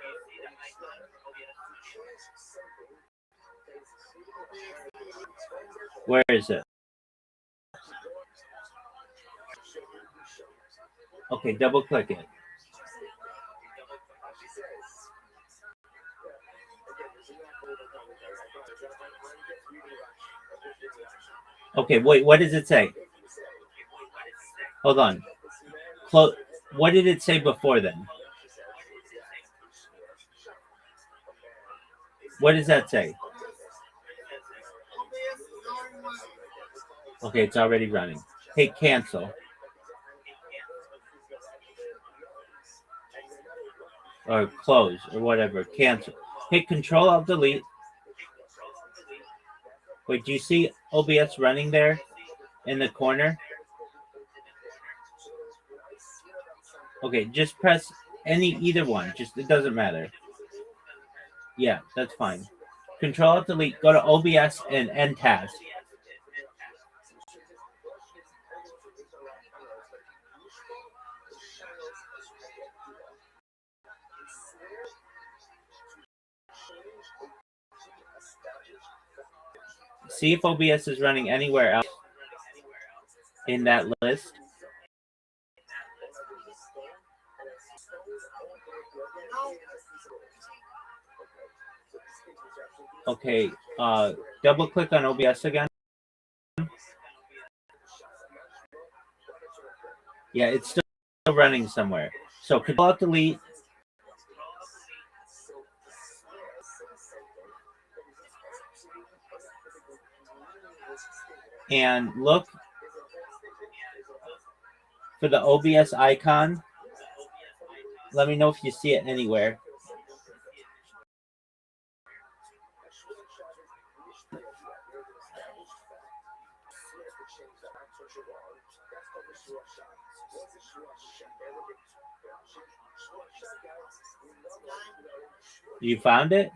Where is it? Okay, double click it. Okay, wait, what does it say? Hold on. What did it say before then? What does that say? Okay, it's already running. Hey, cancel. Or close, or whatever. Cancel. Hit Control Alt Delete. Wait, do you see OBS running there in the corner? Okay, just press either one. Just it doesn't matter. Yeah, that's fine. Control Alt Delete. Go to OBS and End Task. See if OBS is running anywhere else in that list. Okay, double click on OBS again. Yeah, it's still running somewhere. So Control Alt Delete. And look for the OBS icon. Let me know if you see it anywhere. You found it?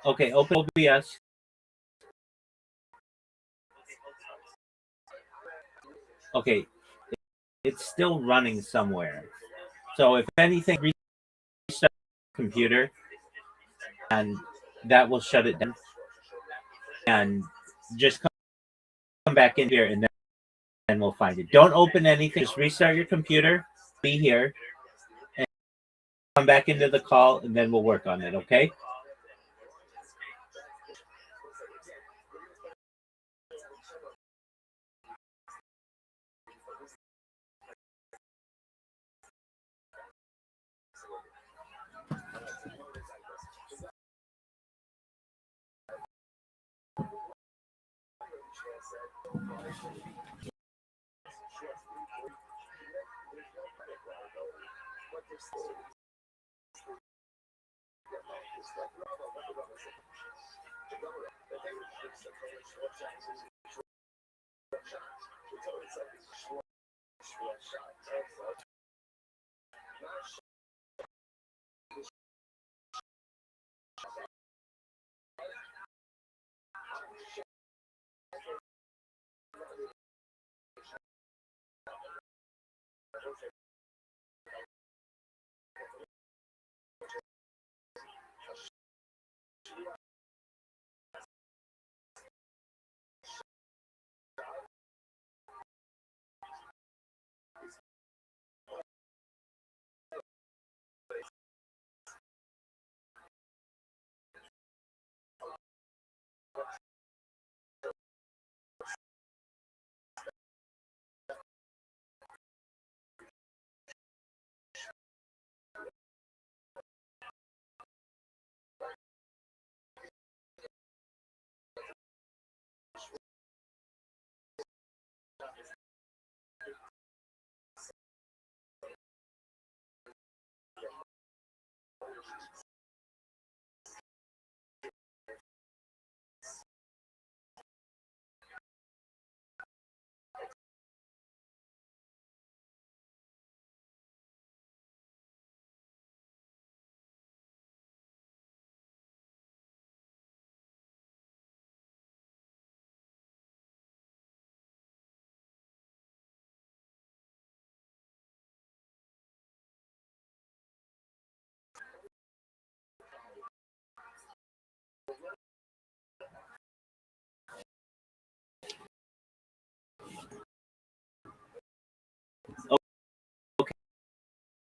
Okay, open OBS. Okay, it's still running somewhere. So if anything, restart the computer, and that will shut it down. And just come back in here, and then we'll find it. Don't open anything. Just restart your computer. Be here, and come back into the call, and then we'll work on it. Okay?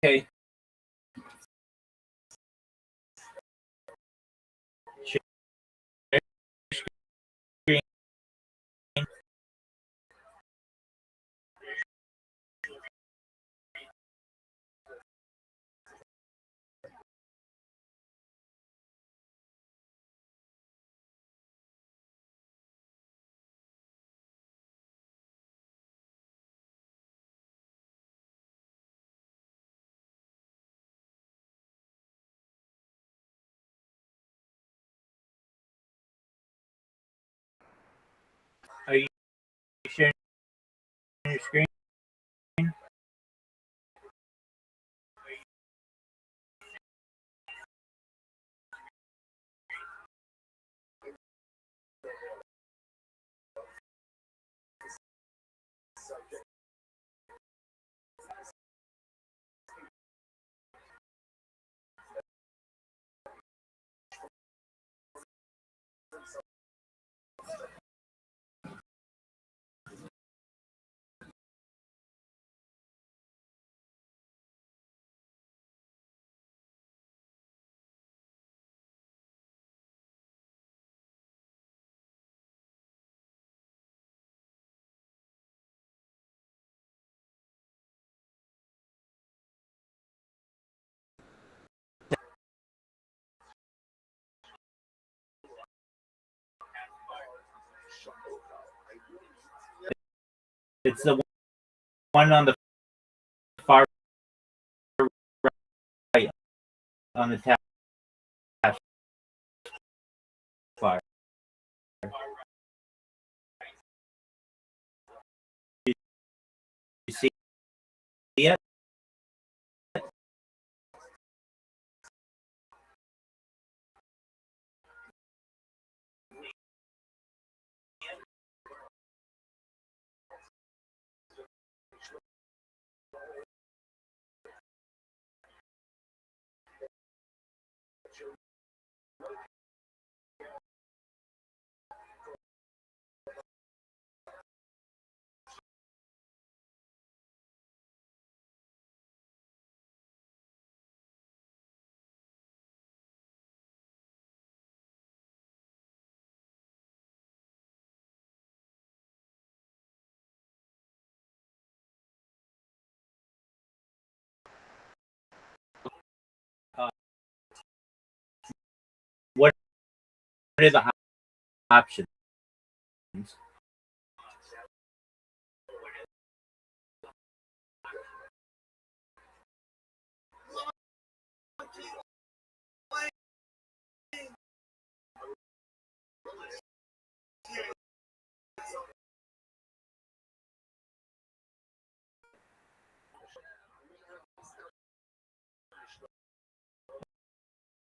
Okay. Are you sharing your screen? It's the one on the far right on the task bar. You see it? What are the options?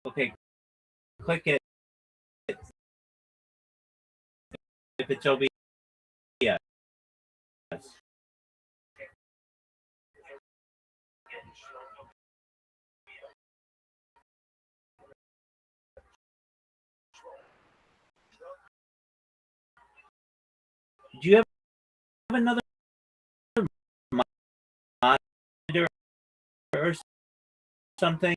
Okay, click it if it's OBS. Do you have another monitor or something?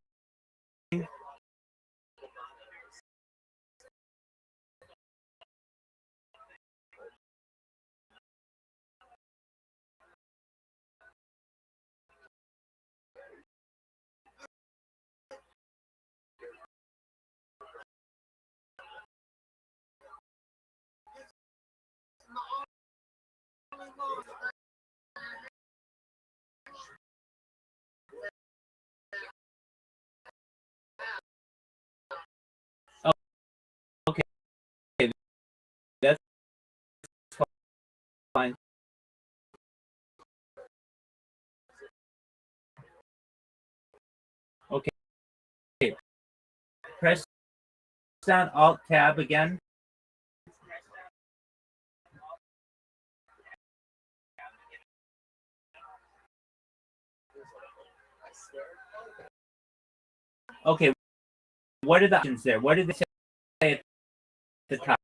Oh, okay, that's fine. Okay, press down Alt Tab again. Okay, what are the options there? What did they say at the top?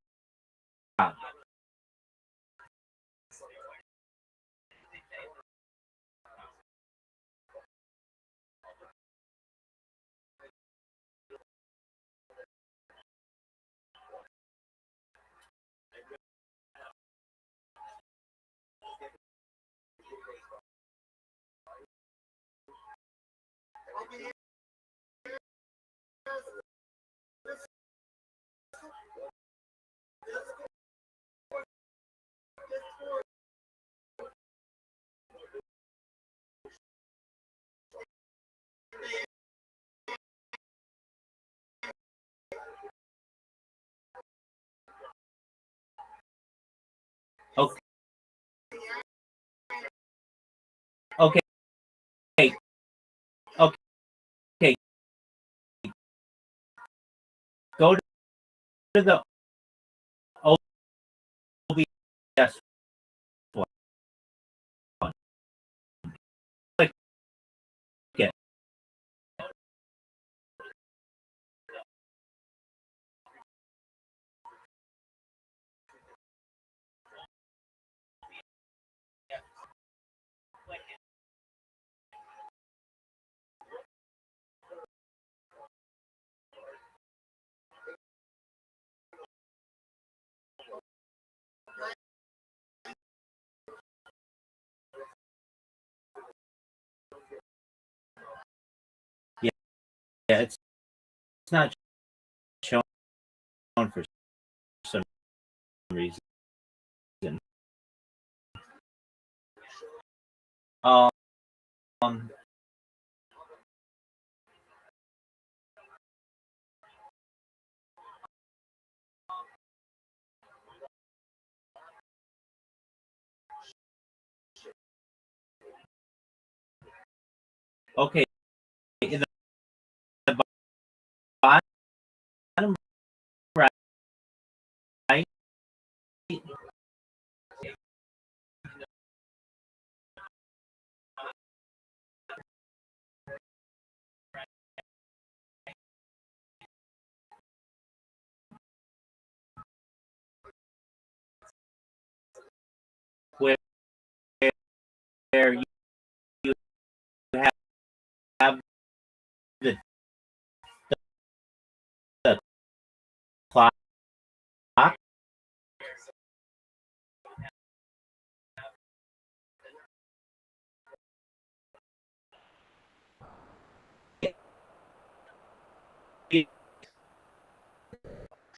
Okay. Okay. Okay. Go to the OBS one. Click it. Yeah, it's not shown for some reason. Um. Okay. In the bottom right, where